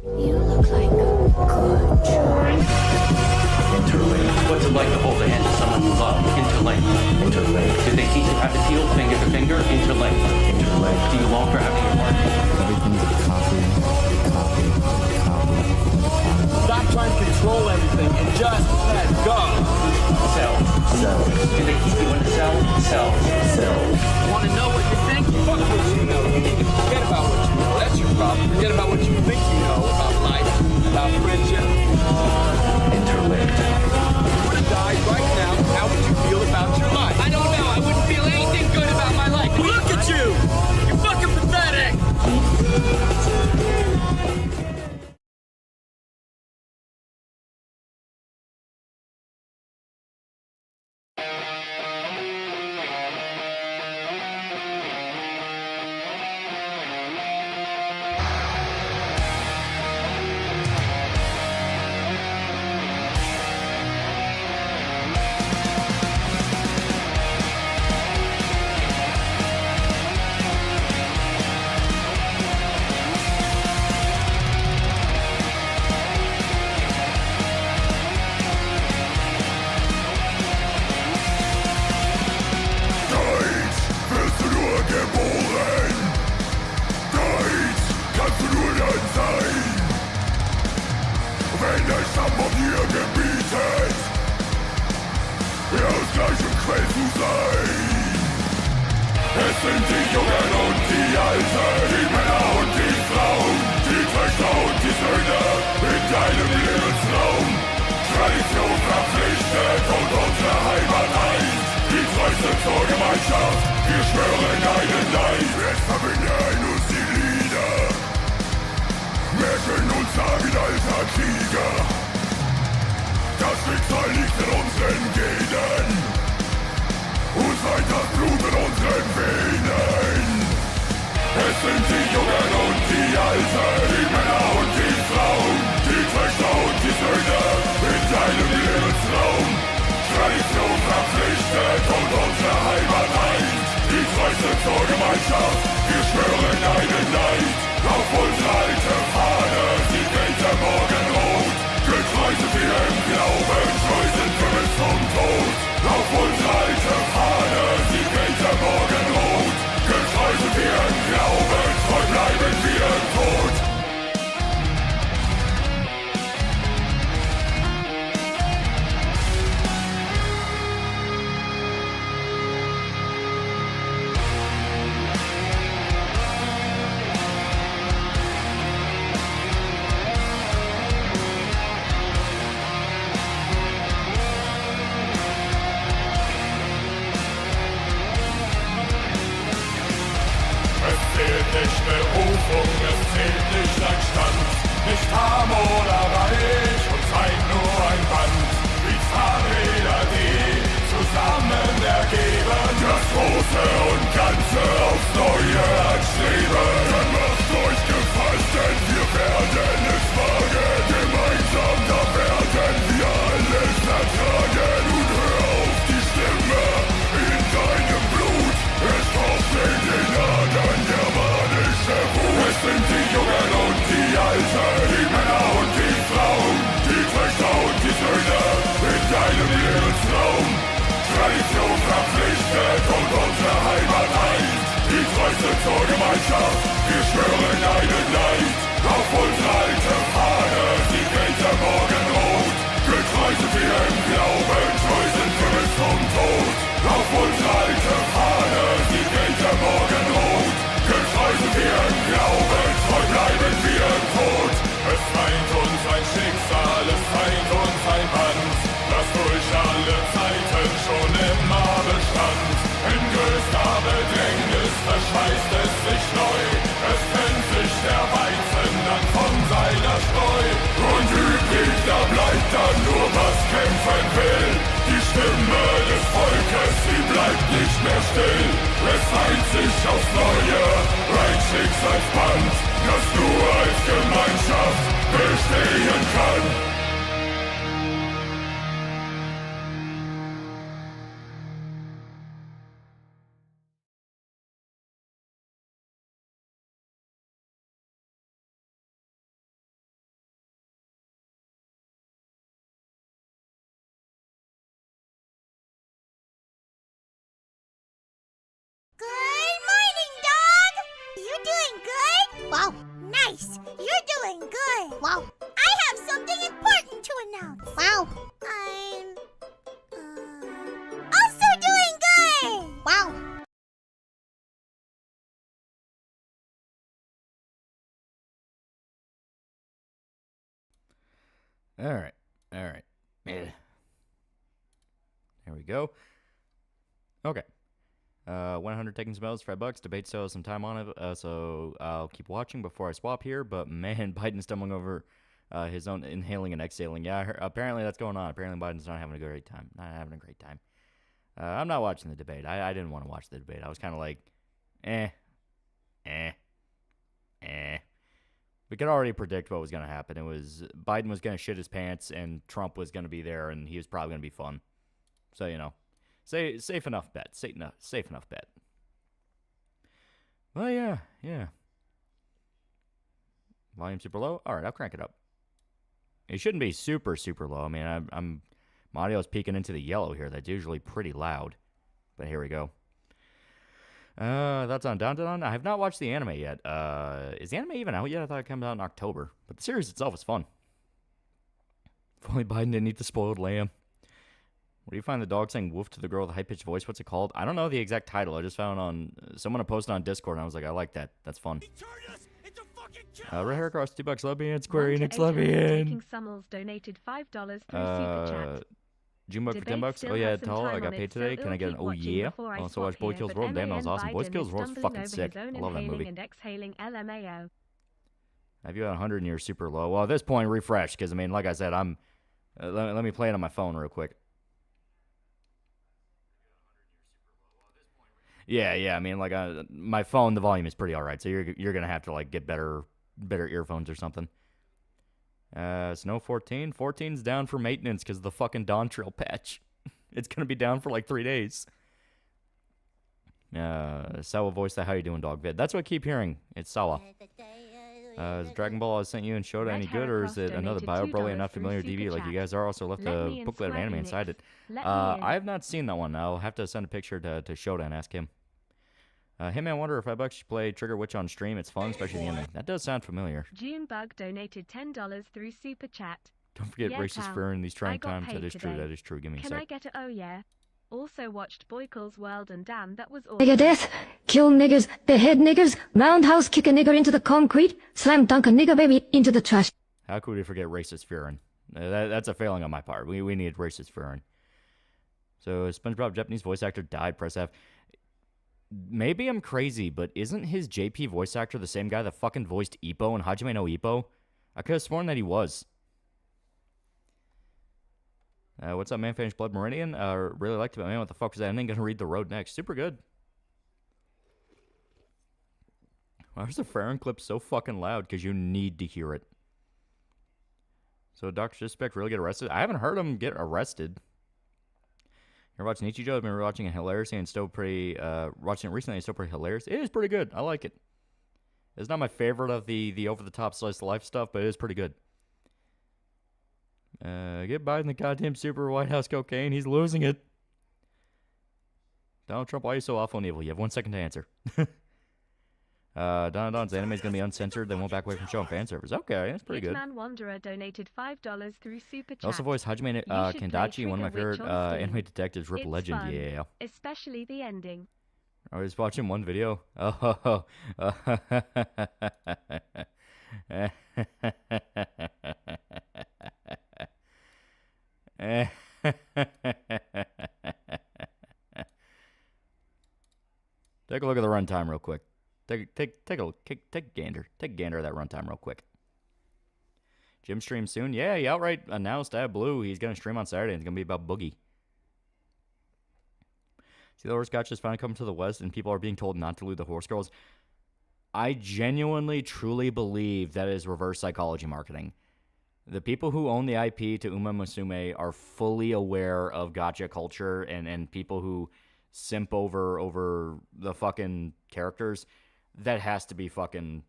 You look like a good choice. Interlink. What's it like to hold the hand of someone you love? Interlink. Interlink. Did they teach you how to feel finger to finger? Interlink. Interlink. Do you long for having your heart? Everything's a copy, copy, copy. Stop trying to control everything and just let go. Cells. Cells. Do they keep you in the cell? Cells. Cells. Want to know what you think? Fuck what you know. You need to forget about what you know. That's your problem. Forget about what you think you know about life, about friendship. Interlinked. If you were to die right now, how would you feel about your life? I don't know. I wouldn't feel anything good about my life. Look at you! You're fucking pathetic! Das nur als Gemeinschaft bestehen kann. All right. All right. There we go. Okay. 100 taking smells, $5. Debate still has some time on it, so I'll keep watching before I swap here. But man, Biden's stumbling over his own inhaling and exhaling. Yeah, apparently that's going on. Apparently Biden's not having a great time. I'm not watching the debate. I didn't want to watch the debate. I was kind of like, We could already predict what was going to happen. It was Biden was going to shit his pants, and Trump was going to be there, and he was probably going to be fun. So, you know, safe enough bet. Safe enough bet. Well, yeah. Volume super low? All right, I'll crank it up. It shouldn't be super, super low. I mean, my audio's peeking into the yellow here. That's usually pretty loud. But here we go. That's on Down. I have not watched the anime yet. Is the anime even out yet? I thought it comes out in October. But the series itself is fun. If only Biden didn't eat the spoiled lamb. Where do you find the dog saying woof to the girl with the high-pitched voice? What's it called? I don't know the exact title. I just found on... someone posted on Discord, and I was like, I like that. That's fun. Red hair across $2. Let me in. Square Enix, let me in. Summels donated $5 through Super Chat. Junebug for $10. Oh yeah, Tall, I got paid today. Can I get an oh yeah? Also watch Boy Kills World. Damn, that was awesome. Boy Kills World's fucking sick. I love that movie. Have you had 100 and you're super low? Well, at this point, refresh, because I mean, like I said, I'm... let me play it on my phone real quick. Yeah. I mean, like my phone, the volume is pretty all right. So you're gonna have to like get better earphones or something. Snow 14. 14's down for maintenance because of the fucking Dawn Trail patch. It's gonna be down for like 3 days. Sawa voice that how you doing, dog vid. That's what I keep hearing. It's Sawa. Is Dragon Ball I sent you and showed any good, or is it another Bio Broly I'm not familiar DB like you guys are? Also left a booklet of anime inside it. I have not seen that one. I'll have to send a picture to Shoda and ask him. Hitman Wonder if $5 should play Trigger Witch on stream. It's fun, especially the ending. That does sound familiar. Junebug donated $10 through Super Chat. Don't forget racist fear in these trying times. That is true. That is true. Give me a sec. Can I get a oh yeah? Also watched Boykle's World and damn, that was awesome. Nigger death, kill niggers, behead niggers, roundhouse kick a nigger into the concrete, slam dunk a nigger baby into the trash. How could we forget racist fearing? That's a failing on my part. We need racist fearing. So SpongeBob Japanese voice actor died. Press F. Maybe I'm crazy, but isn't his JP voice actor the same guy that fucking voiced Ippo in Hajime no Ippo? I could have sworn that he was. What's up, man? Finished Blood Meridian. Really liked it, but man, what the fuck was that ending? Gonna read The Road next. Super good. Why was the Farron clip so fucking loud? Because you need to hear it. So Dr. Suspect really get arrested? I haven't heard him get arrested. You're watching Ichijo. I've been watching it hilariously and still pretty... watching it recently, it's still pretty hilarious. It is pretty good. I like it. It's not my favorite of the over-the-top slice of life stuff, but it is pretty good. Get Biden the goddamn super White House cocaine. He's losing it. Donald Trump, why are you so awful and evil? You have 1 second to answer. Don's anime is going to be uncensored. They won't back away from showing fan servers. Okay, that's pretty good. Hitman Wanderer donated $5 through Super Chat. Also voiced Hajime Kendachi, one of my favorite anime detectives, Rip Legend. Fun, yeah. Especially the ending. I was watching one video. Take a look at the runtime real quick. Take a gander. Take a gander at that runtime real quick. Jim streams soon. Yeah, he outright announced at Blue he's gonna stream on Saturday. And it's gonna be about Boogie. See, the horse gotcha is finally coming to the West, and people are being told not to loot the horse girls. I genuinely, truly believe that is reverse psychology marketing. The people who own the IP to Uma Musume are fully aware of gacha culture and people who simp over the fucking characters. That has to be fucking...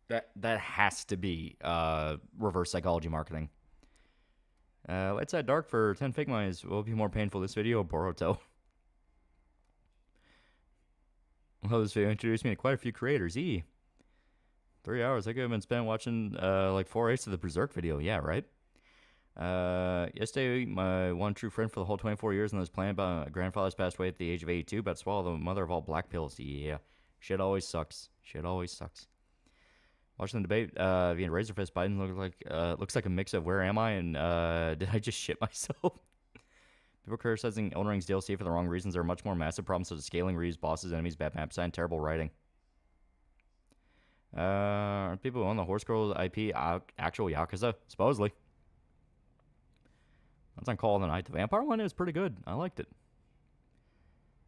That has to be reverse psychology marketing. Light Side Dark for 10 Figma will be more painful, this video or Boruto. Well, this video introduced me to quite a few creators. 3 hours. I could have been spent watching like 4/8 of the Berserk video. Yeah, right? Yesterday, my one true friend for the whole 24 years on this planet, my grandfather's passed away at the age of 82, about to swallow the mother of all black pills. Yeah. Shit always sucks. Watching the debate via Razor Fist, Biden looks like a mix of Where Am I and Did I Just Shit Myself? People criticizing Elden Ring's DLC for the wrong reasons. There are much more massive problems such as scaling, reuse, bosses, enemies, bad map design, terrible writing. People who own the Horse Girl IP actual Yakuza? Supposedly. That's on Call of the Night. The vampire one is pretty good. I liked it.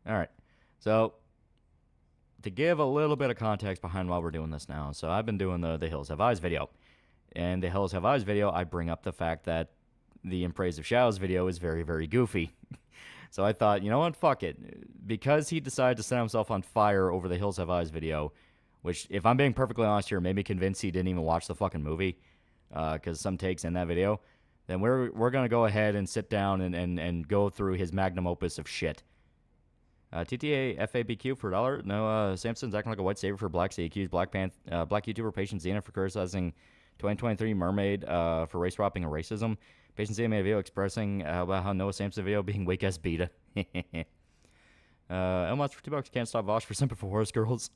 Alright. So, to give a little bit of context behind why we're doing this now. So, I've been doing the Hills Have Eyes video. And the Hills Have Eyes video, I bring up the fact that the In Praise of Shadows video is very, very goofy. So, I thought, you know what? Fuck it. Because he decided to set himself on fire over the Hills Have Eyes video, which, if I'm being perfectly honest here, made me convinced he didn't even watch the fucking movie. Because some takes in that video. Then we're going to go ahead and sit down and go through his magnum opus of shit. TTA FABQ for $1. No, Samson's acting like a white savior for blacks. He accused black YouTuber Patient Xena for criticizing 2023 Mermaid for race swapping and racism. Patient Xena made a video expressing about how Noah Samson video being weak as beta. Elmots for $2. Can't stop Vosh for Simple for Horse Girls.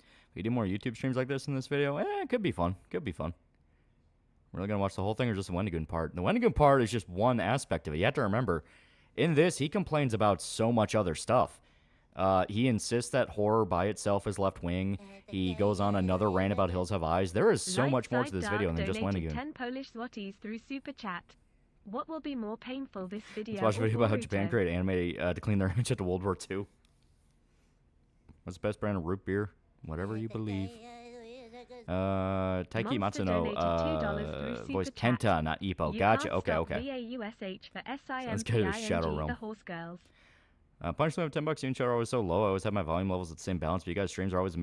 If we do more YouTube streams like this in this video, it could be fun. Could be fun. We're really going to watch the whole thing or just the Wendigoon part? The Wendigoon part is just one aspect of it. You have to remember, in this, he complains about so much other stuff. He insists that horror by itself is left-wing. He goes on another rant about Hills Have Eyes. There is so much more to this video than just Wendigoon. 10 Polish zlotys through Super Chat. What will be more painful, this video? Let's watch a video about how Japan created anime to clean their image after World War II. What's the best brand of root beer? Whatever you believe. Taiki Matsuno, voice Kenta, not Ippo. Gotcha, okay. Sounds good as Shadow Realm. Punishment of $10, even Shadow always so low. I always have my volume levels at the same balance, but you guys' streams are always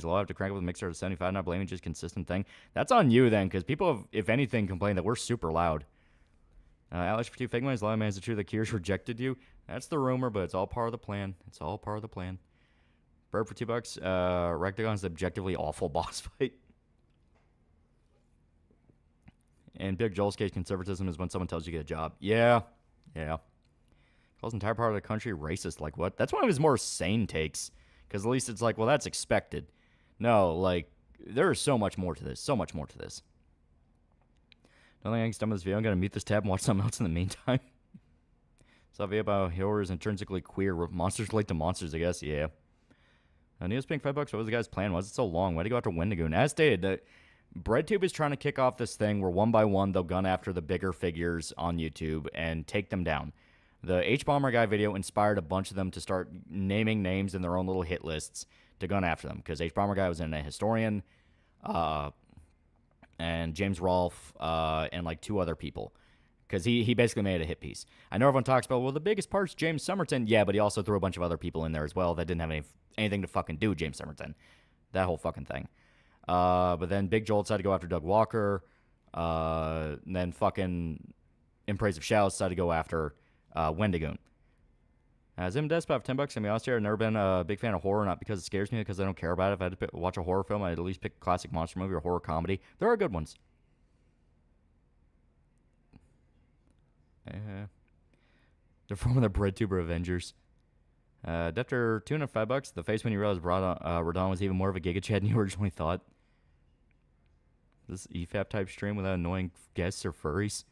low. I have to crank up with a mixer to 75, not blaming, just consistent thing. That's on you then, because people have, if anything, complained that we're super loud. Alex for 2 Figma, is man, is it true that Kiers rejected you? That's the rumor, but it's all part of the plan. It's all part of the plan. Bird for $2. Rectagon's objectively awful boss fight. And Big Joel's case, conservatism is when someone tells you to get a job. Yeah. Calls entire part of the country racist. Like what? That's one of his more sane takes. Because at least it's like, well, that's expected. No, like, there is so much more to this. So much more to this. Don't think I can stomach this video. I'm going to mute this tab and watch something else in the meantime. Saw a video about horror is intrinsically queer. Monsters relate to monsters, I guess. Yeah. Neil's paying $5. What was the guy's plan? Was it so long? Why'd he go after Wendigoon? As stated, BreadTube is trying to kick off this thing where one by one they'll gun after the bigger figures on YouTube and take them down. The H-Bomber guy video inspired a bunch of them to start naming names in their own little hit lists to gun after them. Because H-Bomber guy was in a historian, and James Rolfe, and like 2 other people. Because he basically made a hit piece. I know everyone talks about, well, the biggest part's James Somerton. Yeah, but he also threw a bunch of other people in there as well that didn't have anything to fucking do with James Somerton. That whole fucking thing. But then Big Joel decided to go after Doug Walker. And then fucking In Praise of Shadows decided to go after Wendigoon. Zim Despot for $10. I mean, honestly, I've never been a big fan of horror, not because it scares me, because I don't care about it. If I had to watch a horror film, I'd at least pick a classic monster movie or horror comedy. There are good ones. They're forming the BreadTuber Avengers. After $205, the face when you realized Radon was even more of a Giga Chad than you originally thought. This EFAP type stream without annoying guests or furries.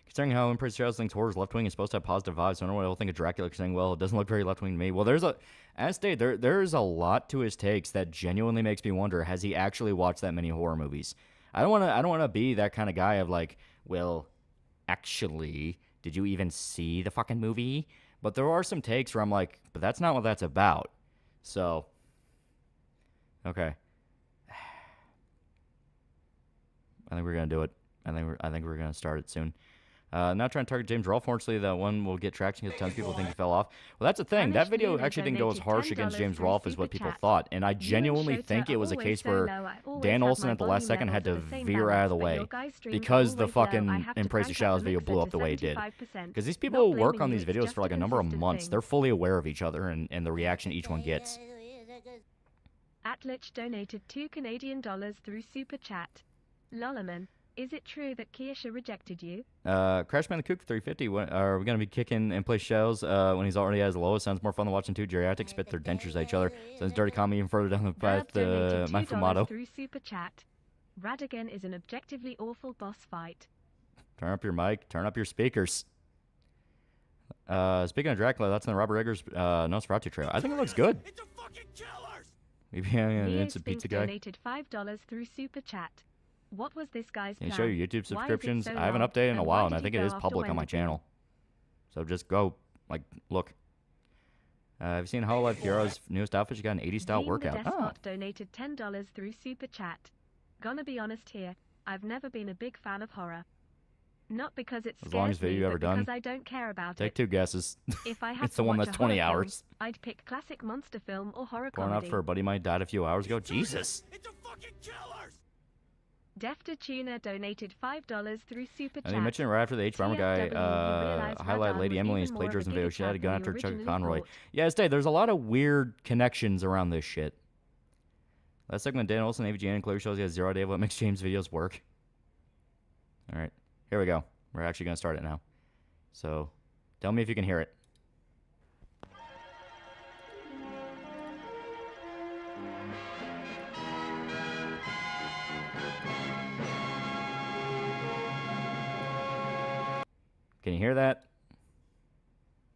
Considering how Empress Shadows thinks horror is left-wing is supposed to have positive vibes, so I don't know what I'll think of Dracula saying, well, it doesn't look very left-wing to me. Well, as stated, there's a lot to his takes that genuinely makes me wonder, has he actually watched that many horror movies? I don't want to be that kind of guy of like, well, actually, did you even see the fucking movie? But there are some takes where I'm like, but that's not what that's about. So, okay. I think we're gonna do it. I think we're gonna start it soon. Now trying to target James Rolfe. Fortunately, that one will get traction because tons of people think he fell off. Well, that's the thing. That video actually didn't go as harsh against James Rolfe as what people thought. And I genuinely think it was a case where Dan Olsen at the last second had to veer out of the way because the fucking In Praise of Shadows video blew up the way it did. Because these people work on these videos for like a number of months. They're fully aware of each other and the reaction each one gets. Atlich donated $2 Canadian through Super Chat. Lolaman. Is it true that Keisha rejected you? Crash Bandicoot 350. Are we gonna be kicking and play shells when he's already as low? Sounds more fun than watching two geriatrics spit their dentures at each other. Sounds dirty comedy even further down the path. Rab donated My $2 Fumato. through Super Chat. Radigan is an objectively awful boss fight. Turn up your mic. Turn up your speakers. Speaking of Dracula, that's in the Robert Eggers Nosferatu trailer. I think it looks good. It's a fucking killers! Maybe an Leo instant Spink pizza guy. donated $5 through Super Chat. What was this guy's Can you plan? show your YouTube Why is it subscriptions? so I haven't long? updated in a And while, why and I did think you it go is after public on my Wendigoon? channel. So just go, look. Have you seen Hololive Heroes' newest outfit? She got an 80s style Dean workout. The Oh, Despot donated $10 through Super Chat. Gonna be honest here, I've never been a big fan of horror. Not because it As longest scares video me, you ever but done. because I don't care about take it. two guesses. If I had It's to the one watch that's a 20 horror film, hours. I'd pick classic monster film or horror Pouring out comedy. for a buddy of mine died a few hours ago. Jesus. It's a fucking killers! Defter Tuna donated $5 through Super Chat. And you mentioned right after the H Bomber guy TFW, you realize highlighted Radan Lady was Emily's even more of a plagiarism video. She had a giga gun chad after than you Chuck originally Conroy. thought. Yeah, it's there's a lot of weird connections around this shit. Last segment, Dan Olsen, AVGN, and Clear shows he has zero idea of what makes James' videos work. All right, here we go. We're actually going to start it now. So, tell me if you can hear it. Can you hear that?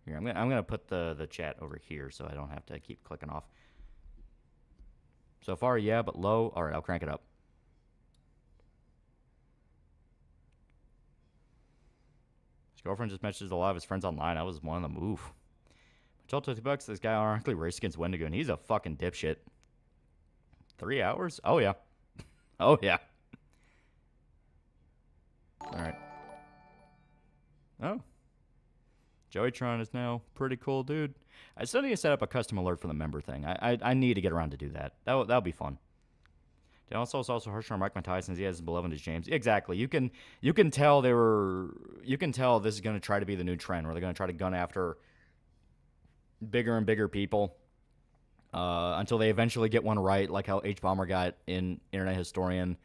Here, I'm gonna put the chat over here so I don't have to keep clicking off. So far, yeah, but low. All right, I'll crank it up. His girlfriend just messaged a lot of his friends online. I was one on the move. I told $50 this guy ironically raced against Wendigoon. He's a fucking dipshit. 3 hours? Oh yeah. Oh yeah. All right. Oh. Joeytron is now pretty cool, dude. I still need to set up a custom alert for the member thing. I need to get around to do that. That'll be fun. Dan also harsh on Mike Tyson. He has his beloved as James. Exactly. You can tell you can tell this is going to try to be the new trend where they're going to try to gun after bigger and bigger people until they eventually get one right, like how H Bomber got in Internet Historian,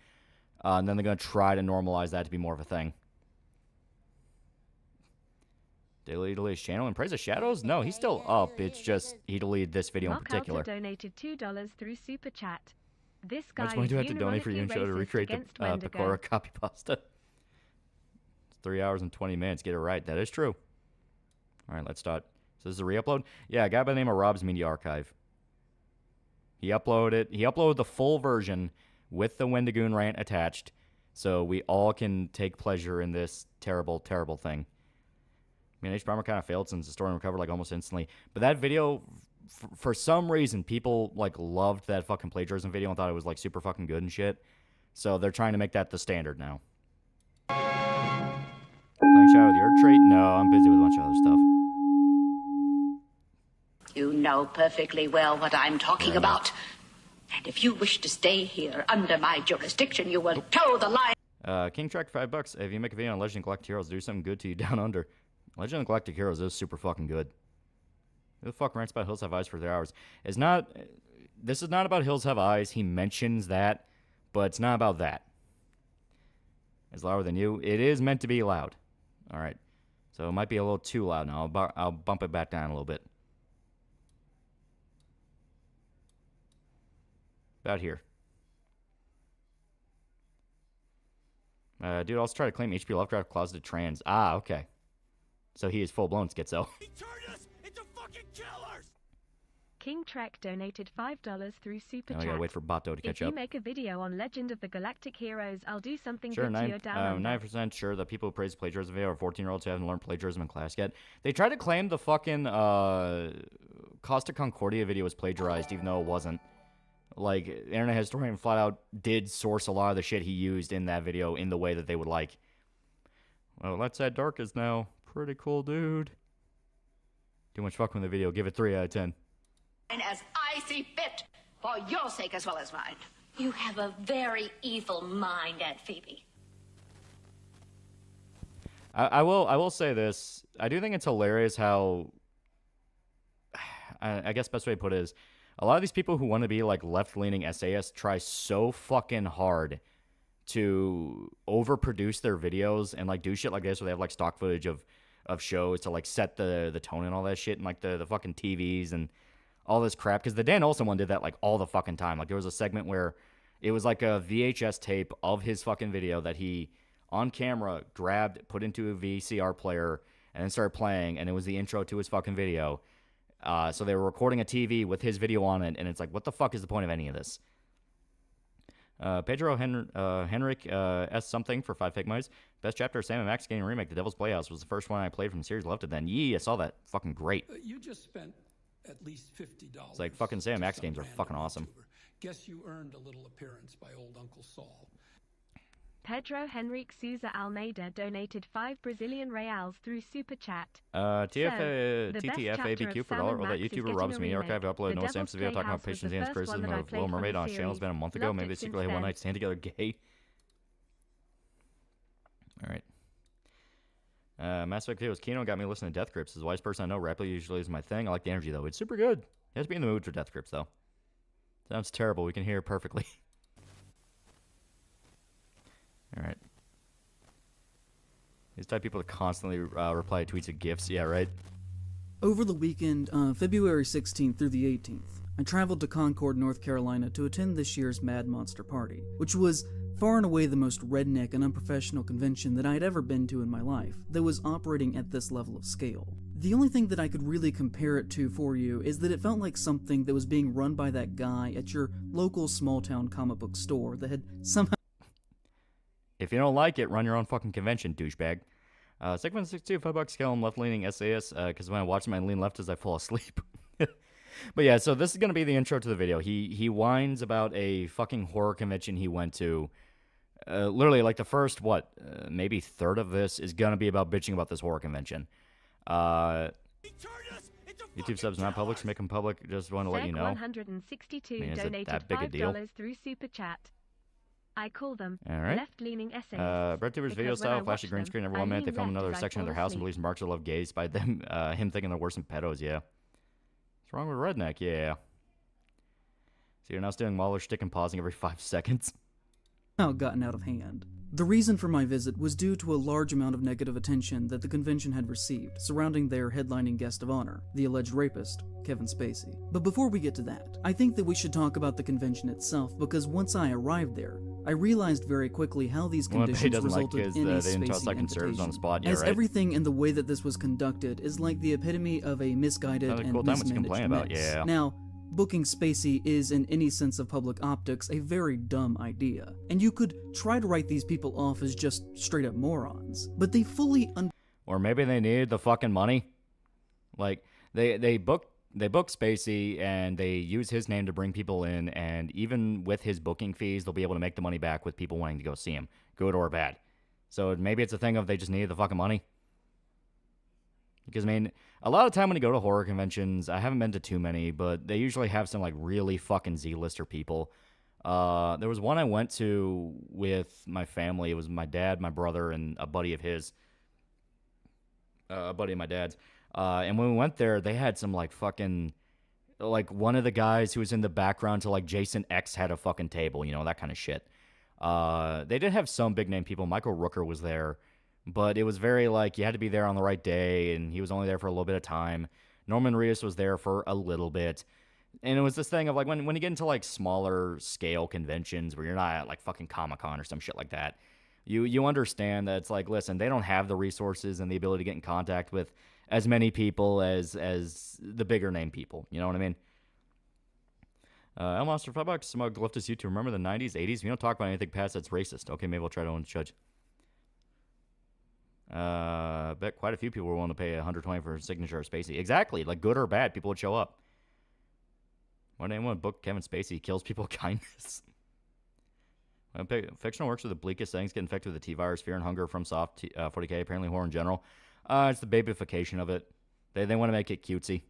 and then they're going to try to normalize that to be more of a thing. Deleted his channel and praise the shadows? No, he's still up. It's just he deleted this video in Mark particular. Alter donated $2 through Super Chat. This How guy much money do I have to donate for you and show to unironically recreate racist the against Pecora Wendigo. copy pasta? It's 3 hours and 20 minutes. Get it right. That is true. All right, let's start. So this is a re-upload? Yeah, a guy by the name of Rob's Media Archive. He uploaded the full version with the Wendigoon rant attached, so we all can take pleasure in this terrible, terrible thing. I mean, H Bomber kind of failed since the story recovered like almost instantly. But that video, for some reason, people like loved that fucking plagiarism video and thought it was like super fucking good and shit. So they're trying to make that the standard now. Playing Shadow with the Earth trait? No, I'm busy with a bunch of other stuff. You know perfectly well what I'm talking Yeah, about. And if you wish to stay here under my jurisdiction, you will toe the line. King Track $5. If you make a video on Legend of Galactic Heroes, do something good to you down under. Legend of Galactic Heroes is super fucking good. Who the fuck rants about Hills Have Eyes for 3 hours? This is not about Hills Have Eyes. He mentions that, but it's not about that. It's louder than you. It is meant to be loud. All right. So it might be a little too loud now. I'll bump it back down a little bit. About here. Dude, also try to claim HP Lovecraft closeted trans. Ah, okay. So he is full-blown schizo. He turned us into fucking killers! King Trek donated $5 through Super Now Chat. I gotta wait for Bato to If catch you up. make a video on Legend of the Galactic Heroes, I'll do something Sure, good to your down under. 9% sure that people who praise plagiarism video are 14-year-olds who haven't learned plagiarism in class yet. They tried to claim the fucking Costa Concordia video was plagiarized, even though it wasn't. Like, Internet Historian flat out did source a lot of the shit he used in that video in the way that they would like. Well, Let's Add Dark is now pretty cool, dude. Too much fucking with the video. Give it 3 out of 10. As I see fit, for your sake as well as mine. You have a very evil mind, Aunt Phoebe. I will say this. I do think it's hilarious how, I guess best way to put it is, a lot of these people who want to be like left-leaning essayists try so fucking hard to overproduce their videos and like do shit like this where they have like stock footage of shows to like set the tone and all that shit and like the fucking TVs and all this crap. Because the Dan Olsen one did that like all the fucking time. Like there was a segment where it was like a VHS tape of his fucking video that he on camera grabbed, put into a VCR player, and then started playing, and it was the intro to his fucking video. So they were recording a TV with his video on it, and it's like, what the fuck is the point of any of this? Pedro Henrik S. something for 5 fake mice. Best chapter of Sam & Max game remake, The Devil's Playhouse, was the first one I played from the series. Loved it then. Yeah, I saw that. Fucking great. You just spent at least $50. It's like fucking Sam & Max games are fucking awesome. Guess you earned a little appearance by old Uncle Saul. Pedro Henrique Souza Almeida donated 5 Brazilian reals through Super Chat. TTFABQ for $1. Well, that YouTuber robs me. Archive upload Noah Sam's video talking about patience and criticism of Little Mermaid on his channel. It's been a month ago. Maybe they secretly had one night stand together gay. Alright. Mass Effect 2 was Kino got me listening to Death Grips. As a wise person I know, rap usually is my thing. I like the energy though. It's super good. You have to be in the mood for Death Grips though. Sounds terrible. We can hear it perfectly. Alright. These type of people that constantly reply to tweets of gifts. Yeah, right? Over the weekend, February 16th through the 18th, I traveled to Concord, North Carolina to attend this year's Mad Monster Party, which was far and away the most redneck and unprofessional convention that I had ever been to in my life that was operating at this level of scale. The only thing that I could really compare it to for you is that it felt like something that was being run by that guy at your local small-town comic book store that had somehow... If you don't like it, run your own fucking convention, douchebag. Segment 62, $5 scale, I'm left-leaning SAS, because when I watch my lean left as I fall asleep. But yeah, so this is going to be the intro to the video. He whines about a fucking horror convention he went to. Literally, like the first, maybe third of this is going to be about bitching about this horror convention. YouTube subs not public, so make them public. Just want to let you know. 162 donated $5 through Super Chat. I call them left-leaning essays. BreadTuber's video style, flashy green screen, every 1 minute they film another section of their house and believes marks are love gays by them, him thinking they're worse than pedos, yeah. What's wrong with redneck? Yeah. So you're now stealing Mahler stick and pausing every 5 seconds. Gotten out of hand. The reason for my visit was due to a large amount of negative attention that the convention had received surrounding their headlining guest of honor, the alleged rapist, Kevin Spacey. But before we get to that, I think that we should talk about the convention itself, because once I arrived there, I realized very quickly how these conditions resulted in a Spacey invitation, as everything in the way that this was conducted is like the epitome of a misguided and mismanaged mess. Now, booking Spacey is, in any sense of public optics, a very dumb idea, and you could try to write these people off as just straight-up morons, but they fully or maybe they needed the fucking money. Like, they book Spacey, and they use his name to bring people in, and even with his booking fees, they'll be able to make the money back with people wanting to go see him, good or bad. So maybe it's a thing of they just needed the fucking money. Because, I mean, a lot of time when you go to horror conventions, I haven't been to too many, but they usually have some, like, really fucking Z-lister people. There was one I went to with my family. It was my dad, my brother, and a buddy of his. A buddy of my dad's. And when we went there, they had some, like, fucking... Like, one of the guys who was in the background to, like, Jason X had a fucking table, you know, that kind of shit. They did have some big-name people. Michael Rooker was there. But it was very, like, you had to be there on the right day, and he was only there for a little bit of time. Norman Reedus was there for a little bit. And it was this thing of, like, when you get into, like, smaller scale conventions where you're not at, like, fucking Comic-Con or some shit like that, you understand that it's like, listen, they don't have the resources and the ability to get in contact with as many people as the bigger name people. You know what I mean? Elmonster, $5. Smug left us you to remember the 90s, 80s. We don't talk about anything past that's racist. Okay, maybe we'll try to judge. Bet quite a few people were willing to pay $120 for a signature of Spacey. Exactly, like good or bad, people would show up. Why would anyone book Kevin Spacey? He kills people with kindness. Fictional works with the bleakest things get infected with the T-virus, fear and hunger from soft 40k, apparently horror in general. It's the babification of it. They want to make it cutesy.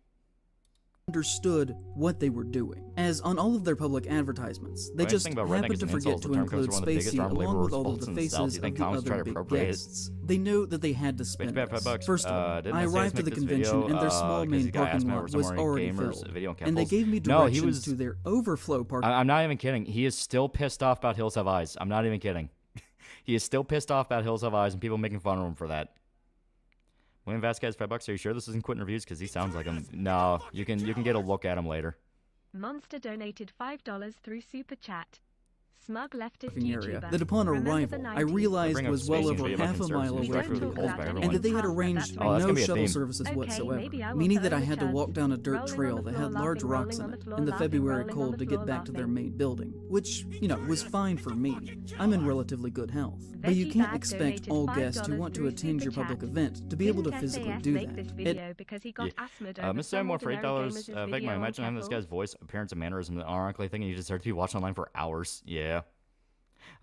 Understood what they were doing, as on all of their public advertisements, they just happened to forget to include Spacey along with all of the faces of the other big guests. They knew that they had to spend this. First of all, I arrived to the convention and their small main parking lot was already filled, and they gave me directions to their overflow parking. I'm not even kidding. He is still pissed off about Hills Have Eyes. I'm not even kidding. He is still pissed off about Hills Have Eyes and people making fun of him for that. William Vasquez, $5. Are you sure this isn't Quentin Reviews? Because he sounds like him. No, you can get a look at him later. Monster donated $5 through Super Chat. Smug leftist area YouTuber. that upon Remember arrival, the I 90s? realized was well over half a mile away from the building, and that they had arranged no shuttle services whatsoever, meaning that I had to walk down a dirt trail that had large rocks in it in the February cold to get back to their main building, which, you know, was fine for me. I'm in relatively good health, but you can't expect all guests who want to attend your public event to be able to physically do that. Mr. Samuel for $8. Vegma, imagine having this guy's voice, appearance, and mannerism, and ironically thinking you just start to be watching online for hours. Yeah.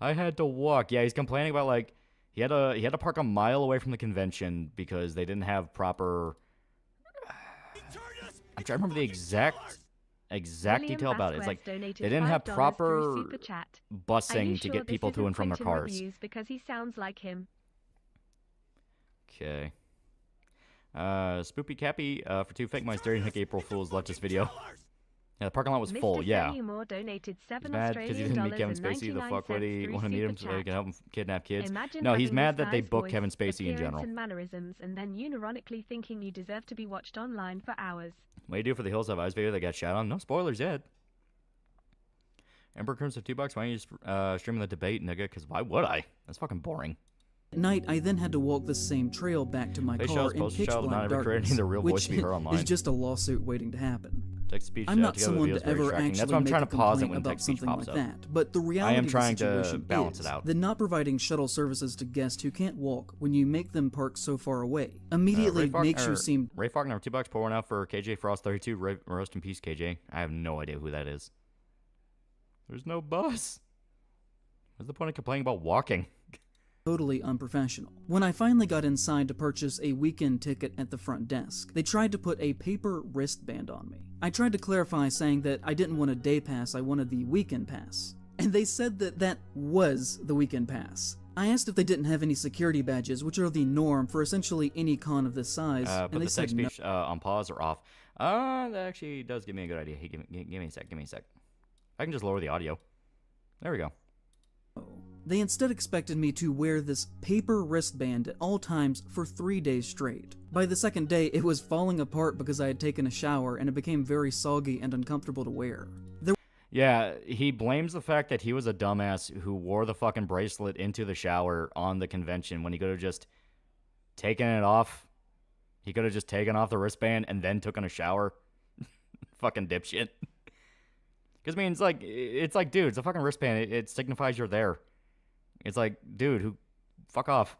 I had to walk. Yeah, he's complaining about, like, he had to park a mile away from the convention because they didn't have proper... I'm trying to remember the exact detail about it. It's like they didn't have proper busing to get people to and from their cars. Because he sounds like him. Okay. Spoopy Cappy for 2 fake mice. Dirty Nick April Fools left this video. Yeah, the parking lot was full, yeah. He's mad because he didn't meet Kevin Spacey. The fuck would he want to meet him so he can help him kidnap kids? No, he's mad that they booked Kevin Spacey in general. And mannerisms, and then unironically thinking you deserve to be watched online for hours. What do you do for the Hills Have Eyes video that got shot on? No spoilers yet. Emperor Crimson $2. Why don't you just stream the debate, nigga? Because why would I? That's fucking boring. At night, I then had to walk the same trail back to my car in pitch black darkness, which is just a lawsuit waiting to happen. I'm not someone to ever actually make a complaint about something like that, but the reality of the situation is that not providing shuttle services to guests who can't walk when you make them park so far away immediately makes you seem... Ray Faulkner, $2. Pour one out for KJ Frost 32. Rest in peace, KJ. I have no idea who that is. There's no bus. What's the point of complaining about walking? Totally unprofessional. When I finally got inside to purchase a weekend ticket at the front desk, they tried to put a paper wristband on me. I tried to clarify saying that I didn't want a day pass, I wanted the weekend pass. And they said that that was the weekend pass. I asked if they didn't have any security badges, which are the norm for essentially any con of this size, and they said no. Speech on pause or off. That actually does give me a good idea. Hey, give me a sec. I can just lower the audio. There we go. They instead expected me to wear this paper wristband at all times for 3 days straight. By the second day, it was falling apart because I had taken a shower and it became very soggy and uncomfortable to wear. Yeah, he blames the fact that he was a dumbass who wore the fucking bracelet into the shower on the convention when he could have just taken it off. He could have just taken off the wristband and then taken a shower. Fucking dipshit. Because, I mean, it's like, dude, it's a fucking wristband. It signifies you're there. It's like, dude, fuck off.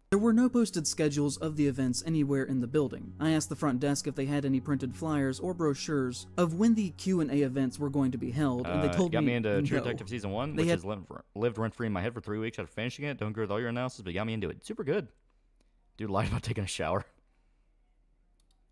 There were no posted schedules of the events anywhere in the building. I asked the front desk if they had any printed flyers or brochures of when the Q&A events were going to be held, and they told me got me into no. True Detective Season 1, which has lived rent-free in my head for 3 weeks after finishing it. Don't agree with all your analysis, but got me into it. Super good. Dude lied about taking a shower.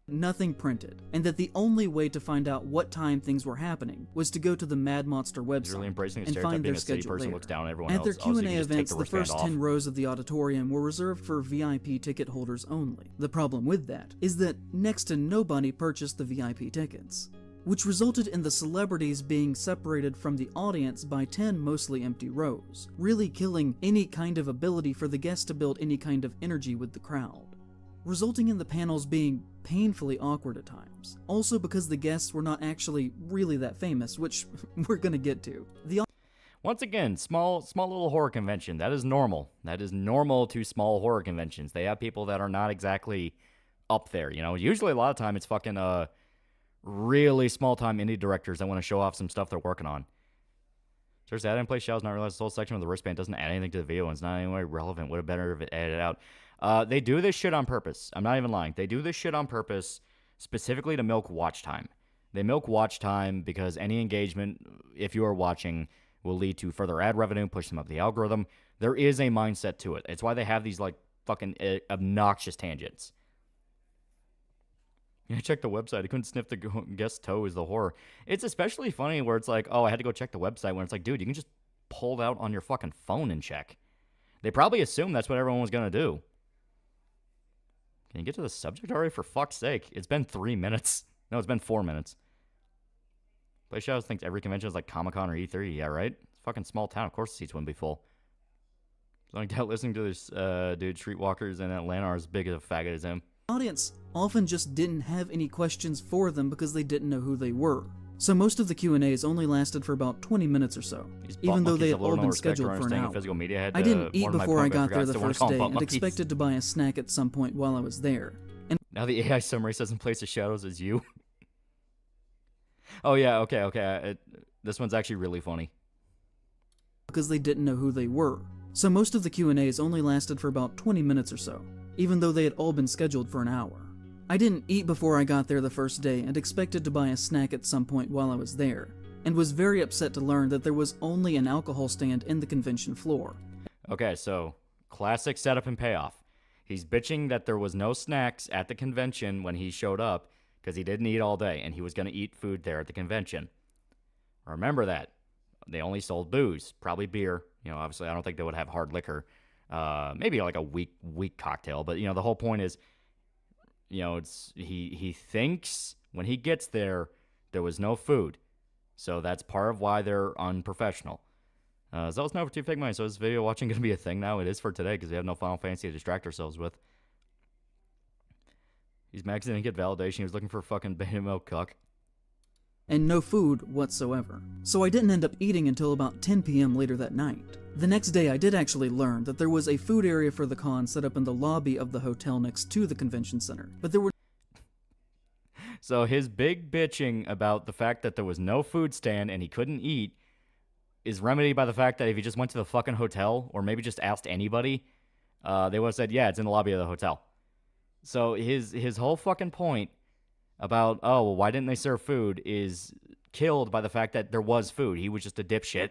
Nothing printed, and that the only way to find out what time things were happening was to go to the Mad Monster website really embracing the and find their schedule there. Looks down on everyone At their else. Q&A events, the first 10 rows of the auditorium were reserved for VIP ticket holders only. The problem with that is that next to nobody purchased the VIP tickets, which resulted in the celebrities being separated from the audience by 10 mostly empty rows, really killing any kind of ability for the guests to build any kind of energy with the crowd, resulting in the panels being painfully awkward at times. Also because the guests were not actually really that famous, which we're gonna get to. Once again, small little horror convention. That is normal. That is normal to small horror conventions. They have people that are not exactly up there, you know? Usually a lot of time it's fucking really small-time indie directors that want to show off some stuff they're working on. Seriously, I didn't play Shell's, not realize this whole section of the wristband doesn't add anything to the video and it's not in any way relevant. Would have better if it added out. They do this shit on purpose. I'm not even lying. They do this shit on purpose specifically to milk watch time. They milk watch time because any engagement, if you are watching, will lead to further ad revenue, push them up the algorithm. There is a mindset to it. It's why they have these, like, fucking obnoxious tangents. Yeah, check the website. I couldn't sniff the guest's toe is the horror. It's especially funny where it's like, oh, I had to go check the website, when it's like, dude, you can just pull it out on your fucking phone and check. They probably assumed that's what everyone was going to do. Can you get to the subject already? For fuck's sake. It's been 3 minutes. No, it's been 4 minutes. PlayShows thinks every convention is like Comic-Con or E3. Yeah, right? It's a fucking small town. Of course the seats wouldn't be full. Like that, listening to this dude, streetwalkers in Atlanta are as big a faggot as him. Audience often just didn't have any questions for them because they didn't know who they were. So most of the Q&As only lasted for about 20 minutes or so, even though they had all been scheduled for an hour. I didn't eat before I got there the first day and expected to buy a snack at some point while I was there. And now the AI summary says in place of shadows is you. Oh yeah, okay. This one's actually really funny. Because they didn't know who they were. So most of the Q&As only lasted for about 20 minutes or so, even though they had all been scheduled for an hour. I didn't eat before I got there the first day and expected to buy a snack at some point while I was there, and was very upset to learn that there was only an alcohol stand in the convention floor. Okay, so classic setup and payoff. He's bitching that there was no snacks at the convention when he showed up because he didn't eat all day and he was going to eat food there at the convention. Remember that. They only sold booze, probably beer. You know, obviously I don't think they would have hard liquor. Maybe like a weak cocktail, but you know, the whole point is, you know, it's he thinks when he gets there was no food, so that's part of why they're unprofessional. So let's know for 2 fake money. So is video watching going to be a thing now? It is for today because we have no Final Fantasy to distract ourselves with. He's mad because he didn't get validation. He was looking for a fucking beta milk cuck. And no food whatsoever. So I didn't end up eating until about 10 p.m. later that night. The next day I did actually learn that there was a food area for the con set up in the lobby of the hotel next to the convention center, but there were... So his big bitching about the fact that there was no food stand and he couldn't eat is remedied by the fact that if he just went to the fucking hotel, or maybe just asked anybody, they would have said, yeah, it's in the lobby of the hotel. So his whole fucking point about, oh, well, why didn't they serve food is killed by the fact that there was food. He was just a dipshit.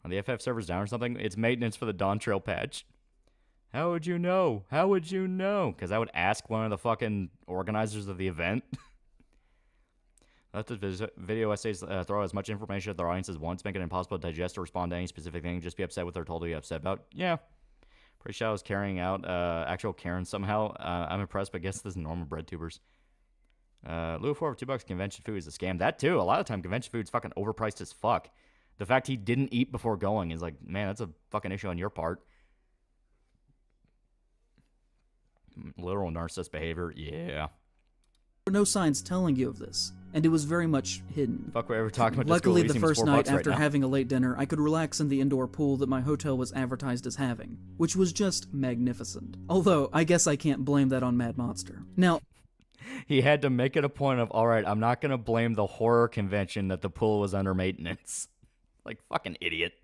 Are the FF servers down or something? It's maintenance for the Dawn Trail patch. How would you know? How would you know? Because I would ask one of the fucking organizers of the event. Let the video essays throw as much information at their audience as once, make it impossible to digest or respond to any specific thing. Just be upset with what they're told to be upset about. Yeah. Pretty sure I was carrying out actual Karen somehow. I'm impressed, but I guess this is normal bread tubers. Lou for $2 convention food is a scam. That too. A lot of time convention food's fucking overpriced as fuck. The fact he didn't eat before going is like, man, that's a fucking issue on your part. Literal narcissist behavior, yeah. There were no signs telling you of this, and it was very much hidden. Fuck, we're ever talking about Luckily, Disco the first night after having a late dinner, I could relax in the indoor pool that my hotel was advertised as having, which was just magnificent. Although, I guess I can't blame that on Mad Monster. Now, he had to make it a point of, all right, I'm not going to blame the horror convention that the pool was under maintenance. Like, fucking idiot.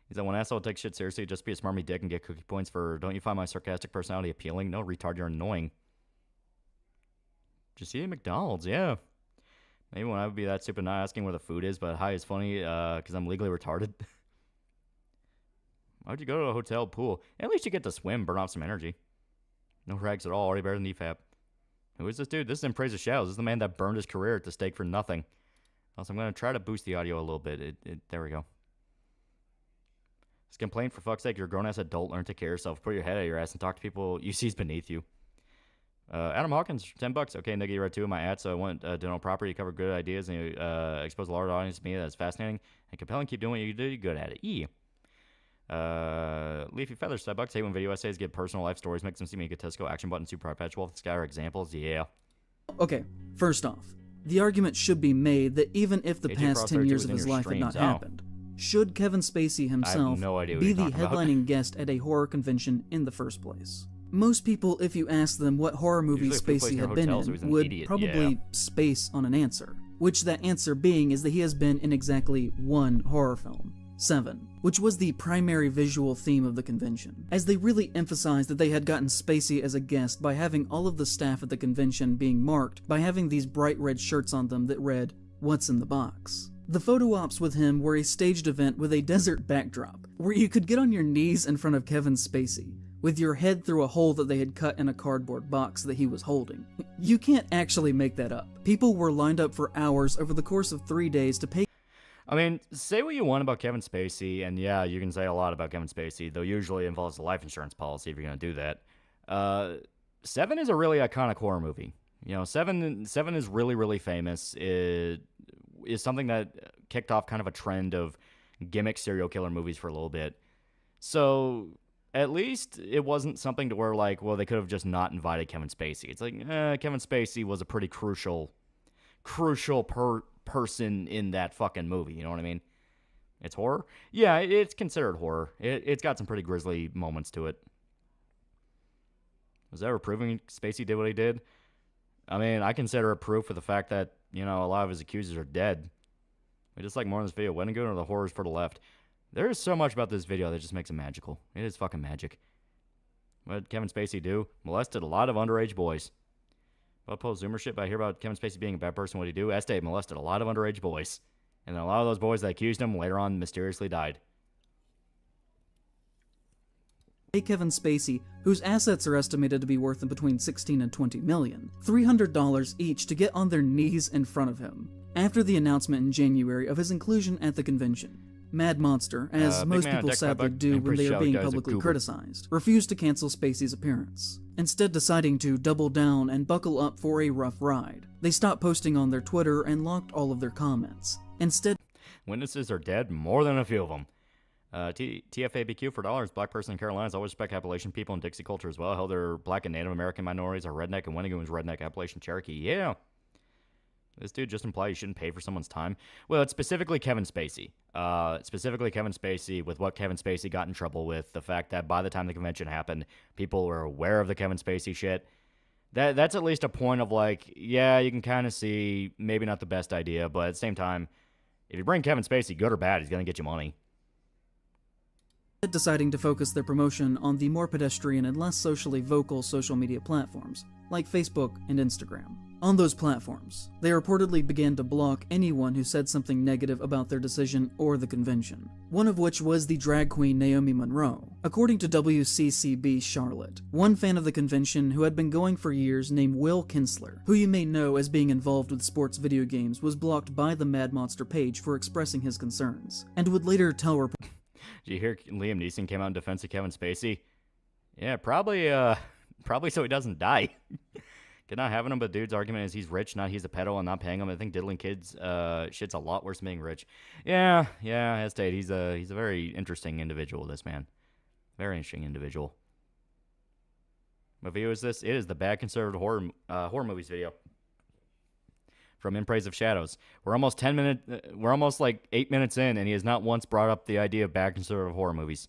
He's like, when asshole takes shit seriously, just be a smarmy dick and get cookie points for, don't you find my sarcastic personality appealing? No, retard, you're annoying. Just eat at McDonald's, yeah. Maybe when I would be that stupid not asking where the food is, but hi, it's funny because I'm legally retarded. Why'd you go to a hotel pool? At least you get to swim, burn off some energy. No rags at all, already better than EFAP. Who is this dude? This is in Praise of Shadows. This is the man that burned his career at the stake for nothing. Also, I'm going to try to boost the audio a little bit. There we go. This complaint, for fuck's sake, you're a grown-ass adult. Learn to take care of yourself. Put your head out of your ass and talk to people you see beneath you. Adam Hawkins, $10. Okay, nigga, you read 2 of my ads, so I went dental property. You cover good ideas, and you expose a large audience to me. That's fascinating and compelling. Keep doing what you do. You're good at it. Leafy Feathers, $5. Hate when video essays give personal life stories, makes them seem egotistical. Action button, super perpetual. The sky are examples. Yeah. Okay, first off, the argument should be made that even if the past 10 years of his life had not happened, should Kevin Spacey himself be the headlining guest at a horror convention in the first place? Most people, if you ask them what horror movies Spacey had been in, would probably space on an answer, which that answer being is that he has been in exactly one horror film, Seven, which was the primary visual theme of the convention, as they really emphasized that they had gotten Spacey as a guest by having all of the staff at the convention being marked by having these bright red shirts on them that read, "What's in the box?" The photo ops with him were a staged event with a desert backdrop, where you could get on your knees in front of Kevin Spacey, with your head through a hole that they had cut in a cardboard box that he was holding. You can't actually make that up. People were lined up for hours over the course of 3 days to pay. I mean, say what you want about Kevin Spacey, and yeah, you can say a lot about Kevin Spacey, though usually it involves a life insurance policy if you're going to do that. Seven is a really iconic horror movie. You know, Seven is really, really famous. It is something that kicked off kind of a trend of gimmick serial killer movies for a little bit. So at least it wasn't something to where, like, well, they could have just not invited Kevin Spacey. It's like, Kevin Spacey was a pretty crucial person in that fucking movie. You know what I mean? It's horror? Yeah, it's considered horror. It's got some pretty grisly moments to it. Was that ever proving Spacey did what he did? I mean, I consider it proof of the fact that, you know, a lot of his accusers are dead. We just like more in this video, Wendigoon or the horrors for the left. There is so much about this video that just makes it magical. It is fucking magic. What did Kevin Spacey do? Molested a lot of underage boys. Well, post Zoomer shit, but I hear about Kevin Spacey being a bad person. What did he do? Este molested a lot of underage boys. And then a lot of those boys that accused him later on mysteriously died. Kevin Spacey, whose assets are estimated to be worth between $16 and $20 million, $300 each to get on their knees in front of him, after the announcement in January of his inclusion at the convention. Mad Monster, as most people sadly do when they are being publicly criticized, refused to cancel Spacey's appearance, instead deciding to double down and buckle up for a rough ride. They stopped posting on their Twitter and locked all of their comments. Instead, witnesses are dead, more than a few of them. TFABQ for dollars. Black person in Carolinas always respect Appalachian people and Dixie culture as well. Hell, their black and Native American minorities are redneck, and Wendigoon is redneck Appalachian Cherokee. Yeah. This dude just implied you shouldn't pay for someone's time. Well, it's specifically Kevin Spacey. With what Kevin Spacey got in trouble with. The fact that by the time the convention happened, people were aware of the Kevin Spacey shit. That's at least a point of like, yeah, you can kind of see maybe not the best idea, but at the same time, if you bring Kevin Spacey, good or bad, he's going to get you money. Deciding to focus their promotion on the more pedestrian and less socially vocal social media platforms, like Facebook and Instagram. On those platforms, they reportedly began to block anyone who said something negative about their decision or the convention, one of which was the drag queen Naomi Monroe. According to WCCB Charlotte, one fan of the convention who had been going for years named Will Kinsler, who you may know as being involved with sports video games, was blocked by the Mad Monster page for expressing his concerns, and would later tell reporters. Did you hear Liam Neeson came out in defense of Kevin Spacey? Yeah, probably so he doesn't die. Good not having him, but dude's argument is he's rich, not he's a pedo and not paying him. I think diddling kids shit's a lot worse than being rich. Yeah, as stated, he's a very interesting individual, this man. Very interesting individual. What video is this? It is the Bad Conservative Horror Movies video. From In Praise of Shadows. We're almost like 8 minutes in, and he has not once brought up the idea of bad conservative horror movies.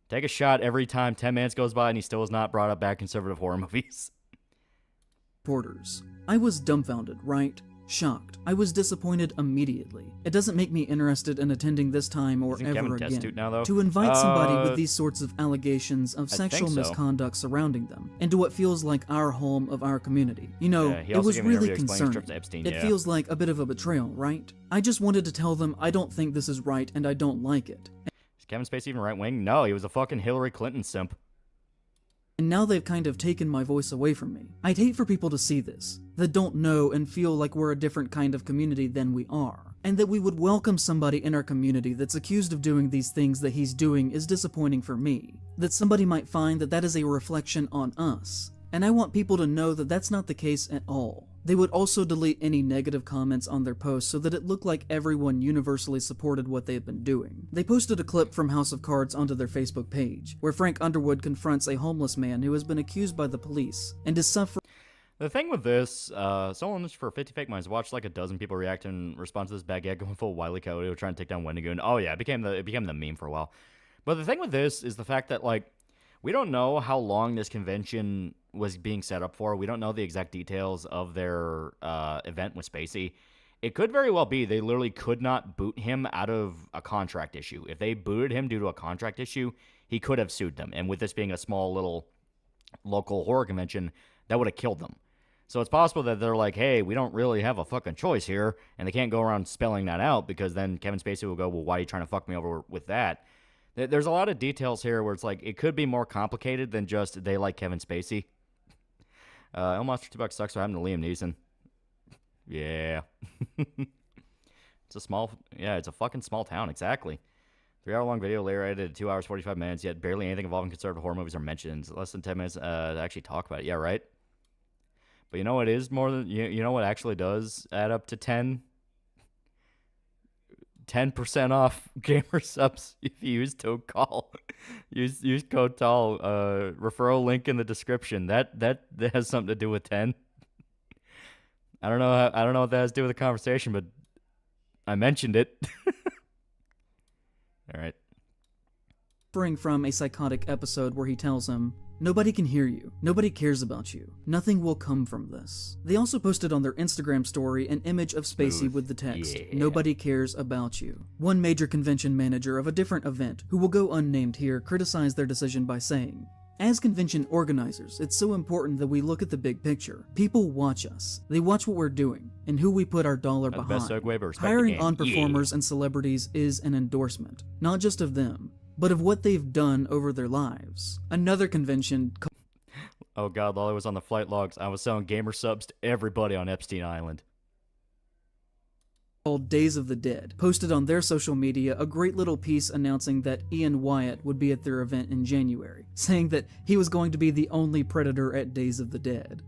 Take a shot every time 10 minutes goes by, and he still has not brought up bad conservative horror movies. I was dumbfounded, right? Shocked. I was disappointed immediately. It doesn't make me interested in attending this time or ever again. Now, to invite somebody with these sorts of allegations of sexual misconduct surrounding them into what feels like our home of our community. You know, it was really concerning. It feels like a bit of a betrayal, right? I just wanted to tell them I don't think this is right and I don't like it. Is Kevin Spacey even right-wing? No, he was a fucking Hillary Clinton simp. And now they've kind of taken my voice away from me. I'd hate for people to see this, that don't know and feel like we're a different kind of community than we are, and that we would welcome somebody in our community that's accused of doing these things that he's doing is disappointing for me. That somebody might find that that is a reflection on us. And I want people to know that that's not the case at all. They would also delete any negative comments on their posts so that it looked like everyone universally supported what they had been doing. They posted a clip from House of Cards onto their Facebook page, where Frank Underwood confronts a homeless man who has been accused by the police and is suffering. The thing with this, someone for 50 Fake Minds watched like a dozen people react in response to this baguette going full Wile E. Coyote trying to take down Wendigoon. Oh yeah, it became the meme for a while. But the thing with this is the fact that like we don't know how long this convention was being set up for. We don't know the exact details of their event with Spacey. It could very well be they literally could not boot him out of a contract issue. If they booted him due to a contract issue, he could have sued them. And with this being a small little local horror convention, that would have killed them. So it's possible that they're like, hey, we don't really have a fucking choice here, and they can't go around spelling that out because then Kevin Spacey will go, well, why are you trying to fuck me over with that? There's a lot of details here where it's like it could be more complicated than just they like Kevin Spacey. El Monster $2 sucks. What happened to Liam Neeson? Yeah. It's a fucking small town, exactly. 3-hour-long video later edited 2 hours, 45 minutes, yet barely anything involving conservative horror movies are mentioned. Less than 10 minutes to actually talk about it. Yeah, right? But you know what is more than, you know what actually does add up to 10? 10% off gamer subs if you use code TAL. use code TAL. Referral link in the description. That has something to do with 10. I don't know what that has to do with the conversation, but I mentioned it. All right. From a psychotic episode where he tells him, "Nobody can hear you. Nobody cares about you. Nothing will come from this." They also posted on their Instagram story an image of Spacey with the text, "Nobody cares about you." One major convention manager of a different event, who will go unnamed here, criticized their decision by saying, "As convention organizers, it's so important that we look at the big picture. People watch us. They watch what we're doing and who we put our dollar behind. Best segue, but respect the Hiring game. on performers and celebrities is an endorsement, not just of them, but of what they've done over their lives." Another convention... Oh god, while I was on the flight logs, I was selling gamer subs to everybody on Epstein Island. Called Days of the Dead posted on their social media a great little piece announcing that Ian Wyatt would be at their event in January, saying that he was going to be the only Predator at Days of the Dead.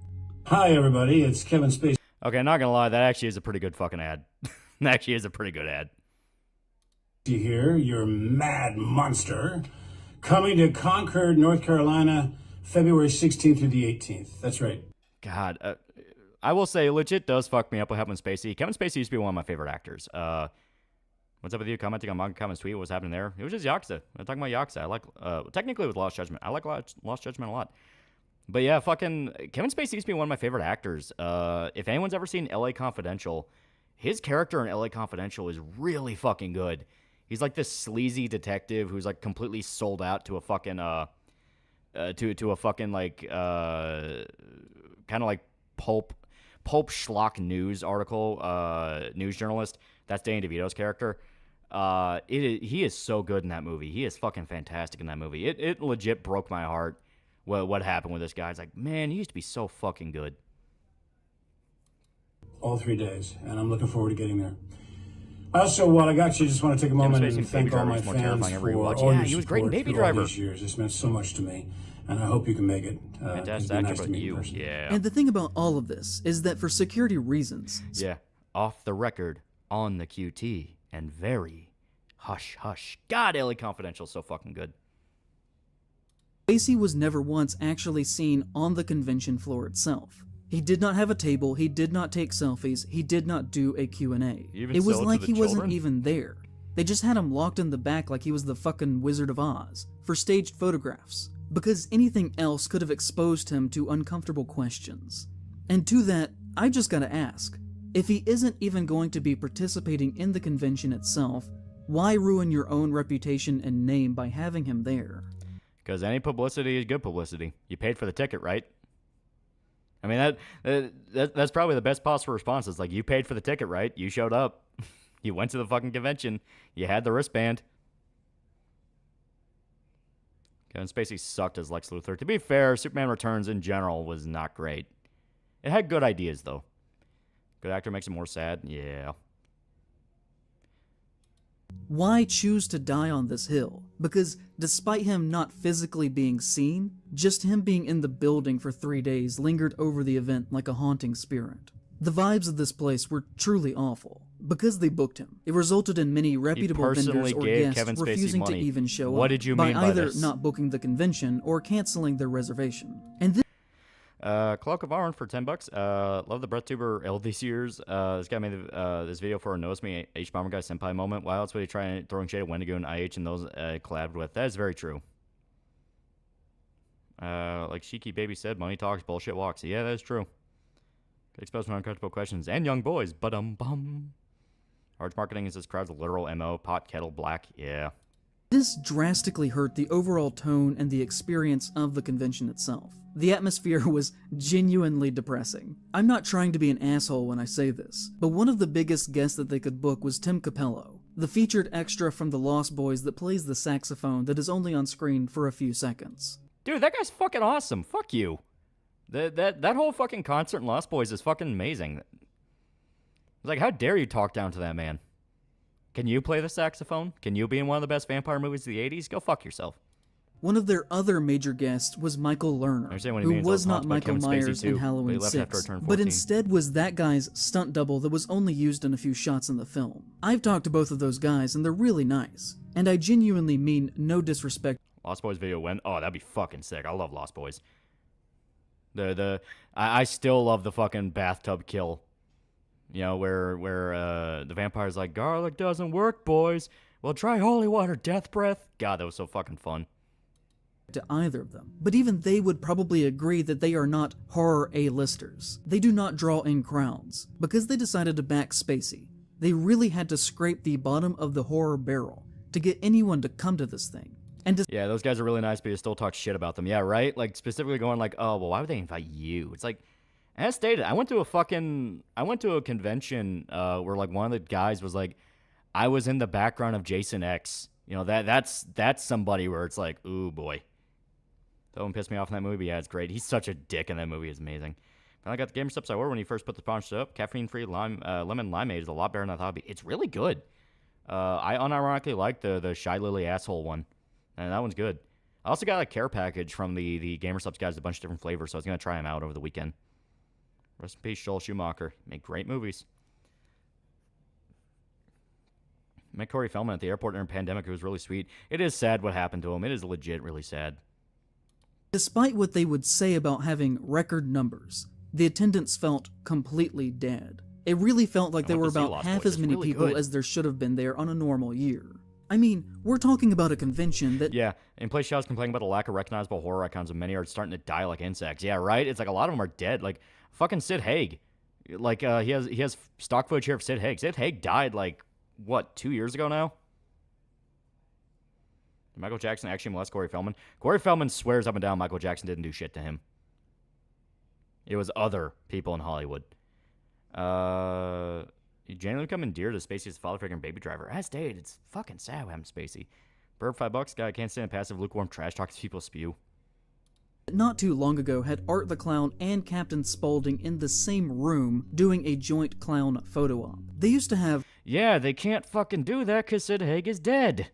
Hi everybody, it's Kevin Spacey. Okay, not gonna lie, that actually is a pretty good fucking ad. That actually is a pretty good ad. Here, your mad monster, coming to Concord, North Carolina, February 16th through the 18th. That's right. God, I will say, legit does fuck me up what happened with Spacey. Kevin Spacey used to be one of my favorite actors. What's up with you commenting on Manga Comment's tweet? What's happening there? It was just Yakuza. I'm talking about Yakuza. I like, technically with Lost Judgment. I like Lost Judgment a lot. But yeah, fucking Kevin Spacey used to be one of my favorite actors. If anyone's ever seen L.A. Confidential, his character in L.A. Confidential is really fucking good. He's like this sleazy detective who's like completely sold out to a fucking to a fucking like kind of like pulp schlock news article news journalist. That's Danny DeVito's character. He is so good in that movie. He is fucking fantastic in that movie. It legit broke my heart what happened with this guy. It's like, man, he used to be so fucking good. All 3 days, and I'm looking forward to getting there. Also, while I got you, just want to take a moment and thank all my fans for all your he was great in support Baby through all Driver. these years. This meant so much to me, and I hope you can make it. Fantastic actor, but you, yeah. And the thing about all of this is that for security reasons... Yeah, off the record, on the QT, and very hush-hush. God, LA Confidential is so fucking good. Spacey was never once actually seen on the convention floor itself. He did not have a table, he did not take selfies, he did not do a Q&A. It was like he wasn't even there. They just had him locked in the back like he was the fucking Wizard of Oz, for staged photographs, because anything else could have exposed him to uncomfortable questions. And to that, I just gotta ask, if he isn't even going to be participating in the convention itself, why ruin your own reputation and name by having him there? Because any publicity is good publicity. You paid for the ticket, right? I mean, that's probably the best possible response. It's like, you paid for the ticket, right? You showed up. You went to the fucking convention. You had the wristband. Kevin Spacey sucked as Lex Luthor. To be fair, Superman Returns in general was not great. It had good ideas, though. Good actor makes it more sad? Yeah. Why choose to die on this hill? Because despite him not physically being seen, just him being in the building for 3 days lingered over the event like a haunting spirit. The vibes of this place were truly awful. Because they booked him, it resulted in many reputable vendors or guests refusing to even show what up did you by mean by either this? not booking the convention or canceling their reservation. And this Cloak of Arn for $10. Love the BreathTuber L these years. This guy made this video for a Knows Me H Bomber Guy Senpai moment. Wow, that's what he trying throwing shade at Wendigoon, IH, and those collabed with. That is very true. Like Shiki Baby said, money talks, bullshit walks. Yeah, that is true. Could expose some uncomfortable questions and young boys. Bum. Large marketing is this crowd's literal MO. Pot, kettle, black. Yeah. This drastically hurt the overall tone and the experience of the convention itself. The atmosphere was genuinely depressing. I'm not trying to be an asshole when I say this, but one of the biggest guests that they could book was Tim Capello, the featured extra from the Lost Boys that plays the saxophone that is only on screen for a few seconds. Dude, that guy's fucking awesome. Fuck you. That whole fucking concert in Lost Boys is fucking amazing. It's like, how dare you talk down to that man? Can you play the saxophone? Can you be in one of the best vampire movies of the 80s? Go fuck yourself. One of their other major guests was Michael Lerner, who was not Michael Myers in Halloween 6, but instead was that guy's stunt double that was only used in a few shots in the film. I've talked to both of those guys, and they're really nice. And I genuinely mean no disrespect. Lost Boys video when? Oh, that'd be fucking sick. I love Lost Boys. I still love the fucking bathtub kill. You know, where the vampire's like, garlic doesn't work, boys. Well, try holy water, death breath. God, that was so fucking fun. To either of them, but even they would probably agree that they are not horror A-listers. They do not draw in crowds. Because they decided to back Spacey, they really had to scrape the bottom of the horror barrel to get anyone to come to this thing. And yeah, those guys are really nice, but you still talk shit about them. Yeah, right? Like, specifically going like, oh, well, why would they invite you? It's like, as stated, I went to a convention where, like, one of the guys was like, I was in the background of Jason X. You know, that's somebody where it's like, ooh, boy. That one pissed me off in that movie. Yeah, it's great. He's such a dick in that movie. It's amazing. And I got the GamerSups I ordered when he first put the punch up. Caffeine-free lemon limeade is a lot better than I thought it'd be. It's really good. I unironically like the Shy Lily asshole one. And that one's good. I also got a care package from the GamerSups guys, a bunch of different flavors, so I was going to try them out over the weekend. Rest in peace, Joel Schumacher. Made great movies. Met Corey Feldman at the airport during the pandemic. It was really sweet. It is sad what happened to him. It is legit really sad. Despite what they would say about having record numbers, the attendance felt completely dead. It really felt like there were about half as many people as there should have been there on a normal year. I mean, we're talking about a convention that... Yeah, in place shows complaining about the lack of recognizable horror icons, and many are starting to die like insects. Yeah, right? It's like a lot of them are dead. Like, fucking Sid Haig. Like, he has stock footage here of Sid Haig. Sid Haig died, like, what, 2 years ago now? Did Michael Jackson actually molest Corey Feldman? Corey Feldman swears up and down Michael Jackson didn't do shit to him. It was other people in Hollywood. He genuinely become endeared to Spacey as father figure and baby driver. As stated, it's fucking sad what happened to Spacey. Burp, $5. Guy can't stand passive, lukewarm trash talk as people spew. Not too long ago had Art the Clown and Captain Spaulding in the same room doing a joint clown photo op. They used to have... Yeah, they can't fucking do that because Sid Haig is dead.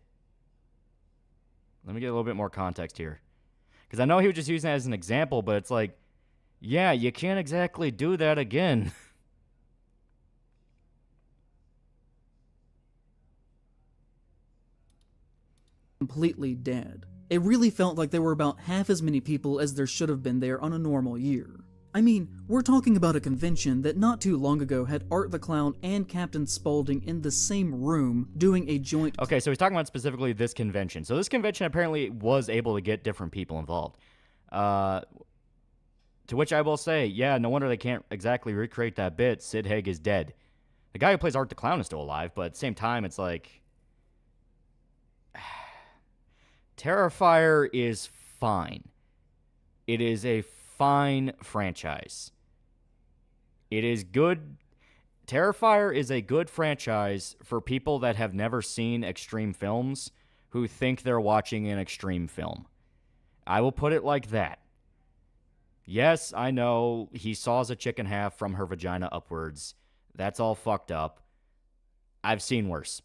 Let me get a little bit more context here. Because I know he was just using that as an example, but it's like, yeah, you can't exactly do that again. Completely dead. It really felt like there were about half as many people as there should have been there on a normal year. I mean, we're talking about a convention that not too long ago had Art the Clown and Captain Spaulding in the same room doing a joint... Okay, so he's talking about specifically this convention. So this convention apparently was able to get different people involved. To which I will say, yeah, no wonder they can't exactly recreate that bit. Sid Haig is dead. The guy who plays Art the Clown is still alive, but at the same time, it's like... Terrifier is fine. It is a fine franchise. It is good. Terrifier is a good franchise for people that have never seen extreme films who think they're watching an extreme film. I will put it like that. Yes, I know he saws a chick in half from her vagina upwards. That's all fucked up. I've seen worse.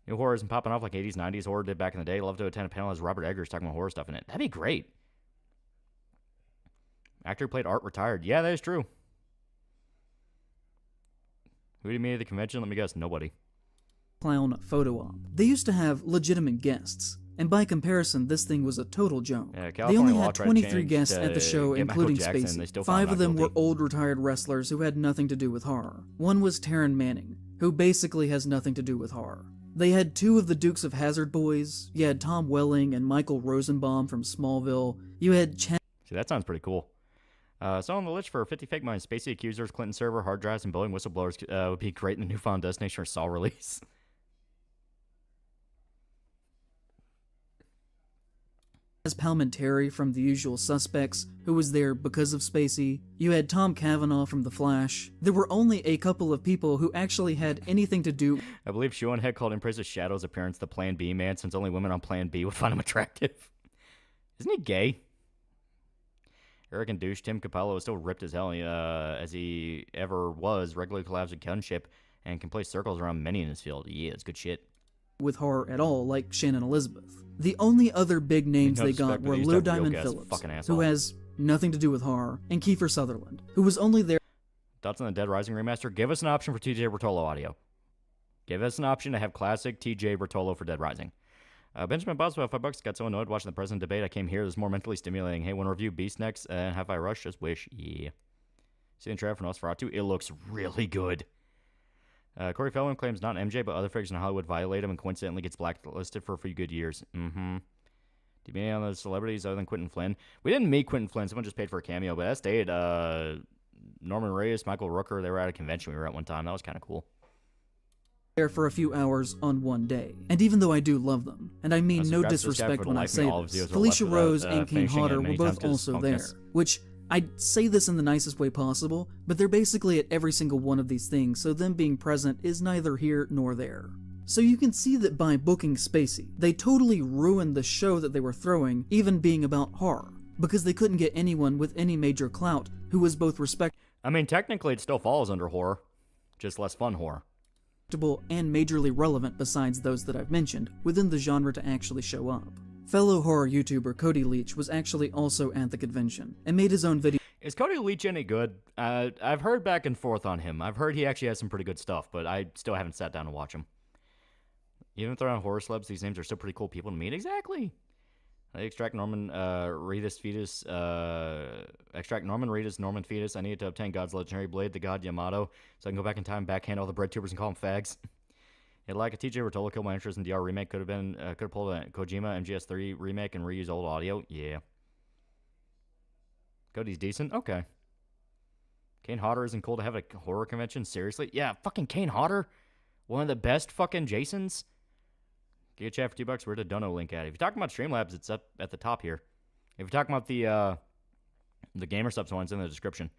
New horror isn't popping off like 80s, 90s horror did back in the day. Love to attend a panel as Robert Eggers talking about horror stuff in it. That'd be great. Actor who played Art retired. Yeah, that is true. Who did he meet at the convention? Let me guess. Nobody. Clown photo op. They used to have legitimate guests, and by comparison, this thing was a total joke. Yeah, they only had 23 guests at the show, including Spacey. 5 of them were old retired wrestlers who had nothing to do with horror. One was Taryn Manning, who basically has nothing to do with horror. They had 2 of the Dukes of Hazzard boys. You had Tom Welling and Michael Rosenbaum from Smallville. You had See, that sounds pretty cool. So on the list for 50 fake mines, Spacey accusers, Clinton server, hard drives, and Boeing whistleblowers would be great in the newfound destination for Saw release. As Palmentary from The Usual Suspects, who was there because of Spacey. You had Tom Cavanaugh from The Flash. There were only a couple of people who actually had anything to do... I believe Sean had called Empress Shadow's appearance the Plan B man, since only women on Plan B would find him attractive. Isn't he gay? Eric and douche Tim Capello is still ripped as hell as he ever was, regularly collabs with Gunship, and can play circles around many in his field. Yeah, it's good shit. With horror at all, like Shannon Elizabeth. The only other big names they got were Lou Diamond Phillips, who has nothing to do with horror, and Kiefer Sutherland, who was only there... Thoughts on the Dead Rising remaster? Give us an option for TJ Bertolo audio. Give us an option to have classic TJ Bertolo for Dead Rising. Benjamin Boswell, $5. Got so annoyed watching the president debate. I came here. This is more mentally stimulating. Hey, want to review Beast next? And have I rushed? Just wish. Yeah. See the trailer for Nosferatu? It looks really good. Corey Feldman claims not MJ, but other figures in Hollywood violate him and coincidentally gets blacklisted for a few good years. Mm-hmm. Do you mean any other celebrities other than Quentin Flynn? We didn't meet Quentin Flynn. Someone just paid for a cameo, but as stated, Norman Reyes, Michael Rooker, they were at a convention we were at one time. That was kind of cool. There for a few hours on one day. And even though I do love them, and I mean no disrespect when I say this, Felicia Rose and Kane Hodder were both also there, which I'd say this in the nicest way possible, but they're basically at every single one of these things, so them being present is neither here nor there. So you can see that by booking Spacey, they totally ruined the show that they were throwing, even being about horror, because they couldn't get anyone with any major clout who was both respectable. I mean, technically it still falls under horror, just less fun horror. And majorly relevant besides those that I've mentioned, within the genre to actually show up. Fellow horror YouTuber Cody Leach was actually also at the convention, and made his own video. Is Cody Leach any good? I've heard back and forth on him. I've heard he actually has some pretty good stuff, but I still haven't sat down to watch him. Even if they're on horror celebs, these names are still pretty cool people to meet. Exactly. I extract Norman Reedus Fetus. Extract Norman Reedus Norman Fetus. I need to obtain God's legendary blade, the God Yamato, so I can go back in time, backhand all the bread tubers, and call them fags. It like a TJ Rotolo killed my interest in DR remake. Could have pulled a Kojima MGS3 remake and reuse old audio. Yeah. Cody's decent. Okay. Kane Hodder isn't cool to have a horror convention. Seriously? Yeah. Fucking Kane Hodder, one of the best fucking Jasons. Get a chat for $2. Where's the dono link at? If you're talking about Streamlabs, it's up at the top here. If you're talking about the Gamer Subs one, it's in the description.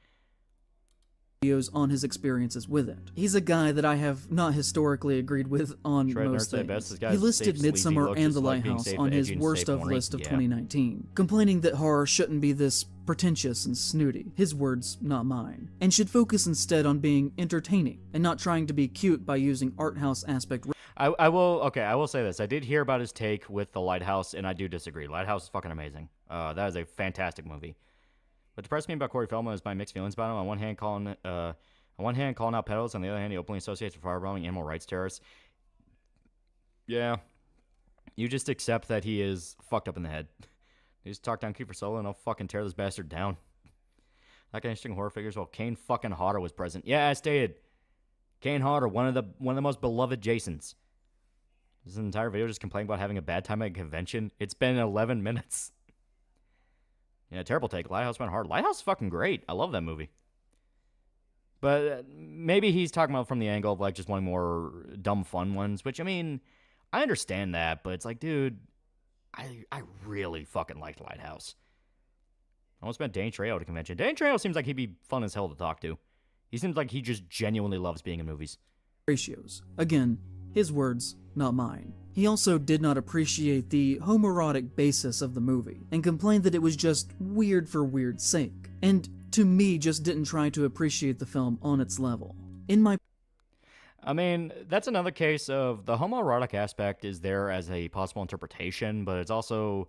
Videos on his experiences with it. He's a guy that I have not historically agreed with on most things. He listed Midsommar and The Lighthouse on his worst of list of 2019, complaining that horror shouldn't be this pretentious and snooty, his words, not mine, and should focus instead on being entertaining and not trying to be cute by using art house aspect. I will say this. I did hear about his take with The Lighthouse, and I do disagree. Lighthouse is fucking amazing. That is a fantastic movie. What depressed me about Corey Feldman is my mixed feelings about him. On one hand, calling out pedals. On the other hand, he openly associates with firebombing animal rights terrorists. Yeah, you just accept that he is fucked up in the head. You just talk down Kiefer Sutherland, and I'll fucking tear this bastard down. Like interesting horror figures. Well, Kane fucking Hodder was present. Yeah, I stated. Kane Hodder, one of the most beloved Jasons. This entire video just complaining about having a bad time at a convention. It's been 11 minutes. Yeah, terrible take. Lighthouse went hard. Lighthouse is fucking great. I love that movie. But maybe he's talking about from the angle of like just wanting more dumb fun ones, which I mean, I understand that, but it's like, dude, I really fucking liked Lighthouse. I almost met Danny Trejo at a convention. Danny Trejo seems like he'd be fun as hell to talk to. He seems like he just genuinely loves being in movies. Ratios. Again, his words, not mine. He also did not appreciate the homoerotic basis of the movie, and complained that it was just weird for weird's sake, and to me just didn't try to appreciate the film on its level. I mean, that's another case of the homoerotic aspect is there as a possible interpretation, but it's also...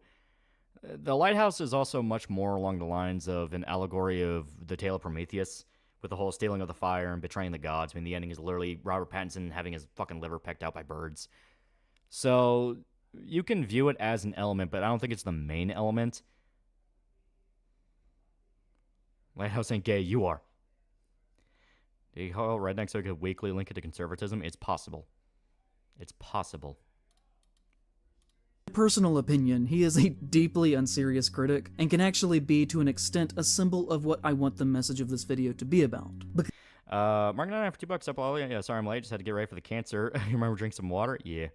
The Lighthouse is also much more along the lines of an allegory of the tale of Prometheus, with the whole stealing of the fire and betraying the gods. I mean, the ending is literally Robert Pattinson having his fucking liver pecked out by birds. So, you can view it as an element, but I don't think it's the main element. Lighthouse ain't gay, you are. Do you call rednecks like a weekly link to conservatism? It's possible. It's possible. Personal opinion, he is a deeply unserious critic, and can actually be, to an extent, a symbol of what I want the message of this video to be about. Mark99 for $2 up, Lolly. Yeah, sorry I'm late, just had to get ready for the cancer. You remember drink some water? Yeah.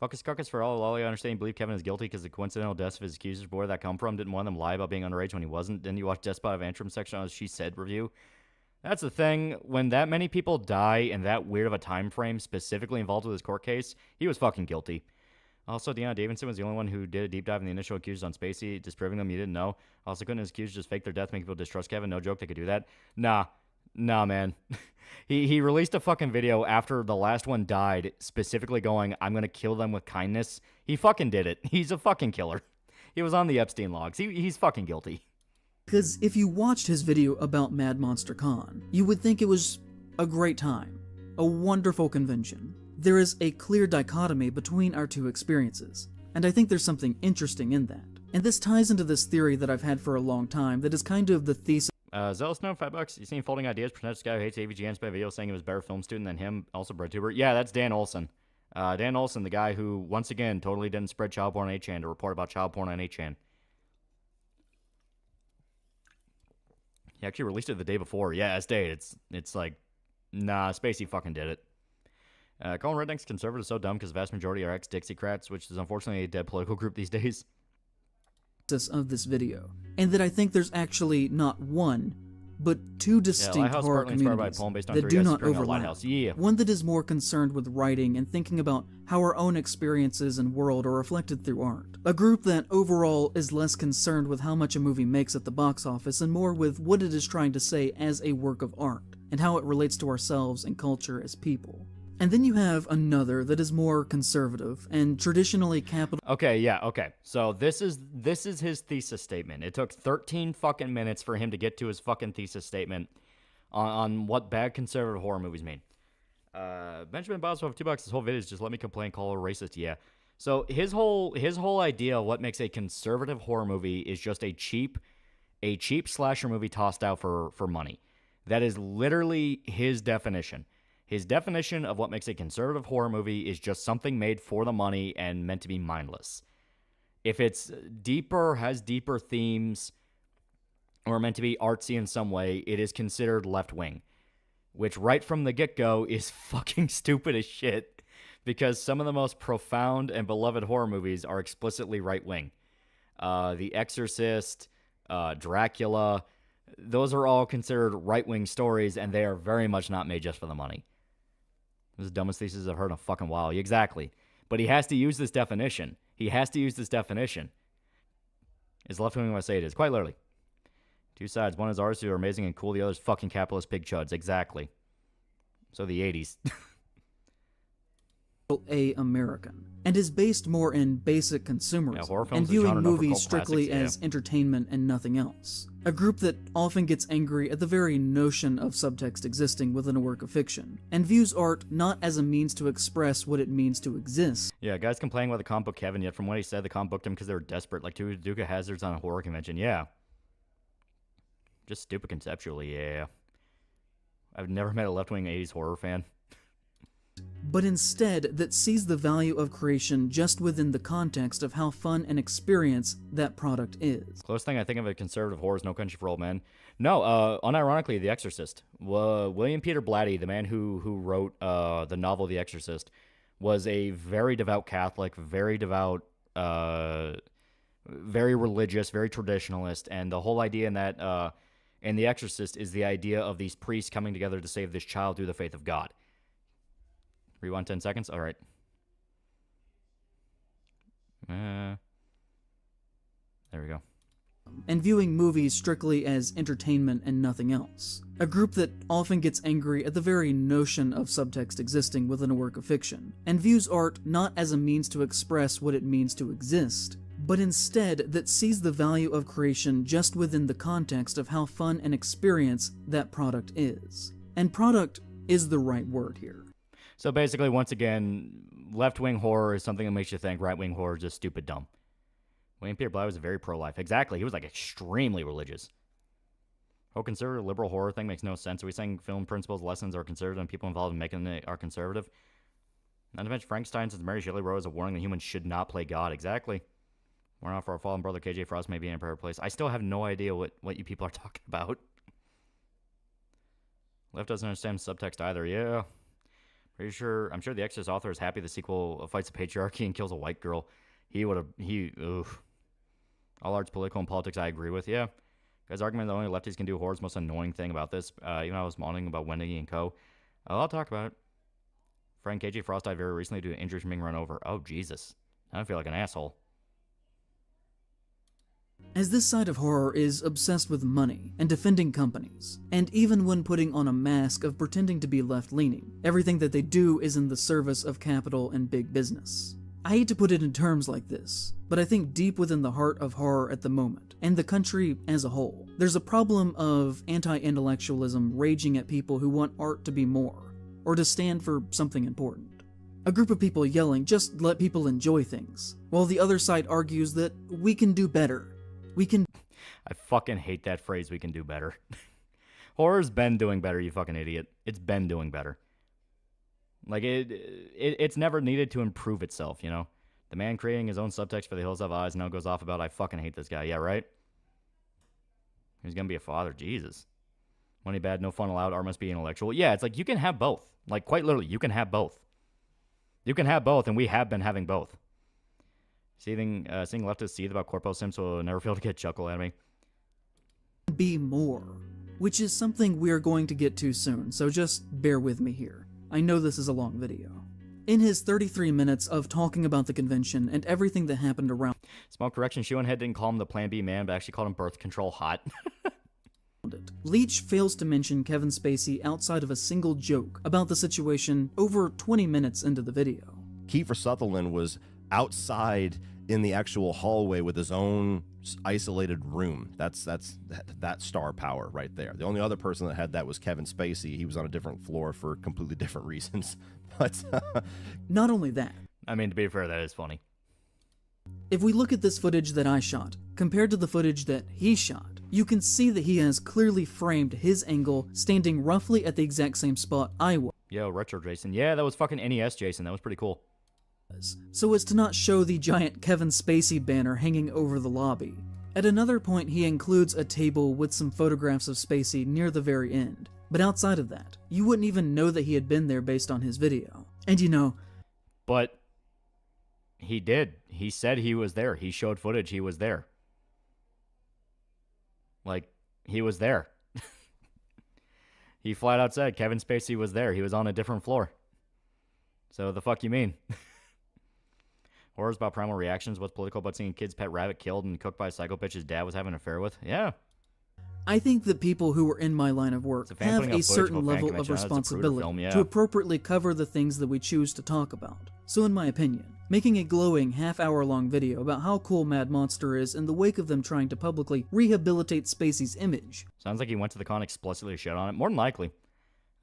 Fuckus Cuckus for all, Lolly. I understand you believe Kevin is guilty because the coincidental deaths of his accusers. Where did that come from? Didn't one of them lie about being underage when he wasn't? Didn't you watch Despot of Antrim section on his She Said review? That's the thing. When that many people die in that weird of a time frame, specifically involved with his court case, he was fucking guilty. Also, Deanna Davidson was the only one who did a deep dive in the initial accusers on Spacey, disproving them you didn't know. Also, couldn't his accusers just fake their death, make people distrust Kevin? No joke, they could do that. Nah, man. He released a fucking video after the last one died, specifically going, I'm gonna kill them with kindness. He fucking did it. He's a fucking killer. He was on the Epstein logs. He's fucking guilty. Because if you watched his video about Mad Monster Con, you would think it was a great time. A wonderful convention. there is a clear dichotomy between our two experiences, and I think there's something interesting in that. And this ties into this theory that I've had for a long time that is kind of the thesis. Zealous No, $5. You seen Folding Ideas, pretentious guy who hates AVG and spent video saying he was a better film student than him, also BreadTuber? Yeah, that's Dan Olson. Dan Olson, the guy who, once again, totally didn't spread child porn on 8chan to report about child porn on 8chan. He actually released it the day before. Yeah, it's like, nah, Spacey fucking did it. Calling rednecks conservatives so dumb because the vast majority are ex-Dixiecrats, which is unfortunately a dead political group these days. Of this video, and that I think there's actually not one, but two distinct horror communities that do not overlap. Yeah. One that is more concerned with writing and thinking about how our own experiences and world are reflected through art. A group that overall is less concerned with how much a movie makes at the box office and more with what it is trying to say as a work of art, and how it relates to ourselves and culture as people. And then you have another that is more conservative and traditionally capital. Okay, yeah, okay. So this is his thesis statement. It took 13 fucking minutes for him to get to his fucking thesis statement on what bad conservative horror movies mean. Benjamin Boswell for $2. This whole video is just let me complain, call her racist. Yeah. So his whole idea of what makes a conservative horror movie is just a cheap slasher movie tossed out for money. That is literally his definition. His definition of what makes a conservative horror movie is just something made for the money and meant to be mindless. If it's deeper, has deeper themes, or meant to be artsy in some way, it is considered left-wing. Which right from the get-go is fucking stupid as shit, because some of the most profound and beloved horror movies are explicitly right-wing. The Exorcist, Dracula, those are all considered right-wing stories, and they are very much not made just for the money. This is the dumbest thesis I've heard in a fucking while. Exactly. But he has to use this definition. Is left-wing when I say it is. Quite literally. Two sides. One is artists who are amazing and cool. The other is fucking capitalist pig chuds. Exactly. So the 80s. American, and is based more in basic consumerism and viewing viewing movies strictly as entertainment and nothing else. A group that often gets angry at the very notion of subtext existing within a work of fiction, and views art not as a means to express what it means to exist. Yeah, guys complaining about the comic book Kevin, yet from what he said, the comic booked him because they were desperate, like two Duca Hazards on a horror convention. Yeah. Just stupid conceptually, yeah. I've never met a left-wing 80s horror fan. But instead that sees the value of creation just within the context of how fun an experience that product is. Close thing I think of a conservative horror is No Country for Old Men. No, unironically, The Exorcist. William Peter Blatty, the man who wrote the novel The Exorcist, was a very devout Catholic, very devout, very religious, very traditionalist, and the whole idea in that in The Exorcist is the idea of these priests coming together to save this child through the faith of God. Rewind 10 seconds? All right. There we go. And viewing movies strictly as entertainment and nothing else. A group that often gets angry at the very notion of subtext existing within a work of fiction, and views art not as a means to express what it means to exist, but instead that sees the value of creation just within the context of how fun an experience that product is. And product is the right word here. So basically, once again, left-wing horror is something that makes you think right-wing horror is just stupid dumb. William Peter Blatty was very pro-life. Exactly. He was like extremely religious. Whole conservative liberal horror thing makes no sense. Are we saying film principles, lessons are conservative and people involved in making it are conservative? Not to mention Frankenstein, since Mary Shelley wrote as a warning that humans should not play God. Exactly. We're not for our fallen brother KJ Frost may be in a better place. I still have no idea what you people are talking about. Left doesn't understand subtext either. Yeah. I'm sure the Exorcist author is happy the sequel fights the patriarchy and kills a white girl. All art's political and politics I agree with, yeah. Guy's argument that only lefties can do horror is the most annoying thing about this. Even I was moaning about Wendigoon and Co. I'll talk about it. Friend KJ Frost died very recently due to injuries from being run over. Oh, Jesus. I feel like an asshole. As this side of horror is obsessed with money and defending companies, and even when putting on a mask of pretending to be left-leaning, everything that they do is in the service of capital and big business. I hate to put it in terms like this, but I think deep within the heart of horror at the moment, and the country as a whole, there's a problem of anti-intellectualism raging at people who want art to be more, or to stand for something important. A group of people yelling, just let people enjoy things, while the other side argues that we can do better. We can... I fucking hate that phrase, we can do better. Horror's been doing better, you fucking idiot. It's been doing better. Like, it's never needed to improve itself, you know? The man creating his own subtext for The Hills Have Eyes now goes off about, I fucking hate this guy. Yeah, right? He's gonna be a father. Jesus. Money bad, no fun allowed, art must be intellectual. Yeah, it's like, you can have both. Like, quite literally, you can have both. You can have both, and we have been having both. Seeing leftists seethe about corpo simps will never fail to get chuckle at me. Be more, which is something we are going to get to soon, so just bear with me here. I know this is a long video. In his 33 minutes of talking about the convention and everything that happened around Small correction, Sheehan didn't call him the Plan B man, but actually called him birth control hot. Leach fails to mention Kevin Spacey outside of a single joke about the situation over 20 minutes into the video. Kiefer Sutherland was outside in the actual hallway with his own isolated room. That's that star power right there. The only other person that had that was Kevin Spacey. He was on a different floor for completely different reasons. But not only that. I mean, to be fair, that is funny. If we look at this footage that I shot, compared to the footage that he shot, you can see that he has clearly framed his angle standing roughly at the exact same spot I was. Yo, Retro Jason. Yeah, that was fucking NES Jason. That was pretty cool. So as to not show the giant Kevin Spacey banner hanging over the lobby. At another point, he includes a table with some photographs of Spacey near the very end. But outside of that, you wouldn't even know that he had been there based on his video. And you know... But he did. He said he was there. He showed footage. He was there. Like, he was there. He flat out said Kevin Spacey was there. He was on a different floor. So the fuck you mean? Horrors about primal reactions. What's political about seeing kid's pet rabbit killed and cooked by a psycho bitch his dad was having an affair with? Yeah. I think that people who are in my line of work have a certain level of responsibility to appropriately cover the things that we choose to talk about. So in my opinion, making a glowing half-hour-long video about how cool Mad Monster is in the wake of them trying to publicly rehabilitate Spacey's image. Sounds like he went to the con explicitly to shit on it. More than likely.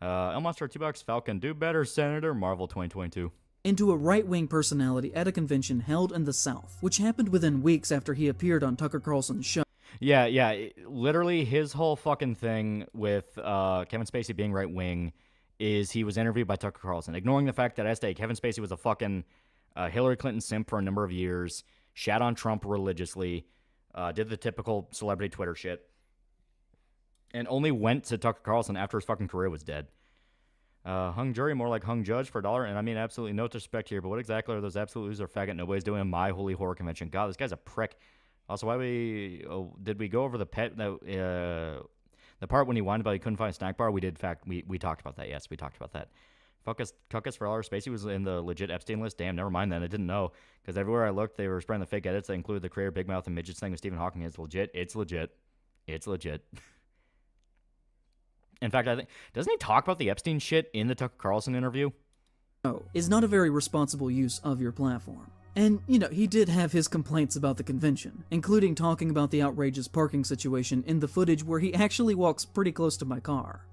El Monster 2 Falcon, do better, Senator, Marvel 2022. Into a right-wing personality at a convention held in the South, which happened within weeks after he appeared on Tucker Carlson's show. Yeah, literally his whole fucking thing with Kevin Spacey being right-wing is he was interviewed by Tucker Carlson, ignoring the fact that Kevin Spacey was a fucking Hillary Clinton simp for a number of years, shat on Trump religiously, did the typical celebrity Twitter shit, and only went to Tucker Carlson after his fucking career was dead. Hung jury, more like hung judge for $1, and I mean absolutely no disrespect here, but what exactly are those absolutes or faggot nobody's doing in my holy horror convention? God, this guy's a prick. Also, did we go over the part when he whined about he couldn't find a snack bar? We did, in fact, we talked about that. Yes, we talked about that. Cuckus for $1. Spacey was in the legit Epstein list. Damn, never mind then. I didn't know. Because everywhere I looked, they were spreading the fake edits that included the creator Big Mouth and Midgets thing with Stephen Hawking. It's legit. It's legit. It's legit. In fact, I think, doesn't he talk about the Epstein shit in the Tucker Carlson interview? No, is not a very responsible use of your platform. And, you know, he did have his complaints about the convention, including talking about the outrageous parking situation in the footage where he actually walks pretty close to my car.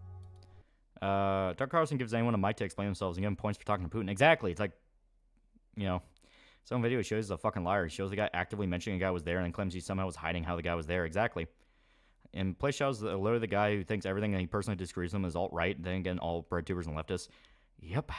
Tucker Carlson gives anyone a mic to explain themselves and give him points for talking to Putin. Exactly. It's like, you know, some video he shows he's a fucking liar. He shows the guy actively mentioning a guy was there and then claims he somehow was hiding how the guy was there. Exactly. And play shows literally the guy who thinks everything that he personally disagrees with him is alt-right, then again, all bread tubers and leftists. Yep.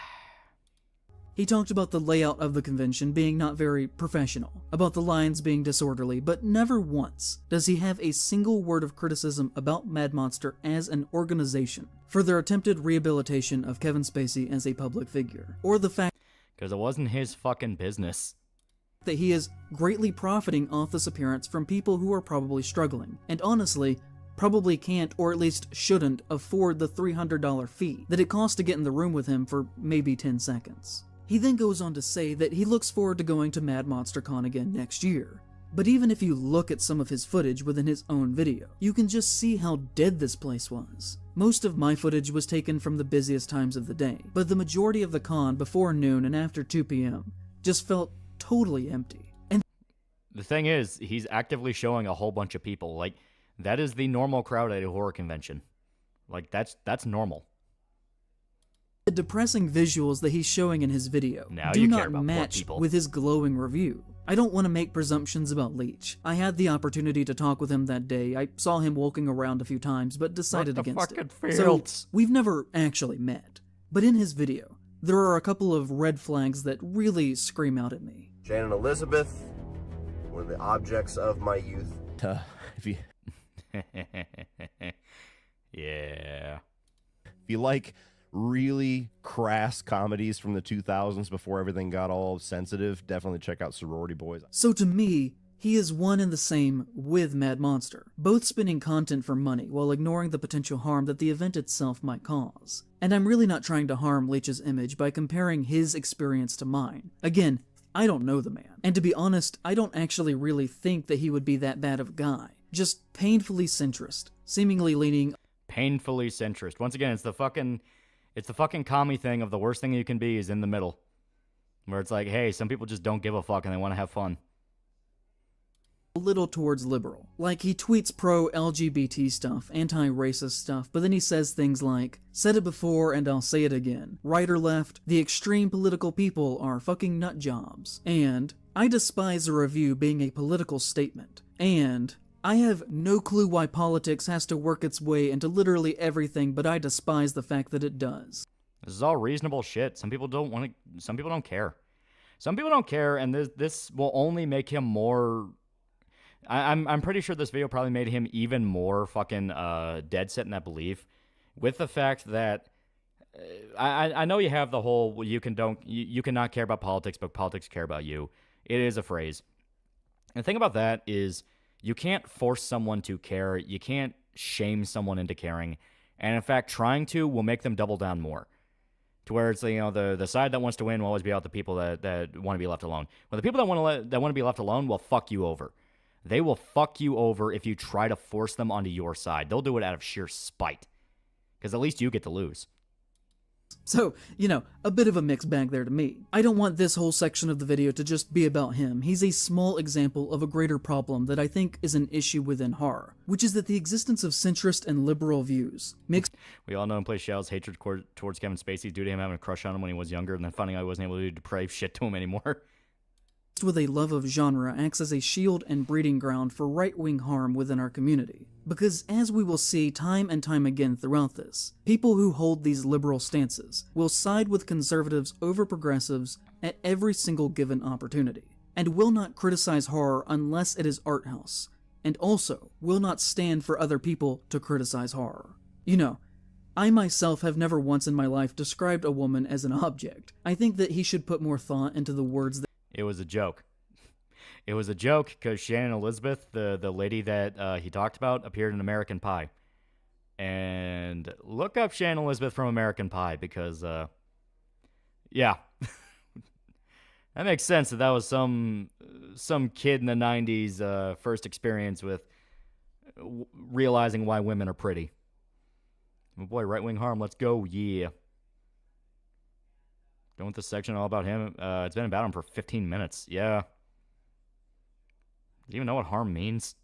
He talked about the layout of the convention being not very professional, about the lines being disorderly, but never once does he have a single word of criticism about Mad Monster as an organization for their attempted rehabilitation of Kevin Spacey as a public figure, or the fact because it wasn't his fucking business that he is greatly profiting off this appearance from people who are probably struggling, and honestly, probably can't or at least shouldn't afford the $300 fee that it costs to get in the room with him for maybe 10 seconds. He then goes on to say that he looks forward to going to Mad Monster Con again next year. But even if you look at some of his footage within his own video, you can just see how dead this place was. Most of my footage was taken from the busiest times of the day, but the majority of the con before noon and after 2 p.m. just felt totally empty. And the thing is, he's actively showing a whole bunch of people. Like, that is the normal crowd at a horror convention. Like, that's normal. The depressing visuals that he's showing in his video Now do you care not about poor match people. with his glowing review. I don't want to make presumptions about Leach. I had the opportunity to talk with him that day. I saw him walking around a few times, but decided against it. So, we've never actually met. But in his video, there are a couple of red flags that really scream out at me. Jane and Elizabeth were the objects of my youth. If you yeah. If you like really crass comedies from the 2000s before everything got all sensitive, definitely check out Sorority Boys. So to me, he is one and the same with Mad Monster, both spinning content for money while ignoring the potential harm that the event itself might cause. And I'm really not trying to harm Leach's image by comparing his experience to mine. Again, I don't know the man. And to be honest, I don't actually really think that he would be that bad of a guy. Just painfully centrist, seemingly leaning... Painfully centrist. Once again, it's the fucking commie thing of the worst thing you can be is in the middle. Where it's like, hey, some people just don't give a fuck and they want to have fun. A little towards liberal. Like, he tweets pro-LGBT stuff, anti-racist stuff, but then he says things like, said it before and I'll say it again. Right or left, the extreme political people are fucking nut jobs. And, I despise a review being a political statement. And, I have no clue why politics has to work its way into literally everything, but I despise the fact that it does. This is all reasonable shit. Some people don't want to. Some people don't care. Some people don't care, and this will only make him more. I'm pretty sure this video probably made him even more fucking dead set in that belief, with the fact that I know you have the whole you cannot care about politics, but politics care about you. It is a phrase. And the thing about that is, you can't force someone to care. You can't shame someone into caring. And in fact, trying to will make them double down more. To where it's, you know, the side that wants to win will always be out the people that want to be left alone. Well, the people that want to be left alone will fuck you over. They will fuck you over if you try to force them onto your side. They'll do it out of sheer spite. Because at least you get to lose. So, you know, a bit of a mixed bag there to me. I don't want this whole section of the video to just be about him. He's a small example of a greater problem that I think is an issue within horror, which is that the existence of centrist and liberal views makes... We all know in place Shell's hatred towards Kevin Spacey due to him having a crush on him when he was younger and then finding out he wasn't able to do depraved shit to him anymore. With a love of genre acts as a shield and breeding ground for right-wing harm within our community. Because as we will see time and time again throughout this, people who hold these liberal stances will side with conservatives over progressives at every single given opportunity, and will not criticize horror unless it is art house, and also will not stand for other people to criticize horror. You know, I myself have never once in my life described a woman as an object. I think that he should put more thought into the words that... It was a joke. It was a joke because Shannon Elizabeth, the lady that he talked about, appeared in American Pie. And look up Shannon Elizabeth from American Pie because, yeah. That makes sense that was some kid in the 90s first experience with realizing why women are pretty. Oh boy, right-wing harm, let's go, yeah. Done with this section all about him. It's been about him for 15 minutes. Yeah. Do you even know what harm means?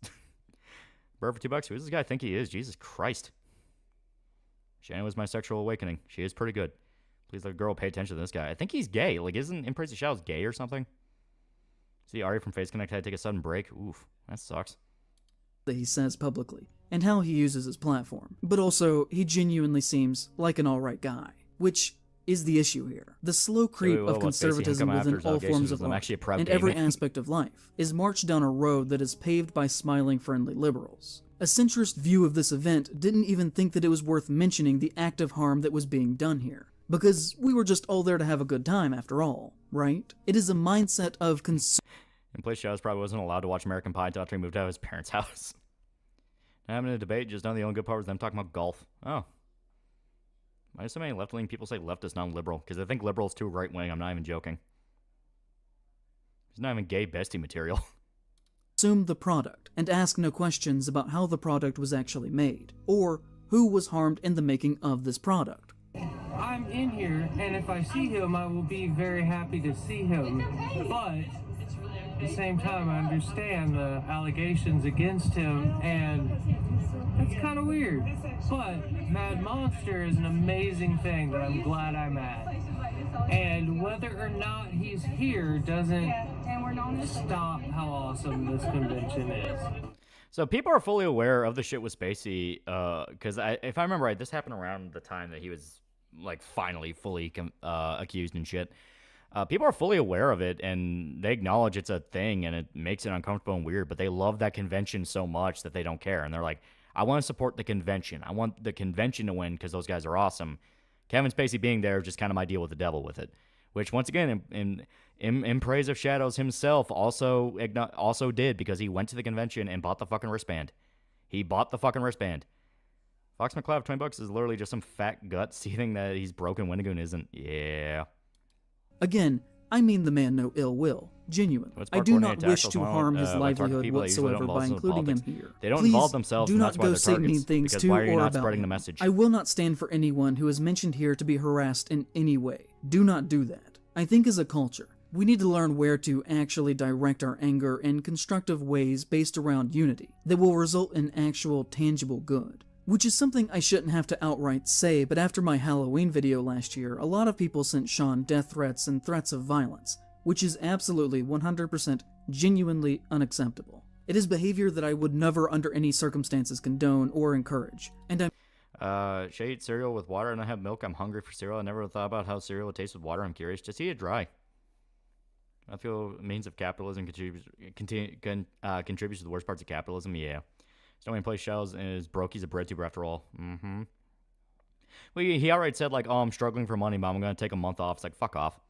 Bird for $2. Who does this guy think he is? Jesus Christ. Shannon was my sexual awakening. She is pretty good. Please let a girl pay attention to this guy. I think he's gay. Like, isn't In Praise of Shadows gay or something? See, Ari from Face Connect had to take a sudden break. Oof, that sucks. That he says publicly, and how he uses his platform. But also, he genuinely seems like an alright guy, which is the issue here. The slow creep of conservatism within all forms of art and every aspect of life is marched down a road that is paved by smiling, friendly liberals. A centrist view of this event didn't even think that it was worth mentioning the active harm that was being done here, because we were just all there to have a good time after all, right? It is a mindset of In place Shadows probably wasn't allowed to watch American Pie until after he moved out of his parents' house. Not having a debate, just know the only good part was them talking about golf. Oh. Why do so many left-wing people say leftist, non-liberal? Because I think liberal is too right-wing. I'm not even joking. It's not even gay bestie material. Consume the product and ask no questions about how the product was actually made, or who was harmed in the making of this product. I'm in here, and if I see him, I will be very happy to see him, but at the same time, I understand the allegations against him, and That's kind of weird. But Mad Monster is an amazing thing that I'm glad I'm at. And whether or not he's here doesn't stop how awesome this convention is. So people are fully aware of the shit with Spacey, because if I remember right, this happened around the time that he was like finally fully accused and shit. People are fully aware of it, and they acknowledge it's a thing, and it makes it uncomfortable and weird, but they love that convention so much that they don't care. And they're like, I want to support the convention. I want the convention to win because those guys are awesome. Kevin Spacey being there is just kind of my deal with the devil with it. Which, once again, in Praise of Shadows himself also did, because he went to the convention and bought the fucking wristband. He bought the fucking wristband. Fox McCloud, $20 is literally just some fat gut seething that he's broken. Wendigoon isn't. Yeah. Again, I mean the man no ill will. Genuine. I do not wish to harm his livelihood whatsoever by including him here. They don't Please involve themselves, do and not that's why go they're say mean targets. things Because to why are you or not about spreading him. the message? I will not stand for anyone who is mentioned here to be harassed in any way. Do not do that. I think as a culture, we need to learn where to actually direct our anger in constructive ways based around unity that will result in actual tangible good. Which is something I shouldn't have to outright say, but after my Halloween video last year, a lot of people sent Sean death threats and threats of violence, which is absolutely 100% genuinely unacceptable. It is behavior that I would never under any circumstances condone or encourage, and should I eat cereal with water and I have milk? I'm hungry for cereal. I never thought about how cereal would taste with water. I'm curious. Just eat it dry. I feel means of capitalism contributes to the worst parts of capitalism. Yeah. Snowman plays shells and is broke. He's a bread tuber after all. Mm-hmm. Well, he outright said, like, oh, I'm struggling for money, but I'm going to take a month off. It's like, fuck off.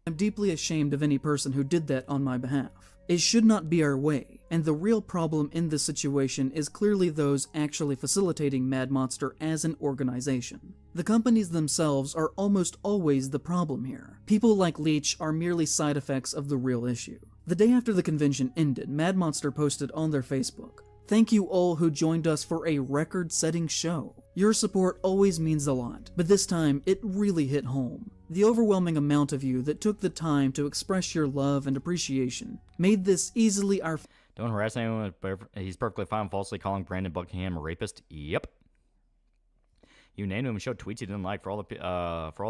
I'm deeply ashamed of any person who did that on my behalf. It should not be our way, and the real problem in this situation is clearly those actually facilitating Mad Monster as an organization. The companies themselves are almost always the problem here. People like Leech are merely side effects of the real issue. The day after the convention ended, Mad Monster posted on their Facebook, "Thank you all who joined us for a record-setting show. Your support always means a lot, but this time it really hit home. The overwhelming amount of you that took the time to express your love and appreciation made this easily our..." Don't harass anyone. He's perfectly fine falsely calling Brandon Buckingham a rapist. Yep. You named him and showed tweets he didn't like. For all the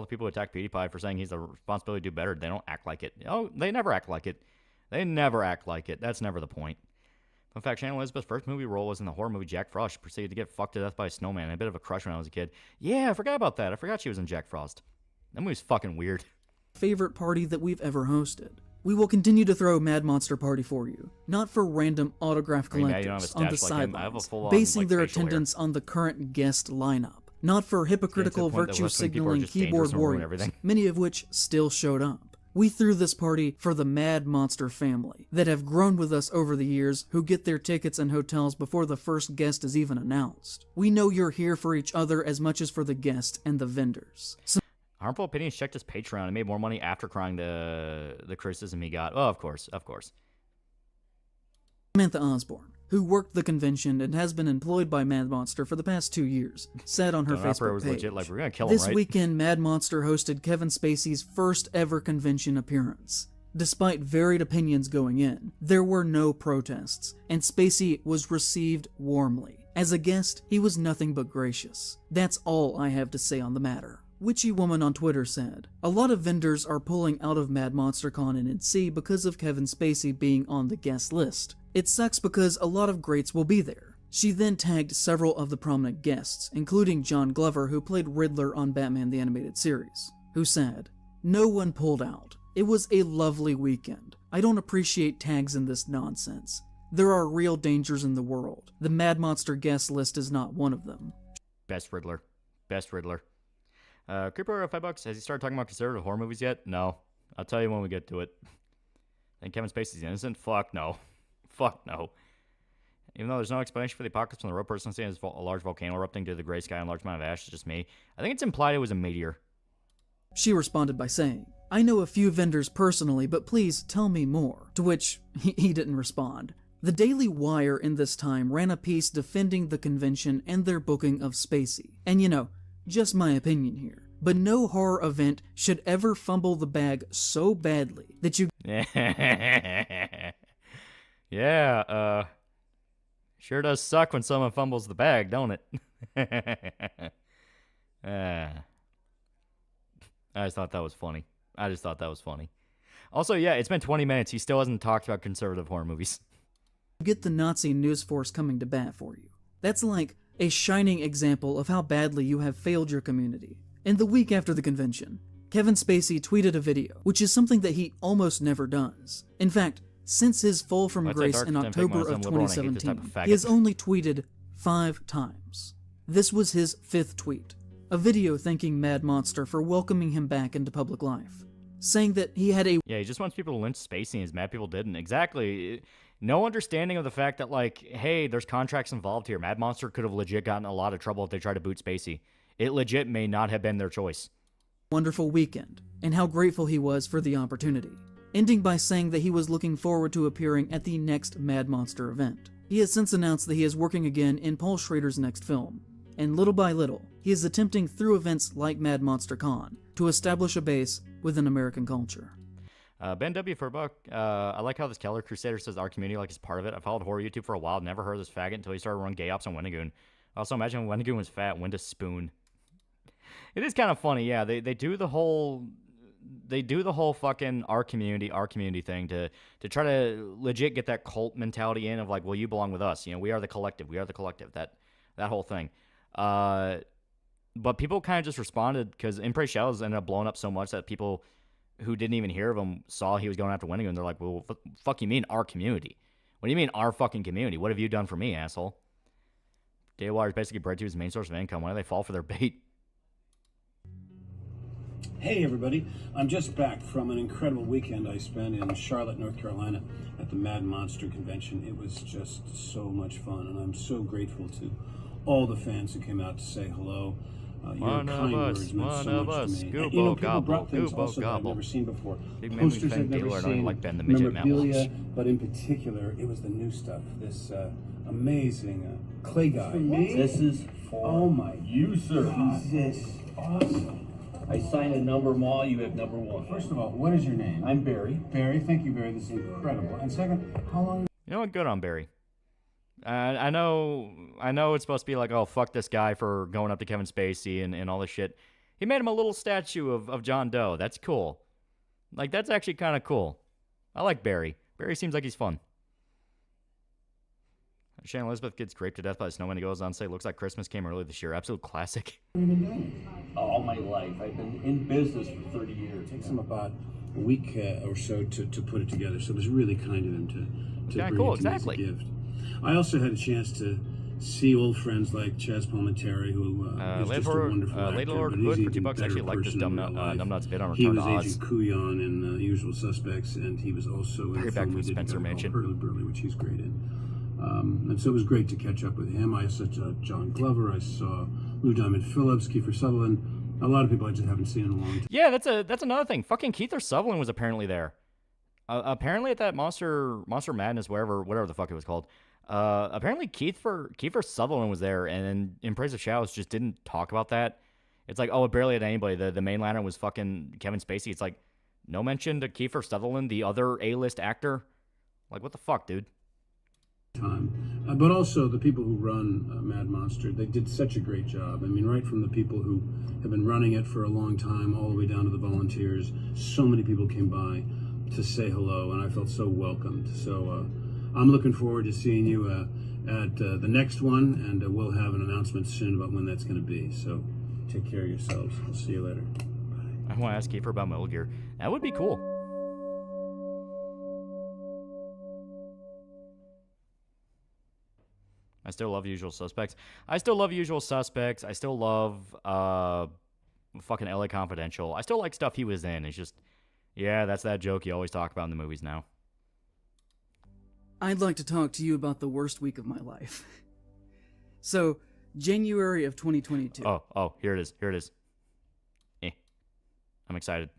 people who attack PewDiePie for saying he's a responsibility to do better, they don't act like it. Oh, they never act like it. They never act like it. That's never the point. Fun fact, Shannon Elizabeth's first movie role was in the horror movie Jack Frost. She proceeded to get fucked to death by a snowman. I had a bit of a crush when I was a kid. Yeah, I forgot about that. I forgot she was in Jack Frost. That movie's fucking weird. Favorite party that we've ever hosted. We will continue to throw Mad Monster Party for you, not for random autograph collectors on the sidelines, basing their attendance on the current guest lineup, not for hypocritical virtue signaling keyboard warriors, many of which still showed up. We threw this party for the Mad Monster family that have grown with us over the years, who get their tickets and hotels before the first guest is even announced. We know you're here for each other as much as for the guest and the vendors. Harmful Opinions checked his Patreon and made more money after crying the criticism he got. Oh, of course. Samantha Osborne, who worked the convention and has been employed by Mad Monster for the past 2 years, said on her Facebook page, legit, like, we're gonna kill him, "This right?" weekend, Mad Monster hosted Kevin Spacey's first ever convention appearance. Despite varied opinions going in, there were no protests, and Spacey was received warmly. As a guest, he was nothing but gracious. That's all I have to say on the matter." Witchy Woman on Twitter said, "A lot of vendors are pulling out of Mad Monster Con in NC because of Kevin Spacey being on the guest list. It sucks because a lot of greats will be there." She then tagged several of the prominent guests, including John Glover, who played Riddler on Batman the Animated Series, who said, "No one pulled out. It was a lovely weekend. I don't appreciate tags in this nonsense. There are real dangers in the world. The Mad Monster guest list is not one of them." Best Riddler. Creeper, $5. Has he started talking about conservative horror movies yet? No. I'll tell you when we get to it. And Kevin Spacey's innocent? Fuck no. Even though there's no explanation for the apocalypse from the road person saying a large volcano erupting due to the gray sky and a large amount of ash, it's just me. I think it's implied it was a meteor. She responded by saying, "I know a few vendors personally, but please tell me more," to which he didn't respond. The Daily Wire in this time ran a piece defending the convention and their booking of Spacey. And just my opinion here, but no horror event should ever fumble the bag so badly that you... Sure does suck when someone fumbles the bag, don't it? I just thought that was funny. Also, yeah, it's been 20 minutes. He still hasn't talked about conservative horror movies. Get the Nazi news force coming to bat for you. That's like a shining example of how badly you have failed your community. In the week after the convention, Kevin Spacey tweeted a video, which is something that he almost never does. In fact, since his fall from grace in October of 2017, he has only tweeted 5 times. This was his 5th tweet, a video thanking Mad Monster for welcoming him back into public life, saying that he had a... Yeah, he just wants people to lynch Spacey, and his mad people didn't. Exactly. No understanding of the fact that, like, hey, there's contracts involved here. Mad Monster could have legit gotten a lot of trouble if they tried to boot Spacey. It legit may not have been their choice. Wonderful weekend, and how grateful he was for the opportunity, ending by saying that he was looking forward to appearing at the next Mad Monster event. He has since announced that he is working again in Paul Schrader's next film, and little by little, he is attempting through events like Mad Monster Con to establish a base within American culture. Ben W. for a buck. I like how this Keller Crusader says our community like is part of it. I followed horror YouTube for a while, never heard of this faggot until he started running gay ops on Wendigoon. Also, imagine when Wendigoon was fat, when to spoon. It is kind of funny, yeah. They do the whole fucking our community thing to try to legit get that cult mentality in of like, well, you belong with us. You know, we are the collective. That whole thing. But people kind of just responded because Impre Shells ended up blowing up so much that people who didn't even hear of him saw he was going after Wendigoon. They're like, well, fuck you mean our community? What do you mean our fucking community? What have you done for me, asshole? Daywire is basically bred to his main source of income. Why do they fall for their bait? Hey everybody, I'm just back from an incredible weekend I spent in Charlotte, North Carolina at the Mad Monster Convention. It was just so much fun, and I'm so grateful to all the fans who came out to say hello. One of us, Goobo Gobble, Goobo Gobble. I've never seen before. Big Posters I've never seen, like Ben the Midget memorabilia, but in particular, it was the new stuff. This amazing clay guy. For me? This is for you, sir. This is awesome. I signed a number them all. You have number 1. First of all, what is your name? I'm Barry. Barry, thank you, Barry. This is incredible. And second, how long? You know what? Good on Barry. I know it's supposed to be like, oh, fuck this guy for going up to Kevin Spacey and all this shit. He made him a little statue of John Doe. That's cool. Like, that's actually kind of cool. I like Barry. Barry seems like he's fun. Shannon Elizabeth gets raped to death by the snowman. He goes on to say, looks like Christmas came early this year. Absolute classic. All my life. I've been in business for 30 years. It takes him about a week or so to put it together. So it was really kind of him to bring cool, it to me as a gift. I also had a chance to see old friends like Chaz Palminteri, who is just a wonderful actor. Late Lord but Hood he's for $2 actually liked this Numbnuts vid on Return to Oz. He was Agent Kuyon in Usual Suspects, and he was also in a film we did Spencer Mansion, Hurly-Burly, which he's great in. And so it was great to catch up with him. I saw John Glover. I saw Lou Diamond Phillips, Kiefer Sutherland. A lot of people I just haven't seen in a long time. Yeah, that's another thing. Fucking Kiefer Sutherland was apparently there. Apparently at that Monster Madness, whatever the fuck it was called. Apparently Kiefer Sutherland was there, and in Praise of Shadows just didn't talk about that. It's like, oh, it barely had anybody. The main liner was fucking Kevin Spacey. It's like, no mention to Kiefer Sutherland, the other A-list actor. Like, what the fuck, dude? But also the people who run Mad Monster, they did such a great job. I mean, right from the people who have been running it for a long time all the way down to the volunteers, so many people came by to say hello, and I felt so welcomed. So I'm looking forward to seeing you at the next one, and we'll have an announcement soon about when that's going to be. So take care of yourselves. I'll see you later. Bye. I want to ask Kiefer about Metal Gear. That would be cool. I still love Usual Suspects. I still love fucking LA Confidential. I still like stuff he was in. It's just, yeah, that's that joke you always talk about in the movies now. I'd like to talk to you about the worst week of my life. So, January of 2022. Oh, here it is. I'm excited.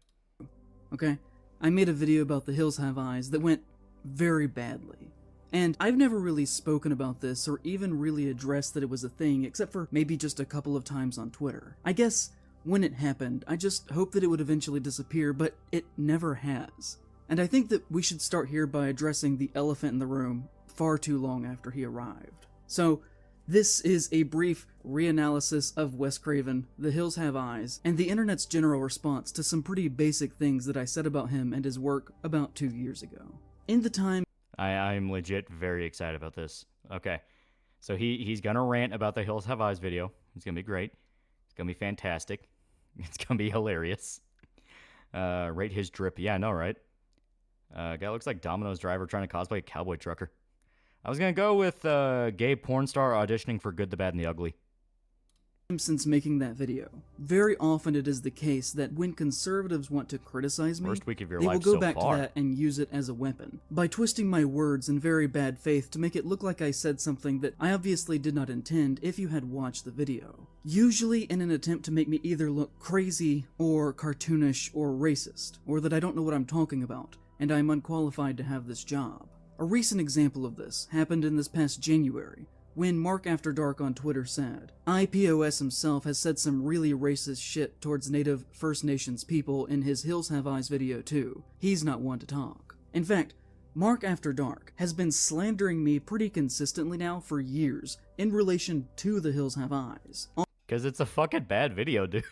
Okay, I made a video about The Hills Have Eyes that went very badly. And I've never really spoken about this or even really addressed that it was a thing, except for maybe just a couple of times on Twitter. I guess when it happened, I just hoped that it would eventually disappear, but it never has. And I think that we should start here by addressing the elephant in the room far too long after he arrived. So, this is a brief reanalysis of Wes Craven, The Hills Have Eyes, and the internet's general response to some pretty basic things that I said about him and his work about 2 years ago. In the time... I'm legit very excited about this. Okay. So he's gonna rant about the Hills Have Eyes video. It's gonna be great. It's gonna be fantastic. It's gonna be hilarious. Rate his drip. Yeah, I know, right? Guy looks like Domino's driver trying to cosplay a cowboy trucker. I was gonna go with gay porn star auditioning for Good, the Bad, and the Ugly. Since making that video, very often it is the case that when conservatives want to criticize me, Worst week of your they will life go so back far. to that and use it as a weapon, by twisting my words in very bad faith to make it look like I said something that I obviously did not intend if you had watched the video. Usually in an attempt to make me either look crazy, or cartoonish, or racist, or that I don't know what I'm talking about, and I'm unqualified to have this job. A recent example of this happened in this past January, when Mark After Dark on Twitter said, IPOS himself has said some really racist shit towards Native First Nations people in his Hills Have Eyes video too. He's not one to talk. In fact, Mark After Dark has been slandering me pretty consistently now for years in relation to the Hills Have Eyes. Because it's a fucking bad video, dude.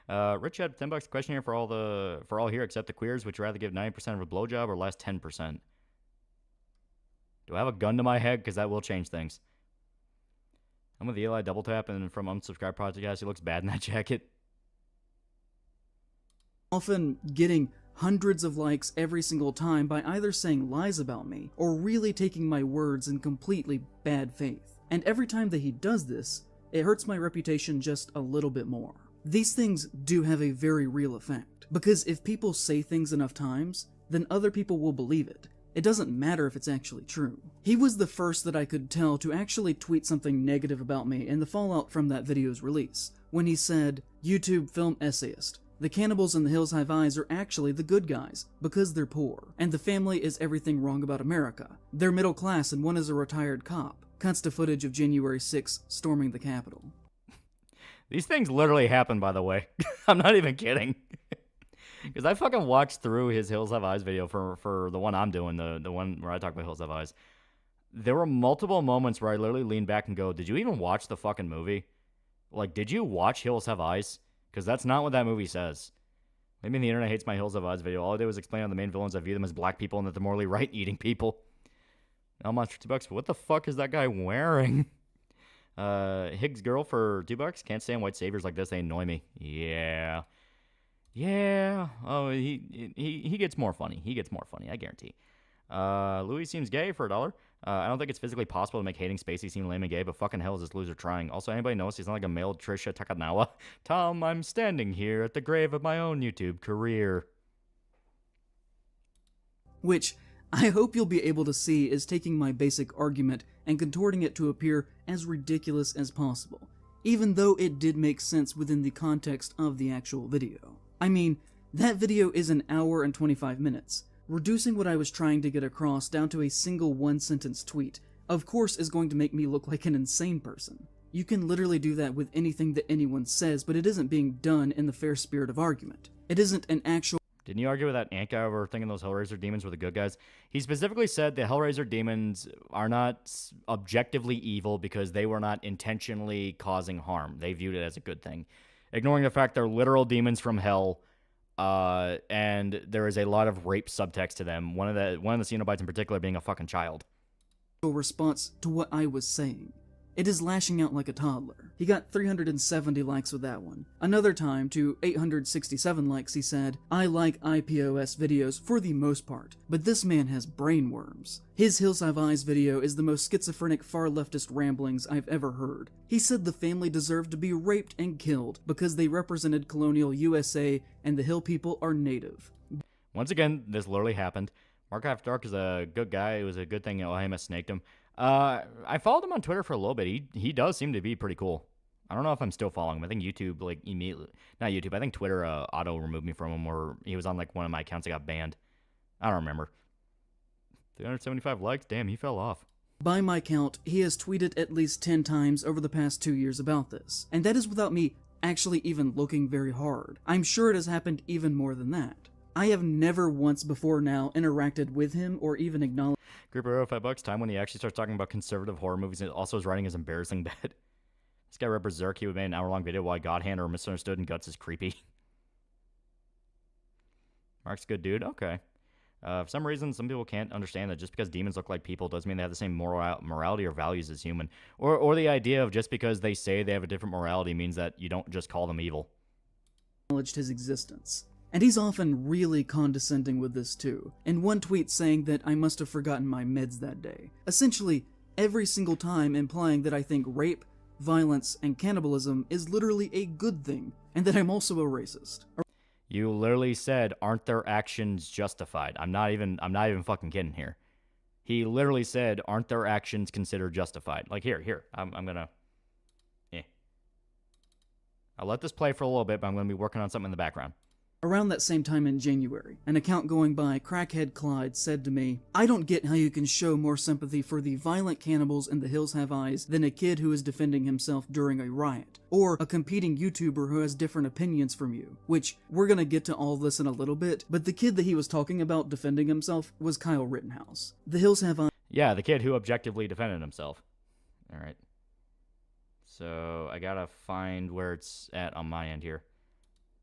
Rich had $10 question here for all here except the queers. Would you rather give 90% of a blowjob or last 10%? Do I have a gun to my head? Because that will change things. I'm with the Eli double tap, and from unsubscribed podcast, he looks bad in that jacket. Often getting hundreds of likes every single time by either saying lies about me or really taking my words in completely bad faith. And every time that he does this, it hurts my reputation just a little bit more. These things do have a very real effect, because if people say things enough times, then other people will believe it. It doesn't matter if it's actually true. He was the first that I could tell to actually tweet something negative about me in the fallout from that video's release, when he said, YouTube film essayist, the cannibals in the Hills Have Eyes are actually the good guys, because they're poor, and the family is everything wrong about America. They're middle class and one is a retired cop. Cuts to footage of January 6th storming the Capitol. These things literally happen, by the way. I'm not even kidding. Because I fucking watched through his Hills Have Eyes video for the one I'm doing, the one where I talk about Hills Have Eyes. There were multiple moments where I literally leaned back and go, did you even watch the fucking movie? Like, did you watch Hills Have Eyes? Because that's not what that movie says. Maybe the internet hates my Hills Have Eyes video. All I did was explain on the main villains, I view them as black people and that they're morally right-eating people. Almost for $2. What the fuck is that guy wearing? Higgs girl for $2. Can't stand white saviors like this. They annoy me. Yeah. Yeah. Oh, he gets more funny. He gets more funny, I guarantee. Louis seems gay for $1. I don't think it's physically possible to make hating Spacey seem lame and gay, but fucking hell is this loser trying. Also, anybody notice he's not like a male Trisha Takanawa? Tom, I'm standing here at the grave of my own YouTube career. Which I hope you'll be able to see is taking my basic argument and contorting it to appear as ridiculous as possible, even though it did make sense within the context of the actual video. I mean, that video is an hour and 25 minutes. Reducing what I was trying to get across down to a single one-sentence tweet, of course, is going to make me look like an insane person. You can literally do that with anything that anyone says, but it isn't being done in the fair spirit of argument. It isn't an actual... Didn't you argue with that ant guy over thinking those Hellraiser demons were the good guys? He specifically said the Hellraiser demons are not objectively evil because they were not intentionally causing harm. They viewed it as a good thing. Ignoring the fact they're literal demons from hell, and there is a lot of rape subtext to them. One of the Cenobites in particular being a fucking child. Response to what I was saying. It is lashing out like a toddler. He got 370 likes with that one. Another time, to 867 likes, he said, I like IPOS videos for the most part, but this man has brain worms. His Hills Have Eyes video is the most schizophrenic far leftist ramblings I've ever heard. He said the family deserved to be raped and killed because they represented colonial USA and the hill people are native. Once again, this literally happened. Mark After Dark is a good guy. It was a good thing OHMS snaked him. I followed him on Twitter for a little bit. He does seem to be pretty cool. I don't know if I'm still following him. I think YouTube, like, immediately... Not YouTube. I think Twitter auto-removed me from him, or he was on, like, one of my accounts that got banned. I don't remember. 375 likes? Damn, he fell off. By my count, he has tweeted at least 10 times over the past 2 years about this. And that is without me actually even looking very hard. I'm sure it has happened even more than that. I have never once before now interacted with him or even acknowledged... Grouper $5. Time when he actually starts talking about conservative horror movies and also is writing his embarrassing bed. This guy read Berserk. He would make an hour-long video why God Hand or Misunderstood and Guts is creepy. Mark's a good dude. Okay. For some reason, some people can't understand that just because demons look like people doesn't mean they have the same morality or values as human. Or the idea of just because they say they have a different morality means that you don't just call them evil. Acknowledged his existence. And he's often really condescending with this too. In one tweet saying that I must have forgotten my meds that day. Essentially, every single time implying that I think rape, violence, and cannibalism is literally a good thing, and that I'm also a racist. You literally said, "Aren't their actions justified?" I'm not even fucking kidding here. He literally said, "Aren't their actions considered justified?" Like here. I'm gonna. I'll let this play for a little bit, but I'm gonna be working on something in the background. Around that same time in January, an account going by Crackhead Clyde said to me, "I don't get how you can show more sympathy for the violent cannibals in The Hills Have Eyes than a kid who is defending himself during a riot, or a competing YouTuber who has different opinions from you," which, we're gonna get to all this in a little bit, but the kid that he was talking about defending himself was Kyle Rittenhouse. The Hills Have Eyes... Yeah, the kid who objectively defended himself. Alright. So, I gotta find where it's at on my end here.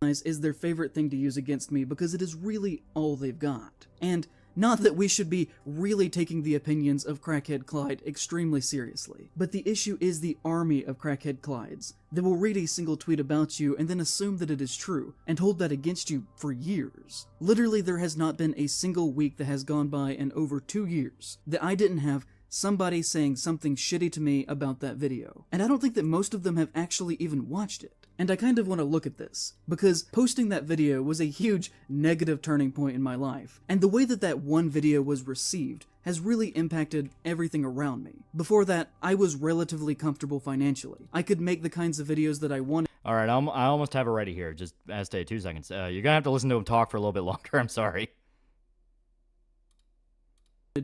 Is their favorite thing to use against me because it is really all they've got. And not that we should be really taking the opinions of Crackhead Clyde extremely seriously, but the issue is the army of Crackhead Clydes that will read a single tweet about you and then assume that it is true, and hold that against you for years. Literally, there has not been a single week that has gone by in over 2 years that I didn't have somebody saying something shitty to me about that video. And I don't think that most of them have actually even watched it. And I kind of want to look at this, because posting that video was a huge negative turning point in my life, and the way that that one video was received has really impacted everything around me. Before that, I was relatively comfortable financially. I could make the kinds of videos that I wanted. Alright, I almost have it ready here. Just stay 2 seconds. You're gonna have to listen to him talk for a little bit longer. I'm sorry.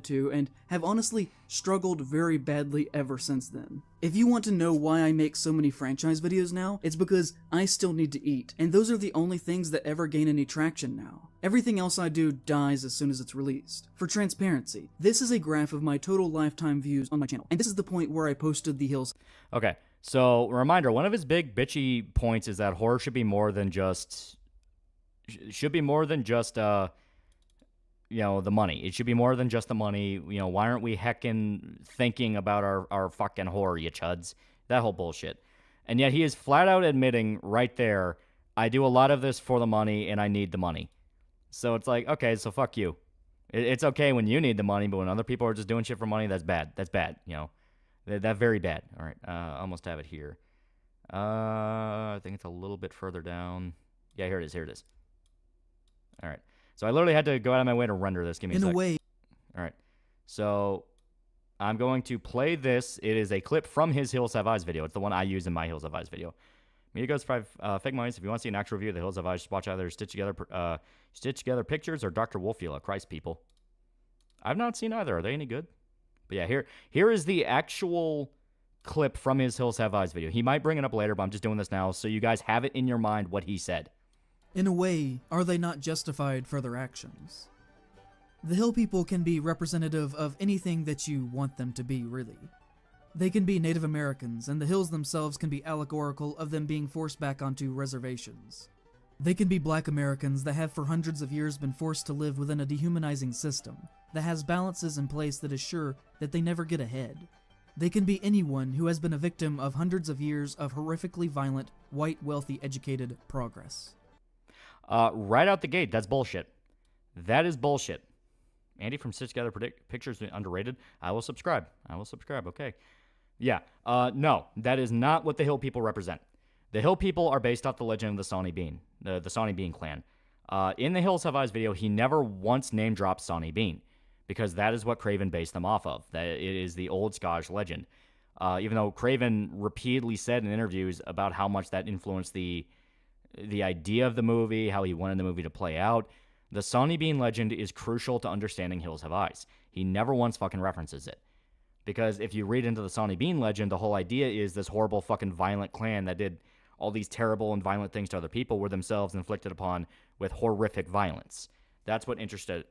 To, and have honestly struggled very badly ever since then. If you want to know why I make so many franchise videos now, it's because I still need to eat, and those are the only things that ever gain any traction now. Everything else I do dies as soon as it's released. For transparency, this is a graph of my total lifetime views on my channel, and this is the point where I posted The Hills. Okay, so reminder, one of his big bitchy points is that horror should be more than just you know, the money. It should be more than just the money. You know, why aren't we heckin' thinking about our fucking horror, you chuds? That whole bullshit. And yet he is flat out admitting right there, I do a lot of this for the money and I need the money. So it's like, okay, so fuck you. It's okay when you need the money, but when other people are just doing shit for money, that's bad. That's bad, you know. That's very bad. All right, almost have it here. I think it's a little bit further down. Yeah, here it is. All right. So I literally had to go out of my way to render this. Give me a sec. In a way. All right. So I'm going to play this. It is a clip from his Hills Have Eyes video. It's the one I use in my Hills Have Eyes video. Media Goes 5 Fake Mice. If you want to see an actual review of the Hills Have Eyes, just watch either Stitch Together Pictures or Dr. Wolfula. Christ, people. I've not seen either. Are they any good? But yeah, here is the actual clip from his Hills Have Eyes video. He might bring it up later, but I'm just doing this now so you guys have it in your mind what he said. In a way, are they not justified for their actions? The Hill people can be representative of anything that you want them to be, really. They can be Native Americans, and the Hills themselves can be allegorical of them being forced back onto reservations. They can be Black Americans that have for hundreds of years been forced to live within a dehumanizing system that has balances in place that assure that they never get ahead. They can be anyone who has been a victim of hundreds of years of horrifically violent, white, wealthy, educated progress. Right out the gate, that's bullshit. That is bullshit. Andy from Stitch Together Pictures underrated. I will subscribe. Okay. Yeah. No, that is not what the Hill people represent. The Hill people are based off the legend of the Sawney Bean, the Sawney Bean clan. In the Hills Have Eyes video, he never once name dropped Sawney Bean because that is what Craven based them off of. That it is the old Scottish legend. Even though Craven repeatedly said in interviews about how much that influenced the idea of the movie, how he wanted the movie to play out. The Sawney Bean legend is crucial to understanding Hills Have Eyes. He never once fucking references it. Because if you read into the Sawney Bean legend, the whole idea is this horrible fucking violent clan that did all these terrible and violent things to other people were themselves inflicted upon with horrific violence. That's what interested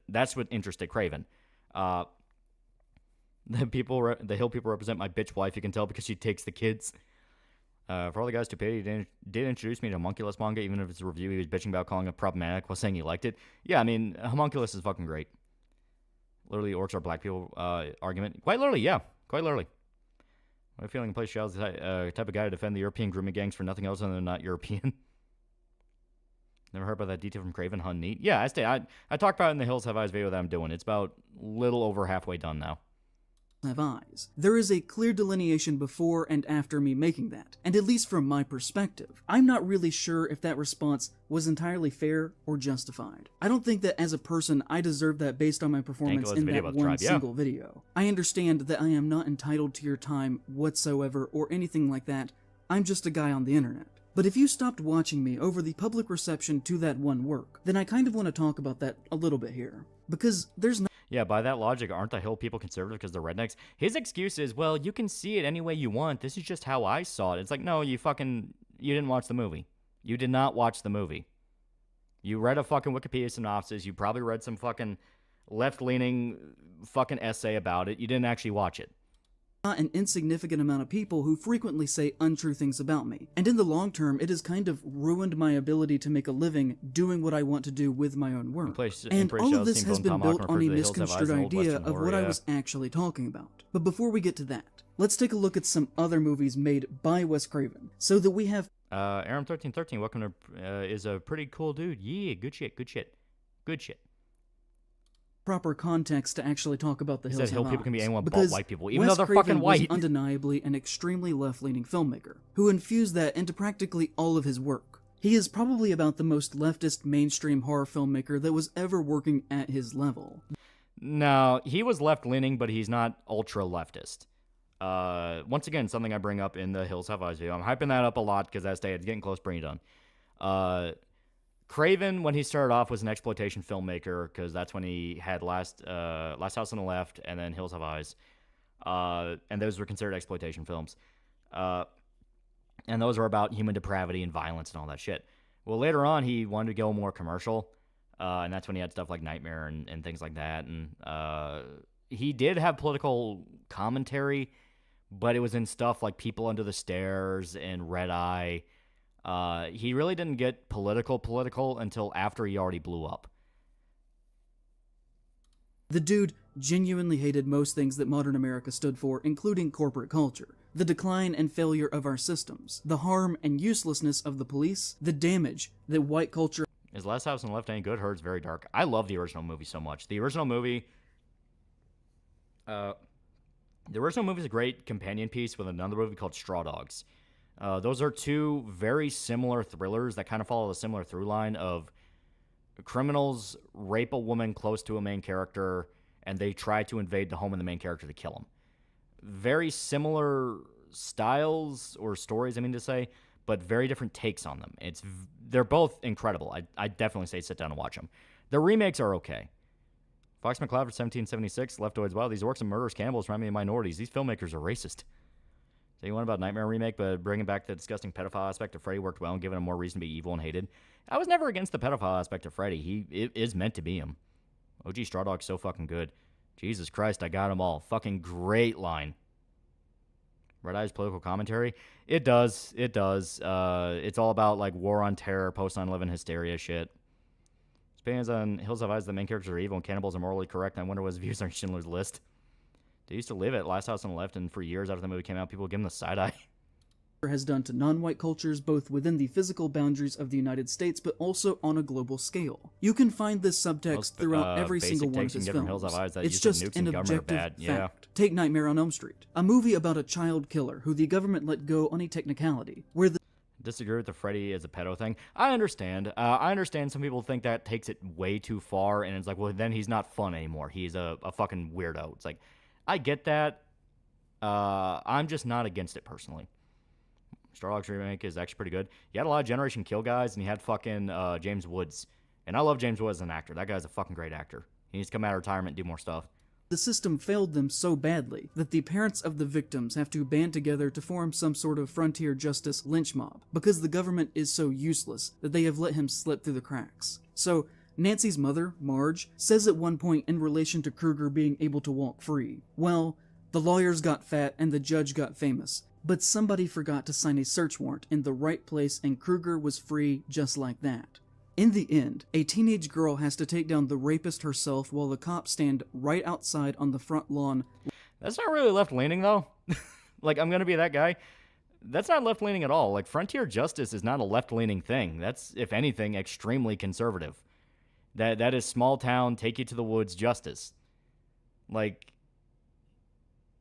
Craven. The hill people represent my bitch wife. You can tell because she takes the kids. For all the guys, Stupidity did introduce me to Homunculus manga, even if it's a review he was bitching about calling it problematic while saying he liked it. Yeah, I mean, Homunculus is fucking great. Literally, orcs are black people argument. Quite literally, yeah. Quite literally. My feeling in place, Shell's the type of guy to defend the European grooming gangs for nothing else other than not European. Never heard about that detail from Craven, Hun, neat. Yeah, I talked about it in the Hills Have Eyes video that I'm doing. It's about little over halfway done now. Have eyes. There is a clear delineation before and after me making that, and at least from my perspective, I'm not really sure if that response was entirely fair or justified. I don't think that as a person I deserve that based on my performance in that one single video. I understand that I am not entitled to your time whatsoever or anything like that. I'm just a guy on the internet. But if you stopped watching me over the public reception to that one work, then I kind of want to talk about that a little bit here. Because there's no— Yeah, by that logic, aren't the hill people conservative because they're rednecks? His excuse is, well, you can see it any way you want. This is just how I saw it. It's like, no, you didn't watch the movie. You did not watch the movie. You read a fucking Wikipedia synopsis. You probably read some fucking left-leaning fucking essay about it. You didn't actually watch it. Not an insignificant amount of people who frequently say untrue things about me, and in the long term it has kind of ruined my ability to make a living doing what I want to do with my own work. And all of this has been built on a misconstrued idea of what I was actually talking about. But before we get to that, let's take a look at some other movies made by Wes Craven, so that we have— Aram1313, welcome to, is a pretty cool dude. Yeah, good shit, good shit, good shit. Proper context to actually talk about the Hills Have Eyes. Hill people can be anyone but white people, even though they're Craven fucking white. Was undeniably an extremely left-leaning filmmaker, who infused that into practically all of his work. He is probably about the most leftist mainstream horror filmmaker that was ever working at his level. No, he was left-leaning, but he's not ultra-leftist. Once again, something I bring up in the Hills Have Eyes video. I'm hyping that up a lot because that's it's getting close, bring it done. Craven, when he started off, was an exploitation filmmaker because that's when he had Last House on the Left and then Hills Have Eyes. And those were considered exploitation films. And those were about human depravity and violence and all that shit. Well, later on, he wanted to go more commercial. And that's when he had stuff like Nightmare and things like that. And he did have political commentary, but it was in stuff like People Under the Stairs and Red Eye. He really didn't get political until after he already blew up. The dude genuinely hated most things that modern America stood for, including corporate culture, the decline and failure of our systems, the harm and uselessness of the police, the damage that white culture— Is Last House on the Left any good? Heard's very dark. I love the original movie so much. The original movie is a great companion piece with another movie called Straw Dogs. Those are two very similar thrillers that kind of follow a similar through line of criminals rape a woman close to a main character, and they try to invade the home of the main character to kill him. Very similar styles or stories, I mean to say, but very different takes on them. They're both incredible. I definitely say sit down and watch them. The remakes are okay. Fox McCloud for 1776, Leftoids, wow, these orcs and murderers, cannibals remind me of minorities. These filmmakers are racist. So you want about Nightmare remake, but bringing back the disgusting pedophile aspect of Freddy worked well and giving him more reason to be evil and hated. I was never against the pedophile aspect of Freddy. It is meant to be him. OG Straw Dog's so fucking good. Jesus Christ, I got them all. Fucking great line. Red Eye's political commentary? It does. It does. It's all about, like, war on terror, post 9/11 hysteria shit. Spans on Hills Have Eyes, the main characters are evil and cannibals are morally correct, and I wonder what his views are on Schindler's List. They used to live at Last House on the Left, and for years after the movie came out, people would give him the side-eye. Has done to non-white cultures both within the physical boundaries of the United States but also on a global scale. You can find this subtext throughout every single one of his films. It's just an objective fact. Take Nightmare on Elm Street, a movie about a child killer who the government let go on a technicality, where the— Disagree with the Freddy as a pedo thing. I understand. I understand some people think that takes it way too far, and it's like, well, then he's not fun anymore. He's a fucking weirdo. It's like, I get that. I'm just not against it personally. Star Dogs remake is actually pretty good. He had a lot of Generation Kill guys, and he had fucking James Woods. And I love James Woods as an actor. That guy's a fucking great actor. He needs to come out of retirement and do more stuff. The system failed them so badly that the parents of the victims have to band together to form some sort of frontier justice lynch mob, because the government is so useless that they have let him slip through the cracks. So, Nancy's mother, Marge, says at one point in relation to Kruger being able to walk free, well, The lawyers got fat and the judge got famous, but somebody forgot to sign a search warrant in the right place and Kruger was free just like that. In the end, a teenage girl has to take down the rapist herself while the cops stand right outside on the front lawn. That's not really left-leaning, though. Like, I'm gonna be that guy. That's not left-leaning at all. Like, frontier justice is not a left-leaning thing. That's, if anything, extremely conservative. That is small-town, take-you-to-the-woods justice. Like,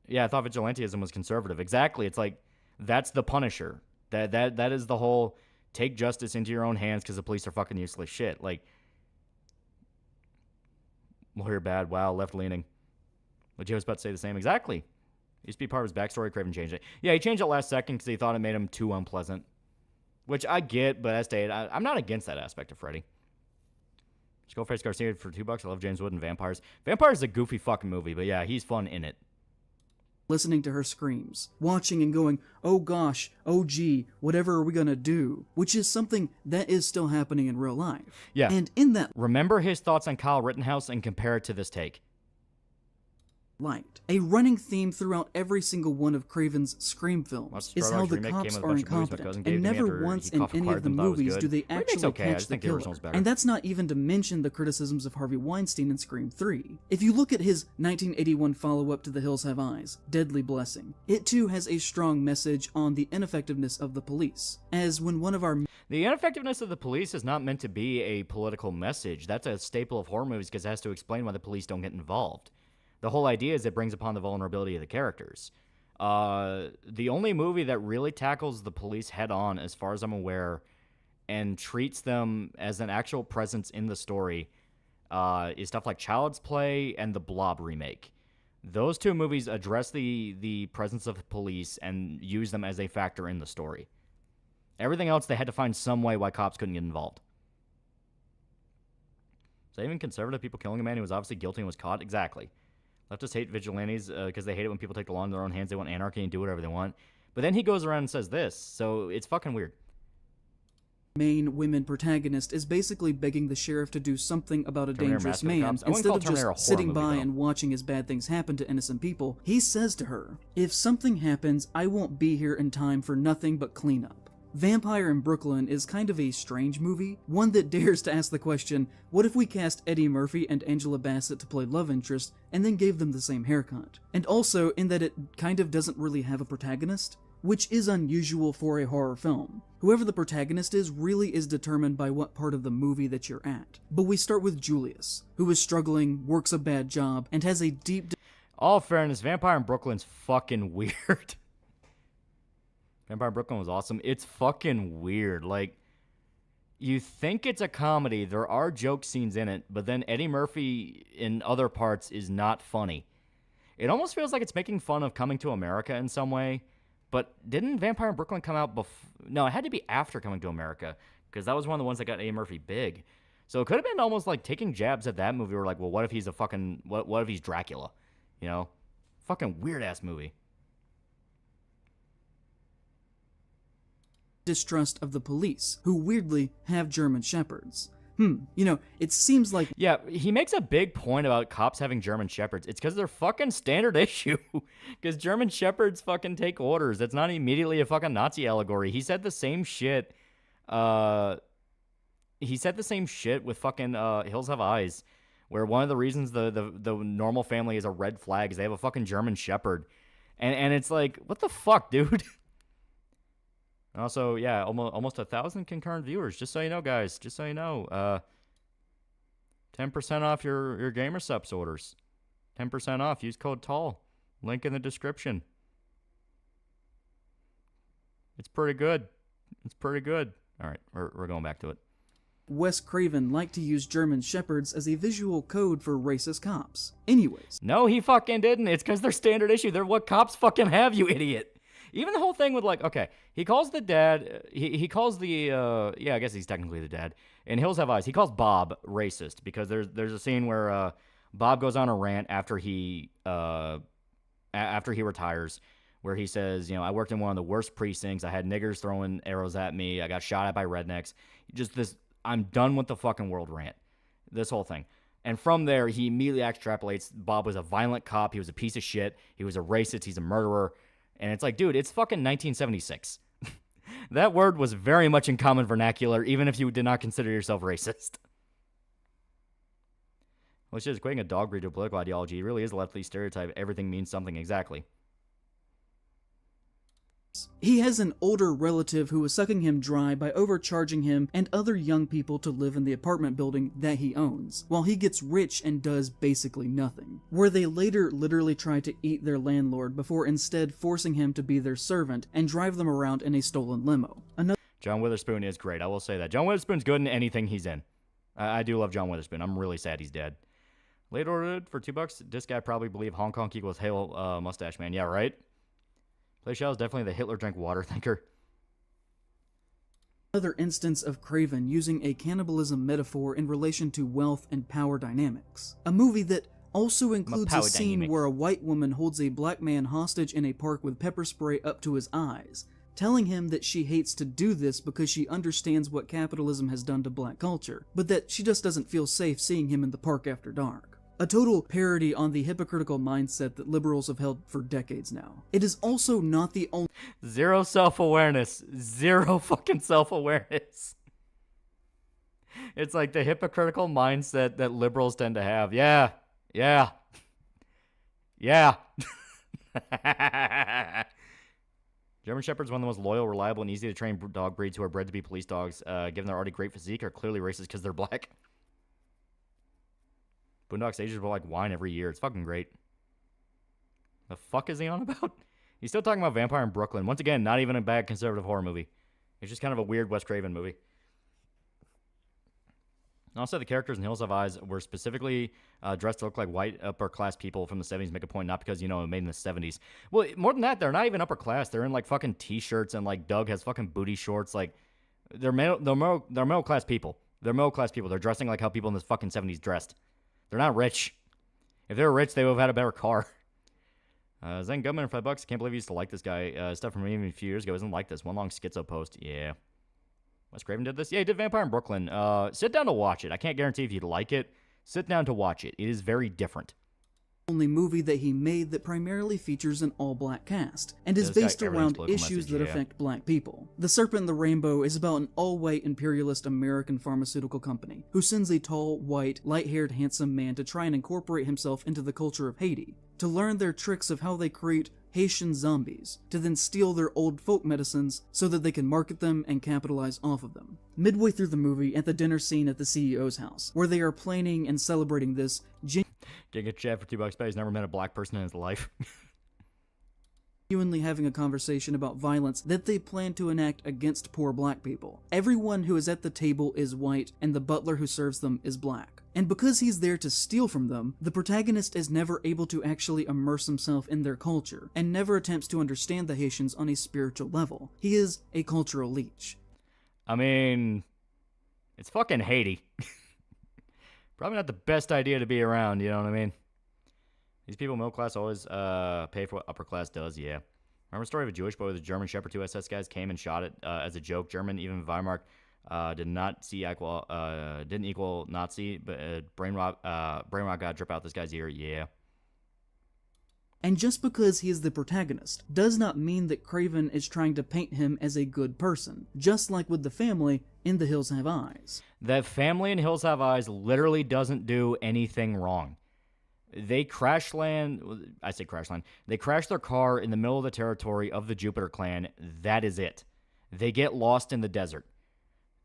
yeah, I thought vigilantism was conservative. Exactly. It's like, that's the Punisher. That is the whole take justice into your own hands because the police are fucking useless shit. Like, lawyer bad, wow, left-leaning. But Joe was about to say the same. Exactly. It used to be part of his backstory. Craven changed it. Yeah, he changed it last second because he thought it made him too unpleasant. Which I get, but as stated, I'm not against that aspect of Freddy. Skullface Garcia for $2. I love James Wood and Vampires. Vampires is a goofy fucking movie, but yeah, he's fun in it. Listening to her screams, watching and going, oh gosh, oh gee, whatever are we gonna do? Which is something that is still happening in real life. Yeah. And in that remember his thoughts on Kyle Rittenhouse and compare it to this take. light, a running theme throughout every single one of Craven's Scream films is how the cops are incompetent, and never once in any of the movies do they actually catch the killer. And that's not even to mention the criticisms of Harvey Weinstein in Scream 3. If you look at his 1981 follow-up to The Hills Have Eyes, Deadly Blessing, it too has a strong message on the ineffectiveness of the police, as when one of our... The ineffectiveness of the police is not meant to be a political message. That's a staple of horror movies because it has to explain why the police don't get involved. The whole idea is it brings upon the vulnerability of the characters. The only movie that really tackles the police head-on, as far as I'm aware, and treats them as an actual presence in the story is stuff like Child's Play and the Blob remake. Those two movies address the presence of the police and use them as a factor in the story. Everything else, they had to find some way why cops couldn't get involved. So even conservative people killing a man who was obviously guilty and was caught? Exactly. Leftists hate vigilantes because they hate it when people take the law in their own hands. They want anarchy and do whatever they want. But then he goes around and says this, so it's fucking weird. Main women protagonist is basically begging the sheriff to do something about a dangerous man instead of just sitting by and watching as bad things happen to innocent people. He says to her, if something happens, I won't be here in time for nothing but cleanup. Vampire in Brooklyn is kind of a strange movie, one that dares to ask the question, what if we cast Eddie Murphy and Angela Bassett to play love interest, and then gave them the same haircut? And also in that it kind of doesn't really have a protagonist, which is unusual for a horror film. Whoever the protagonist is really is determined by what part of the movie that you're at. But we start with Julius, who is struggling, works a bad job, and has a deep... All fairness, Vampire in Brooklyn's fucking weird. Vampire in Brooklyn was awesome. It's fucking weird. Like, you think it's a comedy. There are joke scenes in it, but then Eddie Murphy in other parts is not funny. It almost feels like it's making fun of Coming to America in some way, but didn't Vampire in Brooklyn come out before? No, it had to be after Coming to America, because that was one of the ones that got Eddie Murphy big. So it could have been almost like taking jabs at that movie. We're like, well, what if he's a fucking, what if he's Dracula? You know? Fucking weird-ass movie. Distrust of the police, who weirdly have German Shepherds. You know, it seems like... Yeah, he makes a big point about cops having German Shepherds. It's because they're fucking standard issue. Because German Shepherds fucking take orders. It's not immediately a fucking Nazi allegory. He said the same shit. He said the same shit with fucking Hills Have Eyes, where one of the reasons the normal family is a red flag is they have a fucking German Shepherd. And it's like, what the fuck, dude? Also, yeah, almost 1,000 concurrent viewers. Just so you know, guys. Just so you know. 10% off your Gamer Subs orders. 10% off. Use code TALL. Link in the description. It's pretty good. It's pretty good. All right, we're going back to it. Wes Craven liked to use German Shepherds as a visual code for racist cops. Anyways. No, he fucking didn't. It's because they're standard issue. They're what cops fucking have, you idiot. Even the whole thing with, like, okay, he calls the dad, he calls the, yeah, I guess he's technically the dad. In Hills Have Eyes, he calls Bob racist because there's a scene where Bob goes on a rant after he retires, where he says, you know, I worked in one of the worst precincts. I had niggers throwing arrows at me. I got shot at by rednecks. Just this, I'm done with the fucking world rant. This whole thing. And from there, he immediately extrapolates Bob was a violent cop. He was a piece of shit. He was a racist. He's a murderer. And it's like, dude, it's fucking 1976. That word was very much in common vernacular, even if you did not consider yourself racist. Which is equating a dog breed to a political ideology. It really is a lefty stereotype. Everything means something exactly. He has an older relative who is sucking him dry by overcharging him and other young people to live in the apartment building that he owns, while he gets rich and does basically nothing, where they later literally try to eat their landlord before instead forcing him to be their servant and drive them around in a stolen limo. John Witherspoon is great, I will say that. John Witherspoon's good in anything he's in. I do love John Witherspoon. I'm really sad he's dead. Late ordered for $2. This guy probably believe Hong Kong equals Hail Mustache Man. Yeah, right? Playshell is definitely the Hitler drank water thinker. Another instance of Craven using a cannibalism metaphor in relation to wealth and power dynamics. A movie that also includes a scene where a white woman holds a black man hostage in a park with pepper spray up to his eyes, telling him that she hates to do this because she understands what capitalism has done to black culture, but that she just doesn't feel safe seeing him in the park after dark. A total parody on the hypocritical mindset that liberals have held for decades now. It is also not the only— Zero self-awareness. Zero fucking self-awareness. It's like the hypocritical mindset that liberals tend to have. Yeah. Yeah. Yeah. German Shepherd's one of the most loyal, reliable, and easy to train dog breeds who are bred to be police dogs, given their already great physique, are clearly racist because they're black. Boondocks ages were like wine every year. It's fucking great. The fuck is he on about? He's still talking about Vampire in Brooklyn. Once again, not even a bad conservative horror movie. It's just kind of a weird Wes Craven movie. Also, the characters in Hills Have Eyes were specifically dressed to look like white upper-class people from the 70s. Make a point, not because, made in the 70s. Well, more than that, they're not even upper-class. They're in, like, fucking T-shirts, and, like, Doug has fucking booty shorts. Like, they're middle-class people. They're middle-class people. They're dressing like how people in the fucking 70s dressed. They're not rich. If they were rich, they would have had a better car. Zen Gutman for $5. Can't believe he used to like this guy. Stuff from even a few years ago. Doesn't like this. One long schizo post. Yeah. Wes Craven did this? Yeah, he did Vampire in Brooklyn. Sit down to watch it. I can't guarantee if you'd like it. Sit down to watch it. It is very different. Only movie that he made that primarily features an all-black cast, and is based around issues that affect black people. The Serpent and the Rainbow is about an all-white imperialist American pharmaceutical company who sends a tall, white, light-haired, handsome man to try and incorporate himself into the culture of Haiti, to learn their tricks of how they create Haitian zombies, to then steal their old folk medicines so that they can market them and capitalize off of them. Midway through the movie, at the dinner scene at the CEO's house, where they are planning and celebrating this Getting a chat for $2, but he's never met a black person in his life. genuinely having a conversation about violence that they plan to enact against poor black people. Everyone who is at the table is white, and the butler who serves them is black. And because he's there to steal from them, the protagonist is never able to actually immerse himself in their culture, and never attempts to understand the Haitians on a spiritual level. He is a cultural leech. I mean, it's fucking Haiti. Probably not the best idea to be around, you know what I mean? These people, middle class, always pay for what upper class does, yeah. Remember the story of a Jewish boy with a German Shepherd? 2 SS guys came and shot it as a joke. German, even Weimar, didn't equal Nazi, but brainrot got drip out this guy's ear, yeah. And just because he is the protagonist does not mean that Craven is trying to paint him as a good person, just like with the family in The Hills Have Eyes. The family in Hills Have Eyes literally doesn't do anything wrong. They crash land, I say crash land, they crash their car in the middle of the territory of the Jupiter clan. That is it. They get lost in the desert.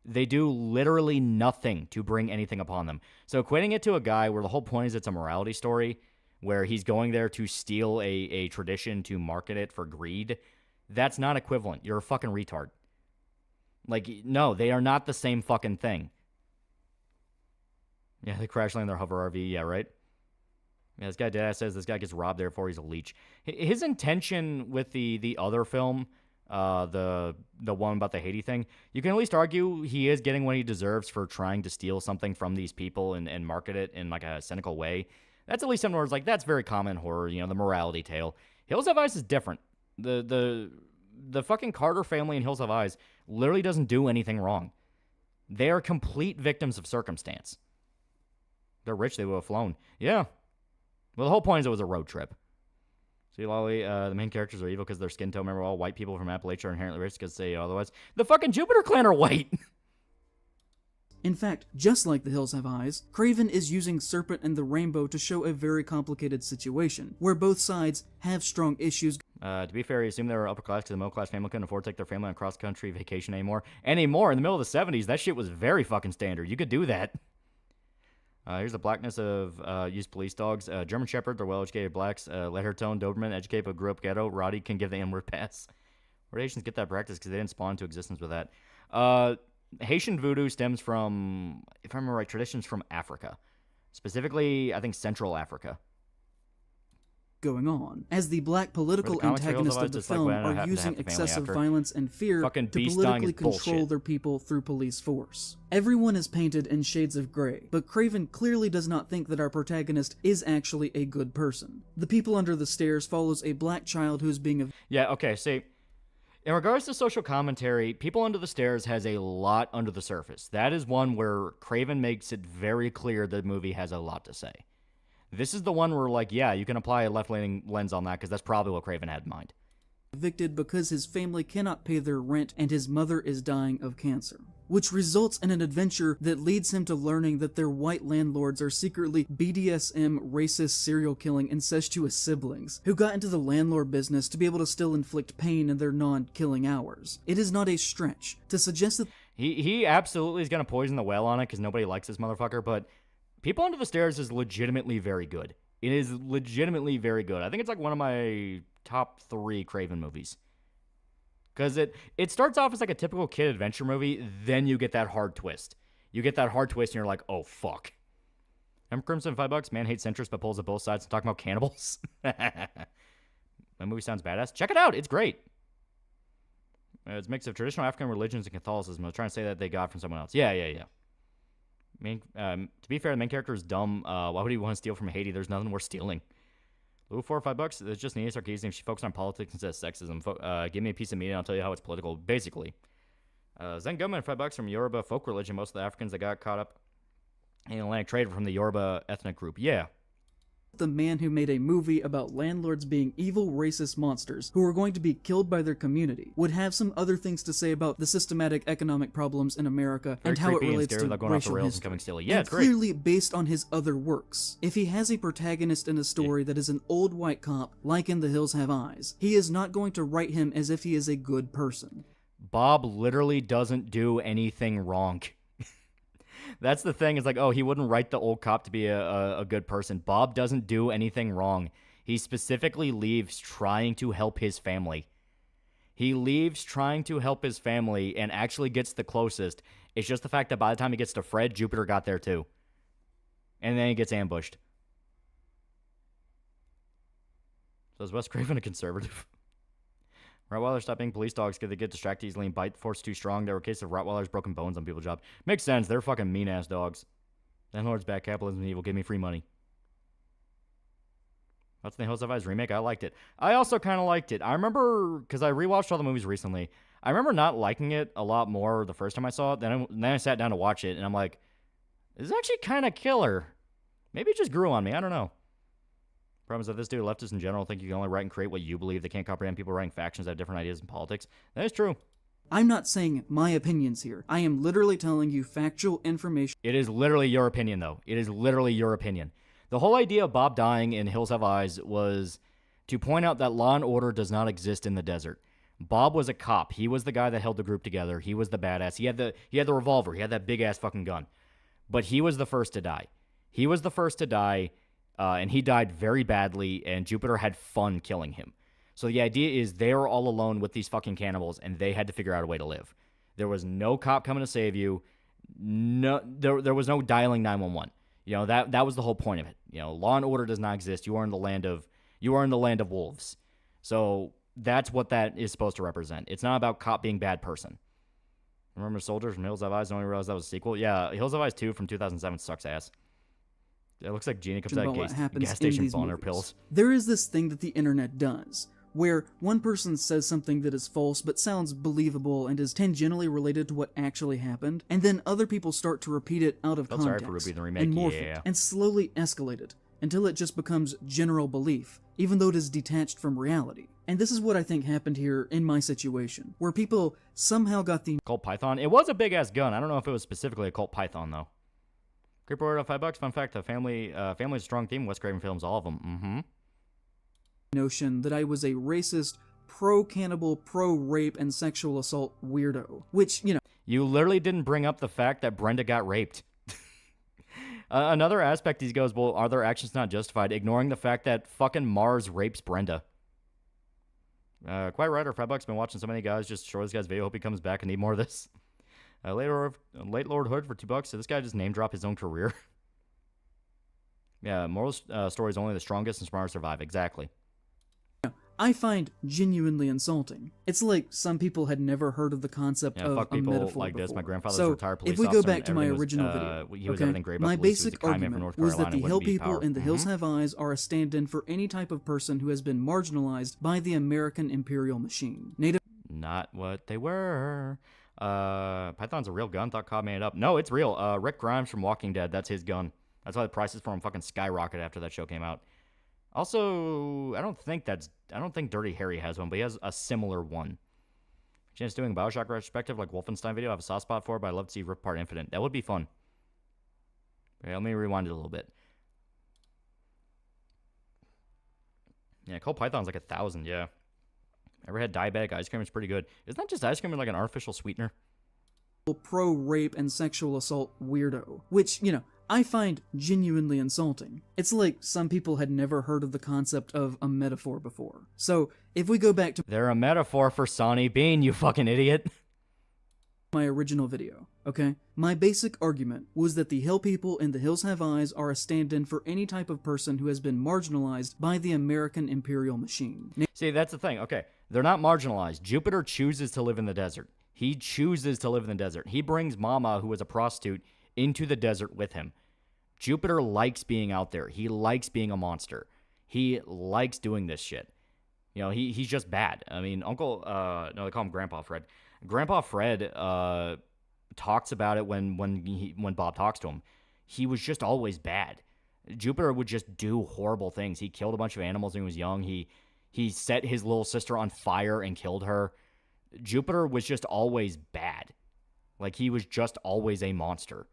They do literally nothing to bring anything upon them. So equating it to a guy where the whole point is it's a morality story, where he's going there to steal a tradition to market it for greed, that's not equivalent. You're a fucking retard. Like, no, they are not the same fucking thing. Yeah, they crash land their hover RV, yeah, right? Yeah, this guy deadass says this guy gets robbed, therefore he's a leech. His intention with the other film, the one about the Haiti thing, you can at least argue he is getting what he deserves for trying to steal something from these people and market it in like a cynical way. That's at least something where it's like, that's very common horror, you know, the morality tale. Hills Have Eyes is different. The fucking Carter family in Hills Have Eyes literally doesn't do anything wrong. They are complete victims of circumstance. They're rich, they would have flown. Yeah. Well, the whole point is it was a road trip. See, Lolly, the main characters are evil because they're skin tone. Remember, all white people from Appalachia are inherently rich because they otherwise. The fucking Jupiter clan are white! In fact, just like The Hills Have Eyes, Craven is using Serpent and the Rainbow to show a very complicated situation, where both sides have strong issues. To be fair, you assume they were upper class because the middle class family couldn't afford to take their family on cross-country vacation anymore. Anymore, in the middle of the 70s, that shit was very fucking standard. You could do that. Here's the blackness of used police dogs. German Shepherds are well-educated blacks. Letter-tone, Doberman, educated but grew up ghetto. Roddy can give the N-word pass. Where did Haitians get that practice? Because they didn't spawn into existence with that. Haitian voodoo stems from, if I remember right, traditions from Africa. Specifically, I think Central Africa. Going on, as the black political antagonists of the film are using excessive violence and fear to politically control their people through police force. Everyone is painted in shades of gray, but Craven clearly does not think that our protagonist is actually a good person. The People Under the Stairs follows a black child who is being... Yeah, okay, see... In regards to social commentary, People Under the Stairs has a lot under the surface. That is one where Craven makes it very clear the movie has a lot to say. This is the one where, like, yeah, you can apply a left-leaning lens on that because that's probably what Craven had in mind. Evicted because his family cannot pay their rent and his mother is dying of cancer, which results in an adventure that leads him to learning that their white landlords are secretly BDSM, racist, serial-killing, incestuous siblings who got into the landlord business to be able to still inflict pain in their non-killing hours. It is not a stretch to suggest that he absolutely is going to poison the well on it because nobody likes this motherfucker, but People Under the Stairs is legitimately very good. It is legitimately very good. I think it's like one of my top 3 Craven movies. Because it starts off as like a typical kid adventure movie, then you get that hard twist. You get that hard twist and you're like, oh, fuck. Remember Crimson $5? Man hates centrists but pulls at both sides and talking about cannibals. That movie sounds badass. Check it out. It's great. It's a mix of traditional African religions and Catholicism. I was trying to say that they got from someone else. Yeah. To be fair, the main character is dumb. Why would he want to steal from Haiti? There's nothing worth stealing. Lou, $4 or $5. It's just Nina Sarkeesian. She focused on politics instead of sexism. Give me a piece of meat and I'll tell you how it's political. Basically. Zen Gumman, $5 from Yoruba folk religion. Most of the Africans that got caught up in Atlantic trade were from the Yoruba ethnic group. Yeah. The man who made a movie about landlords being evil racist monsters who are going to be killed by their community would have some other things to say about the systematic economic problems in America and how it relates to racial history. Yeah, and clearly based on his other works. If he has a protagonist in a story that is an old white cop, like in The Hills Have Eyes, he is not going to write him as if he is a good person. Bob literally doesn't do anything wrong. That's the thing. It's like, oh, he wouldn't write the old cop to be a good person. Bob doesn't do anything wrong. He specifically leaves trying to help his family. He leaves trying to help his family and actually gets the closest. It's just the fact that by the time he gets to Fred, Jupiter got there too. And then he gets ambushed. So is Wes Craven a conservative? Rottweilers stop being police dogs because they get distracted easily and bite force too strong. There were cases of Rottweilers broken bones on people's job. Makes sense. They're fucking mean-ass dogs. Landlords back capitalism and evil. Give me free money. That's the Hills Have Eyes remake. I liked it. I also kind of liked it. I remember, because I rewatched all the movies recently, I remember not liking it a lot more the first time I saw it. Then I sat down to watch it, and I'm like, this is actually kind of killer. Maybe it just grew on me. I don't know. Problem is that this dude, leftists in general, think you can only write and create what you believe. They can't comprehend people writing factions that have different ideas in politics. That is true. I'm not saying my opinions here. I am literally telling you factual information. It is literally your opinion, though. It is literally your opinion. The whole idea of Bob dying in Hills Have Eyes was to point out that law and order does not exist in the desert. Bob was a cop. He was the guy that held the group together. He was the badass. He had the revolver. He had that big-ass fucking gun. But he was the first to die. He was the first to die. And he died very badly, and Jupiter had fun killing him. So the idea is they were all alone with these fucking cannibals, and they had to figure out a way to live. There was no cop coming to save you. No, there was no dialing 911. You know, that was the whole point of it. You know, law and order does not exist. You are in the land of wolves. So that's what that is supposed to represent. It's not about cop being bad person. Remember Soldiers from Hills Have Eyes? I only realized that was a sequel. Yeah, Hills Have Eyes 2 from 2007 sucks ass. It looks like Gina comes out of gas station balling her pills. There is this thing that the internet does, where one person says something that is false but sounds believable and is tangentially related to what actually happened, and then other people start to repeat it out of Sorry context for repeating the remake, and morph yeah. it, and slowly escalate it, until it just becomes general belief, even though it is detached from reality. And this is what I think happened here in my situation, where people somehow got the Colt Python. It was a big-ass gun. I don't know if it was specifically a Colt Python, though. Creeper order $5. Fun fact, the family's a strong theme. Wes Craven films all of them. notion that I was a racist, pro-cannibal, pro-rape, and sexual assault weirdo, which, you know... You literally didn't bring up the fact that Brenda got raped. Another aspect, he goes, well, are their actions not justified? Ignoring the fact that fucking Mars rapes Brenda. Quite right, or $5. Been watching so many guys just destroy this guy's video. Hope he comes back and need more of this. Late Lord Hood for $2. So this guy just name dropped his own career. Yeah, moral story is only the strongest and smartest survive. Exactly. I find genuinely insulting. It's like some people had never heard of the concept of fuck a people metaphor like this. before. My grandfather's So, retired police if we officer go back and to my everything original was, video, he was everything great about my police. He was basic a Chi man from argument North was that Carolina, the wouldn't Hill be people power. in The Hills Have Eyes are a stand-in for any type of person who has been marginalized by the American imperial machine. Native... Not what they were. Python's a real gun. Thought Cobb made it up. No, it's real. Rick Grimes from Walking Dead. That's his gun. That's why the prices for him fucking skyrocketed after that show came out. Also, I don't think Dirty Harry has one, but he has a similar one. Chance doing a Bioshock retrospective like Wolfenstein video. I have a soft spot for it, but I'd love to see Rip Apart Infinite. That would be fun. Okay, let me rewind it a little bit. Yeah, Cold Python's like 1,000, yeah. Ever had diabetic ice cream? It's pretty good. Isn't that just ice cream with like an artificial sweetener? Pro-rape and sexual assault weirdo, which, you know, I find genuinely insulting. It's like some people had never heard of the concept of a metaphor before. So, if we go back to... They're a metaphor for Sonny Bean, you fucking idiot. My original video, okay? My basic argument was that the Hill people in The Hills Have Eyes are a stand-in for any type of person who has been marginalized by the American imperial machine. See, that's the thing. Okay, they're not marginalized. Jupiter chooses to live in the desert. He chooses to live in the desert. He brings Mama, who is a prostitute, into the desert with him. Jupiter likes being out there. He likes being a monster. He likes doing this shit. You know, he's just bad. I mean, they call him Grandpa Fred. Grandpa Fred talks about it when Bob talks to him. He was just always bad. Jupiter would just do horrible things. He killed a bunch of animals when he was young. He set his little sister on fire and killed her. Jupiter was just always bad. Like, he was just always a monster.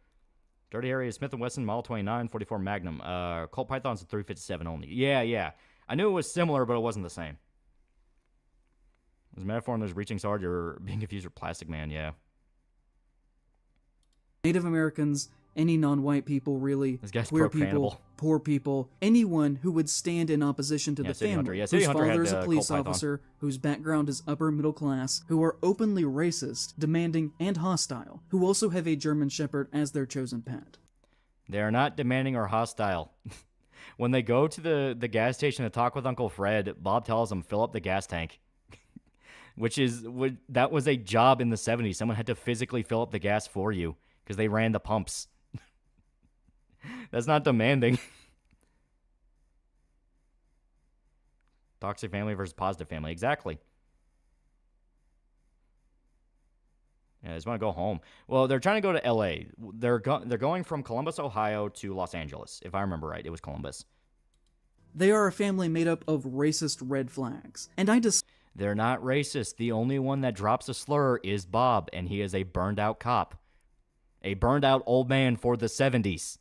Dirty Harry is Smith & Wesson Model 29 44 Magnum. Colt Python's a 357 only. Yeah. I knew it was similar, but it wasn't the same. There's a metaphor and there's reaching so hard you're being confused with Plastic Man, yeah. Native Americans, any non-white people really, this guy's queer people, poor people, anyone who would stand in opposition to the family, whose father is a police officer, whose background is upper middle class, who are openly racist, demanding, and hostile, who also have a German Shepherd as their chosen pet. They are not demanding or hostile. When they go to the gas station to talk with Uncle Fred, Bob tells them, fill up the gas tank. That was a job in the 70s. Someone had to physically fill up the gas for you because they ran the pumps. That's not demanding. Toxic family versus positive family. Exactly. Yeah, I just want to go home. Well, they're trying to go to L.A. They're going from Columbus, Ohio to Los Angeles. If I remember right, it was Columbus. They are a family made up of racist red flags. And they're not racist. The only one that drops a slur is Bob, and he is a burned-out cop. A burned-out old man for the 70s.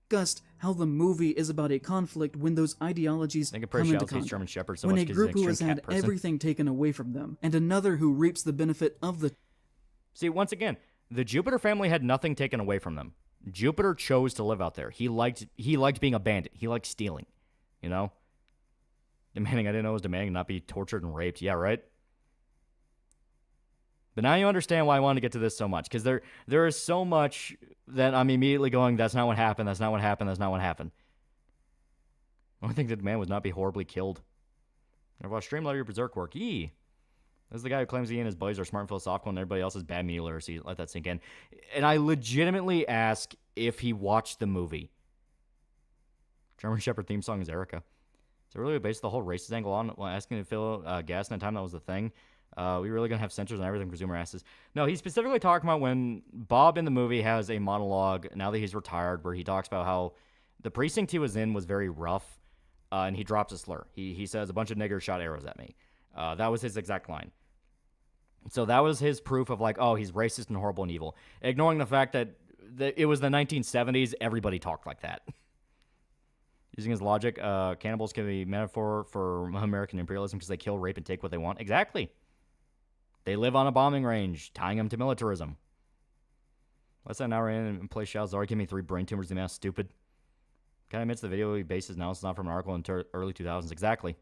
Discussed how the movie is about a conflict when those ideologies come into conflict. German Shepherd so when much a group who an has had person. everything taken away from them, and another who reaps the benefit of the... See, once again, the Jupiter family had nothing taken away from them. Jupiter chose to live out there. He liked being a bandit. He liked stealing, you know? Demanding, I didn't know it was demanding not be tortured and raped. Yeah, right? But now you understand why I wanted to get to this so much, because there is so much that I'm immediately going, that's not what happened, that's not what happened, that's not what happened. The only thing that the man was not be horribly killed. Never watched Stream, let your berserk work. Yee. This is the guy who claims he and his buddies are smart and philosophical and everybody else is bad media literacy. Let that sink in. And I legitimately ask if he watched the movie. German Shepherd theme song is Erica. So really, we based the whole racist angle on while asking to fill gas in a time that was the thing. We really gonna have censors on everything? Presumer asks. No, he's specifically talking about when Bob in the movie has a monologue now that he's retired, where he talks about how the precinct he was in was very rough, and he drops a slur. He says a bunch of niggers shot arrows at me. That was his exact line. So that was his proof of like, oh, he's racist and horrible and evil, ignoring the fact that it was the 1970s. Everybody talked like that. Using his logic, cannibals can be a metaphor for American imperialism because they kill, rape, and take what they want. Exactly. They live on a bombing range, tying them to militarism. Let's say an hour in and play shouts. Already give me 3 brain tumors. The man is stupid. Kind of admits the video he bases analysis not from an article in early 2000s. Exactly.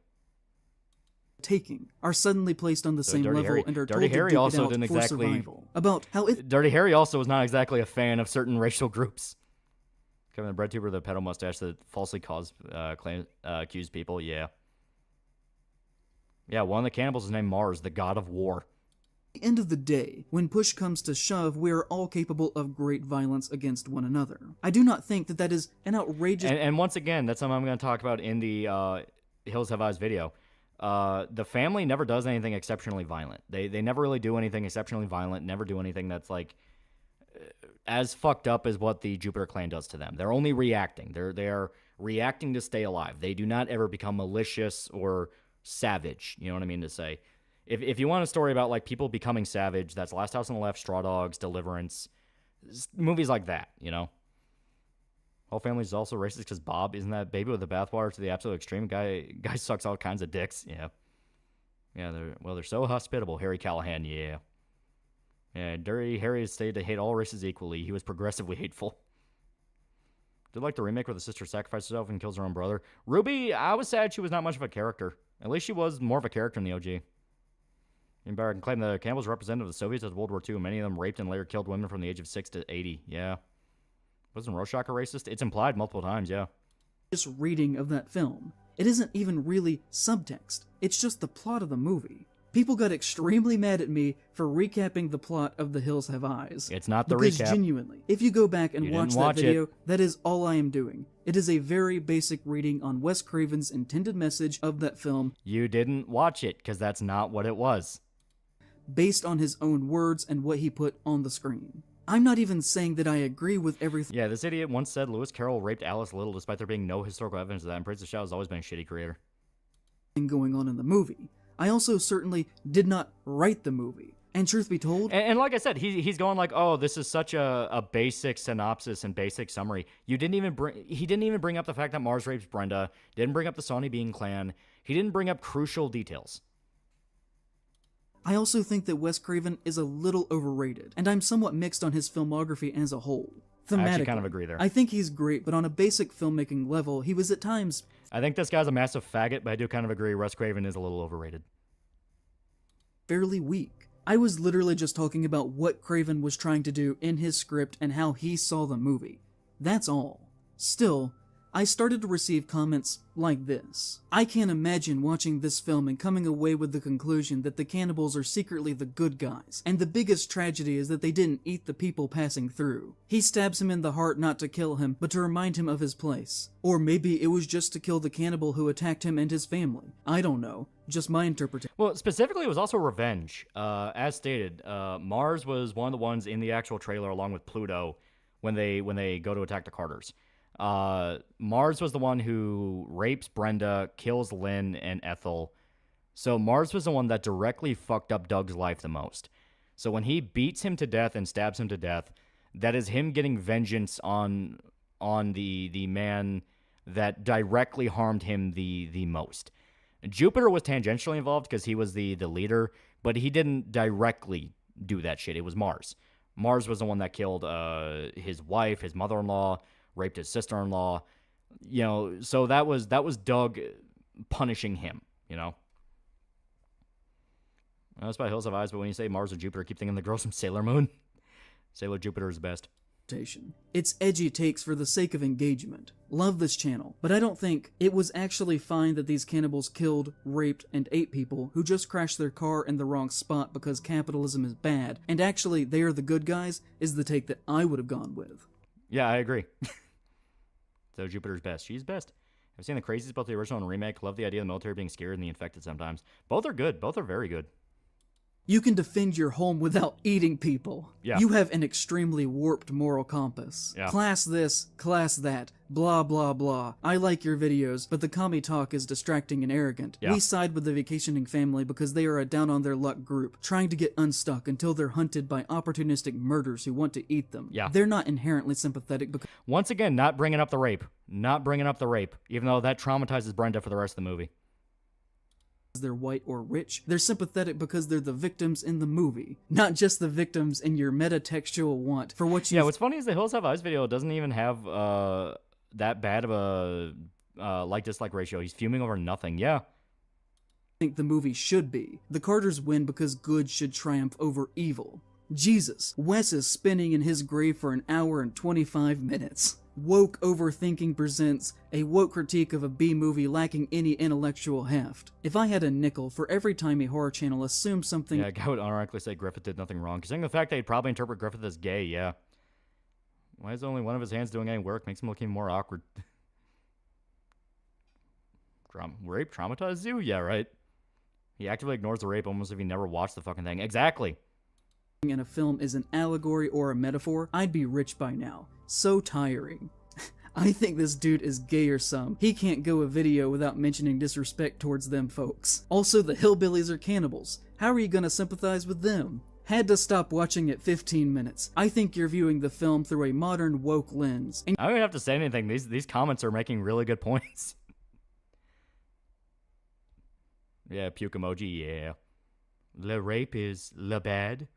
Taking are suddenly placed on the same Dirty level Harry. and are Dirty told Harry to duke also it out didn't for exactly survival. About how it Dirty Harry also was not exactly a fan of certain racial groups. Kevin the bread tuber, the pedo mustache that falsely accused people. Yeah. Yeah, one of the cannibals is named Mars, the god of war. At the end of the day, when push comes to shove, we are all capable of great violence against one another. I do not think that that is an outrageous... And once again, that's something I'm going to talk about in the Hills Have Eyes video. The family never does anything exceptionally violent. They never really do anything exceptionally violent, never do anything that's like as fucked up as what the Jupiter clan does to them. They're only reacting. They are reacting to stay alive. They do not ever become malicious or savage. You know what I mean to say? If you want a story about like people becoming savage, that's Last House on the Left, Straw Dogs, Deliverance, movies like that, you know? Whole family is also racist because Bob isn't that baby with the bathwater to the absolute extreme. Guy sucks all kinds of dicks. Yeah. Yeah, they're so hospitable. Harry Callahan, yeah. Yeah, Dirty Harry stayed to hate all races equally. He was progressively hateful. Did like the remake where the sister sacrifices herself and kills her own brother. Ruby, I was sad she was not much of a character. At least she was more of a character in the OG. Barrett can claim the cannibals representative of the Soviets at World War II. Many of them raped and later killed women from the age of 6 to 80. Yeah. Wasn't Rorschach a racist? It's implied multiple times, yeah. Just reading of that film. It isn't even really subtext. It's just the plot of the movie. People got extremely mad at me for recapping the plot of The Hills Have Eyes. It's not the because recap. Genuinely, if you go back and watch that video, that is all I am doing. It is a very basic reading on Wes Craven's intended message of that film. You didn't watch it, because that's not what it was. Based on his own words and what he put on the screen. I'm not even saying that I agree with everything. Yeah, this idiot once said Lewis Carroll raped Alice Little despite there being no historical evidence of that, and Prince of Shadow has always been a shitty creator. Going on in the movie. I also certainly did not write the movie. And truth be told... And like I said, he's going like, oh, this is such a basic synopsis and basic summary. He didn't even bring up the fact that Mars rapes Brenda, didn't bring up the Sawney Bean clan, he didn't bring up crucial details. I also think that Wes Craven is a little overrated, and I'm somewhat mixed on his filmography as a whole. Thematically, I actually kind of agree there. I think he's great, but on a basic filmmaking level, he was at times... I think this guy's a massive faggot, but I do kind of agree Wes Craven is a little overrated. Fairly weak. I was literally just talking about what Craven was trying to do in his script and how he saw the movie. That's all. Still, I started to receive comments like this. I can't imagine watching this film and coming away with the conclusion that the cannibals are secretly the good guys, and the biggest tragedy is that they didn't eat the people passing through. He stabs him in the heart not to kill him, but to remind him of his place. Or maybe it was just to kill the cannibal who attacked him and his family. I don't know. Just my interpretation. Well, specifically, it was also revenge. As stated, Mars was one of the ones in the actual trailer along with Pluto when they go to attack the Carters. Mars was the one who rapes Brenda, kills Lynn and Ethel. So Mars was the one that directly fucked up Doug's life the most. So when he beats him to death and stabs him to death, that is him getting vengeance on the man that directly harmed him the most. Jupiter was tangentially involved because he was the leader, but he didn't directly do that shit. It was Mars. Mars was the one that killed his wife, his mother-in-law, raped his sister-in-law, you know, so that was Doug punishing him, you know. That's by Hills of Eyes, but when you say Mars or Jupiter, I keep thinking the girls from Sailor Moon. Sailor Jupiter is the best. It's edgy takes for the sake of engagement. Love this channel, but I don't think it was actually fine that these cannibals killed, raped, and ate people who just crashed their car in the wrong spot because capitalism is bad, and actually they are the good guys, is the take that I would have gone with. Yeah, I agree. So Jupiter's best. She's best. I've seen the crazies about the original and remake. Love the idea of the military being scared and the infected sometimes. Both are good. Both are very good. You can defend your home without eating people. Yeah. You have an extremely warped moral compass. Yeah. Class this, class that, blah blah blah. I like your videos, but the commie talk is distracting and arrogant. Yeah. We side with the vacationing family because they are a down-on-their-luck group, trying to get unstuck until they're hunted by opportunistic murders who want to eat them. Yeah. They're not inherently sympathetic because... Once again, not bringing up the rape. Not bringing up the rape, even though that traumatizes Brenda for the rest of the movie. They're white or rich. They're sympathetic because they're the victims in the movie, not just the victims in your metatextual want for what you... Yeah, what's funny is the Hills Have Eyes video doesn't even have that bad of a like-dislike ratio. He's fuming over nothing. Yeah. think the movie should be. The Carters win because good should triumph over evil. Jesus, Wes is spinning in his grave for an hour and 25 minutes. Woke Overthinking presents a woke critique of a B-movie lacking any intellectual heft. If I had a nickel for every time a horror channel assumes something... Yeah, a guy would unironically say Griffith did nothing wrong, considering the fact that he'd probably interpret Griffith as gay, yeah. Why is only one of his hands doing any work? Makes him look even more awkward. Rape traumatized you? Yeah, right. He actively ignores the rape almost if he never watched the fucking thing. Exactly. In a film is an allegory or a metaphor, I'd be rich by now. So tiring. I think this dude is gay or some. He can't go a video without mentioning disrespect towards them folks. Also, the hillbillies are cannibals. How are you gonna sympathize with them? Had to stop watching at 15 minutes. I think you're viewing the film through a modern woke lens. I don't even have to say anything. These comments are making really good points. Yeah, puke emoji, yeah. Le rape is le bad.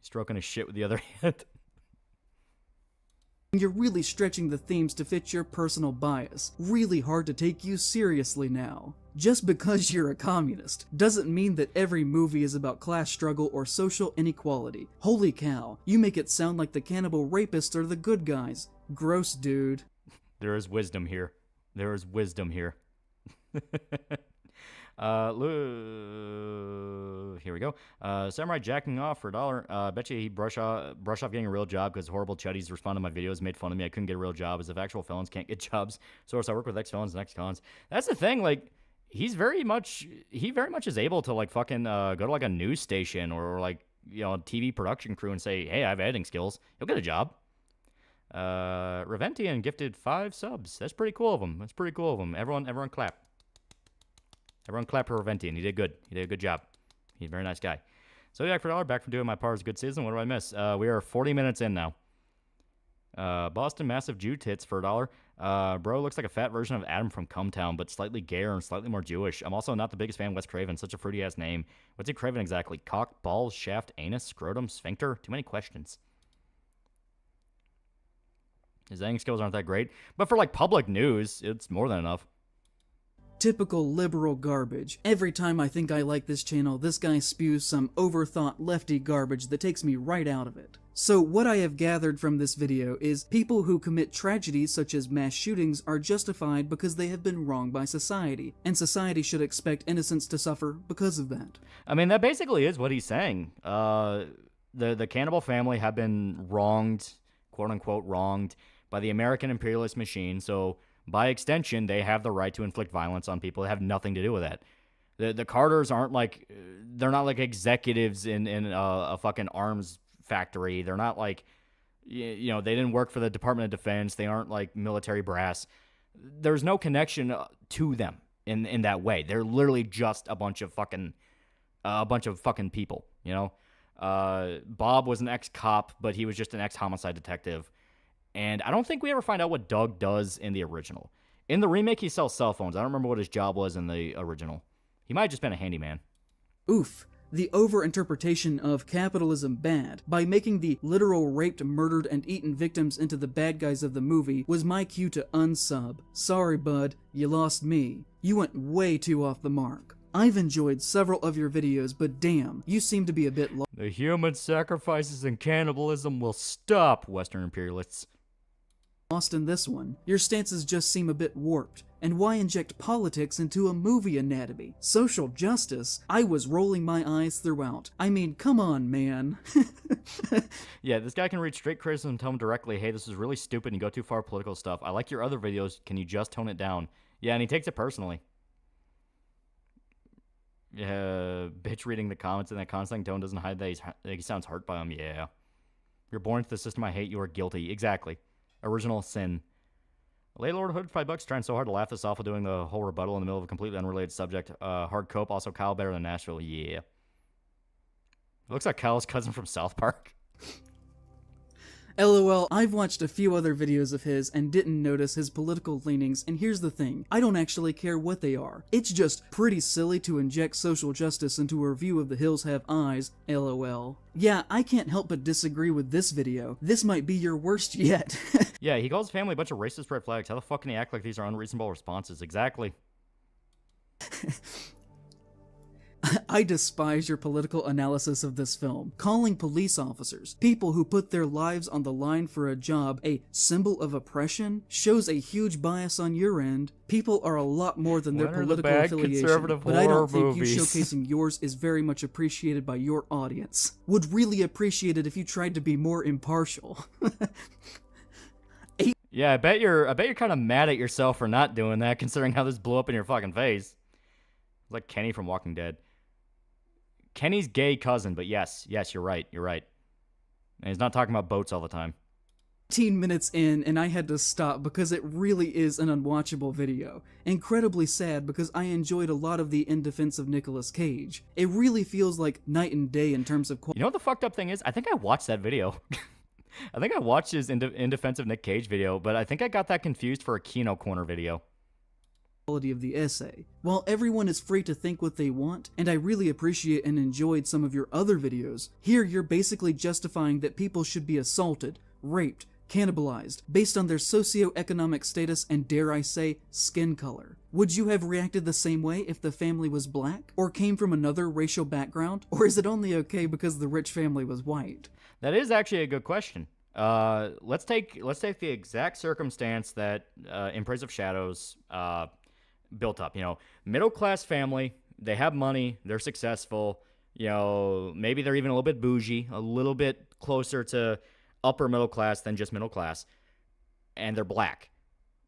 Stroking his shit with the other hand. You're really stretching the themes to fit your personal bias. Really hard to take you seriously now. Just because you're a communist doesn't mean that every movie is about class struggle or social inequality. Holy cow, you make it sound like the cannibal rapists are the good guys. Gross, dude. There is wisdom here. There is wisdom here. Here we go. Samurai jacking off for $1. Bet you he brush off getting a real job because horrible chuddies respond to my videos, made fun of me. I couldn't get a real job as if actual felons can't get jobs. Source, I work with ex-felons and ex-cons. That's the thing, like, he very much is able to, like, fucking go to, like, a news station or like, you know, a TV production crew and say, hey, I have editing skills. He'll get a job. Reventian gifted 5 subs. That's pretty cool of him. That's pretty cool of him. Everyone clap. Everyone clap for Reventian. He did good. He did a good job. He's a very nice guy. So yeah, for $1, back from doing my part. It was a good season. What do I miss? We are 40 minutes in now. Boston Massive Jew Tits for $1. Bro looks like a fat version of Adam from Cumtown, but slightly gayer and slightly more Jewish. I'm also not the biggest fan of Wes Craven. Such a fruity-ass name. What's a Craven exactly? Cock, balls, shaft, anus, scrotum, sphincter? Too many questions. His editing skills aren't that great. But for, like, public news, it's more than enough. Typical liberal garbage. Every time I think I like this channel, this guy spews some overthought lefty garbage that takes me right out of it. So what I have gathered from this video is people who commit tragedies such as mass shootings are justified because they have been wronged by society, and society should expect innocents to suffer because of that. I mean, that basically is what he's saying. The cannibal family have been wronged, quote-unquote wronged, by the American imperialist machine, so by extension, they have the right to inflict violence on people that have nothing to do with that. The Carters aren't like, they're not like executives in a fucking arms factory. They're not like, you know, they didn't work for the Department of Defense. They aren't like military brass. There's no connection to them in that way. They're literally just a bunch of fucking people, you know? Bob was an ex-cop, but he was just an ex-homicide detective. And I don't think we ever find out what Doug does in the original. In the remake, he sells cell phones. I don't remember what his job was in the original. He might have just been a handyman. Oof. The overinterpretation of capitalism bad by making the literal raped, murdered, and eaten victims into the bad guys of the movie was my cue to unsub. Sorry, bud. You lost me. You went way too off the mark. I've enjoyed several of your videos, but damn, you seem to be a bit lost. The human sacrifices and cannibalism will stop, Western imperialists. lost in this one. Your stances just seem a bit warped. And why inject politics into a movie anatomy? Social justice? I was rolling my eyes throughout. I mean, come on, man. Yeah, this guy can read straight criticism and tell him directly, hey, this is really stupid and you go too far political stuff. I like your other videos. Can you just tone it down? Yeah, and he takes it personally. Yeah, bitch reading the comments in that constant tone doesn't hide that he sounds hurt by him. Yeah. You're born into the system I hate. You are guilty. Exactly. Original sin. Lay Lord Hood, $5, trying so hard to laugh this off of doing the whole rebuttal in the middle of a completely unrelated subject. Hard cope, also Kyle better than Nashville. Yeah. Looks like Kyle's cousin from South Park. LOL, I've watched a few other videos of his and didn't notice his political leanings, and here's the thing, I don't actually care what they are. It's just pretty silly to inject social justice into a review of The Hills Have Eyes, LOL. Yeah, I can't help but disagree with this video. This might be your worst yet. Yeah, he calls his family a bunch of racist red flags. How the fuck can he act like these are unreasonable responses? Exactly. I despise your political analysis of this film. Calling police officers, people who put their lives on the line for a job, a symbol of oppression, shows a huge bias on your end. People are a lot more than their political affiliation, but I don't think you showcasing yours is very much appreciated by your audience. Would really appreciate it if you tried to be more impartial. Yeah, I bet you're kind of mad at yourself for not doing that, considering how this blew up in your fucking face. It's like Kenny from Walking Dead. Kenny's gay cousin, but yes, you're right. And he's not talking about boats all the time. 15 minutes in, and I had to stop because it really is an unwatchable video. Incredibly sad because I enjoyed a lot of the In Defense of Nicolas Cage. It really feels like night and day in terms of You know what the fucked up thing is? I think I watched that video. I think I watched his In Defense of Nick Cage video, but I think I got that confused for a Kino Corner video. Quality of the essay. While everyone is free to think what they want, and I really appreciate and enjoyed some of your other videos, here you're basically justifying that people should be assaulted, raped, cannibalized, based on their socioeconomic status and, dare I say, skin color. Would you have reacted the same way if the family was black? Or came from another racial background? Or is it only okay because the rich family was white? That is actually a good question. Let's take the exact circumstance that in Praise of Shadows built up. You know, middle class family, they have money, they're successful. You know, maybe they're even a little bit bougie, a little bit closer to upper middle class than just middle class, and they're black.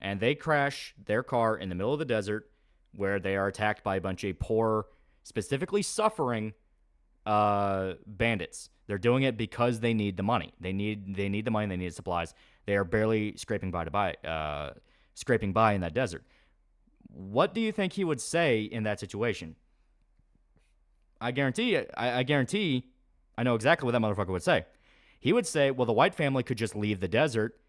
And they crash their car in the middle of the desert where they are attacked by a bunch of poor, specifically suffering bandits. They're doing it because they need the money. They need the money, they need supplies. They are barely scraping by in that desert. What do you think he would say in that situation? I guarantee I know exactly what that motherfucker would say. He would say, well, the white family could just leave the desert.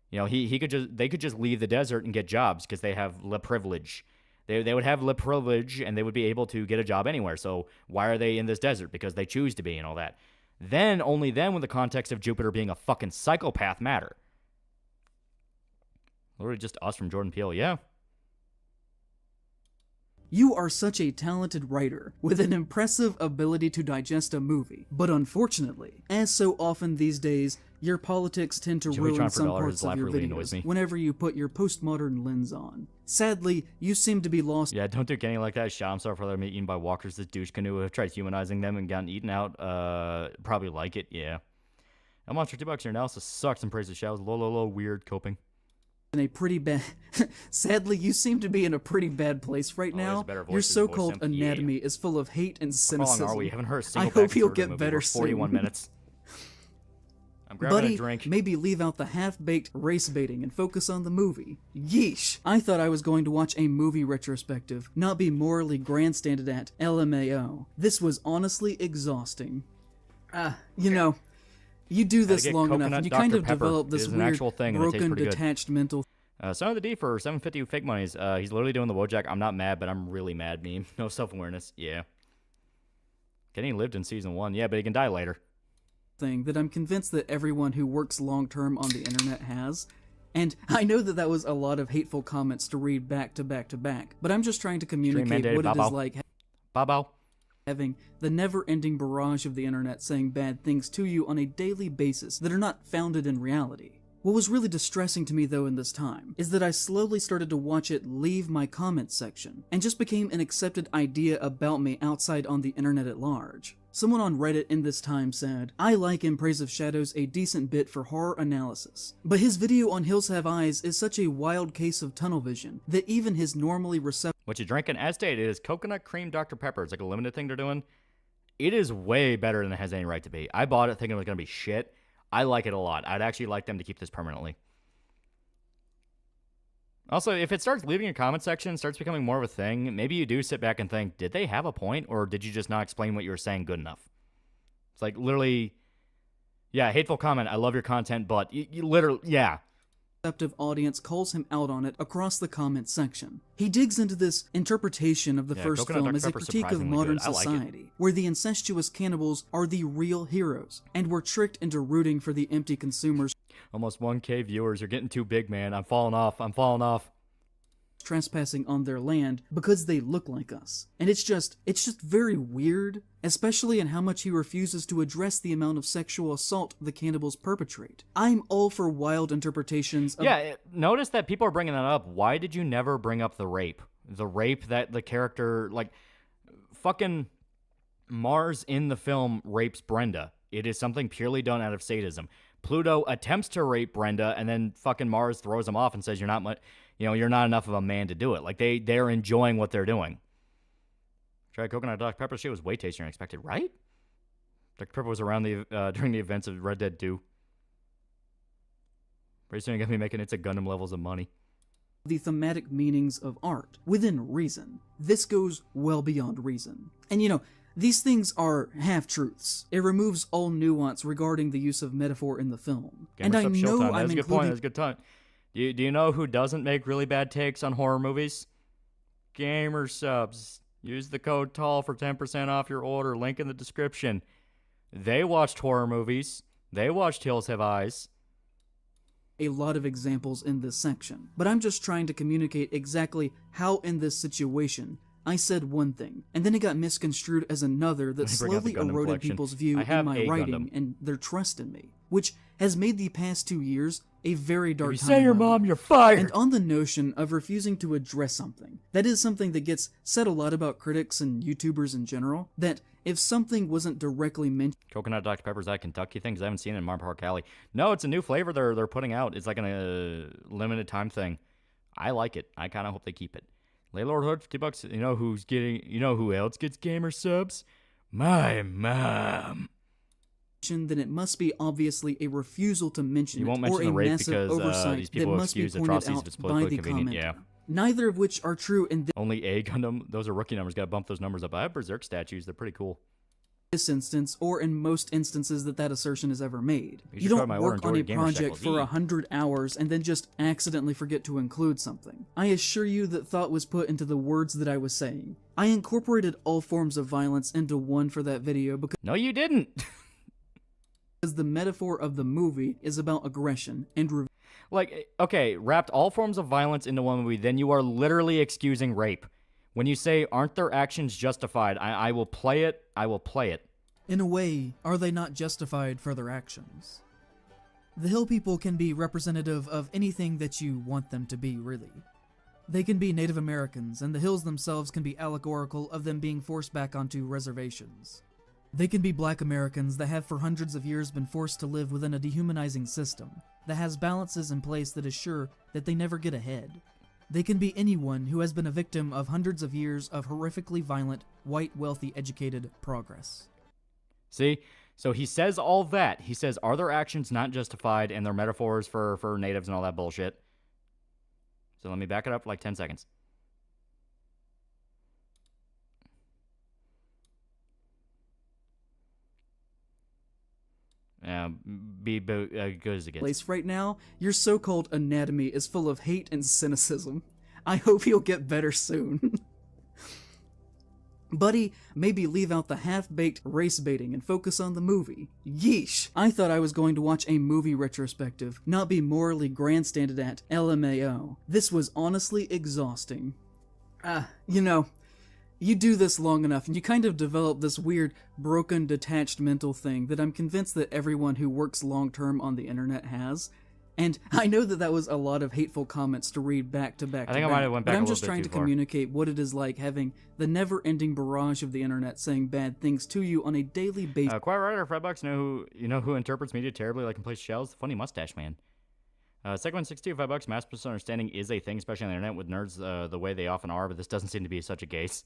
You know, they could just leave the desert and get jobs because they have le privilege. They would have le privilege and they would be able to get a job anywhere. So why are they in this desert? Because they choose to be and all that. Then, only then would the context of Jupiter being a fucking psychopath matter. Literally just us from Jordan Peele, yeah. You are such a talented writer, with an impressive ability to digest a movie. But unfortunately, as so often these days, your politics tend to ruin some parts of your videos whenever you put your postmodern lens on. Sadly, you seem to be lost. Yeah, don't do Kenny like that. Shot himself for them eaten by walkers. This douche canoe have tried humanizing them and gotten eaten out. Probably like it, yeah. A monster $2 your analysis sucks and praise the shows. Low, weird coping. In a pretty bad sadly, you seem to be in a pretty bad place right now. Your so-called anatomy is full of hate and cynicism. How long are we? Haven't heard a single I hope you'll get better soon. 41 minutes. I'm grabbing a drink. Maybe leave out the half-baked race baiting and focus on the movie. Yeesh. I thought I was going to watch a movie retrospective, not be morally grandstanded at LMAO. This was honestly exhausting. You know, you do this long enough, and you kind of develop this weird, broken, detached mental. Son of the D for 750 fake monies. He's literally doing the Wojak. I'm not mad, but I'm really mad meme. No self-awareness. Yeah. Kenny lived in season 1. Yeah, but he can die later. Thing that I'm convinced that everyone who works long-term on the internet has. And I know that that was a lot of hateful comments to read back to back to back, but I'm just trying to communicate what it is like having the never-ending barrage of the internet saying bad things to you on a daily basis that are not founded in reality. What was really distressing to me though in this time is that I slowly started to watch it leave my comment section and just became an accepted idea about me outside on the internet at large. Someone on Reddit in this time said, "I like In Praise of Shadows a decent bit for horror analysis, but his video on Hills Have Eyes is such a wild case of tunnel vision that even his normally receptive..." What you drinking? As stated, is coconut cream Dr. Pepper. It's like a limited thing they're doing. It is way better than it has any right to be. I bought it thinking it was going to be shit. I like it a lot. I'd actually like them to keep this permanently. Also, if it starts leaving a comment section, starts becoming more of a thing, maybe you do sit back and think, did they have a point, or did you just not explain what you were saying good enough? It's like, literally, yeah, hateful comment, I love your content, but you literally, yeah. Receptive audience calls him out on it across the comment section. He digs into this interpretation of the first film as a critique of modern society, where the incestuous cannibals are the real heroes, and we're tricked into rooting for the empty consumers. Almost 1K viewers. You're getting too big, man. I'm falling off. I'm falling off. Trespassing on their land because they look like us. And it's just very weird, especially in how much he refuses to address the amount of sexual assault the cannibals perpetrate. I'm all for wild interpretations of... Yeah, notice that people are bringing that up. Why did you never bring up the rape? The rape that the character, like, fucking Mars in the film rapes Brenda. It is something purely done out of sadism. Pluto attempts to rape Brenda, and then fucking Mars throws him off and says, you're not enough of a man to do it. Like, they're enjoying what they're doing. Try coconut Dr. Pepper. Shit was way tastier than expected, right? Dr. Pepper was around during the events of Red Dead 2. Pretty soon you're going to be making It's a Gundam levels of money. The thematic meanings of art, within reason. This goes well beyond reason. And these things are half-truths. It removes all nuance regarding the use of metaphor in the film. And I know I'm including... That's a good point. That's a good time. Do you know who doesn't make really bad takes on horror movies? Gamer Subs. Use the code TALL for 10% off your order. Link in the description. They watched horror movies. They watched Hills Have Eyes. A lot of examples in this section, but I'm just trying to communicate exactly how in this situation I said one thing, and then it got misconstrued as another that slowly eroded people's view in my writing and their trust in me, which has made the past 2 years a very dark time. If you say your mom, you're fired! And on the notion of refusing to address something, that is something that gets said a lot about critics and YouTubers in general, that if something wasn't directly mentioned... Coconut Dr. Pepper's that Kentucky thing, because I haven't seen it in Mar Park Alley. No, it's a new flavor they're putting out. It's like a limited time thing. I like it. I kind of hope they keep it. Laylord Hood, $50. You know who else gets gamer subs? My mom. Then it must be obviously a refusal to mention you won't it, mention or a the rape massive because oversight these people that must be excuse pointed atrocities if out it's by politically the convenient. commenter. Yeah. Neither of which are true in Only A Gundam. Those are rookie numbers. Got to bump those numbers up. I have Berserk statues. They're pretty cool. This instance, or in most instances that assertion is ever made. You should don't try my work order on a and join project Gamer for 100 hours and then just accidentally forget to include something. I assure you that thought was put into the words that I was saying. I incorporated all forms of violence into one for that video because... No, you didn't! Because the metaphor of the movie is about aggression and... Like, okay, wrapped all forms of violence into one movie, then you are literally excusing rape. When you say, aren't their actions justified, I will play it, I will play it. In a way, are they not justified for their actions? The Hill people can be representative of anything that you want them to be, really. They can be Native Americans, and the Hills themselves can be allegorical of them being forced back onto reservations. They can be Black Americans that have for hundreds of years been forced to live within a dehumanizing system that has balances in place that assure that they never get ahead. They can be anyone who has been a victim of hundreds of years of horrifically violent, white, wealthy, educated progress. See? So he says all that. He says, are their actions not justified, and their metaphors for natives and all that bullshit. So let me back it up for like 10 seconds. Be good as it gets. Place right now, your so-called anatomy is full of hate and cynicism. I hope you'll get better soon. Buddy, maybe leave out the half-baked race baiting and focus on the movie. Yeesh! I thought I was going to watch a movie retrospective, not be morally grandstanded at LMAO. This was honestly exhausting. You do this long enough and you kind of develop this weird, broken, detached mental thing that I'm convinced that everyone who works long-term on the internet has. And I know that was a lot of hateful comments to read back to back. I think I might have went back but a I'm little just bit trying too to far. communicate what it is like having the never-ending barrage of the internet saying bad things to you on a daily basis. Quiet Rider, $5. You know who interprets media terribly like in place shells? The funny mustache man. Second one, 62, $5. Mass misunderstanding is a thing, especially on the internet with nerds the way they often are, but this doesn't seem to be such a case.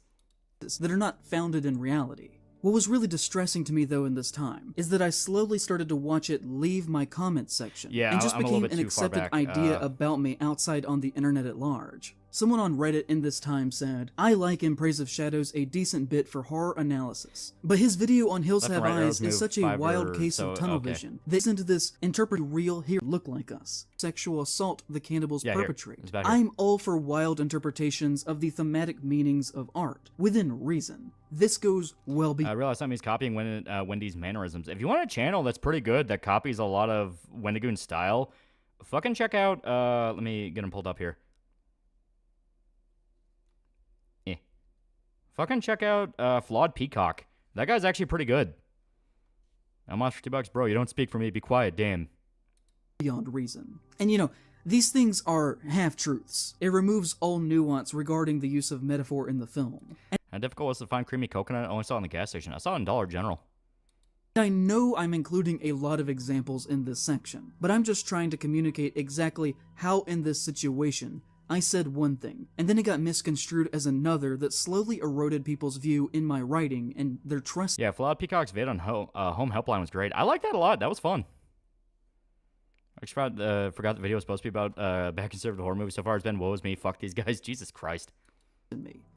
That are not founded in reality. What was really distressing to me, though, in this time, is that I slowly started to watch it leave my comment section, Yeah, and just I'm a little became bit an too far accepted back. idea about me outside on the internet at large. Someone on Reddit in this time said, I like In Praise of Shadows a decent bit for horror analysis, but his video on Hills Left Have and right arrows Eyes is move such a 5 wild or case so, of tunnel okay. vision. They into this interpret real here look like us. Sexual assault the cannibals Yeah, here. perpetrate. It's back here. I'm all for wild interpretations of the thematic meanings of art, within reason. This goes well beyond. I realized somebody's copying Wendy's mannerisms. If you want a channel that's pretty good that copies a lot of Wendigoon style, fucking check out. Let me get him pulled up here. Fucking check out Flawed Peacock. That guy's actually pretty good. I'm on for $2, bro. You don't speak for me. Be quiet, damn. Beyond reason. And you know, these things are half-truths. It removes all nuance regarding the use of metaphor in the film. How difficult was it to find creamy coconut? I only saw it in the gas station. I saw it in Dollar General. I know I'm including a lot of examples in this section, but I'm just trying to communicate exactly how in this situation I said one thing, and then it got misconstrued as another that slowly eroded people's view in my writing and their trust. Yeah, Flawed Peacock's vid on Home Helpline was great. I like that a lot. That was fun. I just forgot the video was supposed to be about bad conservative horror movies. So far it's been woe is me, fuck these guys, Jesus Christ.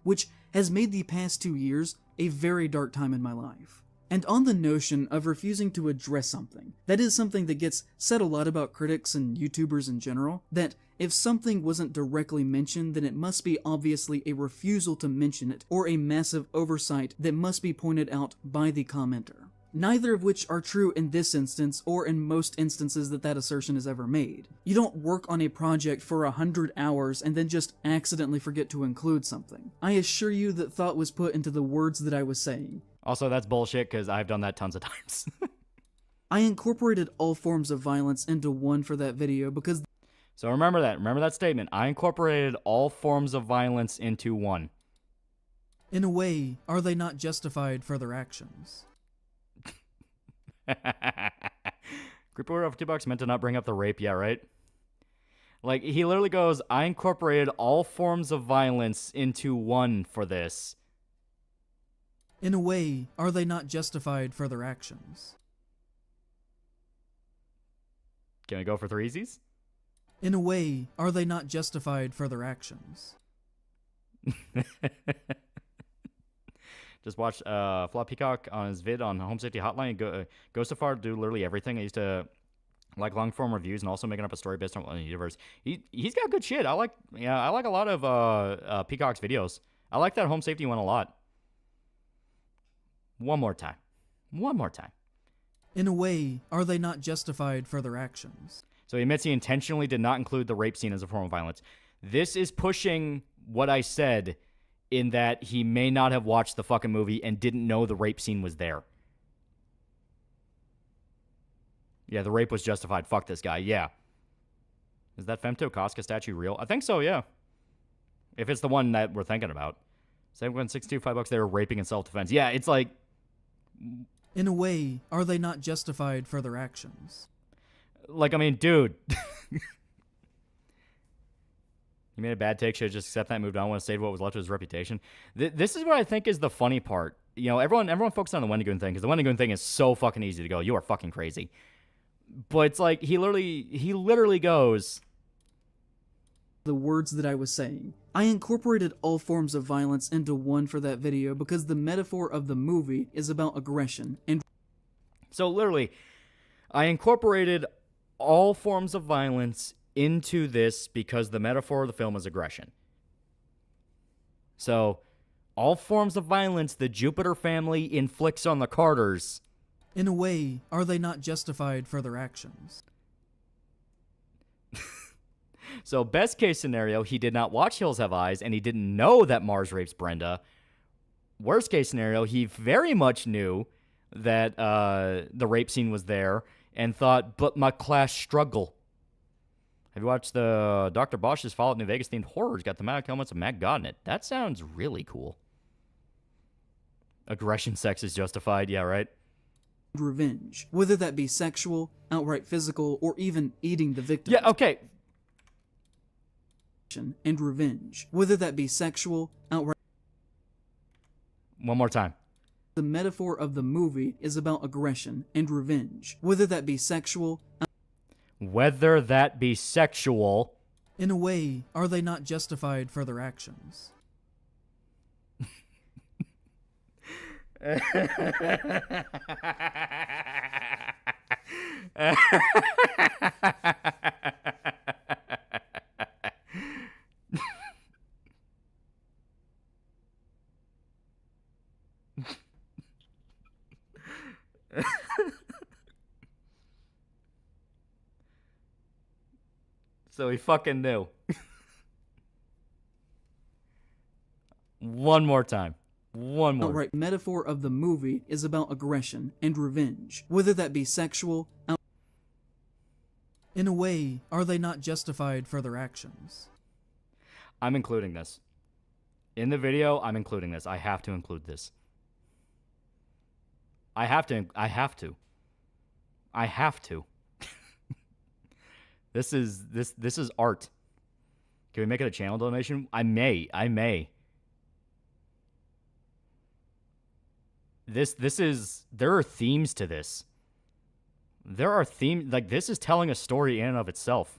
Which has made the past 2 years a very dark time in my life. And on the notion of refusing to address something, that is something that gets said a lot about critics and YouTubers in general, that if something wasn't directly mentioned, then it must be obviously a refusal to mention it, or a massive oversight that must be pointed out by the commenter. Neither of which are true in this instance, or in most instances that assertion is ever made. You don't work on a project for 100 hours and then just accidentally forget to include something. I assure you that thought was put into the words that I was saying. Also, that's bullshit, because I've done that tons of times. I incorporated all forms of violence into one for that video because... So remember that. Remember that statement. I incorporated all forms of violence into one. In a way, are they not justified for their actions? Creeper over $2 meant to not bring up the rape, yeah, right? Like, he literally goes, I incorporated all forms of violence into one for this. In a way, are they not justified for their actions? Can we go for threesies? In a way, are they not justified for their actions? Just watch Flop Peacock on his vid on Home Safety Hotline. Go so far to do literally everything. I used to like long form reviews and also making up a story based on the universe. He's got good shit. I like a lot of Peacock's videos. I like that Home Safety one a lot. One more time. In a way, are they not justified for their actions? So he admits he intentionally did not include the rape scene as a form of violence. This is pushing what I said in that he may not have watched the fucking movie and didn't know the rape scene was there. Yeah, the rape was justified. Fuck this guy. Yeah. Is that Femto Casca statue real? I think so, yeah. If it's the one that we're thinking about. 7162, $5. They were raping in self-defense. Yeah, it's like... In a way, are they not justified for their actions? Like, I mean, dude. He made a bad take. Should have just accepted that and moved on. Want to save what was left of his reputation. This is what I think is the funny part. You know, everyone focused on the Wendigoon thing because the Wendigoon thing is so fucking easy to go. You are fucking crazy. But it's like he literally goes. The words that I was saying. I incorporated all forms of violence into one for that video because the metaphor of the movie is about aggression and. So literally, I incorporated all forms of violence into this because the metaphor of the film is aggression. So, all forms of violence the Jupiter family inflicts on the Carters. In a way, are they not justified for their actions? So, best case scenario, he did not watch Hills Have Eyes and he didn't know that Mars rapes Brenda. Worst case scenario, he very much knew that the rape scene was there and thought, but my class struggle. Have you watched the Dr. Bosch's Fallout New Vegas themed horrors? Got thematic elements of Matt God in it. That sounds really cool. Aggression sex is justified. Yeah, right? Revenge, whether that be sexual, outright physical, or even eating the victim. Yeah, okay. And revenge, whether that be sexual, outright. One more time. The metaphor of the movie is about aggression and revenge, whether that be sexual. Whether that be sexual. In a way, are they not justified for their actions? So he fucking knew. One more time. One more. Outright metaphor of the movie is about aggression and revenge, whether that be sexual. In a way, are they not justified for their actions? I'm including this. In the video, I'm including this. I have to include this. I have to. This is art. Can we make it a channel donation? I may. There are themes to this. There are themes, like, this is telling a story in and of itself.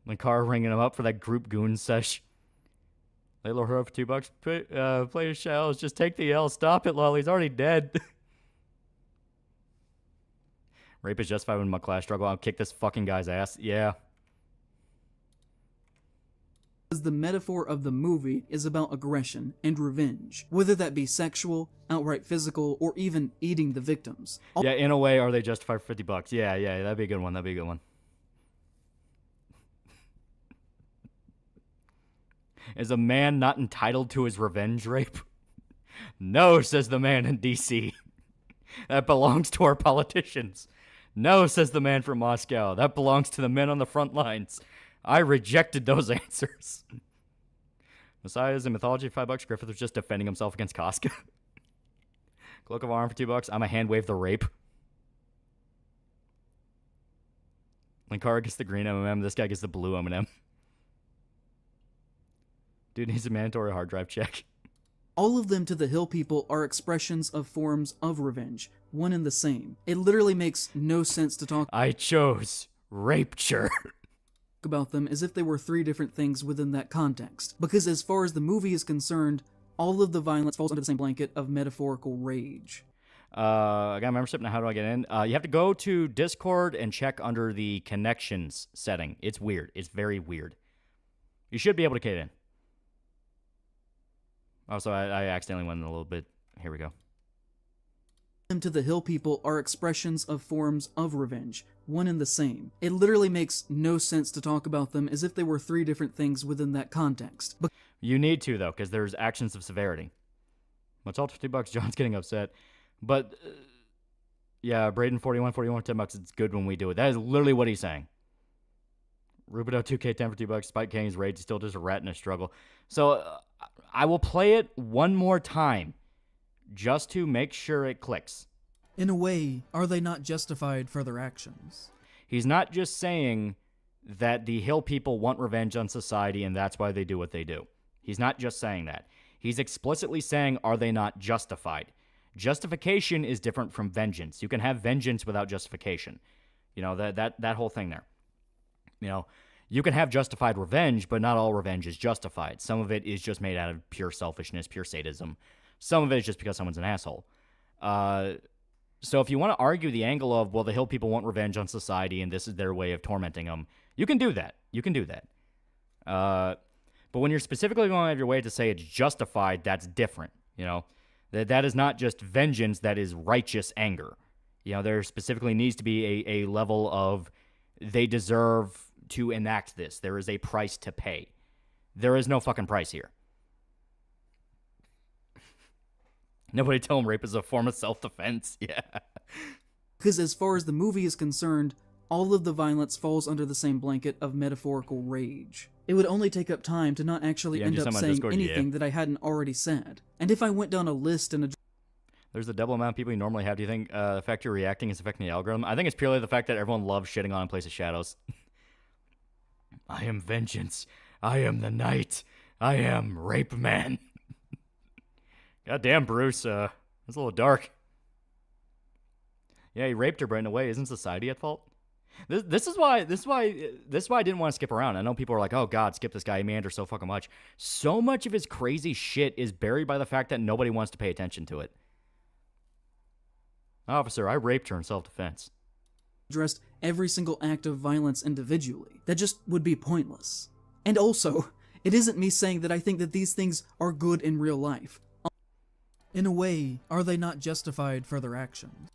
Linkara ringing him up for that group goon sesh. Lay low her up for $2. Play your shells. Just take the L. Stop it, Lolly. He's already dead. Rape is justified when my class struggle. I'll kick this fucking guy's ass. Yeah. The metaphor of the movie is about aggression and revenge, whether that be sexual, outright physical, or even eating the victims. Yeah, in a way, are they justified for $50? Yeah, that'd be a good one. Is a man not entitled to his revenge rape? No, says the man in D.C. That belongs to our politicians. No, says the man from Moscow. That belongs to the men on the front lines. I rejected those answers. Messiah is a mythology for $5. Griffith was just defending himself against Casca. Cloak of Arm for $2. I'm a hand wave the rape. Linkara gets the green M&M. This guy gets the blue M&M. Dude needs a mandatory hard drive check. All of them to the Hill people are expressions of forms of revenge, one and the same. It literally makes no sense to talk I chose rapture about them as if they were three different things within that context. Because as far as the movie is concerned, all of the violence falls under the same blanket of metaphorical rage. I got a membership, now how do I get in? You have to go to Discord and check under the connections setting. It's weird. It's very weird. You should be able to get in. Also, I accidentally went in a little bit. Here we go. Them to the Hill people are expressions of forms of revenge, one and the same. It literally makes no sense to talk about them as if they were three different things within that context. You need to, though, because there's actions of severity. What's all $50? John's getting upset. But, yeah, Braden 41, $10. It's good when we do it. That is literally what he's saying. Rubido 2K 10 for $2. Spike King's rage is still just a rat in a struggle. So, I will play it one more time just to make sure it clicks. In a way, are they not justified for their actions? He's not just saying that the Hill people want revenge on society and that's why they do what they do. He's not just saying that. He's explicitly saying, are they not justified? Justification is different from vengeance. You can have vengeance without justification. You know, that whole thing there. You know, you can have justified revenge, but not all revenge is justified. Some of it is just made out of pure selfishness, pure sadism. Some of it is just because someone's an asshole. So if you want to argue the angle of, well, the Hill people want revenge on society and this is their way of tormenting them, you can do that. But when you're specifically going out of your way to say it's justified, that's different. You know, that is not just vengeance, that is righteous anger. You know, there specifically needs to be a level of they deserve to enact this. There is a price to pay. There is no fucking price here. Nobody tell him rape is a form of self-defense. Yeah. Because as far as the movie is concerned, all of the violence falls under the same blanket of metaphorical rage. It would only take up time to not actually end up saying anything that I hadn't already said. And if I went down a list and there's a double amount of people you normally have. Do you think the fact you're reacting is affecting the algorithm? I think it's purely the fact that everyone loves shitting on In Place of Shadows. I am vengeance. I am the night. I am rape man. Goddamn, Bruce. That's a little dark. Yeah, he raped her, but in a way, isn't society at fault? This is why I didn't want to skip around. I know people are like, oh god, skip this guy, he meanders so fucking much. So much of his crazy shit is buried by the fact that nobody wants to pay attention to it. Officer, I raped her in self-defense. Addressed every single act of violence individually. That just would be pointless. And also, it isn't me saying that I think that these things are good in real life. In a way, are they not justified for their actions?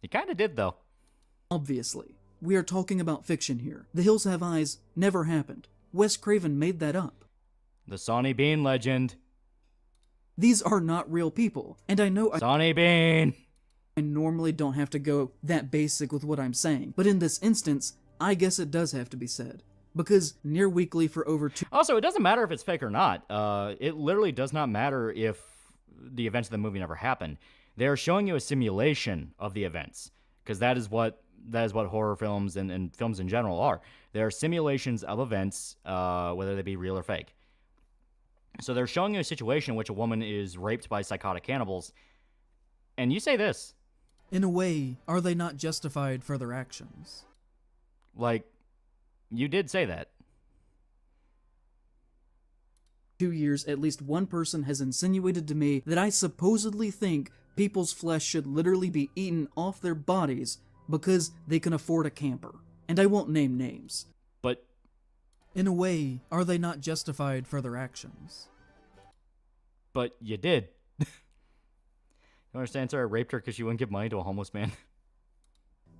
He kind of did, though. Obviously. We are talking about fiction here. The Hills Have Eyes never happened. Wes Craven made that up. The Sonny Bean legend. These are not real people, and I know Sonny Bean! I normally don't have to go that basic with what I'm saying, but in this instance, I guess it does have to be said. Because near weekly for over 2... Also, it doesn't matter if it's fake or not. It literally does not matter if the events of the movie never happened. They're showing you a simulation of the events, because that is what horror films and films in general are. They are simulations of events, whether they be real or fake. So they're showing you a situation in which a woman is raped by psychotic cannibals, and you say this. In a way, are they not justified for their actions? Like, you did say that. 2 years, at least one person has insinuated to me that I supposedly think people's flesh should literally be eaten off their bodies because they can afford a camper. And I won't name names. But in a way, are they not justified for their actions? But you did. You understand, sir? I raped her because she wouldn't give money to a homeless man.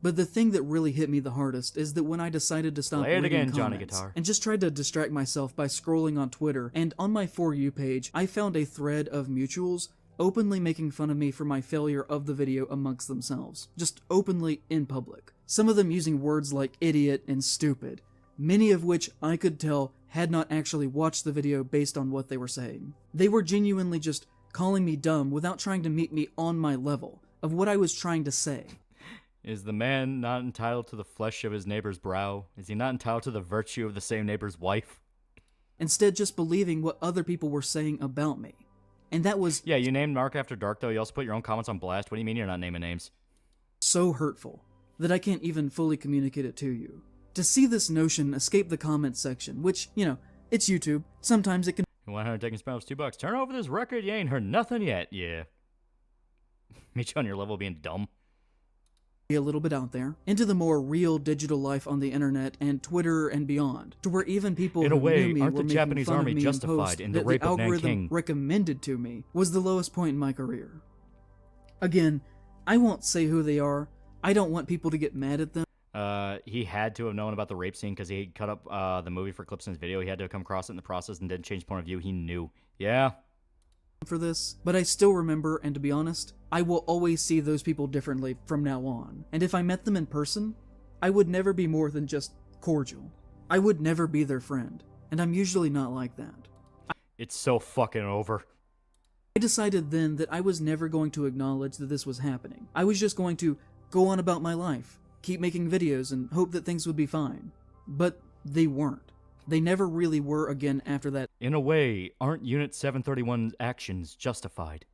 But the thing that really hit me the hardest is that when I decided to stop reading again, comments Johnny Guitar. and just tried to distract myself by scrolling on Twitter, and on my For You page, I found a thread of mutuals openly making fun of me for my failure of the video amongst themselves. Just openly in public. Some of them using words like idiot and stupid, many of which I could tell had not actually watched the video based on what they were saying. They were genuinely just calling me dumb without trying to meet me on my level of what I was trying to say. Is the man not entitled to the flesh of his neighbor's brow? Is he not entitled to the virtue of the same neighbor's wife? Instead, just believing what other people were saying about me. And that was... Yeah, you named Mark After Dark, though. You also put your own comments on blast. What do you mean you're not naming names? So hurtful that I can't even fully communicate it to you. To see this notion escape the comments section, which, you know, it's YouTube. Sometimes it can... 100 taking spells, $2. Turn over this record. You ain't heard nothing yet. Yeah. Meet you on your level of being dumb. A little bit out there into the more real digital life on the internet and Twitter and beyond, to where even people in a who way, knew me aren't were the making Japanese fun army of me justified in the that rape the of algorithm Nanking? recommended to me was the lowest point in my career. Again, I won't say who they are. I don't want people to get mad at them. He had to have known about the rape scene because he cut up the movie for clips in his video. He had to have come across it in the process and didn't change point of view. He knew. Yeah. For this, but I still remember, and to be honest, I will always see those people differently from now on. And if I met them in person, I would never be more than just cordial. I would never be their friend, and I'm usually not like that. It's so fucking over. I decided then that I was never going to acknowledge that this was happening. I was just going to go on about my life, keep making videos, and hope that things would be fine. But they weren't. They never really were again after that. In a way, aren't Unit 731's actions justified?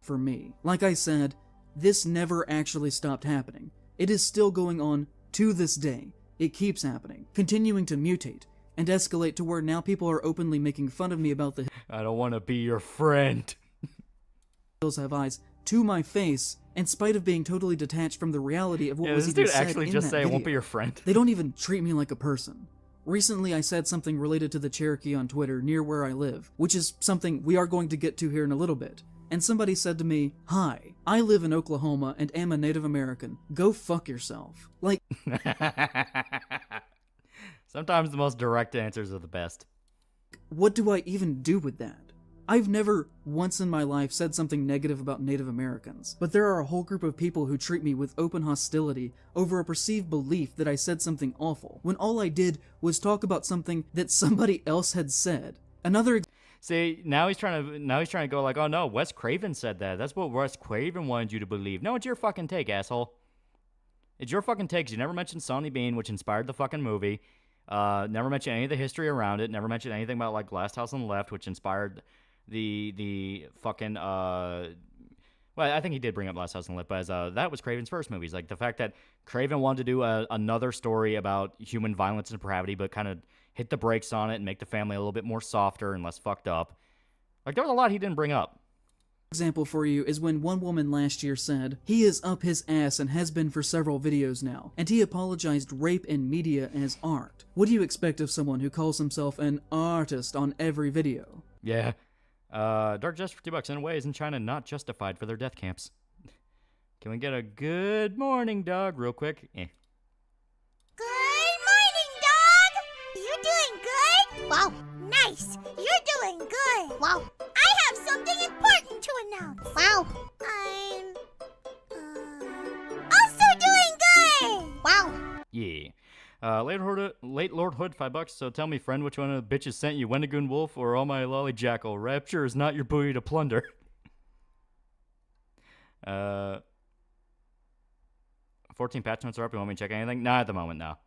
For me. Like I said, this never actually stopped happening. It is still going on to this day. It keeps happening, continuing to mutate and escalate to where now people are openly making fun of me about the I don't want to be your friend. Hills Have Eyes to my face, in spite of being totally detached from the reality of what was even said actually in just that say I won't video. be your friend. They don't even treat me like a person. Recently, I said something related to the Cherokee on Twitter near where I live, which is something we are going to get to here in a little bit. And somebody said to me, "Hi, I live in Oklahoma and am a Native American. Go fuck yourself." Like, sometimes the most direct answers are the best. What do I even do with that? I've never once in my life said something negative about Native Americans, but there are a whole group of people who treat me with open hostility over a perceived belief that I said something awful, when all I did was talk about something that somebody else had said. See, now he's trying to go like, oh no, Wes Craven said that. That's what Wes Craven wanted you to believe. No, it's your fucking take, asshole. It's your fucking take. You never mentioned Sonny Bean, which inspired the fucking movie. Never mentioned any of the history around it. Never mentioned anything about like Last House on the Left, which inspired the fucking well, I think he did bring up Last House on the Left, but that was Craven's first movies. Like the fact that Craven wanted to do another story about human violence and depravity, but kind of hit the brakes on it and make the family a little bit more softer and less fucked up. Like there was a lot he didn't bring up. Example for you is when one woman last year said, he is up his ass and has been for several videos now, and he apologized rape in media as art. What do you expect of someone who calls himself an artist on every video? Yeah. Dark Justice for $2 in a way isn't China not justified for their death camps. Can we get a good morning, dog, real quick? Good morning, dog! You doing good? Wow, nice. You're doing good. Wow. I have something important to announce. Wow. I'm also doing good. Wow. Yeah. Late Lord Hood, $5. So tell me, friend, which one of the bitches sent you, Wendigoon Wolf or Almighty Jackal? Rapture is not your buoy to plunder. 14 patch notes are up. You want me to check anything? Nah, at the moment, no.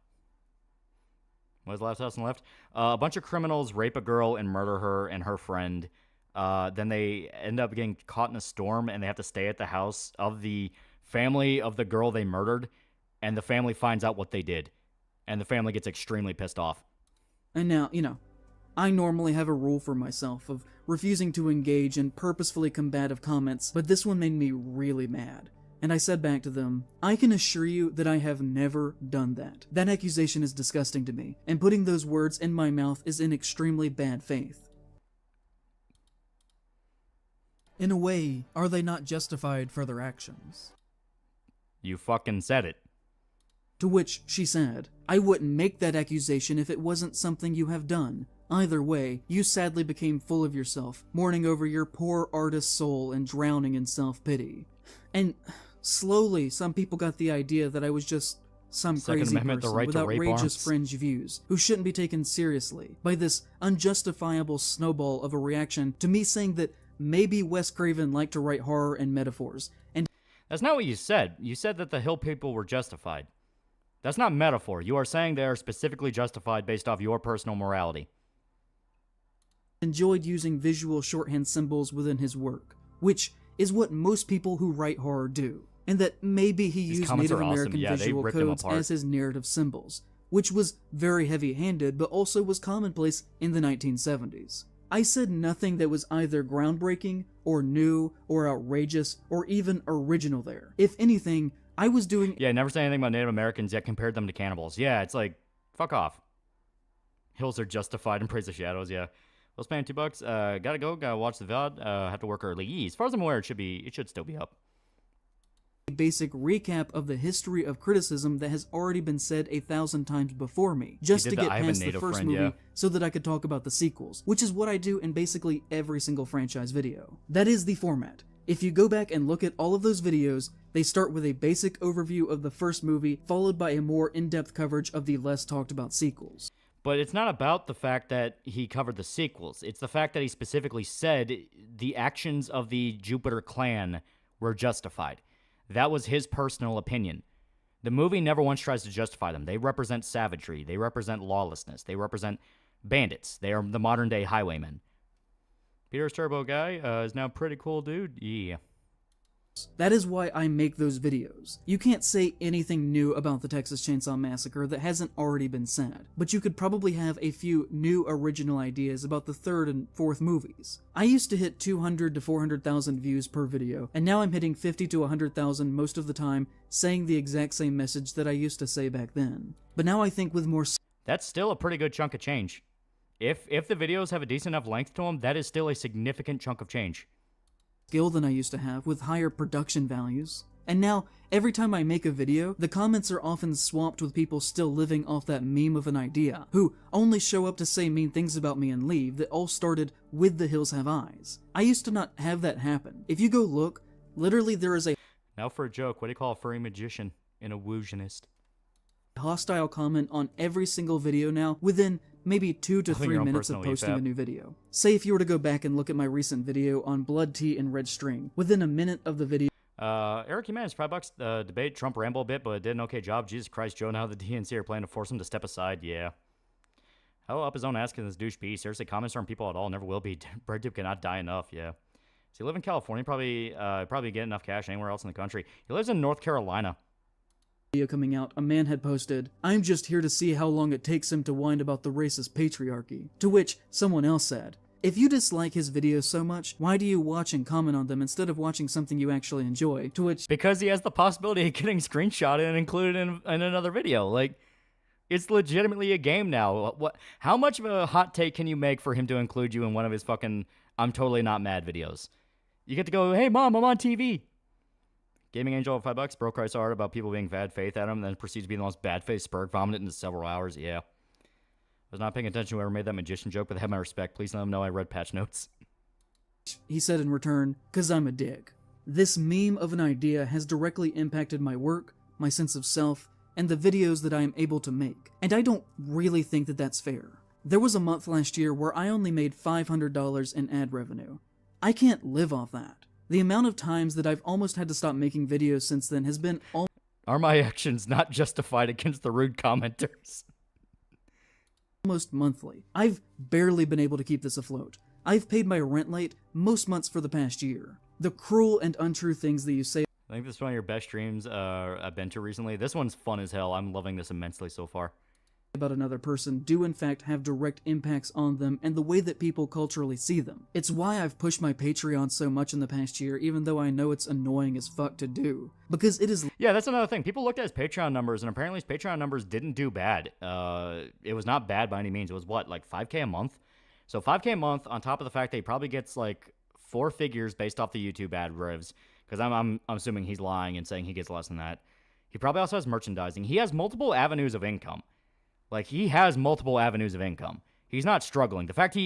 What was the last house on the left? A bunch of criminals rape a girl and murder her and her friend. Then they end up getting caught in a storm, and they have to stay at the house of the family of the girl they murdered, and the family finds out what they did. And the family gets extremely pissed off. And now, I normally have a rule for myself of refusing to engage in purposefully combative comments, but this one made me really mad. And I said back to them, I can assure you that I have never done that. That accusation is disgusting to me, and putting those words in my mouth is in extremely bad faith. In a way, are they not justified for their actions? You fucking said it. To which she said, I wouldn't make that accusation if it wasn't something you have done. Either way, you sadly became full of yourself, mourning over your poor artist soul and drowning in self-pity. And slowly, some people got the idea that I was just some crazy person with outrageous fringe views who shouldn't be taken seriously by this unjustifiable snowball of a reaction to me saying that maybe Wes Craven liked to write horror and metaphors. And that's not what you said. You said that the Hill people were justified. That's not metaphor. You are saying they are specifically justified based off your personal morality. Enjoyed using visual shorthand symbols within his work, which is what most people who write horror do, and that maybe he used Native American visual codes as his narrative symbols, which was very heavy-handed but also was commonplace in the 1970s. I said nothing that was either groundbreaking, or new, or outrageous, or even original there. If anything, I was doing... Yeah, never said anything about Native Americans, yet compared them to cannibals. Yeah, it's like, fuck off. Hills are justified in Praise the Shadows, yeah. Well, spam $2. Gotta go, gotta watch the VOD. Have to work early. As far as I'm aware, it should still be up. A basic recap of the history of criticism that has already been said 1,000 times before me, just to get past the first movie so that I could talk about the sequels, which is what I do in basically every single franchise video. That is the format. If you go back and look at all of those videos, they start with a basic overview of the first movie, followed by a more in-depth coverage of the less talked about sequels. But it's not about the fact that he covered the sequels. It's the fact that he specifically said the actions of the Jupiter clan were justified. That was his personal opinion. The movie never once tries to justify them. They represent savagery. They represent lawlessness. They represent bandits. They are the modern-day highwaymen. Peter's Turbo Guy is now pretty cool, dude. Yeah. That is why I make those videos. You can't say anything new about the Texas Chainsaw Massacre that hasn't already been said, but you could probably have a few new original ideas about the third and fourth movies. I used to hit 200 to 400,000 views per video, and now I'm hitting 50 to 100,000 most of the time, saying the exact same message that I used to say back then. But now I think with more... That's still a pretty good chunk of change. If the videos have a decent enough length to them, that is still a significant chunk of change. Skill than I used to have, with higher production values. And now, every time I make a video, the comments are often swamped with people still living off that meme of an idea, who only show up to say mean things about me and leave, that all started with The Hills Have Eyes. I used to not have that happen. If you go look, literally there is a... Now for a joke, what do you call a furry magician? An illusionist. Hostile comment on every single video now within maybe 2 to 3 minutes of posting a new video. Say if you were to go back and look at my recent video on blood tea and red string, within a minute of the video... Eric Jimenez, $5. Debate Trump ramble a bit, but did an okay job. Jesus Christ, Joe, now the DNC are planning to force him to step aside. Yeah. How up his own ass in this douche piece? Seriously, comments aren't people at all. Never will be. Breadtube cannot die enough. Yeah. Does he live in California? Probably get enough cash anywhere else in the country. He lives in North Carolina. Video coming out, a man had posted, "I'm just here to see how long it takes him to whine about the racist patriarchy." To which someone else said, "If you dislike his videos so much, why do you watch and comment on them instead of watching something you actually enjoy?" To which... Because he has the possibility of getting screenshotted and included in another video. Like, it's legitimately a game now. How much of a hot take can you make for him to include you in one of his fucking I'm totally not mad videos? You get to go, "Hey mom, I'm on TV." Gaming Angel, $5, broke Christ hard about people being bad faith at him, then proceeds to be the most bad-faced spurg, vomited into several hours. Yeah. I was not paying attention to whoever made that magician joke, but they have my respect. Please let them know I read patch notes. He said in return, "'Cause I'm a dick." This meme of an idea has directly impacted my work, my sense of self, and the videos that I am able to make. And I don't really think that that's fair. There was a month last year where I only made $500 in ad revenue. I can't live off that. The amount of times that I've almost had to stop making videos since then has been Are my actions not justified against the rude commenters? Almost monthly. I've barely been able to keep this afloat. I've paid my rent late most months for the past year. The cruel and untrue things that you say... I think this is one of your best streams I've been to recently. This one's fun as hell. I'm loving this immensely so far. ...about another person do in fact have direct impacts on them and the way that people culturally see them. It's why I've pushed my Patreon so much in the past year, even though I know it's annoying as fuck to do. Because it is... Yeah, that's another thing. People looked at his Patreon numbers, and apparently his Patreon numbers didn't do bad. It was not bad by any means. It was, what, like 5K a month? So 5K a month, on top of the fact that he probably gets, like, 4 figures based off the YouTube ad revs, because I'm assuming he's lying and saying he gets less than that. He probably also has merchandising. He has multiple avenues of income. Like, he has multiple avenues of income. He's not struggling. The fact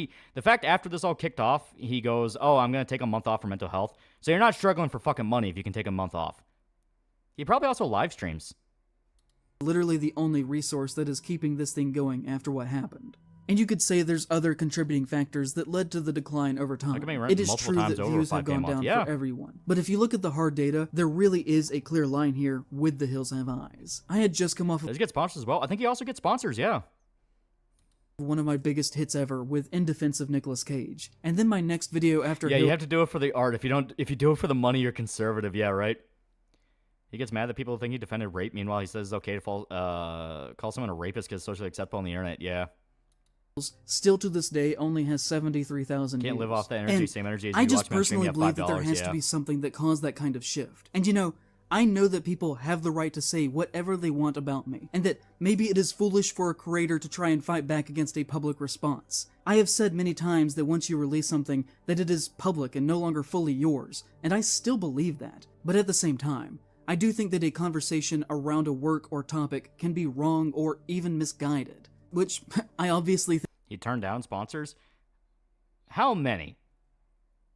after this all kicked off, he goes, "Oh, I'm going to take a month off for mental health." So you're not struggling for fucking money if you can take a month off. He probably also live streams. Literally the only resource that is keeping this thing going after what happened. And you could say there's other contributing factors that led to the decline over time. It is true that views have gone down for everyone. But if you look at the hard data, there really is a clear line here with The Hills Have Eyes. I had just come off of... Does he get sponsors as well? I think he also gets sponsors, yeah. One of my biggest hits ever with In Defense of Nicolas Cage. And then my next video after... Yeah, you have to do it for the art. If you do it for the money, you're conservative. Yeah, right? He gets mad that people think he defended rape. Meanwhile, he says it's okay to call someone a rapist because it's socially acceptable on the internet. Yeah. Still to this day only has 73,000 views. Can't live off that energy, same energy as you I just watch my stream, personally you have believe that there $5, has to be something that caused that kind of shift. And you know, I know that people have the right to say whatever they want about me, and that maybe it is foolish for a creator to try and fight back against a public response. I have said many times that once you release something, that it is public and no longer fully yours, and I still believe that. But at the same time, I do think that a conversation around a work or topic can be wrong or even misguided, which I obviously think he turned down sponsors? How many?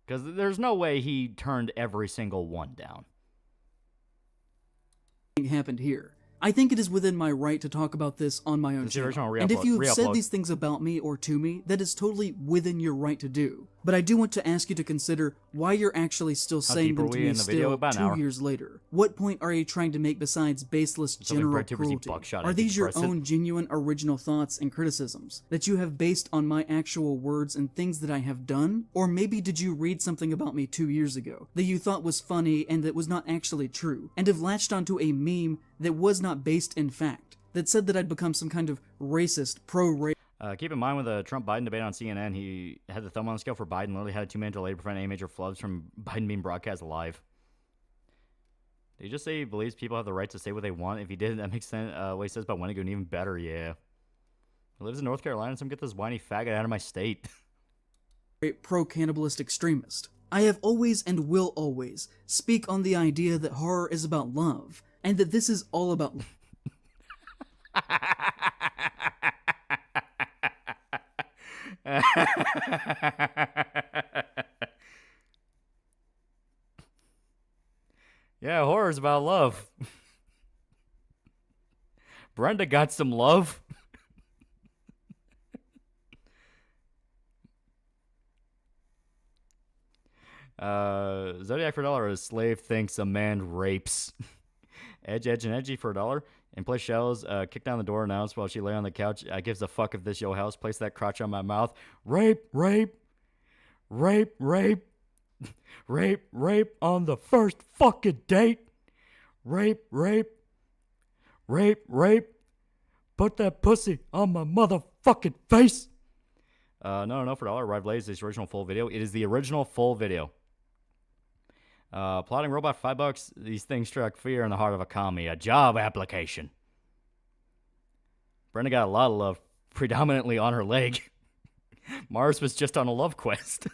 Because there's no way he turned every single one down. Happened here. I think it is within my right to talk about this on my own channel. And if you have said these things about me or to me, that is totally within your right to do. But I do want to ask you to consider why you're actually still saying them to me still 2 years later. What point are you trying to make besides baseless general cruelty? Are these your own genuine original thoughts and criticisms that you have based on my actual words and things that I have done? Or maybe did you read something about me 2 years ago that you thought was funny and that was not actually true, and have latched onto a meme that was not based in fact, that said that I'd become some kind of racist, pro-race... Keep in mind with the Trump-Biden debate on CNN, he had the thumb on the scale for Biden, literally had a 2-minute delay to prevent any major flubs from Biden being broadcast live. Did he just say he believes people have the right to say what they want? If he did, that makes sense. What he says about Wendigoon even better, yeah. He lives in North Carolina, so I'm get this whiny faggot out of my state. Pro-cannibalist extremist. I have always and will always speak on the idea that horror is about love, and that this is all about... Yeah, horror's about love. Brenda got some love. Zodiac for $1. A slave thinks a man rapes. Edge, and edgy for $1. And play shells, kick down the door, announce while she lay on the couch, I gives a fuck if this yo house, place that crotch on my mouth. Rape, rape, rape, rape, rape, rape on the first fucking date. Rape, rape, rape, rape, put that pussy on my motherfucking face. No, for $1. Arrived late is this original full video. It is the original full video. Plotting robot, $5. These things struck fear in the heart of a commie. A job application. Brenda got a lot of love, predominantly on her leg. Mars was just on a love quest.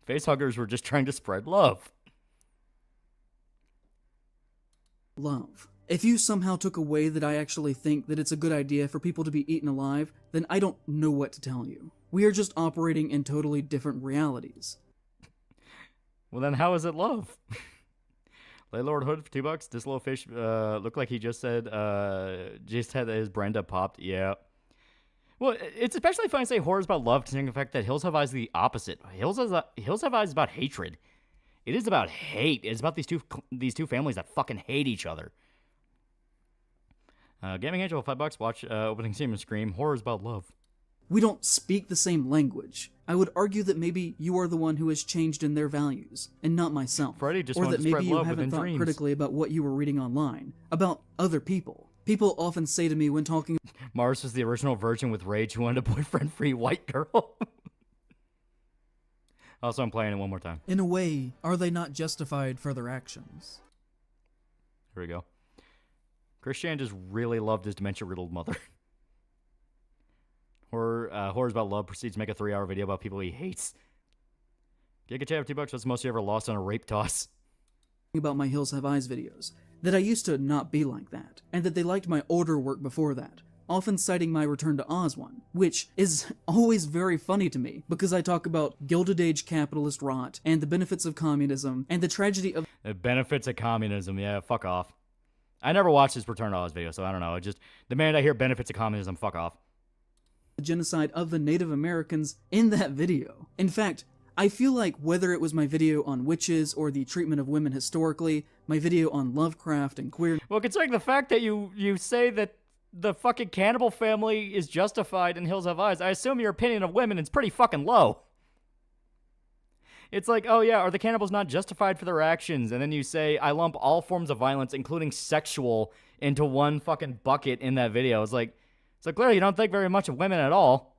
Facehuggers were just trying to spread love. Love. If you somehow took away that I actually think that it's a good idea for people to be eaten alive, then I don't know what to tell you. We are just operating in totally different realities. Well, then how is it love? Laylord Hood for $2. This little fish looked like he just said, just had his Brenda popped. Yeah. Well, it's especially funny to say horror is about love, considering the fact that Hills Have Eyes is the opposite. Hills Have Eyes is about hatred. It is about hate. It's about these two families that fucking hate each other. Gaming Angel, $5. Watch opening scene and scream. Horror is about love. We don't speak the same language. I would argue that maybe you are the one who has changed in their values, and not myself. Freddy just or wanted that to spread maybe you love haven't within thought dreams. critically about what you were reading online, about other people. People often say to me when talking... Mars was the original virgin with rage who wanted a boyfriend-free white girl. Also, I'm playing it one more time. In a way, are they not justified for their actions? Here we go. Christian just really loved his dementia-riddled mother. Horror's about love proceeds to make a 3-hour video about people he hates. Giga Chat for $2. What's the most you ever lost on a rape toss? About my Hills Have Eyes videos, that I used to not be like that, and that they liked my older work before that, often citing my Return to Oz one, which is always very funny to me, because I talk about Gilded Age capitalist rot, and the benefits of communism, and the tragedy of... The benefits of communism, yeah, fuck off. I never watched his Return to Oz video, so I don't know. The minute I hear benefits of communism, fuck off. The genocide of the Native Americans in that video. In fact, I feel like whether it was my video on witches or the treatment of women historically, my video on Lovecraft and queer... Well, considering the fact that you say that the fucking cannibal family is justified in Hills Have Eyes, I assume your opinion of women is pretty fucking low. It's like, oh yeah, are the cannibals not justified for their actions? And then you say, I lump all forms of violence, including sexual, into one fucking bucket in that video. It's like, so clearly you don't think very much of women at all.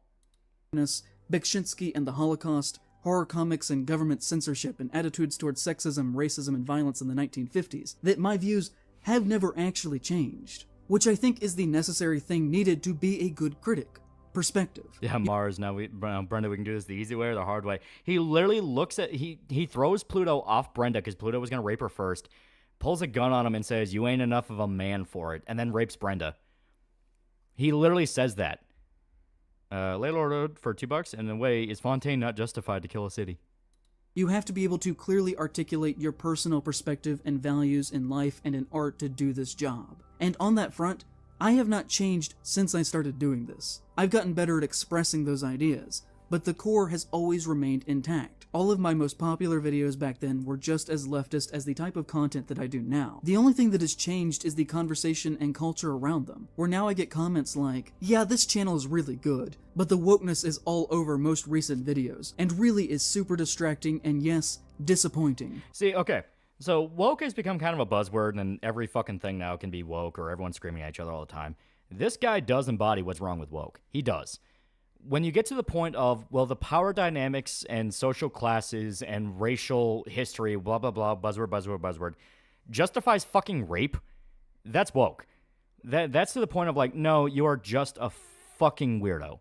Beksinski and the Holocaust, horror comics and government censorship, and attitudes towards sexism, racism, and violence in the 1950s, that my views have never actually changed. Which I think is the necessary thing needed to be a good critic. Perspective. Yeah, Mars, Brenda, we can do this the easy way or the hard way. He literally looks at, he throws Pluto off Brenda because Pluto was going to rape her first, pulls a gun on him and says, you ain't enough of a man for it, and then rapes Brenda. He literally says that. Laylord for $2, and in a way, is Fontaine not justified to kill a city? You have to be able to clearly articulate your personal perspective and values in life and in art to do this job. And on that front, I have not changed since I started doing this. I've gotten better at expressing those ideas, but the core has always remained intact. All of my most popular videos back then were just as leftist as the type of content that I do now. The only thing that has changed is the conversation and culture around them, where now I get comments like, yeah, this channel is really good, but the wokeness is all over most recent videos, and really is super distracting and yes, disappointing. See, okay. So woke has become kind of a buzzword, and every fucking thing now can be woke, or everyone's screaming at each other all the time. This guy does embody what's wrong with woke. He does. When you get to the point of, well, the power dynamics and social classes and racial history, blah, blah, blah, buzzword, justifies fucking rape, that's woke. That's to the point of like, no, you are just a fucking weirdo.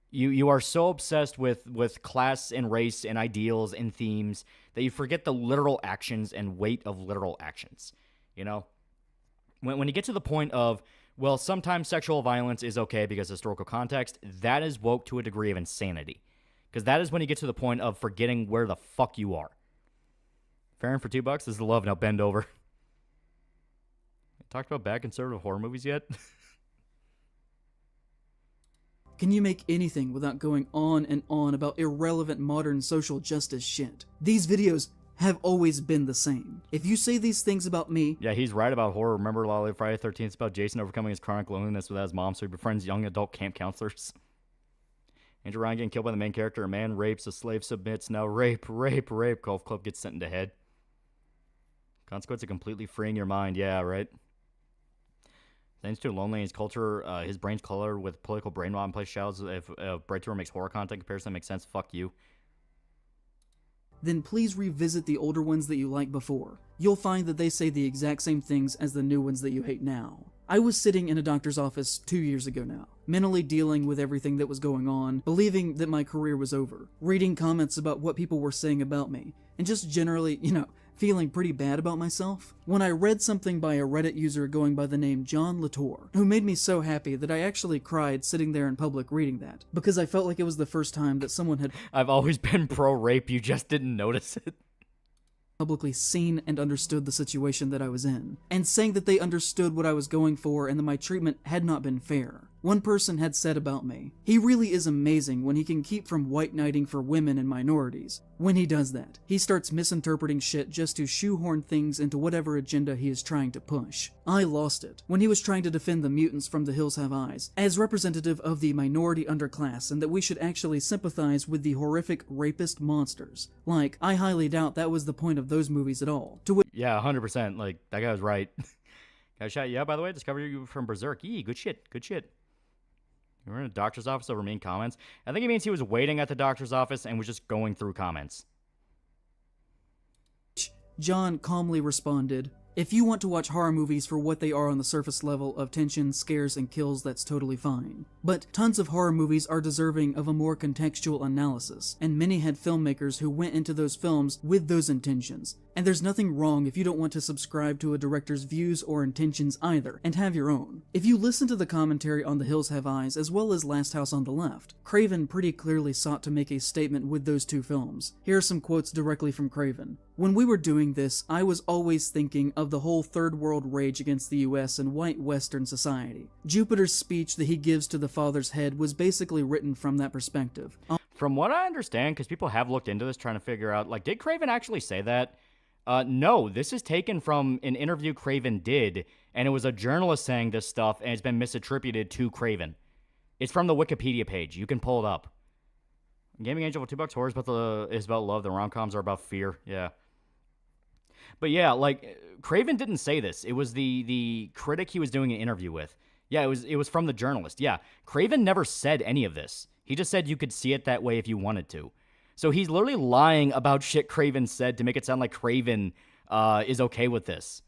You are so obsessed with class and race and ideals and themes that you forget the literal actions and weight of literal actions. You know? When you get to the point of, well, sometimes sexual violence is okay because of historical context, that is woke to a degree of insanity. Because that is when you get to the point of forgetting where the fuck you are. Farron for $2. This is the love. Now bend over. Talked about bad conservative horror movies yet? Can you make anything without going on and on about irrelevant modern social justice shit? These videos have always been the same. If you say these things about me... Yeah, he's right about horror. Remember Lolly Friday the 13th? It's about Jason overcoming his chronic loneliness without his mom, so he befriends young adult camp counselors. Andrew Ryan getting killed by the main character. A man rapes, a slave submits. Now rape. Golf club gets sent into head. Consequence of completely freeing your mind. Yeah, right? Thanks to lonely in his culture, his brain's colored with political brainwash and place shadows. If Breakthrough makes horror content comparison makes sense, fuck you. Then please revisit the older ones that you liked before. You'll find that they say the exact same things as the new ones that you hate now. I was sitting in a doctor's office 2 years ago now, mentally dealing with everything that was going on, believing that my career was over, reading comments about what people were saying about me, and just generally, feeling pretty bad about myself, when I read something by a Reddit user going by the name John Latour, who made me so happy that I actually cried sitting there in public reading that, because I felt like it was the first time that someone had... I've always been pro-rape, you just didn't notice it. Publicly seen and understood the situation that I was in, and saying that they understood what I was going for and that my treatment had not been fair. One person had said about me, "He really is amazing when he can keep from white knighting for women and minorities. When he does that, he starts misinterpreting shit just to shoehorn things into whatever agenda he is trying to push." I lost it when he was trying to defend the mutants from The Hills Have Eyes as representative of the minority underclass and that we should actually sympathize with the horrific rapist monsters. Like, I highly doubt that was the point of those movies at all. Yeah, 100%. Like, that guy was right. Guy shot you out, by the way. Discovered you from Berserk. Yee, good shit. You were in a doctor's office over mean comments. I think it means he was waiting at the doctor's office and was just going through comments. John calmly responded, "If you want to watch horror movies for what they are on the surface level of tension, scares, and kills, that's totally fine. But tons of horror movies are deserving of a more contextual analysis, and many had filmmakers who went into those films with those intentions. And there's nothing wrong if you don't want to subscribe to a director's views or intentions either, and have your own. If you listen to the commentary on The Hills Have Eyes as well as Last House on the Left, Craven pretty clearly sought to make a statement with those two films. Here are some quotes directly from Craven. "When we were doing this, I was always thinking of the whole third world rage against the US and white Western society. Jupiter's speech that he gives to the father's head was basically written from that perspective." From what I understand, because people have looked into this trying to figure out, like, did Craven actually say that? No, this is taken from an interview Craven did, and it was a journalist saying this stuff, and it's been misattributed to Craven. It's from the Wikipedia page. You can pull it up. Gaming Angel for $2. Horror is about love. The rom-coms are about fear. Yeah. But yeah, like, Craven didn't say this. It was the critic he was doing an interview with. Yeah, it was from the journalist. Yeah, Craven never said any of this. He just said you could see it that way if you wanted to. So he's literally lying about shit Craven said to make it sound like Craven is okay with this.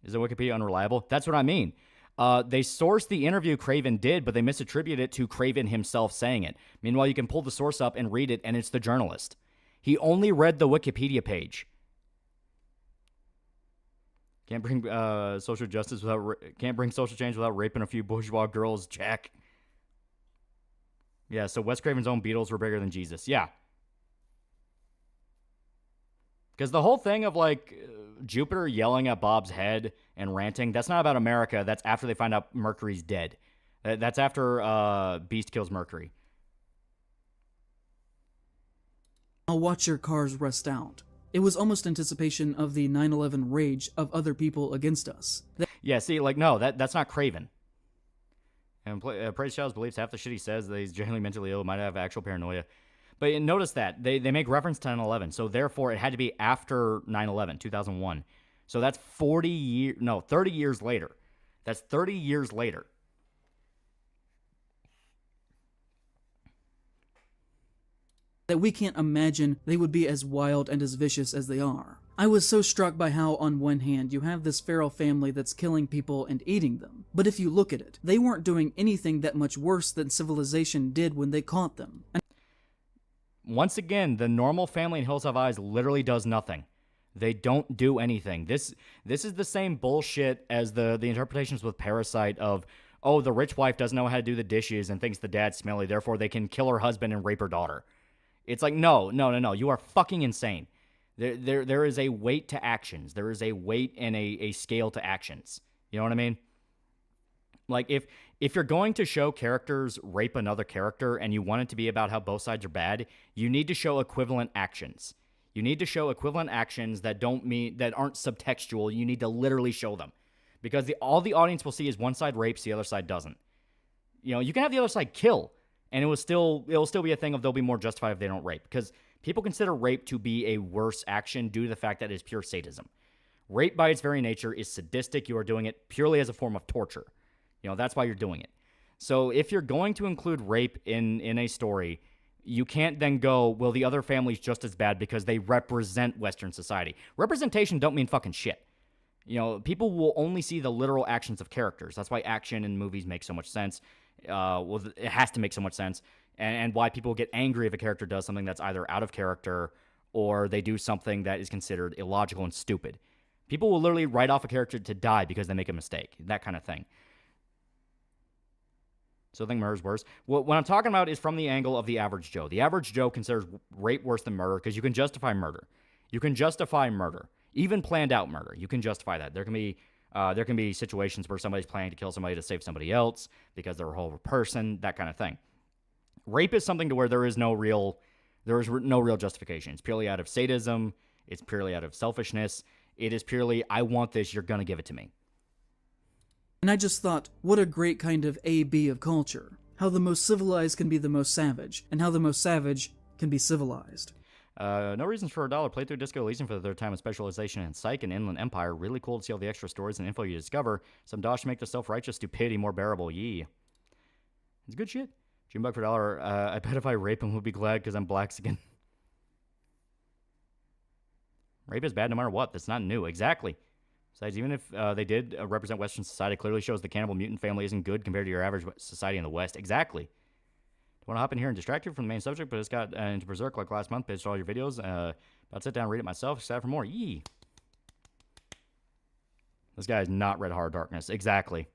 Is the Wikipedia unreliable? That's what I mean. They sourced the interview Craven did, but they misattributed it to Craven himself saying it. Meanwhile, you can pull the source up and read it, and it's the journalist. He only read the Wikipedia page. Can't bring social justice without can't bring social change without raping a few bourgeois girls, Jack. Yeah, so Wes Craven's own Beatles were bigger than Jesus. Yeah. Because the whole thing of, like, Jupiter yelling at Bob's head and ranting, that's not about America. That's after they find out Mercury's dead. That's after Beast kills Mercury. "I'll watch your cars rust out." It was almost anticipation of the 9/11 rage of other people against us. Yeah, see, like, no, that's not Craven. And Praise Childs believes half the shit he says that he's genuinely mentally ill, might have actual paranoia. But notice that they make reference to 9/11, so therefore it had to be after 9/11, 2001. So that's 30 years later. That's 30 years later. That we can't imagine they would be as wild and as vicious as they are. I was so struck by how, on one hand, you have this feral family that's killing people and eating them, but if you look at it, they weren't doing anything that much worse than civilization did when they caught them. Once again, the normal family in Hills Have Eyes literally does nothing. They don't do anything. This is the same bullshit as the interpretations with Parasite of, oh, the rich wife doesn't know how to do the dishes and thinks the dad's smelly, therefore they can kill her husband and rape her daughter. It's like, no. You are fucking insane. There is a weight to actions. There is a weight and a scale to actions. You know what I mean? Like, if you're going to show characters rape another character and you want it to be about how both sides are bad, you need to show equivalent actions. You need to show equivalent actions that aren't subtextual. You need to literally show them. Because all the audience will see is one side rapes, the other side doesn't. You know, you can have the other side kill, and it will still be a thing of they'll be more justified if they don't rape. Because people consider rape to be a worse action due to the fact that it is pure sadism. Rape by its very nature is sadistic. You are doing it purely as a form of torture. You know, that's why you're doing it. So if you're going to include rape in a story, you can't then go, well, the other family's just as bad because they represent Western society. Representation don't mean fucking shit. You know, people will only see the literal actions of characters. That's why action in movies makes so much sense. It has to make so much sense. And why people get angry if a character does something that's either out of character or they do something that is considered illogical and stupid. People will literally write off a character to die because they make a mistake. That kind of thing. So I think murder's worse. What I'm talking about is from the angle of the average Joe. The average Joe considers rape worse than murder because you can justify murder. You can justify murder. Even planned out murder. You can justify that. There can be situations where somebody's planning to kill somebody to save somebody else because they're a whole person, that kind of thing. Rape is something to where there is no real justification. It's purely out of sadism. It's purely out of selfishness. It is purely, I want this, you're going to give it to me. And I just thought, what a great kind of A-B of culture. How the most civilized can be the most savage, and how the most savage can be civilized. No reasons for $1. Playthrough Disco Elysium for the third time with specialization in Psych and Inland Empire. Really cool to see all the extra stories and info you discover. Some dosh to make the self-righteous stupidity more bearable. Yee. It's good shit. Junebug for $1. I bet if I rape him, we'll be glad because I'm Blaxican. Rape is bad no matter what. That's not new. Exactly. Besides, even if they did represent Western society, it clearly shows the cannibal mutant family isn't good compared to your average society in the West. Exactly. Don't want to hop in here and distract you from the main subject, but it's got into Berserk like last month. Pitched all your videos. About to sit down and read it myself. Excited for more. Yee. This guy has not read Hard Darkness. Exactly.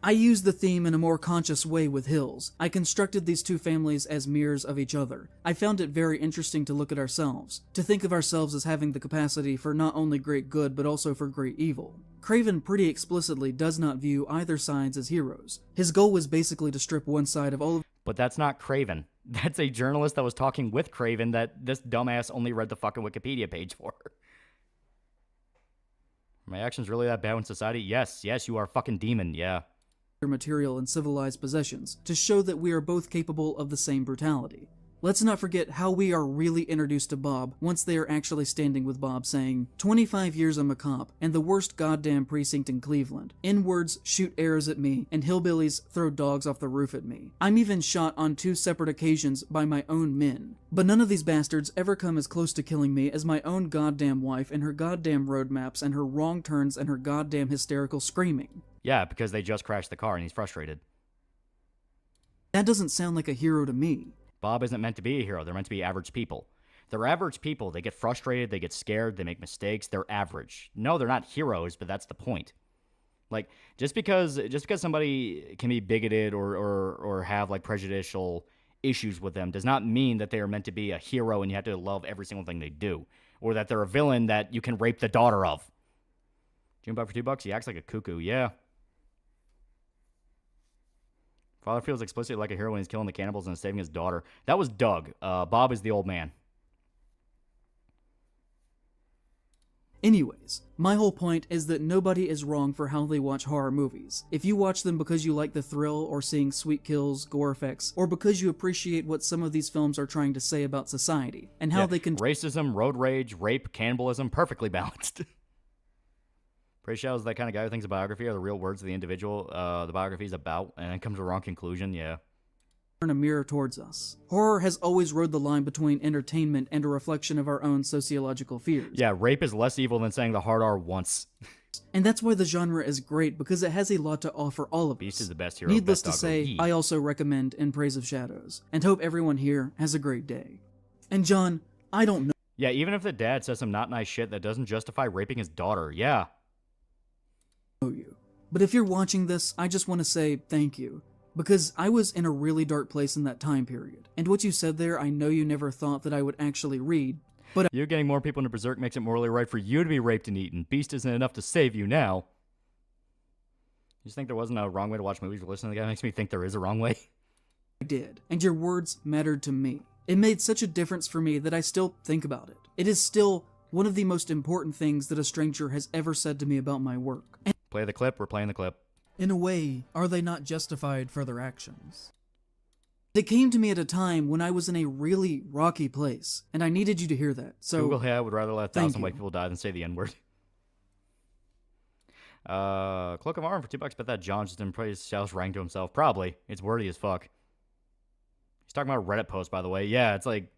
I used the theme in a more conscious way with Hills. I constructed these two families as mirrors of each other. I found it very interesting to look at ourselves, to think of ourselves as having the capacity for not only great good, but also for great evil. Craven pretty explicitly does not view either sides as heroes. His goal was basically to strip one side of all of... But that's not Craven. That's a journalist that was talking with Craven that this dumbass only read the fucking Wikipedia page for. Are my actions really that bad in society? Yes, you are a fucking demon, yeah. Material and civilized possessions, to show that we are both capable of the same brutality. Let's not forget how we are really introduced to Bob once they are actually standing with Bob saying, 25 years I'm a cop, and the worst goddamn precinct in Cleveland. N-words shoot arrows at me, and hillbillies throw dogs off the roof at me. I'm even shot on 2 separate occasions by my own men. But none of these bastards ever come as close to killing me as my own goddamn wife and her goddamn roadmaps and her wrong turns and her goddamn hysterical screaming. Yeah, because they just crashed the car and he's frustrated. That doesn't sound like a hero to me. Bob isn't meant to be a hero. They're meant to be average people. They're average people. They get frustrated. They get scared. They make mistakes. They're average. No, they're not heroes, but that's the point. Like, just because somebody can be bigoted or have, like, prejudicial issues with them does not mean that they are meant to be a hero and you have to love every single thing they do. Or that they're a villain that you can rape the daughter of. Junebug for $2? He acts like a cuckoo. Yeah. Father feels explicitly like a hero when he's killing the cannibals and saving his daughter. That was Doug. Bob is the old man. Anyways, my whole point is that nobody is wrong for how they watch horror movies. If you watch them because you like the thrill or seeing sweet kills, gore effects, or because you appreciate what some of these films are trying to say about society, and how they can... Racism, road rage, rape, cannibalism, perfectly balanced. Pretty sure is that kind of guy who thinks a biography are the real words of the individual the biography is about, and it comes to a wrong conclusion, yeah. a mirror towards us. Horror has always rode the line between entertainment and a reflection of our own sociological fears. Yeah, rape is less evil than saying the hard R once. And that's why the genre is great, because it has a lot to offer all of us. Beast is the best hero. Needless best to say, I also recommend In Praise of Shadows, and hope everyone here has a great day. And John, I don't know. Yeah, even if the dad says some not nice shit, that doesn't justify raping his daughter. Yeah. You. But if you're watching this, I just want to say thank you. Because I was in a really dark place in that time period. And what you said there, I know you never thought that I would actually read, but you getting more people into Berserk makes it morally right for you to be raped and eaten. Beast isn't enough to save you now. You just think there wasn't a wrong way to watch movies or listen to the guy? Makes me think there is a wrong way. I did. And your words mattered to me. It made such a difference for me that I still think about it. It is still one of the most important things that a stranger has ever said to me about my work. And play the clip, we're playing the clip. in a way, are they not justified for their actions? It came to me at a time when I was in a really rocky place, and I needed you to hear that. So Google, hey, I would rather let 1,000 white people die than say the N-word. Cloak of Arm for $2, bet that John just didn't praise South rank to himself. Probably. It's wordy as fuck. He's talking about a Reddit post, by the way. Yeah, it's like...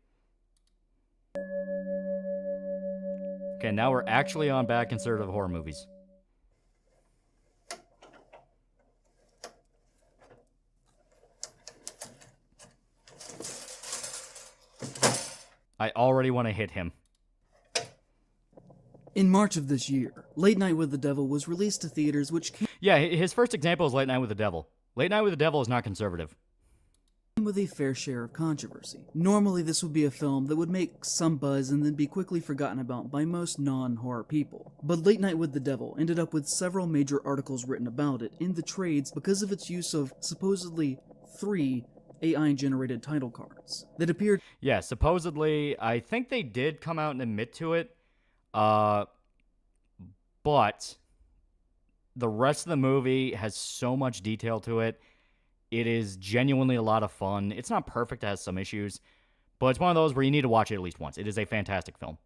Okay, now we're actually on bad conservative horror movies. I already want to hit him. In March of this year, Late Night with the Devil was released to theaters, which came Yeah, his first example is Late Night with the Devil. Late Night with the Devil is not conservative. With a fair share of controversy. Normally this would be a film that would make some buzz and then be quickly forgotten about by most non-horror people. But Late Night with the Devil ended up with several major articles written about it in the trades because of its use of supposedly 3 AI-generated title cards that appeared... Yeah, supposedly, I think they did come out and admit to it, but the rest of the movie has so much detail to it. It is genuinely a lot of fun. It's not perfect, it has some issues, but it's one of those where you need to watch it at least once. It is a fantastic film.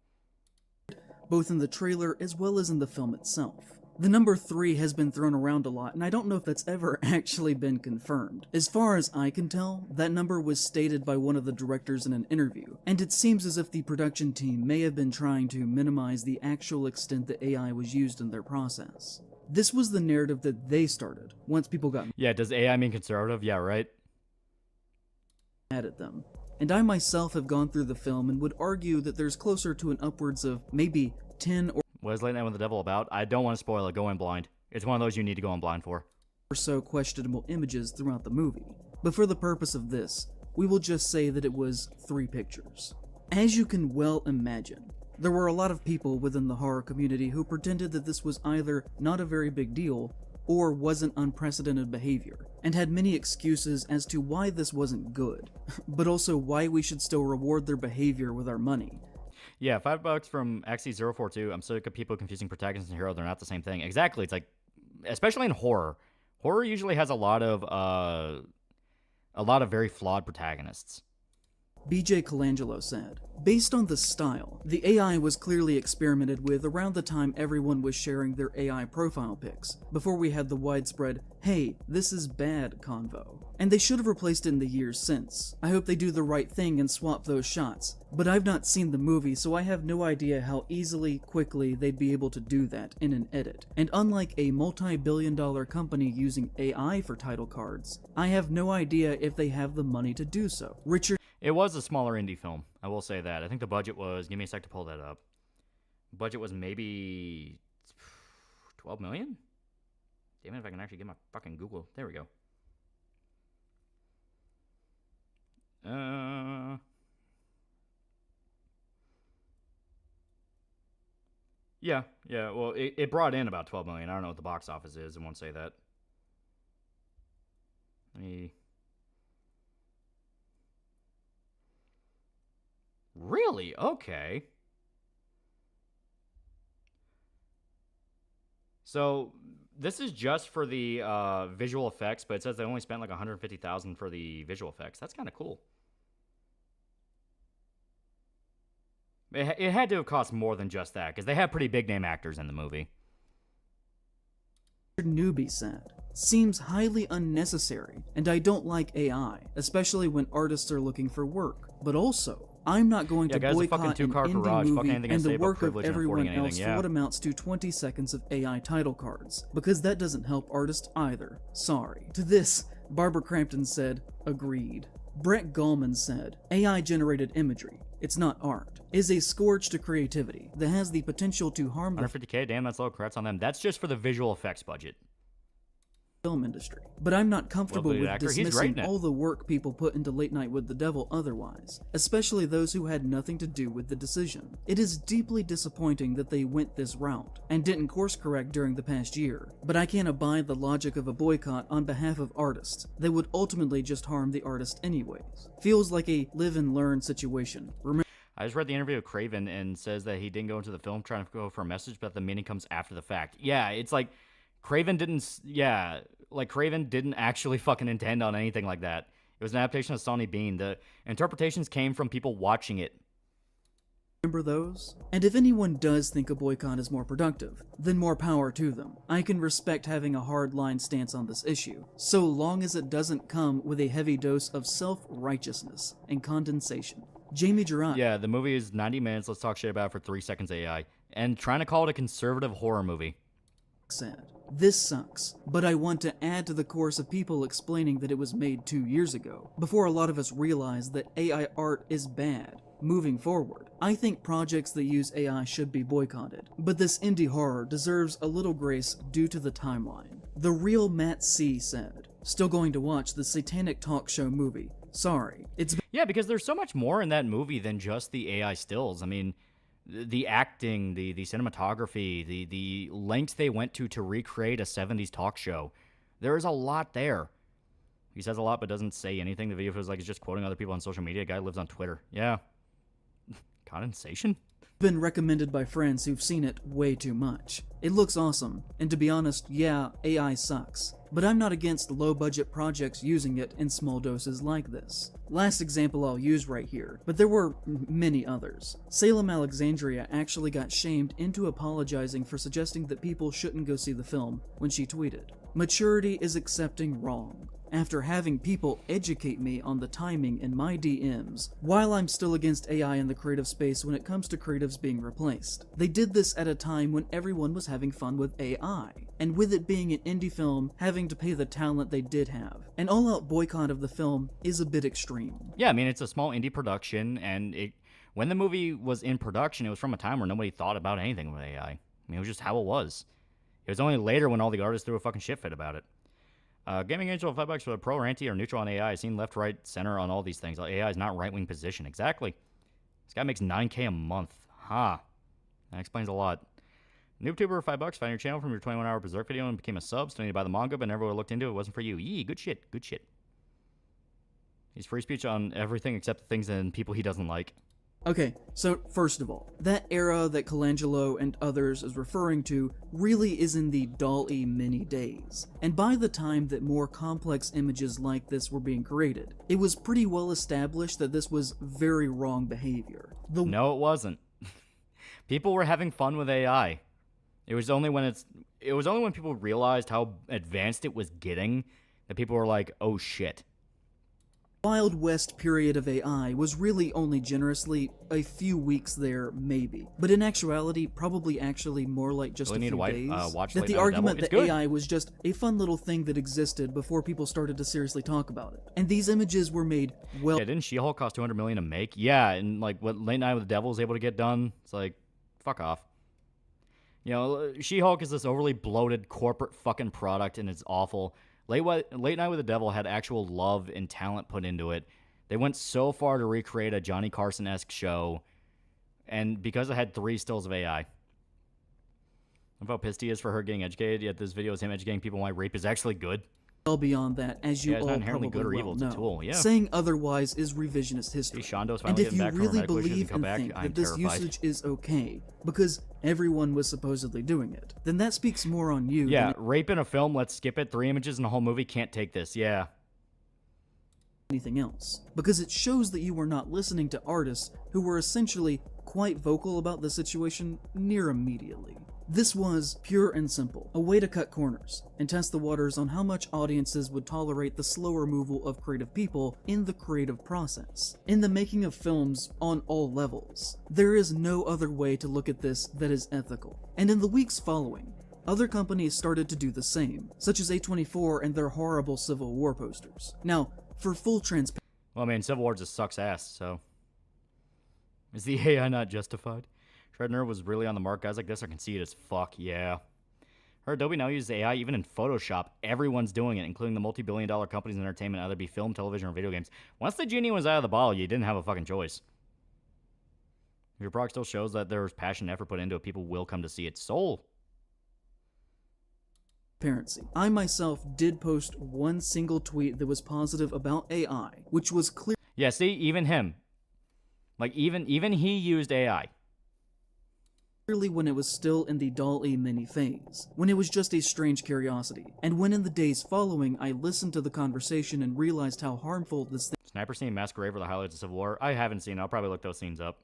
Both in the trailer as well as in the film itself. The number 3 has been thrown around a lot, and I don't know if that's ever actually been confirmed. As far as I can tell, that number was stated by one of the directors in an interview, and it seems as if the production team may have been trying to minimize the actual extent that AI was used in their process. This was the narrative that they started, once people got Yeah, does AI mean conservative? Yeah, right? mad at them. And I myself have gone through the film and would argue that there's closer to an upwards of maybe 10 or What is Late Night with the Devil about? I don't want to spoil it. Go in blind. It's one of those you need to go in blind for. so questionable images throughout the movie. But for the purpose of this, we will just say that it was 3 pictures. As you can well imagine, there were a lot of people within the horror community who pretended that this was either not a very big deal or wasn't unprecedented behavior, and had many excuses as to why this wasn't good, but also why we should still reward their behavior with our money. Yeah, $5 from XC042. I'm sick of people confusing protagonist and hero. They're not the same thing. Exactly. It's like, especially in horror. Horror usually has a lot of very flawed protagonists. BJ Colangelo said, based on the style, the AI was clearly experimented with around the time everyone was sharing their AI profile pics, before we had the widespread, hey, this is bad convo. And they should have replaced it in the years since. I hope they do the right thing and swap those shots, but I've not seen the movie, so I have no idea how easily, quickly they'd be able to do that in an edit. And unlike a multi-billion-dollar company using AI for title cards, I have no idea if they have the money to do so. Richard It was a smaller indie film, I will say that. I think the budget was, give me a sec to pull that up. Budget was maybe 12 million? Damn it, if I can actually get my fucking Google. There we go. Yeah, well, it brought in about 12 million. I don't know what the box office is, I won't say that. Let me... Really? Okay. So, this is just for the visual effects, but it says they only spent like $150,000 for the visual effects. That's kind of cool. It had to have cost more than just that, because they have pretty big name actors in the movie. Newbie said, seems highly unnecessary, and I don't like AI, especially when artists are looking for work. But also, I'm not going to guys, a fucking boycott an two-car indie garage. Fucking movie anything I and say the about work of privilege and affording everyone else anything, for yeah. what amounts to 20 seconds of AI title cards, because that doesn't help artists either. Sorry. To this, Barbara Crampton said, agreed. Brett Gallman said, AI-generated imagery, it's not art, is a scourge to creativity that has the potential to harm the 150K, damn, that's low. Congrats on them. That's just for the visual effects budget. film industry. But I'm not comfortable Well, the with actor, he's dismissing great in it. all the work people put into Late Night with the Devil otherwise, especially those who had nothing to do with the decision. It is deeply disappointing that they went this route, and didn't course correct during the past year, but I can't abide the logic of a boycott on behalf of artists that would ultimately just harm the artist anyways. Feels like a live and learn situation. I just read the interview with Craven and says that he didn't go into the film trying to go for a message, but the meaning comes after the fact. Yeah, it's like Craven didn't, Craven didn't actually fucking intend on anything like that. It was an adaptation of Sonny Bean. The interpretations came from people watching it. Remember those? And if anyone does think a boycott is more productive, then more power to them. I can respect having a hard-line stance on this issue, so long as it doesn't come with a heavy dose of self-righteousness and condensation. Jamie Gerard. Yeah, the movie is 90 minutes. Let's talk shit about it for 3 seconds AI. And trying to call it a conservative horror movie. Said, this sucks, but I want to add to the chorus of people explaining that it was made 2 years ago, before a lot of us realized that AI art is bad. Moving forward, I think projects that use AI should be boycotted, but this indie horror deserves a little grace due to the timeline. The real Matt C. said, still going to watch the Satanic Talk Show movie. Sorry, it's... Yeah, because there's so much more in that movie than just the AI stills. I mean, the acting, the cinematography, the lengths they went to recreate a 70s talk show. There is a lot there. He says a lot but doesn't say anything. The video feels like he's just quoting other people on social media. A guy lives on Twitter. Yeah. Condensation? Been recommended by friends who've seen it way too much. It looks awesome, and to be honest, yeah, AI sucks. But I'm not against low-budget projects using it in small doses like this. Last example I'll use right here, but there were many others. Salem Alexandria actually got shamed into apologizing for suggesting that people shouldn't go see the film when she tweeted, "Maturity is accepting wrong," after having people educate me on the timing in my DMs, while I'm still against AI in the creative space when it comes to creatives being replaced. They did this at a time when everyone was having fun with AI, and with it being an indie film, having to pay the talent they did have. An all-out boycott of the film is a bit extreme. Yeah, I mean, it's a small indie production, and when the movie was in production, it was from a time where nobody thought about anything with AI. I mean, it was just how it was. It was only later when all the artists threw a fucking shit fit about it. Gaming Angel, $5 for the pro or anti or neutral on AI. I've seen left, right, center on all these things. AI is not right-wing position. Exactly. This guy makes $9K a month. That explains a lot. NoobTuber, $5. Found your channel from your 21-hour Berserk video and became a sub. Still need to buy the manga, but never looked into it. It wasn't for you. Yee, good shit. Good shit. He's free speech on everything except the things and people he doesn't like. Okay, so first of all, that era that Colangelo and others is referring to really is in the DALL-E mini days, and by the time that more complex images like this were being created, it was pretty well established that this was very wrong behavior. No, it wasn't. People were having fun with AI. It was only when people realized how advanced it was getting that people were like, "Oh shit." Wild West period of AI was really only generously a few weeks there, maybe. But in actuality, probably actually more like just a few days. That the argument that AI was just a fun little thing that existed before people started to seriously talk about it. And these images were made well... Yeah, didn't She-Hulk cost $200 million to make? Yeah, and like what Late Night with the Devil was able to get done, it's like, fuck off. You know, She-Hulk is this overly bloated corporate fucking product, and it's awful. Late Night with the Devil had actual love and talent put into it. They went so far to recreate a Johnny Carson-esque show, and because it had 3 stills of AI. Of how pissed he is for her getting educated, yet this video is him educating people why rape is actually good. Well beyond that, as you it's all not inherently probably good or well evil, know. It's a tool. Yeah. Saying otherwise is revisionist history. And if you really believe and think that this usage is okay, because everyone was supposedly doing it, then that speaks more on you. Yeah, rape in a film, let's skip it. 3 images in a whole movie, can't take this. Yeah. Anything else. Because it shows that you were not listening to artists who were essentially quite vocal about the situation near immediately. This was, pure and simple, a way to cut corners and test the waters on how much audiences would tolerate the slow removal of creative people in the creative process, in the making of films on all levels. There is no other way to look at this that is ethical. And in the weeks following, other companies started to do the same, such as A24 and their horrible Civil War posters. Now, for full transparency... Well, I mean, Civil War just sucks ass, so... Is the AI not justified? Shredner was really on the mark. Guys like this are conceited as fuck, yeah. Her Adobe now uses AI even in Photoshop. Everyone's doing it, including the multi-billion-dollar companies in entertainment, either be film, television, or video games. Once the genie was out of the bottle, you didn't have a fucking choice. If your product still shows that there was passion and effort put into it, people will come to see it. Soul. I myself did post one single tweet that was positive about AI, which was clear. Yeah, see, even him. Like, even he used AI. Clearly when it was still in the DALL-E mini phase, when it was just a strange curiosity, and when in the days following I listened to the conversation and realized how harmful this thing Sniper Scene Masquerade for the highlights of Civil War. I haven't seen it. I'll probably look those scenes up.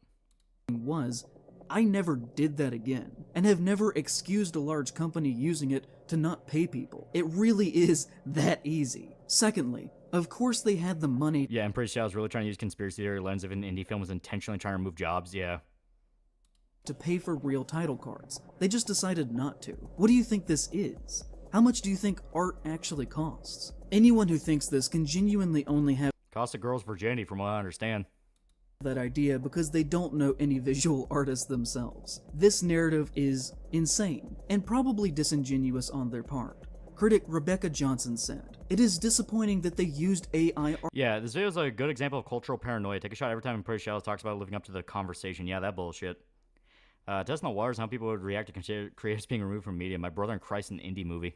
Was, I never did that again, and have never excused a large company using it to not pay people. It really is that easy. Secondly, of course they had the money. Yeah, I'm pretty sure I was really trying to use conspiracy theory lens if an indie film was intentionally trying to remove jobs, yeah. To pay for real title cards. They just decided not to. What do you think this is? How much do you think art actually costs? Anyone who thinks this can genuinely only have cost a girl's virginity from what I understand. That idea because they don't know any visual artists themselves. This narrative is insane and probably disingenuous on their part. Critic Rebecca Johnson said, "It is disappointing that they used AI art." Yeah, this video is a good example of cultural paranoia. Take a shot every time Pretty Shallows talks about living up to the conversation. Yeah, that bullshit. Testing the waters, how people would react to creators being removed from media. My Brother in Christ, an indie movie.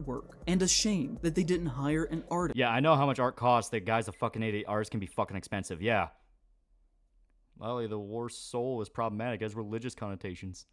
Work, and a shame that they didn't hire an artist. Yeah, I know how much art costs. That guy's a fucking idiot. Artists can be fucking expensive. Yeah. Lolly, the war soul is problematic as religious connotations.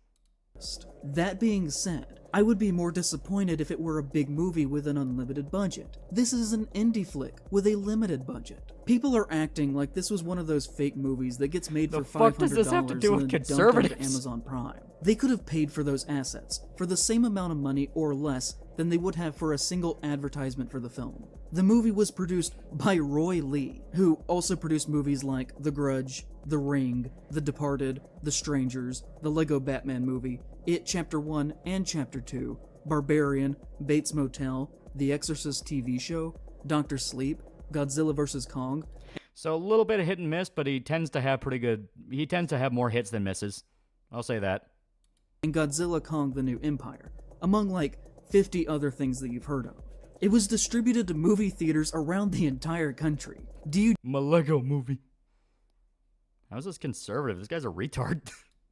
That being said, I would be more disappointed if it were a big movie with an unlimited budget. This is an indie flick with a limited budget. People are acting like this was one of those fake movies that gets made for $500 does this have to do with and then dumped onto Amazon Prime. They could have paid for those assets for the same amount of money or less than they would have for a single advertisement for the film. The movie was produced by Roy Lee, who also produced movies like The Grudge, The Ring, The Departed, The Strangers, the Lego Batman movie, It Chapter 1 and Chapter 2, Barbarian, Bates Motel, The Exorcist TV show, Dr. Sleep, Godzilla vs. Kong. So a little bit of hit and miss, but he tends to have more hits than misses. I'll say that. And Godzilla Kong the New Empire, among like 50 other things that you've heard of. It was distributed to movie theaters around the entire country. My Lego movie. How's this conservative? This guy's a retard.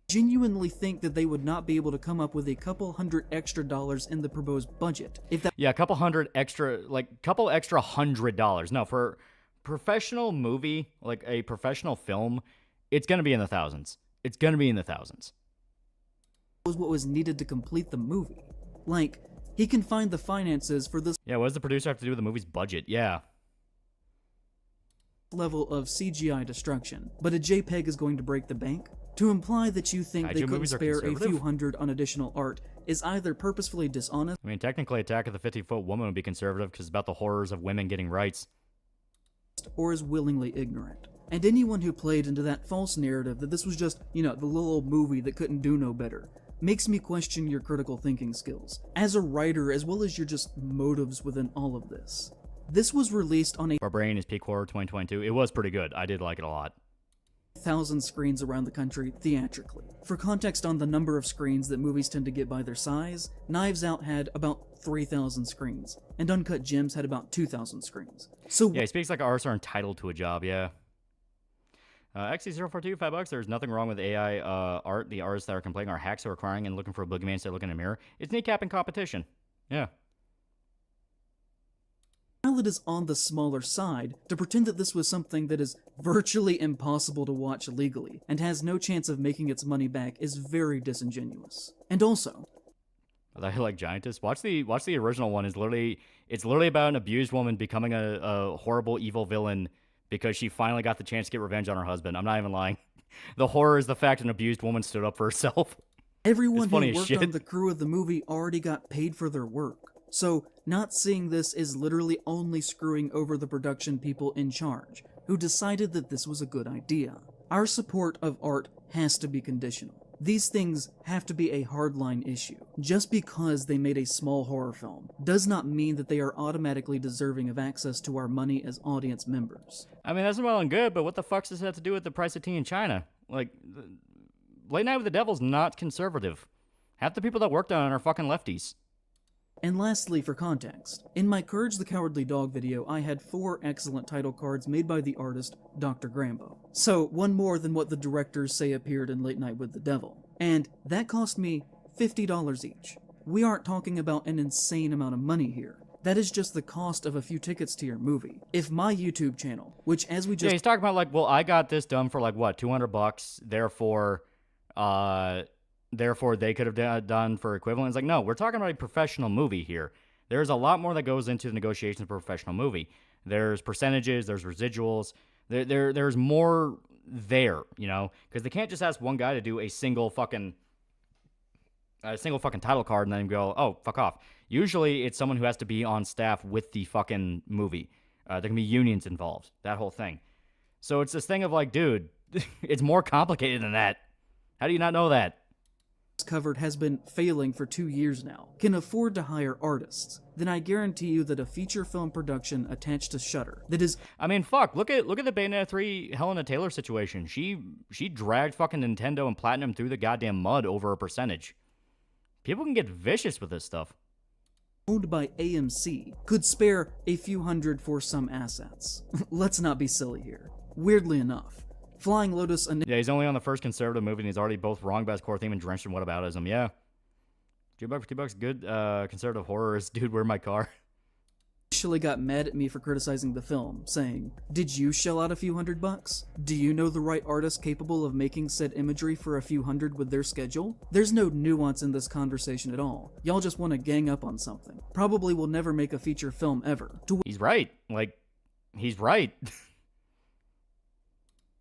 Genuinely think that they would not be able to come up with a couple $100 extra in the proposed budget if that yeah, couple extra $100. No, for professional movie, like a professional film, it's gonna be in the thousands. It's gonna be in the thousands. Was what was needed to complete the movie. Like, he can find the finances for this. Yeah, what does the producer have to do with the movie's budget? Yeah. Level of CGI destruction, but a JPEG is going to break the bank? To imply that you think they couldn't spare a few hundred on additional art is either purposefully dishonest. I mean, technically, Attack of the 50-Foot Woman would be conservative because it's about the horrors of women getting rights. Or is willingly ignorant. And anyone who played into that false narrative that this was just, the little old movie that couldn't do no better, makes me question your critical thinking skills, as a writer as well as your just motives within all of this. This was released on a Barbarian is peak horror 2022. It was pretty good. I did like it a lot. 1,000 screens around the country theatrically. For context on the number of screens that movies tend to get by their size, Knives Out had about 3,000 screens, and Uncut Gems had about 2,000 screens. So yeah, he speaks like artists are entitled to a job, yeah. XC042, $5. There's nothing wrong with AI art. The artists that are complaining are hacks who are crying and looking for a boogeyman instead of looking in a mirror. It's kneecapping competition. Yeah. While it is on the smaller side, to pretend that this was something that is virtually impossible to watch legally and has no chance of making its money back is very disingenuous. And also, I like Giantess. Watch the original one. It's literally about an abused woman becoming a horrible evil villain because she finally got the chance to get revenge on her husband. I'm not even lying. The horror is the fact an abused woman stood up for herself. Everyone who funny as worked shit. on the crew of the movie already got paid for their work. So, not seeing this is literally only screwing over the production people in charge, who decided that this was a good idea. Our support of art has to be conditional. These things have to be a hardline issue. Just because they made a small horror film does not mean that they are automatically deserving of access to our money as audience members. I mean, that's well and good, but what the fuck does that have to do with the price of tea in China? Like, Late Night with the Devil's not conservative. Half the people that worked on it are fucking lefties. And lastly, for context, in my Courage the Cowardly Dog video, I had 4 excellent title cards made by the artist Dr. Grambo. So, one more than what the directors say appeared in Late Night with the Devil. And that cost me $50 each. We aren't talking about an insane amount of money here. That is just the cost of a few tickets to your movie. If my YouTube channel, which as we just... Yeah, he's talking about like, well, I got this done for like, what, $200, therefore they could have done for equivalent. It's like, no, we're talking about a professional movie here. There's a lot more that goes into the negotiations of a professional movie. There's percentages, there's residuals, there's more there, you know, because they can't just ask one guy to do a single fucking title card and then go, oh, fuck off. Usually it's someone who has to be on staff with the fucking movie. There can be unions involved, that whole thing. So it's this thing of like, dude, it's more complicated than that. How do you not know that? Covered has been failing for 2 years now, can afford to hire artists, then I guarantee you that a feature film production attached to Shudder that is... I mean, fuck, look at the Bayonetta 3 Helena Taylor situation. She dragged fucking Nintendo and Platinum through the goddamn mud over a percentage. People can get vicious with this stuff. Owned by AMC, could spare a few hundred for some assets. Let's not be silly here. Weirdly enough, Flying Lotus... Yeah, he's only on the first conservative movie, and he's already both wrong by his core theme and drenched in whataboutism. Yeah. $2 for $2, good conservative horror is Dude, Where My Car? Initially got mad at me for criticizing the film, saying, did you shell out a few $100? Do you know the right artist capable of making said imagery for a few hundred with their schedule? There's no nuance in this conversation at all. Y'all just want to gang up on something. Probably will never make a feature film ever. He's right. Like, he's right.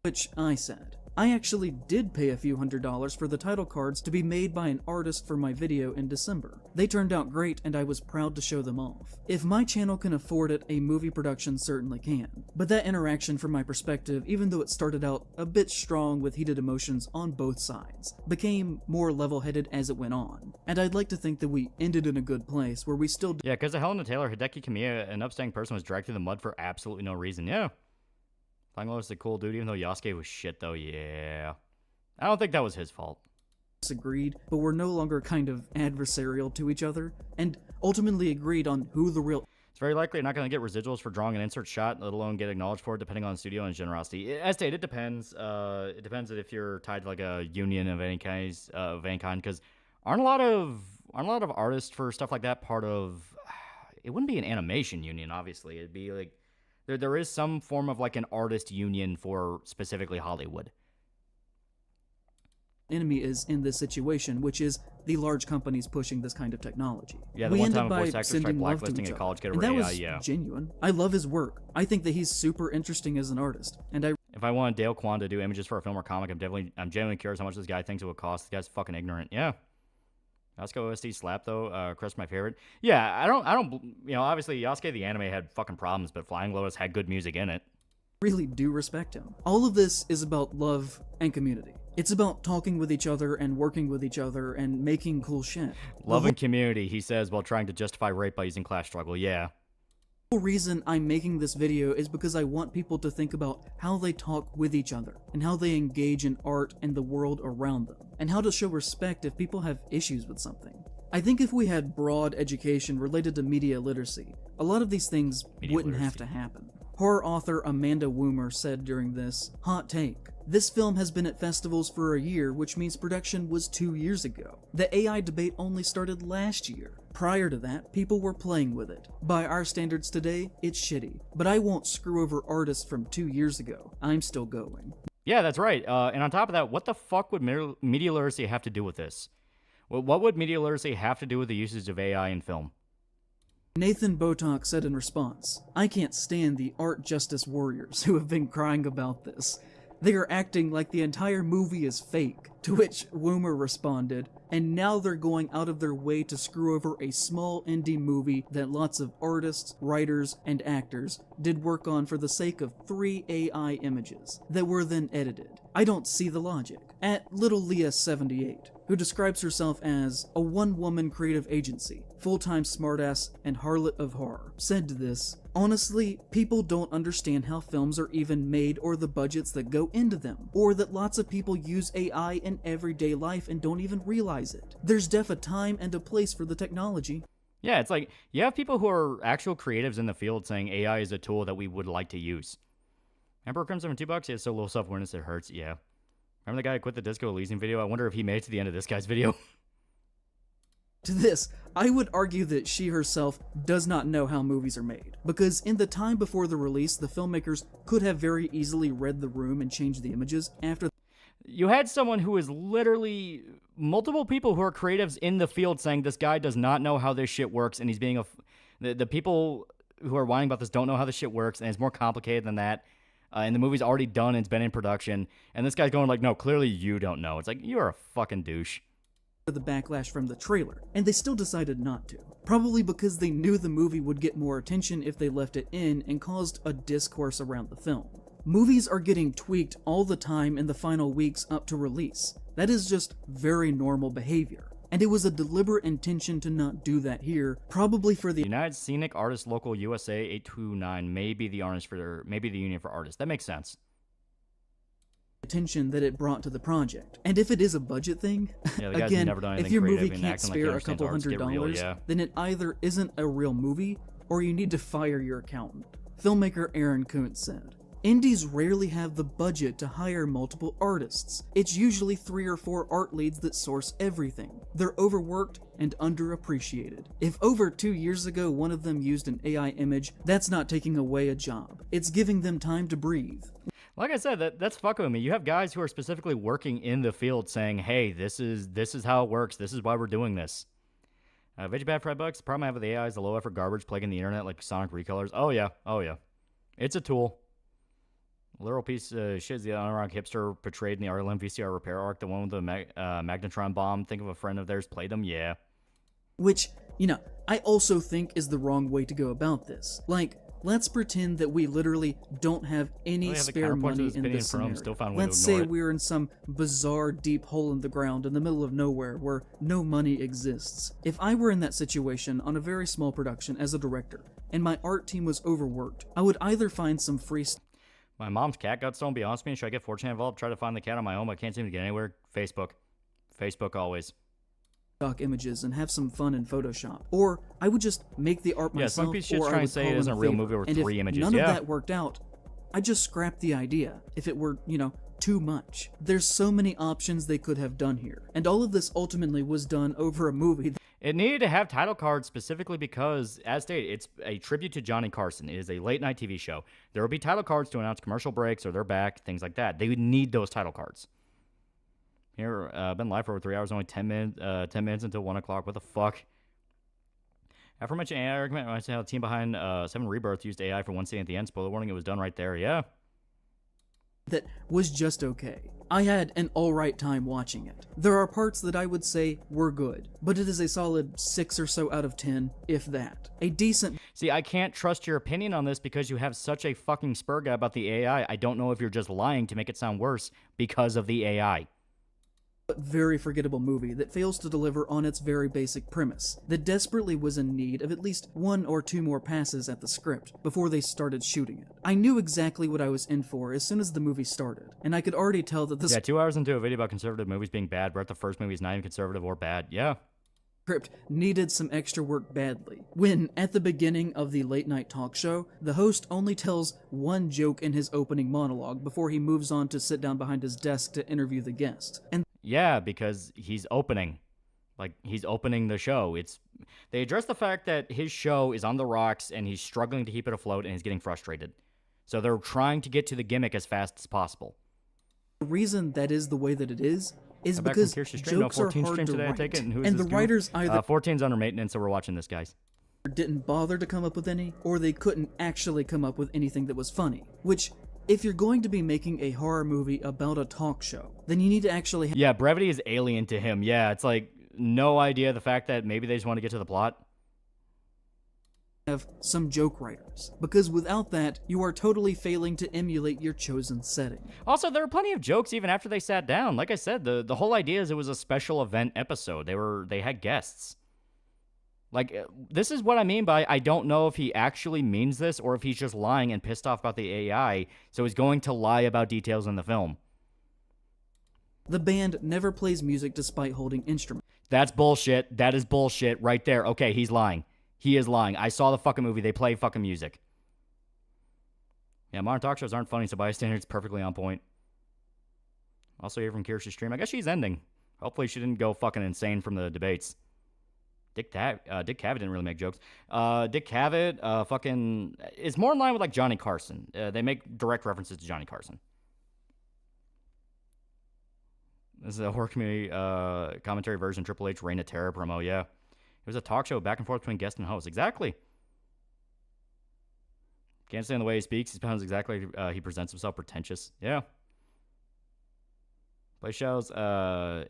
Which I said, I actually did pay a few $100s for the title cards to be made by an artist for my video in December. They turned out great and I was proud to show them off. If my channel can afford it, a movie production certainly can. But that interaction from my perspective, even though it started out a bit strong with heated emotions on both sides, became more level-headed as it went on. And I'd like to think that we ended in a good place where we still... Yeah, because of Helena Taylor, Hideki Kamiya, an upstanding person, was dragged through the mud for absolutely no reason. Yeah. Flying Lotus is a cool dude, even though Yasuke was shit, though, yeah. I don't think that was his fault. Disagreed, but were no longer kind of adversarial to each other, and ultimately agreed on who the real... It's very likely you're not going to get residuals for drawing an insert shot, let alone get acknowledged for it, depending on studio and generosity. As stated, it depends. It depends if you're tied to like a union of any kind, because aren't a lot of artists for stuff like that part of... It wouldn't be an animation union, obviously. It'd be like... There is some form of like an artist union for specifically Hollywood. Enemy is in this situation, which is the large companies pushing this kind of technology. Yeah, the one time a voice actor tried blacklisting a college kid over that AI, was yeah. genuine. I love his work. I think that he's super interesting as an artist, and if I wanted Dale Kwan to do images for a film or comic, I'm genuinely curious how much this guy thinks it would cost. This guy's fucking ignorant. Yeah. Yasuke OST slap though, Crest my favorite. Yeah, I don't, you know, obviously Yasuke the anime had fucking problems, but Flying Lotus had good music in it. Really do respect him. All of this is about love and community. It's about talking with each other and working with each other and making cool shit. Love and community, he says, while trying to justify rape by using class struggle. Yeah. The reason I'm making this video is because I want people to think about how they talk with each other and how they engage in art and the world around them, and how to show respect if people have issues with something. I think if we had broad education related to media literacy, a lot of these things wouldn't have to happen. Horror author Amanda Woomer said during this hot take, this film has been at festivals for a year, which means production was 2 years ago. The AI debate only started last year. Prior to that, people were playing with it. By our standards today, it's shitty. But I won't screw over artists from 2 years ago. I'm still going. Yeah, that's right. And on top of that, what the fuck would media literacy have to do with this? What would media literacy have to do with the usage of AI in film? Nathan Botok said in response, I can't stand the art justice warriors who have been crying about this. They are acting like the entire movie is fake. To which Woomer responded, and now they're going out of their way to screw over a small indie movie that lots of artists, writers, and actors did work on for the sake of 3 AI images that were then edited. I don't see the logic. At Little Leah78, who describes herself as a one-woman creative agency, full-time smartass, and harlot of horror, said to this, "Honestly, people don't understand how films are even made or the budgets that go into them, or that lots of people use AI in everyday life and don't even realize it. There's a time and a place for the technology." Yeah, it's like, you have people who are actual creatives in the field saying AI is a tool that we would like to use. Remember Crimson for $2? He has so little self-awareness it hurts. Yeah. Remember the guy who quit the Disco Elysium video? I wonder if he made it to the end of this guy's video. To this, I would argue that she herself does not know how movies are made, because in the time before the release, the filmmakers could have very easily read the room and changed the images after. You had someone who is literally multiple people who are creatives in the field saying this guy does not know how this shit works, and he's being the people who are whining about this don't know how this shit works, and it's more complicated than that. And the movie's already done and it's been in production, and this guy's going like, no, clearly you don't know. It's like, you're a fucking douche. The backlash from the trailer, and they still decided not to. Probably because they knew the movie would get more attention if they left it in and caused a discourse around the film. Movies are getting tweaked all the time in the final weeks up to release. That is just very normal behavior. And it was a deliberate intention to not do that here, probably for the United Scenic Artists Local USA 829 may be the union for artists. That makes sense. Attention that it brought to the project. And if it is a budget thing, yeah, the guy's again, never done anything if your movie creative and can't acting like he spare a understands couple arts get real, $100, yeah. then it either isn't a real movie, or you need to fire your accountant. Filmmaker Aaron Kuntz said, "Indies rarely have the budget to hire multiple artists. It's usually 3 or 4 art leads that source everything. They're overworked and underappreciated. If over 2 years ago one of them used an AI image, that's not taking away a job. It's giving them time to breathe." Like I said, that's fucking with me. You have guys who are specifically working in the field saying, hey, this is how it works. This is why we're doing this. Veggie Bad Fried Bucks, the problem I have with AI is the low effort garbage plaguing the internet like Sonic recolors. Oh yeah. It's a tool. Literal piece of shit is the unironic hipster portrayed in the RLM VCR repair arc, the one with the magnetron bomb. Think of a friend of theirs played them, yeah. Which, I also think is the wrong way to go about this. Like, let's pretend that we literally don't have any spare money in this scenario. Let's say we're in some bizarre deep hole in the ground in the middle of nowhere where no money exists. If I were in that situation on a very small production as a director, and my art team was overworked, I would either find some free my mom's cat got stolen. Be honest with me. Should I get 4chan involved? Try to find the cat on my own. I can't seem to get anywhere. Facebook always. Stock images and have some fun in Photoshop. Or I would just make the art myself. Yeah, or I would say it isn't a real movie over 3 images. None of that worked out, I just scrapped the idea. If it were, too much. There's so many options they could have done here. And all of this ultimately was done over a movie. It needed to have title cards specifically because, as stated, it's a tribute to Johnny Carson. It is a late-night TV show. There will be title cards to announce commercial breaks or they're back, things like that. They would need those title cards. Here, been live for over 3 hours, only 10 minutes until 1 o'clock. What the fuck? Aforementioned AI argument, I say how the team behind 7 Rebirth used AI for one scene at the end. Spoiler warning, it was done right there, yeah. That was just okay. I had an alright time watching it. There are parts that I would say were good, but it is a solid 6 or so out of 10, if that. A decent... See, I can't trust your opinion on this because you have such a fucking spur guy about the AI. I don't know if you're just lying to make it sound worse because of the AI. Very forgettable movie that fails to deliver on its very basic premise, that desperately was in need of at least 1 or 2 more passes at the script before they started shooting it. I knew exactly what I was in for as soon as the movie started, and I could already tell that this... Yeah, 2 hours into a video about conservative movies being bad, where the first movie is not even conservative or bad, yeah. Script needed some extra work badly. When, at the beginning of the late-night talk show, the host only tells 1 joke in his opening monologue before he moves on to sit down behind his desk to interview the guest. And yeah, because he's opening. Like, he's opening the show. They address the fact that his show is on the rocks and he's struggling to keep it afloat and he's getting frustrated. So they're trying to get to the gimmick as fast as possible. The reason that is the way that it is because jokes are hard to write. And the writers either... 14's under maintenance, so we're watching this, guys. Didn't bother to come up with any, or they couldn't actually come up with anything that was funny. Which, If you're going to be making a horror movie about a talk show, then you need to actually Yeah, brevity is alien to him. Yeah, it's like no idea the fact that maybe they just want to get to the plot. Have some joke writers, because without that, you are totally failing to emulate your chosen setting. Also, there were plenty of jokes even after they sat down. Like I said, the whole idea is it was a special event episode. They had guests. Like, this is what I mean by I don't know if he actually means this or if he's just lying and pissed off about the AI, so he's going to lie about details in the film. The band never plays music despite holding instruments. That's bullshit. That is bullshit right there. Okay, he's lying. He is lying. I saw the fucking movie. They play fucking music. Yeah, modern talk shows aren't funny, so by standards, perfectly on point. Also here from Kirsten's stream. I guess she's ending. Hopefully she didn't go fucking insane from the debates. Dick Cavett didn't really make jokes. Dick Cavett fucking is more in line with like Johnny Carson. They make direct references to Johnny Carson. This is a horror community commentary version. Triple H Reign of Terror promo. Yeah. It was a talk show back and forth between guest and host. Exactly. Can't stand the way he speaks. He sounds exactly he presents himself pretentious. Yeah. Play shows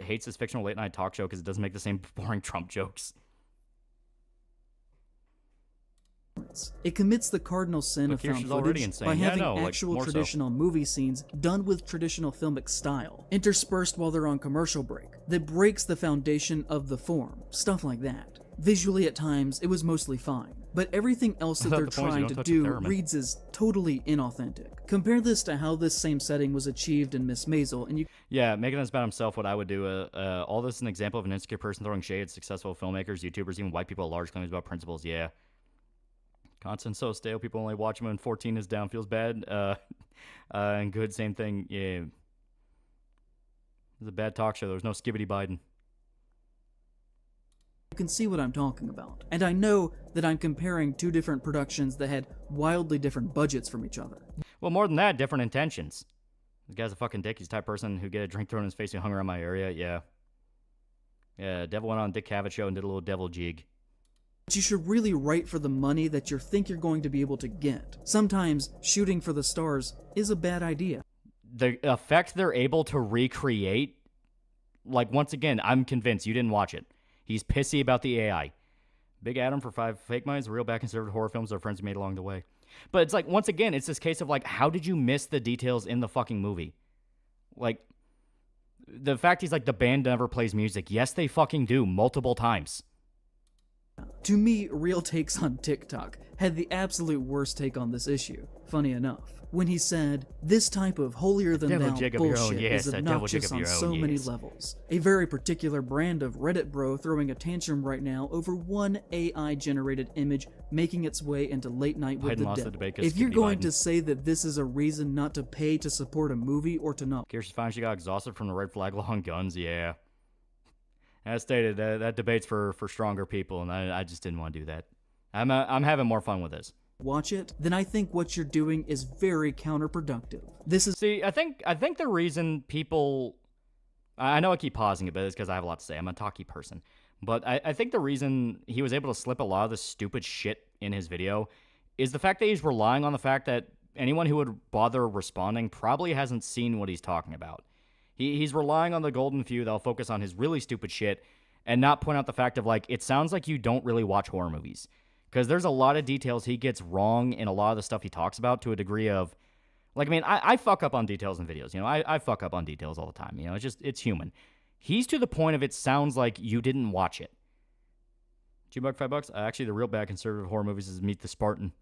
hates his fictional late night talk show because it doesn't make the same boring Trump jokes. It commits the cardinal sin of found footage by having actual traditional movie scenes done with traditional filmic style, interspersed while they're on commercial break, that breaks the foundation of the form, stuff like that. Visually at times, it was mostly fine, but everything else that they're trying to do reads as totally inauthentic. Compare this to how this same setting was achieved in Miss Maisel, and you... Yeah, making this about himself, what I would do, all this is an example of an insecure person throwing shade at successful filmmakers, YouTubers, even white people at large claims about principles, yeah. Content's so stale, people only watch him when 14 is down, feels bad, and good, same thing, yeah. It was a bad talk show, there was no Skibbity Biden. You can see what I'm talking about. And I know that I'm comparing two different productions that had wildly different budgets from each other. Well, more than that, different intentions. This guy's a fucking dick. He's the type of person who get a drink thrown in his face who hung around my area. Yeah. Yeah, Devil went on Dick Cavett show and did a little devil jig. But you should really write for the money that you think you're going to be able to get. Sometimes shooting for the stars is a bad idea. The effect they're able to recreate, like, once again, I'm convinced you didn't watch it. He's pissy about the AI. Big Adam for 5 fake minds, real bad conservative horror films our friends made along the way. But it's like, once again, it's this case of like, how did you miss the details in the fucking movie? Like, the fact he's like, the band never plays music. Yes, they fucking do, multiple times. To me, Real Takes on TikTok had the absolute worst take on this issue, funny enough, when he said, this type of holier-than-thou bullshit is obnoxious on so many levels. A very particular brand of Reddit bro throwing a tantrum right now over one AI-generated image making its way into Late Night with the Devil. If you're going to say that this is a reason not to pay to support a movie or to not... Kirsten finally got exhausted from the red flag law on guns, yeah. As stated, that debate's for stronger people, and I just didn't want to do that. I'm having more fun with this. Watch it, then I think what you're doing is very counterproductive. This is... See, I think the reason people... I know I keep pausing it, but it's because I have a lot to say. I'm a talky person. But I think the reason he was able to slip a lot of this stupid shit in his video is the fact that he's relying on the fact that anyone who would bother responding probably hasn't seen what he's talking about. He's relying on the golden few that'll focus on his really stupid shit and not point out the fact of, like, it sounds like you don't really watch horror movies. Because there's a lot of details he gets wrong in a lot of the stuff he talks about to a degree of... Like, I mean, I fuck up on details in videos. You know, I fuck up on details all the time. You know, it's human. He's to the point of it sounds like you didn't watch it. $2, $5? Actually, the real bad conservative horror movies is Meet the Spartan.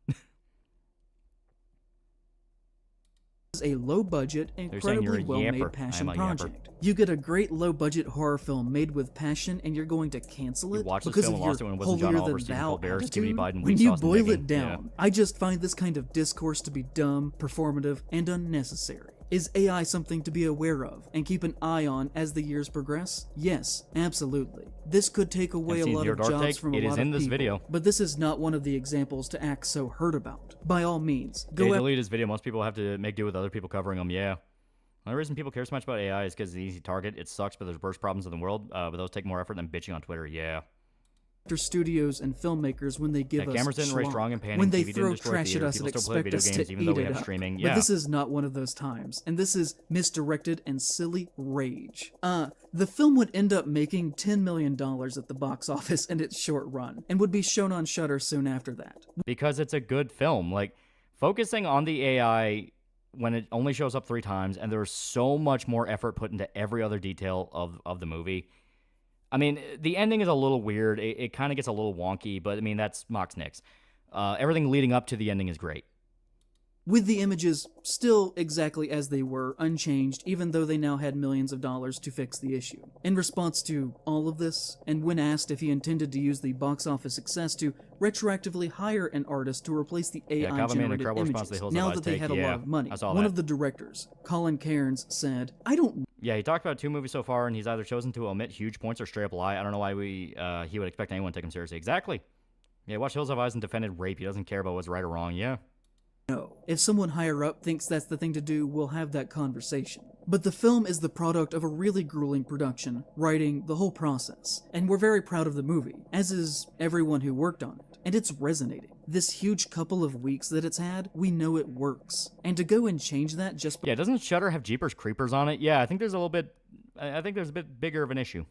A low-budget, incredibly well-made passion project. You get a great low-budget horror film made with passion, and you're going to cancel it because of your holier-than-thou attitude? When you boil it down, I just find this kind of discourse to be dumb, performative, and unnecessary. Is AI something to be aware of and keep an eye on as the years progress? Yes, absolutely. This could take away a lot of jobs from a lot of people, but this is not one of the examples to act so hurt about. By all means, go after... delete his video. Most people have to make do with other people covering them, yeah. The only reason people care so much about AI is because it's an easy target. It sucks, but there's worse problems in the world, but those take more effort than bitching on Twitter, yeah. studios and filmmakers when they give us cameras didn't raise schlock, strong and panning, when they TV didn't throw destroy trash at theaters, us and people still play expect video us to games even eat though we it have up. streaming. But Yeah. this is not one of those times, and this is misdirected and silly rage. The film would end up making $10 million at the box office in its short run, and would be shown on Shudder soon after that. Because it's a good film. Like, focusing on the AI when it only shows up 3 times, and there's so much more effort put into every other detail of the movie. I mean, the ending is a little weird. It kind of gets a little wonky, but I mean, that's Mox Nix. Everything leading up to the ending is great. With the images still exactly as they were, unchanged, even though they now had millions of dollars to fix the issue. In response to all of this, and when asked if he intended to use the box office success to retroactively hire an artist to replace the AI-generated images, now that they had a lot of money, one of the directors, Colin Cairns, said, "I don't..." Yeah, he talked about 2 movies so far, and he's either chosen to omit huge points or straight up lie. I don't know why he would expect anyone to take him seriously. Exactly. Yeah, watch Hills Have Eyes and defended rape. He doesn't care about what's right or wrong. Yeah. No. If someone higher up thinks that's the thing to do, we'll have that conversation. But the film is the product of a really grueling production, writing, the whole process. And we're very proud of the movie, as is everyone who worked on it. And it's resonating. This huge couple of weeks that it's had, we know it works. And to go and change that just... Yeah, doesn't Shudder have Jeepers Creepers on it? Yeah, I think there's a bit bigger of an issue.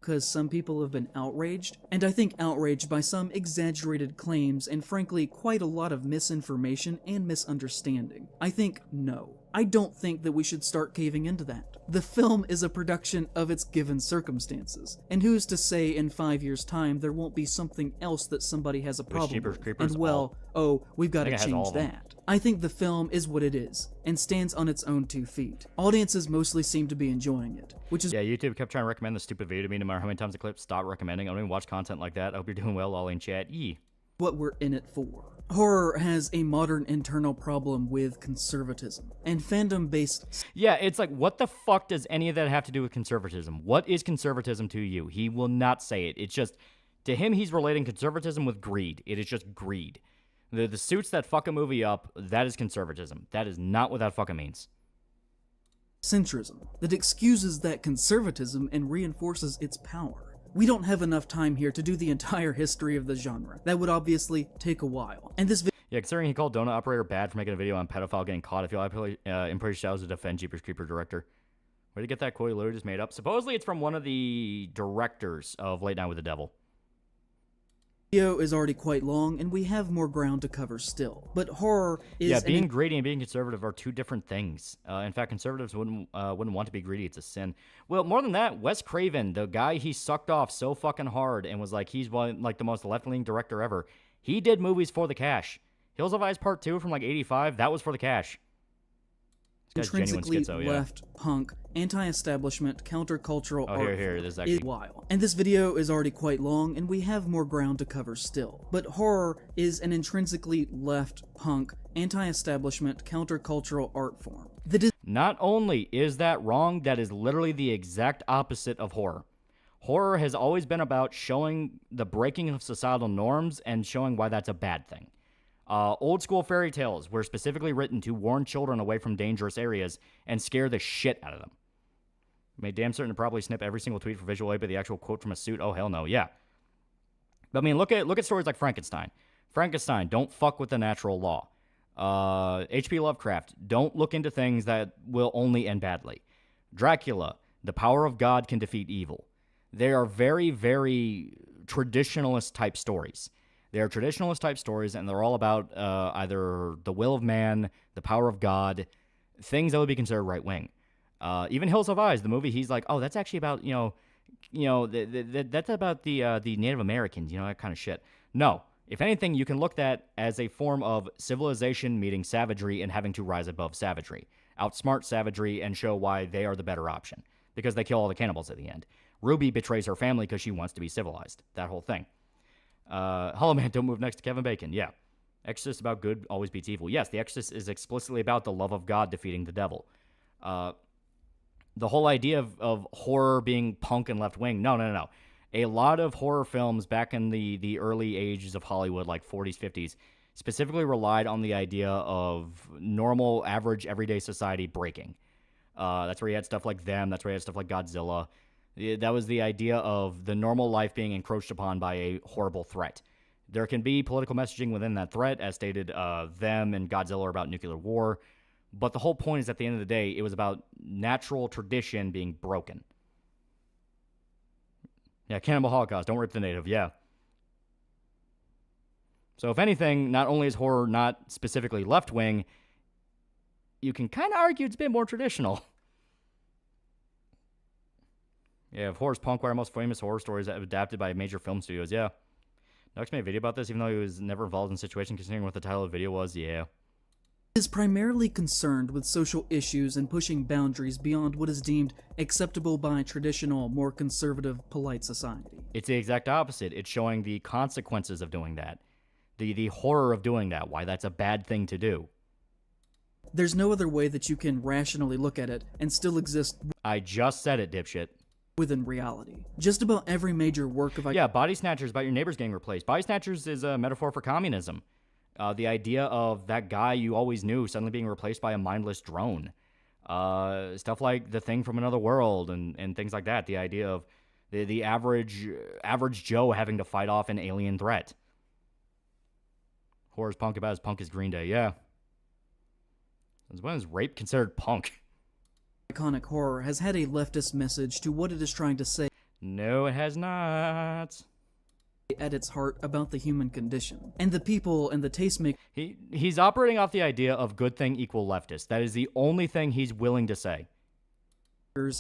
Because some people have been outraged, and I think outraged by some exaggerated claims and frankly quite a lot of misinformation and misunderstanding. I think no. I don't think that we should start caving into that. The film is a production of its given circumstances, and who's to say in 5 years' time there won't be something else that somebody has a problem with, and well, we've got to change that. I think the film is what it is, and stands on its own 2 feet. Audiences mostly seem to be enjoying it, which is... Yeah, YouTube kept trying to recommend the stupid video to me no matter how many times the clip stopped recommending. I don't even watch content like that. I hope you're doing well, all in chat. Yee. What we're in it for. Horror has a modern internal problem with conservatism, and fandom-based... Yeah, it's like, what the fuck does any of that have to do with conservatism? What is conservatism to you? He will not say it. It's just, to him, he's relating conservatism with greed. It is just greed. The suits that fuck a movie up, that is conservatism. That is not what that fucking means. Centrism, that excuses that conservatism and reinforces its power. We don't have enough time here to do the entire history of the genre. That would obviously take a while. And this yeah, considering he called Donut Operator bad for making a video on pedophile getting caught, I feel I'm pretty sure I was to defend Jeepers Creeper director. Where did you get that quote he literally just made up? Supposedly it's from one of the directors of Late Night with the Devil. Video is already quite long, and we have more ground to cover still. But horror is... Yeah, being greedy and being conservative are 2 different things. In fact, conservatives wouldn't want to be greedy. It's a sin. Well, more than that, Wes Craven, the guy he sucked off so fucking hard and was like, he's like the most left-leaning director ever. He did movies for the cash. Hills of Eyes Part 2 from like 85, that was for the cash. Intrinsically left, punk, anti-establishment, countercultural art is wild. And this video is already quite long, and we have more ground to cover still. But horror is an intrinsically left, punk, anti-establishment, countercultural art form. Not only is that wrong, that is literally the exact opposite of horror. Horror has always been about showing the breaking of societal norms and showing why that's a bad thing. Old school fairy tales were specifically written to warn children away from dangerous areas and scare the shit out of them. Made damn certain to probably snip every single tweet for visual aid by the actual quote from a suit. Oh, hell no, yeah. But I mean, look at stories like Frankenstein. Frankenstein, don't fuck with the natural law. H.P. Lovecraft, don't look into things that will only end badly. Dracula, the power of God can defeat evil. They are very, very traditionalist type stories. They are traditionalist type stories, and they're all about either the will of man, the power of God, things that would be considered right wing. Even Hills of Eyes, the movie, he's like, oh, that's actually about that's about the Native Americans, that kind of shit. No, if anything, you can look at that as a form of civilization meeting savagery and having to rise above savagery, outsmart savagery, and show why they are the better option because they kill all the cannibals at the end. Ruby betrays her family because she wants to be civilized. That whole thing. Hollow Man, don't move next to Kevin Bacon. Yeah. Exorcist about good always beats evil. Yes, The Exorcist is explicitly about the love of God defeating the devil. The whole idea of horror being punk and left-wing, no. A lot of horror films back in the early ages of Hollywood, like 40s, 50s, specifically relied on the idea of normal, average, everyday society breaking. That's where you had stuff like Them. That's where you had stuff like Godzilla. That was the idea of the normal life being encroached upon by a horrible threat. There can be political messaging within that threat, as stated, them and Godzilla are about nuclear war. But the whole point is, at the end of the day, it was about natural tradition being broken. Yeah, Cannibal Holocaust, don't rip the native, yeah. So if anything, not only is horror not specifically left-wing, you can kind of argue it's a bit more traditional. Yeah, if horror's punk, why are most famous horror stories adapted by major film studios? Yeah. Nux made a video about this, even though he was never involved in the situation, considering what the title of the video was. Yeah. Is primarily concerned with social issues and pushing boundaries beyond what is deemed acceptable by traditional, more conservative, polite society. It's the exact opposite. It's showing the consequences of doing that. The horror of doing that, why that's a bad thing to do. There's no other way that you can rationally look at it and still exist. I just said it, dipshit. Within reality. Just about every major work of... Yeah, Body Snatchers about your neighbors getting replaced. Body Snatchers is a metaphor for communism. The idea of that guy you always knew suddenly being replaced by a mindless drone. Stuff like The Thing from Another World and things like that. The idea of the average Joe having to fight off an alien threat. Horror's punk about as punk as Green Day, yeah. When is rape considered punk? Iconic horror has had a leftist message to what it is trying to say. No, it has not. At its heart about the human condition. And the people and the tastemakers. He's operating off the idea of good thing equal leftist. That is the only thing he's willing to say.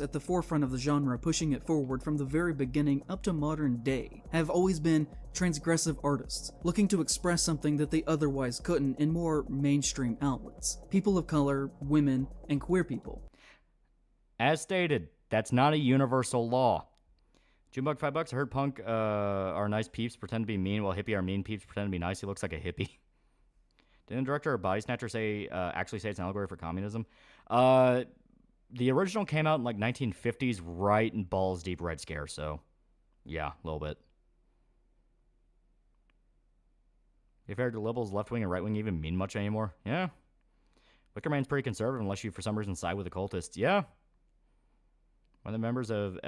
At the forefront of the genre, pushing it forward from the very beginning up to modern day, have always been transgressive artists, looking to express something that they otherwise couldn't in more mainstream outlets. People of color, women, and queer people. As stated, that's not a universal law. Junebug, $5. I heard punk are nice peeps pretend to be mean, while hippie are mean peeps pretend to be nice. He looks like a hippie. Didn't the director of Body Snatcher actually say it's an allegory for communism? The original came out in like 1950s, right in balls deep Red Scare, so yeah, a little bit. If fair to liberals, left wing and right wing even mean much anymore? Yeah. Wicker Man's pretty conservative unless you for some reason side with the cultists. Yeah. One of the members of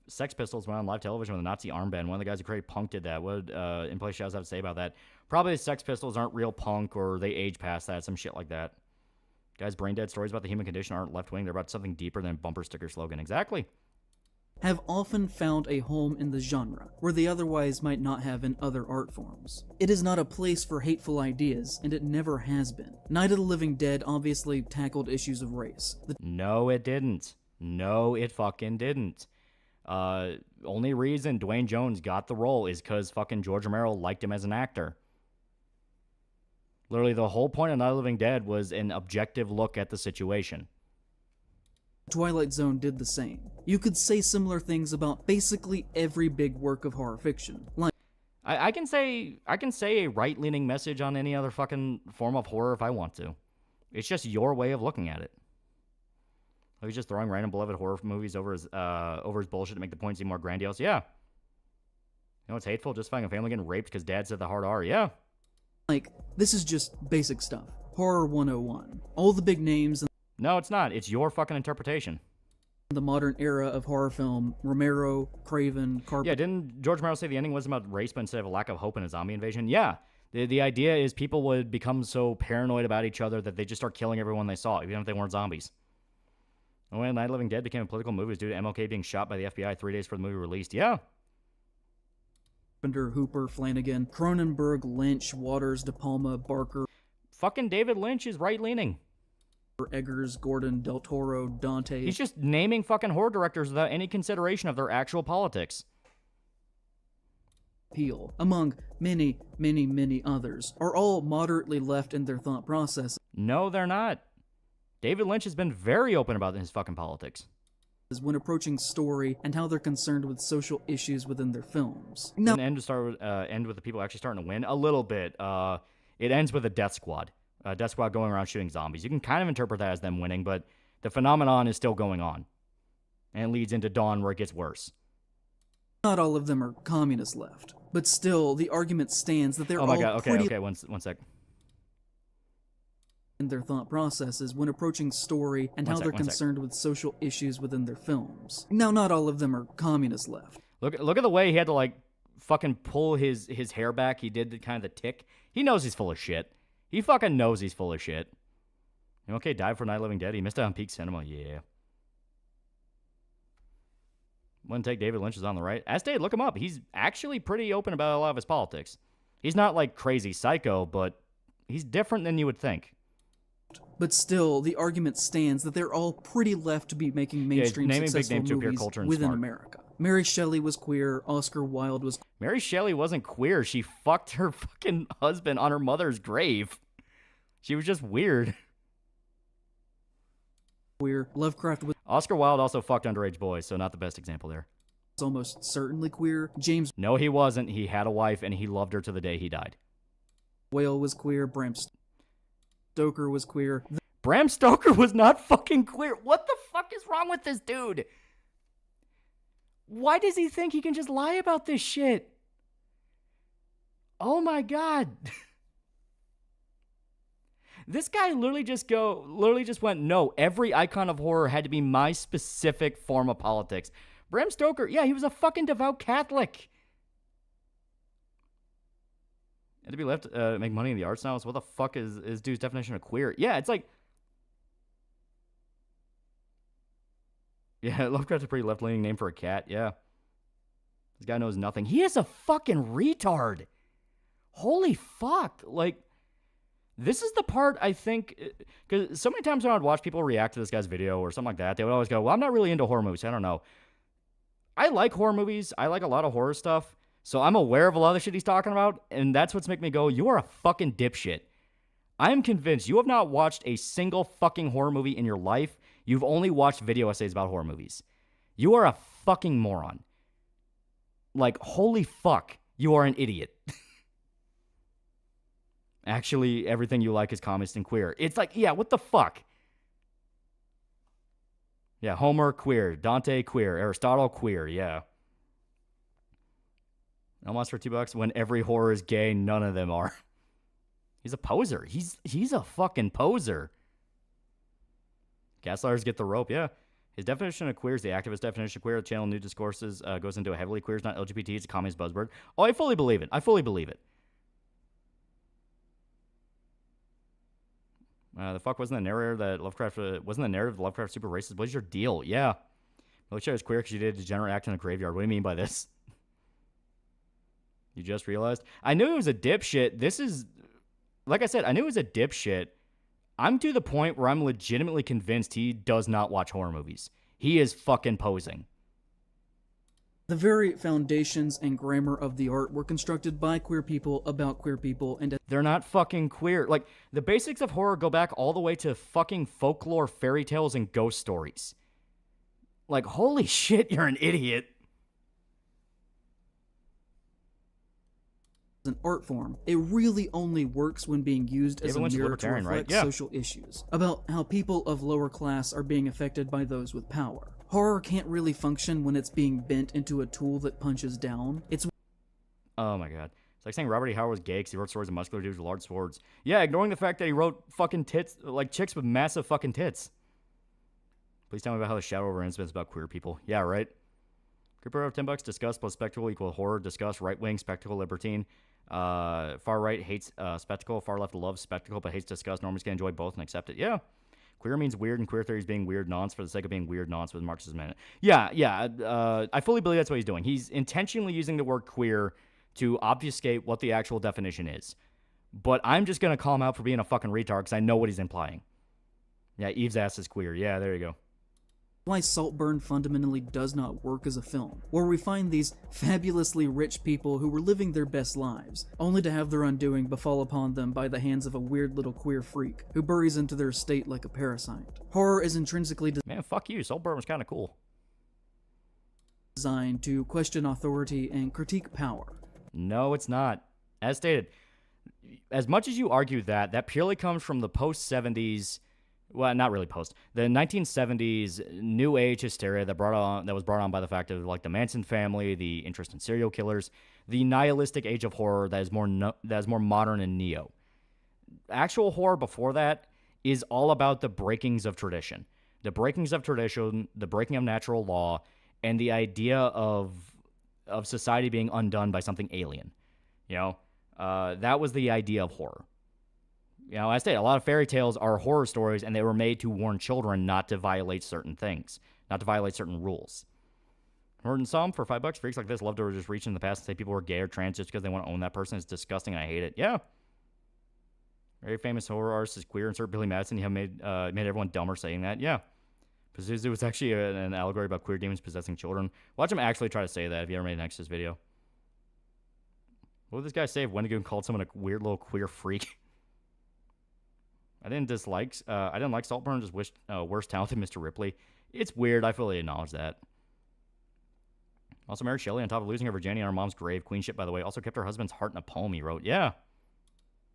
Sex Pistols went on live television with a Nazi armband. One of the guys who created punk did that. What In Place Shouts have to say about that? Probably the Sex Pistols aren't real punk, or they age past that, some shit like that. Guys, brain dead stories about the human condition aren't left-wing. They're about something deeper than bumper sticker slogan. Exactly. Have often found a home in the genre, where they otherwise might not have in other art forms. It is not a place for hateful ideas, and it never has been. Night of the Living Dead obviously tackled issues of race. No, it didn't. No, it fucking didn't. Only reason Dwayne Jones got the role is because fucking George Romero liked him as an actor. Literally, the whole point of Night of the Living Dead was an objective look at the situation. Twilight Zone did the same. You could say similar things about basically every big work of horror fiction. Like, I can say a right-leaning message on any other fucking form of horror if I want to. It's just your way of looking at it. He's just throwing random beloved horror movies over his bullshit to make the point seem more grandiose. Yeah. You know what's hateful? Just finding a family getting raped because dad said the hard R. Yeah. Like, this is just basic stuff. Horror 101. All the big names. No, it's not. It's your fucking interpretation. The modern era of horror film. Romero, Craven, Yeah, didn't George Romero say the ending wasn't about race, but instead of a lack of hope in a zombie invasion? Yeah. The idea is people would become so paranoid about each other that they just start killing everyone they saw, even if they weren't zombies. And when Night of the Living Dead became a political movie, it was due to MLK being shot by the FBI 3 days before the movie released. Yeah. Hooper, Flanagan, Cronenberg, Lynch, Waters, De Palma, Barker. Fucking David Lynch is right-leaning. Eggers, Gordon, Del Toro, Dante. He's just naming fucking horror directors without any consideration of their actual politics. Peel, among many, many, many others, are all moderately left in their thought process. No, they're not. David Lynch has been very open about his fucking politics. When approaching story and how they're concerned with social issues within their films. Now, end with the people actually starting to win a little bit. It ends with a death squad. Death Squad going around shooting zombies. You can kind of interpret that as them winning, but the phenomenon is still going on. And it leads into Dawn, where it gets worse. Not all of them are communist left, but still, the argument stands that they're all God, okay, one sec. in their thought processes when approaching story and how they're concerned with social issues within their films. Now, not all of them are communist left. Look at the way he had to, like, fucking pull his hair back. He did the kind of the tick. He knows he's full of shit. He fucking knows he's full of shit. Okay, died for Night of the Living Dead. He missed out on peak cinema. Yeah. Wouldn't take David Lynch is on the right. As stated, look him up. He's actually pretty open about a lot of his politics. He's not like crazy psycho, but he's different than you would think. But still, the argument stands that they're all pretty left to be making mainstream successful movies within America. Mary Shelley was queer. Oscar Wilde was... Mary Shelley wasn't queer. She fucked her fucking husband on her mother's grave. She was just weird. Queer. Lovecraft was... Oscar Wilde also fucked underage boys, so not the best example there. Almost certainly queer. James... No, he wasn't. He had a wife, and he loved her to the day he died. Whale was queer. Bram Stoker was queer. Bram Stoker was not fucking queer. What the fuck is wrong with this dude? Why does he think he can just lie about this shit? Oh my god. This guy literally just went, no, every icon of horror had to be my specific form of politics. Bram Stoker, yeah, he was a fucking devout Catholic. And to be left make money in the arts now, so what the fuck is dude's definition of queer? Yeah, it's like... Yeah, Lovecraft's a pretty left-leaning name for a cat, yeah. This guy knows nothing. He is a fucking retard. Holy fuck. Like, this is the part I think... Because so many times when I would watch people react to this guy's video or something like that, they would always go, well, I'm not really into horror movies. I don't know. I like horror movies. I like a lot of horror stuff. So I'm aware of a lot of the shit he's talking about, and that's what's making me go, you are a fucking dipshit. I am convinced you have not watched a single fucking horror movie in your life. You've only watched video essays about horror movies. You are a fucking moron. Like, holy fuck, you are an idiot. Actually, everything you like is communist and queer. It's like, yeah, what the fuck? Yeah, Homer, queer. Dante, queer. Aristotle, queer, yeah. Almost for $2 when every horror is gay, none of them are. He's a poser. He's a fucking poser. Gaslighters get the rope, yeah. His definition of queer is the activist definition of queer. The channel New Discourses goes into a heavily queer. It's not LGBT, it's a communist buzzword. Oh, I fully believe it. I fully believe it. The fuck wasn't the narrator that Lovecraft... wasn't the narrative of Lovecraft super racist? What's your deal? Yeah. Militia is queer because you did a degenerate act in a graveyard. What do you mean by this? You just realized? I knew he was a dipshit. This is... Like I said, I knew he was a dipshit. I'm to the point where I'm legitimately convinced he does not watch horror movies. He is fucking posing. The very foundations and grammar of the art were constructed by queer people, about queer people, and... They're not fucking queer. Like, the basics of horror go back all the way to fucking folklore, fairy tales, and ghost stories. Like, holy shit, you're an idiot. An art form. It really only works when being used as a mirror to reflect right? Yeah. social issues about how people of lower class are being affected by those with power. Horror can't really function when it's being bent into a tool that punches down. It's... Oh my god. It's like saying Robert E. Howard was gay because he wrote stories of muscular dudes with large swords. Yeah, ignoring the fact that he wrote fucking tits, like chicks with massive fucking tits. Please tell me about how the shadow over incidents about queer people. Yeah, right? Creeper of $10, disgust plus spectacle equal horror, disgust, right wing, spectacle, libertine. Far right hates spectacle, far left loves spectacle but hates disgust. Normally can enjoy both and accept it. Yeah. Queer means weird, and queer theory is being weird nonce for the sake of being weird nonce with Marxism in it. Yeah. I fully believe that's what he's doing. He's intentionally using the word queer to obfuscate what the actual definition is. But I'm just going to call him out for being a fucking retard because I know what he's implying. Yeah, Eve's ass is queer. Yeah, there you go. Why Saltburn fundamentally does not work as a film, where we find these fabulously rich people who were living their best lives, only to have their undoing befall upon them by the hands of a weird little queer freak who buries into their estate like a parasite. Horror is intrinsically Man, fuck you. Saltburn was kind of cool. Designed to question authority and critique power. No, it's not. As stated, as much as you argue that purely comes from the post-70s... Well, not really post. The 1970s new age hysteria that was brought on by the fact of like the Manson family, the interest in serial killers, the nihilistic age of horror that is more modern and neo. Actual horror before that is all about the breakings of tradition. The breakings of tradition, the breaking of natural law, and the idea of society being undone by something alien. That was the idea of horror. I say a lot of fairy tales are horror stories, and they were made to warn children not to violate certain things, not to violate certain rules. Heard in some for $5, freaks like this love to just reach in the past and say people were gay or trans just because they want to own that person. It's disgusting, and I hate it. Yeah. Very famous horror artist is queer. Insert Billy Madison. He made everyone dumber saying that. Yeah. Pazuzu was actually an allegory about queer demons possessing children. Watch him actually try to say that if you ever made an Exodus video. What would this guy say if Wendigoon called someone a weird little queer freak? I didn't like Saltburn, just wished worse talented Mr. Ripley. It's weird. I fully acknowledge that. Also married Shelley on top of losing her virginity on her mom's grave. Queen shit, by the way. Also kept her husband's heart in a poem he wrote. Yeah.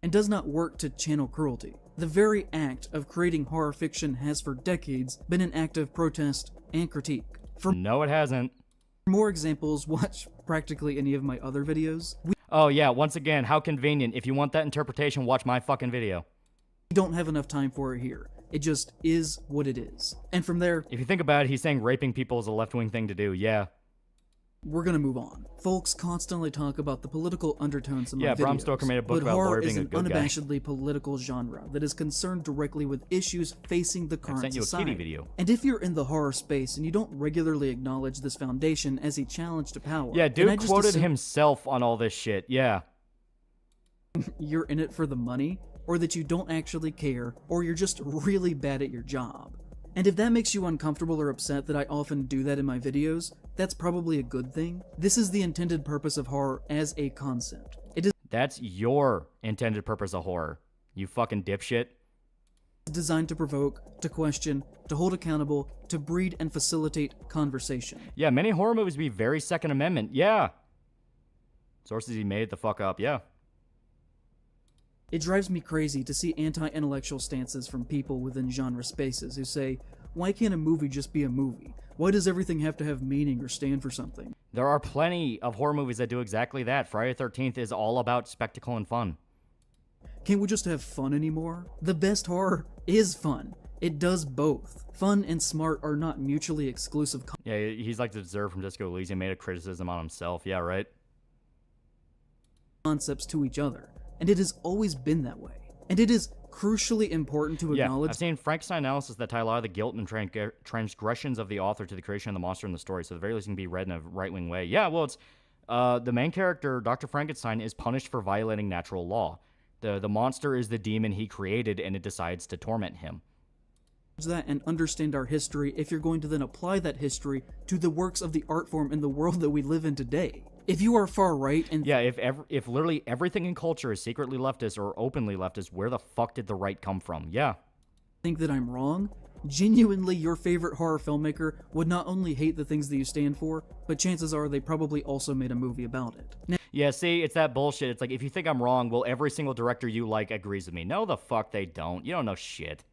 And does not work to channel cruelty. The very act of creating horror fiction has for decades been an act of protest and critique. No, it hasn't. For more examples, watch practically any of my other videos. Oh yeah, once again, how convenient. If you want that interpretation, watch my fucking video. We don't have enough time for it here. It just is what it is. And from there... If you think about it, he's saying raping people is a left-wing thing to do, yeah. We're gonna move on. Folks constantly talk about the political undertones in my videos. Yeah, Bram Stoker made a book about Laurie being a good guy. Horror is an unabashedly political genre that is concerned directly with issues facing the current society. I sent you a kitty video. And if you're in the horror space and you don't regularly acknowledge this foundation as a challenge to power... Yeah, dude quoted himself on all this shit, yeah. You're in it for the money, or that you don't actually care, or you're just really bad at your job. And if that makes you uncomfortable or upset that I often do that in my videos, that's probably a good thing. This is the intended purpose of horror as a concept. That's your intended purpose of horror, you fucking dipshit. It's designed to provoke, to question, to hold accountable, to breed and facilitate conversation. Yeah, many horror movies be very Second Amendment, yeah. Sources he made the fuck up, yeah. It drives me crazy to see anti-intellectual stances from people within genre spaces who say, why can't a movie just be a movie? Why does everything have to have meaning or stand for something? There are plenty of horror movies that do exactly that. Friday the 13th is all about spectacle and fun. Can't we just have fun anymore? The best horror is fun. It does both. Fun and smart are not mutually exclusive. Yeah, he's like the Observer from Disco Elysium, made a criticism on himself. Yeah, right? Concepts to each other. And it has always been that way. And it is crucially important to acknowledge... I've seen Frankenstein analysis that tie a lot of the guilt and transgressions of the author to the creation of the monster in the story, so the very least can be read in a right-wing way. Yeah, well, it's... the main character, Dr. Frankenstein, is punished for violating natural law. The monster is the demon he created, and it decides to torment him. That and understand our history if you're going to then apply that history to the works of the art form in the world that we live in today. If you are far right and... Yeah, if literally everything in culture is secretly leftist or openly leftist, where the fuck did the right come from? Yeah. Think that I'm wrong? Genuinely, your favorite horror filmmaker would not only hate the things that you stand for, but chances are they probably also made a movie about it. Now, yeah, see, it's that bullshit. It's like, if you think I'm wrong, well, every single director you like agrees with me. No, the fuck they don't. You don't know shit.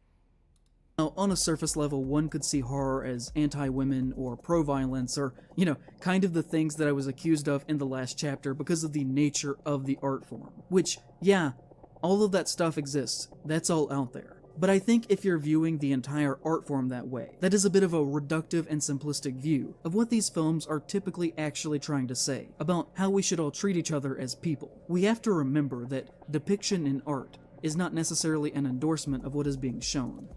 Now, on a surface level, one could see horror as anti-women or pro-violence or, kind of the things that I was accused of in the last chapter because of the nature of the art form. Which, yeah, all of that stuff exists. That's all out there. But I think if you're viewing the entire art form that way, that is a bit of a reductive and simplistic view of what these films are typically actually trying to say about how we should all treat each other as people. We have to remember that depiction in art is not necessarily an endorsement of what is being shown.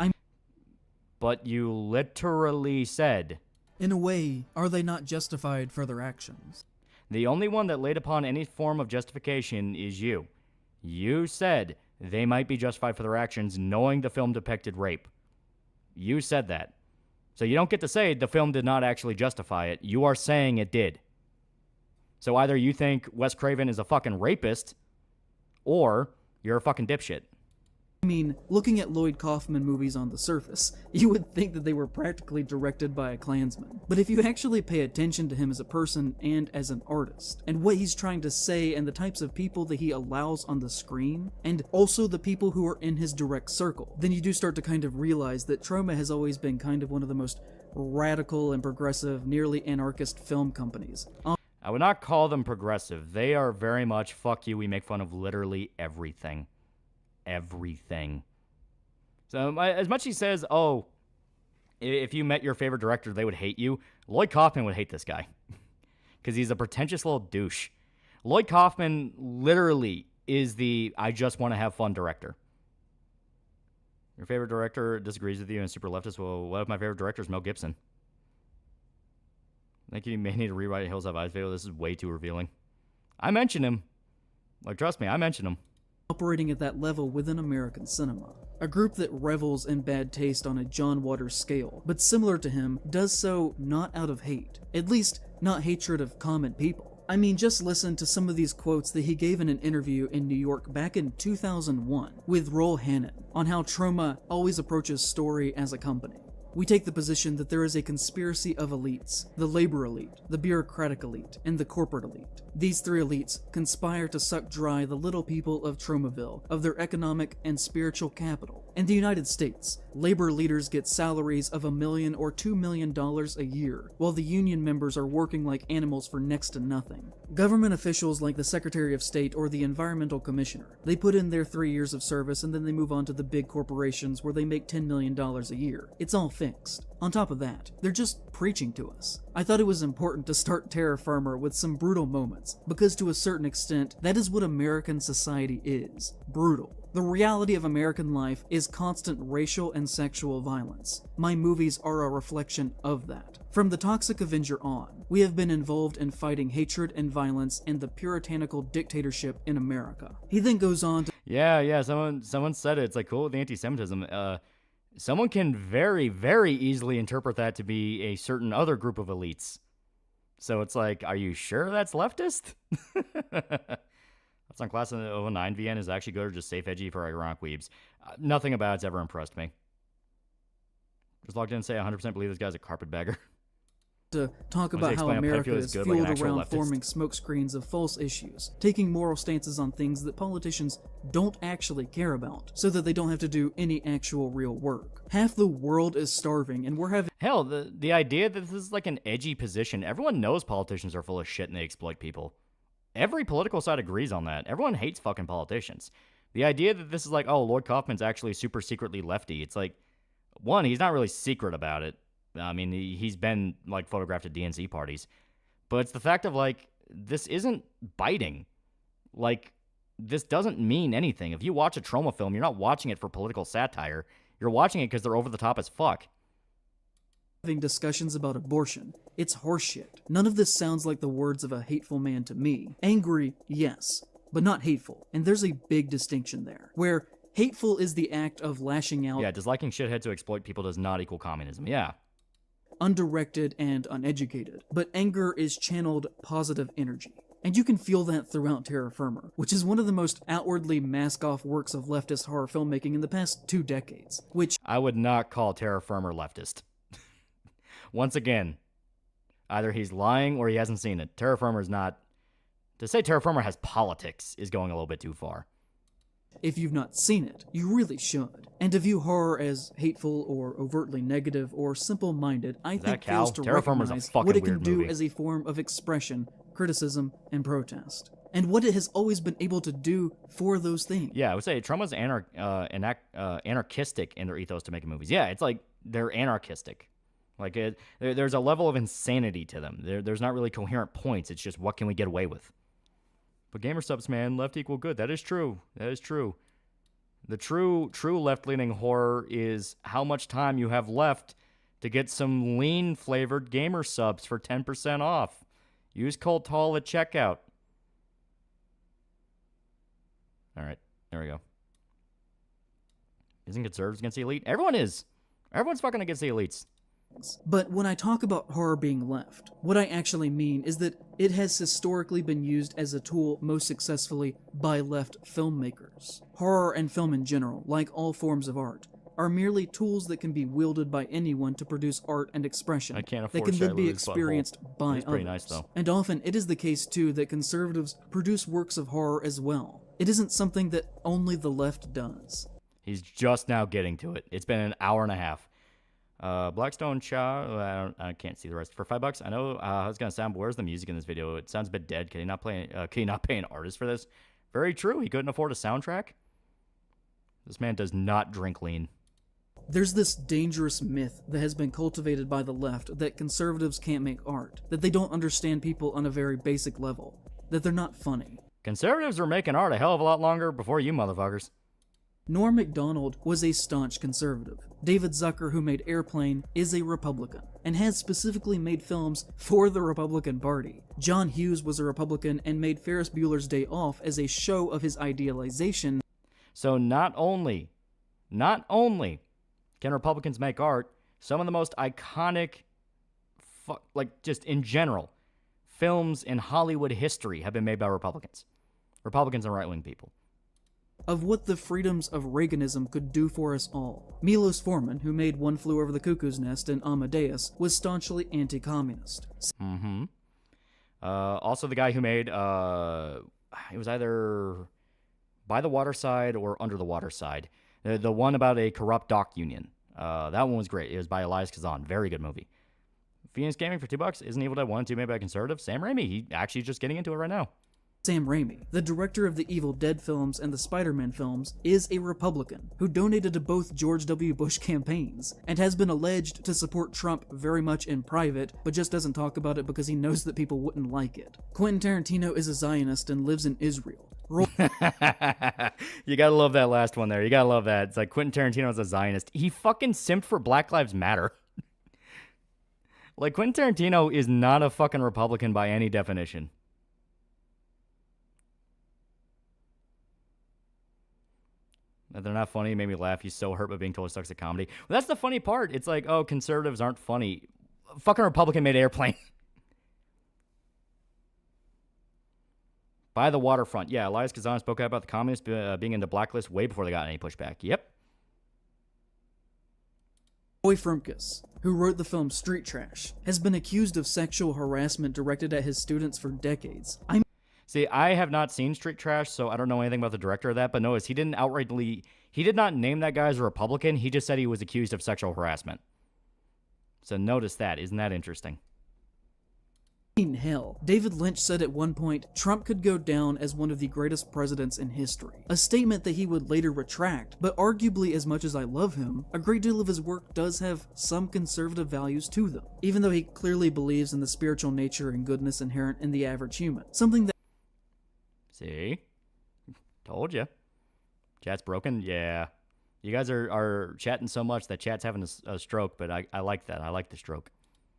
But you literally said... In a way, are they not justified for their actions? The only one that laid upon any form of justification is you. You said they might be justified for their actions knowing the film depicted rape. You said that. So you don't get to say the film did not actually justify it. You are saying it did. So either you think Wes Craven is a fucking rapist, or you're a fucking dipshit. I mean, looking at Lloyd Kaufman movies on the surface, you would think that they were practically directed by a Klansman. But if you actually pay attention to him as a person and as an artist, and what he's trying to say and the types of people that he allows on the screen, and also the people who are in his direct circle, then you do start to kind of realize that Troma has always been kind of one of the most radical and progressive, nearly anarchist film companies. I would not call them progressive. They are very much, fuck you, we make fun of literally everything. Everything. So as much as he says, oh, if you met your favorite director, they would hate you, Lloyd Kaufman would hate this guy. Because he's a pretentious little douche. Lloyd Kaufman literally is the I just want to have fun director. Your favorite director disagrees with you and super leftist. Well, what if my favorite director is Mel Gibson? I think you may need to rewrite Hills Have Eyes video. This is way too revealing. I mentioned him. Like, trust me, I mentioned him. Operating at that level within American cinema. A group that revels in bad taste on a John Waters scale, but similar to him, does so not out of hate. At least, not hatred of common people. I mean, just listen to some of these quotes that he gave in an interview in New York back in 2001 with Roel Hannon on how Troma always approaches story as a company. We take the position that there is a conspiracy of elites, the labor elite, the bureaucratic elite, and the corporate elite. These three elites conspire to suck dry the little people of Tromaville of their economic and spiritual capital. In the United States, labor leaders get salaries of $1 million or $2 million a year, while the union members are working like animals for next to nothing. Government officials like the Secretary of State or the Environmental Commissioner, they put in their 3 years of service and then they move on to the big corporations where they make $10 million a year. It's all fixed. On top of that, they're just preaching to us. I thought it was important to start Terra Firma with some brutal moments, because to a certain extent, that is what American society is. Brutal. The reality of American life is constant racial and sexual violence. My movies are a reflection of that. From The Toxic Avenger on, we have been involved in fighting hatred and violence and the puritanical dictatorship in America. He then goes on to... Yeah, someone said it. It's like, cool with the anti-Semitism. Someone can very, very easily interpret that to be a certain other group of elites. So it's like, are you sure that's leftist? That's on Class of 09 VN is actually good or just safe edgy for ironic weebs. Nothing about it's ever impressed me. Just logged in and say 100% believe this guy's a carpetbagger. To talk about how America is fueled around forming smokescreens of false issues, taking moral stances on things that politicians don't actually care about, so that they don't have to do any actual real work. Half the world is starving, and we're having... Hell, the idea that this is like an edgy position, everyone knows politicians are full of shit and they exploit people. Every political side agrees on that. Everyone hates fucking politicians. The idea that this is like, oh, Lloyd Kaufman's actually super secretly lefty, it's like, one, he's not really secret about it. I mean, he's been, like, photographed at DNC parties. But it's the fact of, like, this isn't biting. Like, this doesn't mean anything. If you watch a Troma film, you're not watching it for political satire. You're watching it because they're over the top as fuck. Having discussions about abortion. It's horseshit. None of this sounds like the words of a hateful man to me. Angry, yes, but not hateful. And there's a big distinction there, where hateful is the act of lashing out. Yeah, disliking shitheads to exploit people does not equal communism. Yeah. Undirected and uneducated, but anger is channeled positive energy. And you can feel that throughout Terra Firma, which is one of the most outwardly mask-off works of leftist horror filmmaking in the past 2 decades, which... I would not call Terra Firma leftist. Once again, either he's lying or he hasn't seen it. Terra Firma is not... To say Terra Firma has politics is going a little bit too far. If you've not seen it, you really should. And to view horror as hateful or overtly negative or simple-minded, I think fails to recognize what it can do as a form of expression, criticism, and protest. And what it has always been able to do for those things. Yeah, I would say Troma's anarchistic in their ethos to making movies. Yeah, it's like they're anarchistic. Like there's a level of insanity to them. There's not really coherent points. It's just what can we get away with. But gamer subs, man, left equal good. That is true. That is true. The true left-leaning horror is how much time you have left to get some lean-flavored gamer subs for 10% off. Use code TAL at checkout. All right, there we go. Isn't conservatives against the elite? Everyone is. Everyone's fucking against the elites. But when I talk about horror being left, what I actually mean is that it has historically been used as a tool most successfully by left filmmakers. Horror and film in general, like all forms of art, are merely tools that can be wielded by anyone to produce art and expression that can then be experienced by others. Pretty nice, though. And often it is the case, too, that conservatives produce works of horror as well. It isn't something that only the left does. He's just now getting to it. It's been an hour and a half. Blackstone Cha, I can't see the rest. For $5, I know how it's gonna sound. But where's the music in this video? It sounds a bit dead. Can he not pay an artist for this? Very true. He couldn't afford a soundtrack. This man does not drink lean. There's this dangerous myth that has been cultivated by the left that conservatives can't make art, that they don't understand people on a very basic level, that they're not funny. Conservatives were making art a hell of a lot longer before you motherfuckers. Norm Macdonald was a staunch conservative. David Zucker, who made Airplane, is a Republican, and has specifically made films for the Republican Party. John Hughes was a Republican and made Ferris Bueller's Day Off as a show of his idealization. So not only can Republicans make art, some of the most iconic, just in general, films in Hollywood history have been made by Republicans. Republicans and right-wing people. Of what the freedoms of Reaganism could do for us all. Milos Forman, who made One Flew Over the Cuckoo's Nest and Amadeus, was staunchly anti-communist. Mm-hmm. Also the guy who made, it was either By the Waterside or Under the Waterside. The one about a corrupt dock union. That one was great. It was by Elias Kazan. Very good movie. Phoenix Gaming for $2. Isn't Evil Dead 1 and 2 made by conservatives? Sam Raimi. He actually just getting into it right now. Sam Raimi, the director of the Evil Dead films and the Spider-Man films, is a Republican who donated to both George W. Bush campaigns and has been alleged to support Trump very much in private, but just doesn't talk about it because he knows that people wouldn't like it. Quentin Tarantino is a Zionist and lives in Israel. You gotta love that last one there. You gotta love that. It's like Quentin Tarantino is a Zionist. He fucking simped for Black Lives Matter. Like, Quentin Tarantino is not a fucking Republican by any definition. They're not funny. It made me laugh. He's so hurt by being told he sucks at comedy. Well, that's the funny part. It's like, oh, conservatives aren't funny. Fucking Republican made Airplane. By the Waterfront. Yeah, Elias Kazan spoke out about the communists being in the blacklist way before they got any pushback. Yep. Roy Frumkus, who wrote the film Street Trash, has been accused of sexual harassment directed at his students for decades. See, I have not seen Street Trash, so I don't know anything about the director of that, but notice he did not name that guy as a Republican. He just said he was accused of sexual harassment. So notice that. Isn't that interesting? Hell, David Lynch said at one point, Trump could go down as one of the greatest presidents in history. A statement that he would later retract, but arguably as much as I love him, a great deal of his work does have some conservative values to them, even though he clearly believes in the spiritual nature and goodness inherent in the average human. Something that... See? Told you. Chat's broken? Yeah. You guys are chatting so much that chat's having a stroke, but I like that. I like the stroke.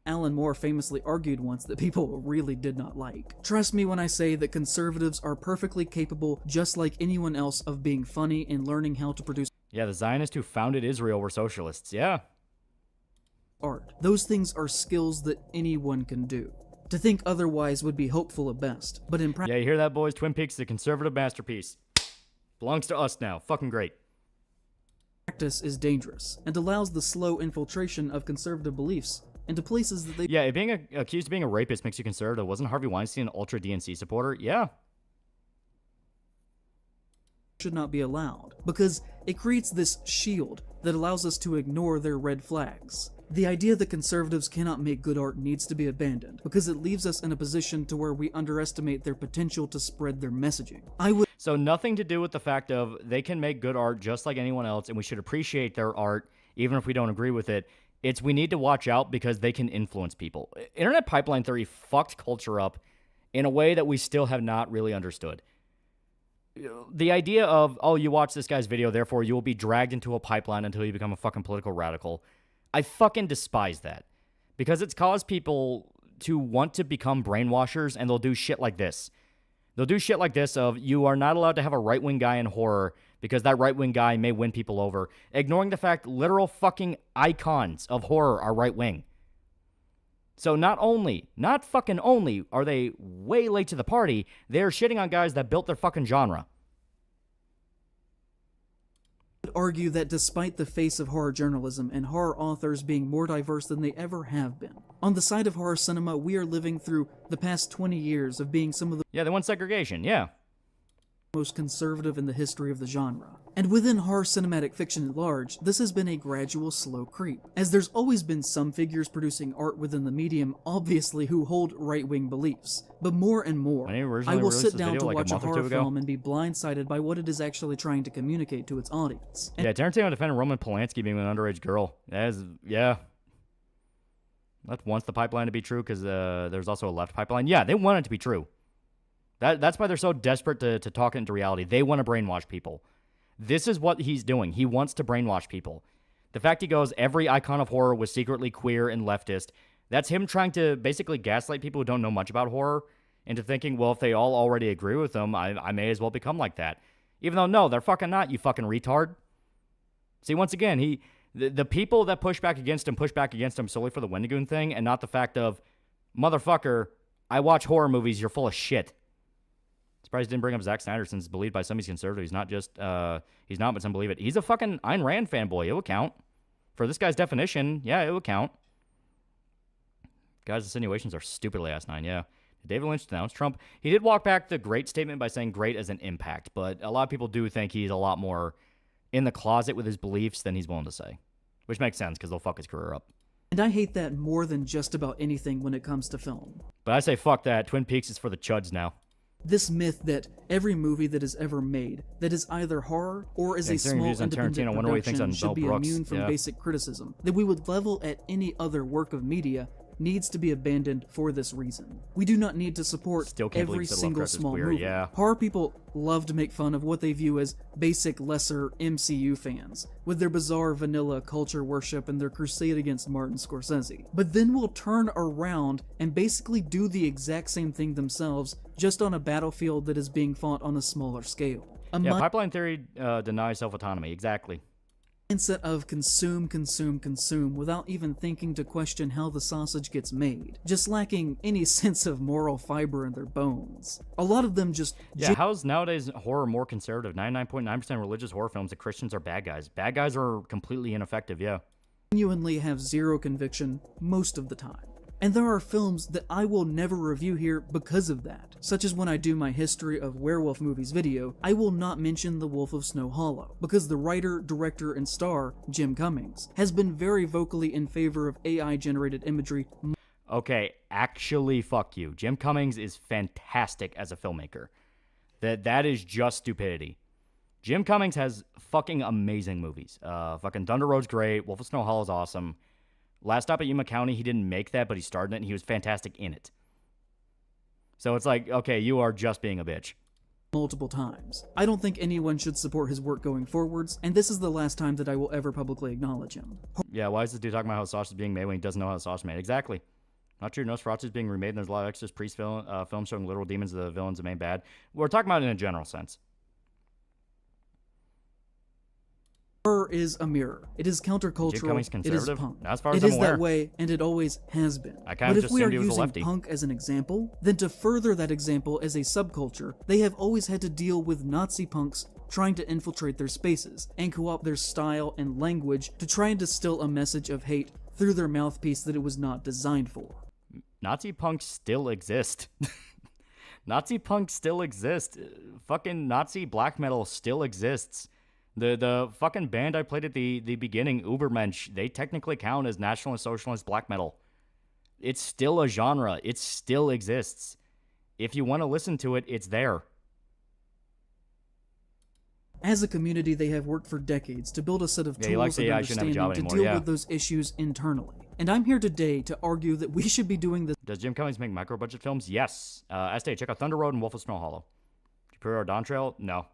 Alan Moore famously argued once that people really did not like. Trust me when I say that conservatives are perfectly capable, just like anyone else, of being funny and learning how to produce... Yeah, the Zionists who founded Israel were socialists, yeah. ...art. Those things are skills that anyone can do. To think otherwise would be hopeful at best, but in practice... Yeah, you hear that, boys? Twin Peaks is a conservative masterpiece. Belongs to us now. Fucking great. ...practice is dangerous, and allows the slow infiltration of conservative beliefs into places that they... Yeah, being accused of being a rapist makes you conservative. Wasn't Harvey Weinstein an ultra DNC supporter? Yeah. ...should not be allowed, because it creates this shield that allows us to ignore their red flags. The idea that conservatives cannot make good art needs to be abandoned, because it leaves us in a position to where we underestimate their potential to spread their messaging. So nothing to do with the fact of they can make good art just like anyone else, and we should appreciate their art even if we don't agree with it. It's we need to watch out because they can influence people. Internet pipeline theory fucked culture up in a way that we still have not really understood. The idea of, oh, you watch this guy's video, therefore you will be dragged into a pipeline until you become a fucking political radical. I fucking despise that. Because it's caused people to want to become brainwashers, and they'll do shit like this. They'll do shit like this of, you are not allowed to have a right-wing guy in horror because that right-wing guy may win people over, ignoring the fact literal fucking icons of horror are right-wing. So not fucking only are they way late to the party, they're shitting on guys that built their fucking genre. I would argue that despite the face of horror journalism and horror authors being more diverse than they ever have been, on the side of horror cinema, we are living through the past 20 years of being some of the... Yeah, they want segregation, yeah. most conservative in the history of the genre. And within horror cinematic fiction at large, this has been a gradual slow creep, as there's always been some figures producing art within the medium, obviously, who hold right-wing beliefs. But more and more, I will sit down to watch a horror film and be blindsided by what it is actually trying to communicate to its audience. Yeah, Tarantino defended Roman Polanski being an underage girl. Yeah. That's wants the pipeline to be true, because there's also a left pipeline. Yeah, they want it to be true. That's why they're so desperate to talk it into reality. They want to brainwash people. This is what he's doing. He wants to brainwash people. The fact he goes, every icon of horror was secretly queer and leftist, that's him trying to basically gaslight people who don't know much about horror into thinking, well, if they all already agree with him, I may as well become like that. Even though, no, they're fucking not, you fucking retard. See, once again, the people that push back against him solely for the Wendigoon thing, and not the fact of, motherfucker, I watch horror movies, you're full of shit. Surprised he didn't bring up Zack Snyder, since believed by some he's conservative. He's not, but some believe it. He's a fucking Ayn Rand fanboy. It would count. For this guy's definition, yeah, it would count. Guys' insinuations are stupidly asinine, yeah. David Lynch denounced Trump. He did walk back the great statement by saying great as an impact, but a lot of people do think he's a lot more in the closet with his beliefs than he's willing to say. Which makes sense, because they'll fuck his career up. And I hate that more than just about anything when it comes to film. But I say fuck that. Twin Peaks is for the chuds now. This myth that every movie that is ever made that is either horror or is a small independent production should be immune from basic criticism, that we would level at any other work of media, needs to be abandoned for this reason. We do not need to support every single small movie. Yeah. Horror people love to make fun of what they view as basic lesser MCU fans, with their bizarre vanilla culture worship and their crusade against Martin Scorsese. But then we'll turn around and basically do the exact same thing themselves, just on a battlefield that is being fought on a smaller scale. Pipeline theory denies self-autonomy, exactly. Mindset of consume without even thinking to question how the sausage gets made, just lacking any sense of moral fiber in their bones. A lot of them just... Yeah, how's nowadays horror more conservative? 99.9% religious horror films that Christians are bad guys. Bad guys are completely ineffective, yeah. Genuinely have zero conviction most of the time. And there are films that I will never review here because of that, such as when I do my History of Werewolf Movies video, I will not mention The Wolf of Snow Hollow, because the writer, director, and star, Jim Cummings, has been very vocally in favor of AI-generated imagery. Okay, actually fuck you. Jim Cummings is fantastic as a filmmaker. That is just stupidity. Jim Cummings has fucking amazing movies. Fucking Thunder Road's great, Wolf of Snow Hollow's awesome. Last Stop at Yuma County, he didn't make that, but he starred in it, and he was fantastic in it. So it's like, okay, you are just being a bitch. Multiple times. I don't think anyone should support his work going forwards, and this is the last time that I will ever publicly acknowledge him. Yeah, why is this dude talking about how sausage is being made when he doesn't know how the sausage is made? Exactly. Not true, Nosferatu is being remade, and there's a lot of extras pre-film films showing literal demons of the villains that made bad. We're talking about it in a general sense. Horror is a mirror. It is countercultural. It is punk. As far as it I'm is aware. that way, and it always has been. I kind but of if just we are assumed he was a using lefty. punk as an example, then to further that example as a subculture, they have always had to deal with Nazi punks trying to infiltrate their spaces and co-opt their style and language to try and distill a message of hate through their mouthpiece that it was not designed for. Nazi punks still exist. Nazi punks still exist. Fucking Nazi black metal still exists. The fucking band I played at the beginning, Ubermensch, they technically count as nationalist socialist black metal. It's still a genre. It still exists. If you want to listen to it, it's there. As a community, they have worked for decades to build a set of tools of understanding to deal with those issues internally. And I'm here today to argue that we should be doing this. Does Jim Cummings make micro-budget films? Yes. Stay, check out Thunder Road and Wolf of Snow Hollow. Superior Dawn Trail? No.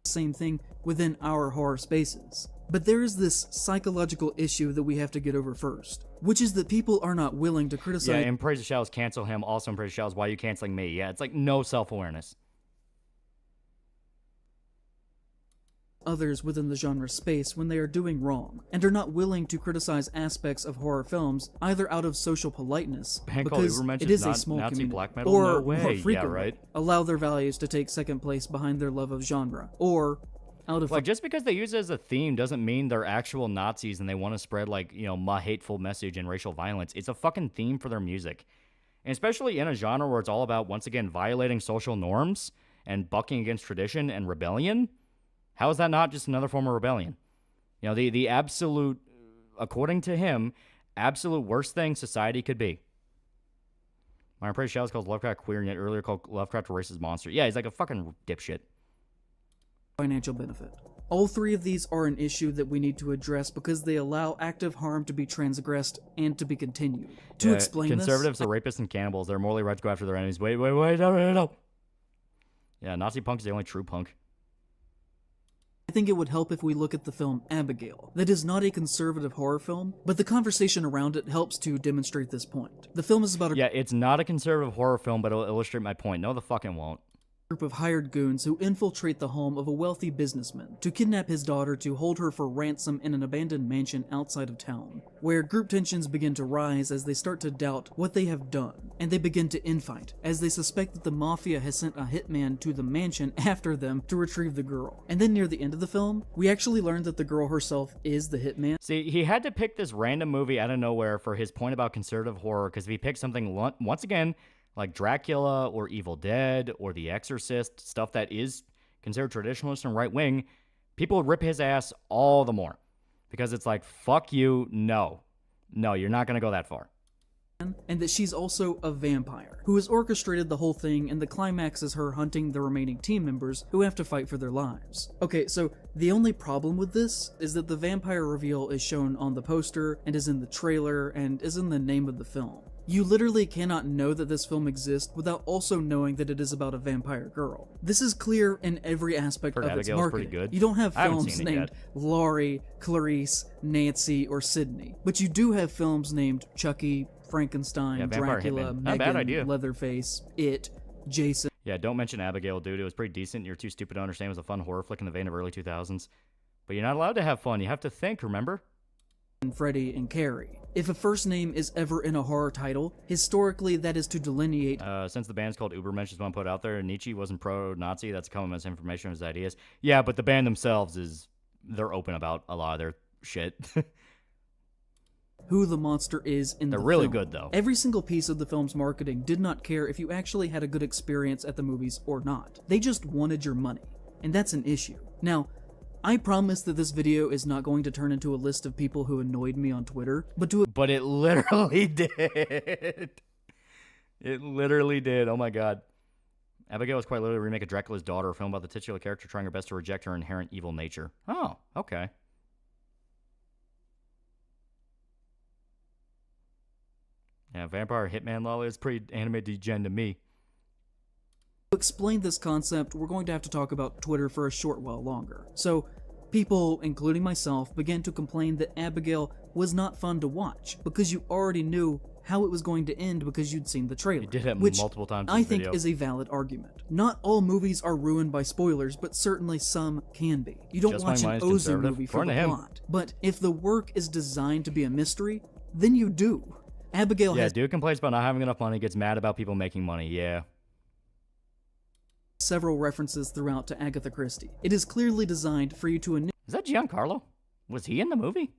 Same thing within our horror spaces. But there is this psychological issue that we have to get over first, which is that people are not willing to criticize... Yeah, in Praise the Shallows, cancel him. Also in Praise the Shallows, why are you canceling me? Yeah, it's like no self-awareness. Others within the genre space when they are doing wrong, and are not willing to criticize aspects of horror films either out of social politeness, because it is a small Nazi community, black metal? or No way. more frequently, Yeah, right. allow their values to take second place behind their love of genre, or out of... Like, just because they use it as a theme doesn't mean they're actual Nazis and they want to spread, like, you know, my hateful message and racial violence. It's a fucking theme for their music. And especially in a genre where it's all about, once again, violating social norms and bucking against tradition and rebellion, how is that not just another form of rebellion? You know, the absolute, according to him, absolute worst thing society could be. I'm pretty sure calls Lovecraft queer, and yet earlier called Lovecraft a racist monster. Yeah, he's like a fucking dipshit. Financial benefit. All three of these are an issue that we need to address because they allow active harm to be transgressed and to be continued. To explain conservatives are rapists and cannibals. They're morally right to go after their enemies. Wait, no. Yeah, Nazi punk is the only true punk. I think it would help if we look at the film Abigail. That is not a conservative horror film, but the conversation around it helps to demonstrate this point. The film is about a... Yeah, it's not a conservative horror film, but it'll illustrate my point. No, the fucking won't. Group of hired goons who infiltrate the home of a wealthy businessman to kidnap his daughter to hold her for ransom in an abandoned mansion outside of town, where group tensions begin to rise as they start to doubt what they have done, and they begin to infight as they suspect that the mafia has sent a hitman to the mansion after them to retrieve the girl. And then near the end of the film, we actually learn that the girl herself is the hitman. See, he had to pick this random movie out of nowhere for his point about conservative horror, because if he picked something, once again, like Dracula or Evil Dead or The Exorcist, stuff that is considered traditionalist and right-wing, people would rip his ass all the more. Because it's like, fuck you, no. No, you're not going to go that far. And that she's also a vampire, who has orchestrated the whole thing, and the climax is her hunting the remaining team members who have to fight for their lives. Okay, so the only problem with this is that the vampire reveal is shown on the poster, and is in the trailer, and is in the name of the film. You literally cannot know that this film exists without also knowing that it is about a vampire girl. This is clear in every aspect of its marketing. Pretty good. You don't have films named Laurie, Clarice, Nancy, or Sydney, but you do have films named Chucky, Frankenstein, Dracula, Megan, Leatherface, It, Jason. Yeah, don't mention Abigail, dude. It was pretty decent. You're too stupid to understand. It was a fun horror flick in the vein of early 2000s. But you're not allowed to have fun. You have to think, remember? Freddy and Carrie. If a first name is ever in a horror title, historically that is to delineate... Since the band's called Ubermensch, just want to put out there, Nietzsche wasn't pro-Nazi, that's common misinformation of his ideas. Yeah, but the band themselves they're open about a lot of their shit. Who the monster is in the film. They're really good, though. Every single piece of the film's marketing did not care if you actually had a good experience at the movies or not. They just wanted your money, and that's an issue. Now, I promise that this video is not going to turn into a list of people who annoyed me on Twitter, but it literally did. It literally did. Oh my god. Abigail was quite literally a remake of Dracula's Daughter, a film about the titular character trying her best to reject her inherent evil nature. Oh, okay. Yeah, Vampire Hitman Loli is pretty anime degen to me. To explain this concept, we're going to have to talk about Twitter for a short while longer. So, people, including myself, began to complain that Abigail was not fun to watch, because you already knew how it was going to end because you'd seen the trailer. You did it which multiple times I think is a valid argument. Not all movies are ruined by spoilers, but certainly some can be. You don't watch an Ozu movie for the plot. But if the work is designed to be a mystery, then you do. Abigail has... dude complains about not having enough money, gets mad about people making money, yeah. Several references throughout to Agatha Christie. It is clearly designed for you to Is that Giancarlo? Was he in the movie?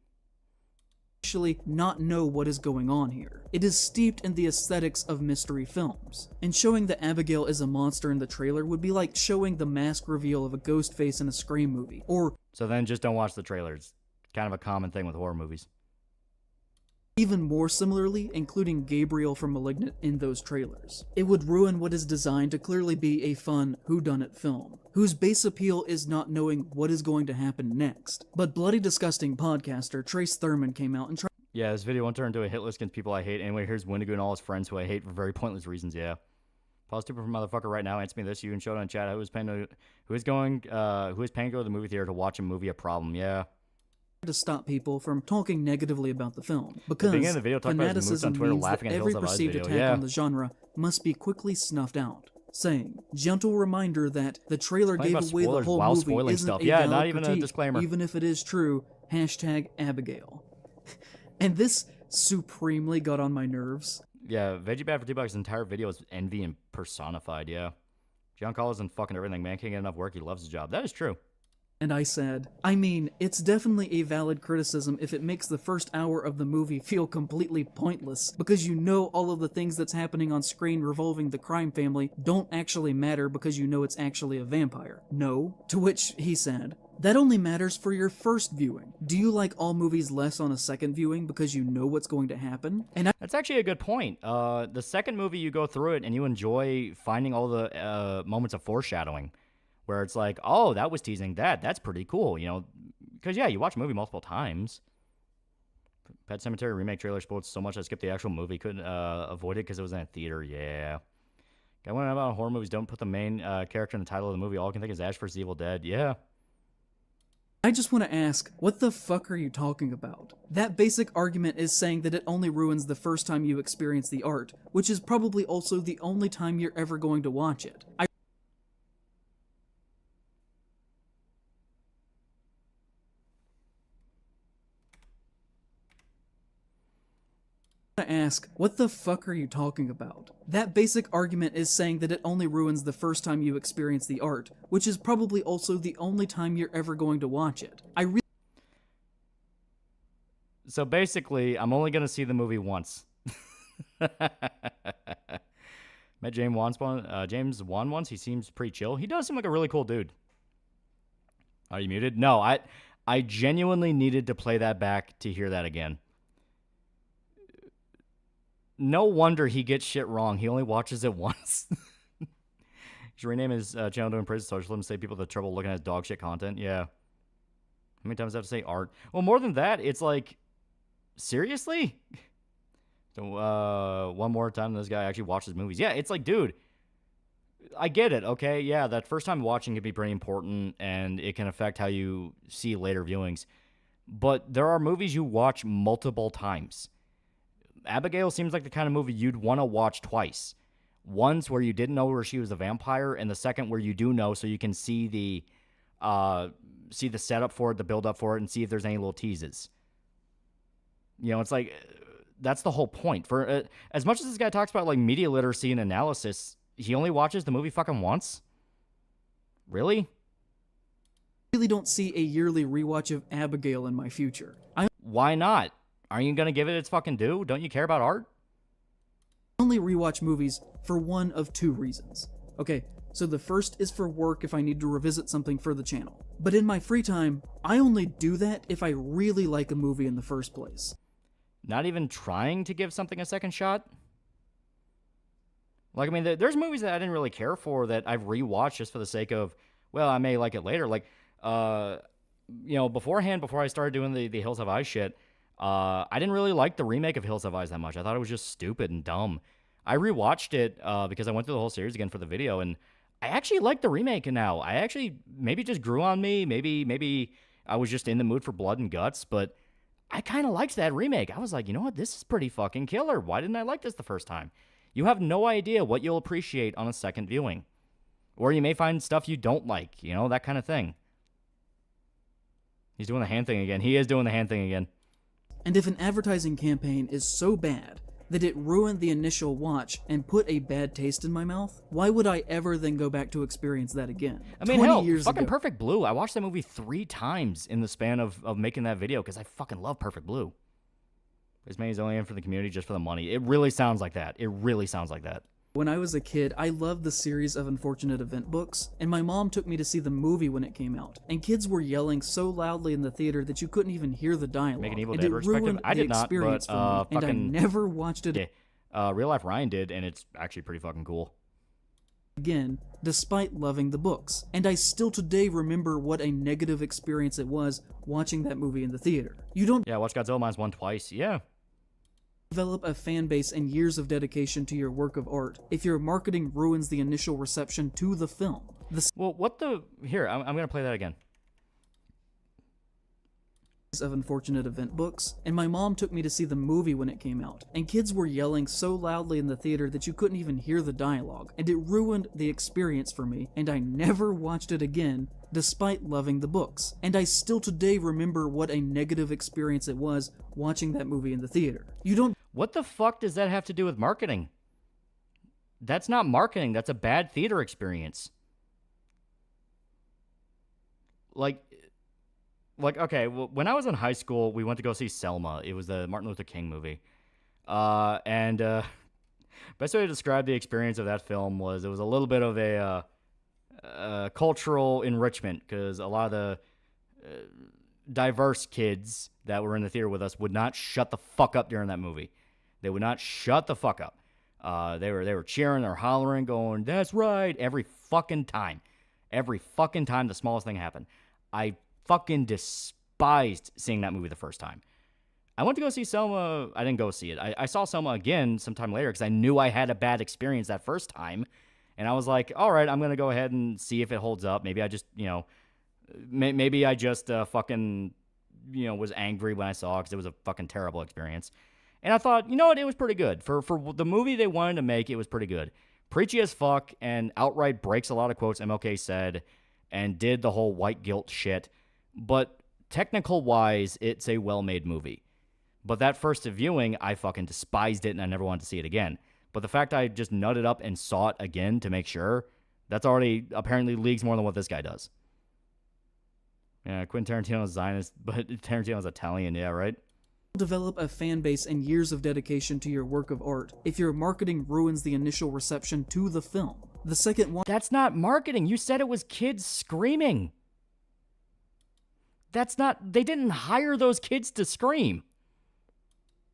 Actually not know what is going on here. It is steeped in the aesthetics of mystery films, and showing that Abigail is a monster in the trailer would be like showing the mask reveal of a ghost face in a Scream movie, or... So then just don't watch the trailers. Kind of a common thing with horror movies. Even more similarly, including Gabriel from Malignant in those trailers. It would ruin what is designed to clearly be a fun whodunit film, whose base appeal is not knowing what is going to happen next. But Bloody Disgusting podcaster Trace Thurman came out and tried... Yeah, this video won't turn into a hit list against people I hate. Anyway, here's Wendigoon and all his friends who I hate for very pointless reasons, yeah. Pause stupid for motherfucker right now. Answer me this. You can show it on chat. Who is paying to go to the movie theater to watch a movie a problem, yeah. To stop people from talking negatively about the film, because fanaticism means that every perceived attack on the genre must be quickly snuffed out, saying, gentle reminder that the trailer gave away the whole movie isn't a valid not even critique, a disclaimer. Even if it is true, #Abigail. And this supremely got on my nerves. Yeah, Veggie Bad for $2. His entire video is envy and personified, yeah. Giancarlo's in fucking everything, man. Can't get enough work. He loves his job. That is true. And I said, I mean, it's definitely a valid criticism if it makes the first hour of the movie feel completely pointless, because you know all of the things that's happening on screen revolving the crime family don't actually matter because you know it's actually a vampire. No. To which he said, that only matters for your first viewing. Do you like all movies less on a second viewing because you know what's going to happen? And That's actually a good point. The second movie, you go through it and you enjoy finding all the moments of foreshadowing, where it's like, oh, that was teasing that. That's pretty cool, you know? Because, yeah, you watch a movie multiple times. Pet Sematary remake trailer spoiled so much I skipped the actual movie. Couldn't avoid it because it was in a theater. Yeah. Guy went on about horror movies don't put the main character in the title of the movie. All I can think is Ash vs. Evil Dead. Yeah. I just want to ask, what the fuck are you talking about? That basic argument is saying that it only ruins the first time you experience the art, which is probably also the only time you're ever going to watch it. I want to ask, what the fuck are you talking about? That basic argument is saying that it only ruins the first time you experience the art, which is probably also the only time you're ever going to watch it. So basically, I'm only going to see the movie once. Met James Wan once. He seems pretty chill. He does seem like a really cool dude. Are you muted? No, I genuinely needed to play that back to hear that again. No wonder he gets shit wrong. He only watches it once. He should rename his channel to Praise Socialism, save people the trouble looking at dog shit content. Yeah. How many times do I have to say art? Well, more than that, it's like, seriously? So, one more time this guy actually watches movies. Yeah, it's like, dude, I get it, okay? Yeah, that first time watching can be pretty important, and it can affect how you see later viewings. But there are movies you watch multiple times. Abigail seems like the kind of movie you'd want to watch twice. Once where you didn't know where she was a vampire, and the second where you do know, so you can see the setup for it, the build up for it, and see if there's any little teases. You know, it's like, that's the whole point. For as much as this guy talks about like media literacy and analysis, he only watches the movie fucking once? Really? I really don't see a yearly rewatch of Abigail in my future. Why not? Aren't you going to give it its fucking due? Don't you care about art? I only rewatch movies for one of two reasons. Okay, so the first is for work if I need to revisit something for the channel. But in my free time, I only do that if I really like a movie in the first place. Not even trying to give something a second shot? Like, I mean, there's movies that I didn't really care for that I've rewatched just for the sake of, well, I may like it later. Like, you know, beforehand, before I started doing the Hills Have Eyes shit, I didn't really like the remake of Hills Have Eyes that much. I thought it was just stupid and dumb. I rewatched it because I went through the whole series again for the video, and I actually like the remake now. I actually, maybe it just grew on me. Maybe I was just in the mood for blood and guts, but I kind of liked that remake. I was like, you know what? This is pretty fucking killer. Why didn't I like this the first time? You have no idea what you'll appreciate on a second viewing. Or you may find stuff you don't like, you know, that kind of thing. He's doing the hand thing again. He is doing the hand thing again. And if an advertising campaign is so bad that it ruined the initial watch and put a bad taste in my mouth, why would I ever then go back to experience that again? I mean, hell, fucking Perfect Blue. I watched that movie 3 times in the span of making that video because I fucking love Perfect Blue. This man is only in for the community just for the money. It really sounds like that. It really sounds like that. When I was a kid, I loved the series of Unfortunate Event books, and my mom took me to see the movie when it came out, and kids were yelling so loudly in the theater that you couldn't even hear the dialogue. Make an Evil and Dead it perspective? ruined I did the not, experience but for me, and I never watched it Real Life Ryan did, and it's actually pretty fucking cool. Again, despite loving the books, and I still today remember what a negative experience it was watching that movie in the theater. You don't watch Godzilla Minus One twice, yeah. Develop a fan base and years of dedication to your work of art if your marketing ruins the initial reception to the film. Well, what the... Here, I'm going to play that again. Of Unfortunate Event books, and my mom took me to see the movie when it came out, and kids were yelling so loudly in the theater that you couldn't even hear the dialogue, and it ruined the experience for me, and I never watched it again, despite loving the books. And I still today remember what a negative experience it was watching that movie in the theater. What the fuck does that have to do with marketing? That's not marketing, that's a bad theater experience. Like, like, okay, when I was in high school, we went to go see Selma. It was the Martin Luther King movie. And best way to describe the experience of that film was it was a little bit of a cultural enrichment, because a lot of the diverse kids that were in the theater with us would not shut the fuck up during that movie. They would not shut the fuck up. They were cheering, they're hollering, going, "That's right," every fucking time. Every fucking time the smallest thing happened. I fucking despised seeing that movie the first time. I went to go see Selma. I didn't go see it. I saw Selma again sometime later because I knew I had a bad experience that first time. And I was like, all right, I'm going to go ahead and see if it holds up. Maybe I just, maybe I just fucking, was angry when I saw it because it was a fucking terrible experience. And I thought, you know what, it was pretty good. For the movie they wanted to make, it was pretty good. Preachy as fuck and outright breaks a lot of quotes MLK said and did the whole white guilt shit. But technical-wise, it's a well-made movie. But that first viewing, I fucking despised it and I never wanted to see it again. But the fact I just nutted up and saw it again to make sure, that's already apparently leagues more than what this guy does. Yeah, Quentin Tarantino's Zionist, but Tarantino's Italian, yeah, right? Develop a fan base and years of dedication to your work of art if your marketing ruins the initial reception to the film. The second one... That's not marketing. You said it was kids screaming. That's not... They didn't hire those kids to scream.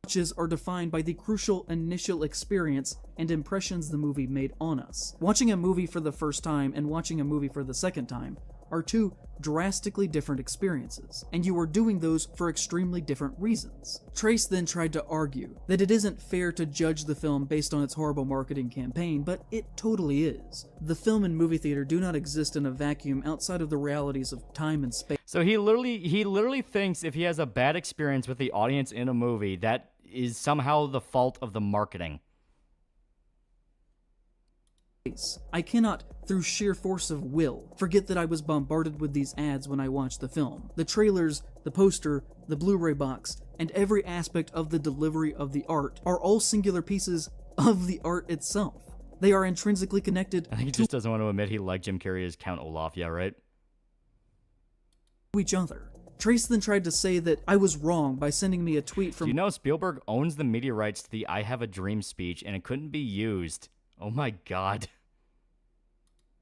Watches are defined by the crucial initial experience and impressions the movie made on us. Watching a movie for the first time and watching a movie for the second time are two drastically different experiences, and you are doing those for extremely different reasons. Trace then tried to argue that it isn't fair to judge the film based on its horrible marketing campaign, but it totally is. The film and movie theater do not exist in a vacuum outside of the realities of time and space. So he literally thinks if he has a bad experience with the audience in a movie, that is somehow the fault of the marketing. I cannot, through sheer force of will, forget that I was bombarded with these ads when I watched the film. The trailers, the poster, the Blu-ray box, and every aspect of the delivery of the art are all singular pieces of the art itself. They are intrinsically connected I think he just doesn't want to admit he liked Jim Carrey as Count Olaf, yeah, right? To each other. Trace then tried to say that I was wrong by sending me a tweet from... Do you know Spielberg owns the media rights to the I Have a Dream speech, and it couldn't be used. Oh my god.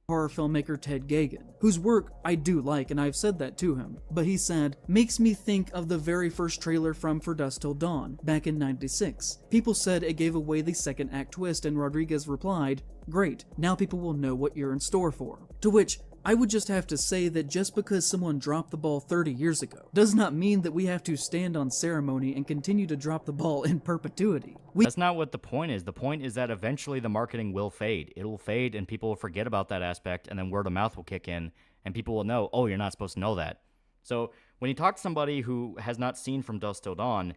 Horror filmmaker Ted Gagin, whose work I do like, and I've said that to him, but he said, makes me think of the very first trailer from For Dusk Till Dawn, back in '96. People said it gave away the second act twist, and Rodriguez replied, great, now people will know what you're in store for. To which, I would just have to say that just because someone dropped the ball 30 years ago does not mean that we have to stand on ceremony and continue to drop the ball in perpetuity. That's not what the point is. The point is that eventually the marketing will fade. It will fade and people will forget about that aspect, and then word of mouth will kick in and people will know, oh, you're not supposed to know that. So when you talk to somebody who has not seen From Dusk Till Dawn,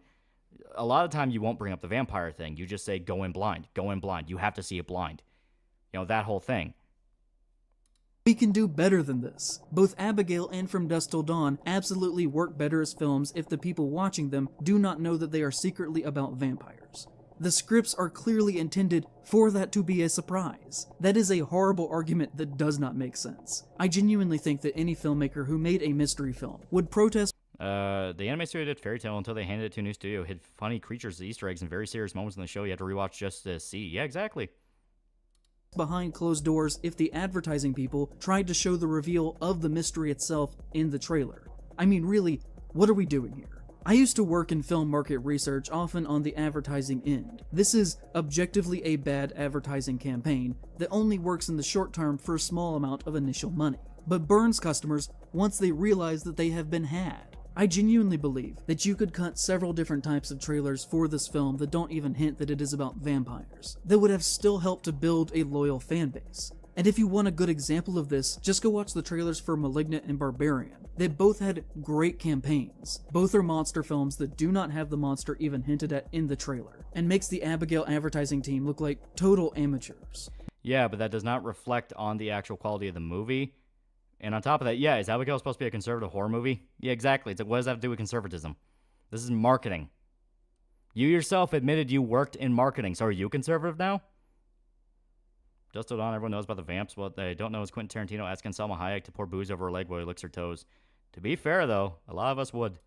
a lot of the time you won't bring up the vampire thing. You just say, go in blind. Go in blind. You have to see it blind. That whole thing. We can do better than this. Both Abigail and From Dusk Till Dawn absolutely work better as films if the people watching them do not know that they are secretly about vampires. The scripts are clearly intended for that to be a surprise. That is a horrible argument that does not make sense. I genuinely think that any filmmaker who made a mystery film would protest. The anime studio did Fairy Tail until they handed it to a new studio. Hid funny creatures, Easter eggs, and very serious moments in the show you had to rewatch just to see. Yeah, exactly. Behind closed doors if the advertising people tried to show the reveal of the mystery itself in the trailer. I mean, really, what are we doing here? I used to work in film market research, often on the advertising end. This is objectively a bad advertising campaign that only works in the short term for a small amount of initial money, but burns customers once they realize that they have been had. I genuinely believe that you could cut several different types of trailers for this film that don't even hint that it is about vampires, that would have still helped to build a loyal fan base. And if you want a good example of this, just go watch the trailers for Malignant and Barbarian. They both had great campaigns. Both are monster films that do not have the monster even hinted at in the trailer, and makes the Abigail advertising team look like total amateurs. Yeah, but that does not reflect on the actual quality of the movie. And on top of that, yeah, is Abigail supposed to be a conservative horror movie? Yeah, exactly. It's like, what does that have to do with conservatism? This is marketing. You yourself admitted you worked in marketing, so are you conservative now? Just hold on, everyone knows about the vamps. What they don't know is Quentin Tarantino asking Salma Hayek to pour booze over her leg while he licks her toes. To be fair, though, a lot of us would.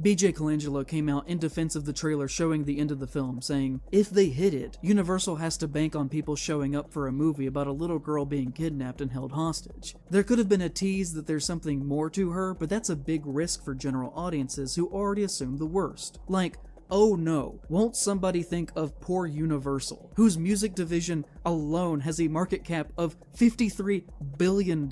BJ Colangelo came out in defense of the trailer showing the end of the film, saying, if they hit it, Universal has to bank on people showing up for a movie about a little girl being kidnapped and held hostage. There could have been a tease that there's something more to her, but that's a big risk for general audiences who already assume the worst. Like, oh no, won't somebody think of poor Universal, whose music division alone has a market cap of $53 billion.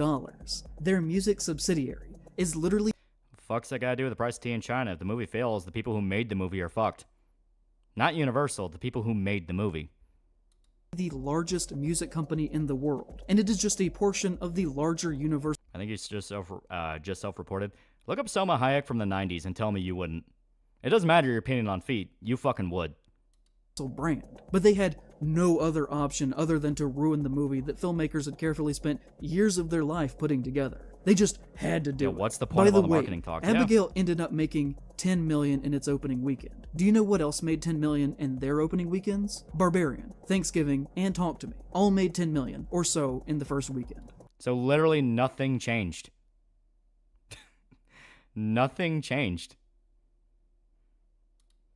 Their music subsidiary is literally... Fuck's that got to do with the price of tea in China? If the movie fails, the people who made the movie are fucked. Not Universal, the people who made the movie. The largest music company in the world, and it is just a portion of the larger Universal... I think it's just self-reported. Look up Selma Hayek from the 90s and tell me you wouldn't. It doesn't matter your opinion on feet, you fucking would. Brand. But they had no other option other than to ruin the movie that filmmakers had carefully spent years of their life putting together. They just had to do it. What's the point of all the marketing talk? Abigail ended up making $10 million in its opening weekend. Do you know what else made $10 million in their opening weekends? Barbarian, Thanksgiving, and Talk to Me all made $10 million or so in the first weekend. So literally nothing changed. Nothing changed.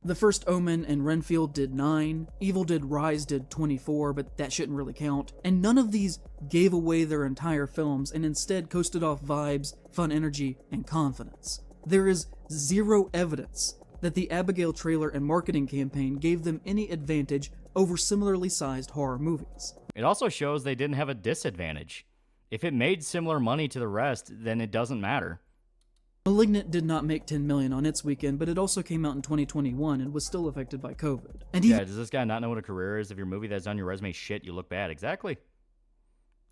The first Omen and Renfield did 9, Evil Dead Rise did 24, but that shouldn't really count, and none of these gave away their entire films and instead coasted off vibes, fun energy, and confidence. There is zero evidence that the Abigail trailer and marketing campaign gave them any advantage over similarly sized horror movies. It also shows they didn't have a disadvantage. If it made similar money to the rest, then it doesn't matter. Malignant did not make $10 million on its weekend, but it also came out in 2021 and was still affected by COVID. And yeah, does this guy not know what a career is? If your movie that's on your resume shit, you look bad. Exactly.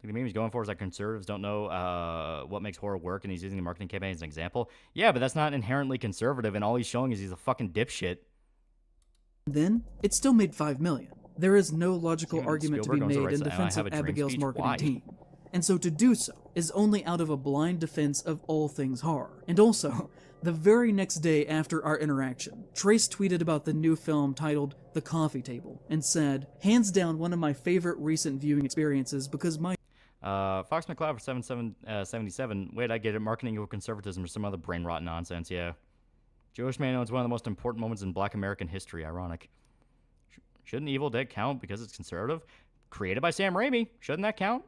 The meme he's going for is that conservatives don't know what makes horror work, and he's using the marketing campaign as an example. Yeah, but that's not inherently conservative, and all he's showing is he's a fucking dipshit. Then, it still made $5 million. There is no logical argument to be made in defense of Abigail's marketing team. And so to do so is only out of a blind defense of all things horror. And also, the very next day after our interaction, Trace tweeted about the new film titled The Coffee Table and said, hands down one of my favorite recent viewing experiences because my... Fox McCloud for 77. Wait, I get it. Marketing equal conservatism or some other brain rot nonsense, yeah. Jewish man owns one of the most important moments in Black American history. Ironic. Shouldn't Evil Dead count because it's conservative? Created by Sam Raimi. Shouldn't that count?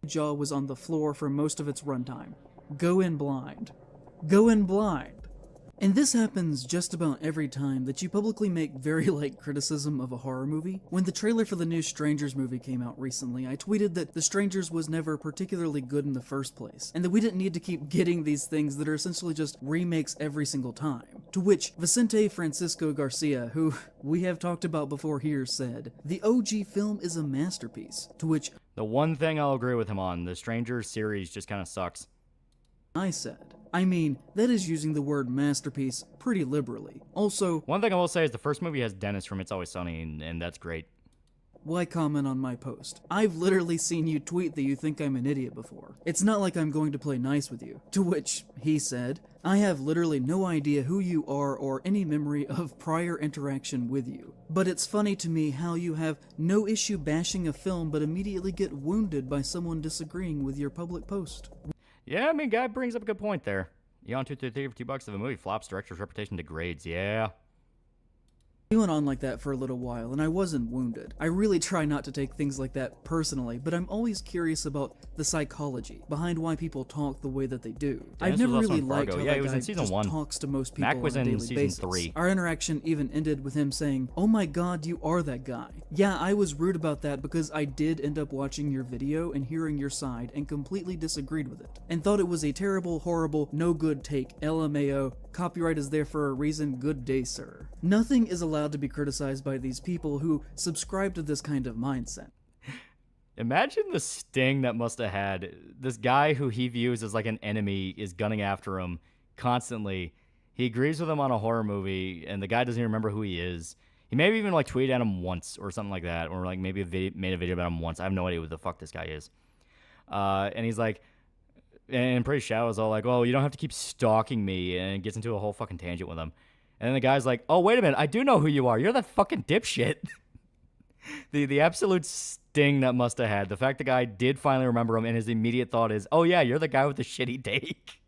Jaw was on the floor for most of its runtime. Go in blind. Go in blind. And this happens just about every time that you publicly make very light criticism of a horror movie. When the trailer for the new Strangers movie came out recently, I tweeted that The Strangers was never particularly good in the first place, and that we didn't need to keep getting these things that are essentially just remakes every single time. To which Vicente Francisco Garcia, who we have talked about before here, said, the OG film is a masterpiece. To which... the one thing I'll agree with him on, the Strangers series just kind of sucks. I said, I mean, that is using the word masterpiece pretty liberally. Also, one thing I will say is the first movie has Dennis from It's Always Sunny, and that's great. Why comment on my post? I've literally seen you tweet that you think I'm an idiot before. It's not like I'm going to play nice with you. To which he said, I have literally no idea who you are or any memory of prior interaction with you. But it's funny to me how you have no issue bashing a film but immediately get wounded by someone disagreeing with your public post. Yeah, I mean, guy brings up a good point there. You on 233 for $2 if a movie flops, director's reputation degrades. Yeah. He went on like that for a little while, and I wasn't wounded. I really try not to take things like that personally, but I'm always curious about the psychology behind why people talk the way that they do. I've never really liked how that guy just talks to most people on a daily basis. 3. Our interaction even ended with him saying, "Oh my god, you are that guy." Yeah, I was rude about that because I did end up watching your video and hearing your side and completely disagreed with it, and thought it was a terrible, horrible, no good take. LMAO. Copyright is there for a reason. Good day, sir. Nothing is allowed to be criticized by these people who subscribe to this kind of mindset. Imagine the sting that must have had. This guy who he views as like an enemy is gunning after him constantly. He agrees with him on a horror movie, and the guy doesn't even remember who he is. He maybe even like tweeted at him once or something like that, or like maybe made a video about him once. I have no idea who the fuck this guy is. And he's like, and pretty shallow is all like, "Oh, you don't have to keep stalking me," and gets into a whole fucking tangent with him. And then the guy's like, "Oh, wait a minute, I do know who you are. You're that fucking dipshit." The absolute sting that must have had. The fact the guy did finally remember him, and his immediate thought is, "Oh yeah, you're the guy with the shitty take."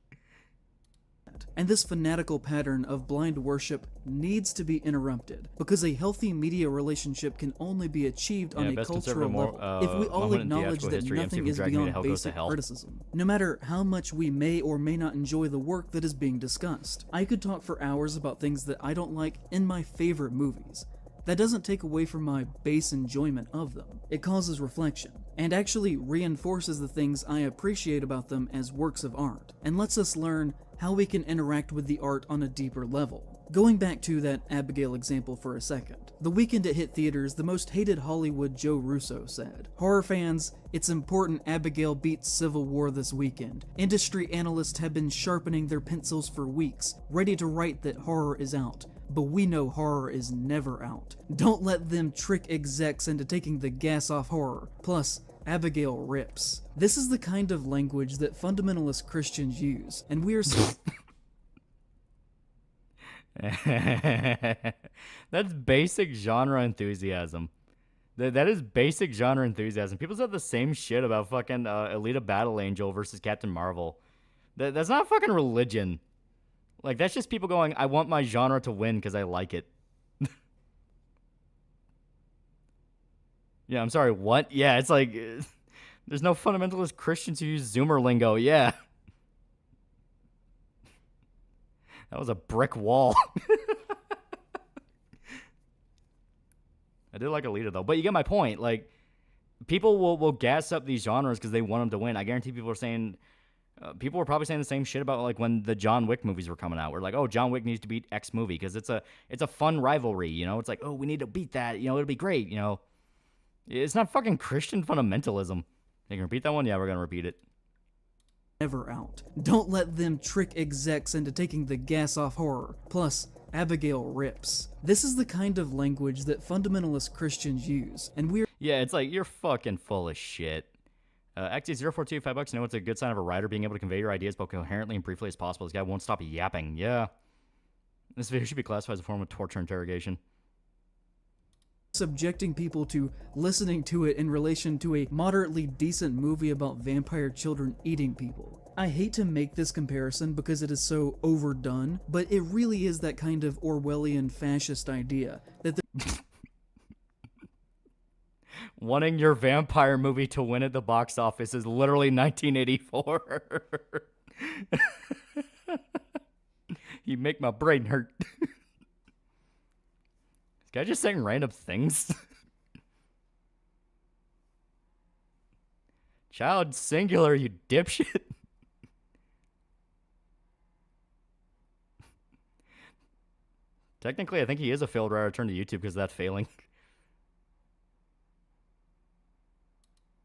And this fanatical pattern of blind worship needs to be interrupted, because a healthy media relationship can only be achieved on a cultural level if we all acknowledge that nothing is beyond basic criticism, no matter how much we may or may not enjoy the work that is being discussed. I could talk for hours about things that I don't like in my favorite movies. That doesn't take away from my base enjoyment of them. It causes reflection, and actually reinforces the things I appreciate about them as works of art, and lets us learn how we can interact with the art on a deeper level. Going back to that Abigail example for a second, the weekend it hit theaters, the most hated Hollywood Joe Russo said, "Horror fans, it's important Abigail beats Civil War this weekend. Industry analysts have been sharpening their pencils for weeks, ready to write that horror is out. But we know horror is never out. Don't let them trick execs into taking the gas off horror. Plus, Abigail rips." This is the kind of language that fundamentalist Christians use, and we are That's basic genre enthusiasm. That is basic genre enthusiasm. People said the same shit about fucking Alita Battle Angel versus Captain Marvel. That's not fucking religion. Like, that's just people going, I want my genre to win because I like it. Yeah, I'm sorry, what? Yeah, it's like, there's no fundamentalist Christians who use Zoomer lingo. Yeah. That was a brick wall. I did like Alita, though. But you get my point. Like, people will gas up these genres because they want them to win. I guarantee people are saying... people were probably saying the same shit about like when the John Wick movies were coming out. We're like, oh, John Wick needs to beat X movie because it's a fun rivalry, you know? It's like, oh, we need to beat that, you know, it'll be great, you know? It's not fucking Christian fundamentalism. You can repeat that one? Yeah, we're gonna repeat it. Never out. Don't let them trick execs into taking the gas off horror. Plus, Abigail rips. This is the kind of language that fundamentalist Christians use, and we're... Yeah, it's like, you're fucking full of shit. XD042, $5. You know what's a good sign of a writer being able to convey your ideas both coherently and briefly as possible? This guy won't stop yapping. Yeah. This video should be classified as a form of torture interrogation. Subjecting people to listening to it in relation to a moderately decent movie about vampire children eating people. I hate to make this comparison because it is so overdone, but it really is that kind of Orwellian fascist idea that wanting your vampire movie to win at the box office is literally 1984. You make my brain hurt. This guy just saying random things. Child singular, you dipshit. Technically, I think he is a failed writer turned to YouTube because of that failing.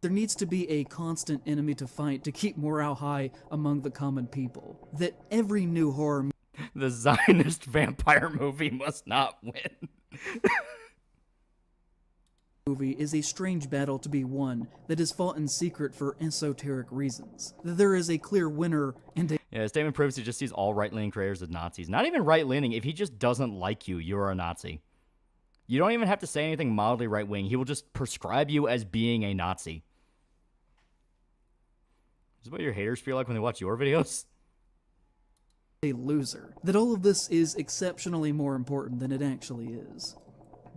there needs to be a constant enemy to fight to keep morale high among the common people. That every new horror the Zionist vampire movie must not win. movie is a strange battle to be won that is fought in secret for esoteric reasons. That there is a clear winner and a... Yeah, his statement proves he just sees all right-leaning creators as Nazis. Not even right-leaning. If he just doesn't like you, you're a Nazi. You don't even have to say anything mildly right-wing. He will just prescribe you as being a Nazi. Is this what your haters feel like when they watch your videos? A loser. That all of this is exceptionally more important than it actually is.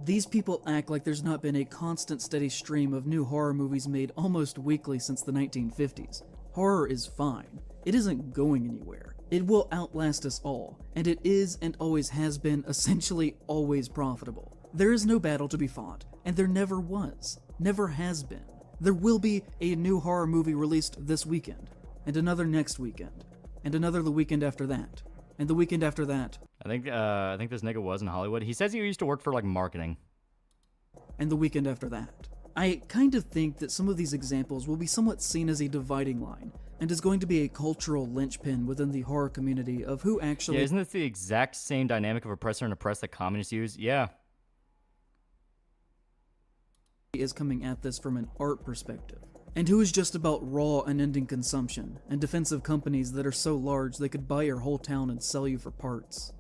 These people act like there's not been a constant steady stream of new horror movies made almost weekly since the 1950s. Horror is fine. It isn't going anywhere. It will outlast us all, and it is and always has been essentially always profitable. There is no battle to be fought, and there never was. Never has been. There will be a new horror movie released this weekend, and another next weekend, and another the weekend after that, and the weekend after that. I think this nigga was in Hollywood. He says he used to work for, like, marketing. And the weekend after that. I kind of think that some of these examples will be somewhat seen as a dividing line, and is going to be a cultural linchpin within the horror community of who actually... Yeah, isn't this the exact same dynamic of oppressor and oppressed that communists use? Yeah. ...is coming at this from an art perspective. And who is just about raw and ending consumption, and defensive companies that are so large they could buy your whole town and sell you for parts.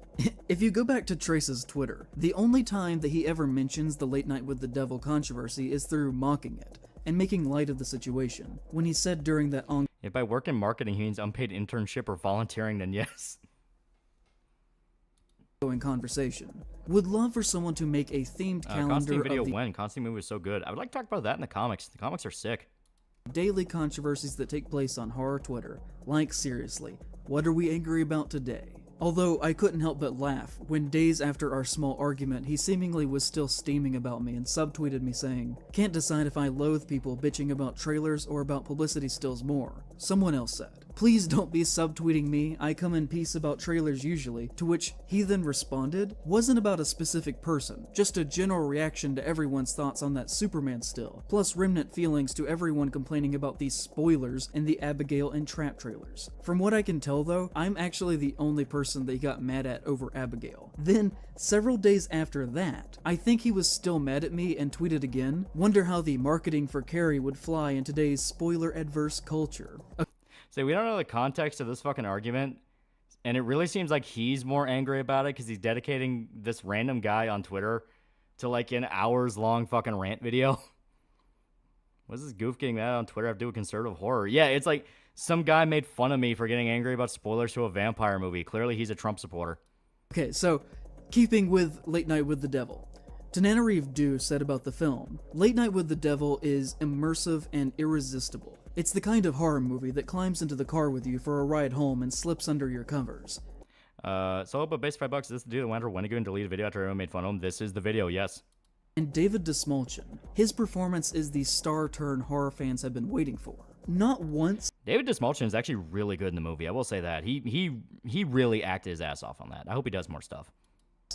If you go back to Trace's Twitter, the only time that he ever mentions the Late Night with the Devil controversy is through mocking it, and making light of the situation, when he said during that If by work in marketing he means unpaid internship or volunteering, then yes. conversation. Would love for someone to make a themed calendar Constantine video of the when? Constantine movie was so good. I would like to talk about that in the comics. The comics are sick. daily controversies that take place on horror Twitter. Like, seriously, what are we angry about today? Although I couldn't help but laugh when days after our small argument, he seemingly was still steaming about me and subtweeted me saying, "Can't decide if I loathe people bitching about trailers or about publicity stills more." Someone else said, "Please don't be subtweeting me, I come in peace about trailers usually," to which he then responded, "Wasn't about a specific person, just a general reaction to everyone's thoughts on that Superman still, plus remnant feelings to everyone complaining about these spoilers in the Abigail and Trap trailers." From what I can tell though, I'm actually the only person that he got mad at over Abigail. Then, several days after that, I think he was still mad at me and tweeted again, "Wonder how the marketing for Carrie would fly in today's spoiler-adverse culture." So we don't know the context of this fucking argument, and it really seems like he's more angry about it because he's dedicating this random guy on Twitter to like an hours-long fucking rant video. What's this goof getting mad on Twitter have to do with conservative horror? Yeah, it's like some guy made fun of me for getting angry about spoilers to a vampire movie. Clearly, he's a Trump supporter. Okay, so, keeping with Late Night with the Devil, Tananarive Dew said about the film, "Late Night with the Devil is immersive and irresistible. It's the kind of horror movie that climbs into the car with you for a ride home and slips under your covers." So, but base $5, is this the dude that went after Wendigoon and deleted a video after everyone made fun of him? This is the video, yes. And David Desmulchin, his performance is the star turn horror fans have been waiting for. Not once. David Desmulchin is actually really good in the movie. I will say that. He really acted his ass off on that. I hope he does more stuff.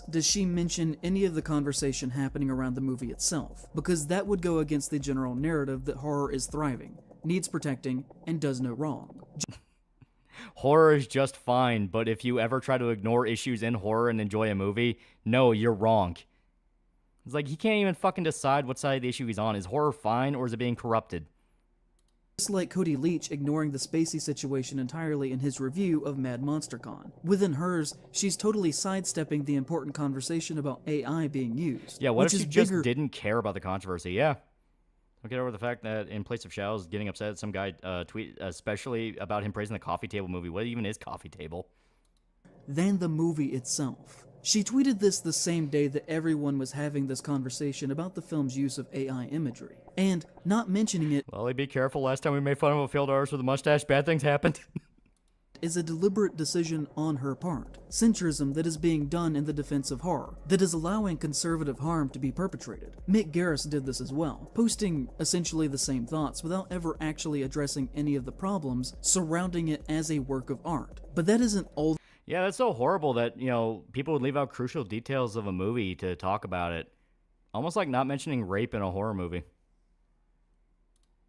Does she mention any of the conversation happening around the movie itself? Because that would go against the general narrative that horror is thriving, needs protecting, and does no wrong. Horror is just fine, but if you ever try to ignore issues in horror and enjoy a movie, no, you're wrong. It's like he can't even fucking decide what side of the issue he's on. Is horror fine or is it being corrupted? Just like Cody Leach ignoring the Spacey situation entirely in his review of Mad Monster Con. Within hers, she's totally sidestepping the important conversation about AI being used. Yeah, what if she just didn't care about the controversy? Yeah. Don't get over the fact that in place of Show's getting upset at some guy tweet, especially about him praising the Coffee Table movie. What even is Coffee Table? Than the movie itself. She tweeted this the same day that everyone was having this conversation about the film's use of AI imagery. And not mentioning it, Lolly, be careful. Last time we made fun of a field artist with a mustache, bad things happened. is a deliberate decision on her part. Centrism that is being done in the defense of horror, that is allowing conservative harm to be perpetrated. Mick Garris did this as well, posting essentially the same thoughts without ever actually addressing any of the problems surrounding it as a work of art. But that isn't all. Yeah, that's so horrible that, you know, people would leave out crucial details of a movie to talk about it. Almost like not mentioning rape in a horror movie.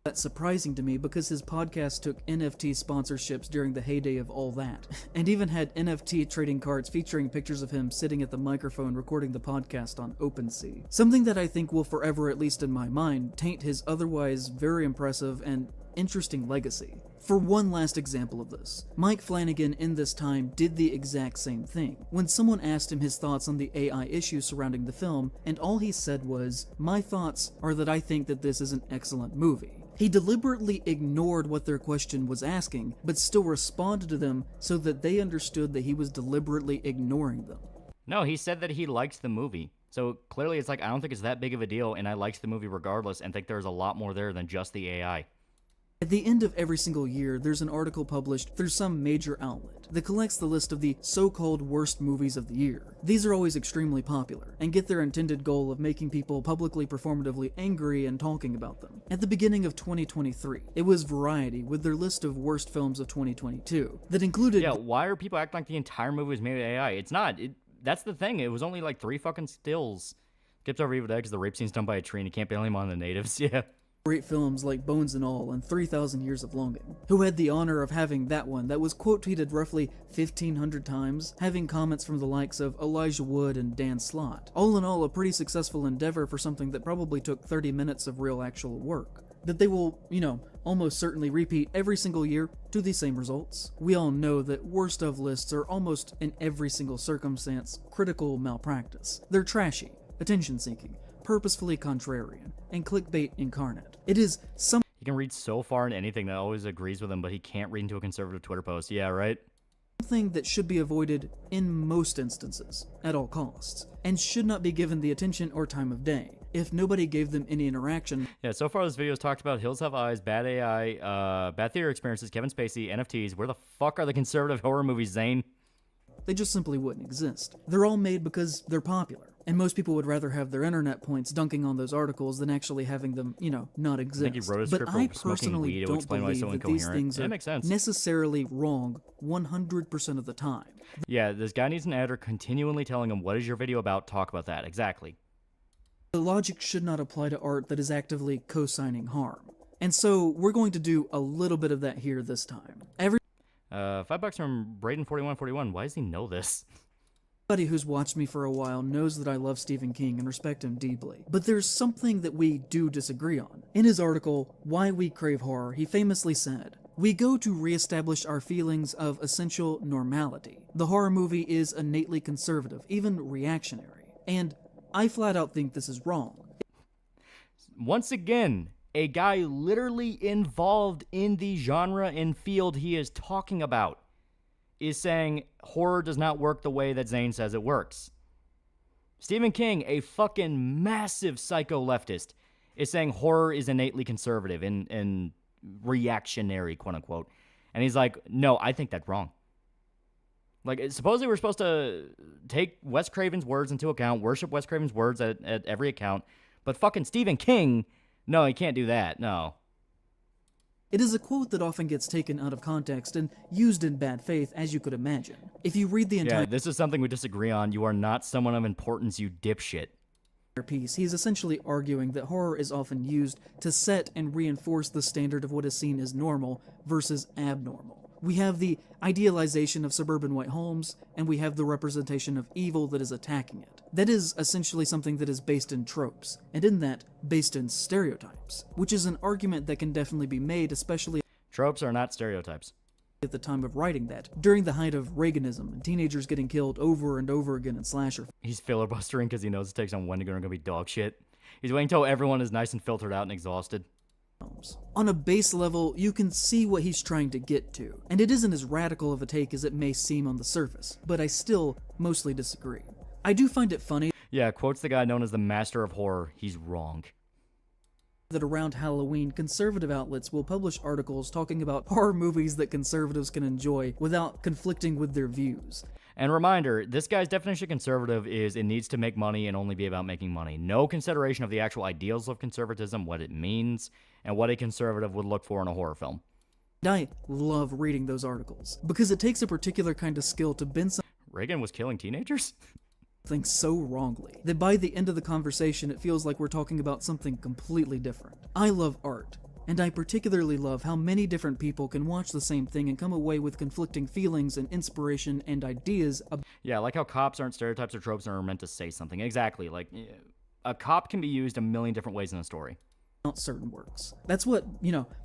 That's surprising to me because his podcast took NFT sponsorships during the heyday of all that, and even had NFT trading cards featuring pictures of him sitting at the microphone recording the podcast on OpenSea. Something that I think will forever, at least in my mind, taint his otherwise very impressive and interesting legacy. For one last example of this, Mike Flanagan in this time did the exact same thing. When someone asked him his thoughts on the AI issues surrounding the film, and all he said was, "My thoughts are that I think that this is an excellent movie." He deliberately ignored what their question was asking, but still responded to them so that they understood that he was deliberately ignoring them. No, he said that he liked the movie. So clearly it's like, I don't think it's that big of a deal, and I liked the movie regardless, and think there's a lot more there than just the AI. At the end of every single year, there's an article published through some major outlet that collects the list of the so-called worst movies of the year. These are always extremely popular, and get their intended goal of making people publicly performatively angry and talking about them. At the beginning of 2023, it was Variety with their list of worst films of 2022 that included... Yeah, why are people acting like the entire movie was made with AI? It's not. That's the thing. It was only like 3 fucking stills. Skips over Evil Dead because the rape scene's done by a tree and you can't blame him on the natives. Yeah. Great films like Bones and All and 3,000 Years of Longing, who had the honor of having that one that was quote tweeted roughly 1,500 times, having comments from the likes of Elijah Wood and Dan Slott. All in all, a pretty successful endeavor for something that probably took 30 minutes of real actual work. That they will, almost certainly repeat every single year to the same results. We all know that worst of lists are almost in every single circumstance critical malpractice. They're trashy, attention-seeking, purposefully contrarian, and clickbait incarnate. It is some... He can read so far into anything that always agrees with him, but he can't read into a conservative Twitter post. Yeah, right? something that should be avoided in most instances, at all costs, and should not be given the attention or time of day. If nobody gave them any interaction. Yeah, so far this video has talked about Hills Have Eyes, bad AI, bad theater experiences, Kevin Spacey, NFTs. Where the fuck are the conservative horror movies, Zane? They just simply wouldn't exist. They're all made because they're popular, and most people would rather have their internet points dunking on those articles than actually having them, not exist. I think he wrote a But script I for smoking personally weed to don't explain why it's believe so that these incoherent. things Yeah, are it makes sense. necessarily wrong 100% of the time. Yeah, this guy needs an editor continually telling him, what is your video about? Talk about that. Exactly. The logic should not apply to art that is actively co-signing harm. And so we're going to do a little bit of that here this time. $5 from Braden4141. Why does he know this? Everybody who's watched me for a while knows that I love Stephen King and respect him deeply. But there's something that we do disagree on. In his article, Why We Crave Horror, he famously said, "We go to reestablish our feelings of essential normality. The horror movie is innately conservative, even reactionary. And I flat out think this is wrong." Once again, a guy literally involved in the genre and field he is talking about is saying horror does not work the way that Zane says it works. Stephen King, a fucking massive psycho leftist, is saying horror is innately conservative and reactionary, quote unquote. And he's like, no, I think that's wrong. Like, supposedly we're supposed to take Wes Craven's words into account, worship Wes Craven's words at every account, but fucking Stephen King, no, he can't do that, no. It is a quote that often gets taken out of context and used in bad faith, as you could imagine. If you read the entire this is something we disagree on. You are not someone of importance, you dipshit. Piece, he's essentially arguing that horror is often used to set and reinforce the standard of what is seen as normal versus abnormal. We have the idealization of suburban white homes, and we have the representation of evil that is attacking it. That is essentially something that is based in tropes, and in that, based in stereotypes, which is an argument that can definitely be made, especially tropes are not stereotypes. At the time of writing that, during the height of Reaganism and teenagers getting killed over and over again in slasher. He's filibustering because he knows his takes on Wendigoon are going to be dog shit. He's waiting until everyone is nice and filtered out and exhausted. On a base level, you can see what he's trying to get to, and it isn't as radical of a take as it may seem on the surface, but I still mostly disagree. I do find it funny. Yeah, quotes the guy known as the master of horror. He's wrong. That around Halloween, conservative outlets will publish articles talking about horror movies that conservatives can enjoy without conflicting with their views. And reminder, this guy's definition of conservative is it needs to make money and only be about making money. No consideration of the actual ideals of conservatism, what it means, and what a conservative would look for in a horror film. I love reading those articles, because it takes a particular kind of skill to bend something Reagan was killing teenagers? so wrongly, that by the end of the conversation it feels like we're talking about something completely different. I love art, and I particularly love how many different people can watch the same thing and come away with conflicting feelings and inspiration and ideas. Yeah, like how cops aren't stereotypes or tropes and are meant to say something. Exactly, like, a cop can be used a million different ways in a story. Certain works. That's what,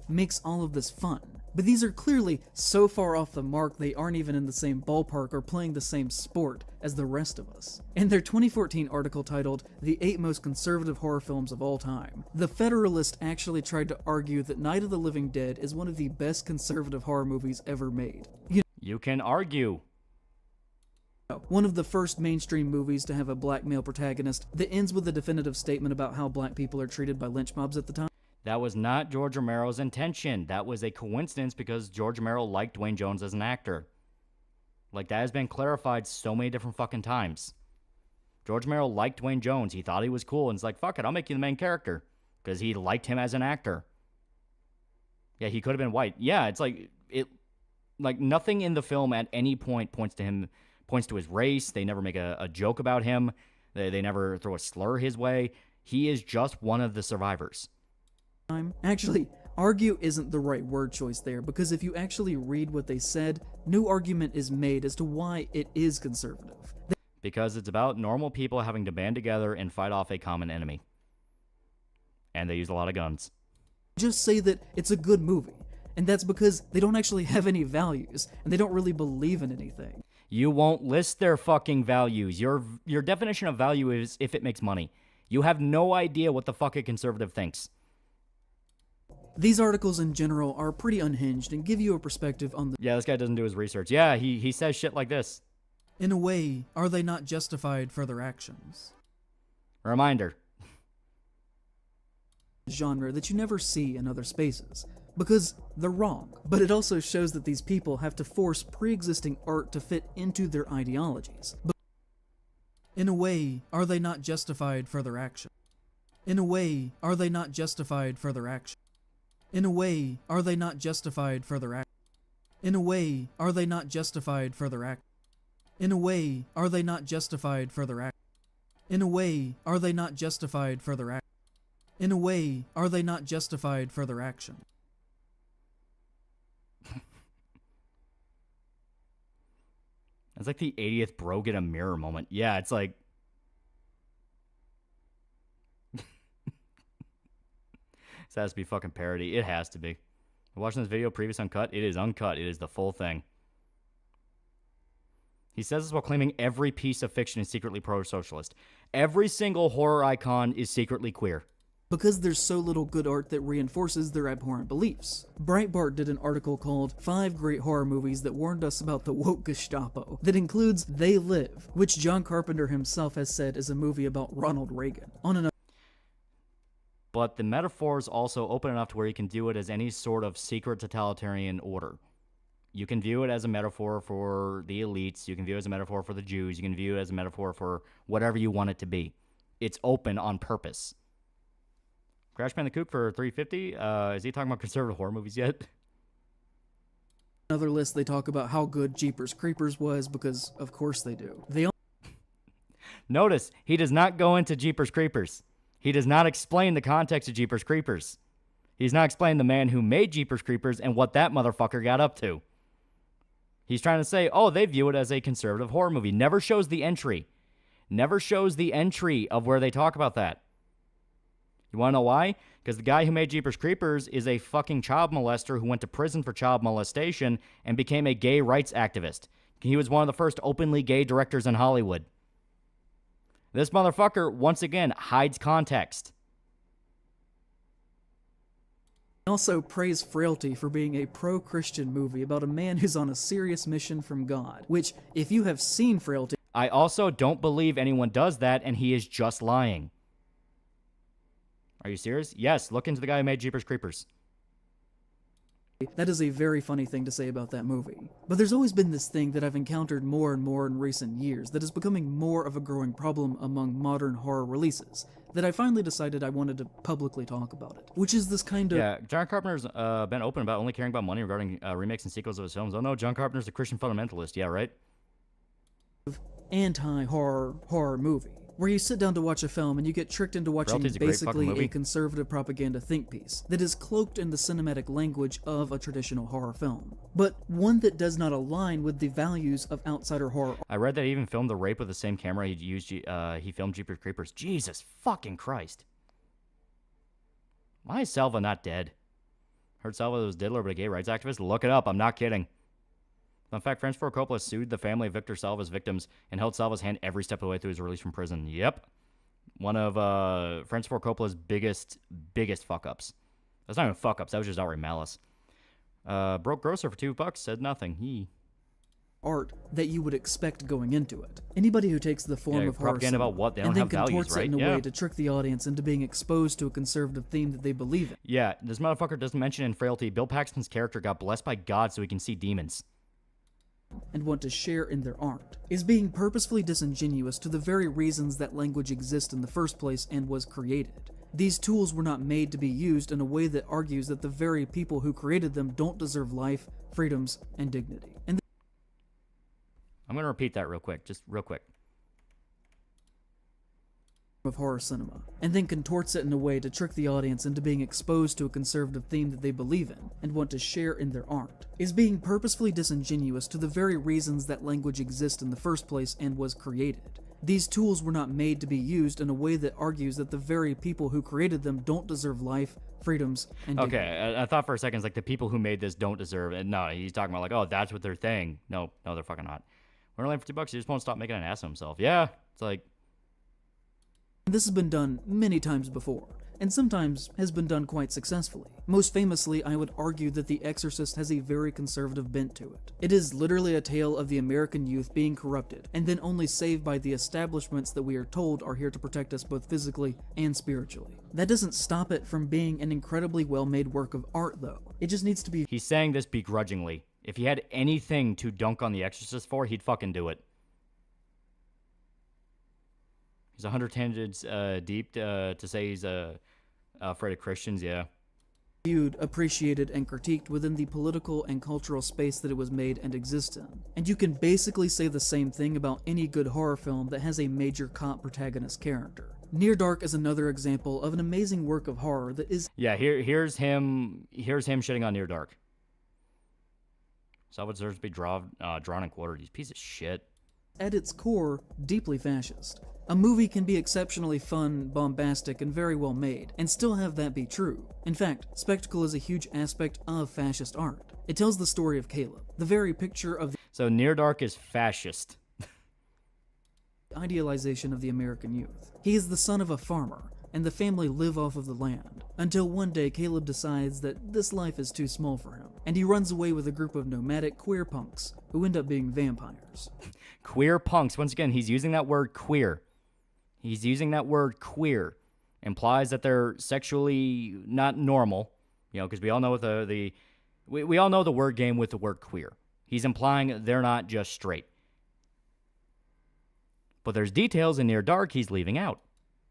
makes all of this fun. But these are clearly so far off the mark they aren't even in the same ballpark or playing the same sport as the rest of us. In their 2014 article titled, "The 8 Most Conservative Horror Films of All Time," The Federalist actually tried to argue that Night of the Living Dead is one of the best conservative horror movies ever made. You can argue. One of the first mainstream movies to have a black male protagonist that ends with a definitive statement about how black people are treated by lynch mobs at the time. That was not George Romero's intention. That was a coincidence because George Romero liked Dwayne Jones as an actor. Like, that has been clarified so many different fucking times. George Romero liked Dwayne Jones. He thought he was cool, and it's like, fuck it, I'll make you the main character. Because he liked him as an actor. Yeah, he could have been white. Yeah, it's like, nothing in the film at any point points to his race. They never make a joke about him. They never throw a slur his way. He is just one of the survivors. Actually, argue isn't the right word choice there, because if you actually read what they said, no argument is made as to why it is conservative. Because it's about normal people having to band together and fight off a common enemy. And they use a lot of guns. Just say that it's a good movie, and that's because they don't actually have any values, and they don't really believe in anything. You won't list their fucking values. Your definition of value is if it makes money. You have no idea what the fuck a conservative thinks. These articles in general are pretty unhinged and give you a perspective on the... Yeah, this guy doesn't do his research. Yeah, he says shit like this. In a way, are they not justified for their actions? Reminder. Genre that you never see in other spaces, because they're wrong. But it also shows that these people have to force pre-existing art to fit into their ideologies. But in a way, are they not justified for their action? In a way, are they not justified for their action? In a way, are they not justified for their action? In a way, are they not justified for their action? In a way, are they not justified for their action? In a way, are they not justified for their action? In a way, are they not justified for their action? It's like the 80th bro get a mirror moment. Yeah, it's like... This has to be fucking parody. It has to be. Watching this video, previous uncut? It is uncut. It is the full thing. He says this while claiming every piece of fiction is secretly pro-socialist. Every single horror icon is secretly queer. Because there's so little good art that reinforces their abhorrent beliefs. Breitbart did an article called 5 Great Horror Movies that warned us about the woke Gestapo, that includes They Live, which John Carpenter himself has said is a movie about Ronald Reagan. On another... But the metaphor is also open enough to where you can do it as any sort of secret totalitarian order. You can view it as a metaphor for the elites. You can view it as a metaphor for the Jews. You can view it as a metaphor for whatever you want it to be. It's open on purpose. Crashman the Kook for $3.50. Is he talking about conservative horror movies yet? Another list, they talk about how good Jeepers Creepers was, because of course they do. Notice, he does not go into Jeepers Creepers. He does not explain the context of Jeepers Creepers. He's not explaining the man who made Jeepers Creepers and what that motherfucker got up to. He's trying to say, oh, they view it as a conservative horror movie. Never shows the entry. Never shows the entry of where they talk about that. You want to know why? Because the guy who made Jeepers Creepers is a fucking child molester who went to prison for child molestation and became a gay rights activist. He was one of the first openly gay directors in Hollywood. This motherfucker, once again, hides context. Also praise Frailty for being a pro-Christian movie about a man who's on a serious mission from God, which, if you have seen Frailty... I also don't believe anyone does that, and he is just lying. Are you serious? Yes, look into the guy who made Jeepers Creepers. That is a very funny thing to say about that movie. But there's always been this thing that I've encountered more and more in recent years that is becoming more of a growing problem among modern horror releases, that I finally decided I wanted to publicly talk about it. Which is this kind of... Yeah, John Carpenter's been open about only caring about money regarding remakes and sequels of his films. Oh no, John Carpenter's a Christian fundamentalist, yeah, right? Anti-horror movie, where you sit down to watch a film and you get tricked into watching basically a conservative propaganda think piece that is cloaked in the cinematic language of a traditional horror film, but one that does not align with the values of outsider horror. I read that he even filmed the rape with the same camera he used. He filmed Jeepers Creepers. Jesus fucking Christ! Why is Salva not dead? Heard Salva was Diddler, but a gay rights activist. Look it up. I'm not kidding. In fact, Francis Ford Coppola sued the family of Victor Salva's victims and held Salva's hand every step of the way through his release from prison. Yep. One of Francis Ford Coppola's biggest fuck-ups. That's not even fuck-ups. That was just outright malice. Broke grocer for $2 said nothing. Art that you would expect going into it. Anybody who takes the form of horror propaganda about what? They don't and then have values, contorts right? it in a way to trick the audience into being exposed to a conservative theme that they believe in. Yeah, this motherfucker doesn't mention in Frailty, Bill Paxton's character got blessed by God so he can see demons. And want to share in their art, is being purposefully disingenuous to the very reasons that language exists in the first place and was created. These tools were not made to be used in a way that argues that the very people who created them don't deserve life, freedoms, and dignity. And I'm going to repeat that real quick, just real quick. Of horror cinema, and then contorts it in a way to trick the audience into being exposed to a conservative theme that they believe in and want to share in their art, is being purposefully disingenuous to the very reasons that language exists in the first place and was created. These tools were not made to be used in a way that argues that the very people who created them don't deserve life, freedoms, and dignity. Okay, I thought for a second, it's like the people who made this don't deserve it. No, he's talking about like, oh, that's what they're saying. No, they're fucking not. We're only for $2, he just won't stop making an ass of himself. Yeah, it's like... This has been done many times before, and sometimes has been done quite successfully. Most famously, I would argue that The Exorcist has a very conservative bent to it. It is literally a tale of the American youth being corrupted, and then only saved by the establishments that we are told are here to protect us both physically and spiritually. That doesn't stop it from being an incredibly well-made work of art, though. It just needs to be... He's saying this begrudgingly. If he had anything to dunk on The Exorcist for, he'd fucking do it. He's 100 tangents deep to say he's afraid of Christians, yeah. Viewed, appreciated, and critiqued within the political and cultural space that it was made and exists in. And you can basically say the same thing about any good horror film that has a major cop protagonist character. Near Dark is another example of an amazing work of horror that is... Yeah, here's him shitting on Near Dark. Salvage deserves to be drawn and quartered. He's a piece of shit. At its core, deeply fascist. A movie can be exceptionally fun, bombastic, and very well made, and still have that be true. In fact, spectacle is a huge aspect of fascist art. It tells the story of Caleb, the very picture of the... So Near Dark is fascist. idealization of the American youth. He is the son of a farmer, and the family live off of the land, until one day Caleb decides that this life is too small for him, and he runs away with a group of nomadic queer punks, who end up being vampires. Queer punks. Once again, he's using that word queer. He's using that word queer. Implies that they're sexually not normal, you know, because we all know we all know the word game with the word queer. He's implying they're not just straight. But there's details in Near Dark he's leaving out.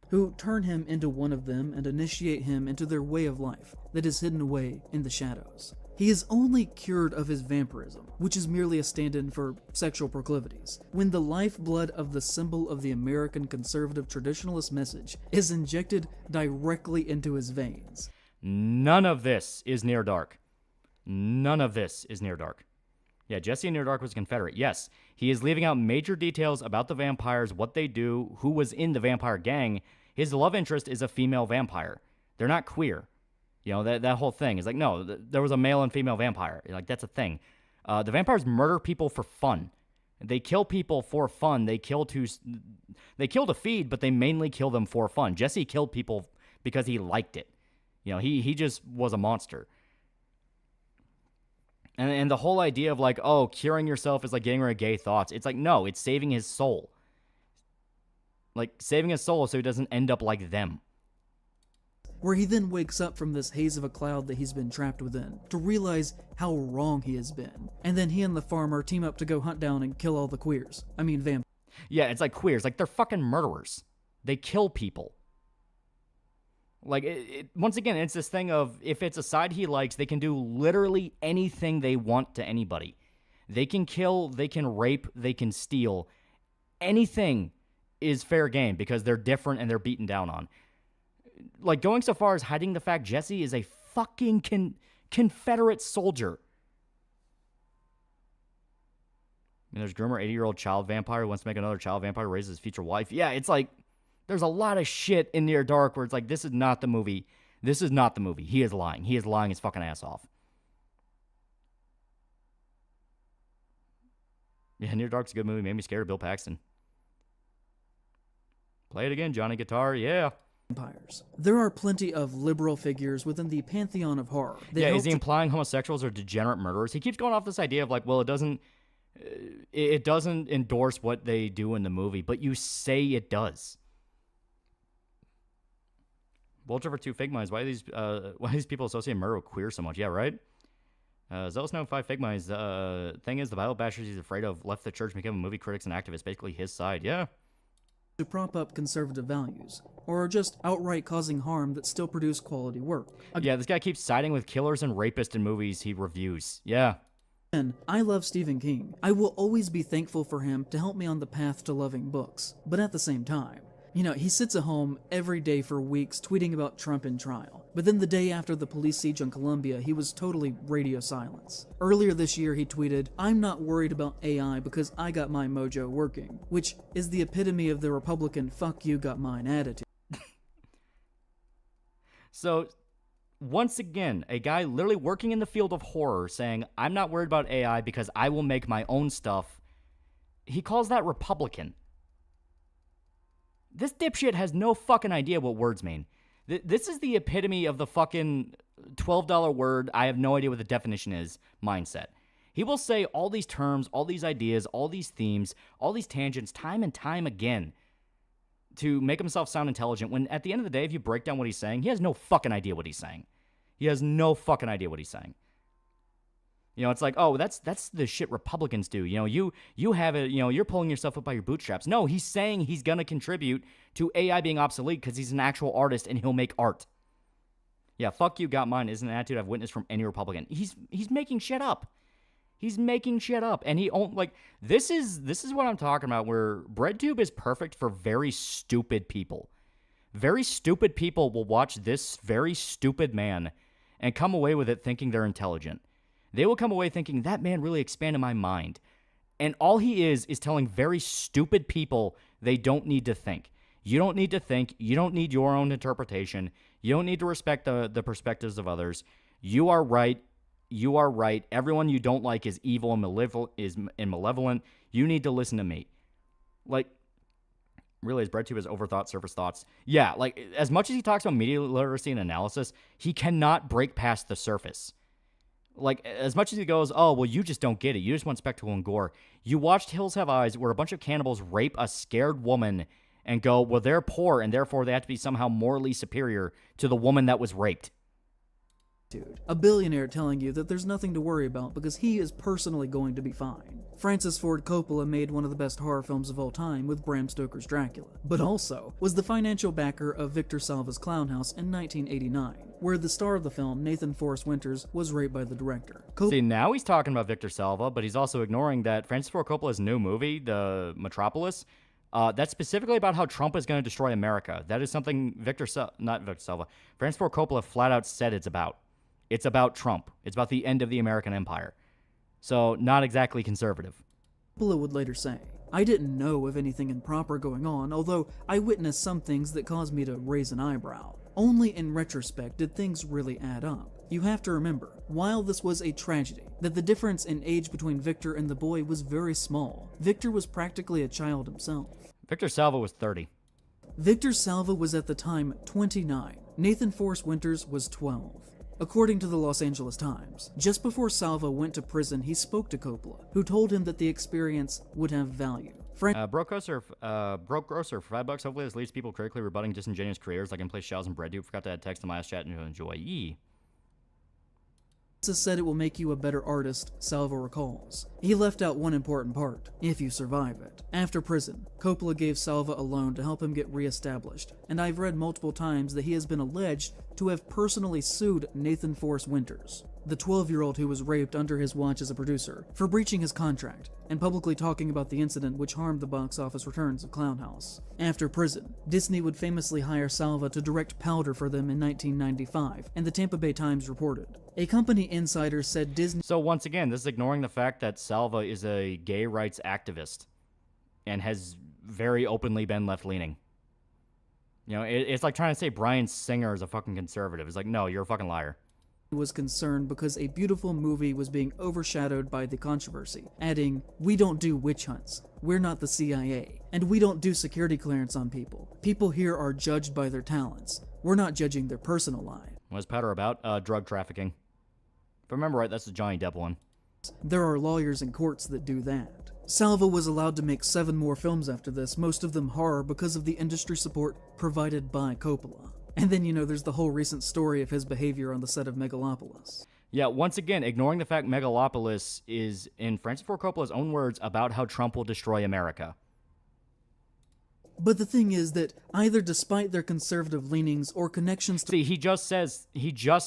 Who turn him into one of them and initiate him into their way of life that is hidden away in the shadows. He is only cured of his vampirism, which is merely a stand-in for sexual proclivities, when the lifeblood of the symbol of the American conservative traditionalist message is injected directly into his veins. None of this is Near Dark. None of this is Near Dark. Yeah, Jesse in Near Dark was a Confederate. Yes, he is leaving out major details about the vampires, what they do, who was in the vampire gang. His love interest is a female vampire. They're not queer. You know, that whole thing is like, no, there was a male and female vampire. Like, that's a thing. The vampires murder people for fun. They kill people for fun. They kill to feed, but they mainly kill them for fun. Jesse killed people because he liked it. You know, he just was a monster. And the whole idea of like, oh, curing yourself is like getting rid of gay thoughts. It's like, no, it's saving his soul. Like, saving his soul so he doesn't end up like them. Where he then wakes up from this haze of a cloud that he's been trapped within, to realize how wrong he has been. And then he and the farmer team up to go hunt down and kill all the queers. I mean, vampires. Yeah, it's like queers. Like, they're fucking murderers. They kill people. Like, once again, it's this thing of, if it's a side he likes, they can do literally anything they want to anybody. They can kill, they can rape, they can steal. Anything is fair game because they're different and they're beaten down on. Like, going so far as hiding the fact Jesse is a fucking Confederate soldier. I mean, there's Groomer, 80-year-old child vampire who wants to make another child vampire, raise his future wife. Yeah, it's like, there's a lot of shit in Near Dark where it's like, this is not the movie. This is not the movie. He is lying. He is lying his fucking ass off. Yeah, Near Dark's a good movie. Made me scared of Bill Paxton. Play it again, Johnny Guitar. Yeah. Vampires. There are plenty of liberal figures within the pantheon of horror. Yeah, is he implying homosexuals are degenerate murderers? He keeps going off this idea of like, well, it doesn't endorse what they do in the movie, but you say it does. Vulture for 2 Figma is why these people associate murder with queer so much? Yeah, right? Zealous Note 5 Figma is thing is the Bible bashers he's afraid of left the church, became movie critics and activists, basically his side. Yeah. To prop up conservative values, or are just outright causing harm that still produce quality work. Yeah, this guy keeps siding with killers and rapists in movies he reviews. Yeah. And I love Stephen King. I will always be thankful for him to help me on the path to loving books. But at the same time, you know, he sits at home every day for weeks tweeting about Trump in trial. But then the day after the police siege on Columbia, he was totally radio silence. Earlier this year, he tweeted, "I'm not worried about AI because I got my mojo working," which is the epitome of the Republican fuck you got mine attitude. So, once again, a guy literally working in the field of horror saying, I'm not worried about AI because I will make my own stuff. He calls that Republican. This dipshit has no fucking idea what words mean. This is the epitome of the fucking $12 word, I have no idea what the definition is, mindset. He will say all these terms, all these ideas, all these themes, all these tangents time and time again to make himself sound intelligent, when at the end of the day, if you break down what he's saying, he has no fucking idea what he's saying. He has no fucking idea what he's saying. You know, it's like, oh, that's the shit Republicans do. You know, you have it, you know, you're pulling yourself up by your bootstraps. No, he's saying he's going to contribute to AI being obsolete because he's an actual artist and he'll make art. Yeah, fuck you, got mine isn't an attitude I've witnessed from any Republican. He's making shit up. He's making shit up. And this is what I'm talking about, where BreadTube is perfect for very stupid people. Very stupid people will watch this very stupid man and come away with it thinking they're intelligent. They will come away thinking, that man really expanded my mind. And all he is telling very stupid people they don't need to think. You don't need to think. You don't need your own interpretation. You don't need to respect the perspectives of others. You are right. You are right. Everyone you don't like is evil and malevolent. You need to listen to me. Like, really, is BreadTube has overthought surface thoughts? Yeah, like, as much as he talks about media literacy and analysis, he cannot break past the surface. Like, as much as he goes, oh, well, you just don't get it. You just want spectacle and gore. You watched Hills Have Eyes, where a bunch of cannibals rape a scared woman and go, well, they're poor, and therefore they have to be somehow morally superior to the woman that was raped. Dude, a billionaire telling you that there's nothing to worry about because he is personally going to be fine. Francis Ford Coppola made one of the best horror films of all time with Bram Stoker's Dracula, but also was the financial backer of Victor Salva's Clown House in 1989, where the star of the film, Nathan Forrest Winters, was raped by the director. See, now he's talking about Victor Salva, but he's also ignoring that Francis Ford Coppola's new movie, The Metropolis, that's specifically about how Trump is going to destroy America. That is something Francis Ford Coppola flat out said it's about. It's about Trump. It's about the end of the American empire. So, not exactly conservative. Coppola would later say, I didn't know of anything improper going on, although I witnessed some things that caused me to raise an eyebrow. Only in retrospect did things really add up. You have to remember, while this was a tragedy, that the difference in age between Victor and the boy was very small. Victor was practically a child himself. Victor Salva was 30. Victor Salva was at the time 29. Nathan Forrest Winters was 12. According to the Los Angeles Times, just before Salva went to prison, he spoke to Coppola, who told him that the experience would have value. Broke grocer for $5. Hopefully this leads people critically rebutting disingenuous creators like in place Shells and BreadTube. Forgot to add text to my last chat and enjoy. Francis said it will make you a better artist, Salva recalls. He left out one important part, if you survive it. After prison, Coppola gave Salva a loan to help him get re-established, and I've read multiple times that he has been alleged to have personally sued Nathan Forrest Winters, the 12-year-old who was raped under his watch as a producer, for breaching his contract and publicly talking about the incident which harmed the box office returns of Clown House. After prison, Disney would famously hire Salva to direct Powder for them in 1995, and the Tampa Bay Times reported. A company insider said Disney... So once again, this is ignoring the fact that Salva is a gay rights activist and has very openly been left-leaning. You know, it's like trying to say Bryan Singer is a fucking conservative. It's like, no, you're a fucking liar. Was concerned because a beautiful movie was being overshadowed by the controversy, adding, we don't do witch hunts, we're not the CIA, and we don't do security clearance on people. People here are judged by their talents. We're not judging their personal lives. What's Powder about? Drug trafficking. If I remember right, that's the Johnny Depp one. There are lawyers in courts that do that. Salva was allowed to make 7 more films after this, most of them horror because of the industry support provided by Coppola. And then, you know, there's the whole recent story of his behavior on the set of Megalopolis. Yeah, once again, ignoring the fact Megalopolis is, in Francis Ford Coppola's own words, about how Trump will destroy America. But the thing is that either despite their conservative leanings or connections to... See, he just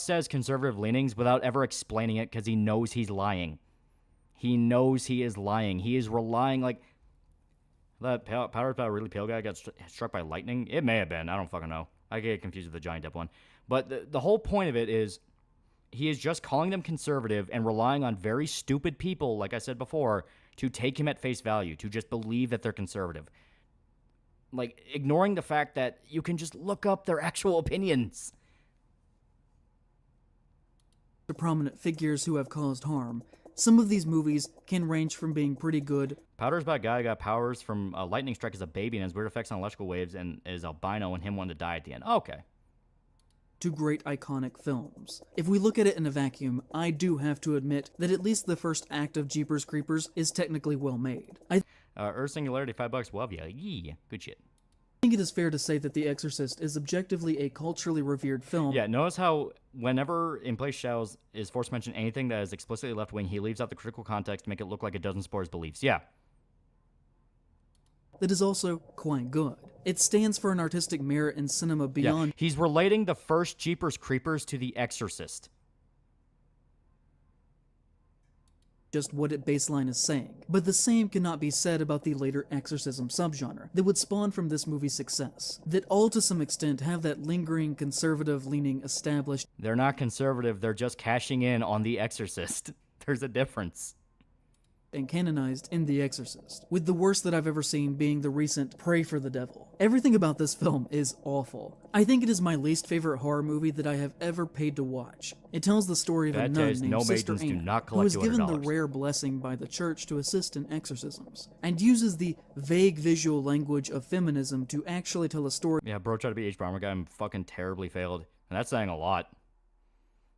says conservative leanings without ever explaining it because he knows he's lying. He knows he is lying. He is relying, like... That Powder about a really pale guy got struck by lightning? It may have been. I don't fucking know. I get confused with the Johnny Depp one. But the whole point of it is he is just calling them conservative and relying on very stupid people, like I said before, to take him at face value, to just believe that they're conservative. Like, ignoring the fact that you can just look up their actual opinions. The prominent figures who have caused harm. Some of these movies can range from being pretty good. Powder's about a guy who got powers from a lightning strike as a baby and has weird effects on electrical waves and is albino and him wanting to die at the end. Okay. to great iconic films. If we look at it in a vacuum, I do have to admit that at least the first act of Jeepers Creepers is technically well made. Earth Singularity, $5. Love ya. Yeah, good shit. I think it is fair to say that The Exorcist is objectively a culturally revered film. Yeah, notice how whenever In Place Shadows is forced to mention anything that is explicitly left-wing, he leaves out the critical context to make it look like it doesn't support his beliefs. Yeah. That is also quite good. It stands for an artistic merit in cinema beyond... Yeah. He's relating the first Jeepers Creepers to The Exorcist. Just what its baseline is saying. But the same cannot be said about the later exorcism subgenre that would spawn from this movie's success, that all to some extent have that lingering conservative-leaning established... They're not conservative, they're just cashing in on The Exorcist. There's a difference. And canonized in The Exorcist, with the worst that I've ever seen being the recent Pray for the Devil. Everything about this film is awful. I think it is my least favorite horror movie that I have ever paid to watch. It tells the story of a nun named Sister Anne, who was given the rare blessing by the church to assist in exorcisms, and uses the vague visual language of feminism to actually tell a story. Yeah, bro tried to be H. Bomber guy and fucking terribly failed. And that's saying a lot.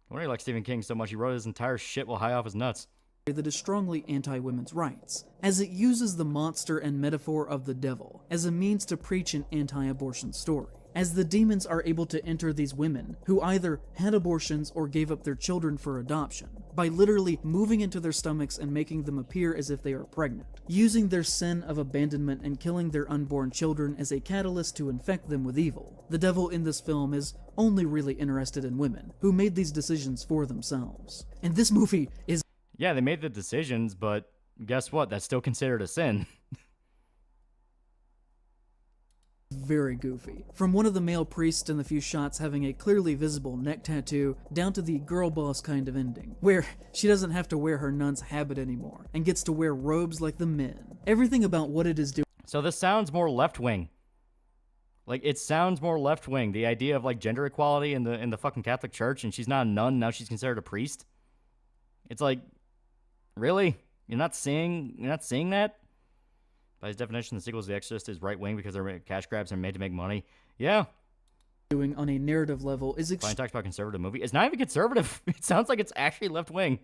I wonder he likes Stephen King so much he wrote his entire shit while high off his nuts. That is strongly anti-women's rights, as it uses the monster and metaphor of the devil as a means to preach an anti-abortion story, as the demons are able to enter these women who either had abortions or gave up their children for adoption, by literally moving into their stomachs and making them appear as if they are pregnant, using their sin of abandonment and killing their unborn children as a catalyst to infect them with evil. The devil in this film is only really interested in women, who made these decisions for themselves. And this movie is... Yeah, they made the decisions, but guess what? That's still considered a sin. Very goofy. From one of the male priests in the few shots having a clearly visible neck tattoo, down to the girl boss kind of ending, where she doesn't have to wear her nun's habit anymore, and gets to wear robes like the men. Everything about what it is doing... So this sounds more left-wing. Like, it sounds more left-wing. The idea of, like, gender equality in the fucking Catholic Church, and she's not a nun, now she's considered a priest. It's like... Really? You're not seeing that? By his definition, the sequel to The Exorcist is right-wing because they're cash grabs and made to make money. Yeah. Doing on a narrative level is Fine talks about conservative movie. It's not even conservative. It sounds like it's actually left-wing.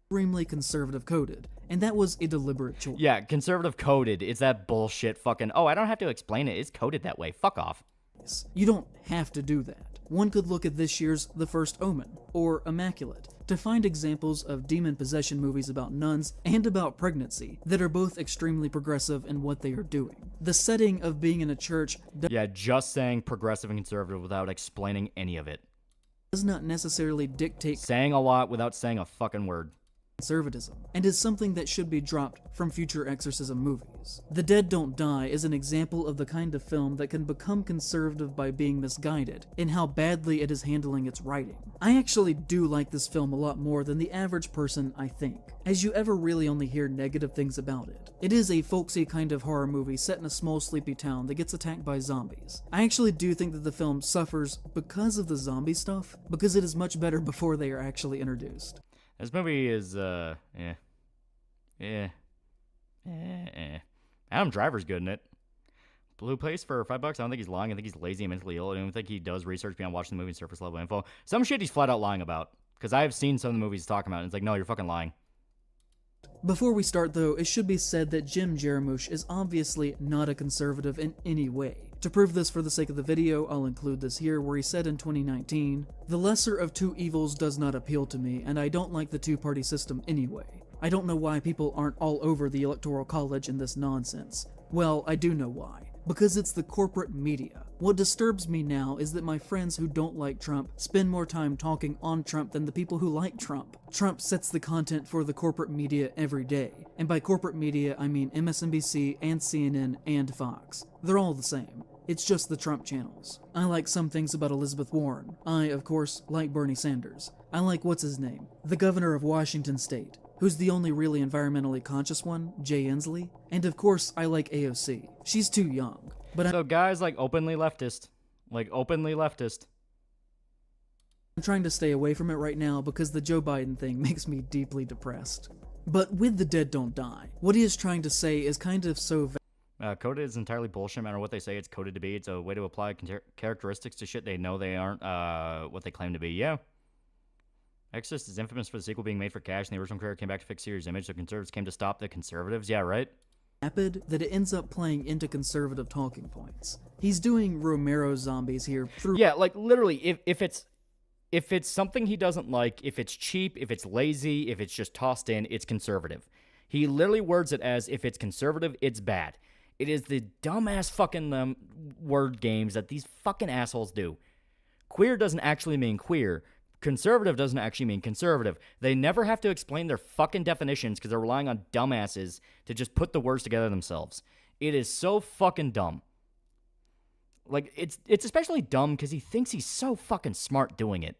Extremely conservative coded, and that was a deliberate choice. Yeah, conservative coded. It's that bullshit fucking, oh, I don't have to explain it. It's coded that way. Fuck off. You don't have to do that. One could look at this year's The First Omen, or Immaculate, to find examples of demon possession movies about nuns and about pregnancy that are both extremely progressive in what they are doing. The setting of being in a church... Yeah, just saying progressive and conservative without explaining any of it. ...does not necessarily dictate... Saying a lot without saying a fucking word. ...conservatism, and is something that should be dropped from future exorcism movies. The Dead Don't Die is an example of the kind of film that can become conservative by being misguided in how badly it is handling its writing. I actually do like this film a lot more than the average person, I think, as you ever really only hear negative things about it. It is a folksy kind of horror movie set in a small sleepy town that gets attacked by zombies. I actually do think that the film suffers because of the zombie stuff, because it is much better before they are actually introduced. This movie is, Adam Driver's good in it. Blue Place for $5. I don't think he's lying. I think he's lazy and mentally ill. I don't think he does research beyond watching the movie and surface level info. Some shit he's flat out lying about. Because I've seen some of the movies he's talking about, and it's like, no, you're fucking lying. Before we start, though, it should be said that Jim Jarmusch is obviously not a conservative in any way. To prove this for the sake of the video, I'll include this here, where he said in 2019, "The lesser of two evils does not appeal to me, and I don't like the two-party system anyway. I don't know why people aren't all over the Electoral College and this nonsense. Well, I do know why. Because it's the corporate media. What disturbs me now is that my friends who don't like Trump spend more time talking on Trump than the people who like Trump. Trump sets the content for the corporate media every day. And by corporate media, I mean MSNBC and CNN and Fox. They're all the same. It's just the Trump channels. I like some things about Elizabeth Warren. I, of course, like Bernie Sanders. I like what's-his-name, the governor of Washington State, who's the only really environmentally conscious one, Jay Inslee. And of course, I like AOC. She's too young. But so guys like openly leftist. I'm trying to stay away from it right now because the Joe Biden thing makes me deeply depressed. But with The Dead Don't Die, what he is trying to say is kind of so Coded is entirely bullshit. No matter what they say, it's coded to be. It's a way to apply characteristics to shit they know they aren't what they claim to be. Yeah. Exorcist is infamous for the sequel being made for cash, and the original creator came back to fix series image, so conservatives came to stop the conservatives. Yeah, right? Rapid that it ends up playing into conservative talking points. He's doing Romero zombies here through... Yeah, like, literally, if it's something he doesn't like, if it's cheap, if it's lazy, if it's just tossed in, it's conservative. He literally words it as, if it's conservative, it's bad. It is the dumbass fucking word games that these fucking assholes do. Queer doesn't actually mean queer. Conservative doesn't actually mean conservative. They never have to explain their fucking definitions because they're relying on dumbasses to just put the words together themselves. It is so fucking dumb. Like, it's especially dumb because he thinks he's so fucking smart doing it.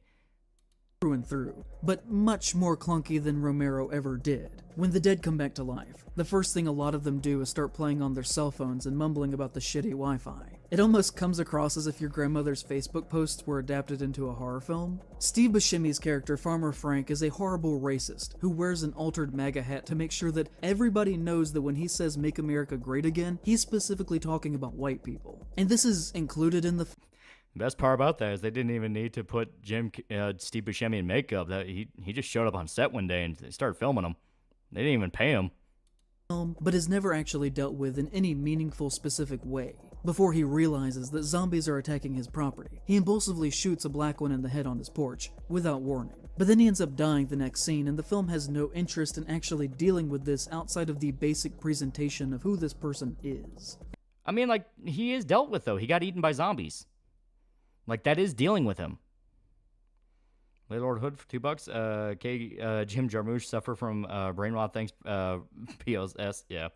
Through and through, but much more clunky than Romero ever did. When the dead come back to life, the first thing a lot of them do is start playing on their cell phones and mumbling about the shitty Wi-Fi. It almost comes across as if your grandmother's Facebook posts were adapted into a horror film. Steve Buscemi's character, Farmer Frank, is a horrible racist who wears an altered MAGA hat to make sure that everybody knows that when he says "Make America Great Again," he's specifically talking about white people. And this is included in the... The best part about that is they didn't even need to put Steve Buscemi in makeup. That he just showed up on set one day and they started filming him. They didn't even pay him. But is never actually dealt with in any meaningful, specific way. Before he realizes that zombies are attacking his property, he impulsively shoots a black one in the head on his porch, without warning. But then he ends up dying the next scene, and the film has no interest in actually dealing with this outside of the basic presentation of who this person is. I mean, like, he is dealt with, though. He got eaten by zombies. Like, that is dealing with him. Lay Lord Hood for $2. Jim Jarmusch suffer from brain rot. Thanks, POS. Yeah.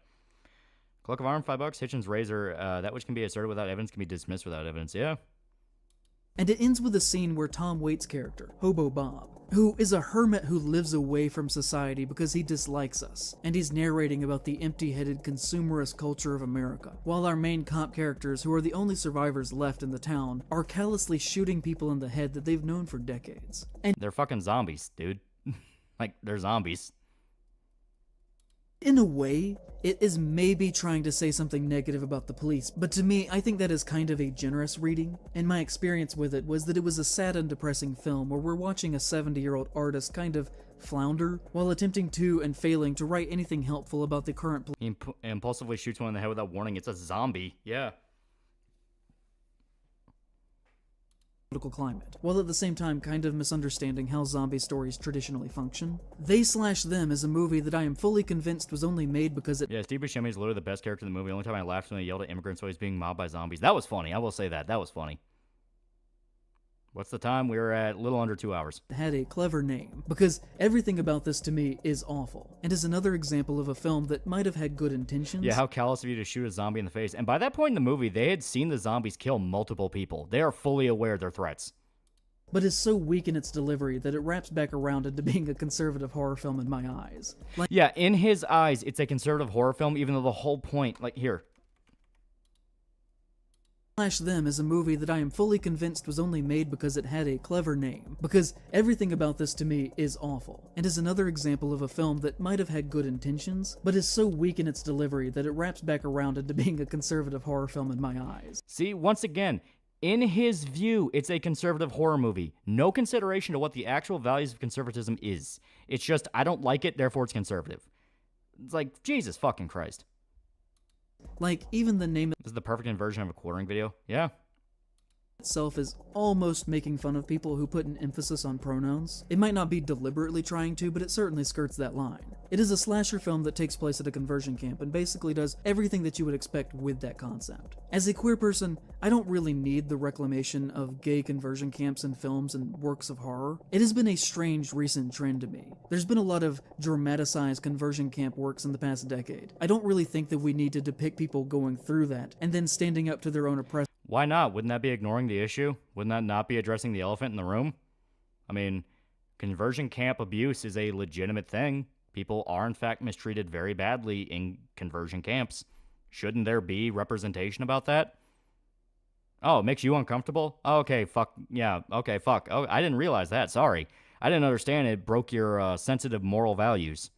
Cloak of Arm, $5. Hitchens Razor. That which can be asserted without evidence can be dismissed without evidence. Yeah. And it ends with a scene where Tom Waits' character, Hobo Bob, who is a hermit who lives away from society because he dislikes us, and he's narrating about the empty-headed consumerist culture of America, while our main cop characters, who are the only survivors left in the town, are callously shooting people in the head that they've known for decades. And they're fucking zombies, dude. Like, they're zombies. In a way, it is maybe trying to say something negative about the police, but to me, I think that is kind of a generous reading, and my experience with it was that it was a sad and depressing film where we're watching a 70-year-old artist kind of flounder while attempting to and failing to write anything helpful about the current He impulsively shoots one in the head without warning. It's a zombie. Yeah. political climate, while at the same time kind of misunderstanding how zombie stories traditionally function. They Slash Them is a movie that I am fully convinced was only made because it— Yeah, Steve Buscemi is literally the best character in the movie. The only time I laughed when they yelled at immigrants while he's being mobbed by zombies. That was funny. I will say that. That was funny. What's the time? We were at a little under 2 hours. Had a clever name, because everything about this to me is awful, and is another example of a film that might have had good intentions. Yeah, how callous of you to shoot a zombie in the face. And by that point in the movie, they had seen the zombies kill multiple people. They are fully aware of their threats. But is so weak in its delivery that it wraps back around into being a conservative horror film in my eyes. Yeah, in his eyes, it's a conservative horror film, even though the whole point, like, here. Slash Them is a movie that I am fully convinced was only made because it had a clever name, because everything about this to me is awful, and is another example of a film that might have had good intentions, but is so weak in its delivery that it wraps back around into being a conservative horror film in my eyes. See, once again, in his view, it's a conservative horror movie. No consideration to what the actual values of conservatism is. It's just, I don't like it, therefore it's conservative. It's like, Jesus fucking Christ. Like, even the name— This is the perfect inversion of a quartering video. Yeah. Itself is almost making fun of people who put an emphasis on pronouns. It might not be deliberately trying to, but it certainly skirts that line. It is a slasher film that takes place at a conversion camp and basically does everything that you would expect with that concept. As a queer person, I don't really need the reclamation of gay conversion camps in films and works of horror. It has been a strange recent trend to me. There's been a lot of dramatized conversion camp works in the past decade. I don't really think that we need to depict people going through that and then standing up to their own oppressors. Why not? Wouldn't that be ignoring the issue? Wouldn't that not be addressing the elephant in the room? I mean, conversion camp abuse is a legitimate thing. People are, in fact, mistreated very badly in conversion camps. Shouldn't there be representation about that? Oh, it makes you uncomfortable? Oh, okay, fuck. Yeah, okay, fuck. Oh, I didn't realize that. Sorry. I didn't understand it broke your sensitive moral values.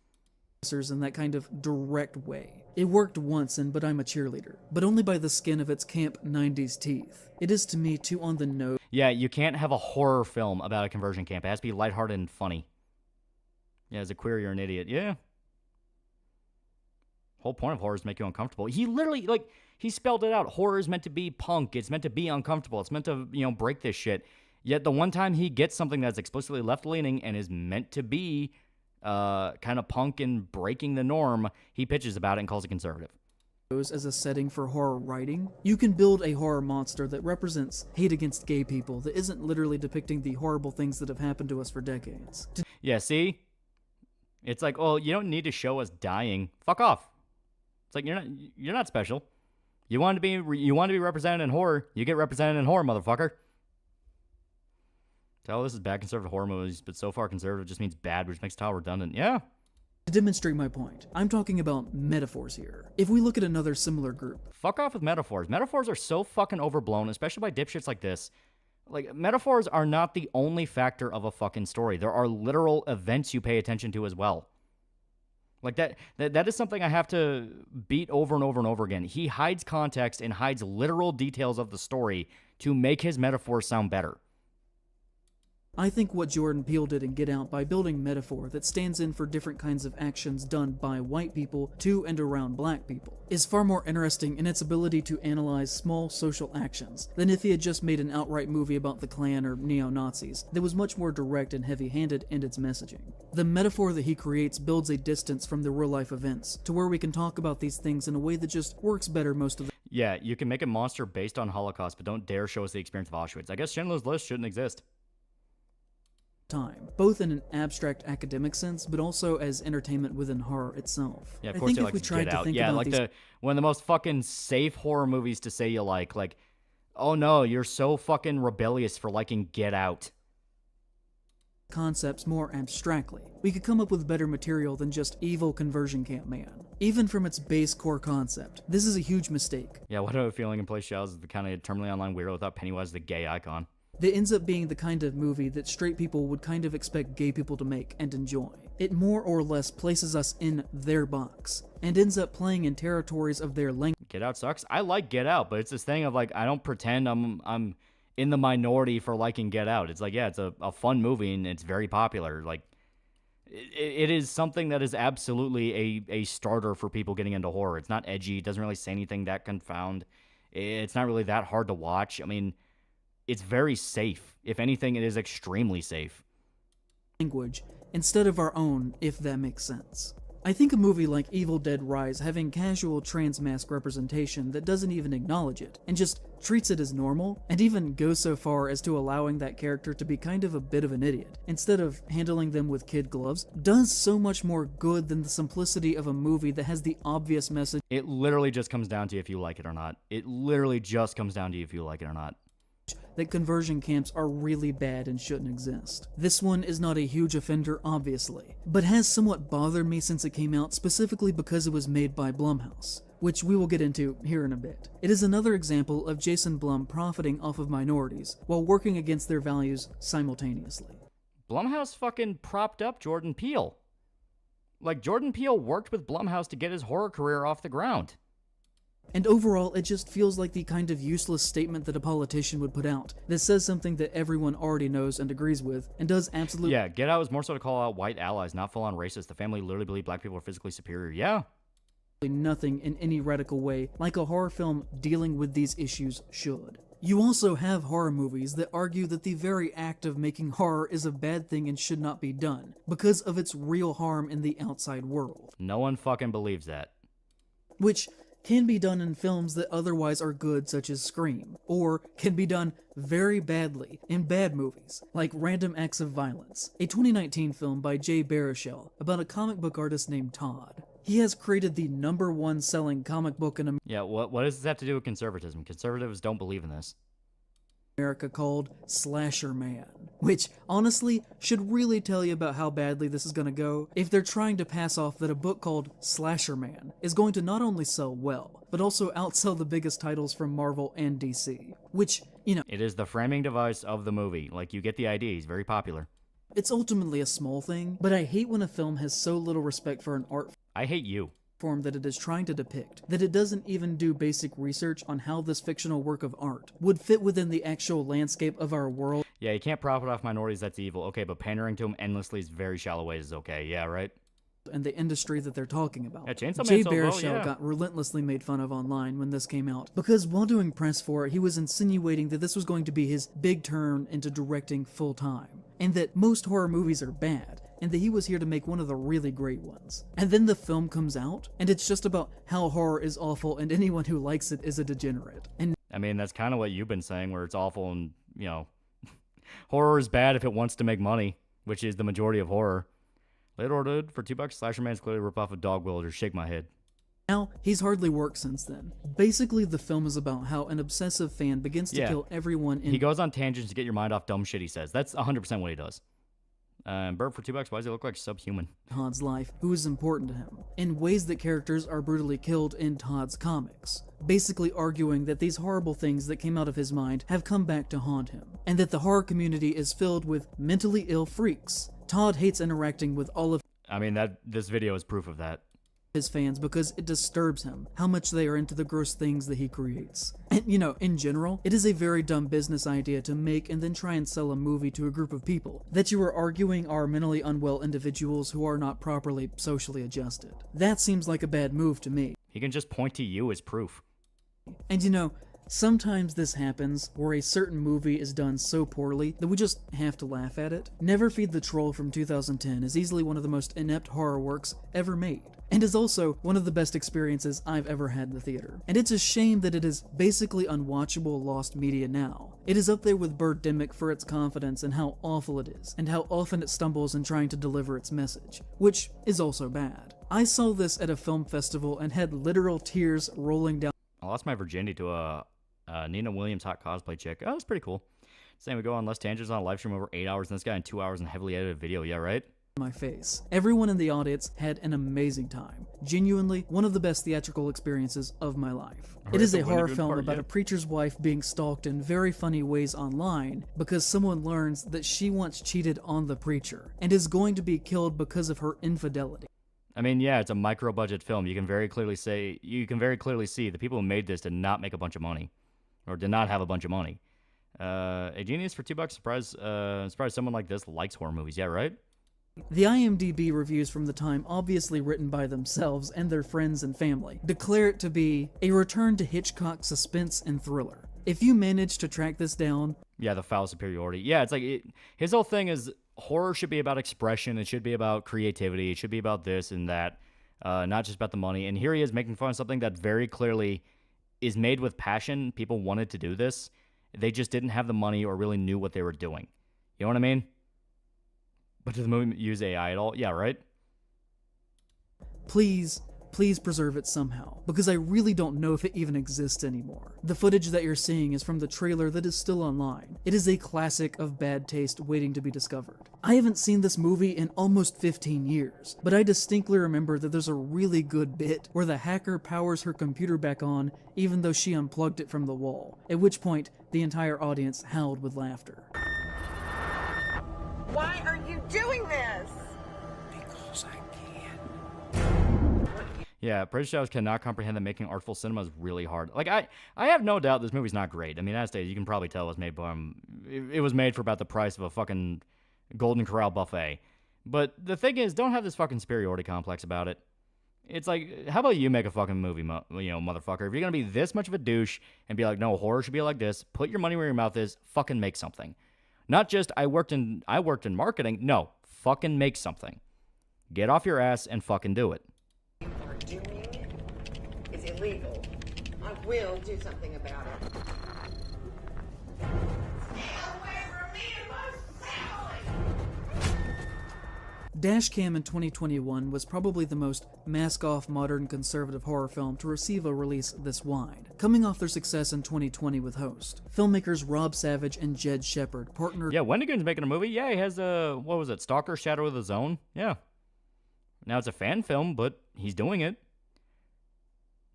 In that kind of direct way. It worked once in But I'm a Cheerleader, but only by the skin of its camp 90s teeth. It is to me too on the nose. Yeah, you can't have a horror film about a conversion camp. It has to be lighthearted and funny. Yeah, as a queer, you're an idiot. Yeah. Whole point of horror is to make you uncomfortable. He literally, like, he spelled it out. Horror is meant to be punk. It's meant to be uncomfortable. It's meant to, break this shit. Yet the one time he gets something that's explicitly left-leaning and is meant to be kind of punk and breaking the norm, he pitches about it and calls it conservative. As a setting for horror writing, you can build a horror monster that represents hate against gay people that isn't literally depicting the horrible things that have happened to us for decades. Yeah, see? It's like, well, you don't need to show us dying. Fuck off. It's like you're not special. You want to be represented in horror, you get represented in horror, motherfucker. Tell this is bad conservative horror movies, but so far conservative just means bad, which makes it all redundant. Yeah. To demonstrate my point, I'm talking about metaphors here. If we look at another similar group. Fuck off with metaphors. Metaphors are so fucking overblown, especially by dipshits like this. Like, metaphors are not the only factor of a fucking story. There are literal events you pay attention to as well. Like, that is something I have to beat over and over and over again. He hides context and hides literal details of the story to make his metaphors sound better. I think what Jordan Peele did in Get Out by building metaphor that stands in for different kinds of actions done by white people to and around black people is far more interesting in its ability to analyze small social actions than if he had just made an outright movie about the Klan or neo-Nazis that was much more direct and heavy-handed in its messaging. The metaphor that he creates builds a distance from the real-life events to where we can talk about these things in a way that just works better most of the Yeah, you can make a monster based on Holocaust, but don't dare show us the experience of Auschwitz. I guess Schindler's List shouldn't exist. Time, both in an abstract academic sense, but also as entertainment within horror itself. Yeah, of course, you like Get Out. Yeah, like one of the most fucking safe horror movies to say you like, oh no, you're so fucking rebellious for liking Get Out. Concepts more abstractly. We could come up with better material than just evil conversion camp man. Even from its base core concept, this is a huge mistake. Yeah, what a feeling in place Shells is the kind of terminally online weirdo without Pennywise the gay icon. That ends up being the kind of movie that straight people would kind of expect gay people to make and enjoy. It more or less places us in their box, and ends up playing in territories of their language. Get Out sucks? I like Get Out, but it's this thing of I don't pretend I'm in the minority for liking Get Out. It's like, yeah, it's a fun movie and it's very popular. It is something that is absolutely a starter for people getting into horror. It's not edgy, it doesn't really say anything that confound. It's not really that hard to watch. I mean, it's very safe. If anything, it is extremely safe. Language, instead of our own, if that makes sense. I think a movie like Evil Dead Rise having casual trans mask representation that doesn't even acknowledge it, and just treats it as normal, and even goes so far as to allowing that character to be kind of a bit of an idiot, instead of handling them with kid gloves, does so much more good than the simplicity of a movie that has the obvious message. It literally just comes down to if you like it or not. It literally just comes down to if you like it or not. That conversion camps are really bad and shouldn't exist. This one is not a huge offender, obviously, but has somewhat bothered me since it came out, specifically because it was made by Blumhouse, which we will get into here in a bit. It is another example of Jason Blum profiting off of minorities while working against their values simultaneously. Blumhouse fucking propped up Jordan Peele. Jordan Peele worked with Blumhouse to get his horror career off the ground. And overall, it just feels like the kind of useless statement that a politician would put out that says something that everyone already knows and agrees with, and does absolutely— Yeah, Get Out was more so to call out white allies, not full-on racist. The family literally believed black people are physically superior. Yeah. Nothing in any radical way like a horror film dealing with these issues should. You also have horror movies that argue that the very act of making horror is a bad thing and should not be done, because of its real harm in the outside world. No one fucking believes that. Which can be done in films that otherwise are good, such as Scream, or can be done very badly in bad movies, like Random Acts of Violence, a 2019 film by Jay Baruchel about a comic book artist named Todd. He has created the #1 selling comic book in Yeah, what does this have to do with conservatism? Conservatives don't believe in this. America called Slasher Man, which honestly should really tell you about how badly this is going to go if they're trying to pass off that a book called Slasher Man is going to not only sell well, but also outsell the biggest titles from Marvel and DC, which, It is the framing device of the movie. You get the idea, he's very popular. It's ultimately a small thing, but I hate when a film has so little respect for an art I hate you. form that it is trying to depict, that it doesn't even do basic research on how this fictional work of art would fit within the actual landscape of our world. Yeah, you can't profit off minorities, that's evil. Okay, but pandering to them endlessly is very shallow ways is okay. Yeah, right? And the industry that they're talking about. Yeah, Chainsaw Jay Man sold well, Baruchel yeah. got relentlessly made fun of online when this came out, because while doing press for it, he was insinuating that this was going to be his big turn into directing full-time, and that most horror movies are bad, and that he was here to make one of the really great ones. And then the film comes out, and it's just about how horror is awful and anyone who likes it is a degenerate. And I mean, that's kind of what you've been saying, where it's awful and, you know, horror is bad if it wants to make money, which is the majority of horror. Later ordered for $2, Slasher Man's clearly rip off a dog will to shake my head. Now, he's hardly worked since then. Basically, the film is about how an obsessive fan begins to kill everyone in— He goes on tangents to get your mind off dumb shit he says. That's 100% what he does. Bert for $2, why does he look like subhuman? Todd's life, who is important to him, in ways that characters are brutally killed in Todd's comics, basically arguing that these horrible things that came out of his mind have come back to haunt him, and that the horror community is filled with mentally ill freaks. Todd hates interacting with all of— I mean, this video is proof of that. His fans because it disturbs him how much they are into the gross things that he creates. And, you know, in general, it is a very dumb business idea to make and then try and sell a movie to a group of people that you are arguing are mentally unwell individuals who are not properly socially adjusted. That seems like a bad move to me. He can just point to you as proof. And you know, sometimes this happens where a certain movie is done so poorly that we just have to laugh at it. Never Feed the Troll from 2010 is easily one of the most inept horror works ever made, and is also one of the best experiences I've ever had in the theater. And it's a shame that it is basically unwatchable lost media now. It is up there with Birdemic for its confidence and how awful it is, and how often it stumbles in trying to deliver its message, which is also bad. I saw this at a film festival and had literal tears rolling down— I lost my virginity to a Nina Williams hot cosplay chick. Oh, that's pretty cool. Saying we go on less tangents on a live stream over 8 hours and this guy in 2 hours and heavily edited video. Yeah, right? My face. Everyone in the audience had an amazing time. Genuinely, one of the best theatrical experiences of my life. It is a horror film about a preacher's wife being stalked in very funny ways online because someone learns that she once cheated on the preacher and is going to be killed because of her infidelity. I mean, yeah, it's a micro-budget film. You can very clearly see the people who made this did not make a bunch of money, or did not have a bunch of money. A genius for $2. Surprised someone like this likes horror movies. Yeah, right? The IMDb reviews from the time, obviously written by themselves and their friends and family, declare it to be a return to Hitchcock suspense and thriller. If you manage to track this down— Yeah, the foul superiority. Yeah, it's like, his whole thing is horror should be about expression, it should be about creativity, it should be about this and that, not just about the money. And here he is making fun of something that very clearly is made with passion. People wanted to do this. They just didn't have the money or really knew what they were doing. You know what I mean? But does the movie use AI at all? Yeah, right? Please preserve it somehow, because I really don't know if it even exists anymore. The footage that you're seeing is from the trailer that is still online. It is a classic of bad taste waiting to be discovered. I haven't seen this movie in almost 15 years, but I distinctly remember that there's a really good bit where the hacker powers her computer back on even though she unplugged it from the wall, at which point the entire audience howled with laughter. Why are you doing this? Because I can. Yeah, British shows cannot comprehend that making artful cinema is really hard. Like, I have no doubt this movie's not great. I mean, as stated, you can probably tell it was made by it was made for about the price of a fucking Golden Corral buffet. But the thing is, don't have this fucking superiority complex about it. It's like, how about you make a fucking movie, motherfucker? If you're gonna be this much of a douche and be like, no, horror should be like this, put your money where your mouth is, fucking make something. Not just, I worked in marketing. No, fucking make something. Get off your ass and fucking do it. You are doing is illegal. I will do something about it. Dashcam in 2021 was probably the most mask-off modern conservative horror film to receive a release this wide, coming off their success in 2020 with Host. Filmmakers Rob Savage and Jed Shepard partnered— Yeah, Wendigoon's making a movie. Yeah, he has what was it, Stalker Shadow of the Zone? Yeah. Now it's a fan film, but he's doing it.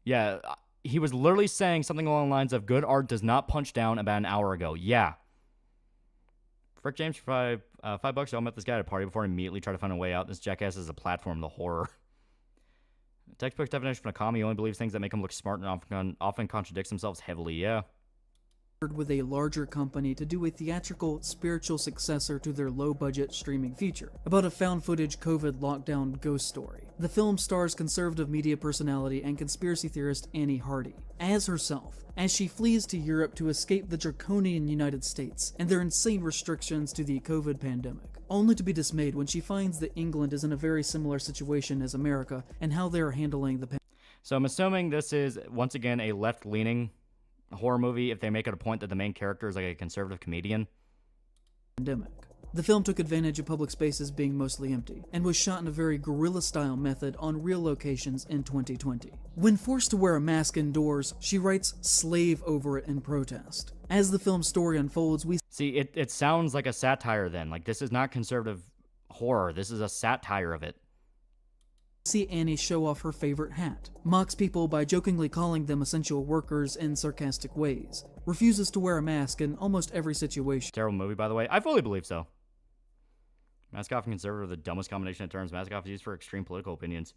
Yeah, he was literally saying something along the lines of, good art does not punch down, about an hour ago. Yeah. Frick James for $5. I met this guy at a party before and immediately tried to find a way out. This jackass is a platform to horror. Textbook definition of a commie only believes things that make him look smart and often contradicts themselves heavily. Yeah. With a larger company to do a theatrical, spiritual successor to their low-budget streaming feature, about a found-footage COVID lockdown ghost story. The film stars conservative media personality and conspiracy theorist Annie Hardy as herself, as she flees to Europe to escape the draconian United States and their insane restrictions to the COVID pandemic, only to be dismayed when she finds that England is in a very similar situation as America and how they are handling the pandemic. So I'm assuming this is, once again, a left-leaning horror movie if they make it a point that the main character is like a conservative comedian. The film took advantage of public spaces being mostly empty, and was shot in a very guerrilla-style method on real locations in 2020. When forced to wear a mask indoors, she writes "slave" over it in protest. As the film's story unfolds, we see it sounds like a satire then. Like, this is not conservative horror. This is a satire of it. See Annie show off her favorite hat, mocks people by jokingly calling them essential workers in sarcastic ways, refuses to wear a mask in almost every situation. Terrible movie, by the way. I fully believe so. Mask off and conservative are the dumbest combination of terms. Mask off is used for extreme political opinions.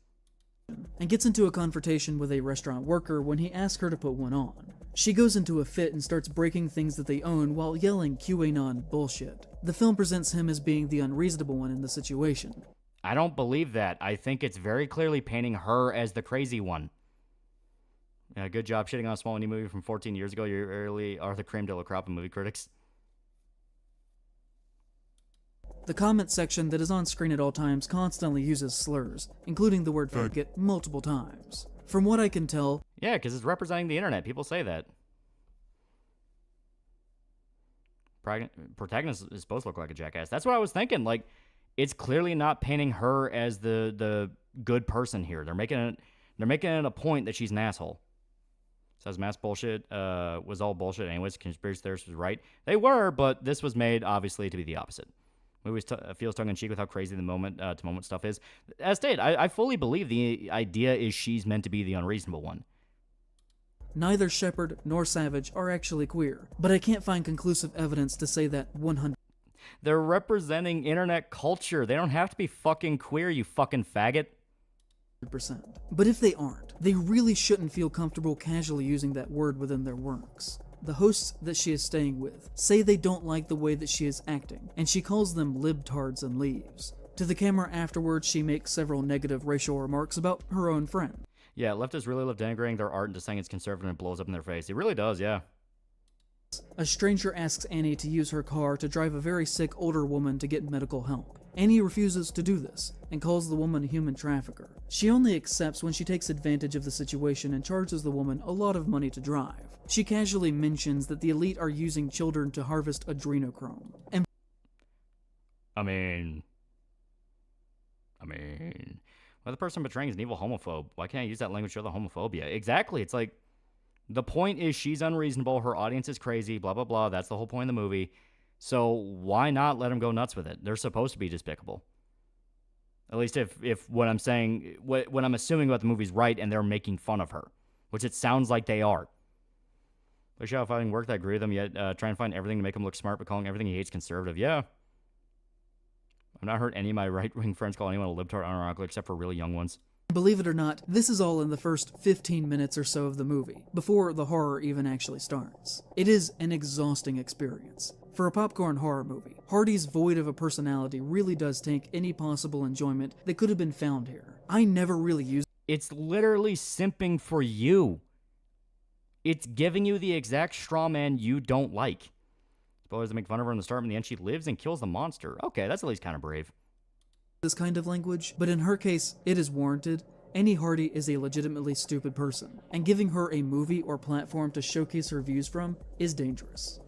And gets into a confrontation with a restaurant worker when he asks her to put one on. She goes into a fit and starts breaking things that they own while yelling QAnon bullshit. The film presents him as being the unreasonable one in the situation. I don't believe that. I think it's very clearly painting her as the crazy one. Good job shitting on a small indie movie from 14 years ago. You really are the creme de la crop of movie critics. The comment section that is on screen at all times constantly uses slurs, including the word faggot multiple times. From what I can tell... Yeah, because it's representing the internet. People say that. Protagonist is supposed to look like a jackass. That's what I was thinking. Like, it's clearly not painting her as the good person here. They're making it a point that she's an asshole. Says mass bullshit was all bullshit anyways. Conspiracy theorists was right. They were, but this was made obviously to be the opposite. Movie feels tongue-in-cheek with how crazy the moment-to-moment stuff is. As stated, I fully believe the idea is she's meant to be the unreasonable one. Neither Shepard nor Savage are actually queer, but I can't find conclusive evidence to say that 100%. They're representing internet culture. They don't have to be fucking queer, you fucking faggot. But if they aren't, they really shouldn't feel comfortable casually using that word within their works. The hosts that she is staying with say they don't like the way that she is acting, and she calls them libtards and leaves. To the camera afterwards, she makes several negative racial remarks about her own friend. Yeah, leftists really love denigrating their art and just saying it's conservative and it blows up in their face. It really does, yeah. A stranger asks Annie to use her car to drive a very sick older woman to get medical help. Annie refuses to do this, and calls the woman a human trafficker. She only accepts when she takes advantage of the situation and charges the woman a lot of money to drive. She casually mentions that the elite are using children to harvest adrenochrome. And I mean, well, the person betraying is an evil homophobe. Why can't I use that language to show the homophobia? Exactly. It's like, the point is she's unreasonable, her audience is crazy, blah, blah, blah. That's the whole point of the movie. So why not let them go nuts with it? They're supposed to be despicable. At least if what I'm saying, what I'm assuming about the movie's right and they're making fun of her, which it sounds like they are. Wish how if I didn't work that agree with them yet. Try and find everything to make him look smart, but calling everything he hates conservative. Yeah. I've not heard any of my right-wing friends call anyone a libtard unironically except for really young ones. Believe it or not, this is all in the first 15 minutes or so of the movie, before the horror even actually starts. It is an exhausting experience. For a popcorn horror movie, Hardy's void of a personality really does take any possible enjoyment that could have been found here. I never really used... It's literally simping for you. It's giving you the exact straw man you don't like. Spoilers to make fun of her in the start, but in the end she lives and kills the monster. Okay, that's at least kind of brave. This kind of language, but in her case, it is warranted. Annie Hardy is a legitimately stupid person, and giving her a movie or platform to showcase her views from is dangerous.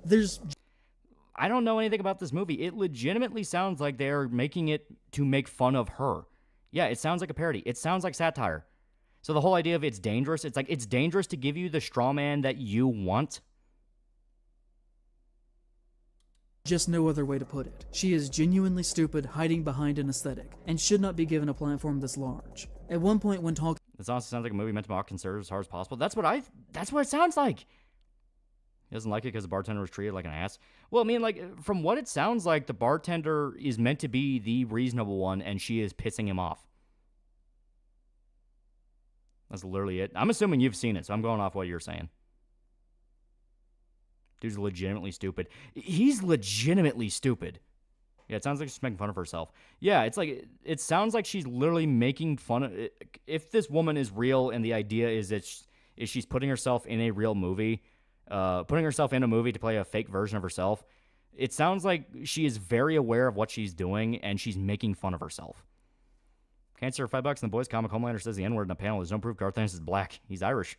I don't know anything about this movie. It legitimately sounds like they're making it to make fun of her. Yeah, it sounds like a parody. It sounds like satire. So the whole idea of it's dangerous, it's like it's dangerous to give you the straw man that you want. Just no other way to put it. She is genuinely stupid, hiding behind an aesthetic, and should not be given a platform this large. At one point when talking... This honestly sounds like a movie meant to mock conservatives as hard as possible. That's what it sounds like. He doesn't like it because the bartender was treated like an ass. Well, I mean, like, from what it sounds like, the bartender is meant to be the reasonable one, and she is pissing him off. That's literally it. I'm assuming you've seen it, so I'm going off what you're saying. Dude's legitimately stupid. He's legitimately stupid. Yeah, it sounds like she's making fun of herself. Yeah, it's like, it sounds like she's literally making fun of... If this woman is real and the idea is that she's putting herself in a real movie, putting herself in a movie to play a fake version of herself, it sounds like she is very aware of what she's doing and she's making fun of herself. Cancer, $5 in the boys comic. Homelander says the N-word in a panel. There's no proof Garth Ennis is black. He's Irish.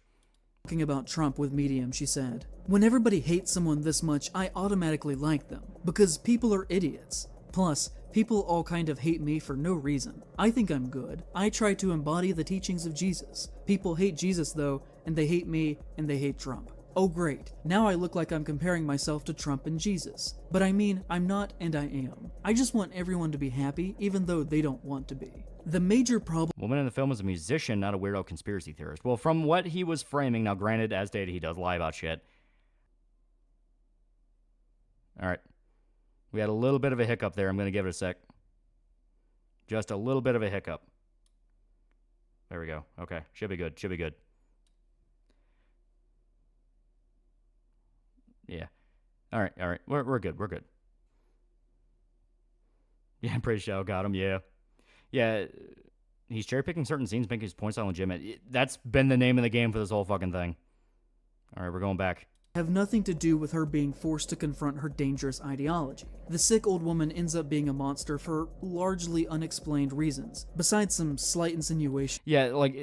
Talking about Trump with Medium, she said, "When everybody hates someone this much, I automatically like them, because people are idiots. Plus, people all kind of hate me for no reason. I think I'm good. I try to embody the teachings of Jesus. People hate Jesus though, and they hate me, and they hate Trump. Oh great, now I look like I'm comparing myself to Trump and Jesus. But I mean, I'm not and I am. I just want everyone to be happy, even though they don't want to be. The major problem..." Woman in the film is a musician, not a weirdo conspiracy theorist. Well, from what he was framing, now granted, as stated, he does lie about shit. Alright. We had a little bit of a hiccup there. I'm going to give it a sec. Just a little bit of a hiccup. There we go. Okay. Should be good. Should be good. Yeah. Alright, alright. We're good. We're good. Yeah, I'm pretty sure I got him. Yeah. Yeah, he's cherry-picking certain scenes, making his points legitimate. That's been the name of the game for this whole fucking thing. Alright, we're going back. Have nothing to do with her being forced to confront her dangerous ideology. The sick old woman ends up being a monster for largely unexplained reasons, besides some slight insinuation. Yeah, like,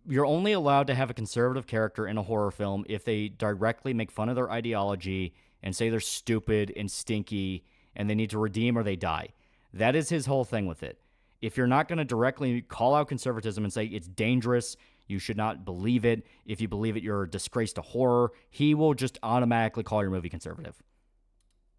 you're only allowed to have a conservative character in a horror film if they directly make fun of their ideology and say they're stupid and stinky and they need to redeem or they die. That is his whole thing with it. If you're not going to directly call out conservatism and say it's dangerous, you should not believe it, if you believe it, you're a disgrace to horror, he will just automatically call your movie conservative.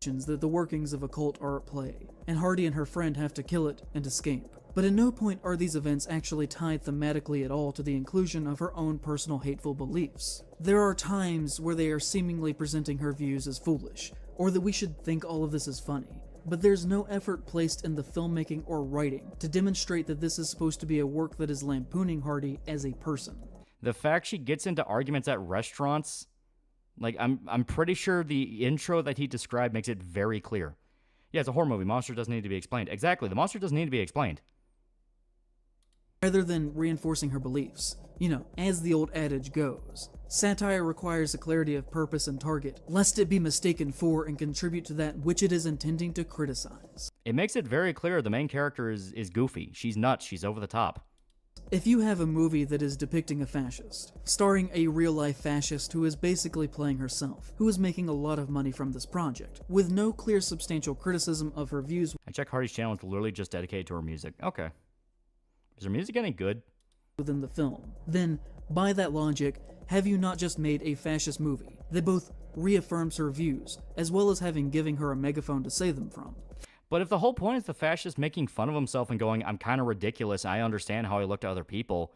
That the workings of a cult are at play, and Hardy and her friend have to kill it and escape. But at no point are these events actually tied thematically at all to the inclusion of her own personal hateful beliefs. There are times where they are seemingly presenting her views as foolish, or that we should think all of this is funny. But there's no effort placed in the filmmaking or writing to demonstrate that this is supposed to be a work that is lampooning Hardy as a person. The fact she gets into arguments at restaurants, like, I'm pretty sure the intro that he described makes it very clear. Yeah, it's a horror movie. Monster doesn't need to be explained. Exactly, the monster doesn't need to be explained. Rather than reinforcing her beliefs. You know, as the old adage goes, satire requires a clarity of purpose and target, lest it be mistaken for and contribute to that which it is intending to criticize. It makes it very clear the main character is goofy. She's nuts. She's over the top. If you have a movie that is depicting a fascist, starring a real-life fascist who is basically playing herself, who is making a lot of money from this project, with no clear substantial criticism of her views... I check Hardy's channel, it's literally just dedicated to her music. Okay. Is her music any good? ...within the film, then, by that logic, have you not just made a fascist movie that both reaffirms her views, as well as giving her a megaphone to say them from? But if the whole point is the fascist making fun of himself and going, I'm kind of ridiculous, I understand how I look to other people,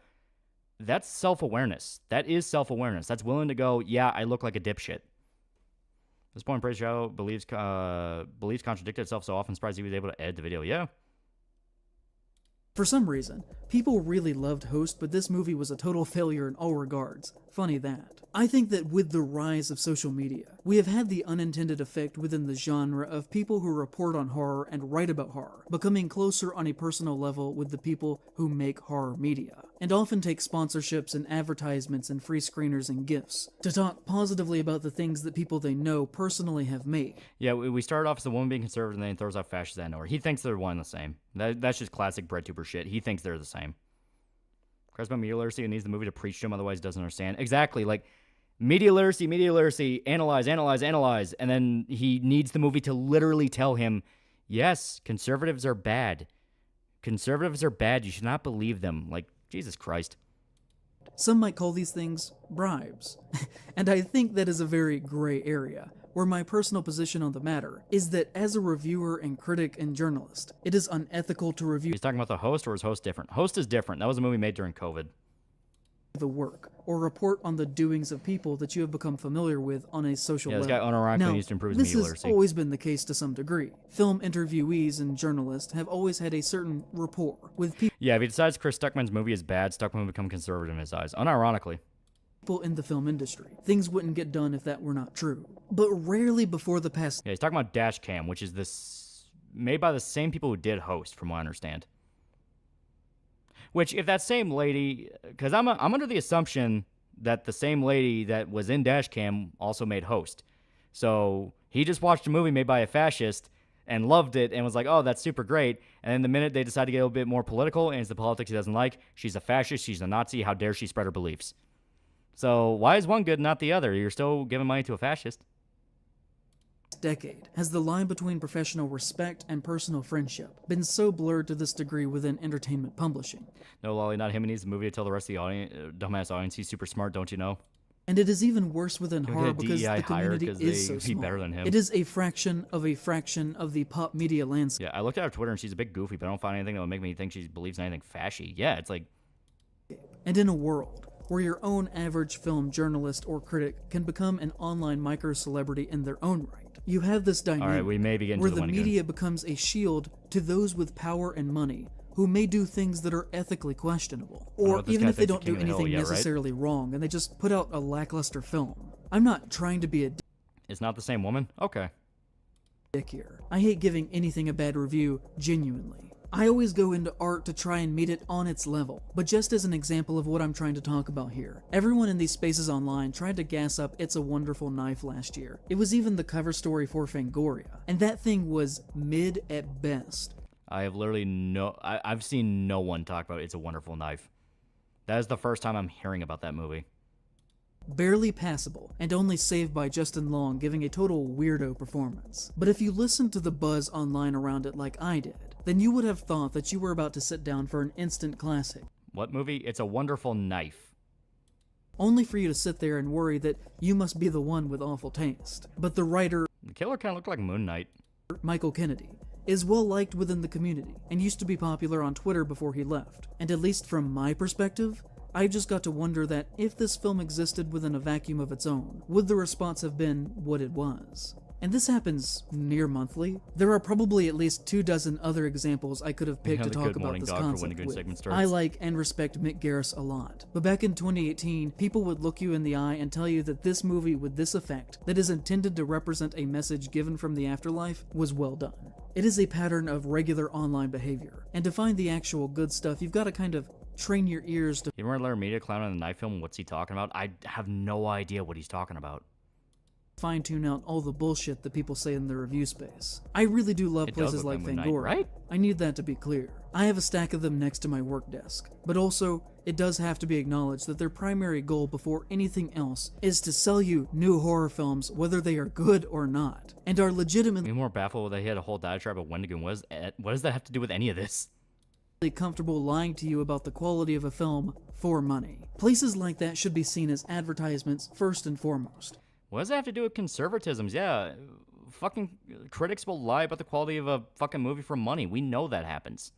that's self-awareness. That is self-awareness. That's willing to go, yeah, I look like a dipshit. This point, Praise Shadow believes contradicted itself so often, surprised he was able to edit the video. Yeah. For some reason, people really loved Host, but this movie was a total failure in all regards. Funny that. I think that with the rise of social media, we have had the unintended effect within the genre of people who report on horror and write about horror, becoming closer on a personal level with the people who make horror media, and often take sponsorships and advertisements and free screeners and gifts to talk positively about the things that people they know personally have made. Yeah, we started off as a woman being conservative and then he throws out fascists out of nowhere. He thinks they're one and the same. That's just classic breadtuber shit. He thinks they're the same. Cries about media literacy and needs the movie to preach to him, otherwise doesn't understand. Exactly, like, media literacy, analyze, and then he needs the movie to literally tell him, yes, conservatives are bad. Conservatives are bad, you should not believe them. Like, Jesus Christ. Some might call these things bribes. And I think that is a very gray area, where my personal position on the matter is that as a reviewer and critic and journalist, it is unethical to review... He's talking about The Host, or is Host different? Host is different. That was a movie made during COVID. the work, or report on the doings of people that you have become familiar with on a social level. This guy unironically Now, needs to improve his this media has literacy. always been the case to some degree. Film interviewees and journalists have always had a certain rapport with people. Yeah, if he decides Chris Stuckman's movie is bad, Stuckman will become conservative in his eyes. Unironically. People in the film industry. Things wouldn't get done if that were not true. But rarely before the past... Yeah, he's talking about Dash Cam, which is this made by the same people who did Host, from what I understand. Which, if that same lady... Because I'm under the assumption that the same lady that was in Dash Cam also made Host. So he just watched a movie made by a fascist and loved it and was like, oh, that's super great. And then the minute they decide to get a little bit more political and it's the politics he doesn't like, she's a fascist, she's a Nazi, how dare she spread her beliefs. So why is one good and not the other? You're still giving money to a fascist. Decade has the line between professional respect and personal friendship been so blurred to this degree within entertainment publishing. No, Lolly, not him. He needs a movie to tell the rest of the audience, dumbass audience he's super smart, don't you know? And it is even worse within He'll horror get a because DEI the hire community 'cause is they so be small. better than him. It is a fraction of the pop media landscape. Yeah, I looked at her Twitter and she's a bit goofy, but I don't find anything that would make me think she believes in anything fashy. Yeah, it's like... And in a world where your own average film journalist or critic can become an online micro-celebrity in their own right, you have this dynamic All right, we may be getting where to the the Wendigoon. media becomes a shield to those with power and money who may do things that are ethically questionable, I don't know or what this even guy if they thinks don't of do King of the Hill anything yet, right? necessarily wrong and they just put out a lackluster film. I'm not trying to be a It's not the same woman? Okay. dick here. I hate giving anything a bad review, genuinely. I always go into art to try and meet it on its level, but just as an example of what I'm trying to talk about here, everyone in these spaces online tried to gas up It's a Wonderful Knife last year. It was even the cover story for Fangoria, and that thing was mid at best. I have literally I've seen no one talk about It's a Wonderful Knife. That is the first time I'm hearing about that movie. Barely passable, and only saved by Justin Long giving a total weirdo performance. But if you listened to the buzz online around it like I did, then you would have thought that you were about to sit down for an instant classic. What movie? It's a Wonderful Knife. Only for you to sit there and worry that you must be the one with awful taste. But the writer, The killer kind of looked like Moon Knight. Michael Kennedy, is well liked within the community, and used to be popular on Twitter before he left. And at least from my perspective, I just got to wonder that if this film existed within a vacuum of its own, would the response have been what it was? And this happens near monthly. There are probably at least 24 other examples I could have picked to talk about this concept with. I like and respect Mick Garris a lot, but back in 2018, people would look you in the eye and tell you that this movie with this effect, that is intended to represent a message given from the afterlife, was well done. It is a pattern of regular online behavior, and to find the actual good stuff, you've got to kind of train your ears to... You remember Larry Media clown in the knife film? What's he talking about? I have no idea what he's talking about. fine-tune out all the bullshit that people say in the review space. I really do love places like Fangoria. Right? I need that to be clear. I have a stack of them next to my work desk, but also, it does have to be acknowledged that their primary goal before anything else is to sell you new horror films, whether they are good or not, and are legitimately I'm more baffled that he had a whole diatribe of Wendigoon. What does that have to do with any of this? comfortable lying to you about the quality of a film for money. Places like that should be seen as advertisements first and foremost. What does that have to do with conservatisms? Yeah, fucking critics will lie about the quality of a fucking movie for money. We know that happens.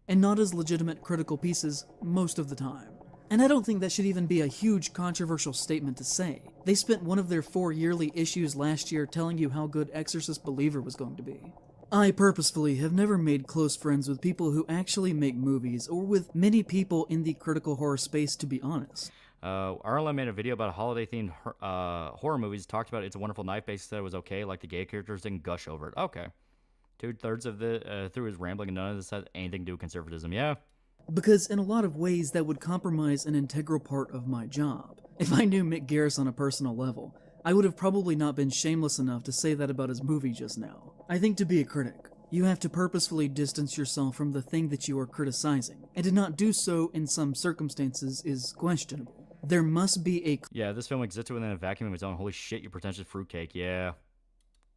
And not as legitimate critical pieces most of the time. And I don't think that should even be a huge controversial statement to say. They spent one of their 4 yearly issues last year telling you how good Exorcist Believer was going to be. I purposefully have never made close friends with people who actually make movies, or with many people in the critical horror space, to be honest. Arla made a video about a holiday-themed horror movies, talked about It's a Wonderful Knife, basically said it was okay, like the gay characters didn't gush over it. Okay. 2/3 of the through his rambling, and none of this has anything to do with conservatism. Yeah. Because in a lot of ways that would compromise an integral part of my job. If I knew Mick Garris on a personal level, I would have probably not been shameless enough to say that about his movie just now. I think to be a critic, you have to purposefully distance yourself from the thing that you are criticizing, and to not do so in some circumstances is questionable. There must be a Yeah, this film existed within a vacuum of its own. Holy shit, you pretentious fruitcake. Yeah.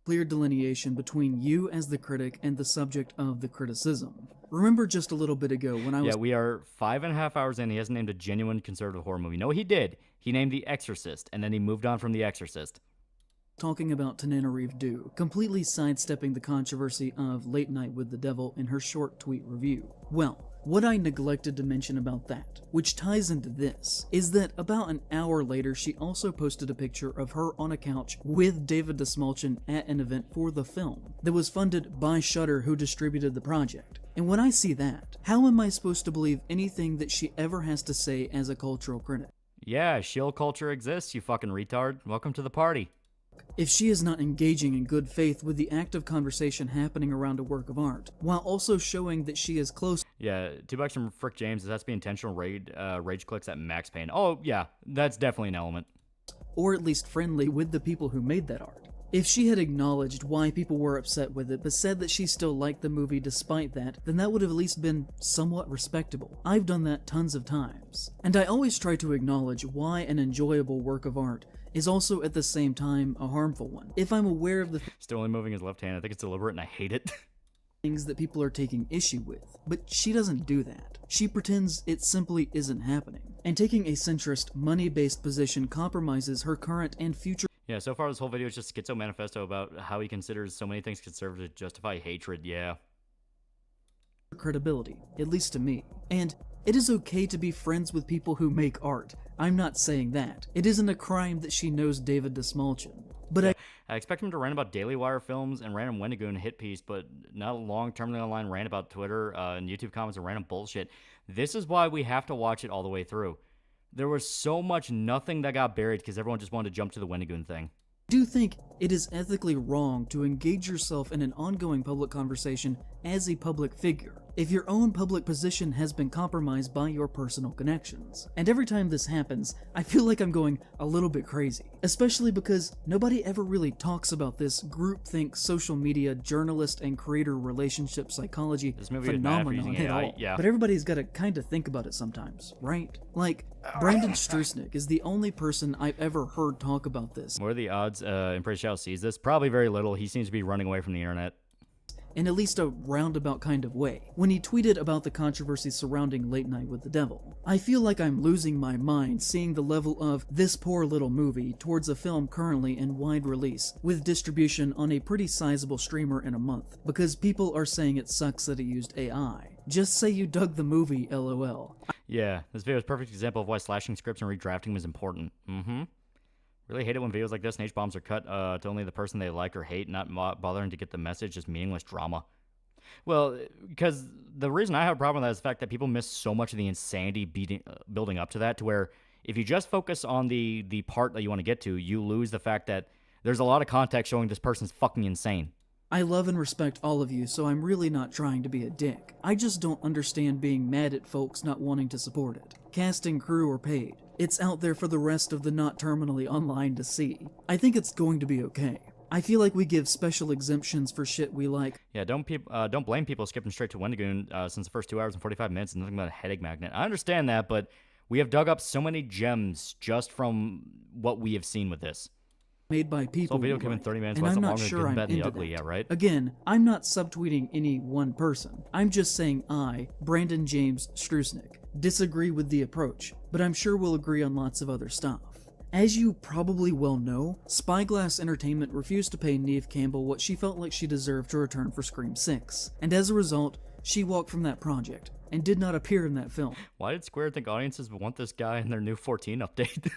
clear delineation between you as the critic and the subject of the criticism. Remember just a little bit ago when I was... Yeah, we are 5.5 hours in. He hasn't named a genuine conservative horror movie. No, he did. He named The Exorcist, and then he moved on from The Exorcist. talking about Tananarive Due, completely sidestepping the controversy of Late Night with the Devil in her short tweet review. Well, What I neglected to mention about that, which ties into this, is that about an hour later she also posted a picture of her on a couch with David Dastmalchian at an event for the film that was funded by Shudder, who distributed the project. And when I see that, how am I supposed to believe anything that she ever has to say as a cultural critic? Yeah, shield culture exists, you fucking retard. Welcome to the party. If she is not engaging in good faith with the active conversation happening around a work of art, while also showing that she is close— Yeah, $2 from Frick James. It has to be intentional rage clicks at max pain. Oh, yeah, that's definitely an element. Or at least friendly with the people who made that art. If she had acknowledged why people were upset with it, but said that she still liked the movie despite that, then that would have at least been somewhat respectable. I've done that tons of times. And I always try to acknowledge why an enjoyable work of art is also at the same time a harmful one. If I'm aware of the Still only moving his left hand. I think it's deliberate and I hate it. things that people are taking issue with. But she doesn't do that. She pretends it simply isn't happening. And taking a centrist, money-based position compromises her current and future— Yeah, so far this whole video is just Schizo Manifesto about how he considers so many things conservative to justify hatred, yeah. credibility, at least to me. And it is okay to be friends with people who make art. I'm not saying that. It isn't a crime that she knows David Dastmalchian. But yeah, I expect him to rant about Daily Wire films and random Wendigoon hit piece, but not a long-term online rant about Twitter and YouTube comments and random bullshit. This is why we have to watch it all the way through. There was so much nothing that got buried because everyone just wanted to jump to the Wendigoon thing. I do think it is ethically wrong to engage yourself in an ongoing public conversation as a public figure if your own public position has been compromised by your personal connections. And every time this happens, I feel like I'm going a little bit crazy, especially because nobody ever really talks about this groupthink social media journalist and creator relationship psychology phenomenon at all. Yeah. But everybody's got to kind of think about it sometimes, right? Like, Brandon Strusnick is the only person I've ever heard talk about this. What are the odds Empress Shao sees this? Probably very little. He seems to be running away from the internet. In at least a roundabout kind of way, when he tweeted about the controversy surrounding Late Night with the Devil. I feel like I'm losing my mind seeing the level of this poor little movie towards a film currently in wide release, with distribution on a pretty sizable streamer in a month, because people are saying it sucks that it used AI. Just say you dug the movie, lol. Yeah, this video is a perfect example of why slashing scripts and redrafting was important. Really hate it when videos like this and H-bombs are cut to only the person they like or hate, not bothering to get the message, just meaningless drama. Well, because the reason I have a problem with that is the fact that people miss so much of the insanity building up to that, to where if you just focus on the part that you want to get to, you lose the fact that there's a lot of context showing this person's fucking insane. I love and respect all of you, so I'm really not trying to be a dick. I just don't understand being mad at folks not wanting to support it. Cast and crew are paid. It's out there for the rest of the not terminally online to see. I think it's going to be okay. I feel like we give special exemptions for shit we like. Yeah, don't blame people skipping straight to Wendigoon since the first 2 hours and 45 minutes is nothing but a headache magnet. I understand that, but we have dug up so many gems just from what we have seen with this. Made by people. So video came in 30 minutes. And I'm not sure I'm into ugly, yeah, right? Again, I'm not subtweeting any one person. I'm just saying I, Brandon James Strusnick, disagree with the approach, but I'm sure we'll agree on lots of other stuff. As you probably well know, Spyglass Entertainment refused to pay Neve Campbell what she felt like she deserved to return for Scream 6, and as a result, she walked from that project and did not appear in that film. Why did Square think audiences would want this guy in their new 14 update?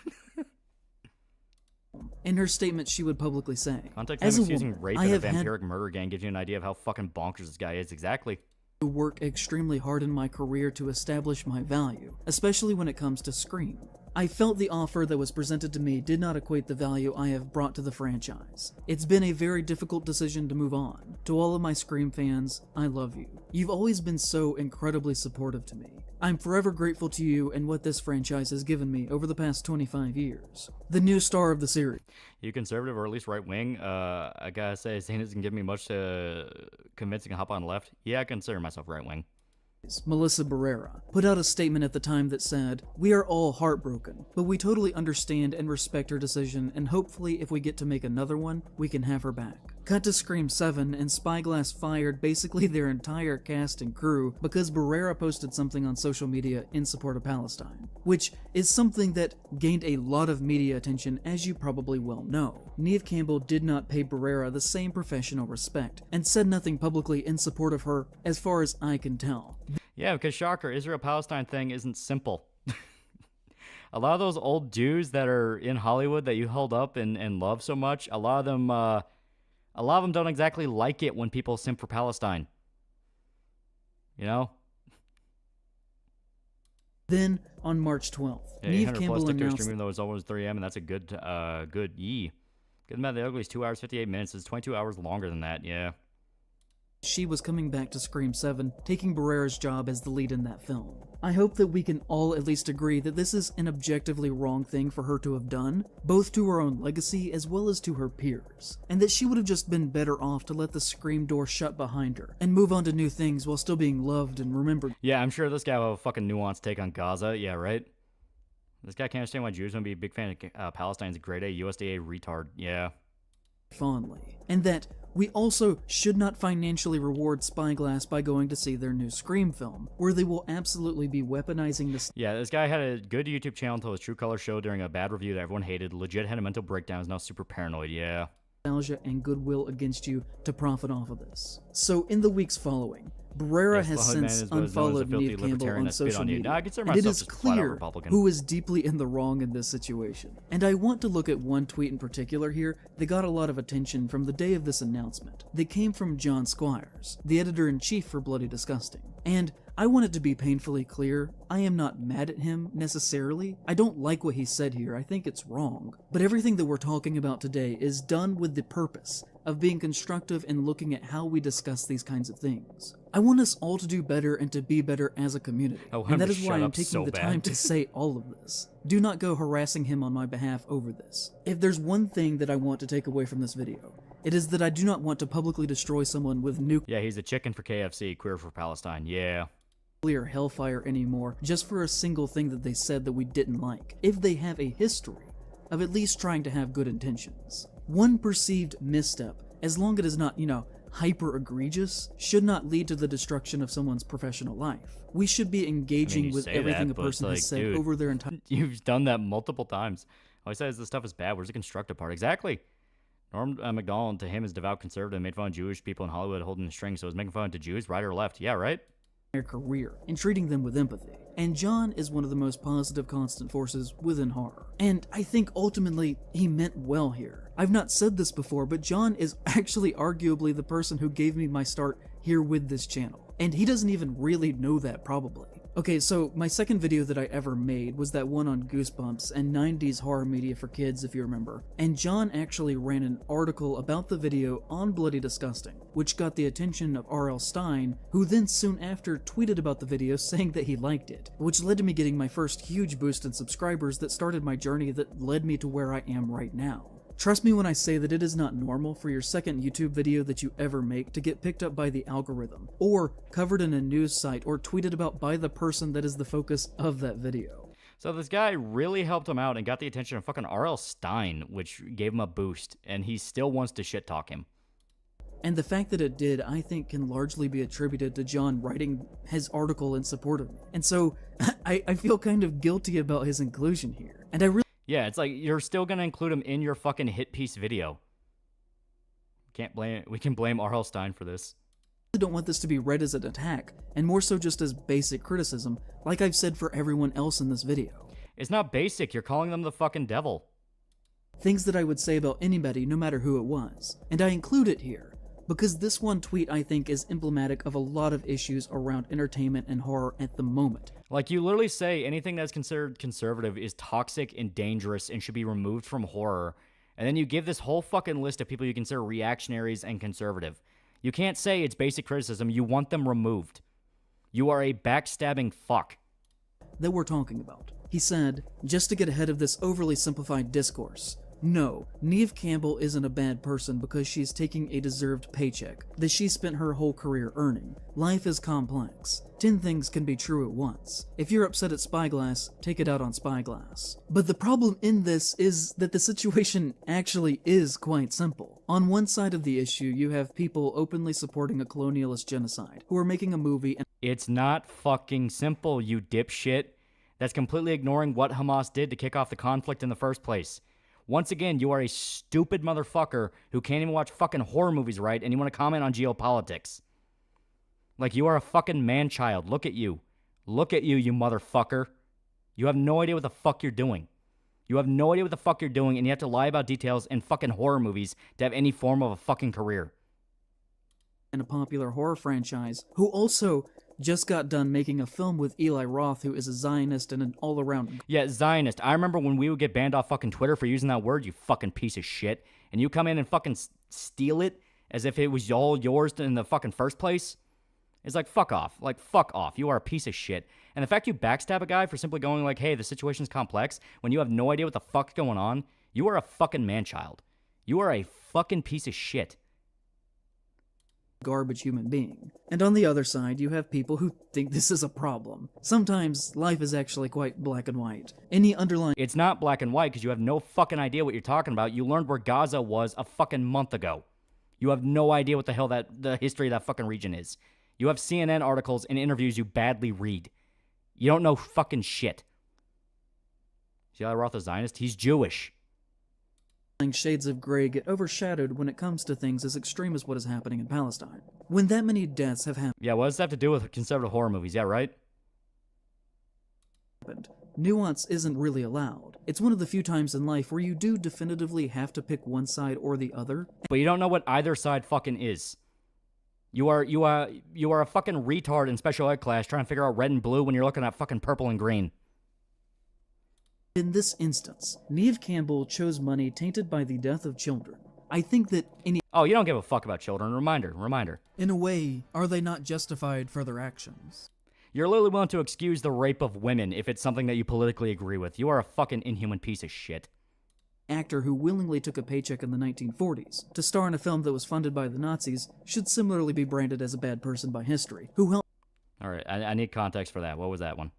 In her statement, she would publicly say, Context as a using woman, rape I and a have had vampiric murder gang gives you an idea of how fucking bonkers this guy is. Exactly. to work extremely hard in my career to establish my value, especially when it comes to Scream. I felt the offer that was presented to me did not equate the value I have brought to the franchise. It's been a very difficult decision to move on. To all of my Scream fans, I love you. You've always been so incredibly supportive to me. I'm forever grateful to you and what this franchise has given me over the past 25 years. The new star of the series. You conservative or at least right wing? I gotta say, saying it doesn't give me much to convincing to hop on left. Yeah, I consider myself right wing. Melissa Barrera, put out a statement at the time that said, "We are all heartbroken, but we totally understand and respect her decision, and hopefully if we get to make another one, we can have her back." Cut to Scream 7, and Spyglass fired basically their entire cast and crew because Barrera posted something on social media in support of Palestine, which is something that gained a lot of media attention, as you probably well know. Neve Campbell did not pay Barrera the same professional respect, and said nothing publicly in support of her, as far as I can tell. Yeah, because shocker, Israel-Palestine thing isn't simple. A lot of those old Jews that are in Hollywood that you held up and love so much, a lot of them don't exactly like it when people simp for Palestine. You know? Then, on March 12th, Yeah, Neve 800 Campbell plus stick to announced... stream, though it's almost 3 a.m., and that's a good yee. Good Matt the Ugly is 2 hours, 58 minutes. It's 22 hours longer than that, yeah. She was coming back to Scream 7, taking Barrera's job as the lead in that film. I hope that we can all at least agree that this is an objectively wrong thing for her to have done, both to her own legacy as well as to her peers, and that she would have just been better off to let the Scream door shut behind her and move on to new things while still being loved and remembered. Yeah, I'm sure this guy will have a fucking nuanced take on Gaza, yeah, right? This guy can't understand why Jews want to be a big fan of Palestine's a grade A USDA retard, yeah. Fondly, and that we also should not financially reward Spyglass by going to see their new Scream film, where they will absolutely be weaponizing this. Yeah, this guy had a good YouTube channel until his true color showed during a bad review that everyone hated, legit had a mental breakdown, is now super paranoid, yeah. Nostalgia and goodwill against you to profit off of this. So in the weeks following, Barrera has since unfollowed Neve Campbell on social media, and it is clear who is deeply in the wrong in this situation. And I want to look at one tweet in particular here that got a lot of attention from the day of this announcement. That came from John Squires, the editor-in-chief for Bloody Disgusting. And I want it to be painfully clear, I am not mad at him, necessarily. I don't like what he said here, I think it's wrong. But everything that we're talking about today is done with the purpose of being constructive and looking at how we discuss these kinds of things. I want us all to do better and to be better as a community, and that is why I'm taking the time to say all of this. Do not go harassing him on my behalf over this. If there's one thing that I want to take away from this video, it is that I do not want to publicly destroy someone with nuclear... Yeah, he's a chicken for KFC, queer for Palestine, yeah. ...hellfire anymore, just for a single thing that they said that we didn't like, if they have a history of at least trying to have good intentions. One perceived misstep, as long as it is not, hyper egregious, should not lead to the destruction of someone's professional life. We should be engaging with everything a person has said over their entire... You've done that multiple times. All he says this stuff is bad. Where's the constructive part? Exactly. Norm Macdonald, to him, is devout conservative, made fun of Jewish people in Hollywood holding the string, so is making fun of Jews, right or left? Yeah, right? Their career and treating them with empathy. And John is one of the most positive constant forces within horror. And I think ultimately he meant well here. I've not said this before, but John is actually arguably the person who gave me my start here with this channel. And he doesn't even really know that, probably. Okay, so my second video that I ever made was that one on Goosebumps and 90s horror media for kids, if you remember. And John actually ran an article about the video on Bloody Disgusting, which got the attention of R.L. Stine, who then soon after tweeted about the video saying that he liked it, which led to me getting my first huge boost in subscribers that started my journey that led me to where I am right now. Trust me when I say that it is not normal for your second YouTube video that you ever make to get picked up by the algorithm, or covered in a news site, or tweeted about by the person that is the focus of that video. So this guy really helped him out and got the attention of fucking R.L. Stine, which gave him a boost, and he still wants to shit talk him. And the fact that it did, I think, can largely be attributed to John writing his article in support of me. And so, I feel kind of guilty about his inclusion here. And I really... Yeah, it's like, you're still gonna include him in your fucking hit piece video. We can blame R.L. Stine for this. I don't want this to be read as an attack, and more so just as basic criticism, like I've said for everyone else in this video. It's not basic, you're calling them the fucking devil. Things that I would say about anybody, no matter who it was. And I include it here, because this one tweet I think is emblematic of a lot of issues around entertainment and horror at the moment. Like, you literally say anything that's considered conservative is toxic and dangerous and should be removed from horror, and then you give this whole fucking list of people you consider reactionaries and conservative. You can't say it's basic criticism, you want them removed. You are a backstabbing fuck. That we're talking about. He said, just to get ahead of this overly simplified discourse, no, Neve Campbell isn't a bad person because she's taking a deserved paycheck that she spent her whole career earning. Life is complex. 10 things can be true at once. If you're upset at Spyglass, take it out on Spyglass. But the problem in this is that the situation actually is quite simple. On one side of the issue, you have people openly supporting a colonialist genocide who are making a movie and... It's not fucking simple, you dipshit. That's completely ignoring what Hamas did to kick off the conflict in the first place. Once again, you are a stupid motherfucker who can't even watch fucking horror movies right, and you want to comment on geopolitics. Like, you are a fucking man-child. Look at you. Look at you, you motherfucker. You have no idea what the fuck you're doing. You have no idea what the fuck you're doing, and you have to lie about details in fucking horror movies to have any form of a fucking career. And a popular horror franchise, who also just got done making a film with Eli Roth, who is a Zionist and an all-around... Yeah, Zionist. I remember when we would get banned off fucking Twitter for using that word, you fucking piece of shit. And you come in and fucking steal it as if it was all yours in the fucking first place. It's like, fuck off. Like, fuck off. You are a piece of shit. And the fact you backstab a guy for simply going like, hey, the situation's complex, when you have no idea what the fuck's going on, you are a fucking man-child. You are a fucking piece of shit. Garbage human being. And on the other side, you have people who think this is a problem. Sometimes life is actually quite black and white. Any underlying... It's not black and white because you have no fucking idea what you're talking about. You learned where Gaza was a fucking month ago. You have no idea what the hell the history of that fucking region is. You have CNN articles and interviews you badly read. You don't know fucking shit. See how Roth is Zionist? He's Jewish. Shades of gray get overshadowed when it comes to things as extreme as what is happening in Palestine. When that many deaths have happened... Yeah, what does that have to do with conservative horror movies? Yeah, right? Nuance isn't really allowed. It's one of the few times in life where you do definitively have to pick one side or the other. But you don't know what either side fucking is. You are a fucking retard in special ed class trying to figure out red and blue when you're looking at fucking purple and green. In this instance, Neve Campbell chose money tainted by the death of children. I think that any... Oh, you don't give a fuck about children. Reminder. In a way, are they not justified for their actions? You're literally willing to excuse the rape of women if it's something that you politically agree with. You are a fucking inhuman piece of shit. Actor who willingly took a paycheck in the 1940s to star in a film that was funded by the Nazis should similarly be branded as a bad person by history, who helped... Alright, I need context for that. What was that one?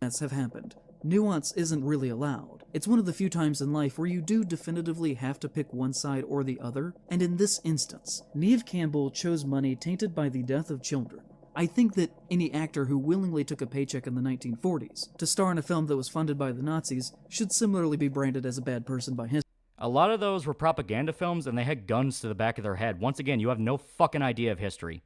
...have happened. Nuance isn't really allowed. It's one of the few times in life where you do definitively have to pick one side or the other, and in this instance, Neve Campbell chose money tainted by the death of children. I think that any actor who willingly took a paycheck in the 1940s to star in a film that was funded by the Nazis should similarly be branded as a bad person by history. A lot of those were propaganda films, and they had guns to the back of their head. Once again, you have no fucking idea of history.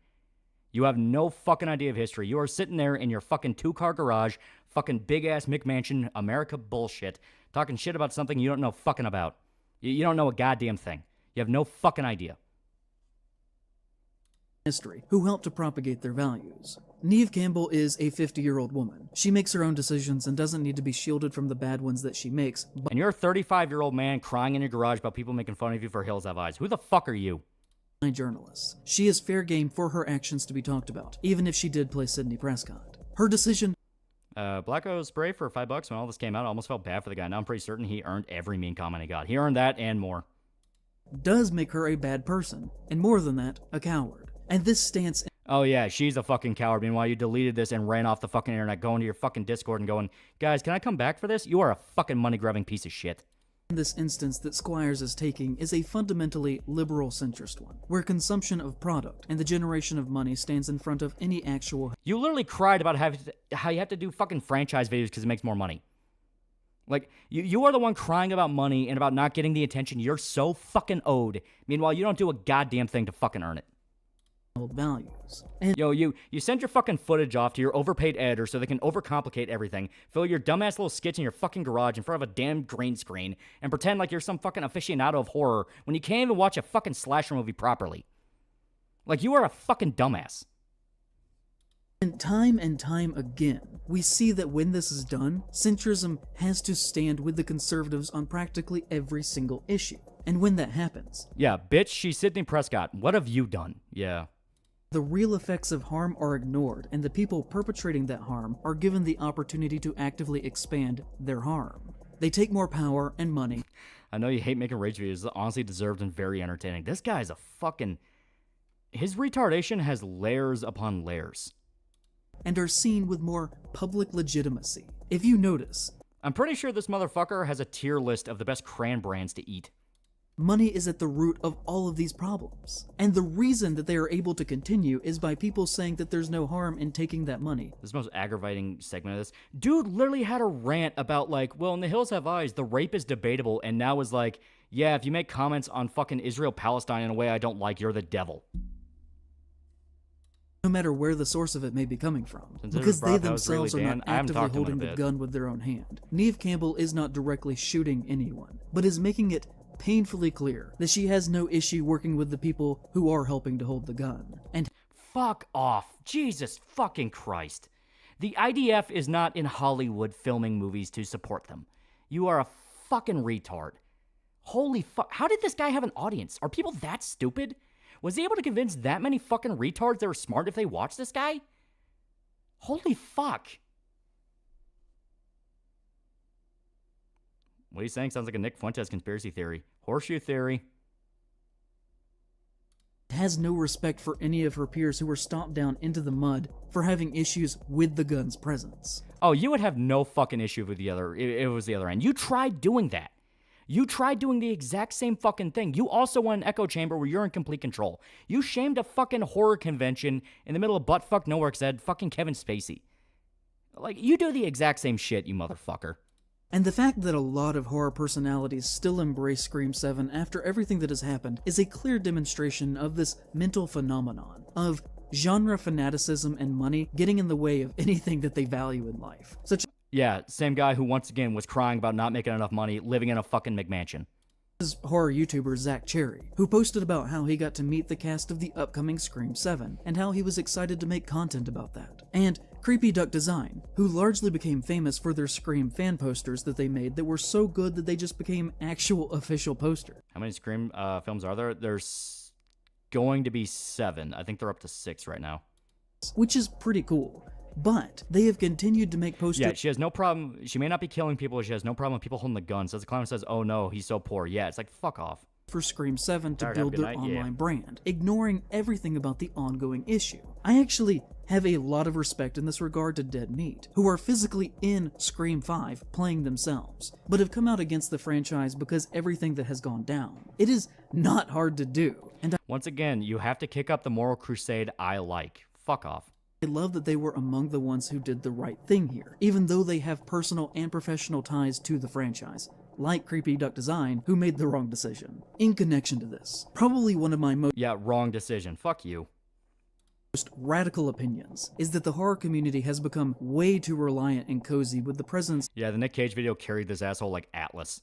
You have no fucking idea of history. You are sitting there in your fucking two-car garage, fucking big-ass McMansion America bullshit, talking shit about something you don't know fucking about. You don't know a goddamn thing. You have no fucking idea. History, who helped to propagate their values. Neve Campbell is a 50-year-old woman. She makes her own decisions and doesn't need to be shielded from the bad ones that she makes. And you're a 35-year-old man crying in your garage about people making fun of you for Hills Have Eyes. Who the fuck are you? Journalists. She is fair game for her actions to be talked about, even if she did play Sidney Prescott. Her decision... Blacko spray for $5 when all this came out. I almost felt bad for the guy. Now I'm pretty certain he earned every mean comment he got. He earned that and more. Does make her a bad person, and more than that, a coward. And this stance... Oh yeah, she's a fucking coward. Meanwhile, you deleted this and ran off the fucking internet, going to your fucking Discord and going, guys, can I come back for this? You are a fucking money-grubbing piece of shit. This instance that Squires is taking is a fundamentally liberal centrist one, where consumption of product and the generation of money stands in front of any actual... You literally cried about how you have to do fucking franchise videos because it makes more money. Like, you are the one crying about money and about not getting the attention you're so fucking owed. Meanwhile, you don't do a goddamn thing to fucking earn it. Values. Yo, you send your fucking footage off to your overpaid editor so they can overcomplicate everything, fill your dumbass little skits in your fucking garage in front of a damn green screen, and pretend like you're some fucking aficionado of horror when you can't even watch a fucking slasher movie properly. Like, you are a fucking dumbass. And time again, we see that when this is done, centrism has to stand with the conservatives on practically every single issue. And when that happens... Yeah, bitch, she's Sidney Prescott. What have you done? Yeah. The real effects of harm are ignored, and the people perpetrating that harm are given the opportunity to actively expand their harm. They take more power and money. I know you hate making rage videos. It's honestly deserved and very entertaining. This guy's a fucking... His retardation has layers upon layers. And are seen with more public legitimacy. If you notice... I'm pretty sure this motherfucker has a tier list of the best crayon brands to eat. Money is at the root of all of these problems. And the reason that they are able to continue is by people saying that there's no harm in taking that money. This is the most aggravating segment of this. Dude literally had a rant about like, well, in The Hills Have Eyes, the rape is debatable, and now is like, yeah, if you make comments on fucking Israel-Palestine in a way I don't like, you're the devil. no matter where the source of it may be coming from, Since it because was they Blumhouse, themselves really, are Dan, not I haven't actively talked to him in a holding the bit. gun with their own hand. Neve Campbell is not directly shooting anyone, but is making it painfully clear that she has no issue working with the people who are helping to hold the gun. And fuck off. Jesus fucking Christ. The IDF is not in Hollywood filming movies to support them. You are a fucking retard. Holy fuck. How did this guy have an audience? Are people that stupid? Was he able to convince that many fucking retards they were smart if they watched this guy? Holy fuck. What he's saying sounds like a Nick Fuentes conspiracy theory. Horseshoe theory. has no respect for any of her peers who were stomped down into the mud for having issues with the gun's presence. Oh, you would have no fucking issue with the other, it was the other end. You tried doing that. You tried doing the exact same fucking thing. You also went an echo chamber where you're in complete control. You shamed a fucking horror convention in the middle of buttfuck nowhere said fucking Kevin Spacey. Like, you do the exact same shit, you motherfucker. And the fact that a lot of horror personalities still embrace Scream 7 after everything that has happened is a clear demonstration of this mental phenomenon of genre fanaticism and money getting in the way of anything that they value in life. Yeah, same guy who once again was crying about not making enough money living in a fucking McMansion. This is horror YouTuber Zach Cherry, who posted about how he got to meet the cast of the upcoming Scream 7, and how he was excited to make content about that. And Creepy Duck Design, who largely became famous for their Scream fan posters that they made that were so good that they just became actual official posters. How many Scream films are there? There's going to be 7. I think they're up to 6 right now. Which is pretty cool. But they have continued to make posters. Yeah, she has no problem. She may not be killing people, but she has no problem with people holding the guns. As the clown says, oh no, he's so poor. Yeah, it's like, fuck off. For Scream 7 to Tired, build have a their good night. online Yeah. brand, ignoring everything about the ongoing issue. I actually have a lot of respect in this regard to Dead Meat, who are physically in Scream 5 playing themselves, but have come out against the franchise because everything that has gone down. It is not hard to do. And once again, you have to kick up the moral crusade I like. Fuck off. I love that they were among the ones who did the right thing here, even though they have personal and professional ties to the franchise, like Creepy Duck Design, who made the wrong decision. In connection to this, probably one of my most wrong decision. Fuck you. Most radical opinions is that the horror community has become way too reliant and cozy with the presence Yeah, the Nick Cage video carried this asshole like Atlas.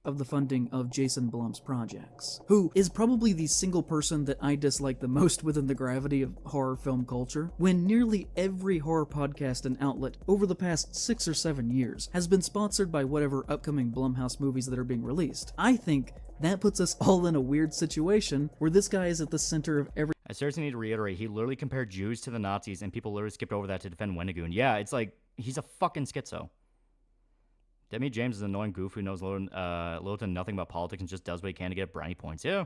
of the funding of Jason Blum's projects, who is probably the single person that I dislike the most within the gravity of horror film culture, when nearly every horror podcast and outlet over the past 6 or 7 years has been sponsored by whatever upcoming Blumhouse movies that are being released. I think that puts us all in a weird situation where this guy is at the center of every— I seriously need to reiterate, he literally compared Jews to the Nazis, and people literally skipped over that to defend Wendigoon. Yeah, it's like, he's a fucking schizo. Demi James is an annoying goof who knows little to nothing about politics and just does what he can to get brownie points. Yeah.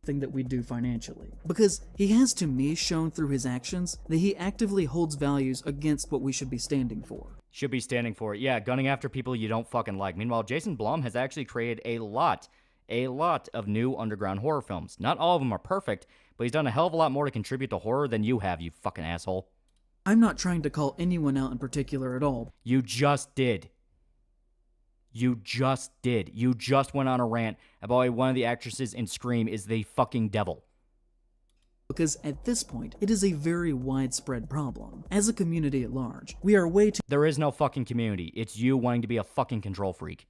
thing that we do financially. Because he has, to me, shown through his actions that he actively holds values against what we should be standing for. Should be standing for it. Yeah, gunning after people you don't fucking like. Meanwhile, Jason Blum has actually created a lot of new underground horror films. Not all of them are perfect, but he's done a hell of a lot more to contribute to horror than you have, you fucking asshole. I'm not trying to call anyone out in particular at all. You just did. You just did. You just went on a rant about why one of the actresses in Scream is the fucking devil. Because at this point, it is a very widespread problem. As a community at large, we are way too— There is no fucking community. It's you wanting to be a fucking control freak.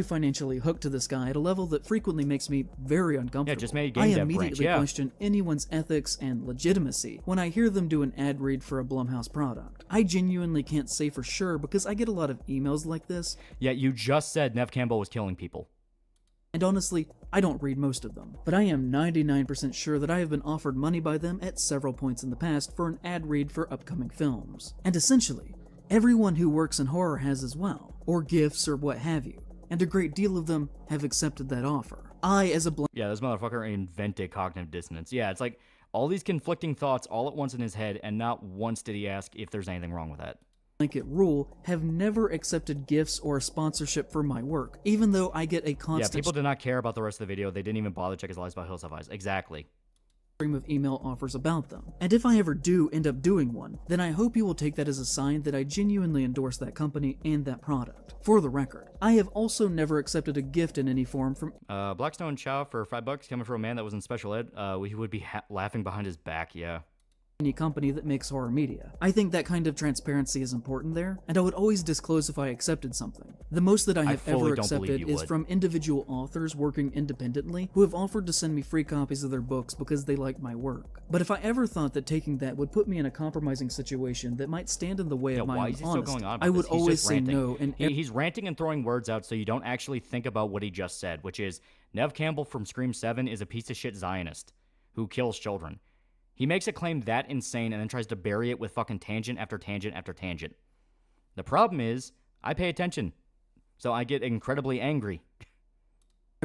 financially hooked to this guy at a level that frequently makes me very uncomfortable. Yeah, just made a game I dev immediately branch, yeah. question anyone's ethics and legitimacy when I hear them do an ad read for a Blumhouse product. I genuinely can't say for sure because I get a lot of emails like this. Yeah, you just said Nev Campbell was killing people. And honestly, I don't read most of them, but I am 99% sure that I have been offered money by them at several points in the past for an ad read for upcoming films. And essentially, everyone who works in horror has as well, or gifts or what have you. And a great deal of them have accepted that offer. I, as a Yeah, this motherfucker invented cognitive dissonance. Yeah, it's like all these conflicting thoughts all at once in his head, and not once did he ask if there's anything wrong with that. Blanket rule, have never accepted gifts or sponsorship for my work, even though I get a constant— Yeah, people did not care about the rest of the video. They didn't even bother to check his lies about Hillside Eyes. Exactly. stream of email offers about them. And if I ever do end up doing one, then I hope you will take that as a sign that I genuinely endorse that company and that product. For the record, I have also never accepted a gift in any form from— Blackstone Chow for $5 coming from a man that was in special ed. He would be laughing behind his back, yeah. any company that makes horror media. I think that kind of transparency is important there, and I would always disclose if I accepted something. The most that I have fully ever don't believe accepted you is would. from individual authors working independently who have offered to send me free copies of their books because they like my work. But if I ever thought that taking that would put me in a compromising situation that might stand in the way of my why own is he still honest, going on about I would this? He's always just say ranting. no. And He's ranting and throwing words out so you don't actually think about what he just said, which is Nev Campbell from Scream 7 is a piece of shit Zionist who kills children. He makes a claim that insane and then tries to bury it with fucking tangent after tangent after tangent. The problem is, I pay attention, so I get incredibly angry.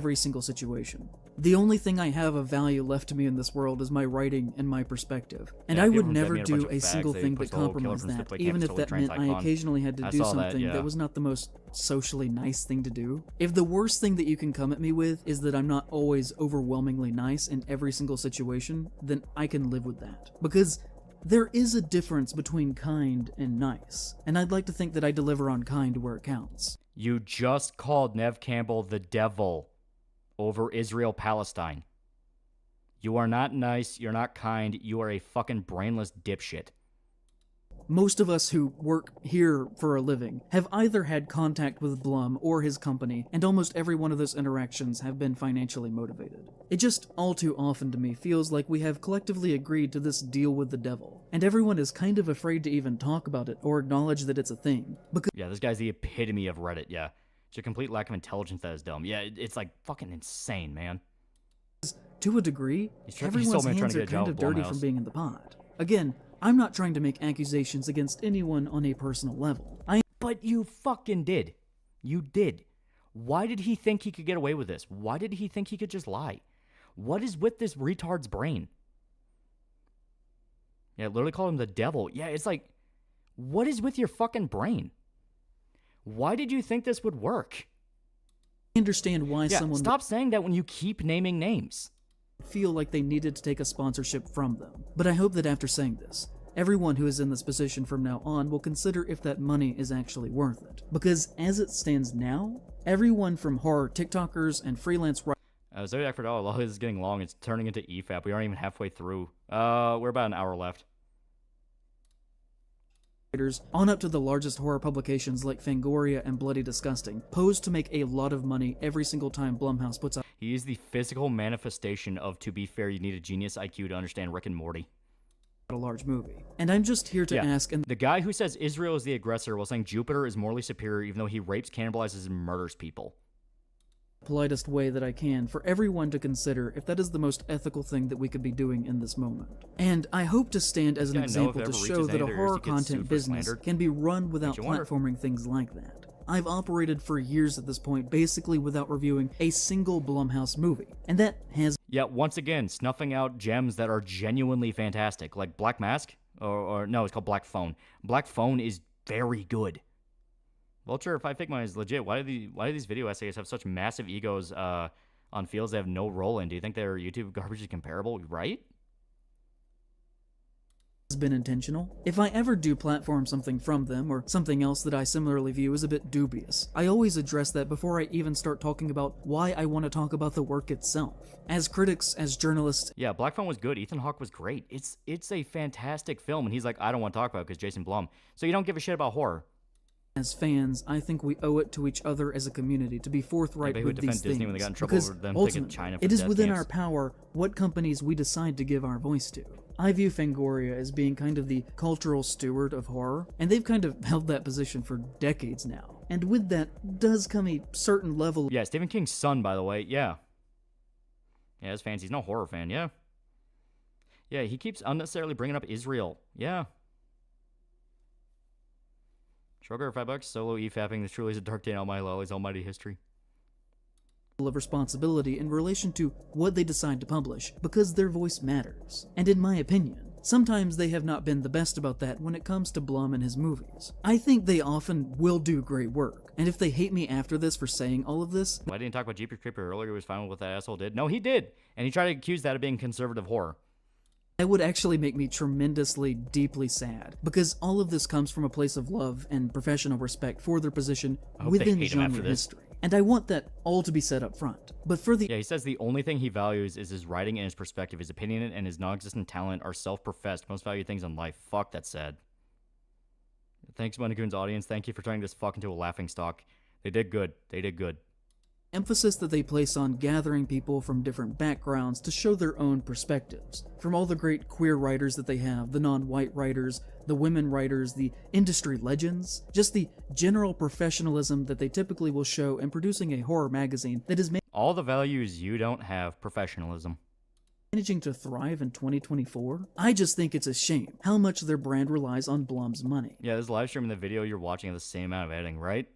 every single situation. The only thing I have of value left to me in this world is my writing and my perspective. And I would never do a single thing that compromised that, even if that meant I occasionally had to do something that was not the most socially nice thing to do. If the worst thing that you can come at me with is that I'm not always overwhelmingly nice in every single situation, then I can live with that. Because there is a difference between kind and nice, and I'd like to think that I deliver on kind where it counts. You just called Nev Campbell the devil over Israel-Palestine. You are not nice, you're not kind, you are a fucking brainless dipshit. Most of us who work here for a living have either had contact with Blum or his company, and almost every one of those interactions have been financially motivated. It just, all too often to me, feels like we have collectively agreed to this deal with the devil, and everyone is kind of afraid to even talk about it or acknowledge that it's a thing. Because yeah, this guy's the epitome of Reddit, yeah. It's a complete lack of intelligence that is dumb. Yeah, it's like fucking insane, man. To a degree, everyone's hands are kind of dirty from being in the pot. Again, I'm not trying to make accusations against anyone on a personal level. But you fucking did. You did. Why did he think he could get away with this? Why did he think he could just lie? What is with this retard's brain? Yeah, literally called him the devil. Yeah, it's like, what is with your fucking brain? Why did you think this would work? I understand why someone stop saying that when you keep naming names. Feel like they needed to take a sponsorship from them. But I hope that after saying this, everyone who is in this position from now on will consider if that money is actually worth it. Because as it stands now, everyone from horror TikTokers and freelance writers... Zodiac for $1 is getting long. It's turning into EFAP. We aren't even halfway through. We're about an hour left. On up to the largest horror publications like Fangoria and Bloody Disgusting, pose to make a lot of money every single time Blumhouse puts out. He is the physical manifestation of, to be fair, you need a genius IQ to understand Rick and Morty. A large movie. And I'm just here to ask... And the guy who says Israel is the aggressor while saying Jupiter is morally superior even though he rapes, cannibalizes, and murders people. Politest way that I can for everyone to consider if that is the most ethical thing that we could be doing in this moment. And I hope to stand as an example to show that a horror content business can be run without platforming things like that. I've operated for years at this point basically without reviewing a single Blumhouse movie, and that has... Yeah, once again, snuffing out gems that are genuinely fantastic, like Black Mask, or no, it's called Black Phone. Black Phone is very good. Vulture, if I think mine is legit, why do these video essays have such massive egos on fields they have no role in? Do you think their YouTube garbage is comparable, right? Has been intentional. If I ever do platform something from them, or something else that I similarly view as a bit dubious, I always address that before I even start talking about why I want to talk about the work itself. As critics, as journalists... Yeah, Black Phone was good. Ethan Hawke was great. It's a fantastic film, and he's like, I don't want to talk about it because Jason Blum. So you don't give a shit about horror. As fans, I think we owe it to each other as a community to be forthright with these things. When they got in trouble because over them ultimately, China for it is death within camps. our power what companies we decide to give our voice to. I view Fangoria as being kind of the cultural steward of horror, and they've kind of held that position for decades now. And with that does come a certain level... Yeah, Stephen King's son, by the way, yeah. Yeah, his fans, he's no horror fan, yeah. Yeah, he keeps unnecessarily bringing up Israel, yeah. Sugar, $5, solo e-fapping. This truly is a dark day in TheAlmightyLoli's almighty history. Of responsibility in relation to what they decide to publish, because their voice matters. And in my opinion, sometimes they have not been the best about that when it comes to Blum and his movies. I think they often will do great work, and if they hate me after this for saying all of this... Why didn't he talk about Jeepers Creeper earlier? He was fine with what that asshole did. No, he did! And he tried to accuse that of being conservative horror. That would actually make me tremendously, deeply sad, because all of this comes from a place of love and professional respect for their position within genre history. And I want that all to be said up front. But for the— Yeah, he says the only thing he values is his writing and his perspective. His opinion and his non-existent talent are self-professed, most valued things in life. Fuck, that's sad. Thanks, Wendigoon's audience. Thank you for turning this fuck into a laughingstock. They did good. They did good. emphasis that they place on gathering people from different backgrounds to show their own perspectives. From all the great queer writers that they have, the non-white writers, the women writers, the industry legends, just the general professionalism that they typically will show in producing a horror magazine that is all the values you don't have, professionalism. Managing to thrive in 2024? I just think it's a shame how much their brand relies on Blum's money. Yeah, this live stream and the video you're watching have the same amount of editing, right?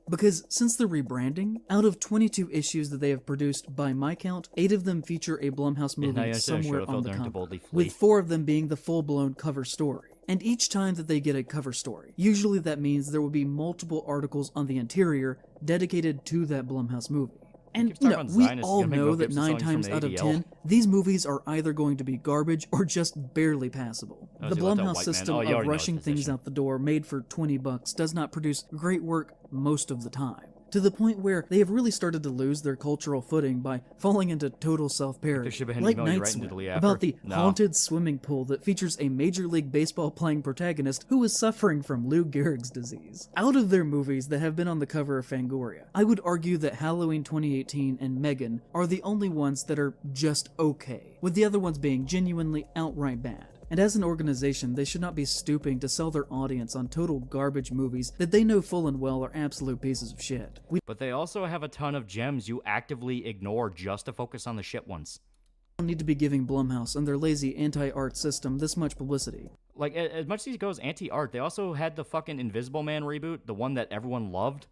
Because since the rebranding, out of 22 issues that they have produced by my count, 8 of them feature a Blumhouse movie somewhere on the cover, with 4 of them being the full-blown cover story. And each time that they get a cover story, usually that means there will be multiple articles on the interior dedicated to that Blumhouse movie. And no, we all know that 9 times out of 10, these movies are either going to be garbage or just barely passable. The Blumhouse system of rushing things out the door made for $20 does not produce great work most of the time, to the point where they have really started to lose their cultural footing by falling into total self-parody, like Night Swim, about the haunted swimming pool that features a Major League Baseball playing protagonist who is suffering from Lou Gehrig's disease. Out of their movies that have been on the cover of Fangoria, I would argue that Halloween 2018 and Megan are the only ones that are just okay, with the other ones being genuinely outright bad. And as an organization, they should not be stooping to sell their audience on total garbage movies that they know full and well are absolute pieces of shit. But they also have a ton of gems you actively ignore just to focus on the shit ones. Don't need to be giving Blumhouse and their lazy anti-art system this much publicity. Like, as much as he goes anti-art, they also had the fucking Invisible Man reboot, the one that everyone loved.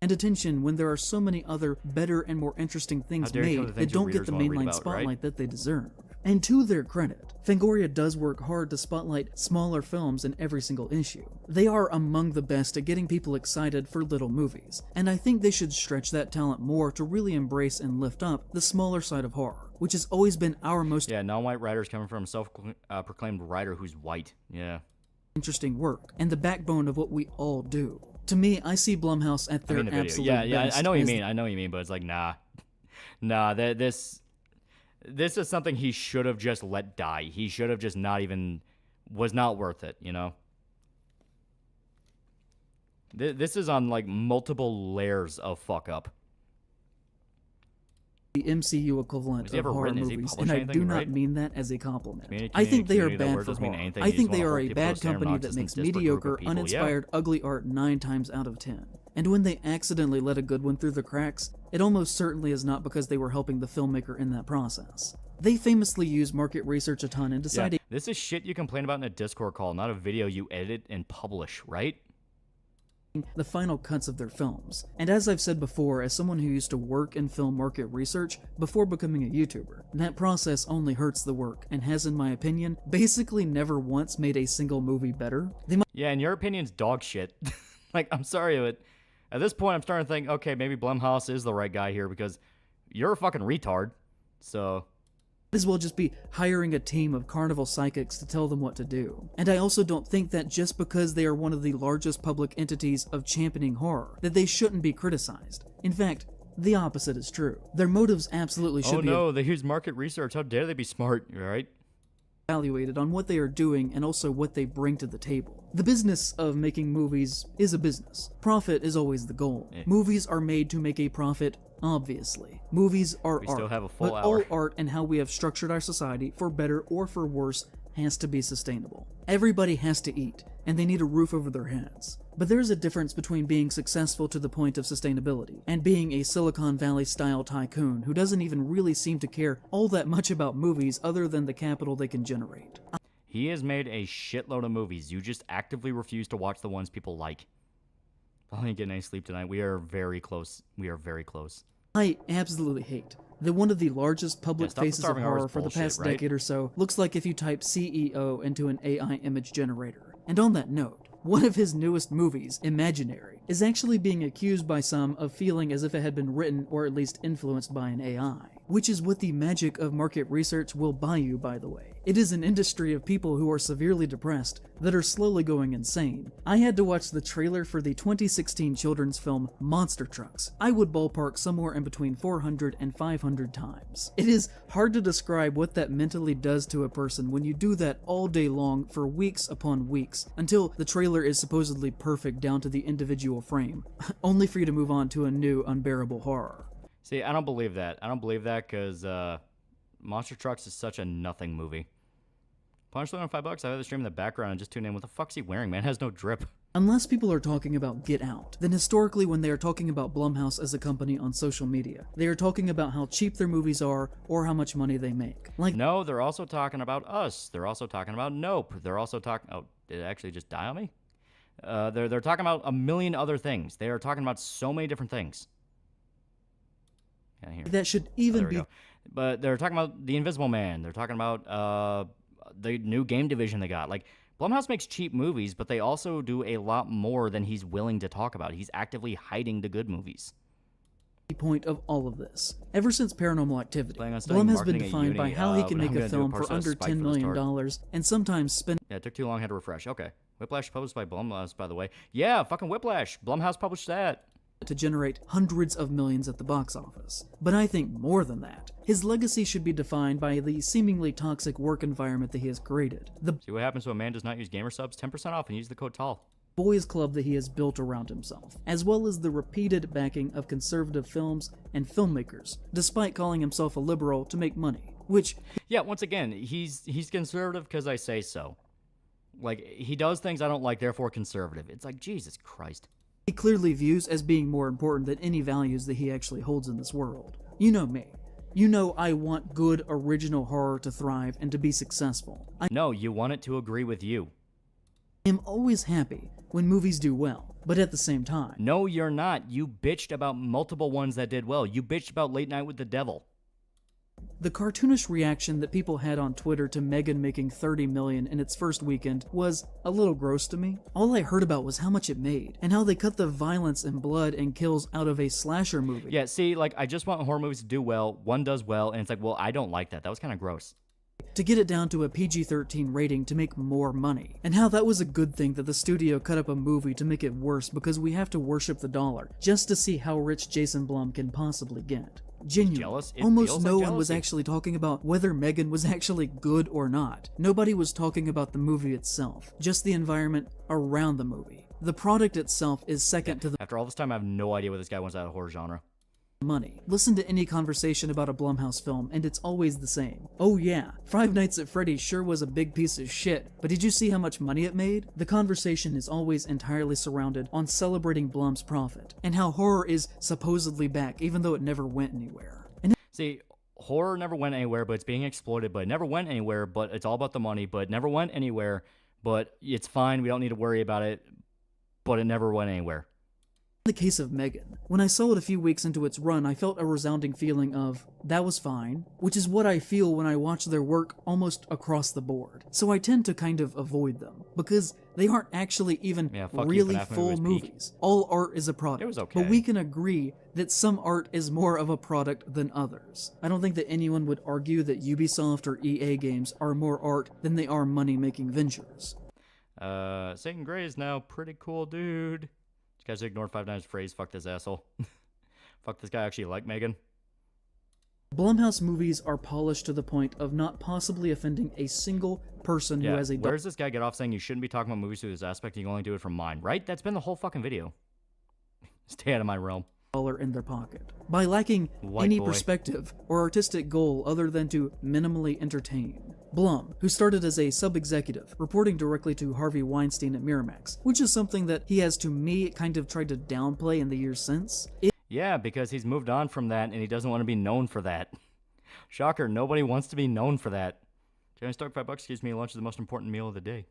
And attention when there are so many other better and more interesting things made that don't get the mainline spotlight that they deserve. And to their credit, Fangoria does work hard to spotlight smaller films in every single issue. They are among the best at getting people excited for little movies, and I think they should stretch that talent more to really embrace and lift up the smaller side of horror, which has always been our most non-white writers coming from a self-proclaimed writer who's white. Interesting work, and the backbone of what we all do. To me, I see Blumhouse at their absolute best. I know what you mean. I know what you mean, but it's like, nah. This is something he should have just let die. He should have just was not worth it, you know? This is on, like, multiple layers of fuck up. The MCU equivalent of horror movies, and I do not mean that as a compliment. I think they are bad for horror. I think they are a bad company that makes mediocre, uninspired, ugly art 9 times out of 10. And when they accidentally let a good one through the cracks, it almost certainly is not because they were helping the filmmaker in that process. They famously use market research a ton in deciding— This is shit you complain about in a Discord call, not a video you edit and publish, right? The final cuts of their films. And as I've said before, as someone who used to work in film market research before becoming a YouTuber, that process only hurts the work and has, in my opinion, basically never once made a single movie better. And your opinion's dog shit. Like, I'm sorry, but at this point I'm starting to think, okay, maybe Blumhouse is the right guy here because you're a fucking retard, so— as well just be hiring a team of carnival psychics to tell them what to do. And I also don't think that just because they are one of the largest public entities of championing horror, that they shouldn't be criticized. In fact, the opposite is true. Their motives absolutely should be— Oh no, they use market research. How dare they be smart, right? Evaluated on what they are doing and also what they bring to the table. The business of making movies is a business. Profit is always the goal. Movies are made to make a profit, obviously. Movies are art, still have a full but hour. all art and how we have structured our society, for better or for worse, has to be sustainable. Everybody has to eat, and they need a roof over their heads. But there's a difference between being successful to the point of sustainability and being a Silicon Valley-style tycoon who doesn't even really seem to care all that much about movies other than the capital they can generate. He has made a shitload of movies. You just actively refuse to watch the ones people like. I ain't getting any sleep tonight. We are very close. We are very close. I absolutely hate that one of the largest public faces of horror for the past decade or so looks like if you type CEO into an AI image generator. And on that note, one of his newest movies, Imaginary, is actually being accused by some of feeling as if it had been written or at least influenced by an AI. which is what the magic of market research will buy you, by the way. It is an industry of people who are severely depressed that are slowly going insane. I had to watch the trailer for the 2016 children's film Monster Trucks. I would ballpark somewhere in between 400 and 500 times. It is hard to describe what that mentally does to a person when you do that all day long for weeks upon weeks, until the trailer is supposedly perfect down to the individual frame, only for you to move on to a new unbearable horror. See, I don't believe that. I don't believe that because Monster Trucks is such a nothing movie. Punch on $5. I have the stream in the background and just tune in. What the fuck's he wearing, man? It has no drip. Unless people are talking about Get Out, then historically when they are talking about Blumhouse as a company on social media, they are talking about how cheap their movies are or how much money they make. Like, no, they're also talking about Us. They're also talking about Nope. They're also talking... Oh, did it actually just die on me? They're talking about a million other things. They are talking about so many different things. Here. That should even be... Go. But they're talking about The Invisible Man. They're talking about the new game division they got. Like, Blumhouse makes cheap movies, but they also do a lot more than he's willing to talk about. He's actively hiding the good movies. The point of all of this. Ever since Paranormal Activity, Blum has been defined by how he can make a film for under $10 million and sometimes spend... Yeah, it took too long, had to refresh. Okay. Whiplash published by Blumhouse, by the way. Yeah, fucking Whiplash. Blumhouse published that. To generate hundreds of millions at the box office. But I think more than that. His legacy should be defined by the seemingly toxic work environment that he has created. See what happens when a man does not use gamer subs? 10% off and use the code TAL. Boys club that he has built around himself, as well as the repeated backing of conservative films and filmmakers, despite calling himself a liberal to make money, which... Yeah, once again, he's conservative because I say so. Like, he does things I don't like, therefore conservative. It's like, Jesus Christ. He clearly views as being more important than any values that he actually holds in this world. You know me. You know I want good, original horror to thrive and to be successful. No, you want it to agree with you. I'm always happy when movies do well, but at the same time... No, you're not. You bitched about multiple ones that did well. You bitched about Late Night with the Devil. The cartoonish reaction that people had on Twitter to Megan making $30 million in its first weekend was a little gross to me. All I heard about was how much it made, and how they cut the violence and blood and kills out of a slasher movie. Yeah, see, like, I just want horror movies to do well, one does well, and it's like, well, I don't like that. That was kind of gross. To get it down to a PG-13 rating to make more money, and how that was a good thing that the studio cut up a movie to make it worse because we have to worship the dollar, just to see how rich Jason Blum can possibly get. Genuinely, almost no one was actually talking about whether Megan was actually good or not. Nobody was talking about the movie itself, just the environment around the movie. The product itself is second to the... After all this time, I have no idea what this guy wants out of horror genre. Money. Listen to any conversation about a Blumhouse film, and it's always the same. Oh yeah, Five Nights at Freddy's sure was a big piece of shit, but did you see how much money it made? The conversation is always entirely surrounded on celebrating Blum's profit, and how horror is supposedly back, even though it never went anywhere. See, horror never went anywhere, but it's being exploited, but it never went anywhere, but it's all about the money, but it never went anywhere, but it's fine, we don't need to worry about it, but it never went anywhere. In the case of Megan, when I saw it a few weeks into its run, I felt a resounding feeling of, that was fine, which is what I feel when I watch their work almost across the board. So I tend to kind of avoid them, because they aren't actually even really full movies. All art is a product, it was okay. But we can agree that some art is more of a product than others. I don't think that anyone would argue that Ubisoft or EA games are more art than they are money-making ventures. Satan Gray is now pretty cool, dude. Guys ignored 5 Nights phrase, fuck this asshole. Fuck this guy actually like Megan. Blumhouse movies are polished to the point of not possibly offending a single person who has a... Where does this guy get off saying you shouldn't be talking about movies through this aspect, you can only do it from mine, right? That's been the whole fucking video. Stay out of my realm. In their pocket. By lacking any perspective or artistic goal other than to minimally entertain. Blum, who started as a sub-executive, reporting directly to Harvey Weinstein at Miramax, which is something that he has, to me, kind of tried to downplay in the years since. Yeah, because he's moved on from that and he doesn't want to be known for that. Shocker, nobody wants to be known for that. Johnny Stark, $5, excuse me, lunch is the most important meal of the day.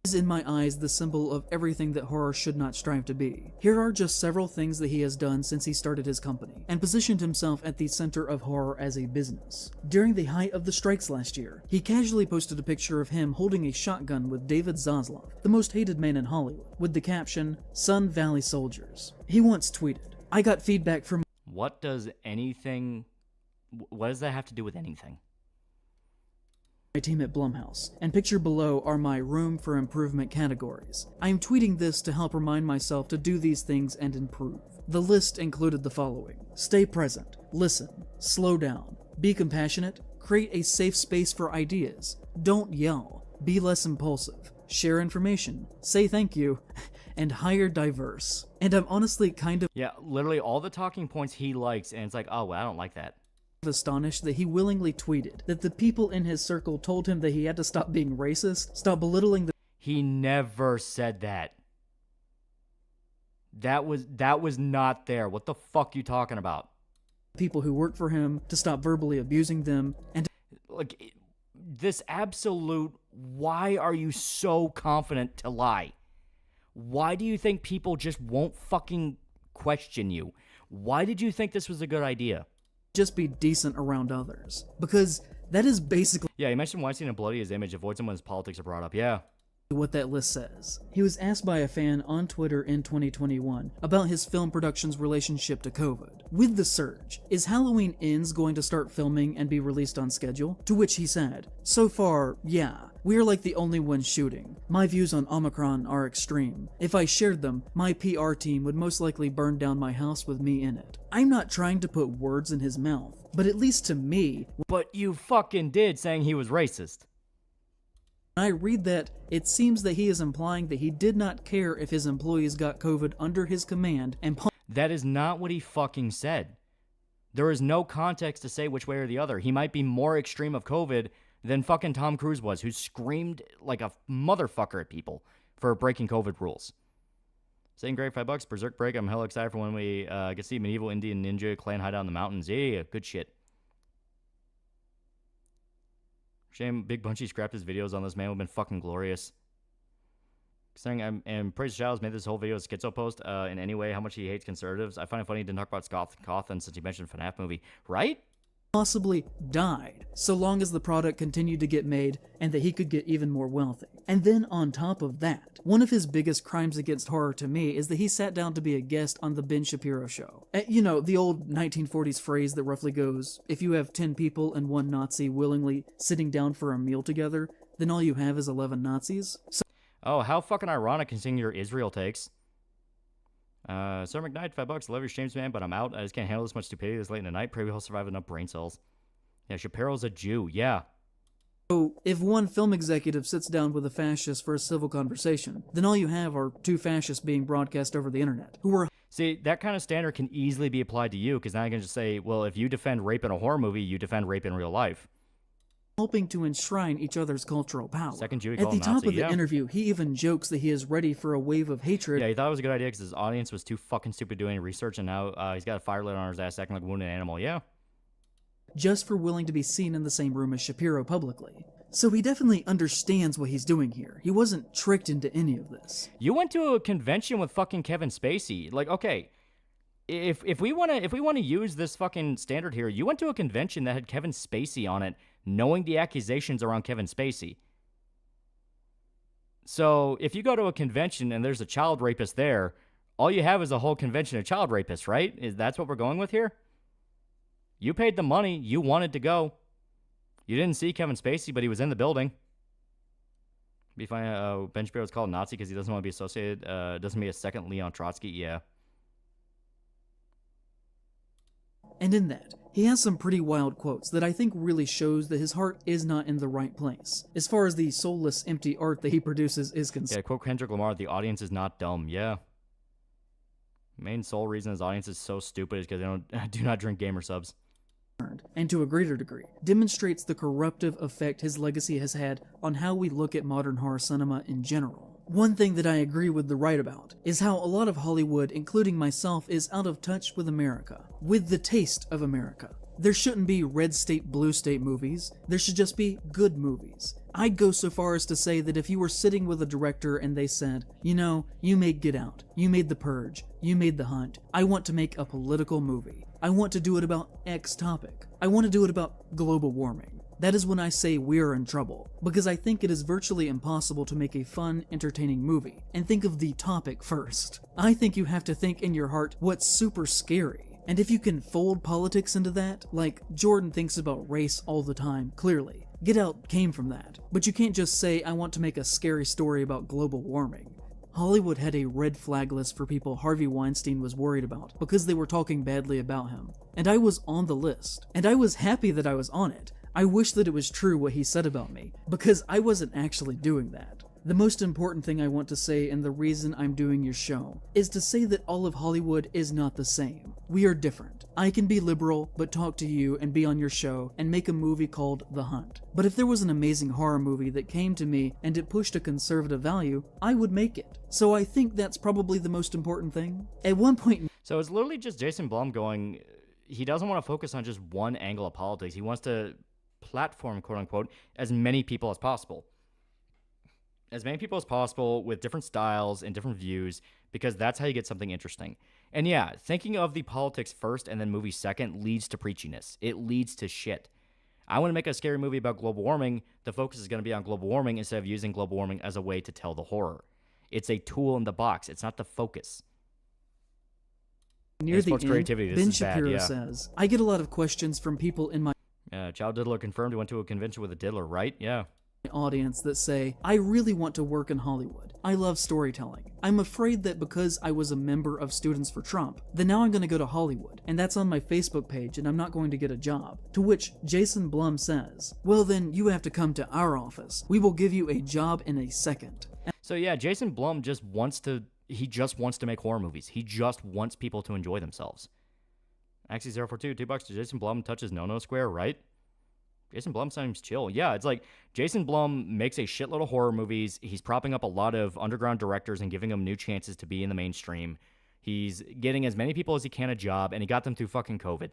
Is in my eyes the symbol of everything that horror should not strive to be. Here are just several things that he has done since he started his company, and positioned himself at the center of horror as a business. During the height of the strikes last year, he casually posted a picture of him holding a shotgun with David Zaslav, the most hated man in Hollywood, with the caption, "Sun Valley Soldiers." He once tweeted, "I got feedback from..." What does anything What does that have to do with anything? My team at Blumhouse, and pictured below are my room for improvement categories. I am tweeting this to help remind myself to do these things and improve. The list included the following: stay present, listen, slow down, be compassionate, create a safe space for ideas, don't yell, be less impulsive, share information, say thank you, and hire diverse. And I'm honestly kind of literally all the talking points he likes, and it's like, oh, well, I don't like that. Astonished that he willingly tweeted that the people in his circle told him that he had to stop being racist, stop belittling the— He never said that. That was not there. What the fuck you talking about? People who work for him, to stop verbally abusing them, and like this absolute, why are you so confident to lie? Why do you think people just won't fucking question you? Why did you think this was a good idea? Just be decent around others. Because that is basically— Yeah, he mentioned Weinstein and bloody his image, avoids him when his politics are brought up. Yeah. What that list says. He was asked by a fan on Twitter in 2021 about his film production's relationship to COVID. With the surge, is Halloween Ends going to start filming and be released on schedule? To which he said, so far, yeah. We're like the only ones shooting. My views on Omicron are extreme. If I shared them, my PR team would most likely burn down my house with me in it. I'm not trying to put words in his mouth, but at least to me— But you fucking did, saying he was racist. When I read that, it seems that he is implying that he did not care if his employees got COVID under his command and— That is not what he fucking said. There is no context to say which way or the other. He might be more extreme of COVID than fucking Tom Cruise was, who screamed like a motherfucker at people for breaking COVID rules. Saying great, $5, Berserk break. I'm hella excited for when we get to see medieval Indian ninja clan hideout in the mountains. Yeah, good shit. Shame Big Bunchy scrapped his videos on this, man. Would have been fucking glorious. Saying, and Praise Shadows made this whole video a schizo post in any way how much he hates conservatives. I find it funny he didn't talk about Cawthon since he mentioned FNAF movie. Right? Possibly died, so long as the product continued to get made and that he could get even more wealthy. And then on top of that, one of his biggest crimes against horror to me is that he sat down to be a guest on the Ben Shapiro show. You know, the old 1940s phrase that roughly goes, if you have 10 people and one Nazi willingly sitting down for a meal together, then all you have is 11 Nazis. So oh, how fucking ironic considering your Israel takes. Sir McKnight, $5. Love your streams, man, but I'm out. I just can't handle this much stupidity this late in the night. Pray we all survive enough brain cells. Yeah, Shapiro's a Jew. Yeah. So, if one film executive sits down with a fascist for a civil conversation, then all you have are two fascists being broadcast over the internet, who are— See, that kind of standard can easily be applied to you, because now I can just say, well, if you defend rape in a horror movie, you defend rape in real life. Hoping to enshrine each other's cultural power. Second Jew, At the top of the interview, he even jokes that he is ready for a wave of hatred. Yeah, he thought it was a good idea because his audience was too fucking stupid doing research, and now he's got a fire lit on his ass acting like a wounded animal. Yeah. Just for willing to be seen in the same room as Shapiro publicly. So he definitely understands what he's doing here. He wasn't tricked into any of this. You went to a convention with fucking Kevin Spacey. Like, okay, if we want to use this fucking standard here, you went to a convention that had Kevin Spacey on it, knowing the accusations around Kevin Spacey. So if you go to a convention and there's a child rapist there, all you have is a whole convention of child rapists, right? That's what we're going with here? You paid the money. You wanted to go. You didn't see Kevin Spacey, but he was in the building. Be fine. Ben Shapiro was called Nazi because he doesn't want to be associated. Doesn't be a second Leon Trotsky. Yeah. And in that, he has some pretty wild quotes that I think really shows that his heart is not in the right place, as far as the soulless, empty art that he produces is concerned. Yeah, quote Kendrick Lamar, the audience is not dumb. Yeah. Main sole reason his audience is so stupid is because they do not drink gamer subs. And to a greater degree, demonstrates the corruptive effect his legacy has had on how we look at modern horror cinema in general. One thing that I agree with the right about is how a lot of Hollywood, including myself, is out of touch with America, with the taste of America. There shouldn't be red state, blue state movies. There should just be good movies. I'd go so far as to say that if you were sitting with a director and they said, you know, you made Get Out, you made The Purge, you made The Hunt, I want to make a political movie. I want to do it about X topic. I want to do it about global warming. That is when I say we're in trouble, because I think it is virtually impossible to make a fun, entertaining movie and think of the topic first. I think you have to think in your heart what's super scary. And if you can fold politics into that, like Jordan thinks about race all the time, clearly. Get Out came from that. But you can't just say, I want to make a scary story about global warming. Hollywood had a red flag list for people Harvey Weinstein was worried about because they were talking badly about him. And I was on the list. And I was happy that I was on it. I wish that it was true what he said about me, because I wasn't actually doing that. The most important thing I want to say, and the reason I'm doing your show, is to say that all of Hollywood is not the same. We are different. I can be liberal, but talk to you and be on your show and make a movie called The Hunt. But if there was an amazing horror movie that came to me and it pushed a conservative value, I would make it. So I think that's probably the most important thing. At one point... So it's literally just Jason Blum going, he doesn't want to focus on just one angle of politics. He wants to platform, quote unquote, as many people as possible. As many people as possible with different styles and different views, because that's how you get something interesting. And yeah, thinking of the politics first and then movie second leads to preachiness. It leads to shit. I want to make a scary movie about global warming. The focus is going to be on global warming instead of using global warming as a way to tell the horror. It's a tool in the box. It's not the focus. Near the end, creativity, Ben Shapiro says, I get a lot of questions from people in my Chow Diddler confirmed he went to a convention with a diddler, right? Yeah. Audience that say, I really want to work in Hollywood. I love storytelling. I'm afraid that because I was a member of Students for Trump, then now I'm going to go to Hollywood, and that's on my Facebook page, and I'm not going to get a job. To which Jason Blum says, well then, you have to come to our office. We will give you a job in a second. So yeah, Jason Blum just wants to make horror movies. He just wants people to enjoy themselves. Axie042, $2 to Jason Blum touches no square, right? Jason Blum seems chill. Yeah, it's like Jason Blum makes a shitload of horror movies. He's propping up a lot of underground directors and giving them new chances to be in the mainstream. He's getting as many people as he can a job, and he got them through fucking COVID.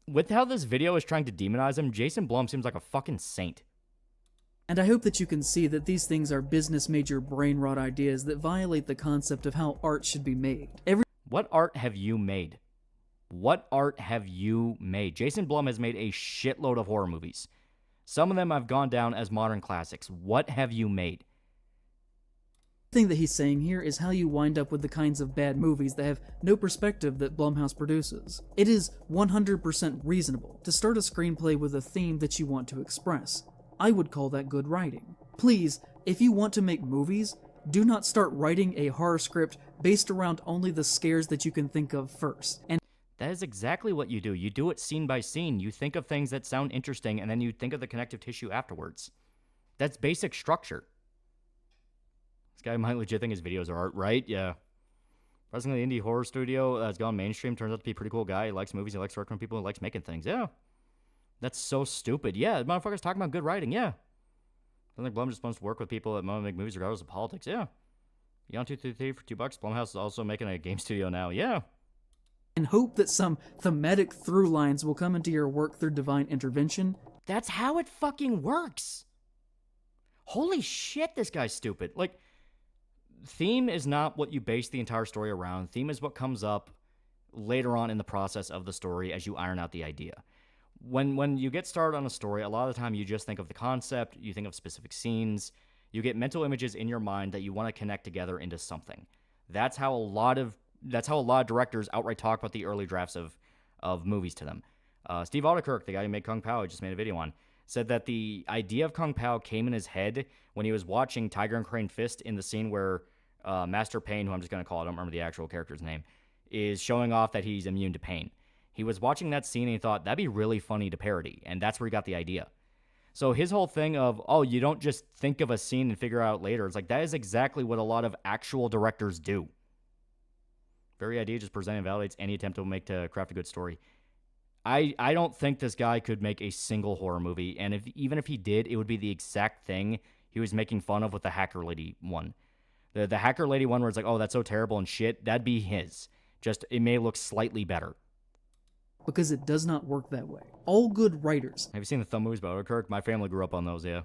With how this video is trying to demonize him, Jason Blum seems like a fucking saint. And I hope that you can see that these things are business major brain rot ideas that violate the concept of how art should be made. What art have you made? What art have you made? Jason Blum has made a shitload of horror movies. Some of them have gone down as modern classics. What have you made? The thing that he's saying here is how you wind up with the kinds of bad movies that have no perspective that Blumhouse produces. It is 100% reasonable to start a screenplay with a theme that you want to express. I would call that good writing. Please, if you want to make movies, do not start writing a horror script based around only the scares that you can think of first. And that is exactly what you do. You do it scene by scene. You think of things that sound interesting, and then you think of the connective tissue afterwards. That's basic structure. This guy might legit think his videos are art, right? Yeah. President of the indie horror studio that's gone mainstream turns out to be a pretty cool guy. He likes movies. He likes working with people. He likes making things. Yeah. That's so stupid. Yeah, the motherfucker's talking about good writing. Yeah. I think Blum just wants to work with people that want to make movies regardless of politics. Yeah. Yon233 for $2. Blumhouse is also making a game studio now. Yeah. And hope that some thematic through lines will come into your work through divine intervention. That's how it fucking works. Holy shit, this guy's stupid. Like, theme is not what you base the entire story around. Theme is what comes up later on in the process of the story as you iron out the idea. When you get started on a story, a lot of the time you just think of the concept, you think of specific scenes, you get mental images in your mind that you want to connect together into something. That's how a lot of directors outright talk about the early drafts of movies to them. Steve Alderkirk, the guy who made Kung Pao, I just made a video on, said that the idea of Kung Pao came in his head when he was watching Tiger and Crane Fist in the scene where Master Pain, who I'm just going to call it, I don't remember the actual character's name, is showing off that he's immune to pain. He was watching that scene and he thought, that'd be really funny to parody, and that's where he got the idea. So his whole thing of, oh, you don't just think of a scene and figure out later, it's like, that is exactly what a lot of actual directors do. Very idea just presents and validates any attempt to craft a good story. I don't think this guy could make a single horror movie, and even if he did, it would be the exact thing he was making fun of with the Hacker Lady one. The Hacker Lady one where it's like, oh, that's so terrible and shit, that'd be his. Just, it may look slightly better. Because it does not work that way. All good writers. Have you seen the thumb movies by Odekirk? My family grew up on those, yeah.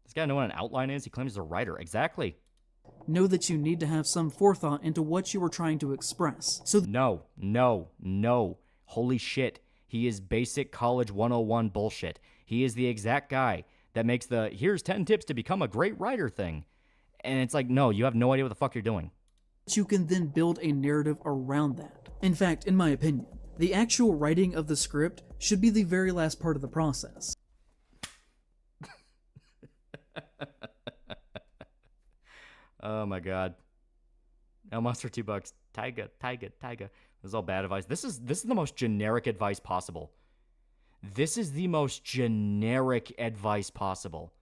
This guy know what an outline is? He claims he's a writer. Exactly. Know that you need to have some forethought into what you were trying to express. So No. Holy shit. He is basic college 101 bullshit. He is the exact guy that makes the, here's 10 tips to become a great writer thing. And it's like, no, you have no idea what the fuck you're doing. You can then build a narrative around that. In fact, in my opinion, the actual writing of the script should be the very last part of the process. Oh my god. El Monster $2. Tyga. This is all bad advice. This is the most generic advice possible. This is the most generic advice possible.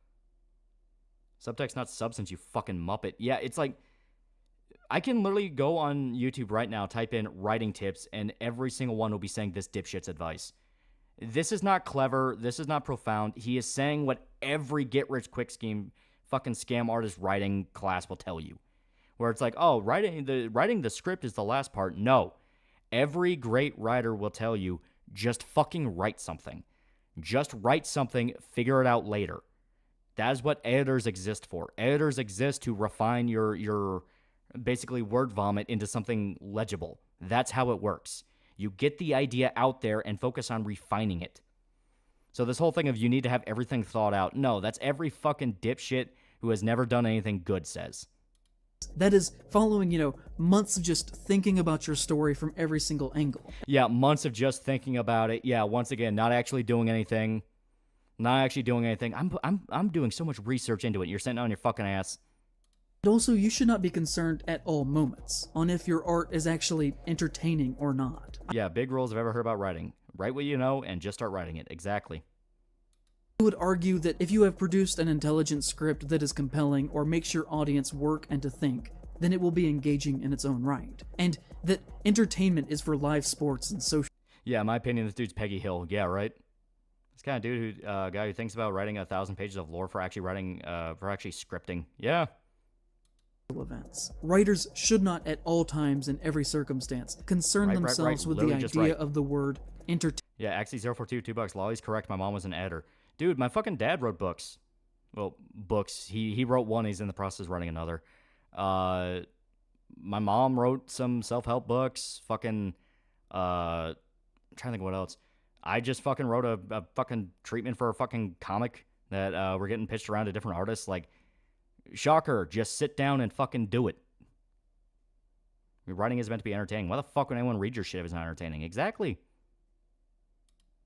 Subtext, not substance, you fucking muppet. Yeah, it's like, I can literally go on YouTube right now, type in writing tips, and every single one will be saying this dipshit's advice. This is not clever. This is not profound. He is saying what every get-rich-quick scheme fucking scam artist writing class will tell you. Where it's like, oh, writing the script is the last part. No. Every great writer will tell you, just fucking write something. Just write something, figure it out later. That is what editors exist for. Editors exist to refine your basically word vomit into something legible. That's how it works. You get the idea out there and focus on refining it. So this whole thing of you need to have everything thought out, no, that's every fucking dipshit who has never done anything good says. That is following, months of just thinking about your story from every single angle. Yeah, months of just thinking about it. Yeah, once again, not actually doing anything. I'm doing so much research into it. You're sitting on your fucking ass. But also, you should not be concerned at all moments on if your art is actually entertaining or not. Yeah, big rules I've ever heard about writing. Write what you know and just start writing it. Exactly. I would argue that if you have produced an intelligent script that is compelling or makes your audience work and to think, then it will be engaging in its own right. And that entertainment is for live sports and social... Yeah, in my opinion, this dude's Peggy Hill. Yeah, right? This kind of dude guy who thinks about writing 1,000 pages of lore for actually writing, for actually scripting. Yeah. Events. Writers should not at all times in every circumstance concern themselves with the idea of the word entertainment. Yeah, Axie042, $2. Lolly's correct. My mom was an editor. Dude, my fucking dad wrote books. Well, books. He wrote one. He's in the process of writing another. My mom wrote some self-help books. Fucking, I'm trying to think of what else. I just fucking wrote a fucking treatment for a fucking comic that we're getting pitched around to different artists. Like, shocker, just sit down and fucking do it. Your writing is meant to be entertaining. Why the fuck would anyone read your shit if it's not entertaining? Exactly.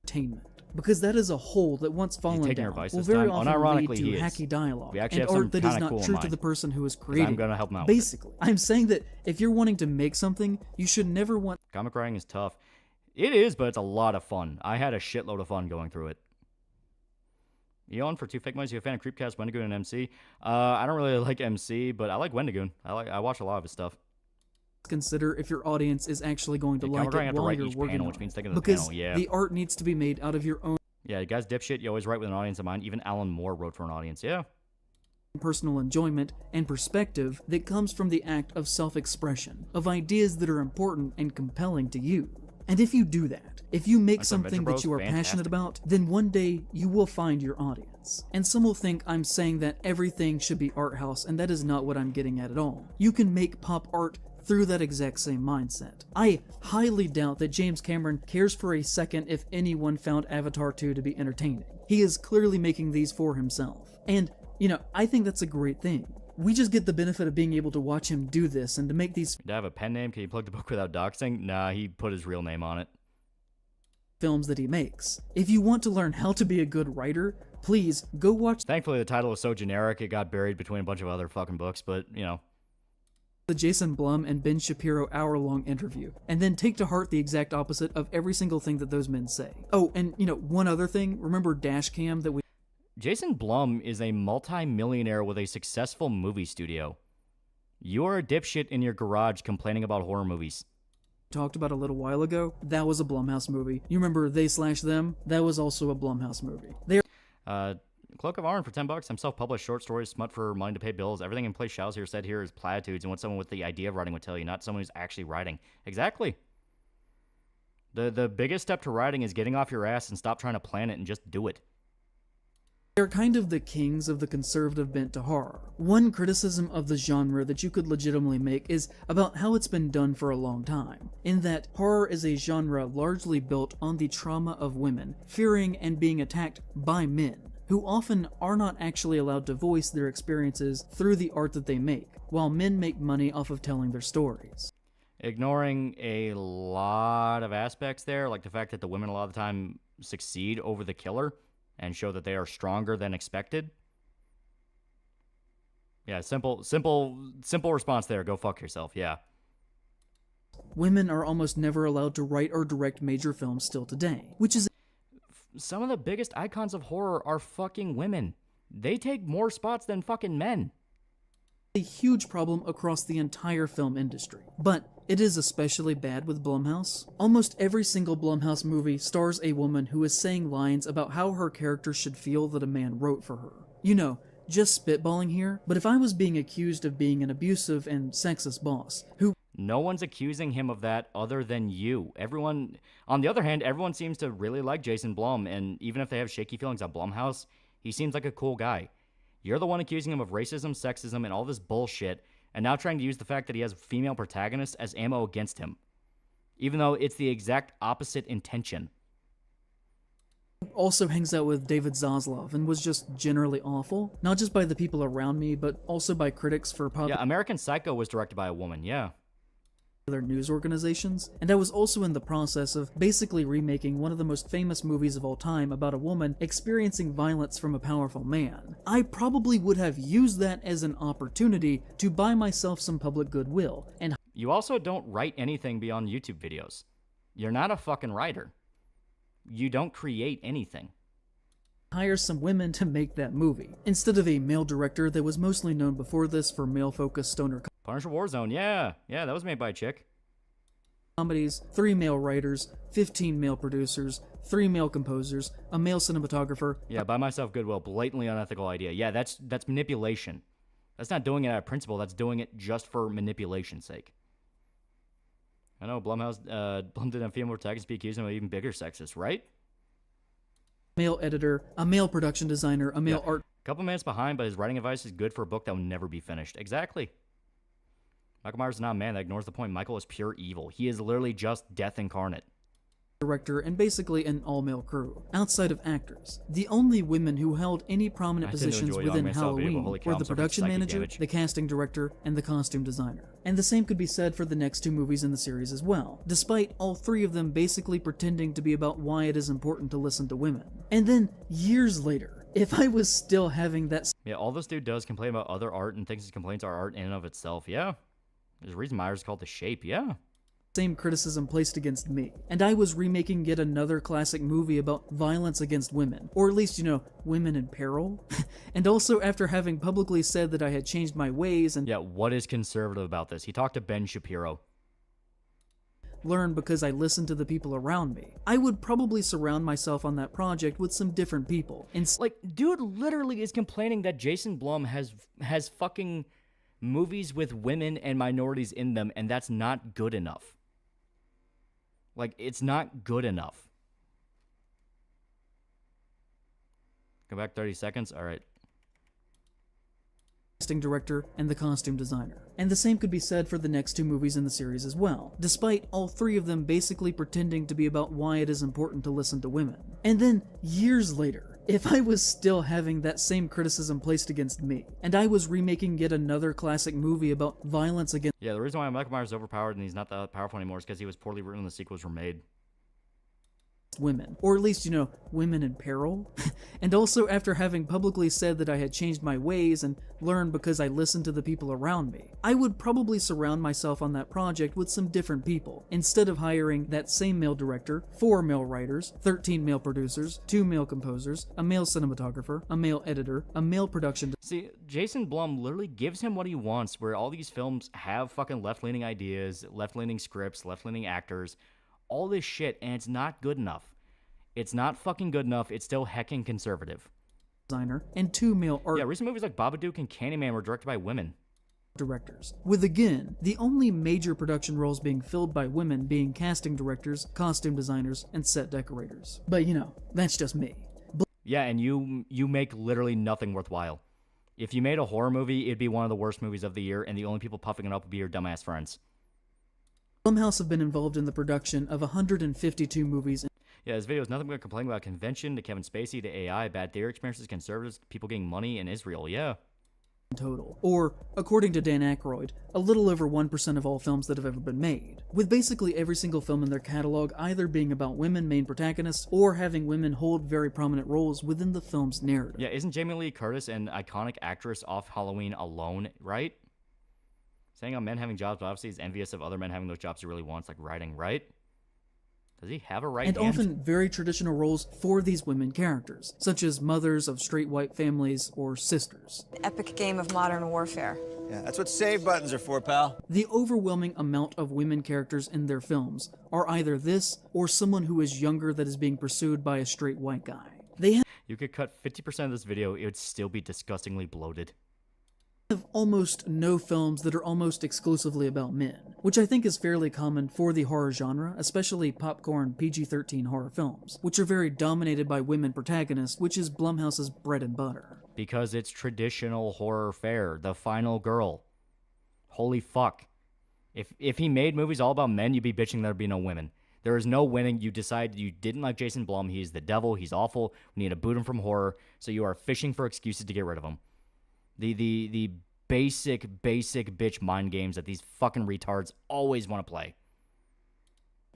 Entertainment. Because that is a hole that once fallen down will very often lead to hacky dialogue and art that is not true to the person who is creating. I'm gonna help him out. Basically, I'm saying that if you're wanting to make something, you should never want... Comic writing is tough. It is, but it's a lot of fun. I had a shitload of fun going through it. Eon for 2 Figmas, you a fan of Creepcast, Wendigoon, and MC? I don't really like MC, but I like Wendigoon. I watch a lot of his stuff. Consider if your audience is actually going to like it while you're working on it. Because the art needs to be made out of your own... Yeah, you guys dipshit, you always write with an audience in mind. Even Alan Moore wrote for an audience, yeah. Personal enjoyment and perspective that comes from the act of self-expression, of ideas that are important and compelling to you. And if you do that, if you make something that you are passionate about, then one day you will find your audience. And some will think I'm saying that everything should be art house, and that is not what I'm getting at all. You can make pop art through that exact same mindset. I highly doubt that James Cameron cares for a second if anyone found Avatar 2 to be entertaining. He is clearly making these for himself. And, I think that's a great thing. We just get the benefit of being able to watch him do this and to make these... Do I have a pen name? Can you plug the book without doxing? Nah, he put his real name on it. Films that he makes. If you want to learn how to be a good writer, please go watch... Thankfully, the title was so generic, it got buried between a bunch of other fucking books, but, the Jason Blum and Ben Shapiro hour-long interview, and then take to heart the exact opposite of every single thing that those men say. Oh, and, one other thing, remember Dashcam that we... Jason Blum is a multi-millionaire with a successful movie studio. You are a dipshit in your garage complaining about horror movies. Talked about a little while ago, that was a Blumhouse movie. You remember They/Them? That was also a Blumhouse movie. Cloak of Iron for $10. I'm self-published short stories, smut for money to pay bills. Everything in place Show's here said here is platitudes and what someone with the idea of writing would tell you, not someone who's actually writing. Exactly. The biggest step to writing is getting off your ass and stop trying to plan it and just do it. They're kind of the kings of the conservative bent to horror. One criticism of the genre that you could legitimately make is about how it's been done for a long time, in that horror is a genre largely built on the trauma of women, fearing and being attacked by men, who often are not actually allowed to voice their experiences through the art that they make, while men make money off of telling their stories. Ignoring a lot of aspects there, like the fact that the women a lot of the time succeed over the killer and show that they are stronger than expected. Yeah, simple response there. Go fuck yourself, yeah. Women are almost never allowed to write or direct major films still today, which is... Some of the biggest icons of horror are fucking women. They take more spots than fucking men. A huge problem across the entire film industry. But it is especially bad with Blumhouse. Almost every single Blumhouse movie stars a woman who is saying lines about how her character should feel that a man wrote for her. You know, just spitballing here, but if I was being accused of being an abusive and sexist boss, who... No one's accusing him of that other than you. Everyone, on the other hand, everyone seems to really like Jason Blum, and even if they have shaky feelings on Blumhouse, he seems like a cool guy. You're the one accusing him of racism, sexism, and all this bullshit, and now trying to use the fact that he has female protagonists as ammo against him. Even though it's the exact opposite intention. Also hangs out with David Zaslav and was just generally awful, not just by the people around me, but also by critics for Yeah, American Psycho was directed by a woman, yeah. News organizations, and I was also in the process of basically remaking one of the most famous movies of all time about a woman experiencing violence from a powerful man. I probably would have used that as an opportunity to buy myself some public goodwill, and... You also don't write anything beyond YouTube videos. You're not a fucking writer. You don't create anything. Hire some women to make that movie, instead of a male director that was mostly known before this for male-focused stoner Punisher Warzone, yeah, that was made by a chick. Comedies, 3 male writers, 15 male producers, 3 male composers, a male cinematographer. Yeah, buy myself goodwill, blatantly unethical idea. Yeah, that's manipulation. That's not doing it out of principle, that's doing it just for manipulation's sake. I know, Blumhouse, Blum didn't have female protagonists be accused of even bigger sexist, right? Male editor, a male production designer, a male art... Couple minutes behind, but his writing advice is good for a book that will never be finished. Exactly. Michael Myers is not a man. That ignores the point. Michael is pure evil. He is literally just death incarnate. Director and basically an all-male crew. Outside of actors, the only women who held any prominent positions within Halloween were the production manager, the casting director, and the costume designer. And the same could be said for the next 2 movies in the series as well, despite all 3 of them basically pretending to be about why it is important to listen to women. And then, years later, if I was still having that... Yeah, all this dude does complain about other art and thinks his complaints are art in and of itself, yeah. There's a reason Myers is called The Shape, yeah. Same criticism placed against me, and I was remaking yet another classic movie about violence against women, or at least, you know, women in peril. And also after having publicly said that I had changed my ways and... Yeah, what is conservative about this? He talked to Ben Shapiro. Learn because I listened to the people around me. I would probably surround myself on that project with some different people. Like, dude literally is complaining that Jason Blum has fucking movies with women and minorities in them, and that's not good enough. Like, it's not good enough. Go back 30 seconds? Alright. Casting director and the costume designer. And the same could be said for the next 2 movies in the series as well, despite all 3 of them basically pretending to be about why it is important to listen to women. And then, years later, if I was still having that same criticism placed against me, and I was remaking yet another classic movie about violence against... Yeah, the reason why Michael Myers is overpowered and he's not that powerful anymore is because he was poorly written when the sequels were made. Women, or at least, you know, women in peril. And also after having publicly said that I had changed my ways and learned because I listened to the people around me, I would probably surround myself on that project with some different people, instead of hiring that same male director, 4 male writers, 13 male producers, 2 male composers, a male cinematographer, a male editor, a male production... See, Jason Blum literally gives him what he wants, where all these films have fucking left-leaning ideas, left-leaning scripts, left-leaning actors, all this shit, and it's not good enough. It's not fucking good enough. It's still heckin' conservative. Designer and 2 male art... Yeah, recent movies like Babadook and Candyman were directed by women. Directors, with again, the only major production roles being filled by women being casting directors, costume designers, and set decorators. But you know, that's just me. Yeah, and you make literally nothing worthwhile. If you made a horror movie, it'd be one of the worst movies of the year, and the only people puffing it up would be your dumbass friends. Blumhouse have been involved in the production of 152 movies. Yeah, this video is nothing but complaining about convention, to Kevin Spacey, to AI, bad theater experiences, conservatives, people getting money in Israel, yeah. total, or, according to Dan Aykroyd, a little over 1% of all films that have ever been made, with basically every single film in their catalog either being about women main protagonists or having women hold very prominent roles within the film's narrative. Yeah, isn't Jamie Lee Curtis an iconic actress off Halloween alone, right? Saying on men having jobs, but obviously he's envious of other men having those jobs he really wants, like writing, right? Does he have a right And hand? often very traditional roles for these women characters, such as mothers of straight white families or sisters. The epic game of modern warfare. Yeah, that's what save buttons are for, pal. The overwhelming amount of women characters in their films are either this or someone who is younger that is being pursued by a straight white guy. They You could cut 50% of this video, it would still be disgustingly bloated. have almost no films that are almost exclusively about men, which I think is fairly common for the horror genre, especially popcorn PG-13 horror films, which are very dominated by women protagonists, which is Blumhouse's bread and butter. Because it's traditional horror fare, the final girl. Holy fuck. If he made movies all about men, you'd be bitching there'd be no women. There is no winning. You decide you didn't like Jason Blum, he's the devil, he's awful, we need to boot him from horror, so you are fishing for excuses to get rid of him. The basic bitch mind games that these fucking retards always want to play.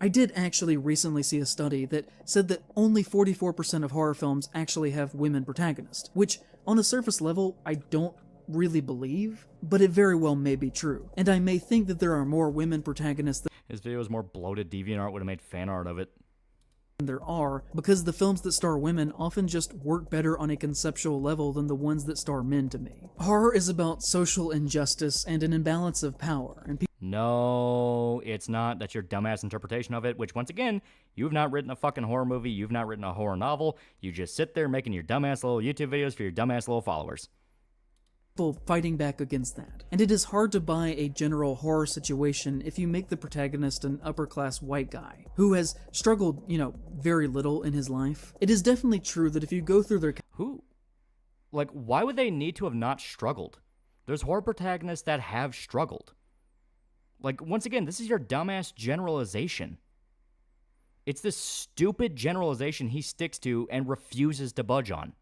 I did actually recently see a study that said that only 44% of horror films actually have women protagonists, which, on a surface level, I don't really believe, but it very well may be true. And I may think that there are more women protagonists than His video is more bloated. DeviantArt would have made fan art of it. there are, because the films that star women often just work better on a conceptual level than the ones that star men to me. Horror is about social injustice and an imbalance of power, and No, it's not. That's your dumbass interpretation of it, which, once again, you've not written a fucking horror movie, you've not written a horror novel, you just sit there making your dumbass little YouTube videos for your dumbass little followers. people fighting back against that. And it is hard to buy a general horror situation if you make the protagonist an upper-class white guy, who has struggled, very little in his life. It is definitely true that if you go through their... Who? Like, why would they need to have not struggled? There's horror protagonists that have struggled. Like, once again, this is your dumbass generalization. It's this stupid generalization he sticks to and refuses to budge on.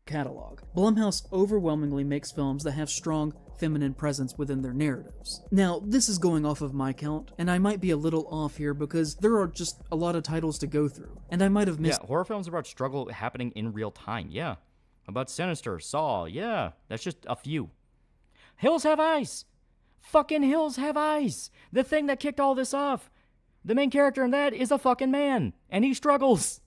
catalog. Blumhouse overwhelmingly makes films that have strong feminine presence within their narratives. Now, this is going off of my count, and I might be a little off here because there are just a lot of titles to go through, and I might have missed... Yeah, horror films about struggle happening in real time, yeah. About Sinister, Saw, yeah. That's just a few. Hills Have Eyes! Fucking Hills Have Eyes! The thing that kicked all this off! The main character in that is a fucking man, and he struggles!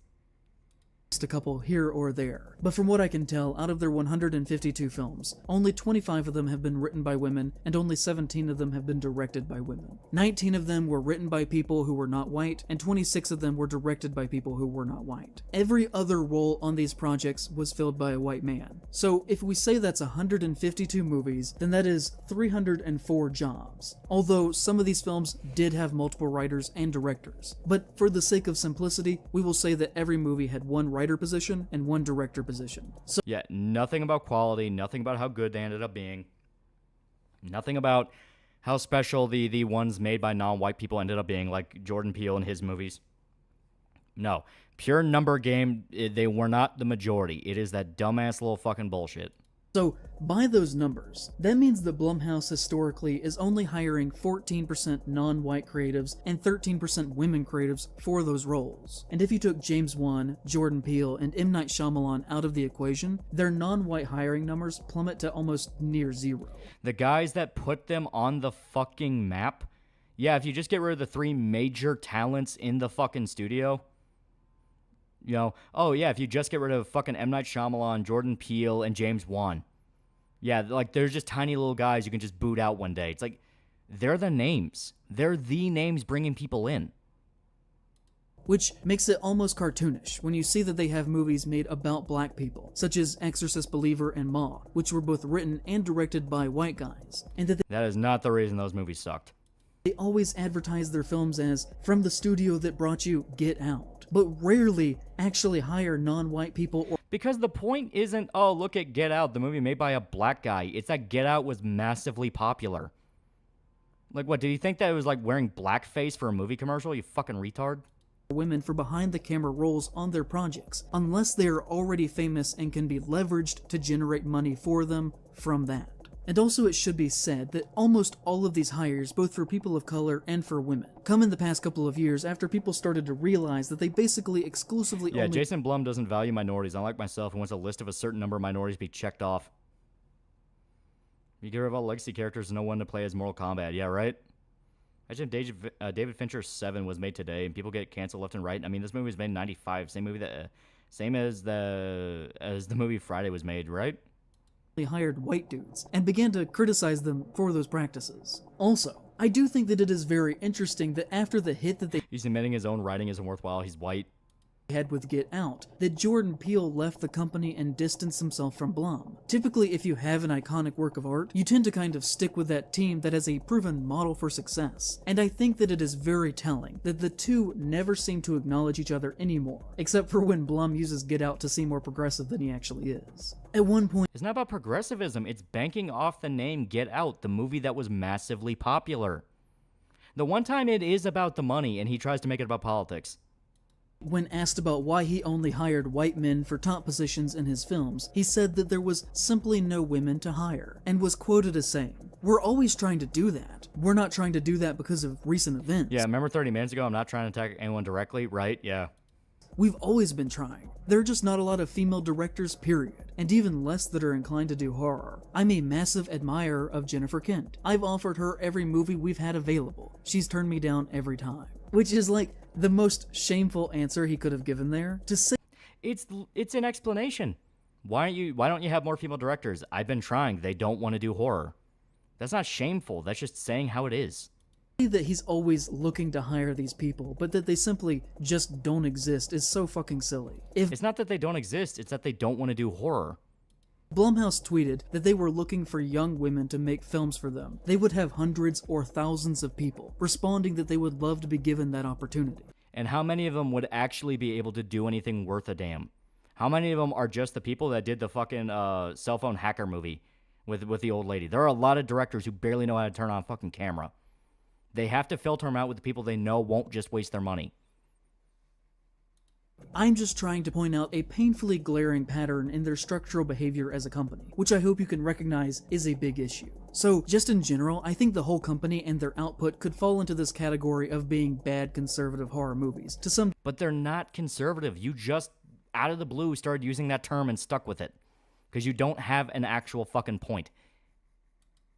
A couple here or there, but from what I can tell, out of their 152 films, only 25 of them have been written by women, and only 17 of them have been directed by women. 19 of them were written by people who were not white, and 26 of them were directed by people who were not white. Every other role on these projects was filled by a white man. So if we say that's 152 movies, then that is 304 jobs. Although some of these films did have multiple writers and directors. But for the sake of simplicity, we will say that every movie had one writer position and one director position. So yeah, nothing about quality, nothing about how good they ended up being, nothing about how special the ones made by non-white people ended up being, like Jordan Peele and his movies. No, pure number game, they were not the majority. It is that dumbass little fucking bullshit. So, by those numbers, that means that Blumhouse historically is only hiring 14% non-white creatives and 13% women creatives for those roles. And if you took James Wan, Jordan Peele, and M. Night Shyamalan out of the equation, their non-white hiring numbers plummet to almost near zero. The guys that put them on the fucking map, yeah, if you just get rid of the three major talents in the fucking studio, oh yeah, if you just get rid of fucking M. Night Shyamalan, Jordan Peele, and James Wan. Yeah, like, they're just tiny little guys you can just boot out one day. It's like, they're the names. They're the names bringing people in. Which makes it almost cartoonish when you see that they have movies made about black people, such as Exorcist Believer and Ma, which were both written and directed by white guys. And that is not the reason those movies sucked. They always advertise their films as, from the studio that brought you Get Out, but rarely actually hire non-white people or... Because the point isn't, oh, look at Get Out, the movie made by a black guy. It's that Get Out was massively popular. Like, what, did you think that it was like wearing blackface for a movie commercial, you fucking retard? women for behind-the-camera roles on their projects, unless they are already famous and can be leveraged to generate money for them from that. And also it should be said that almost all of these hires, both for people of color and for women, come in the past couple of years after people started to realize that they basically exclusively Yeah, Jason Blum doesn't value minorities, unlike myself, and wants a list of a certain number of minorities be checked off. You get rid of all legacy characters and no one to play as Mortal Kombat, yeah, right? Imagine if David Fincher's 7 was made today and people get canceled left and right. I mean, this movie was made in 95, same as the movie Friday was made, right? Hired white dudes and began to criticize them for those practices. Also, I do think that it is very interesting that after the hit that he's admitting his own writing isn't worthwhile, he's white. Had with Get Out, that Jordan Peele left the company and distanced himself from Blum. Typically, if you have an iconic work of art, you tend to kind of stick with that team that has a proven model for success. And I think that it is very telling that the two never seem to acknowledge each other anymore, except for when Blum uses Get Out to seem more progressive than he actually is. At one point, it's not about progressivism, it's banking off the name Get Out, the movie that was massively popular. The one time it is about the money and he tries to make it about politics. When asked about why he only hired white men for top positions in his films, he said that there was simply no women to hire, and was quoted as saying, "We're always trying to do that. We're not trying to do that because of recent events." Yeah, remember 30 minutes ago, I'm not trying to attack anyone directly, right? Yeah. We've always been trying. There are just not a lot of female directors, period, and even less that are inclined to do horror. I'm a massive admirer of Jennifer Kent. I've offered her every movie we've had available. She's turned me down every time. Which is like the most shameful answer he could have given there. To say it's an explanation. Why don't you have more female directors? I've been trying. They don't want to do horror. That's not shameful. That's just saying how it is. That he's always looking to hire these people, but that they simply just don't exist is so fucking silly. It's not that they don't exist, it's that they don't want to do horror. Blumhouse tweeted that they were looking for young women to make films for them. They would have hundreds or thousands of people responding that they would love to be given that opportunity. And how many of them would actually be able to do anything worth a damn? How many of them are just the people that did the fucking cell phone hacker movie with the old lady? There are a lot of directors who barely know how to turn on a fucking camera. They have to filter them out with the people they know won't just waste their money. I'm just trying to point out a painfully glaring pattern in their structural behavior as a company, which I hope you can recognize is a big issue. So, just in general, I think the whole company and their output could fall into this category of being bad conservative horror movies. But they're not conservative. You just, out of the blue, started using that term and stuck with it. Because you don't have an actual fucking point.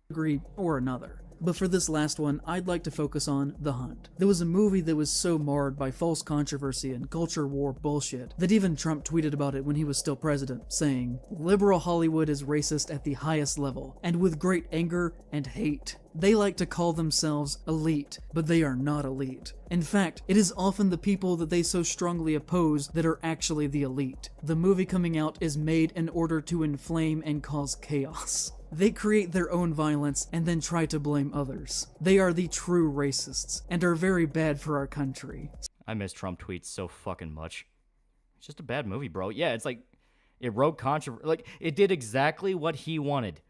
Degree or another. But for this last one, I'd like to focus on The Hunt. There was a movie that was so marred by false controversy and culture war bullshit that even Trump tweeted about it when he was still president, saying, "Liberal Hollywood is racist at the highest level, and with great anger and hate. They like to call themselves elite, but they are not elite. In fact, it is often the people that they so strongly oppose that are actually the elite. The movie coming out is made in order to inflame and cause chaos. They create their own violence and then try to blame others. They are the true racists and are very bad for our country." I miss Trump tweets so fucking much. It's just a bad movie, bro. Yeah, it's like, it wrote controversy. Like, it did exactly what he wanted.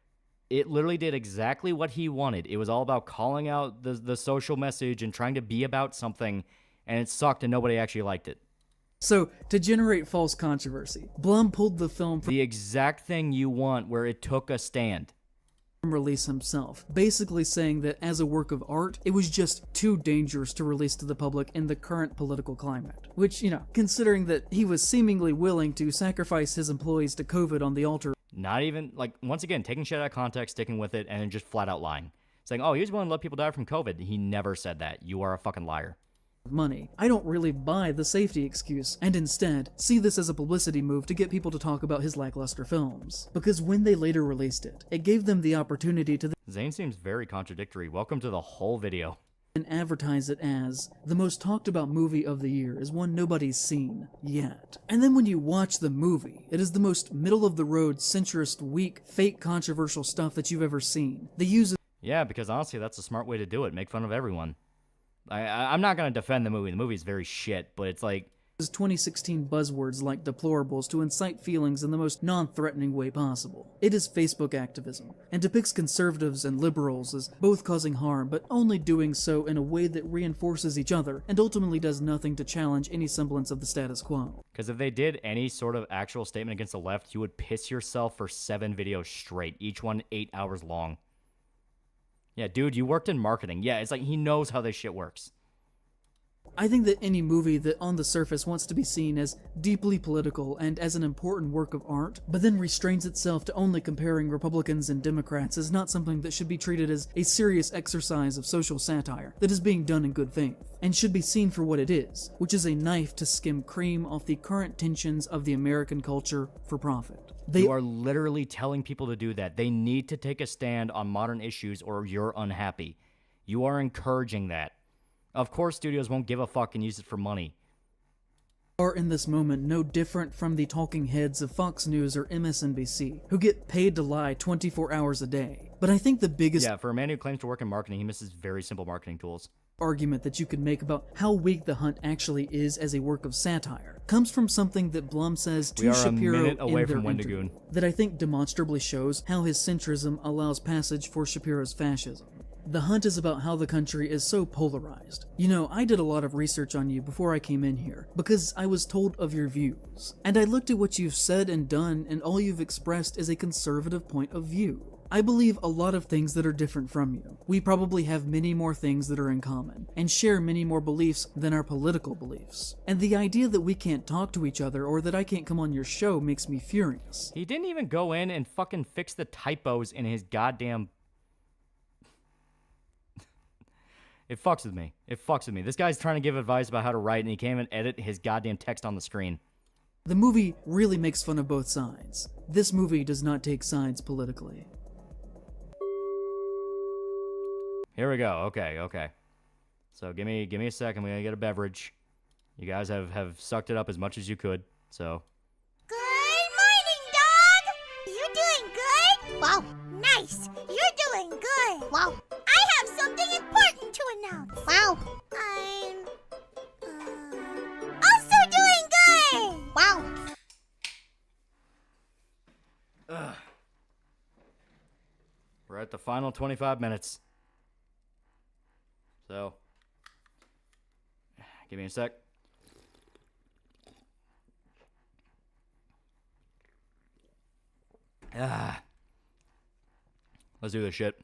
It literally did exactly what he wanted. It was all about calling out the social message and trying to be about something, and it sucked and nobody actually liked it. So, to generate false controversy, Blum pulled the film from the exact thing you want, where it took a stand. Release himself, basically saying that as a work of art, it was just too dangerous to release to the public in the current political climate. Which, considering that he was seemingly willing to sacrifice his employees to COVID on the altar. Not even, like, once again, taking shit out of context, sticking with it, and then just flat out lying. Saying, oh, he was willing to let people die from COVID. He never said that. You are a fucking liar. Money. I don't really buy the safety excuse, and instead see this as a publicity move to get people to talk about his lackluster films. Because when they later released it, it gave them the opportunity to Zane seems very contradictory. Welcome to the whole video. And advertise it as the most talked about movie of the year is one nobody's seen yet. And then when you watch the movie, it is the most middle of the road, centrist, weak, fake controversial stuff that you've ever seen. They use it. Yeah, because honestly, that's a smart way to do it. Make fun of everyone. I'm not going to defend the movie. The movie is very shit, but it's like, 2016 buzzwords like deplorables to incite feelings in the most non-threatening way possible. It is Facebook activism, and depicts conservatives and liberals as both causing harm, but only doing so in a way that reinforces each other, and ultimately does nothing to challenge any semblance of the status quo. Because if they did any sort of actual statement against the left, you would piss yourself for 7 videos straight, each one 8 hours long. Yeah, dude, you worked in marketing. Yeah, it's like he knows how this shit works. I think that any movie that on the surface wants to be seen as deeply political and as an important work of art, but then restrains itself to only comparing Republicans and Democrats is not something that should be treated as a serious exercise of social satire that is being done in good faith, and should be seen for what it is, which is a knife to skim cream off the current tensions of the American culture for profit. You are literally telling people to do that. They need to take a stand on modern issues or you're unhappy. You are encouraging that. Of course studios won't give a fuck and use it for money. Are in this moment no different from the talking heads of Fox News or MSNBC, who get paid to lie 24 hours a day. But I think the biggest— Yeah, for a man who claims to work in marketing, he misses very simple marketing tools. Argument that you could make about how weak The Hunt actually is as a work of satire comes from something that Blum says to Shapiro in their interview that I think demonstrably shows how his centrism allows passage for Shapiro's fascism. The Hunt is about how the country is so polarized. You know, I did a lot of research on you before I came in here, because I was told of your views. And I looked at what you've said and done, and all you've expressed is a conservative point of view. I believe a lot of things that are different from you. We probably have many more things that are in common, and share many more beliefs than our political beliefs. And the idea that we can't talk to each other, or that I can't come on your show, makes me furious. He didn't even go in and fucking fix the typos in his goddamn... It fucks with me. It fucks with me. This guy's trying to give advice about how to write, and he can't even edit his goddamn text on the screen. The movie really makes fun of both sides. This movie does not take sides politically. Here we go. Okay. So give me a second. We're gonna get a beverage. You guys have sucked it up as much as you could, so... Good morning, dog! You doing good? Wow, nice! You're doing good! Wow, I have something important to announce! Wow, I'm... also doing good! Wow! We're at the final 25 minutes. So, give me a sec. Let's do this shit.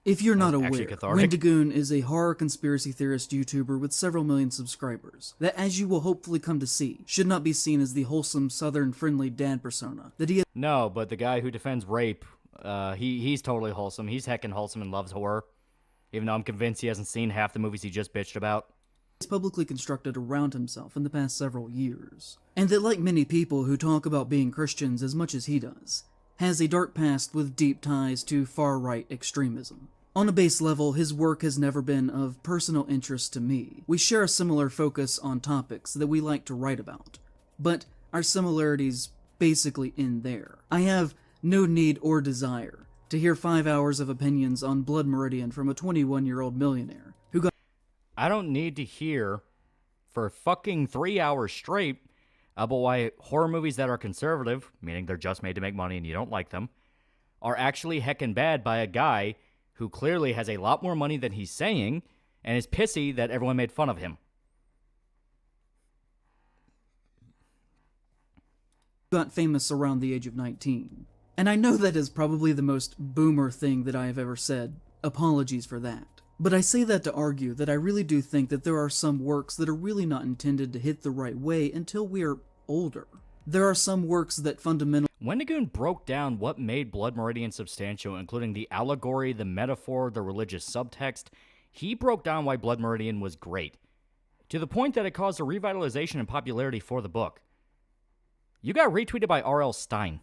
If you're not aware, cathartic. Wendigoon is a horror conspiracy theorist YouTuber with several million subscribers, that, as you will hopefully come to see, should not be seen as the wholesome, southern-friendly dad persona that he is. No, but the guy who defends rape, he's totally wholesome. He's heckin' wholesome and loves horror, even though I'm convinced he hasn't seen half the movies he just bitched about. He's publicly constructed around himself in the past several years, and that, like many people who talk about being Christians as much as he does, has a dark past with deep ties to far-right extremism. On a base level, his work has never been of personal interest to me. We share a similar focus on topics that we like to write about, but our similarities basically end there. I have no need or desire to hear 5 hours of opinions on Blood Meridian from a 21-year-old millionaire who got... I don't need to hear for fucking 3 hours straight about why horror movies that are conservative, meaning they're just made to make money and you don't like them, are actually heckin' bad by a guy who clearly has a lot more money than he's saying and is pissy that everyone made fun of him. Got famous around the age of 19. And I know that is probably the most boomer thing that I have ever said. Apologies for that. But I say that to argue that I really do think that there are some works that are really not intended to hit the right way until we are older. There are some works that fundamentally... Wendigoon broke down what made Blood Meridian substantial, including the allegory, the metaphor, the religious subtext. He broke down why Blood Meridian was great, to the point that it caused a revitalization in popularity for the book. You got retweeted by R.L. Stine.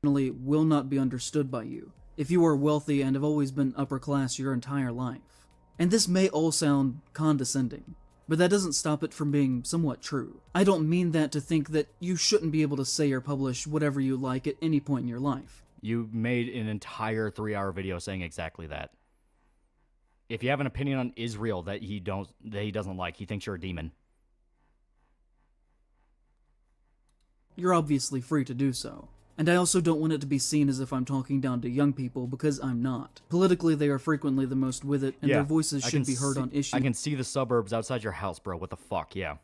will not be understood by you if you are wealthy and have always been upper class your entire life. And this may all sound condescending, but that doesn't stop it from being somewhat true. I don't mean that to think that you shouldn't be able to say or publish whatever you like at any point in your life. You made an entire 3-hour video saying exactly that. If you have an opinion on Israel that he doesn't like, he thinks you're a demon. You're obviously free to do so. And I also don't want it to be seen as if I'm talking down to young people, because I'm not. Politically, they are frequently the most with it, and their voices should be heard on issues. I can see the suburbs outside your house, bro. What the fuck? Yeah.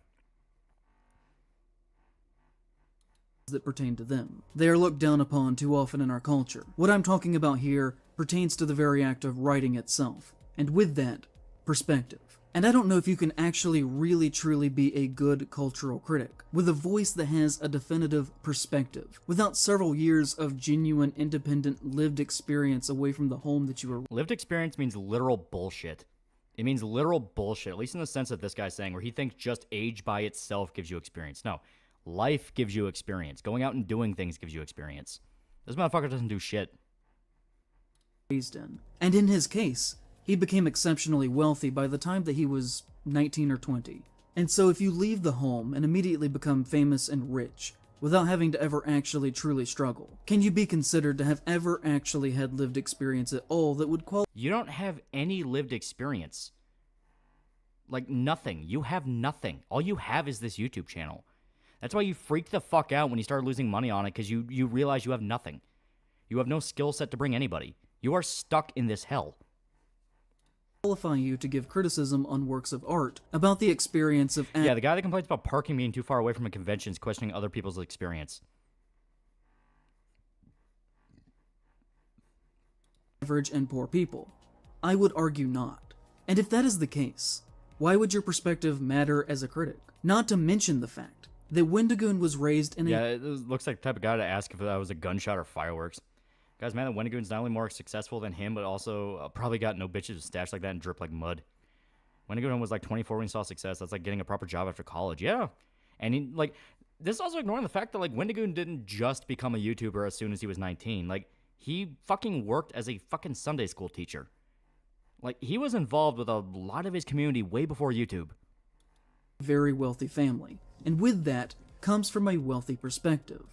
That pertain to them. They are looked down upon too often in our culture. What I'm talking about here pertains to the very act of writing itself, and with that, perspective. And I don't know if you can actually really truly be a good cultural critic with a voice that has a definitive perspective, without several years of genuine, independent, lived experience away from the home that you were. Lived experience means literal bullshit. It means literal bullshit, at least in the sense that this guy's saying, where he thinks just age by itself gives you experience. No, life gives you experience. Going out and doing things gives you experience. This motherfucker doesn't do shit. Raised in. And in his case, he became exceptionally wealthy by the time that he was 19 or 20. And so if you leave the home and immediately become famous and rich, without having to ever actually truly struggle, can you be considered to have ever actually had lived experience at all that would qualify? You don't have any lived experience. Like, nothing. You have nothing. All you have is this YouTube channel. That's why you freaked the fuck out when you started losing money on it, because you realize you have nothing. You have no skill set to bring anybody. You are stuck in this hell. Qualify you to give criticism on works of art about the experience of the guy that complains about parking being too far away from a convention is questioning other people's experience. Average and poor people. I would argue not. And if that is the case, why would your perspective matter as a critic? Not to mention the fact that Wendigoon was raised in a... Yeah, it looks like the type of guy to ask if that was a gunshot or fireworks. Guys, man, that Wendigoon's not only more successful than him, but also probably got no bitches with stash like that and drip like mud. Wendigoon was like 24 when he saw success. That's like getting a proper job after college. Yeah. And he, like, this is also ignoring the fact that, like, Wendigoon didn't just become a YouTuber as soon as he was 19. Like, he fucking worked as a fucking Sunday school teacher. Like, he was involved with a lot of his community way before YouTube. Very wealthy family. And with that comes from a wealthy perspective.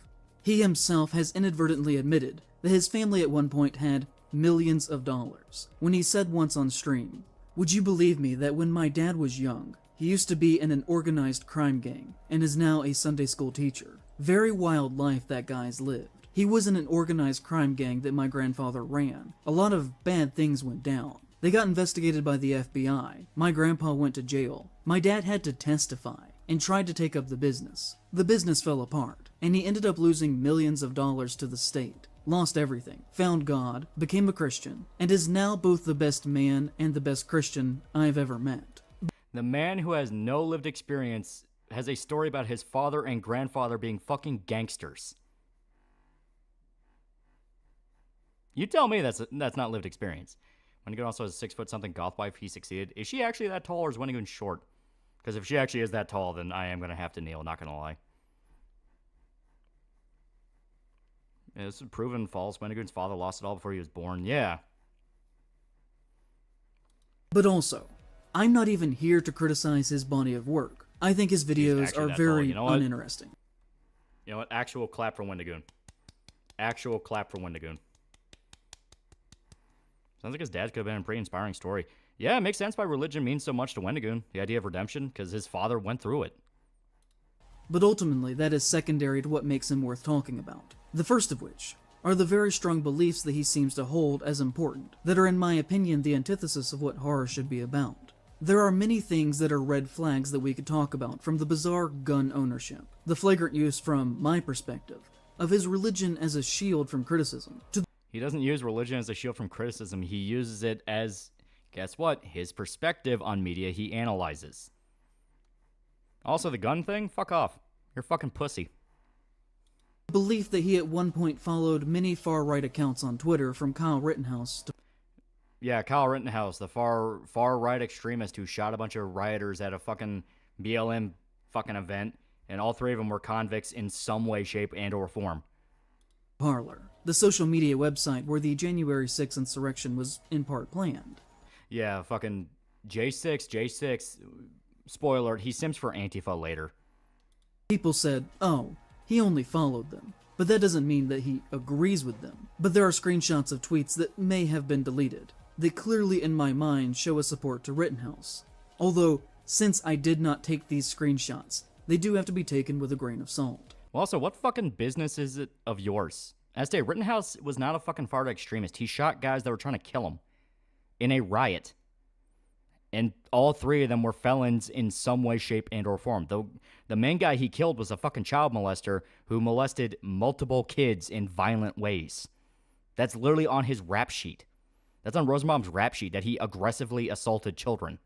He himself has inadvertently admitted that his family at one point had millions of dollars. When he said once on stream, "Would you believe me that when my dad was young, he used to be in an organized crime gang and is now a Sunday school teacher? Very wild life that guy's lived. He was in an organized crime gang that my grandfather ran. A lot of bad things went down. They got investigated by the FBI. My grandpa went to jail. My dad had to testify and tried to take up the business. The business fell apart, and he ended up losing millions of dollars to the state. Lost everything, found God, became a Christian, and is now both the best man and the best Christian I've ever met." The man who has no lived experience has a story about his father and grandfather being fucking gangsters. You tell me that's not lived experience. Wendigoon also has a 6-foot-something goth wife. He succeeded. Is she actually that tall, or is Wendigoon short? Because if she actually is that tall, then I am going to have to kneel, not going to lie. Yeah, this is proven false. Wendigoon's father lost it all before he was born. Yeah. But also, I'm not even here to criticize his body of work. I think his videos are very uninteresting. You know what? Actual clap for Wendigoon. Actual clap for Wendigoon. Sounds like his dad could have been a pretty inspiring story. Yeah, it makes sense why religion means so much to Wendigoon. The idea of redemption, because his father went through it. But ultimately, that is secondary to what makes him worth talking about. The first of which are the very strong beliefs that he seems to hold as important, that are in my opinion the antithesis of what horror should be about. There are many things that are red flags that we could talk about, from the bizarre gun ownership, the flagrant use from my perspective, of his religion as a shield from criticism, to He doesn't use religion as a shield from criticism. He uses it as, guess what, his perspective on media he analyzes. Also, the gun thing? Fuck off. You're a fucking pussy. belief that he at one point followed many far-right accounts on Twitter, from Kyle Rittenhouse to... Yeah, Kyle Rittenhouse, the far-right extremist who shot a bunch of rioters at a fucking BLM fucking event, and all three of them were convicts in some way, shape, and or form. Parler, the social media website where the January 6th insurrection was in part planned. Yeah, fucking J6, spoiler alert, he sims for Antifa later. People said, oh, he only followed them. But that doesn't mean that he agrees with them. But there are screenshots of tweets that may have been deleted. They clearly, in my mind, show a support to Rittenhouse. Although, since I did not take these screenshots, they do have to be taken with a grain of salt. Well, also, what fucking business is it of yours? As to Rittenhouse was not a fucking far-right extremist. He shot guys that were trying to kill him in a riot. And all three of them were felons in some way, shape, and or form. Though the main guy he killed was a fucking child molester who molested multiple kids in violent ways. That's literally on his rap sheet. That's on Rosenbaum's rap sheet, that he aggressively assaulted children.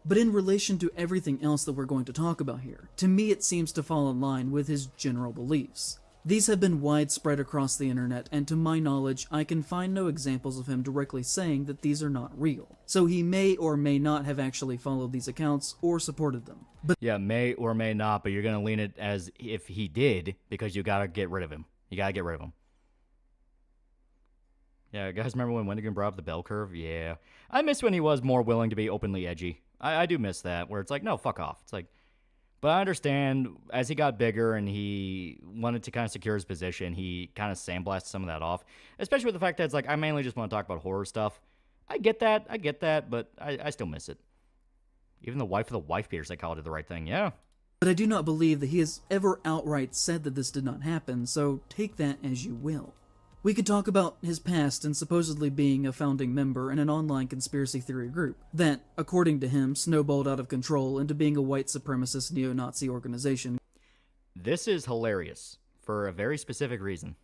But in relation to everything else that we're going to talk about here, to me it seems to fall in line with his general beliefs. These have been widespread across the internet, and to my knowledge, I can find no examples of him directly saying that these are not real. So he may or may not have actually followed these accounts or supported them. But yeah, may or may not, but you're going to lean it as if he did, because you got to get rid of him. You got to get rid of him. Yeah, guys, remember when Wendigoon brought up the bell curve? Yeah. I miss when he was more willing to be openly edgy. I do miss that, where it's like, no, fuck off. It's like, but I understand, as he got bigger and he wanted to kind of secure his position, he kind of sandblasted some of that off. Especially with the fact that it's like, I mainly just want to talk about horror stuff. I get that, but I still miss it. Even the wife of the wife beaters, they called it the right thing, yeah. But I do not believe that he has ever outright said that this did not happen, so take that as you will. We could talk about his past and supposedly being a founding member in an online conspiracy theory group that, according to him, snowballed out of control into being a white supremacist neo-Nazi organization. This is hilarious, for a very specific reason.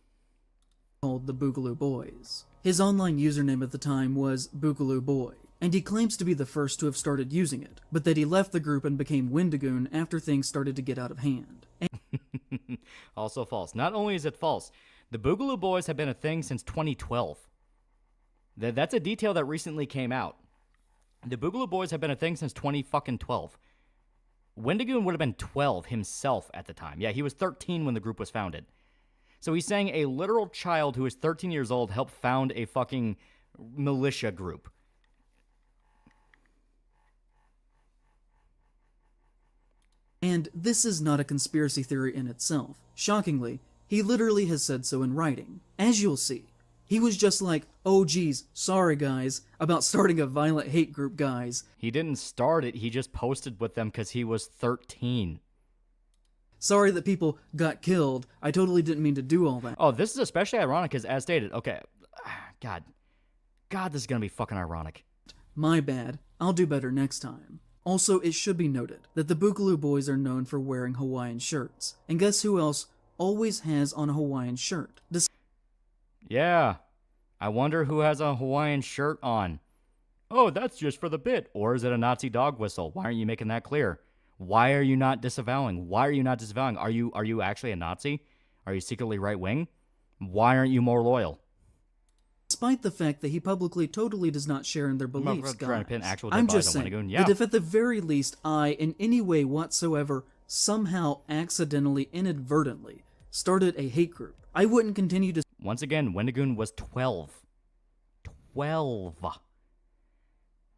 Called the Boogaloo Boys. His online username at the time was Boogaloo Boy, and he claims to be the first to have started using it, but that he left the group and became Wendigoon after things started to get out of hand. Also false. Not only is it false, the Boogaloo Boys have been a thing since 2012. That's a detail that recently came out. The Boogaloo Boys have been a thing since 2012. Wendigoon would have been 12 himself at the time. Yeah, he was 13 when the group was founded. So he's saying a literal child who is 13 years old helped found a fucking militia group. And this is not a conspiracy theory in itself. Shockingly, he literally has said so in writing. As you'll see, he was just like, oh geez, sorry guys, about starting a violent hate group, guys. He didn't start it, he just posted with them because he was 13. Sorry that people got killed. I totally didn't mean to do all that. Oh, this is especially ironic because, as stated, okay, God, this is going to be fucking ironic. My bad. I'll do better next time. Also, it should be noted that the Boogaloo Boys are known for wearing Hawaiian shirts. And guess who else always has on a Hawaiian shirt? Yeah, I wonder who has a Hawaiian shirt on. Oh, that's just for the bit. Or is it a Nazi dog whistle? Why aren't you making that clear? Why are you not disavowing? Why are you not disavowing? Are you actually a Nazi? Are you secretly right-wing? Why aren't you more loyal? Despite the fact that he publicly totally does not share in their beliefs, guys, I'm just saying that if at the very least I, in any way whatsoever, somehow accidentally, inadvertently, started a hate group, I wouldn't continue to... Once again, Wendigoon was 12. 12.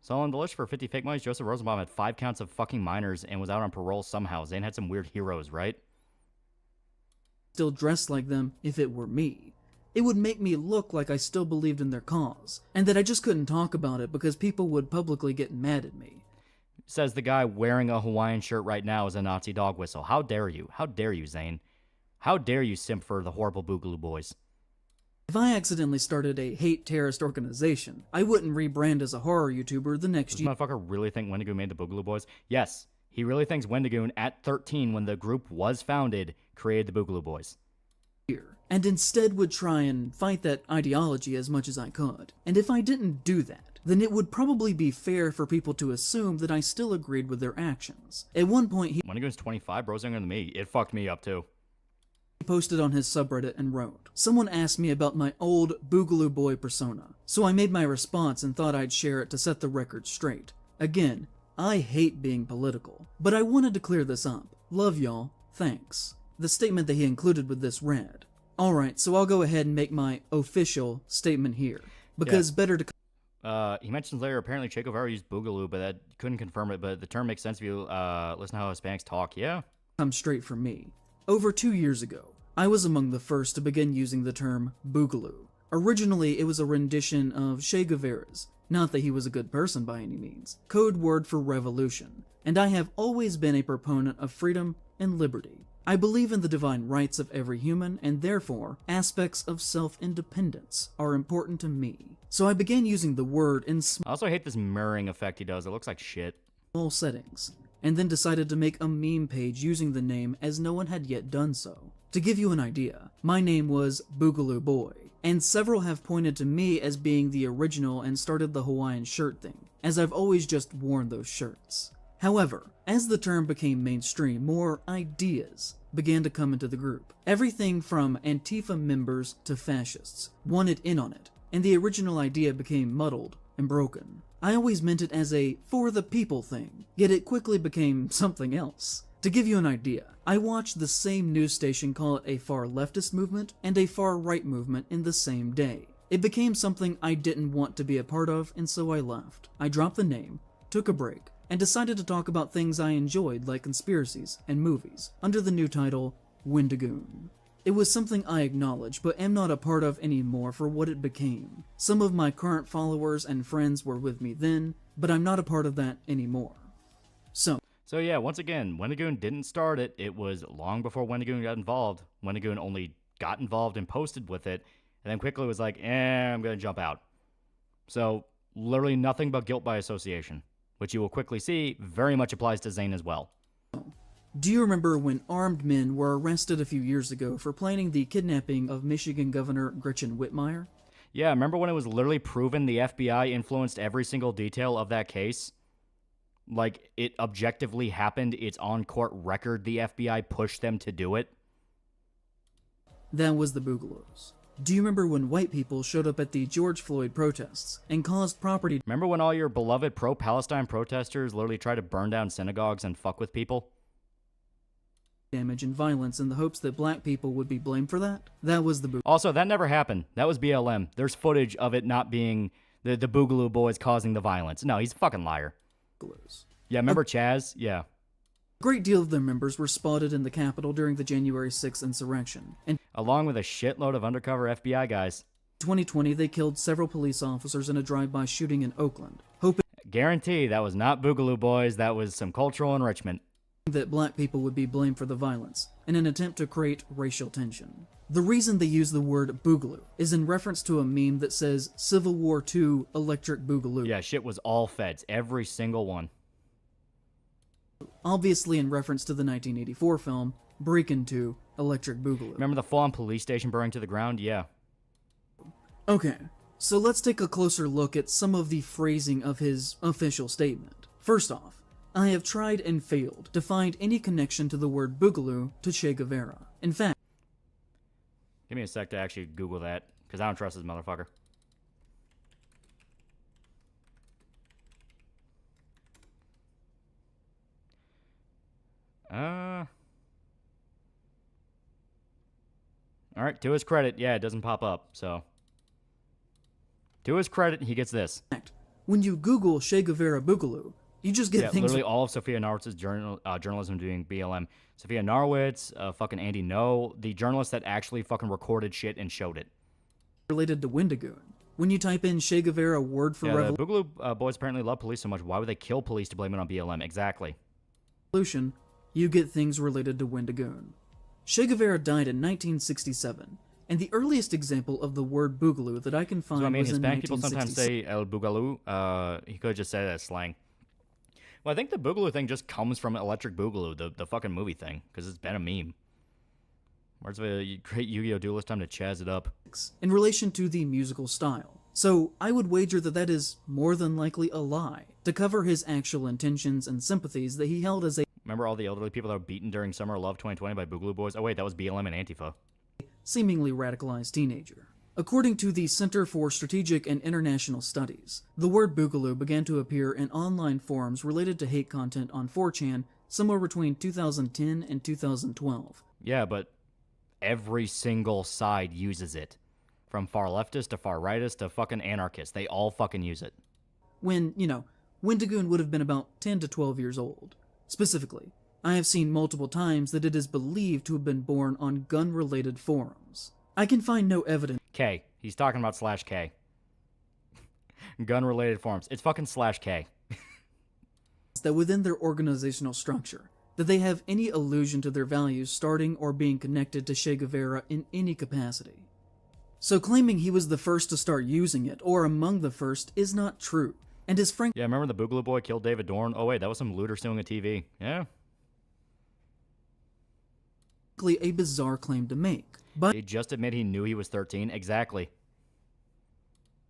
So on the list for 50 fake monies, Joseph Rosenbaum had 5 counts of fucking minors and was out on parole somehow. Zane had some weird heroes, right? Still dressed like them if it were me. It would make me look like I still believed in their cause, and that I just couldn't talk about it because people would publicly get mad at me. Says the guy wearing a Hawaiian shirt right now is a Nazi dog whistle. How dare you? How dare you, Zane? How dare you simp for the horrible Boogaloo Boys? If I accidentally started a hate terrorist organization, I wouldn't rebrand as a horror YouTuber the next year. Does this motherfucker really think Wendigoon made the Boogaloo Boys? Yes, he really thinks Wendigoon, at 13, when the group was founded, created the Boogaloo Boys. And instead would try and fight that ideology as much as I could. And if I didn't do that, then it would probably be fair for people to assume that I still agreed with their actions. At one point he... Wendigoon's 25, bro's younger than me. It fucked me up too. He posted on his subreddit and wrote, "Someone asked me about my old Boogaloo Boy persona, so I made my response and thought I'd share it to set the record straight. Again, I hate being political, but I wanted to clear this up. Love y'all, thanks." The statement that he included with this read, "Alright, so I'll go ahead and make my official statement here, because better to..." He mentions later apparently Che Guevara used boogaloo, but that couldn't confirm it. But the term makes sense if you listen to how Hispanics talk. Yeah. Come straight from me. Over 2 years ago, I was among the first to begin using the term boogaloo. Originally, it was a rendition of Che Guevara's, not that he was a good person by any means, code word for revolution, and I have always been a proponent of freedom and liberty. I believe in the divine rights of every human, and therefore, aspects of self-independence are important to me. So I began using the word in I also hate this mirroring effect he does. It looks like shit. Small settings, and then decided to make a meme page using the name as no one had yet done so. To give you an idea, my name was Boogaloo Boy, and several have pointed to me as being the original and started the Hawaiian shirt thing, as I've always just worn those shirts. However, as the term became mainstream, more ideas began to come into the group. Everything from Antifa members to fascists wanted in on it, and the original idea became muddled and broken. I always meant it as a for the people thing, yet it quickly became something else. To give you an idea, I watched the same news station call it a far leftist movement and a far right movement in the same day. It became something I didn't want to be a part of, and so I left. I dropped the name, took a break, and decided to talk about things I enjoyed like conspiracies and movies, under the new title, Wendigoon. It was something I acknowledge, but am not a part of anymore for what it became. Some of my current followers and friends were with me then, but I'm not a part of that anymore. So yeah, once again, Wendigoon didn't start it. It was long before Wendigoon got involved. Wendigoon only got involved and posted with it, and then quickly was like, I'm going to jump out. So literally nothing but guilt by association, which you will quickly see very much applies to Zane as well. Do you remember when armed men were arrested a few years ago for planning the kidnapping of Michigan Governor Gretchen Whitmire? Yeah, remember when it was literally proven the FBI influenced every single detail of that case? Like, it objectively happened, it's on court record, the FBI pushed them to do it? That was the Boogaloos. Do you remember when white people showed up at the George Floyd protests and caused property... Remember when all your beloved pro-Palestine protesters literally tried to burn down synagogues and fuck with people? ...damage and violence in the hopes that black people would be blamed for that? That was the Boogaloo. Also, that never happened. That was BLM. There's footage of it not being the Boogaloo boys causing the violence. No, he's a fucking liar. Yeah, remember Chaz? Yeah. A great deal of their members were spotted in the Capitol during the January 6th insurrection, and along with a shitload of undercover FBI guys. In 2020, they killed several police officers in a drive-by shooting in Oakland, hoping... Guarantee that was not Boogaloo boys, that was some cultural enrichment. ...that black people would be blamed for the violence, in an attempt to create racial tension. The reason they use the word Boogaloo is in reference to a meme that says Civil War II Electric Boogaloo. Yeah, shit was all feds, every single one. Obviously in reference to the 1984 film, Break Into Electric Boogaloo. Remember the full-on police station burning to the ground? Yeah. Okay, so let's take a closer look at some of the phrasing of his official statement. First off, I have tried and failed to find any connection to the word Boogaloo to Che Guevara. In fact... Give me a sec to actually Google that, because I don't trust this motherfucker. Alright, to his credit, yeah, it doesn't pop up, so. To his credit, he gets this. When you Google Che Guevara Boogaloo, you just get things... literally all of Sophia Narwitz's journalism doing BLM. Sophia Narwitz, fucking Andy No, the journalist that actually fucking recorded shit and showed it. ...related to Wendigoon. When you type in Che Guevara word for the Boogaloo boys apparently love police so much. Why would they kill police to blame it on BLM? Exactly. ...revolution, you get things related to Wendigoon. Che Guevara died in 1967, and the earliest example of the word Boogaloo that I can find was in 1966. Hispanic people sometimes say El Boogaloo. He could just say that as slang. Well, I think the Boogaloo thing just comes from Electric Boogaloo, the fucking movie thing, because it's been a meme. Where's a great Yu-Gi-Oh! Duelist time to chaz it up? In relation to the musical style. So, I would wager that that is more than likely a lie, to cover his actual intentions and sympathies that he held as a... Remember all the elderly people that were beaten during Summer of Love 2020 by Boogaloo Boys? Oh wait, that was BLM and Antifa. ...seemingly radicalized teenager. According to the Center for Strategic and International Studies, the word Boogaloo began to appear in online forums related to hate content on 4chan somewhere between 2010 and 2012. Yeah, but every single side uses it. From far leftist to far rightist to fucking anarchist. They all fucking use it. When, Wendigoon would have been about 10 to 12 years old. Specifically, I have seen multiple times that it is believed to have been born on gun-related forums. I can find no evidence. K. He's talking about /K. Gun-related forums. It's fucking /K. That within their organizational structure, that they have any allusion to their values starting or being connected to Che Guevara in any capacity. So claiming he was the first to start using it, or among the first, is not true, and is frankly... Yeah, remember the Boogaloo Boy killed David Dorn? Oh wait, that was some looter suing a TV. Yeah. A bizarre claim to make, but... He just admitted he knew he was 13, exactly.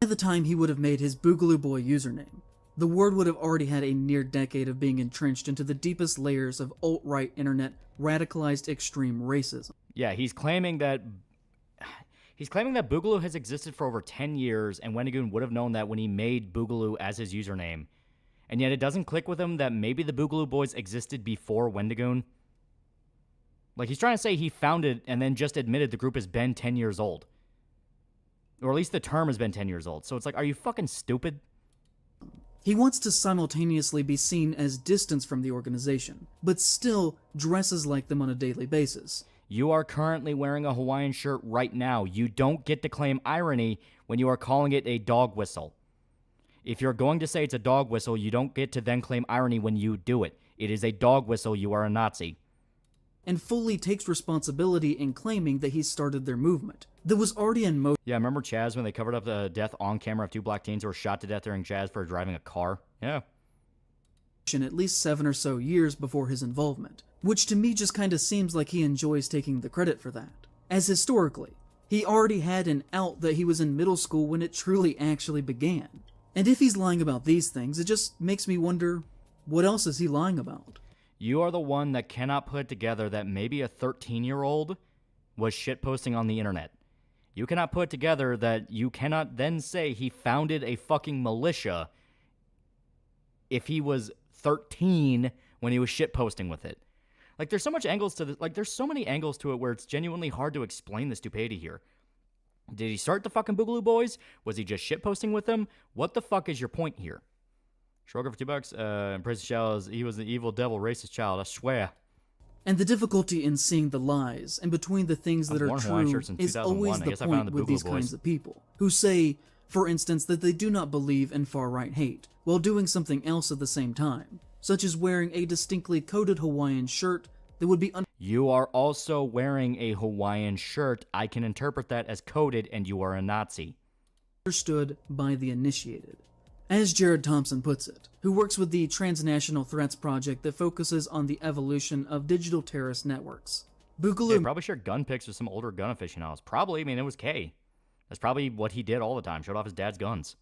By the time he would have made his Boogaloo Boy username, the word would have already had a near decade of being entrenched into the deepest layers of alt-right internet radicalized extreme racism. Yeah, he's claiming that Boogaloo has existed for over 10 years, and Wendigoon would have known that when he made Boogaloo as his username. And yet it doesn't click with him that maybe the Boogaloo Boys existed before Wendigoon. Like, he's trying to say he founded and then just admitted the group has been 10 years old. Or at least the term has been 10 years old. So it's like, are you fucking stupid? He wants to simultaneously be seen as distant from the organization, but still dresses like them on a daily basis. You are currently wearing a Hawaiian shirt right now. You don't get to claim irony when you are calling it a dog whistle. If you're going to say it's a dog whistle, you don't get to then claim irony when you do it. It is a dog whistle. You are a Nazi. And fully takes responsibility in claiming that he started their movement that was already in motion. Yeah, remember Chaz when they covered up the death on camera of 2 black teens who were shot to death during Chaz for driving a car? Yeah. At least 7 or so years before his involvement, which to me just kind of seems like he enjoys taking the credit for that. As historically, he already had an out that he was in middle school when it truly actually began. And if he's lying about these things, it just makes me wonder, what else is he lying about? You are the one that cannot put together that maybe a 13-year-old was shitposting on the internet. You cannot put together that you cannot then say he founded a fucking militia if he was 13 when he was shitposting with it. Like, there's so much angles to this. Like, there's so many angles to it where it's genuinely hard to explain the stupidity here. Did he start the fucking Boogaloo Boys? Was he just shitposting with them? What the fuck is your point here? Schroger for $2. And Praise the Shallows, he was an evil devil racist child, I swear. And the difficulty in seeing the lies and between the things that are true is always the point with these kinds of people, who say, for instance, that they do not believe in far-right hate, while doing something else at the same time, such as wearing a distinctly coded Hawaiian shirt that would be You are also wearing a Hawaiian shirt. I can interpret that as coded, and you are a Nazi. Understood by the initiated. As Jared Thompson puts it, who works with the Transnational Threats Project that focuses on the evolution of digital terrorist networks. Boogaloo... Yeah, probably shared gun pics with some older gun aficionados. Probably, I mean, it was K. That's probably what he did all the time, showed off his dad's guns.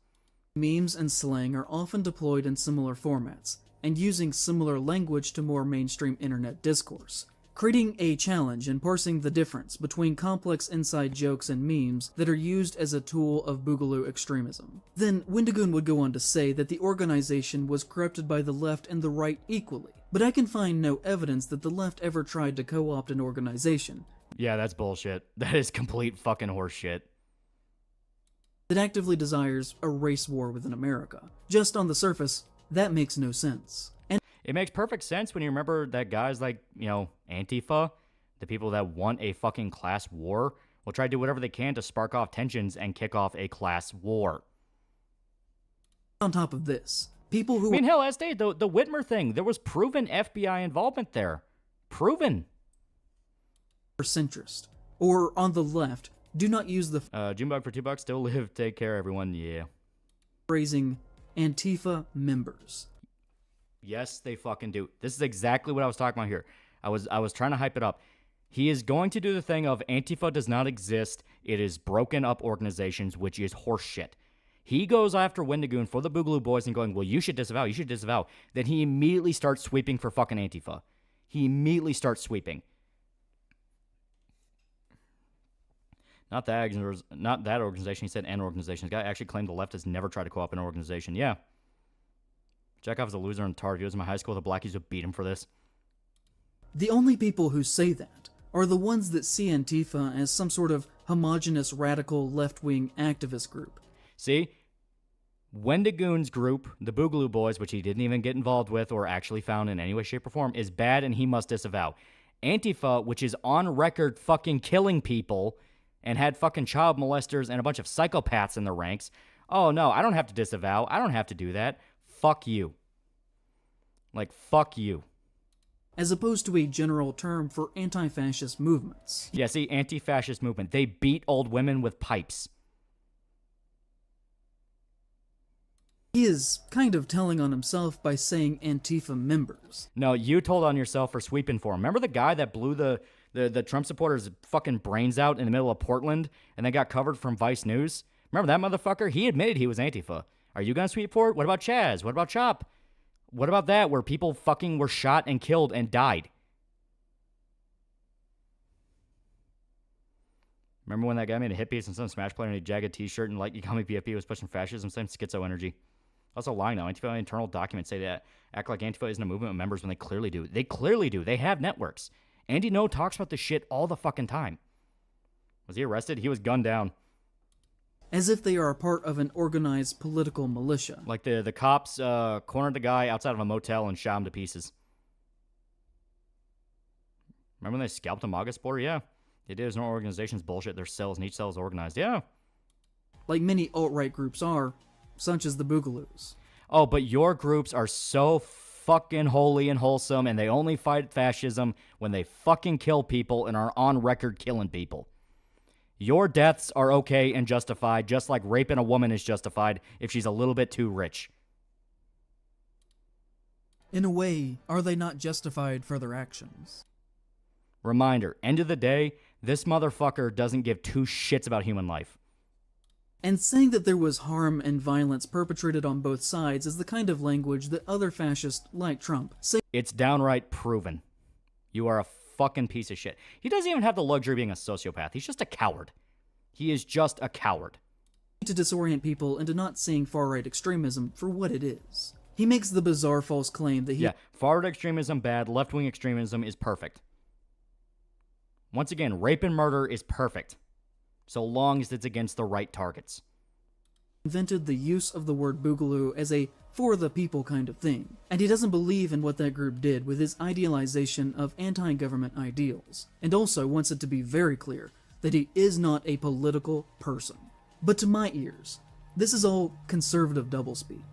Memes and slang are often deployed in similar formats, and using similar language to more mainstream internet discourse, creating a challenge in parsing the difference between complex inside jokes and memes that are used as a tool of Boogaloo extremism. Then, Wendigoon would go on to say that the organization was corrupted by the left and the right equally, but I can find no evidence that the left ever tried to co-opt an organization. Yeah, that's bullshit. That is complete fucking horseshit. That actively desires a race war within America. Just on the surface, that makes no sense. And it makes perfect sense when you remember that guys like, Antifa, the people that want a fucking class war, will try to do whatever they can to spark off tensions and kick off a class war. On top of this, people who... I mean, hell, as stated, the Whitmer thing, there was proven FBI involvement there. Proven. ...are centrist, or on the left, do not use the... Junebug for $2, still live, take care, everyone, yeah. ...phrasing Antifa members. Yes, they fucking do. This is exactly what I was talking about here. I was trying to hype it up. He is going to do the thing of Antifa does not exist. It is broken up organizations, which is horseshit. He goes after Wendigoon for the Boogaloo Boys and going, well, you should disavow, you should disavow. Then he immediately starts sweeping for fucking Antifa. He immediately starts sweeping. Not that organization. He said an organization. This guy actually claimed the left has never tried to co-op an organization. Yeah. Chekhov is a loser and tard. He was in my high school. The blackies would beat him for this. The only people who say that are the ones that see Antifa as some sort of homogenous radical left-wing activist group. See? Wendigoon's group, the Boogaloo Boys, which he didn't even get involved with or actually found in any way, shape, or form, is bad and he must disavow. Antifa, which is on record fucking killing people and had fucking child molesters and a bunch of psychopaths in their ranks. Oh, no, I don't have to disavow. I don't have to do that. Fuck you. Like, fuck you. As opposed to a general term for anti-fascist movements. Yeah, see, anti-fascist movement. They beat old women with pipes. He is kind of telling on himself by saying Antifa members. No, you told on yourself for sweeping for him. Remember the guy that blew the Trump supporters' fucking brains out in the middle of Portland and then got covered from Vice News? Remember that motherfucker? He admitted he was Antifa. Are you going to sweep for it? What about Chaz? What about Chop? What about that where people fucking were shot and killed and died? Remember when that guy made a hit piece and some Smash player in a jagged t-shirt and like Yagami PFP was pushing fascism, same schizo energy? Also lying now. Antifa internal documents say that act like Antifa isn't a movement of members when they clearly do. They clearly do. They have networks. Andy No talks about this shit all the fucking time. Was he arrested? He was gunned down. As if they are a part of an organized political militia. Like the cops cornered the guy outside of a motel and shot him to pieces. Remember when they scalped a MAGA supporter? Yeah. They did. There's no organization's bullshit. There's cells and each cell is organized. Yeah. Like many alt-right groups are, such as the Boogaloos. Oh, but your groups are so fucking holy and wholesome, and they only fight fascism when they fucking kill people and are on record killing people. Your deaths are okay and justified, just like raping a woman is justified if she's a little bit too rich. In a way, are they not justified for their actions? Reminder, end of the day, this motherfucker doesn't give two shits about human life. And saying that there was harm and violence perpetrated on both sides is the kind of language that other fascists, like Trump, say. It's downright proven. You are a fucking piece of shit. He doesn't even have the luxury of being a sociopath. He's just a coward. He is just a coward. To disorient people into not seeing far-right extremism for what it is. He makes the bizarre false claim that he... Yeah, far-right extremism bad, left-wing extremism is perfect. Once again, rape and murder is perfect, so long as it's against the right targets. Invented the use of the word boogaloo as a for-the-people kind of thing, and he doesn't believe in what that group did with his idealization of anti-government ideals, and also wants it to be very clear that he is not a political person. But to my ears, this is all conservative doublespeak.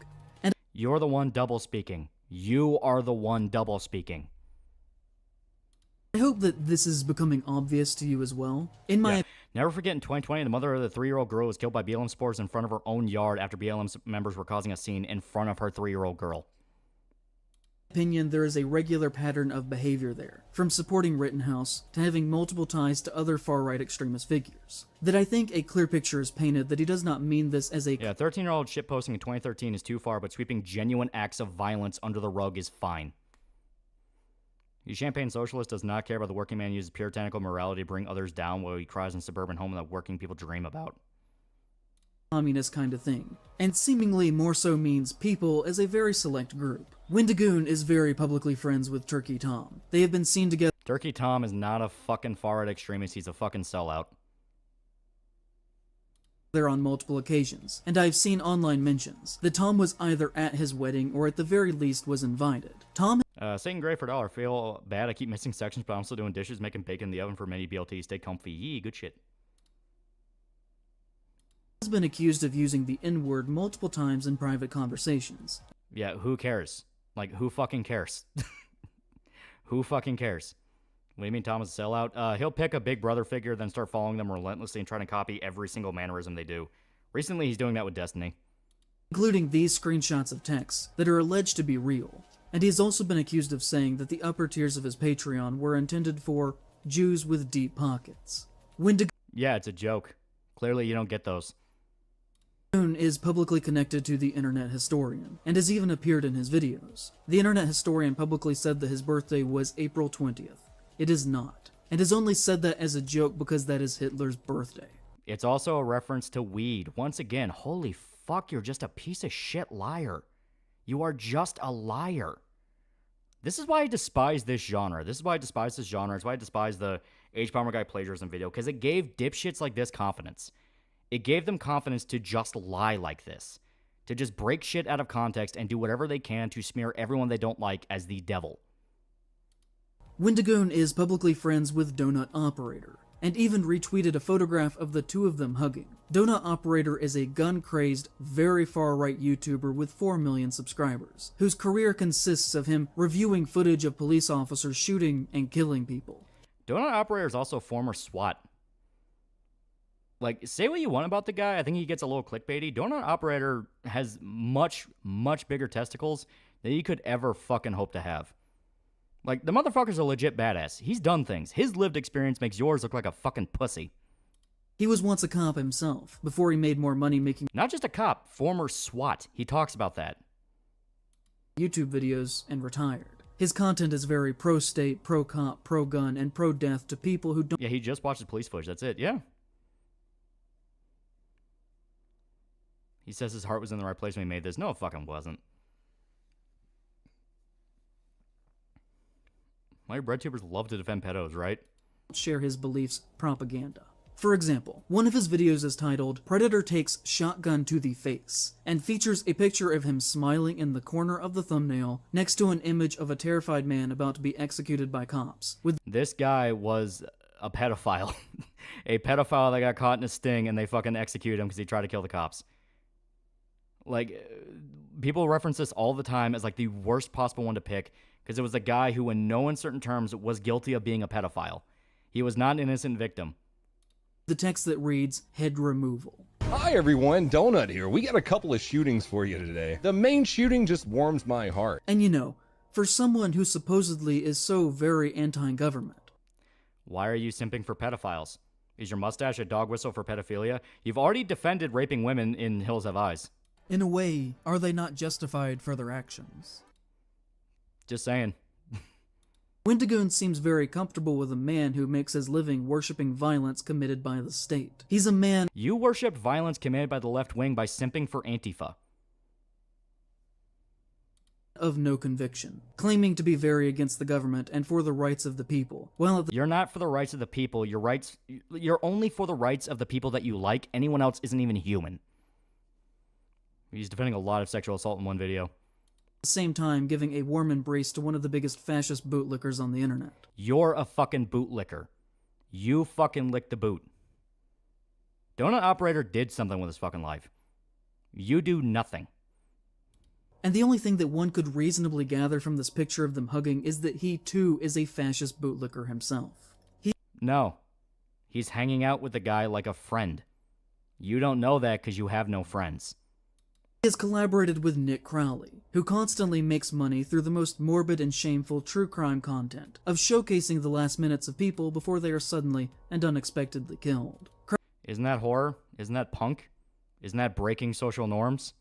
And you're the one double-speaking. You are the one double-speaking. I hope that this is becoming obvious to you as well. Never forget in 2020, the mother of the 3-year-old girl was killed by BLM supporters in front of her own yard after BLM members were causing a scene in front of her 3-year-old girl. Opinion, there is a regular pattern of behavior there, from supporting Rittenhouse to having multiple ties to other far-right extremist figures, that I think a clear picture is painted that he does not mean this as a... Yeah, 13-year-old shitposting in 2013 is too far, but sweeping genuine acts of violence under the rug is fine. The champagne socialist does not care about the working man who uses puritanical morality to bring others down while he cries in a suburban home that working people dream about. Communist kind of thing, and seemingly more so means people as a very select group. Wendigoon is very publicly friends with Turkey Tom. They have been seen together. Turkey Tom is not a fucking far-right extremist, he's a fucking sellout. There on multiple occasions, and I've seen online mentions that Tom was either at his wedding or at the very least was invited. Tom Satan Gray for $1. Feel bad, I keep missing sections, but I'm still doing dishes, making bacon in the oven for many BLTs. Stay comfy. Yee, good shit. Has been accused of using the N-word multiple times in private conversations. Yeah, who cares? Like, who fucking cares? Who fucking cares? What do you mean Tom is a sellout? He'll pick a Big Brother figure, then start following them relentlessly and trying to copy every single mannerism they do. Recently, he's doing that with Destiny. Including these screenshots of texts that are alleged to be real. And he's also been accused of saying that the upper tiers of his Patreon were intended for Jews with deep pockets. Yeah, it's a joke. Clearly you don't get those. Wendigoon is publicly connected to the Internet Historian, and has even appeared in his videos. The Internet Historian publicly said that his birthday was April 20th. It is not, and has only said that as a joke because that is Hitler's birthday. It's also a reference to weed. Once again, holy fuck, you're just a piece of shit liar. You are just a liar. This is why I despise this genre. This is why I despise this genre. It's why I despise the H-Bomber Guy plagiarism video, because it gave dipshits like this confidence. It gave them confidence to just lie like this, to just break shit out of context and do whatever they can to smear everyone they don't like as the devil. Wendigoon is publicly friends with Donut Operator, and even retweeted a photograph of the two of them hugging. Donut Operator is a gun-crazed, very far-right YouTuber with 4 million subscribers, whose career consists of him reviewing footage of police officers shooting and killing people. Donut Operator is also former SWAT. Like, say what you want about the guy, I think he gets a little clickbaity. Donut Operator has much, much bigger testicles than you could ever fucking hope to have. Like, the motherfucker's a legit badass. He's done things. His lived experience makes yours look like a fucking pussy. He was once a cop himself, before he made more money making... Not just a cop, former SWAT. He talks about that. YouTube videos and retired. His content is very pro-state, pro-cop, pro-gun, and pro-death to people who don't... Yeah, he just watches police footage. That's it, yeah. He says his heart was in the right place when he made this. No, it fucking wasn't. My breadtubers love to defend pedos, right? Share his beliefs propaganda. For example, one of his videos is titled, Predator Takes Shotgun to the Face, and features a picture of him smiling in the corner of the thumbnail next to an image of a terrified man about to be executed by cops. This guy was a pedophile. A pedophile that got caught in a sting and they fucking executed him because he tried to kill the cops. Like, people reference this all the time as like the worst possible one to pick, because it was a guy who, in no uncertain terms, was guilty of being a pedophile. He was not an innocent victim. The text that reads, head removal. Hi everyone, Donut here. We got a couple of shootings for you today. The main shooting just warms my heart. And you know, for someone who supposedly is so very anti-government. Why are you simping for pedophiles? Is your mustache a dog whistle for pedophilia? You've already defended raping women in Hills Have Eyes. In a way, are they not justified for their actions? Just saying. Wendigoon seems very comfortable with a man who makes his living worshipping violence committed by the state. He's a man... You worship violence committed by the left wing by simping for Antifa. ...of no conviction, claiming to be very against the government and for the rights of the people. Well, You're not for the rights of the people. You're only for the rights of the people that you like. Anyone else isn't even human. He's defending a lot of sexual assault in one video. At the same time giving a warm embrace to one of the biggest fascist bootlickers on the internet. You're a fucking bootlicker. You fucking licked the boot. Donut Operator did something with his fucking life. You do nothing. And the only thing that one could reasonably gather from this picture of them hugging is that he too is a fascist bootlicker himself. No. He's hanging out with the guy like a friend. You don't know that because you have no friends. He has collaborated with Nick Crowley, who constantly makes money through the most morbid and shameful true crime content, of showcasing the last minutes of people before they are suddenly and unexpectedly killed. Isn't that horror? Isn't that punk? Isn't that breaking social norms?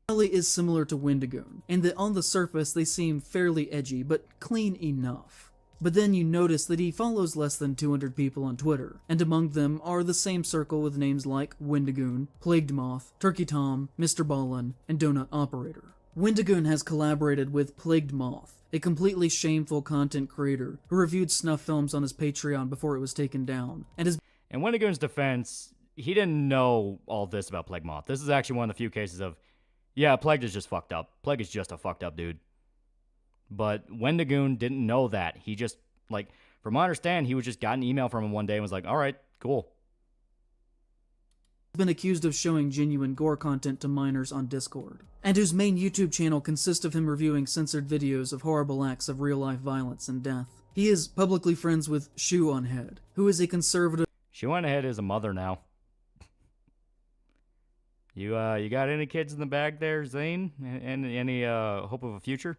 Crowley is similar to Wendigoon, in that on the surface they seem fairly edgy, but clean enough. But then you notice that he follows less than 200 people on Twitter, and among them are the same circle with names like Wendigoon, Plagued Moth, Turkey Tom, Mr. Ballin, and Donut Operator. Wendigoon has collaborated with Plagued Moth, a completely shameful content creator who reviewed snuff films on his Patreon before it was taken down, and is... In Wendigoon's defense, he didn't know all this about Plague Moth. This is actually one of the few cases of, yeah, Plague is just fucked up. Plague is just a fucked up dude. But Wendigoon didn't know that. He just, like, from what I understand, he was just got an email from him one day and was like, all right, cool. Been accused of showing genuine gore content to minors on Discord, and whose main YouTube channel consists of him reviewing censored videos of horrible acts of real-life violence and death. He is publicly friends with Shoe on Head, who is a conservative... Shoe on Head is a mother now. You got any kids in the bag there, Zane? And any hope of a future?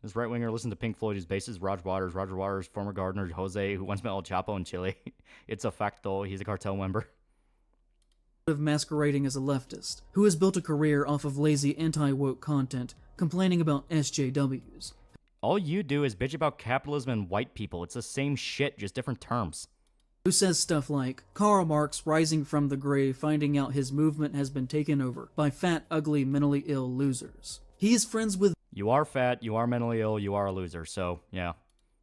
This right-winger listened to Pink Floyd's bassist, Roger Waters, former gardener, Jose, who once met El Chapo in Chile. It's a fact, though. He's a cartel member. Masquerading as a leftist, who has built a career off of lazy anti-woke content, complaining about SJWs. All you do is bitch about capitalism and white people. It's the same shit, just different terms. Who says stuff like, Karl Marx rising from the grave finding out his movement has been taken over by fat, ugly, mentally ill losers. He is friends with... You are fat, you are mentally ill, you are a loser, so, yeah.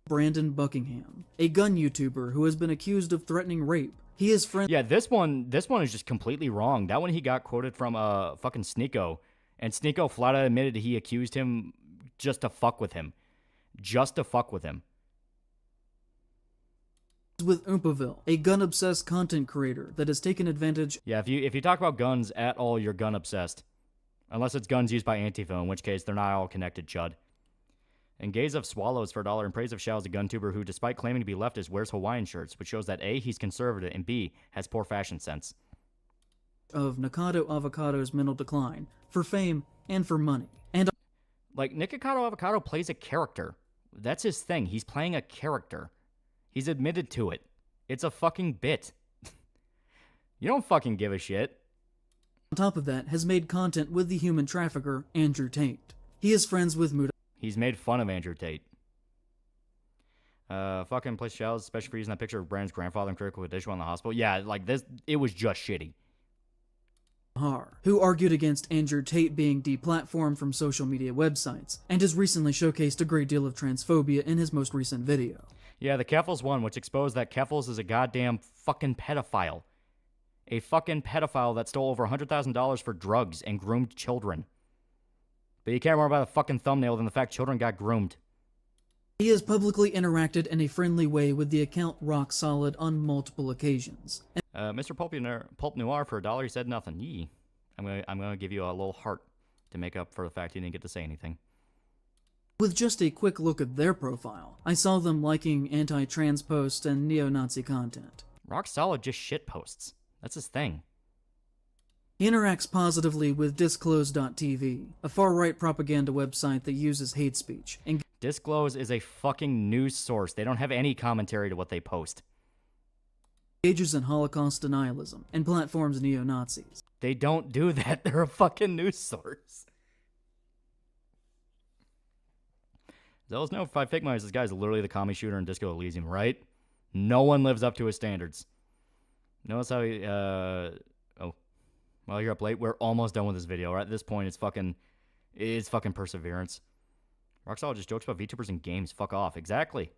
Brandon Buckingham, a gun YouTuber who has been accused of threatening rape. He is friends. Yeah, this one is just completely wrong. That one he got quoted from fucking Sneeko, and Sneeko flat out admitted he accused him just to fuck with him. Just to fuck with him. With Oompaville, a gun-obsessed content creator that has taken advantage. Yeah, if you talk about guns at all, you're gun-obsessed. Unless it's guns used by Antifa, in which case they're not all connected, chud. And gaze of swallows for $1 in praise of Shao is a gun tuber who, despite claiming to be leftist, wears Hawaiian shirts, which shows that A, he's conservative, and B, has poor fashion sense. Of Nikocado Avocado's mental decline, for fame, and for money. And like, Nikocado Avocado plays a character. That's his thing. He's playing a character. He's admitted to it. It's a fucking bit. You don't fucking give a shit. On top of that, has made content with the human trafficker, Andrew Tate. He is friends with Muda. He's made fun of Andrew Tate. Fucking place shells, especially for using that picture of Brandon's grandfather in critical condition in the hospital. Yeah, like this, it was just shitty. Who argued against Andrew Tate being deplatformed from social media websites, and has recently showcased a great deal of transphobia in his most recent video. Yeah, the Keffels one, which exposed that Keffels is a goddamn fucking pedophile. A fucking pedophile that stole over $100,000 for drugs and groomed children. But you care more about a fucking thumbnail than the fact children got groomed. He has publicly interacted in a friendly way with the account Rock Solid on multiple occasions. Mr. Pulp Noir for $1, he said nothing. Yee. I'm gonna give you a little heart to make up for the fact you didn't get to say anything. With just a quick look at their profile, I saw them liking anti-trans posts and neo-Nazi content. Rock Solid just shit posts. That's his thing. He interacts positively with Disclose.tv, a far-right propaganda website that uses hate speech. And Disclose is a fucking news source. They don't have any commentary to what they post. Engages in Holocaust denialism and platforms neo-Nazis. They don't do that. They're a fucking news source. Zealous no 5 fake minds. This guy's literally the commie shooter in Disco Elysium, right? No one lives up to his standards. Notice how he, oh. Well, you're up late. We're almost done with this video, right? At this point, it's fucking perseverance. Roxall just jokes about VTubers and games. Fuck off. Exactly.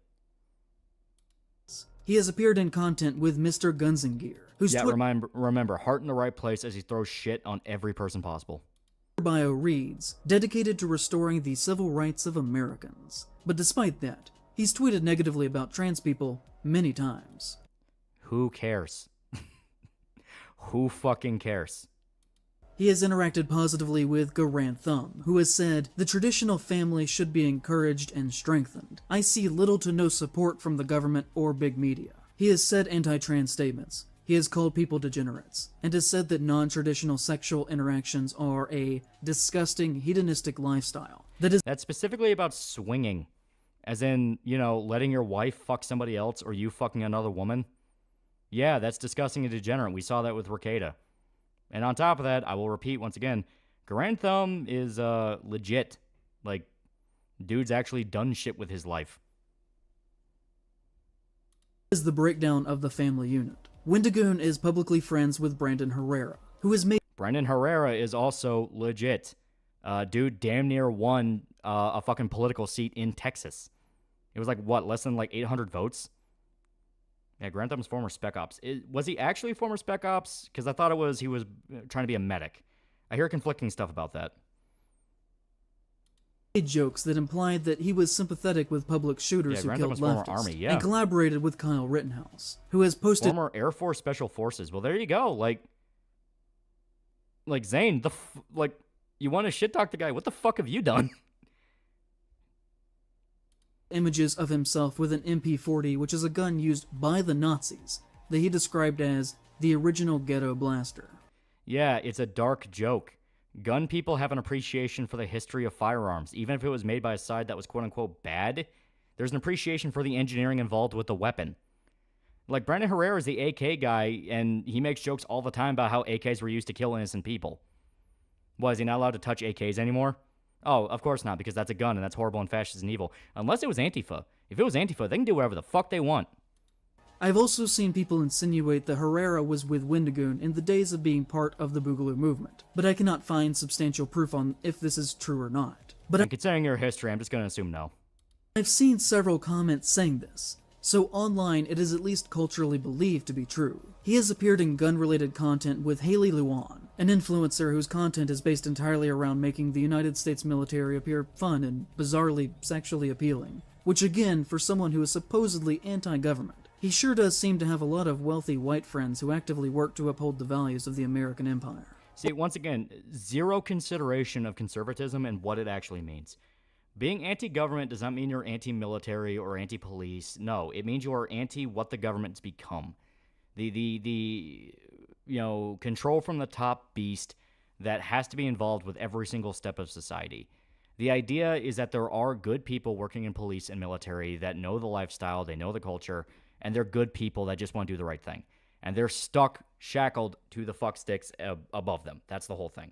He has appeared in content with Mr. Guns and Gear, whose remember, heart in the right place as he throws shit on every person possible. Bio reads, dedicated to restoring the civil rights of Americans. But despite that, he's tweeted negatively about trans people many times. Who cares? Who fucking cares? He has interacted positively with Garant Thumb, who has said, the traditional family should be encouraged and strengthened. I see little to no support from the government or big media. He has said anti-trans statements. He has called people degenerates, and has said that non-traditional sexual interactions are a disgusting, hedonistic lifestyle. That's specifically about swinging. As in, you know, letting your wife fuck somebody else or you fucking another woman. Yeah, that's disgusting and degenerate. We saw that with Ricada. And on top of that, I will repeat once again, Garant Thumb is legit. Like, dude's actually done shit with his life. Is the breakdown of the family unit. Wendigoon is publicly friends with Brandon Herrera, who has made... Brandon Herrera is also legit. Dude damn near won a fucking political seat in Texas. It was like, what, less than like 800 votes? Yeah, Garant Thumb's former Spec Ops. Was he actually former Spec Ops? Because I thought he was trying to be a medic. I hear conflicting stuff about that. Jokes that implied that he was sympathetic with public shooters who killed leftists, Army, and collaborated with Kyle Rittenhouse, who has posted... Former Air Force Special Forces. Well, there you go. Like Zane, you want to shit talk the guy. What the fuck have you done? Images of himself with an MP40, which is a gun used by the Nazis, that he described as the original ghetto blaster. Yeah, it's a dark joke. Gun people have an appreciation for the history of firearms. Even if it was made by a side that was quote-unquote bad, there's an appreciation for the engineering involved with the weapon. Like, Brandon Herrera is the AK guy, and he makes jokes all the time about how AKs were used to kill innocent people. Was he not allowed to touch AKs anymore? Oh, of course not, because that's a gun, and that's horrible and fascist and evil. Unless it was Antifa. If it was Antifa, they can do whatever the fuck they want. I've also seen people insinuate that Herrera was with Wendigoon in the days of being part of the Boogaloo movement, but I cannot find substantial proof on if this is true or not. But considering your history, I'm just going to assume no. I've seen several comments saying this, so online it is at least culturally believed to be true. He has appeared in gun-related content with Haley Luan, an influencer whose content is based entirely around making the United States military appear fun and bizarrely sexually appealing, which again, for someone who is supposedly anti-government, he sure does seem to have a lot of wealthy white friends who actively work to uphold the values of the American empire. See, once again, zero consideration of conservatism and what it actually means. Being anti-government does not mean you're anti-military or anti-police. No, it means you are anti what the government's become. The control from the top beast that has to be involved with every single step of society. The idea is that there are good people working in police and military that know the lifestyle, they know the culture, and they're good people that just want to do the right thing. And they're stuck, shackled to the fuck sticks above them. That's the whole thing.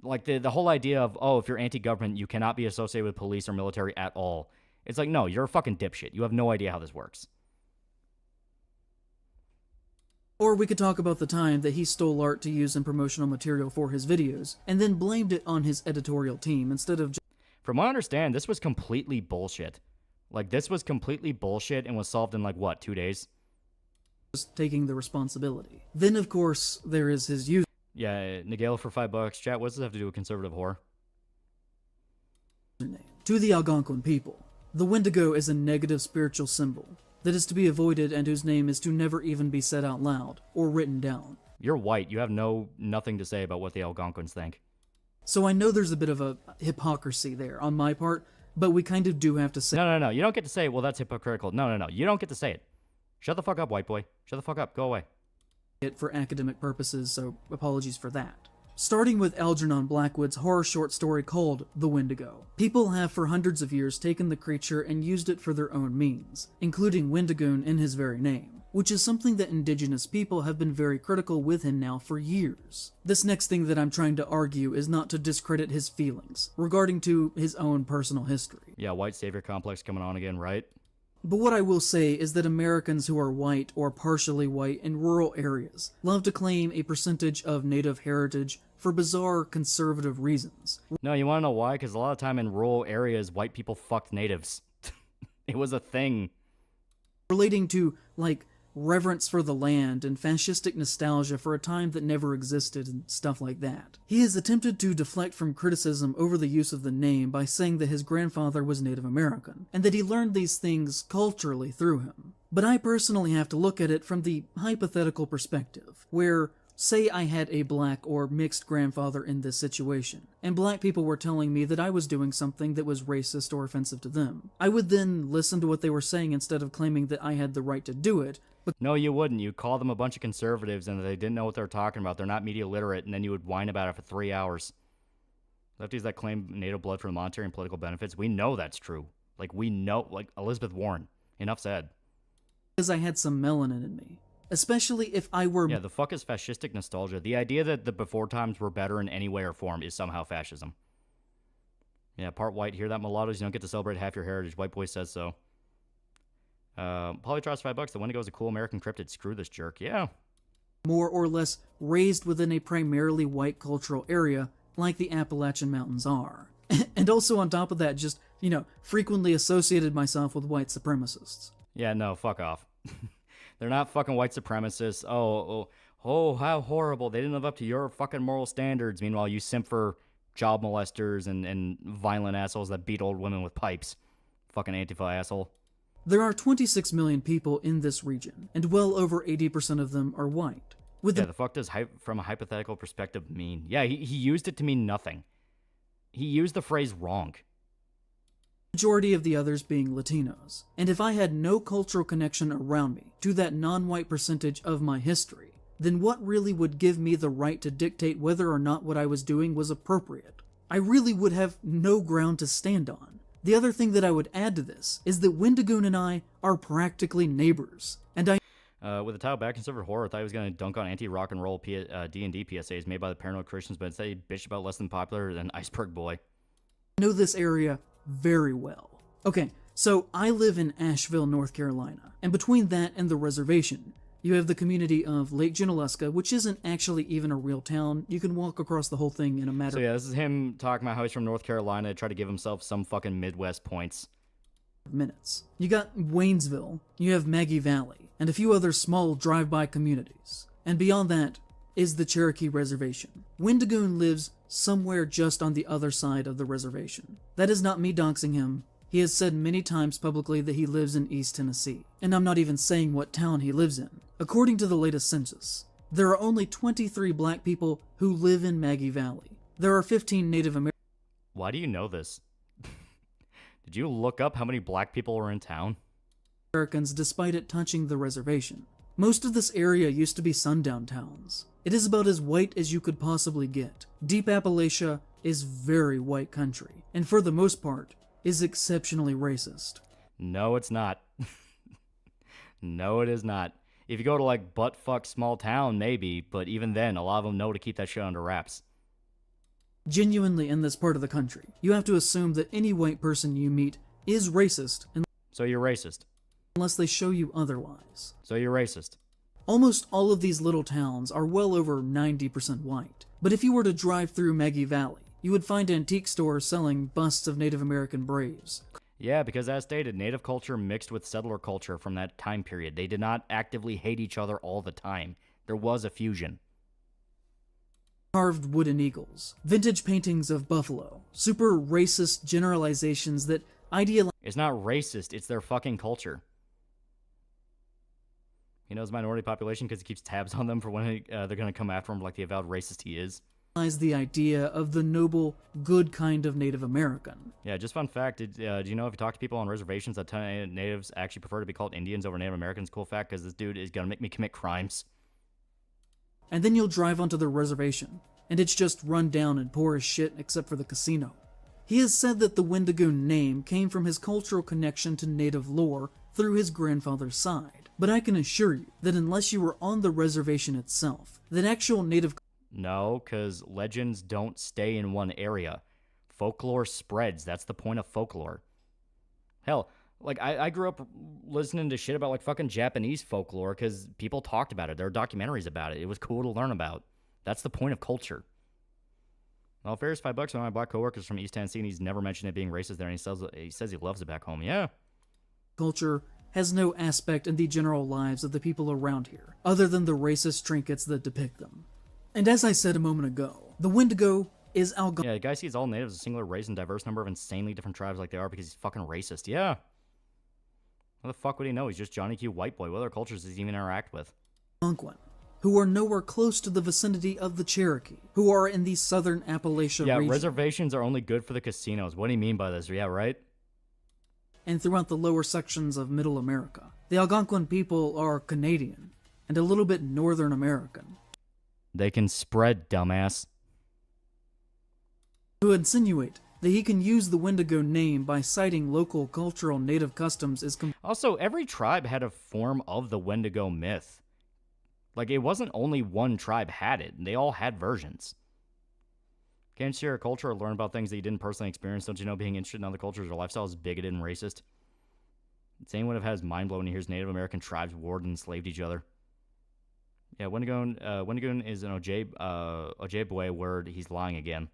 Like, the whole idea of, oh, if you're anti-government, you cannot be associated with police or military at all. It's like, no, you're a fucking dipshit. You have no idea how this works. Or we could talk about the time that he stole art to use in promotional material for his videos, and then blamed it on his editorial team instead of just... From what I understand, this was completely bullshit. Like, this was completely bullshit and was solved in, like, what, 2 days? Just taking the responsibility. Then, of course, there is his user. Yeah, Nagala for $5. Chat, what does this have to do with conservative horror? To the Algonquin people, the Wendigo is a negative spiritual symbol that is to be avoided and whose name is to never even be said out loud or written down. You're white. You have nothing to say about what the Algonquins think. So I know there's a bit of a hypocrisy there on my part, but we kind of do have to say... No. You don't get to say, well, that's hypocritical. No. You don't get to say it. Shut the fuck up, white boy. Shut the fuck up. Go away. It for academic purposes, so apologies for that. Starting with Algernon Blackwood's horror short story called The Wendigo. People have for hundreds of years taken the creature and used it for their own means, including Wendigoon in his very name, which is something that indigenous people have been very critical with him now for years. This next thing that I'm trying to argue is not to discredit his feelings regarding to his own personal history. Yeah, white savior complex coming on again, right? But what I will say is that Americans who are white or partially white in rural areas love to claim a percentage of native heritage for bizarre conservative reasons. No, you want to know why? Because a lot of time in rural areas, white people fucked natives. It was a thing. Relating to, like, reverence for the land and fascistic nostalgia for a time that never existed and stuff like that. He has attempted to deflect from criticism over the use of the name by saying that his grandfather was Native American, and that he learned these things culturally through him. But I personally have to look at it from the hypothetical perspective, where, say I had a black or mixed grandfather in this situation, and black people were telling me that I was doing something that was racist or offensive to them. I would then listen to what they were saying instead of claiming that I had the right to do it. No, you wouldn't. You'd call them a bunch of conservatives and they didn't know what they were talking about. They're not media literate, and then you would whine about it for 3 hours. Lefties that claim native blood for monetary and political benefits, we know that's true. Like, we know, like Elizabeth Warren. Enough said. Because I had some melanin in me. Especially if I were... Yeah, the fuck is fascistic nostalgia? The idea that the before times were better in any way or form is somehow fascism. Yeah, part white. Hear that, mulattoes? You don't get to celebrate half your heritage. White boy says so. Polytros $5. The Wendigo is a cool American cryptid. Screw this jerk. Yeah. More or less raised within a primarily white cultural area, like the Appalachian Mountains are. And also on top of that, just, frequently associated myself with white supremacists. Yeah, no, fuck off. They're not fucking white supremacists. Oh, how horrible. They didn't live up to your fucking moral standards. Meanwhile, you simp for child molesters and violent assholes that beat old women with pipes. Fucking Antifa asshole. There are 26 million people in this region, and well over 80% of them are white. The fuck does from a hypothetical perspective mean? Yeah, he used it to mean nothing. He used the phrase wrong. Majority of the others being Latinos. And if I had no cultural connection around me to that non-white percentage of my history, then what really would give me the right to dictate whether or not what I was doing was appropriate? I really would have no ground to stand on. The other thing that I would add to this is that Wendigoon and I are practically neighbors, and with the title Bad Conservative Horror, I thought he was going to dunk on anti-rock and roll D&D PSAs made by the paranoid Christians, but instead he bitched about less than popular than Iceberg Boy. I know this area very well. Okay, So I live in Asheville, North Carolina, and between that and the reservation, you have the community of Lake Junaluska, which isn't actually even a real town. You can walk across the whole thing in a matter So yeah, this is him talking about how he's from North Carolina to try to give himself some fucking Midwest points. of minutes. You got Waynesville, you have Maggie Valley, and a few other small drive-by communities. And beyond that is the Cherokee Reservation. Wendigoon lives somewhere just on the other side of the reservation. That is not me doxing him. He has said many times publicly that he lives in East Tennessee, and I'm not even saying what town he lives in. According to the latest census, there are only 23 black people who live in Maggie Valley. There are 15 Native Americans. Why do you know this? Did you look up how many black people were in town? Despite it touching the reservation. Most of this area used to be sundown towns. It is about as white as you could possibly get. Deep Appalachia is very white country, and for the most part, is exceptionally racist. No, it's not. No, it is not. If you go to like buttfuck small town, maybe, but even then, a lot of them know to keep that shit under wraps. Genuinely in this part of the country, you have to assume that any white person you meet is racist. So you're racist. Unless they show you otherwise. So you're racist. Almost all of these little towns are well over 90% white. But if you were to drive through Maggie Valley, you would find antique stores selling busts of Native American braves. Yeah, because as stated, native culture mixed with settler culture from that time period. They did not actively hate each other all the time. There was a fusion. Carved wooden eagles, vintage paintings of buffalo, super racist generalizations that idealize. It's not racist, it's their fucking culture. He knows minority population because he keeps tabs on them for when they're going to come after him like the avowed racist he is. The idea of the noble, good kind of Native American. Yeah, just fun fact, do you know if you talk to people on reservations that ton of natives actually prefer to be called Indians over Native Americans? Cool fact, because this dude is going to make me commit crimes. And then you'll drive onto the reservation, and it's just run down and poor as shit except for the casino. He has said that the Wendigoon name came from his cultural connection to native lore through his grandfather's side. But I can assure you that unless you were on the reservation itself, that actual native... No, because legends don't stay in one area. Folklore spreads. That's the point of folklore. Hell, like, I grew up listening to shit about, like, fucking Japanese folklore because people talked about it. There were documentaries about it. It was cool to learn about. That's the point of culture. Well, fair's $5 one of my black coworkers from East Tennessee, and he's never mentioned it being racist there, and he says he loves it back home. Yeah. Culture has no aspect in the general lives of the people around here, other than the racist trinkets that depict them. And as I said a moment ago, the Wendigo is Algonquin. Yeah, the guy sees all natives as a singular race and diverse number of insanely different tribes like they are because he's fucking racist. Yeah. What the fuck would he know? He's just Johnny Q white boy. What other cultures does he even interact with? Who are nowhere close to the vicinity of the Cherokee, who are in the southern Appalachia region. Yeah, reservations are only good for the casinos. What do you mean by this? Yeah, right? And throughout the lower sections of Middle America. The Algonquin people are Canadian, and a little bit Northern American. They can spread, dumbass. To insinuate that he can use the Wendigo name by citing local cultural native customs is... Also, every tribe had a form of the Wendigo myth. Like, it wasn't only one tribe had it. They all had versions. Can't share a culture or learn about things that you didn't personally experience. Don't you know being interested in other cultures or lifestyles is bigoted and racist? Same would have had his mind blown when he hears Native American tribes warred and enslaved each other. Yeah, Wendigoon is an Ojibwe word. He's lying again.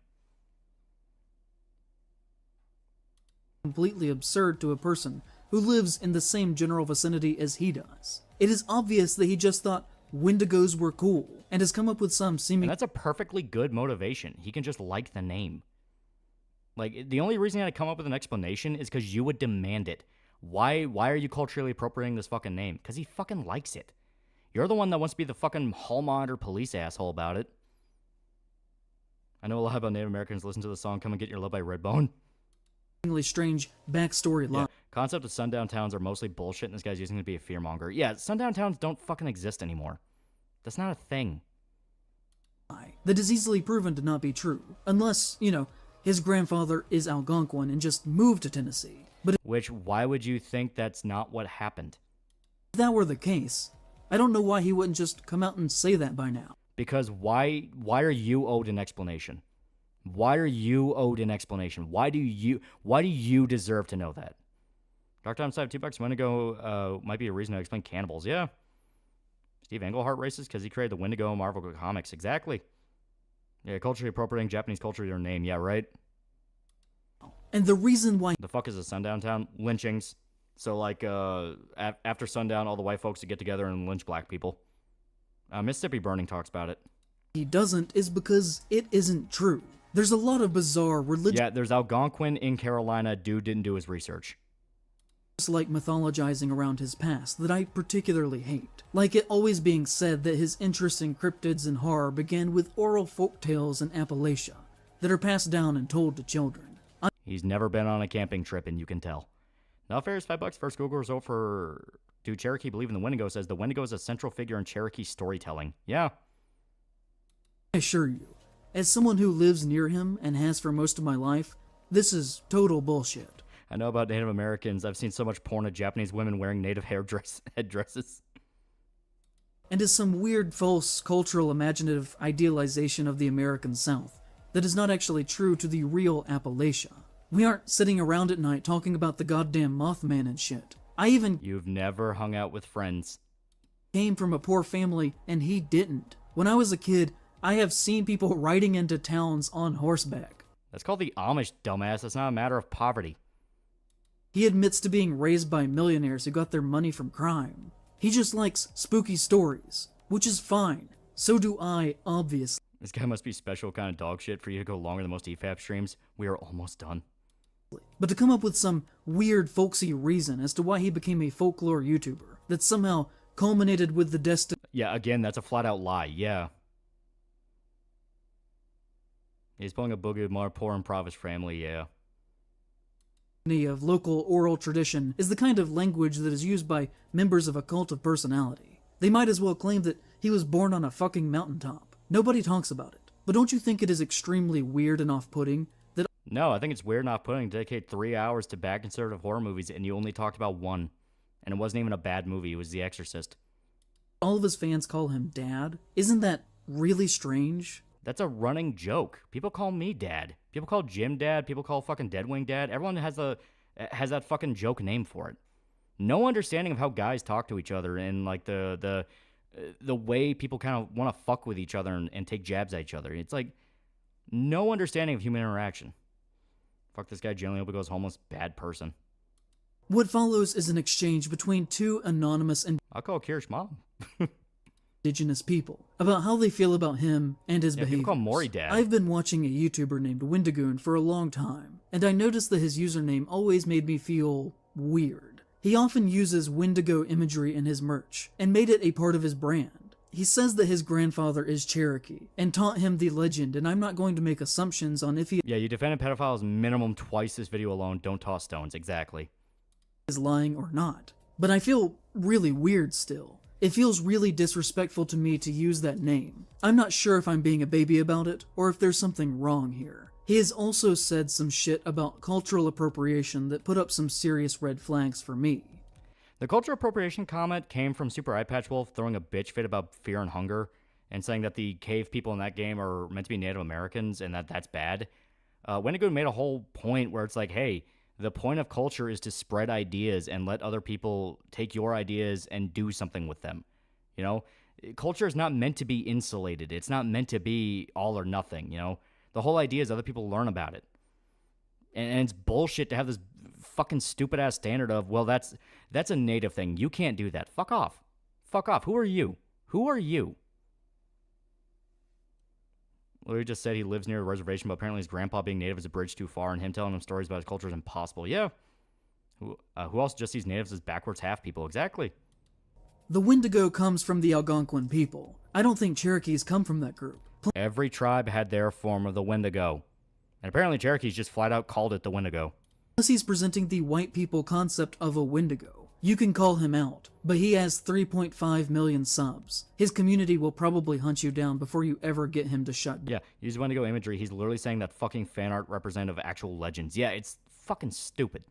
Completely absurd to a person who lives in the same general vicinity as he does. It is obvious that he just thought Wendigos were cool and has come up with some seeming... And that's a perfectly good motivation. He can just like the name. Like, the only reason he had to come up with an explanation is because you would demand it. Why are you culturally appropriating this fucking name? Because he fucking likes it. You're the one that wants to be the fucking hall monitor police asshole about it. I know a lot about Native Americans. Listen to the song Come and Get Your Love by Redbone. Strange backstory line. Yeah. Concept of sundown towns are mostly bullshit, and this guy's using it to be a fearmonger. Yeah, sundown towns don't fucking exist anymore. That's not a thing. That is easily proven to not be true. Unless, his grandfather is Algonquin and just moved to Tennessee. But why would you think that's not what happened? If that were the case, I don't know why he wouldn't just come out and say that by now. Because why are you owed an explanation? Why are you owed an explanation? Why do you deserve to know that? Dark Time Side, $2 Wendigo might be a reason to explain cannibals. Yeah. Steve Englehart racist because he created the Wendigo Marvel comics. Exactly. Yeah, culturally appropriating Japanese culture to their name. Yeah, right? And the reason why... The fuck is a sundown town? Lynchings. So, like, after sundown, all the white folks would get together and lynch black people. Mississippi Burning talks about it. He doesn't is because it isn't true. There's a lot of bizarre religion... Yeah, there's Algonquin in Carolina. Dude didn't do his research. Like mythologizing around his past that I particularly hate. Like it always being said that his interest in cryptids and horror began with oral folktales in Appalachia that are passed down and told to children. He's never been on a camping trip, and you can tell. Now, fair is $5. First Google result for Do Cherokee Believe in the Wendigo says the Wendigo is a central figure in Cherokee storytelling. Yeah. I assure you, as someone who lives near him and has for most of my life, this is total bullshit. I know about Native Americans. I've seen so much porn of Japanese women wearing native headdresses. And is some weird, false, cultural, imaginative idealization of the American South that is not actually true to the real Appalachia. We aren't sitting around at night talking about the goddamn Mothman and shit. You've never hung out with friends. Came from a poor family, and he didn't. When I was a kid, I have seen people riding into towns on horseback. That's called the Amish, dumbass. That's not a matter of poverty. He admits to being raised by millionaires who got their money from crime. He just likes spooky stories, which is fine. So do I, obviously. This guy must be special kind of dog shit for you to go longer than most EFAP streams. We are almost done. But to come up with some weird folksy reason as to why he became a folklore YouTuber that somehow culminated with the destiny... Yeah, again, that's a flat-out lie, yeah. He's pulling a boogie with more poor impoverished family, yeah. Of local oral tradition is the kind of language that is used by members of a cult of personality. They might as well claim that he was born on a fucking mountaintop. Nobody talks about it. But don't you think it is extremely weird and off-putting that... No, I think it's weird and off-putting to dedicate 3 hours to bad conservative horror movies and you only talked about one. And it wasn't even a bad movie, it was The Exorcist. All of his fans call him Dad. Isn't that really strange? That's a running joke. People call me Dad. People call Jim Dad. People call fucking Deadwing Dad. Everyone has that fucking joke name for it. No understanding of how guys talk to each other and like the way people kind of want to fuck with each other and take jabs at each other. It's like no understanding of human interaction. Fuck this guy. Generally hope he goes homeless. Bad person. What follows is an exchange between two anonymous and... I'll call Kirsch mom. Indigenous people about how they feel about him and his behavior. People call Maury Dad. I've been watching a YouTuber named Wendigoon for a long time, and I noticed that his username always made me feel weird. He often uses Wendigo imagery in his merch, and made it a part of his brand. He says that his grandfather is Cherokee, and taught him the legend, and I'm not going to make assumptions on if he... Yeah, you defended pedophiles minimum twice this video alone. Don't toss stones. Exactly. ...is lying or not. But I feel really weird still. It feels really disrespectful to me to use that name. I'm not sure if I'm being a baby about it, or if there's something wrong here. He has also said some shit about cultural appropriation that put up some serious red flags for me. The cultural appropriation comment came from Super Eye Patch Wolf throwing a bitch fit about fear and hunger, and saying that the cave people in that game are meant to be Native Americans, and that's bad. Wendigoon made a whole point where it's like, hey, the point of culture is to spread ideas and let other people take your ideas and do something with them. You know, culture is not meant to be insulated. It's not meant to be all or nothing, you know. The whole idea is other people learn about it. And it's bullshit to have this fucking stupid-ass standard of, well, that's a native thing. You can't do that. Fuck off. Fuck off. Who are you? Who are you? Well, he just said he lives near a reservation, but apparently his grandpa being native is a bridge too far, and him telling him stories about his culture is impossible. Yeah. Who else just sees natives as backwards half people? Exactly. The Wendigo comes from the Algonquin people. I don't think Cherokees come from that group. Every tribe had their form of the Wendigo. And apparently Cherokees just flat out called it the Wendigo. Unless he's presenting the white people concept of a Wendigo. You can call him out, but he has 3.5 million subs. His community will probably hunt you down before you ever get him to shut down. Yeah, use Wendigo imagery. He's literally saying that fucking fan art representative of actual legends. Yeah, it's fucking stupid.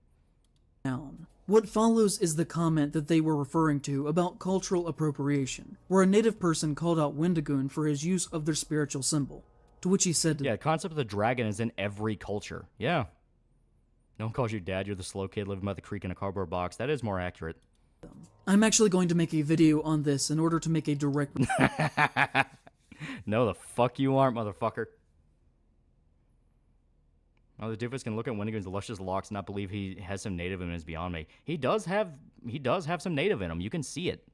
What follows is the comment that they were referring to about cultural appropriation, where a native person called out Wendigoon for his use of their spiritual symbol, to which he said... Yeah, the concept of the dragon is in every culture. Yeah. No one calls you dad, you're the slow kid living by the creek in a cardboard box. That is more accurate. I'm actually going to make a video on this in order to make a direct... No, the fuck you aren't, motherfucker. Oh, the doofus can look at Wendigoon's luscious locks and not believe he has some native in him is beyond me. He does have some native in him. You can see it.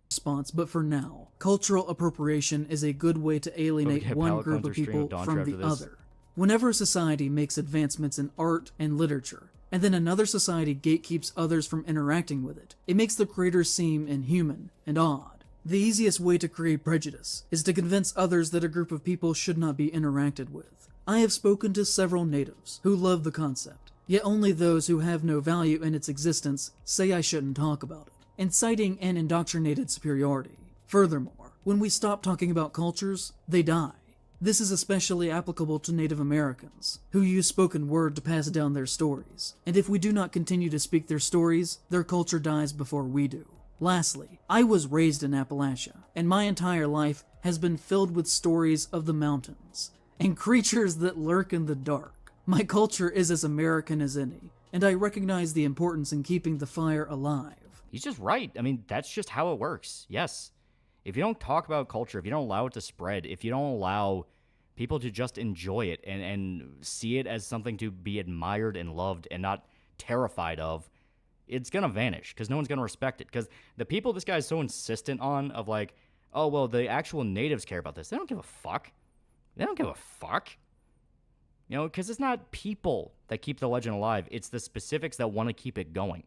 Response, but for now, cultural appropriation is a good way to alienate one group of people from the other. Whenever a society makes advancements in art and literature, and then another society gatekeeps others from interacting with it, it makes the creators seem inhuman and odd. The easiest way to create prejudice is to convince others that a group of people should not be interacted with. I have spoken to several natives who love the concept, yet only those who have no value in its existence say I shouldn't talk about it, inciting an indoctrinated superiority. Furthermore, when we stop talking about cultures, they die. This is especially applicable to Native Americans, who use spoken word to pass down their stories, and if we do not continue to speak their stories, their culture dies before we do. Lastly, I was raised in Appalachia, and my entire life has been filled with stories of the mountains, and creatures that lurk in the dark. My culture is as American as any, and I recognize the importance in keeping the fire alive. He's just right. I mean, that's just how it works. Yes. If you don't talk about culture, if you don't allow it to spread, if you don't allow people to just enjoy it and see it as something to be admired and loved and not terrified of, it's going to vanish because no one's going to respect it. Because the people this guy's so insistent on of like, oh, well, the actual natives care about this. They don't give a fuck. They don't give a fuck. You know, because it's not people that keep the legend alive. It's the specifics that want to keep it going.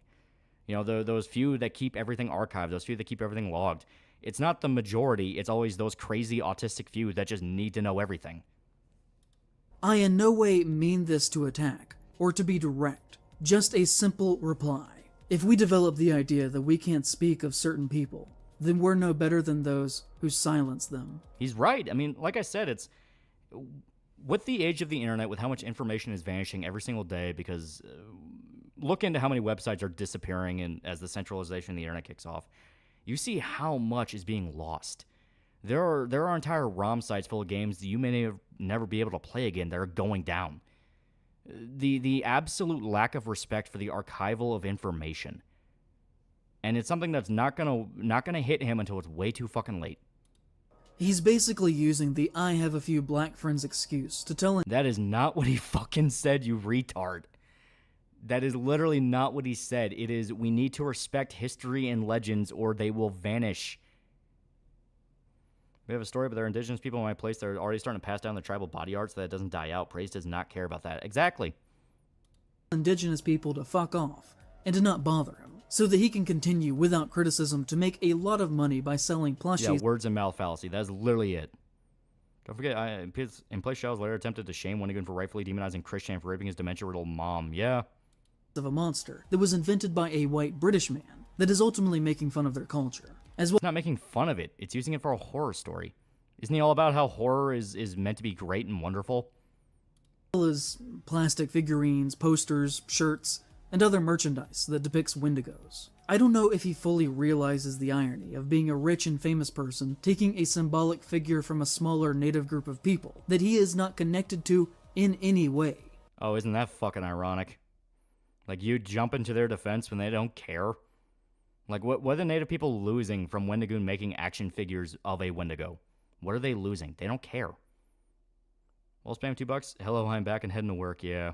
You know, those few that keep everything archived, those few that keep everything logged. It's not the majority. It's always those crazy autistic few that just need to know everything. I in no way mean this to attack or to be direct. Just a simple reply. If we develop the idea that we can't speak of certain people, then we're no better than those who silence them. He's right. I mean, like I said, it's... With the age of the internet, with how much information is vanishing every single day, because look into how many websites are disappearing and as the centralization of the internet kicks off, you see how much is being lost. There are entire ROM sites full of games that you may never be able to play again that are going down. The absolute lack of respect for the archival of information. And it's something that's not gonna hit him until it's way too fucking late. He's basically using the I have a few black friends excuse to tell him... That is not what he fucking said, you retard. That is literally not what he said. It is, we need to respect history and legends or they will vanish. We have a story about there are indigenous people in my place that are already starting to pass down their tribal body art so that it doesn't die out. Praise does not care about that. Exactly. Indigenous people to fuck off and to not bother him, so that he can continue without criticism to make a lot of money by selling plushies. Yeah, words and mouth fallacy. That's literally it. Don't forget, in place, Shaw's later attempted to shame Wendigoon for rightfully demonizing Christian for raping his dementia-riddled mom. Yeah. Of a monster that was invented by a white British man that is ultimately making fun of their culture. As well, it's not making fun of it. It's using it for a horror story. Isn't he all about how horror is meant to be great and wonderful? As well as plastic figurines, posters, shirts, and other merchandise that depicts Wendigos. I don't know if he fully realizes the irony of being a rich and famous person taking a symbolic figure from a smaller native group of people that he is not connected to in any way. Oh, isn't that fucking ironic? Like, you jump into their defense when they don't care? Like, what are the native people losing from Wendigoon making action figures of a Wendigo? What are they losing? They don't care. Well, spam $2. Hello, I'm back and heading to work, yeah.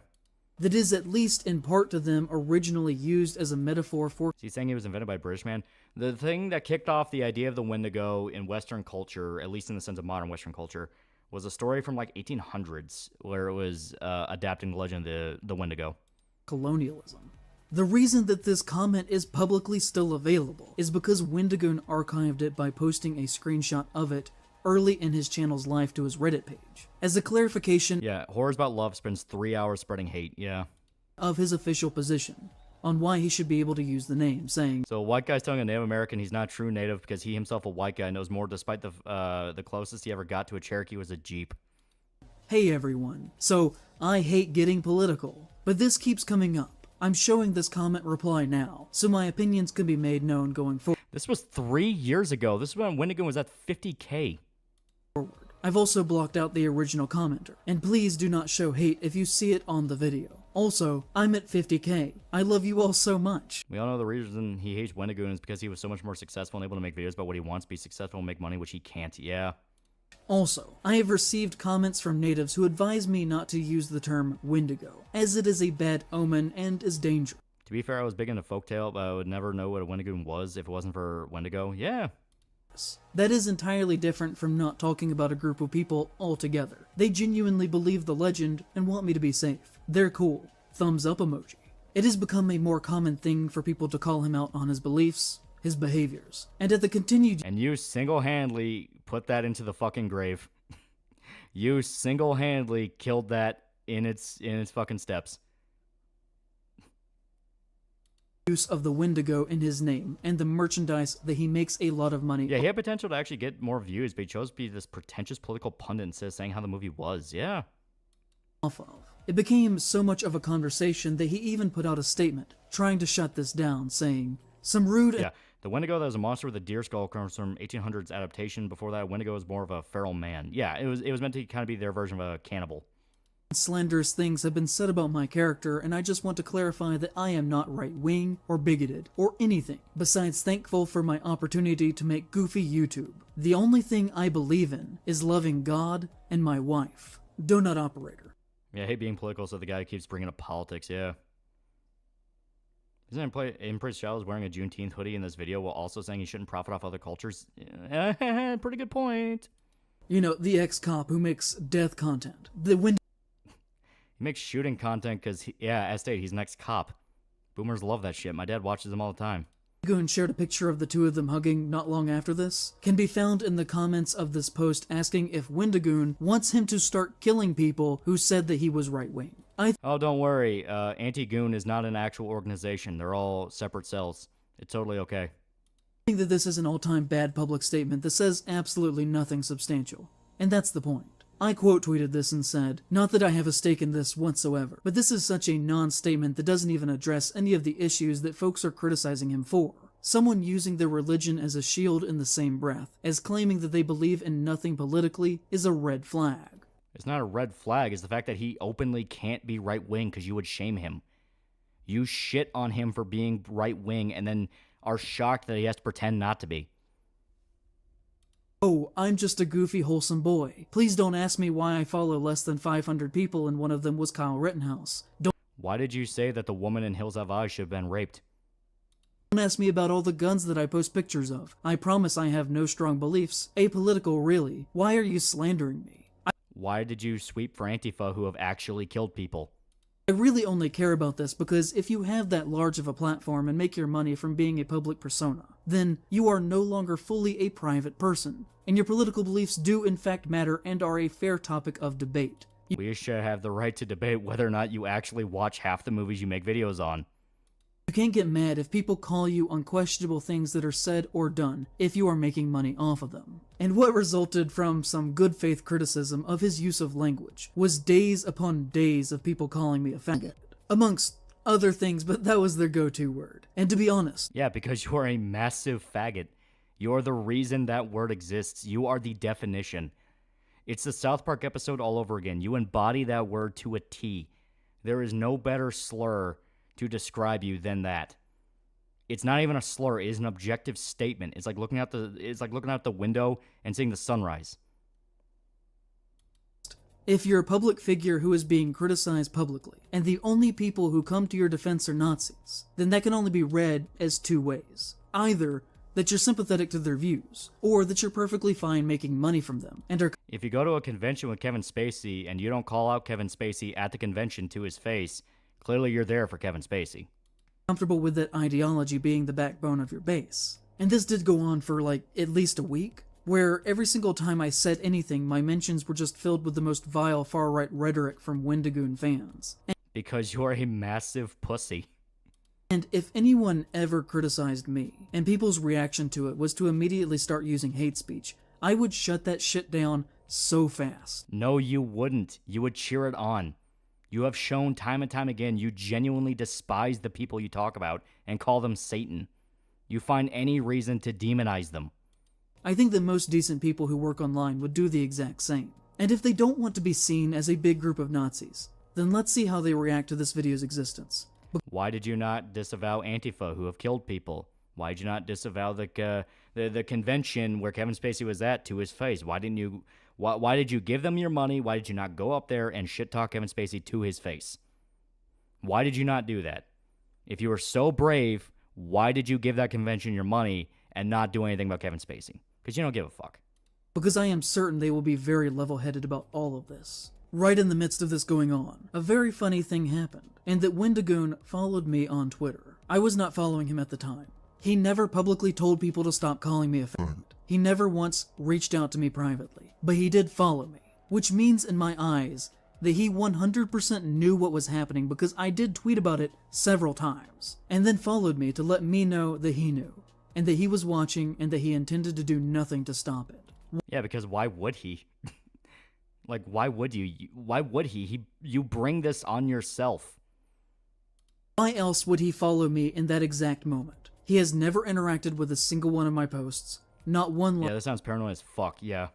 That is at least in part to them originally used as a metaphor for... He's saying he was invented by a British man. The thing that kicked off the idea of the Wendigo in Western culture, at least in the sense of modern Western culture, was a story from like 1800s where it was adapting the legend of the Wendigo. Colonialism. The reason that this comment is publicly still available is because Wendigoon archived it by posting a screenshot of it early in his channel's life to his Reddit page. As a clarification... Yeah, Horrors About Love spends 3 hours spreading hate, yeah. ...of his official position on why he should be able to use the name, saying... So a white guy's telling a Native American he's not true Native because he himself, a white guy, knows more despite the closest he ever got to a Cherokee was a Jeep. Hey everyone, so I hate getting political, but this keeps coming up. I'm showing this comment reply now, so my opinions can be made known going forward. This was 3 years ago. This is when Wendigoon was at 50K. I've also blocked out the original commenter, and please do not show hate if you see it on the video. Also, I'm at 50k. I love you all so much. We all know the reason he hates Wendigoon is because he was so much more successful and able to make videos about what he wants to be successful and make money, which he can't. Yeah. Also, I have received comments from natives who advise me not to use the term Wendigo, as it is a bad omen and is dangerous. To be fair, I was big into folktale, but I would never know what a Wendigoon was if it wasn't for Wendigo. Yeah. That is entirely different from not talking about a group of people altogether. They genuinely believe the legend and want me to be safe. They're cool. Thumbs up emoji. It has become a more common thing for people to call him out on his beliefs, his behaviors, and at the continued— And you single-handedly put that into the fucking grave. You single-handedly killed that in its fucking steps. Use of the Wendigo in his name and the merchandise that he makes a lot of money. Yeah, he had potential to actually get more views, but he chose to be this pretentious political pundit instead of saying how the movie was. Yeah. Off of. It became so much of a conversation that he even put out a statement trying to shut this down, saying some rude— Yeah, the Wendigo that was a monster with a deer skull comes from 1800s adaptation. Before that, Wendigo was more of a feral man. Yeah, it was meant to kind of be their version of a cannibal. Slanderous things have been said about my character, and I just want to clarify that I am not right-wing or bigoted or anything, besides thankful for my opportunity to make goofy YouTube. The only thing I believe in is loving God and my wife. Donut operator. Yeah, I hate being political, so the guy keeps bringing up politics, yeah. Isn't Empress Shadows wearing a Juneteenth hoodie in this video while also saying he shouldn't profit off other cultures? Pretty good point. You know, the ex-cop who makes death content. He makes shooting content because, as stated, he's an ex-cop. Boomers love that shit. My dad watches them all the time. Wendigoon shared a picture of the two of them hugging not long after this. Can be found in the comments of this post asking if Wendigoon wants him to start killing people who said that he was right-wing. Oh, don't worry. Anti-Goon is not an actual organization. They're all separate cells. It's totally okay. I think that this is an all-time bad public statement that says absolutely nothing substantial. And that's the point. I quote-tweeted this and said, not that I have a stake in this whatsoever, but this is such a non-statement that doesn't even address any of the issues that folks are criticizing him for. Someone using their religion as a shield in the same breath as claiming that they believe in nothing politically is a red flag. It's not a red flag, it's the fact that he openly can't be right-wing because you would shame him. You shit on him for being right-wing and then are shocked that he has to pretend not to be. Oh, I'm just a goofy, wholesome boy. Please don't ask me why I follow less than 500 people and one of them was Kyle Rittenhouse. Why did you say that the woman in Hills Have Eyes should have been raped? Don't ask me about all the guns that I post pictures of. I promise I have no strong beliefs. Apolitical, really. Why are you slandering me? Why did you sweep for Antifa who have actually killed people? I really only care about this because if you have that large of a platform and make your money from being a public persona, then you are no longer fully a private person, and your political beliefs do in fact matter and are a fair topic of debate. We should have the right to debate whether or not you actually watch half the movies you make videos on. You can't get mad if people call you unquestionable things that are said or done if you are making money off of them. And what resulted from some good faith criticism of his use of language was days upon days of people calling me a faggot. Amongst other things, but that was their go-to word. And to be honest— Yeah, because you are a massive faggot. You're the reason that word exists. You are the definition. It's the South Park episode all over again. You embody that word to a T. There is no better slur to describe you than that. It's not even a slur, it is an objective statement. It's like looking out the window and seeing the sunrise. If you're a public figure who is being criticized publicly, and the only people who come to your defense are Nazis, then that can only be read as two ways. Either that you're sympathetic to their views, or that you're perfectly fine making money from them, and are— If you go to a convention with Kevin Spacey and you don't call out Kevin Spacey at the convention to his face, clearly you're there for Kevin Spacey. Comfortable with that ideology being the backbone of your base. And this did go on for like at least a week, where every single time I said anything, my mentions were just filled with the most vile far-right rhetoric from Wendigoon fans. Because you're a massive pussy. And if anyone ever criticized me, and people's reaction to it was to immediately start using hate speech, I would shut that shit down so fast. No, you wouldn't. You would cheer it on. You have shown time and time again you genuinely despise the people you talk about and call them Satan. You find any reason to demonize them. I think that most decent people who work online would do the exact same. And if they don't want to be seen as a big group of Nazis, Then let's see how they react to this video's existence. Why did you not disavow Antifa who have killed people? Why did you not disavow the convention where Kevin Spacey was at to his face? Why didn't you? Why did you give them your money? Why did you not go up there and shit talk Kevin Spacey to his face? Why did you not do that? If you were so brave, why did you give that convention your money and not do anything about Kevin Spacey? Because you don't give a fuck. Because I am certain they will be very level-headed about all of this. Right in the midst of this going on, a very funny thing happened, and that Wendigoon followed me on Twitter. I was not following him at the time. He never publicly told people to stop calling me a friend. He never once reached out to me privately, but he did follow me, which means in my eyes that he 100% knew what was happening because I did tweet about it several times, and then followed me to let me know that he knew, and that he was watching and that he intended to do nothing to stop it. Yeah, because why would he? Like, why would you? Why would he? You bring this on yourself. Why else would he follow me in that exact moment? He has never interacted with a single one of my posts. Not one Yeah, that sounds paranoid as fuck, yeah.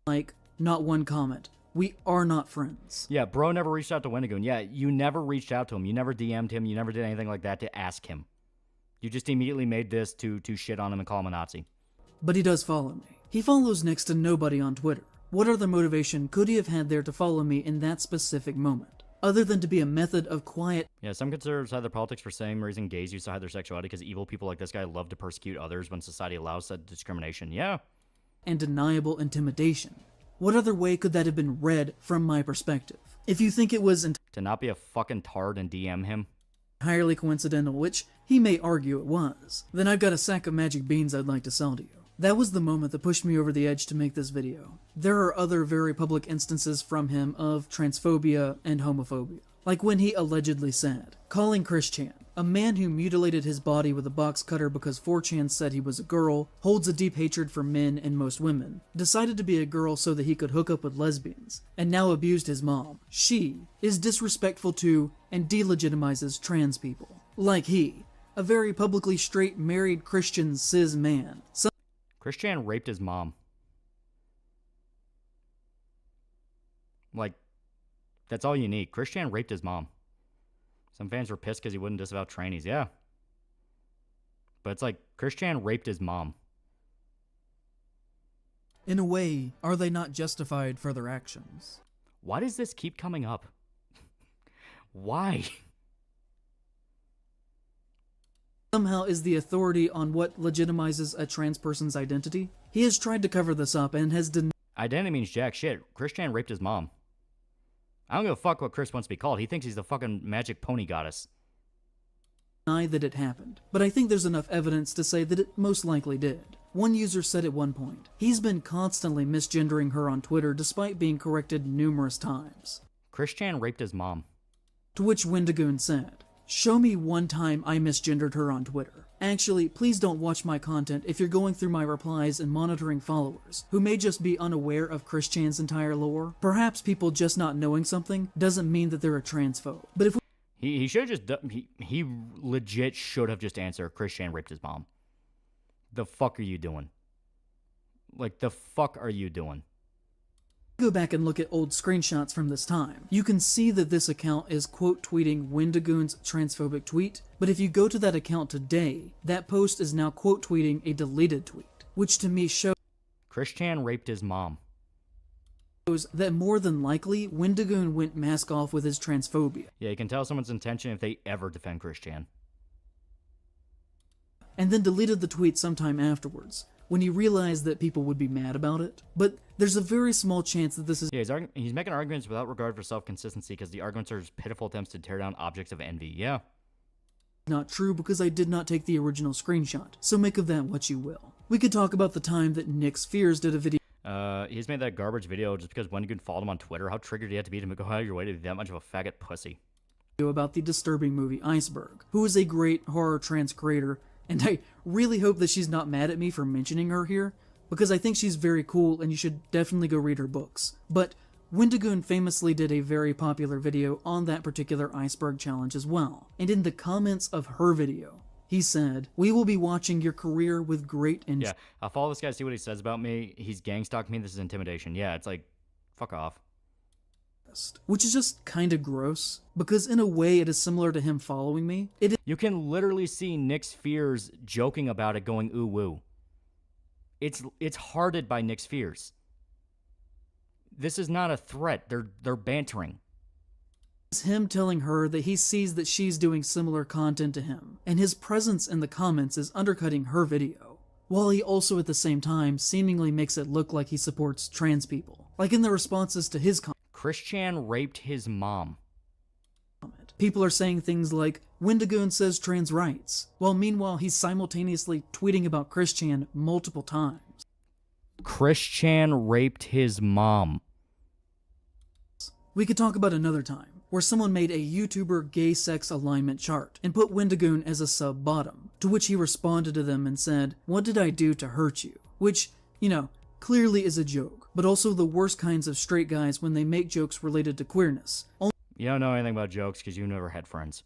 Like, not one comment. We are not friends. Yeah, bro never reached out to Wendigoon. Yeah, you never reached out to him. You never DM'd him. You never did anything like that to ask him. You just immediately made this to shit on him and call him a Nazi. But he does follow me. He follows next to nobody on Twitter. What other motivation could he have had there to follow me in that specific moment? Other than to be a method of quiet... Yeah, some conservatives hide their politics for the same reason gays used to hide their sexuality, because evil people like this guy love to persecute others when society allows that discrimination. Yeah. And deniable intimidation. What other way could that have been read from my perspective? If you think it was... To not be a fucking tard and DM him? Entirely coincidental, which he may argue it was, then I've got a sack of magic beans I'd like to sell to you. That was the moment that pushed me over the edge to make this video. There are other very public instances from him of transphobia and homophobia. Like when he allegedly said, calling Chris Chan, a man who mutilated his body with a box cutter because 4chan said he was a girl, holds a deep hatred for men and most women, decided to be a girl so that he could hook up with lesbians, and now abused his mom. She is disrespectful to and delegitimizes trans people. Like he, a very publicly straight married Christian cis man. Chris Chan raped his mom. Like, that's all you need. Chris Chan raped his mom. Some fans were pissed because he wouldn't disavow trannies. Yeah. But it's like, Chris Chan raped his mom. In a way, are they not justified for their actions? Why does this keep coming up? Why? Somehow is the authority on what legitimizes a trans person's identity. He has tried to cover this up and has denied... Identity means jack shit. Chris Chan raped his mom. I don't give a fuck what Chris wants to be called. He thinks he's the fucking magic pony goddess. That it happened, but I think there's enough evidence to say that it most likely did. One user said at one point, he's been constantly misgendering her on Twitter despite being corrected numerous times. Chris Chan raped his mom. To which Wendigoon said, show me one time I misgendered her on Twitter. Actually, please don't watch my content if you're going through my replies and monitoring followers, who may just be unaware of Chris Chan's entire lore. Perhaps people just not knowing something doesn't mean that they're a transphobe. But if he should have just... He legit should have just answered, Chris Chan raped his mom. The fuck are you doing? Like, the fuck are you doing? Go back and look at old screenshots from this time. You can see that this account is quote tweeting Wendigoon's transphobic tweet, but if you go to that account today, that post is now quote tweeting a deleted tweet, which to me shows Chris Chan raped his mom. That more than likely, Wendigoon went mask off with his transphobia. Yeah, you can tell someone's intention if they ever defend Chris Chan. And then deleted the tweet sometime afterwards, when he realized that people would be mad about it. But there's a very small chance that this is... Yeah, he's making arguments without regard for self-consistency because the arguments are just pitiful attempts to tear down objects of envy. Yeah. Not true because I did not take the original screenshot, so make of that what you will. We could talk about the time that Nick Spheres did a video... He's made that garbage video just because Wendigoon followed him on Twitter. How triggered do you have to be to go out of your way to be that much of a faggot pussy? ...about the disturbing movie Iceberg, who is a great horror trans creator, and I really hope that she's not mad at me for mentioning her here, because I think she's very cool and you should definitely go read her books. But Wendigoon famously did a very popular video on that particular iceberg challenge as well. And in the comments of her video, he said, "We will be watching your career with great interest." Yeah, I'll follow this guy, see what he says about me. He's gang stalking me. This is intimidation. Yeah, it's like, fuck off. list, which is just kinda gross, because in a way it is similar to him following me. You can literally see Nick's fears joking about it, going ooh woo. It's hearted by Nick's fears. This is not a threat. They're bantering. It's him telling her that he sees that she's doing similar content to him, and his presence in the comments is undercutting her video, while he also at the same time seemingly makes it look like he supports trans people. Like in the responses to his comment, Christian raped his mom. People are saying things like, Wendigoon says trans rights, while meanwhile he's simultaneously tweeting about Christian multiple times. Christian raped his mom. We could talk about another time, where someone made a YouTuber gay sex alignment chart and put Wendigoon as a sub-bottom, to which he responded to them and said, "What did I do to hurt you?" Which, you know, clearly is a joke, but also the worst kinds of straight guys when they make jokes related to queerness. You don't know anything about jokes because you never had friends.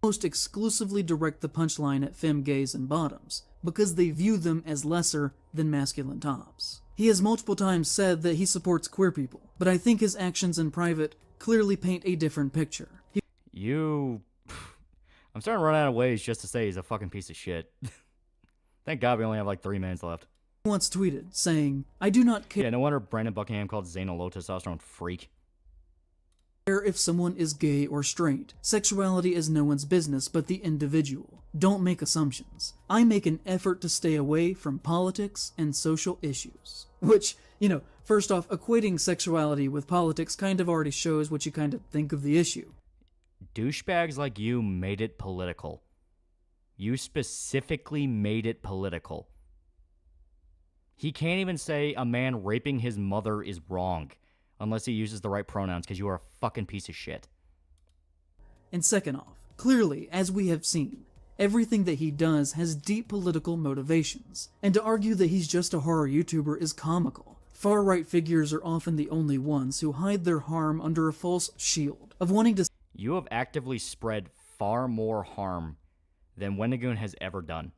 Almost exclusively direct the punchline at femme gays and bottoms, because they view them as lesser than masculine tops. He has multiple times said that he supports queer people, but I think his actions in private clearly paint a different picture. I'm starting to run out of ways just to say he's a fucking piece of shit. Thank God we only have like 3 minutes left. He once tweeted, saying, "I do not care." Yeah, no wonder Brandon Buckingham called Zayn a low testosterone freak. If someone is gay or straight. Sexuality is no one's business but the individual. Don't make assumptions. I make an effort to stay away from politics and social issues. Which, you know, first off, equating sexuality with politics kind of already shows what you kind of think of the issue. Douchebags like you made it political. You specifically made it political. He can't even say a man raping his mother is wrong unless he uses the right pronouns, because you are a fucking piece of shit. And second off, clearly, as we have seen, everything that he does has deep political motivations, and to argue that he's just a horror YouTuber is comical. Far-right figures are often the only ones who hide their harm under a false shield of wanting to... You have actively spread far more harm than Wendigoon has ever done.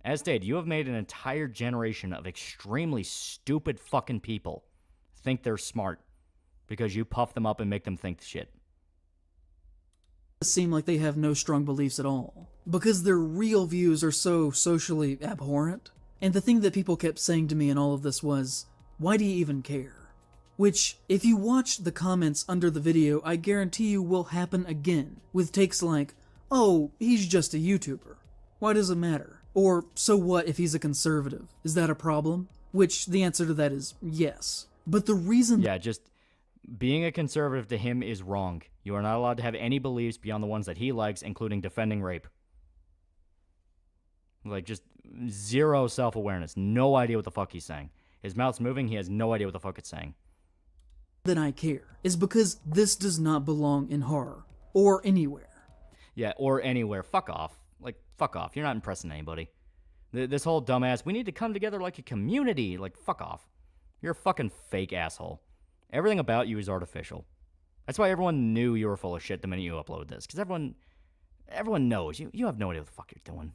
As stated, you have made an entire generation of extremely stupid fucking people think they're smart because you puff them up and make them think shit. Seem like they have no strong beliefs at all, because their real views are so socially abhorrent. And the thing that people kept saying to me in all of this was, why do you even care? Which, if you watch the comments under the video, I guarantee you will happen again, with takes like, oh, he's just a YouTuber. Why does it matter? Or, so what if he's a conservative? Is that a problem? Which, the answer to that is yes. But the reason... Yeah, just being a conservative to him is wrong. You are not allowed to have any beliefs beyond the ones that he likes, including defending rape. Like, just zero self-awareness. No idea what the fuck he's saying. His mouth's moving, he has no idea what the fuck it's saying. That I care is because this does not belong in horror. Or anywhere. Yeah, or anywhere. Fuck off. Like, fuck off. You're not impressing anybody. This whole dumbass, we need to come together like a community. Like, fuck off. You're a fucking fake asshole. Everything about you is artificial. That's why everyone knew you were full of shit the minute you uploaded this. Because everyone knows. You have no idea what the fuck you're doing.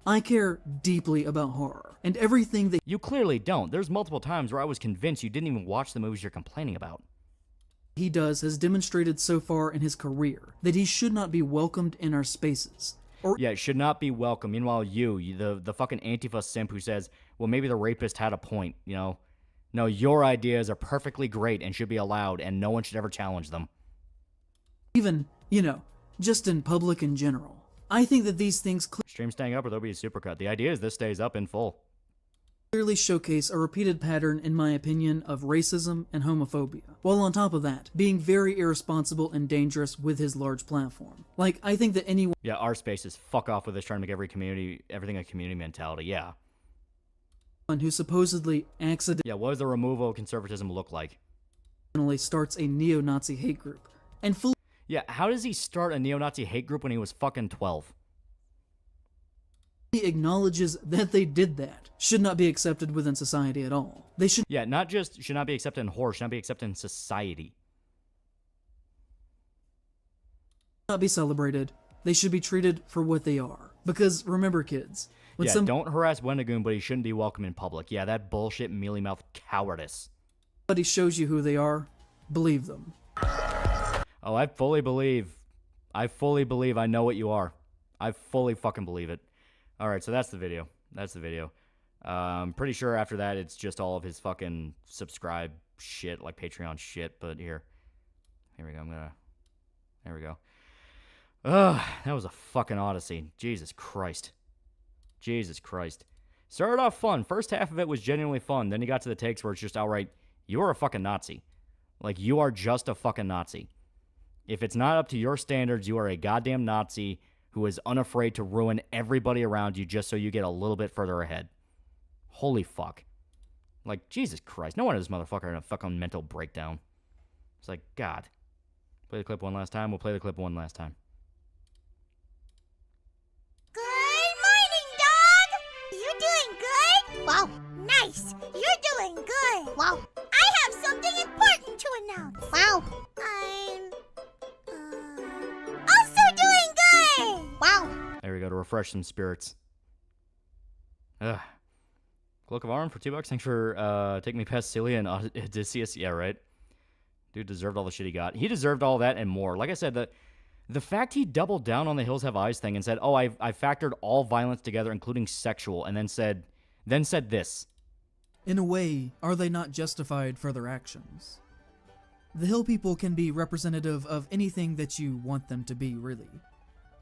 I care deeply about horror. And everything that... You clearly don't. There's multiple times where I was convinced you didn't even watch the movies you're complaining about. He does has demonstrated so far in his career that he should not be welcomed in our spaces. Yeah, it should not be welcome. Meanwhile, you the fucking Antifa simp who says, well, maybe the rapist had a point, you know? No, your ideas are perfectly great and should be allowed, and no one should ever challenge them. Even, you know, just in public in general. I think that these things... Stream staying up or there'll be a supercut. The idea is this stays up in full. Clearly showcase a repeated pattern, in my opinion, of racism and homophobia, while on top of that, being very irresponsible and dangerous with his large platform. Like, I think that anyone... Yeah, our space is fuck off with this trying to make everything a community mentality, yeah. Who supposedly accidentally... Yeah, what does the removal of conservatism look like? ...starts a neo-Nazi hate group, and fully... Yeah, how does he start a neo-Nazi hate group when he was fucking 12? Acknowledges that they did that should not be accepted within society at all. They should... Yeah, not just should not be accepted in horror, should not be accepted in society. Not be celebrated. They should be treated for what they are. Because, remember kids... don't harass Wendigoon, but he shouldn't be welcome in public. Yeah, that bullshit mealy-mouthed cowardice. Somebody shows you who they are, believe them. Oh, I fully believe I know what you are. I fully fucking believe it. All right, so that's the video. I'm pretty sure after that it's just all of his fucking subscribe shit, like Patreon shit, but here we go. There we go. Ugh, that was a fucking odyssey. Jesus Christ. Started off fun. First half of it was genuinely fun. Then you got to the takes where it's just outright, you are a fucking Nazi. Like, you are just a fucking Nazi. If it's not up to your standards, you are a goddamn Nazi who is unafraid to ruin everybody around you just so you get a little bit further ahead. Holy fuck. Like, Jesus Christ. No wonder this motherfucker had a fucking mental breakdown. It's like, God. Play the clip one last time. We'll play the clip one last time. Good morning, dog! You doing good? Wow, nice! You're doing good! Wow, I have something important to announce! Wow, I'm... also doing good! Wow! There we go, to refresh some spirits. Ugh. Cloak of Arm for $2. Thanks for taking me past Celia and Odysseus. Yeah, right? Dude deserved all the shit he got. He deserved all that and more. Like I said, the fact he doubled down on the Hills Have Eyes thing and said, oh, I factored all violence together, including sexual, and then said this. In a way, are they not justified for their actions? The Hill people can be representative of anything that you want them to be, really.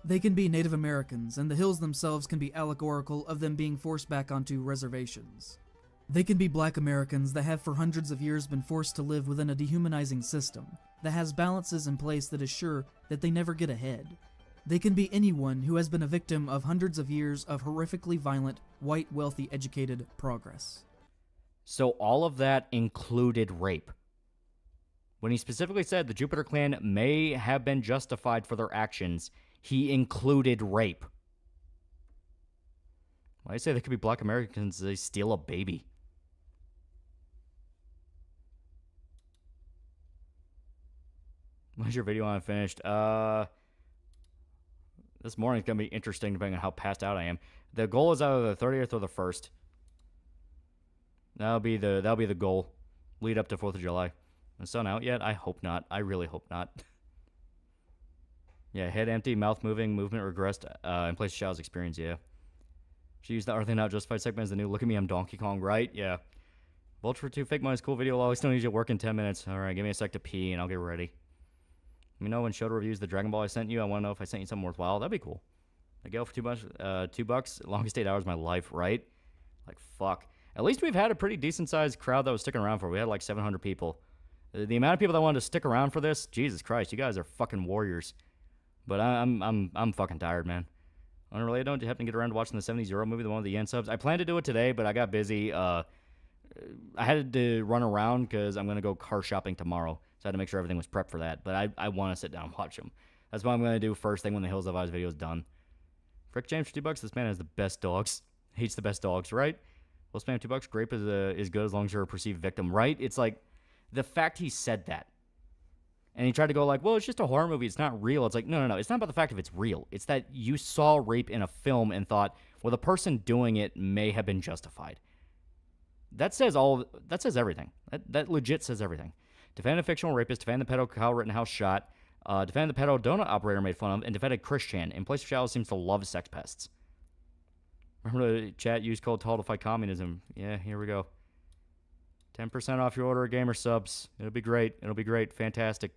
They can be Native Americans, and the Hills themselves can be allegorical of them being forced back onto reservations. They can be Black Americans that have for hundreds of years been forced to live within a dehumanizing system that has balances in place that assure that they never get ahead. They can be anyone who has been a victim of hundreds of years of horrifically violent, white, wealthy, educated progress. So all of that included rape. When he specifically said the Jupiter clan may have been justified for their actions, he included rape. Why do you say there could be Black Americans they steal a baby? When's your video on finished? This morning's gonna be interesting depending on how passed out I am. The goal is either the 30th or the 1st. That'll be the goal. Lead up to 4th of July. The sun out yet? I hope not. I really hope not. Yeah, head empty, mouth moving, movement regressed, in place of Xiao's experience, yeah. She used the Are They Not Justified segment as the new Look at Me, I'm Donkey Kong, right? Yeah. Vulture for 2, fake money's cool video, lol. I still need you to work in 10 minutes. Alright, give me a sec to pee and I'll get ready. Let me know when Shota reviews the Dragon Ball I sent you. I want to know if I sent you something worthwhile. That'd be cool. Miguel for $2, longest 8 hours of my life, right? Like, fuck. At least we've had a pretty decent-sized crowd that was sticking around for it. We had like 700 people. The amount of people that wanted to stick around for this, Jesus Christ, you guys are fucking warriors. But I'm fucking tired, man. Unrelated, don't you happen to get around to watching the 70s Euro movie, the one with the yen subs? I planned to do it today, but I got busy. I had to run around because I'm going to go car shopping tomorrow. So I had to make sure everything was prepped for that. But I want to sit down and watch them. That's what I'm going to do first thing when the Hills of Eyes video is done. Frick James for $2. This man has the best dogs. Hates the best dogs, right? Well, spam $2. Grape is good as long as you're a perceived victim, right? It's like the fact he said that. And he tried to go like, well, it's just a horror movie. It's not real. It's like, no. It's not about the fact if it's real. It's that you saw rape in a film and thought, well, the person doing it may have been justified. That says everything. That legit says everything. Defend a fictional rapist, defend the pedo Kyle Rittenhouse shot, defend the pedo donut operator made fun of, and defended Chris Chan. In place of Shallow seems to love sex pests. Remember the chat, use code TALL to fight communism. Yeah, here we go. 10% off your order of gamer subs. It'll be great. Fantastic.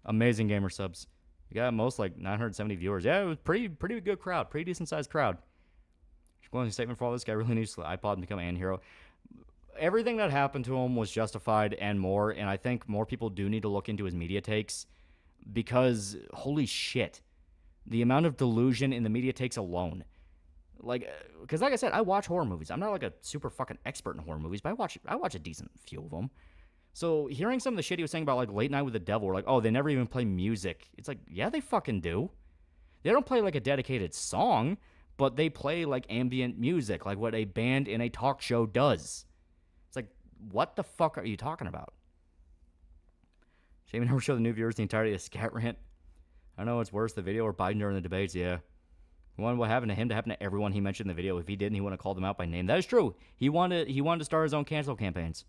Amazing gamer subs. You got most like 970 viewers. Yeah, it was pretty good crowd. Pretty decent sized crowd. Closing statement for all this guy really needs to iPod and become an hero. Everything that happened to him was justified and more, and I think more people do need to look into his media takes because holy shit, the amount of delusion in the media takes alone. Like, because like I said, I watch horror movies. I'm not like a super fucking expert in horror movies, but I watch a decent few of them. So hearing some of the shit he was saying about like Late Night with the Devil, or like, oh, they never even play music. It's like, yeah, they fucking do. They don't play like a dedicated song, but they play like ambient music, like what a band in a talk show does. It's like, what the fuck are you talking about? Shame you never show the new viewers the entirety of the scat rant. I know what's worse, the video or Biden during the debates, yeah. What happened to him to happen to everyone he mentioned in the video. If he didn't, he wouldn't have called them out by name. That is true. He wanted to start his own cancel campaigns.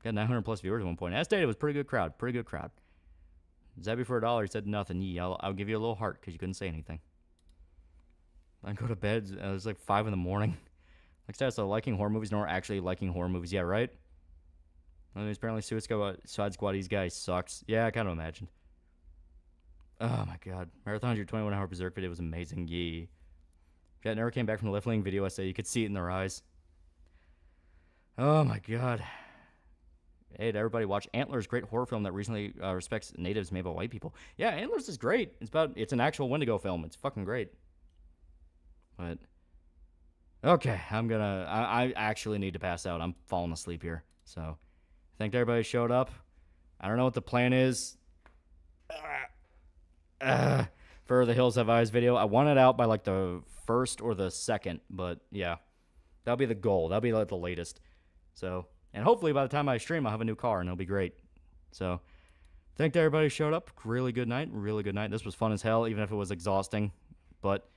Got 900 plus viewers at one point. As stated, it was pretty good crowd. Pretty good crowd. Zabby for $1, he said nothing. Yeah, I'll give you a little heart because you couldn't say anything. I go to bed. It was like 5 in the morning. Like, so liking horror movies nor actually liking horror movies. Yeah, right? Apparently Suicide Squad, these guys sucks. Yeah, I kind of imagined. Oh my god. Marathon, your 21-hour Berserk video was amazing. Yeah. Jet never came back from the left-wing video essay. You could see it in their eyes. Oh my god. Hey, did everybody watch Antlers? Great horror film that recently respects natives made by white people. Yeah, Antlers is great. It's an actual Wendigo film. It's fucking great. But okay, I actually need to pass out. I'm falling asleep here. So, thank everybody who showed up. I don't know what the plan is for the Hills Have Eyes video. I want it out by like the 1st or the 2nd, but yeah, that'll be the goal. That'll be like the latest. So, and hopefully by the time I stream, I'll have a new car and it'll be great. So, thank everybody who showed up. Really good night. Really good night. This was fun as hell, even if it was exhausting. But